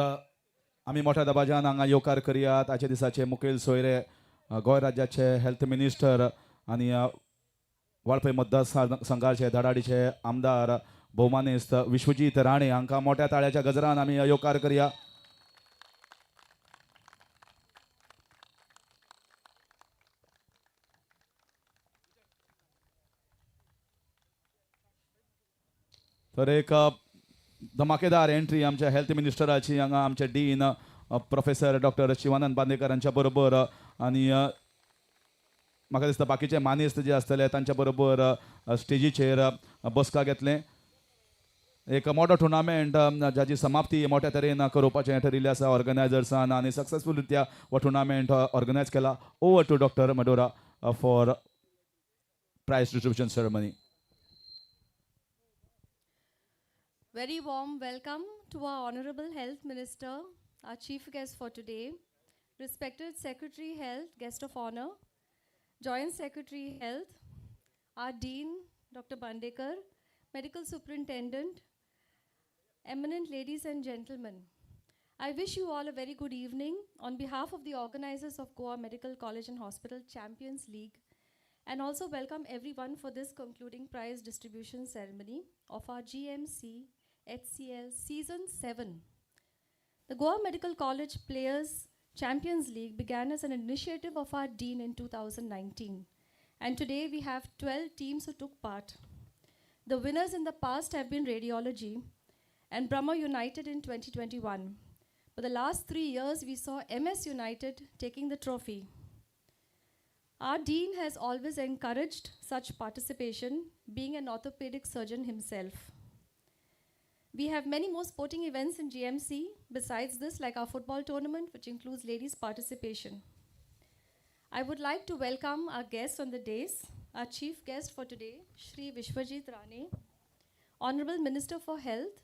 आमी मोठ्या दबाज्यान हांगा येवकार करयात आजच्या दिसाचे मुखेल सोयरे गोंय राज्याचे हेल्थ मिनिस्टर आनी वाळपय मतदारसंघाचे धडाडीचे आमदार भौमानेस्त विश्वजीत राणे हांकां मोठ्या ताळ्याच्या गजरान आमी येवकार करया. तर एक धमाकेदार एंट्री आमच्या हेल्थ मिनिस्टराची हांगा आमचे dean professor doctor Shivanand Bandekar हांच्या बरोबर आनी म्हाका दिसता बाकीचे मानेस्त जे आसतले तांच्या बरोबर स्टेजीचेर बसका घेतले. एक मोठो टुर्नामेंट जाची समाप्ती मोठ्या तरेन करपाचें ठरिल्लें आसा ऑर्गनायझर्सान आनी सक्सेसफुलरित्या हो टुर्नामेंट ऑर्गनायज केला. Over to doctor Madora for prize distribution ceremony. Very warm welcome to our Honorable Health Minister, our Chief Guest for today, respected Secretary Health, Guest of Honor, Joint Secretary Health, our Dean, Dr. Bandekar, Medical Superintendent, eminent ladies and gentlemen. I wish you all a very good evening on behalf of the organizers of Goa Medical College and Hospital Champions League, and also welcome everyone for this concluding prize distribution ceremony of our GMCHCL Season 7. The Goa Medical College Players Champions League began as an initiative of our Dean in 2019. And today we have 12 teams who took part. The winners in the past have been Radiology and Brahma United in 2021. For the last 3 years, we saw MS United taking the trophy. Our Dean has always encouraged such participation, being an orthopedic surgeon himself. We have many more sporting events in GMC besides this, like our football tournament, which includes ladies' participation. I would like to welcome our guests on the dais. Our chief guest for today, Shri Vishwajit Rane, Honorable Minister for Health,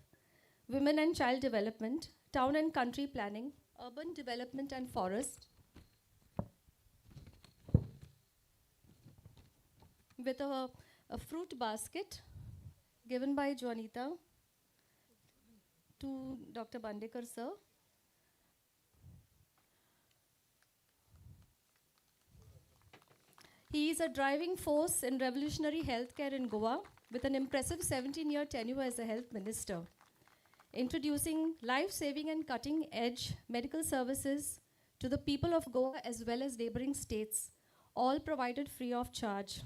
Women and Child Development, Town and Country Planning, Urban Development and Forest, with a fruit basket given by Juanita to Dr. Bandekar, sir. He is a driving force in revolutionary healthcare in Goa with an impressive 17-year tenure as a health minister, introducing life-saving and cutting-edge medical services to the people of Goa as well as neighboring states, all provided free of charge.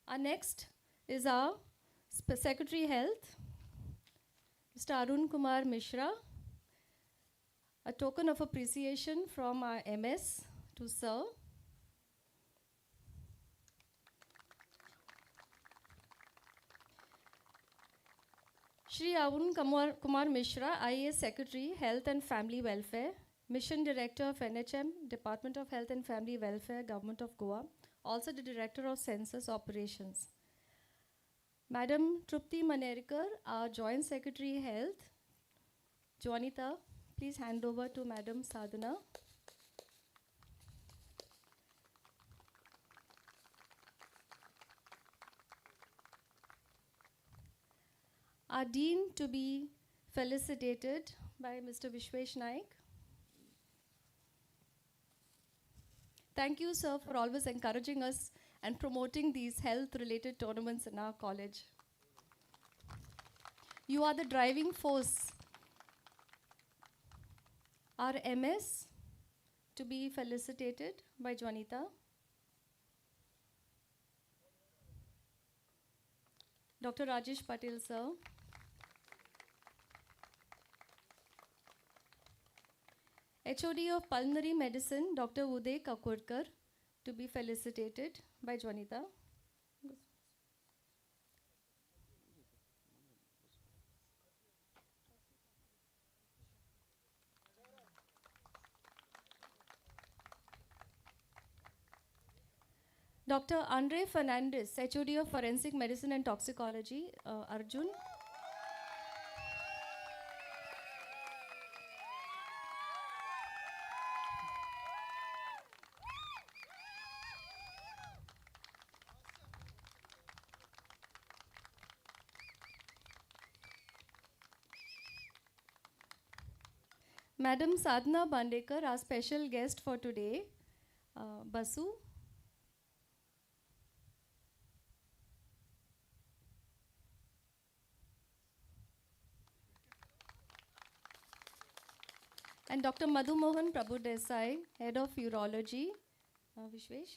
Our next is our Secretary Health, Mr. Arun Kumar Mishra. A token of appreciation from our MS to Sir. Shri Arun Kumar Mishra, IAS Secretary, Health and Family Welfare, Mission Director of NHM, Department of Health and Family Welfare, Government of Goa, also the Director of Census Operations. Madam Trupti Manerikar, our Joint Secretary Health. Juanita, please hand over to Madam Sadhana. Our Dean to be felicitated by Mr. Vishwesh Naik. Thank you, sir, for always encouraging us and promoting these health-related tournaments in our college. You are the driving force. Our MS to be felicitated by Juanita. Dr. Rajesh Patel, sir. HOD of Pulmonary Medicine, Dr. Uday Kakurkar, to be felicitated by Juanita. Dr. Andre Fernandez, HOD of Forensic Medicine and Toxicology, Arjun. Madam Sadhana Bandekar, our special guest for today. Basu. And Dr. Madhu Mohan Prabhu Desai, Head of Urology. Vishwesh.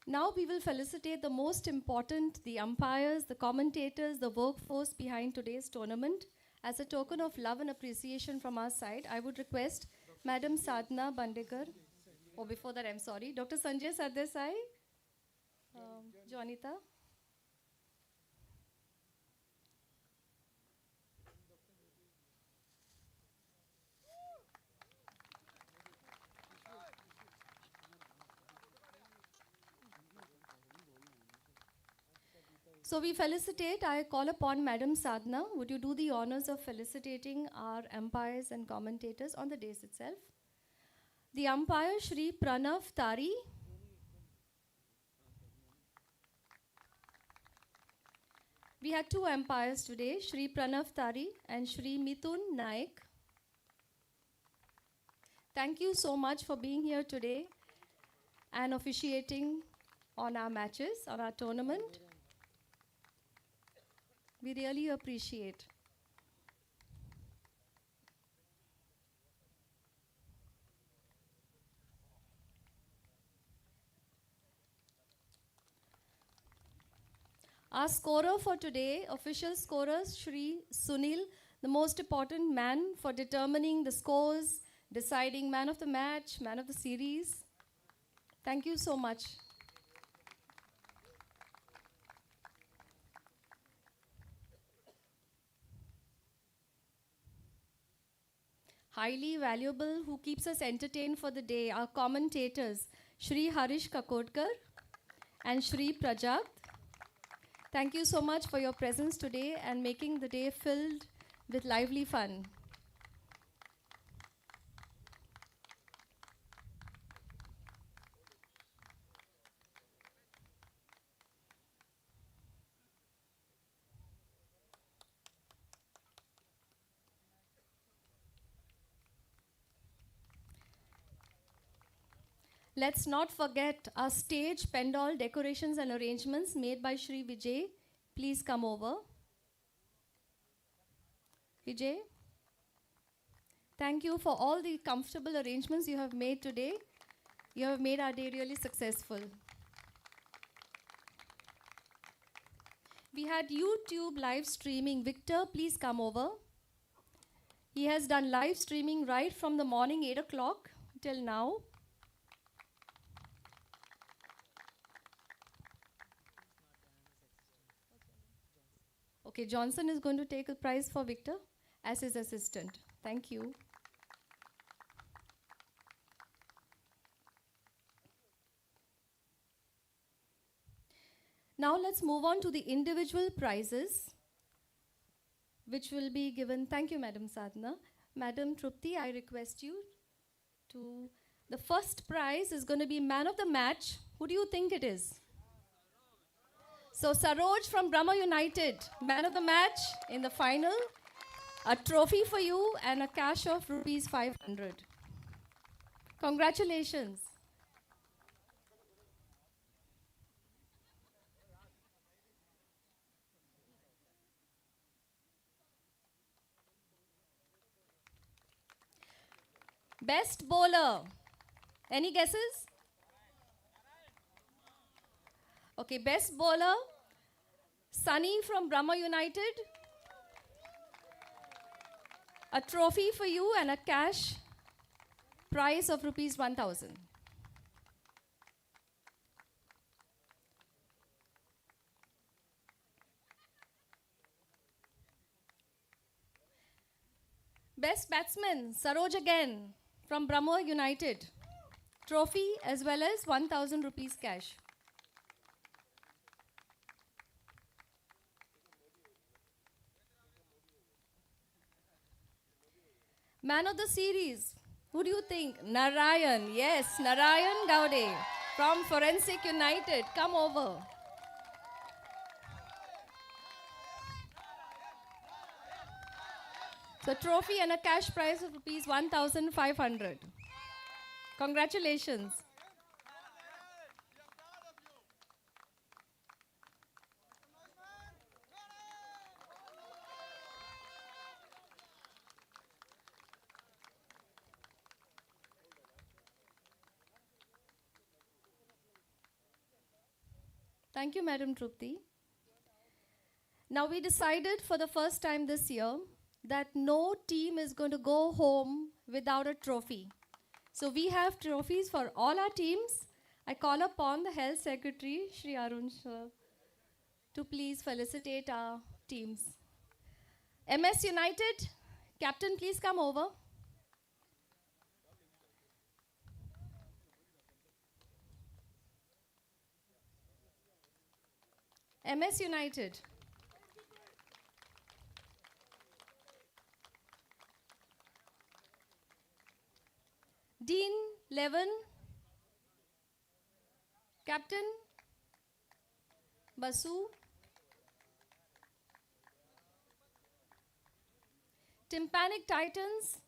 Now we will felicitate the most important, the umpires, the commentators, the workforce behind today's tournament. As a token of love and appreciation from our side, I would request Madam Sadhana Bandekar, or before that, I'm sorry, Dr. Sanjay Sardesai, Jonita. So we felicitate, I call upon Madam Sadhana, would you do the honors of felicitating our umpires and commentators on the days itself? The umpire, Shri Pranav Tari. We had two umpires today, Shri Pranav Tari and Shri Mithun Naik. Thank you so much for being here today and officiating on our matches, on our tournament. We really appreciate. Our scorer for today, official scorer Shri Sunil, the most important man for determining the scores, deciding man of the match, man of the series. Thank you so much. Highly valuable, who keeps us entertained for the day, our commentators, Shri Harish Kakodkar and Shri Prajat. Thank you so much for your presence today and making the day filled with lively fun. Let's not forget our stage, pendal, decorations and arrangements made by Shri Vijay. Please come over. Vijay, thank you for all the comfortable arrangements you have made today. You have made our day really successful. We had YouTube live streaming. Victor, please come over. He has done live streaming right from the morning 8 o'clock till now. Okay, Johnson is going to take a prize for Victor as his assistant. Thank you. Now let's move on to the individual prizes, which will be given. Thank you, Madam Sadhana. Madam Trupti, I request you to. The first prize is going to be man of the match. Who do you think it is? So Saroj from Brahma United, man of the match in the final. A trophy for you and a cash of rupees 500. Congratulations. Best bowler. Any guesses? Okay, best bowler, Sunny from Brahma United. A trophy for you and a cash prize of rupees 1,000. Best batsman, Saroj again from Brahma United. Trophy as well as 1,000 rupees cash. Man of the series, Who do you think? Narayan. Yes, Narayan Gowde from Forensic United. Come over. So trophy and a cash prize of rupees 1,500. Congratulations. Thank you, Madam Trupti. Now we decided for the first time this year that no team is going to go home without a trophy. So we have trophies for all our teams. I call upon the Health Secretary, Shri Arun Sir, to please felicitate our teams. MS United, Captain, please come over. MS United. Dean, Levin. Captain, Basu. Tympanic Titans.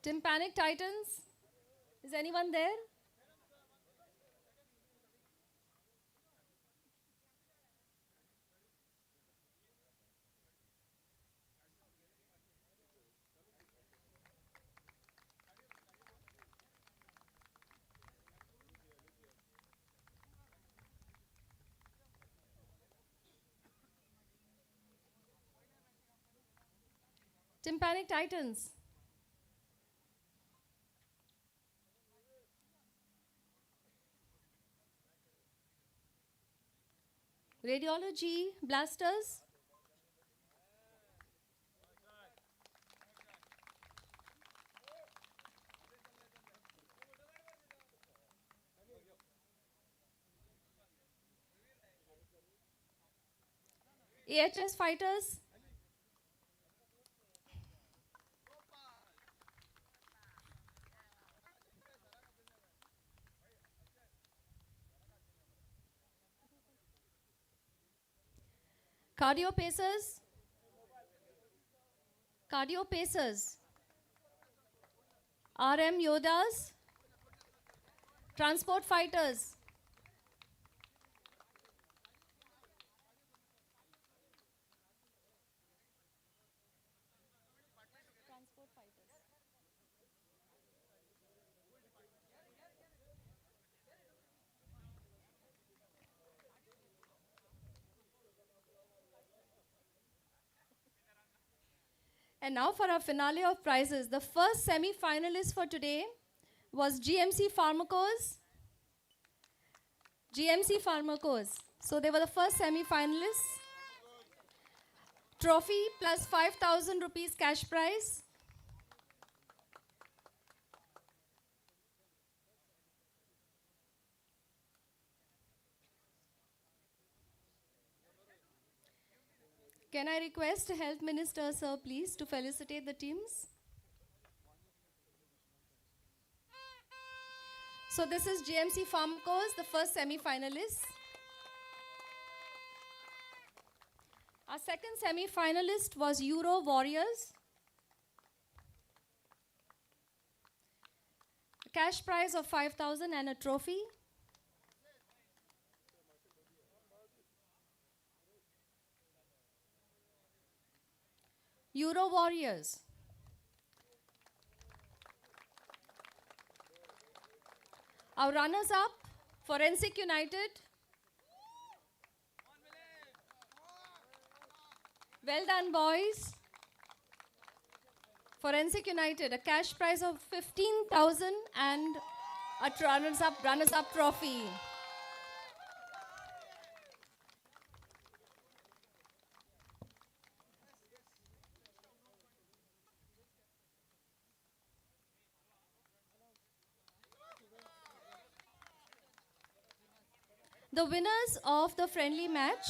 Tympanic Titans. Is anyone there? Tympanic Titans. Radiology Blasters. AHS Fighters. Cardio Pacers. Cardio Pacers. RM Yodas. Transport Fighters. And now for our finale of prizes. The first semi-finalist for today was GMC Pharmacos. GMC Pharmacos. So they were the first semi-finalists. Trophy plus 5,000 rupees cash prize. Can I request Health Minister, sir, please, to felicitate the teams? So this is GMC Pharmacos, the first semi-finalist. Our second semi-finalist was Euro Warriors. A cash prize of 5,000 and a trophy. Euro Warriors. Our runners-up, Forensic United. Well done, boys. Forensic United, a cash prize of 15,000 and a runners-up trophy. The winners of the friendly match,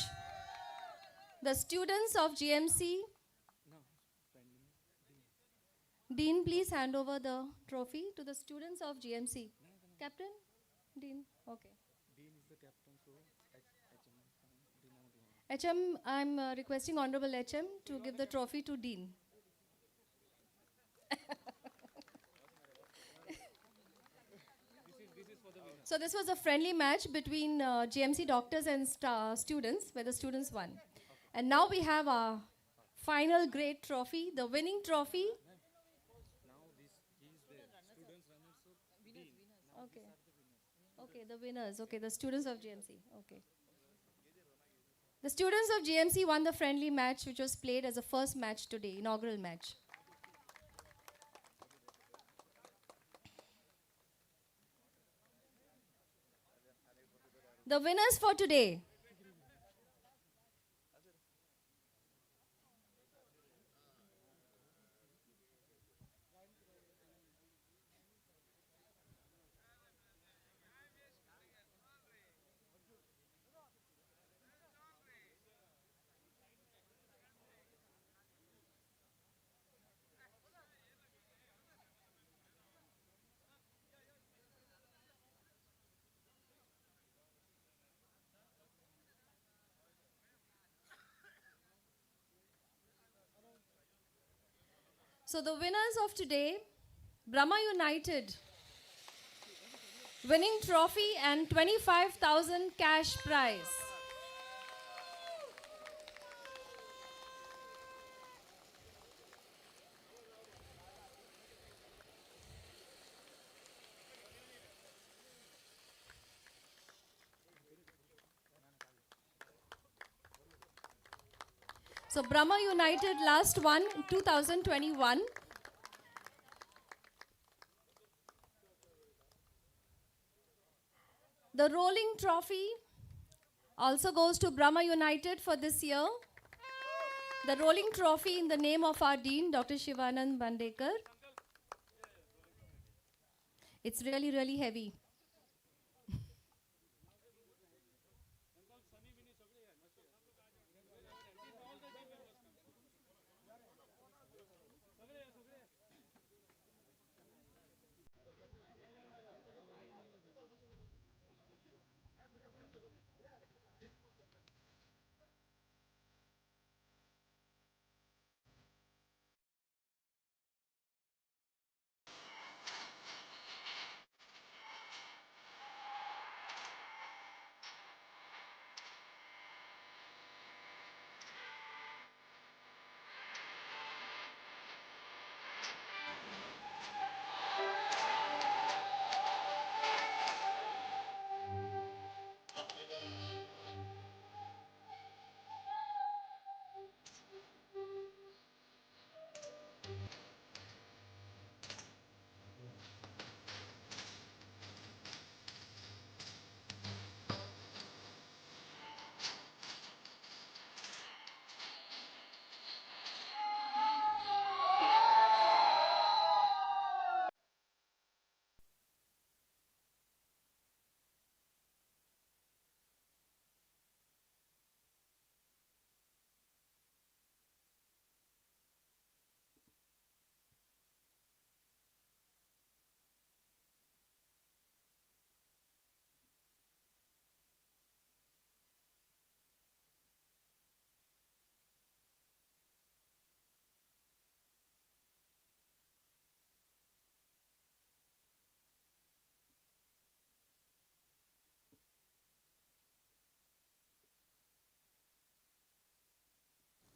the students of GMC, Dean, please hand over the trophy to the students of GMC. Captain? Dean? Okay. HM, I'm requesting Honorable HM to give the trophy to Dean. So this was a friendly match between GMC doctors and students, where the students won. And now we have our final great trophy, the winning trophy. Okay. Okay, the winners. Okay, the students of GMC. Okay. The students of GMC won the friendly match, which was played as a first match today, inaugural match. The winners for today. So the winners of today, Brahma United, winning trophy and 25,000 cash prize. So Brahma United last won 2021. The rolling trophy also goes to Brahma United for this year. The rolling trophy in the name of our Dean, Dr. Shivanand Bandekar. It's really, really heavy.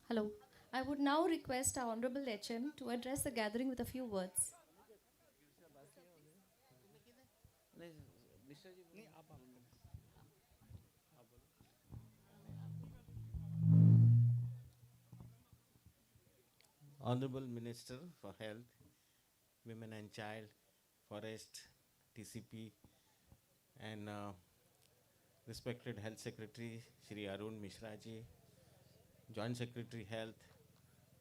Hello. I would now request our Honorable HM to address the gathering with a few words. Honorable Minister for Health, Women and Child, Forest, TCP, and respected Health Secretary Shri Arun Mishra ji, Joint Secretary Health,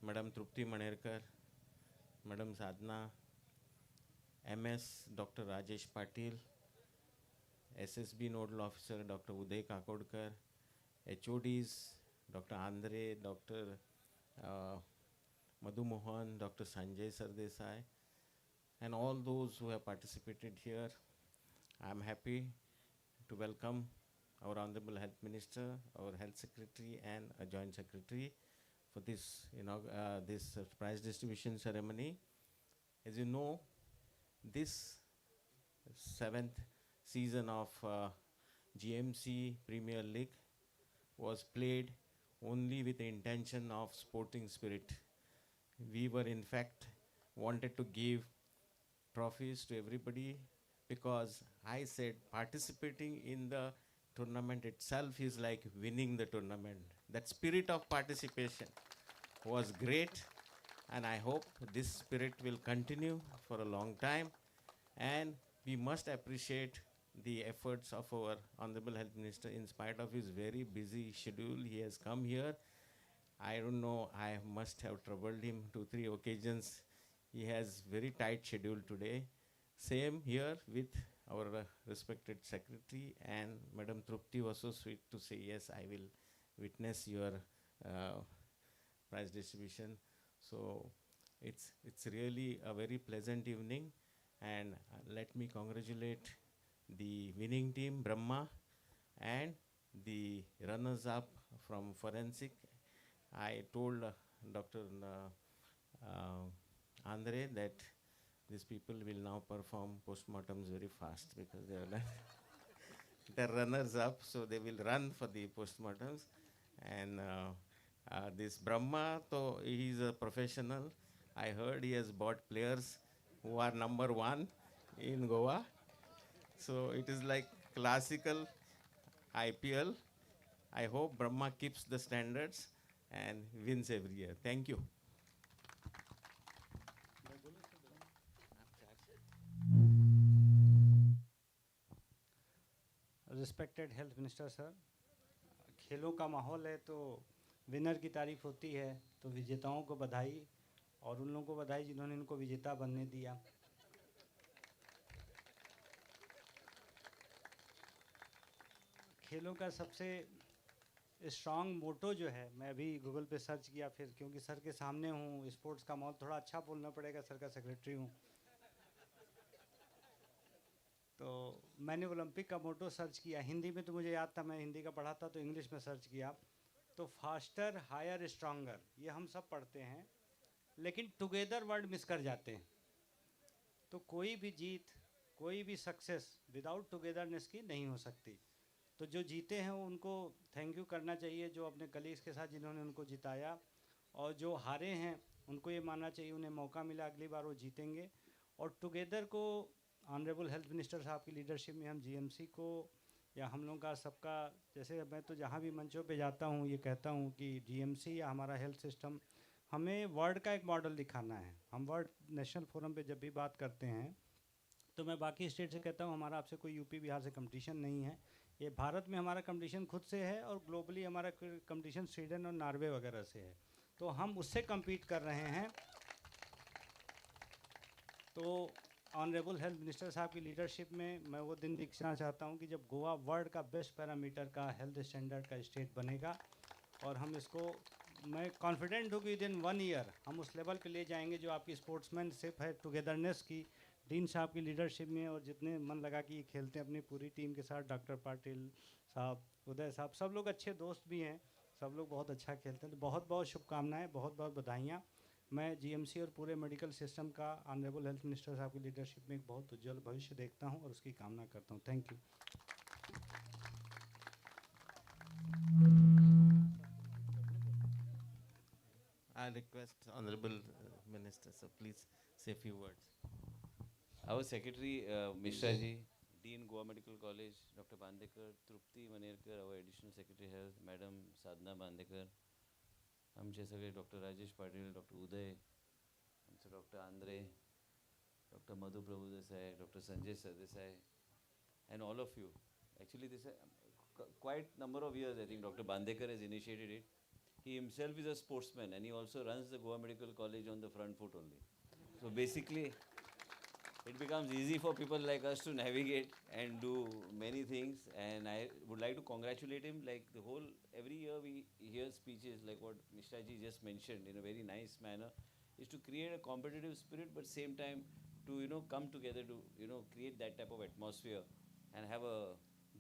Madam Trupti Manerkar, Madam Sadhna, MS Dr. Rajesh Patil, SSB Nodal Officer Dr. Uday Kakodkar, HODs Dr. Andre, Dr. Madhu Mohan, Dr. Sanjay Sardesai, and all those who have participated here. I am happy to welcome our Honorable Health Minister, our Health Secretary, and a Joint Secretary for this, this prize distribution ceremony. As you know, this seventh season of GMC Premier League was played only with the intention of sporting spirit. We were in fact wanted to give trophies to everybody because I said participating in the tournament itself is like winning the tournament. That spirit of participation was great, and I hope this spirit will continue for a long time. And we must appreciate the efforts of our Honorable Health Minister. In spite of his very busy schedule, he has come here. I don't know, I must have troubled him 2-3 occasions. He has very tight schedule today. Same here with our respected secretary, and Madam Trupti was so sweet to say, yes, I will witness your prize distribution. So it's really a very pleasant evening, and let me congratulate the winning team, Brahma, and the runners-up from forensic. I told Dr. Andre that these people will now perform postmortems very fast because they are they're runners up, so they will run for the postmortems. And this Brahma, so he's a professional. I heard he has bought players who are number one in Goa. So it is like classical IPL. I hope Brahma keeps the standards and wins every year. Thank you. Respected health minister sir, खेलों का माहौल है तो winner की तारीफ होती है, तो विजेताओं को बधाई और उन लोगों को बधाई जिन्होंने इनको विजेता बनने दिया। खेलों का सबसे स्ट्रांग मोटो जो है, मैं अभी गूगल पे सर्च किया, फिर क्योंकि सर के सामने हूँ, स्पोर्ट्स का माहौल थोड़ा अच्छा बोलना पड़ेगा, सर का सेक्रेटरी हूँ, तो मैंने ओलंपिक का मोटो सर्च किया। हिंदी में तो मुझे याद था, मैं हिंदी का पढ़ा था, तो इंग्लिश में सर्च किया, तो फास्टर हायर स्ट्रांगर, ये हम सब पढ़ते हैं, लेकिन टुगेदर वर्ड मिस कर जाते हैं। तो कोई भी जीत, कोई भी सक्सेस विदाउट टुगेदरनेस की नहीं हो सकती। तो जो जीते हैं उनको थैंक यू करना चाहिए, जो अपने कलीग्स के साथ जिन्होंने उनको जिताया, और जो हारे हैं उनको ये मानना चाहिए उन्हें मौका मिला, अगली बार वो जीतेंगे। और टुगेदर को ऑनरेबल हेल्थ मिनिस्टर साहब की लीडरशिप में हम जीएमसी को, या हम लोगों का सबका, जैसे मैं तो जहाँ भी मंचों पे जाता हूँ ये कहता हूँ कि जीएमसी या हमारा हेल्थ सिस्टम, हमें वर्ल्ड का एक मॉडल दिखाना है। हम वर्ल्ड नेशनल फोरम पे जब भी बात करते हैं तो मैं बाकी स्टेट से कहता हूँ हमारा आपसे कोई यूपी बिहार से कंपटीशन नहीं है, ये भारत में हमारा कंपटीशन खुद से है, और ग्लोबली हमारा कंपटीशन स्वीडन और नॉर्वे वगैरह से है, तो हम उससे कम्पीट कर रहे हैं। तो ऑनरेबल हेल्थ मिनिस्टर साहब की लीडरशिप में मैं वो दिन दिखाना चाहता हूँ कि जब गोवा वर्ल्ड का बेस्ट पैरामीटर का हेल्थ स्टैंडर्ड का स्टेट बनेगा, और हम इसको, मैं कॉन्फिडेंट हूँ कि विद इन 1 ईयर हम उस लेवल पे ले जाएंगे जो आपकी स्पोर्ट्समैनशिप है, टुगेदरनेस की, डीन साहब की लीडरशिप में, और जितने मन लगा कि ये खेलते हैं अपनी पूरी टीम के साथ, डॉक्टर पाटिल साहब, उदय साहब, सब लोग अच्छे दोस्त भी हैं, सब लोग बहुत अच्छा खेलते हैं। तो बहुत बहुत शुभकामनाएं, बहुत बहुत बधाइयाँ। मैं जीएमसी और पूरे मेडिकल सिस्टम का ऑनरेबल हेल्थ मिनिस्टर साहब की लीडरशिप में एक बहुत उज्जवल भविष्य देखता हूं और उसकी कामना करता हूं। Thank you. I request Honorable Minister, so please say a few words. Our Secretary Mishra ji, Dean Goa Medical College, Dr. Bandekar, Trupti Manerkar, our Additional Secretary Health, Madam Sadhna Bandekar, आमचे सगळे doctor Rajesh Patil, doctor उदय, आमचे doctor Andre, doctor Madhu Prabhu Desai, doctor Sanjay Sardesai, and all of you. Actually, this quite number of years, I think Dr. Bandekar has initiated it. He himself is a sportsman and he also runs the Goa Medical College on the front foot only. So basically, it becomes easy for people like us to navigate and do many things. And I would like to congratulate him. Like the whole, every year we hear speeches like what Mishra ji just mentioned in a very nice manner, is to create a competitive spirit, but same time to, come together to, create that type of atmosphere and have a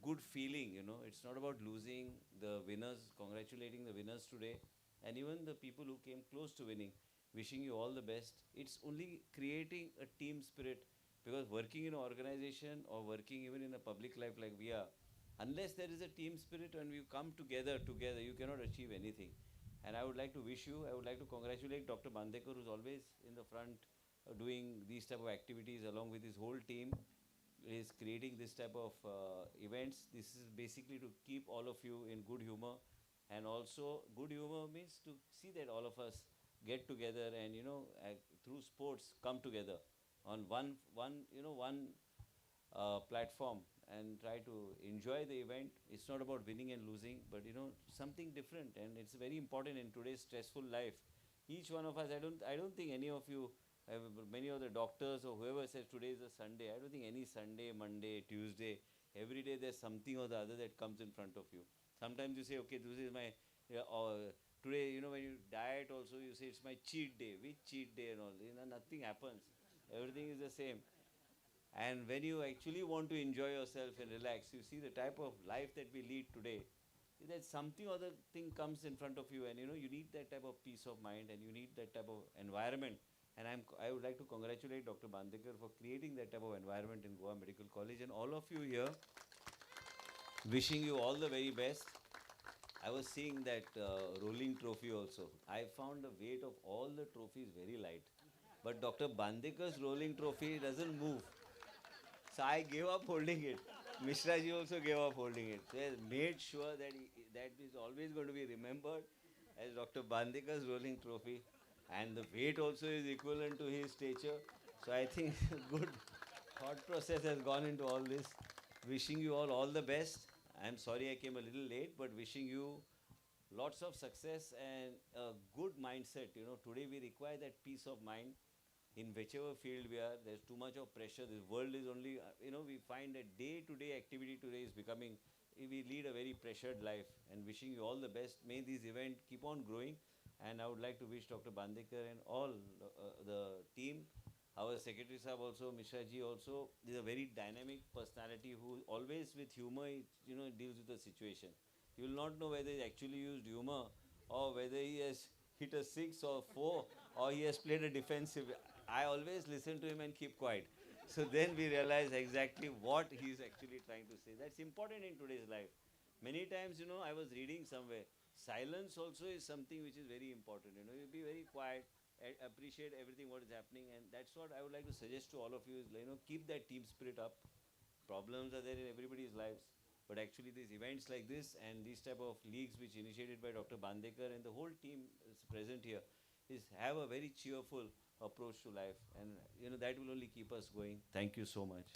good feeling. It's not about losing. The winners, congratulating the winners today, and even the people who came close to winning, wishing you all the best. It's only creating a team spirit, because working in an organization or working even in a public life like we are, unless there is a team spirit and we come together, you cannot achieve anything. And I would like to wish you, I would like to congratulate Dr. Bandekar, who's always in the front doing these type of activities along with his whole team, is creating this type of events. This is basically to keep all of you in good humor, and also good humor means to see that all of us get together and through sports come together on one platform and try to enjoy the event. It's not about winning and losing, but something different, and it's very important in today's stressful life. Each one of us, I don't think any of you, many of the doctors or whoever says today is a Sunday. I don't think any Sunday, Monday, Tuesday, every day there's something or the other that comes in front of you. Sometimes you say, okay, this is my, or today, when you diet also, you say it's my cheat day. Which cheat day and all? Nothing happens. Everything is the same. And when you actually want to enjoy yourself and relax, you see the type of life that we lead today. That something or other thing comes in front of you, and you need that type of peace of mind, and you need that type of environment. And I would like to congratulate Dr. Bandekar for creating that type of environment in Goa Medical College, and all of you here. Wishing you all the very best. I was seeing that rolling trophy also. I found the weight of all the trophies very light. But Dr. Bandekar's rolling trophy doesn't move. So I gave up holding it. Mishra ji also gave up holding it. So I made sure that that is always going to be remembered as Dr. Bandekar's rolling trophy. And the weight also is equivalent to his stature. So I think good thought process has gone into all this. Wishing you all the best. I'm sorry I came a little late, but wishing you lots of success and a good mindset. Today we require that peace of mind in whichever field we are. There's too much of pressure. This world is only, we find that day-to-day activity today is becoming, we lead a very pressured life. And wishing you all the best. May this event keep on growing. And I would like to wish Dr. Bandekar and all the team, our Secretary Sahab also, Mishra ji also, is a very dynamic personality who always with humor, deals with the situation. You will not know whether he actually used humor or whether he has hit a 6 or 4 or he has played a defensive. I always listen to him and keep quiet. So then we realize exactly what he is actually trying to say. That's important in today's life. Many times, I was reading somewhere, silence also is something which is very important. You be very quiet, appreciate everything what is happening, and that's what I would like to suggest to all of you is, keep that team spirit up. Problems are there in everybody's lives, but actually these events like this and these type of leagues which initiated by Dr. Bandekar and the whole team is present here is have a very cheerful approach to life, and that will only keep us going. Thank you so much.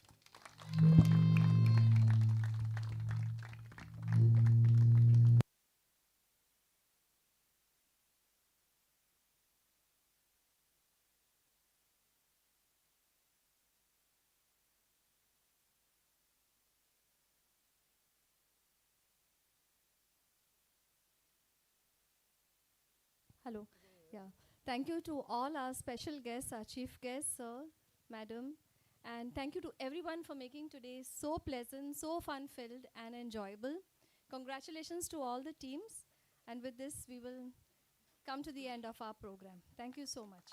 Hello. Yeah. Thank you to all our special guests, our chief guests, sir, madam. And thank you to everyone for making today so pleasant, so fun-filled and enjoyable. Congratulations to all the teams. And with this, we will come to the end of our program. Thank you so much.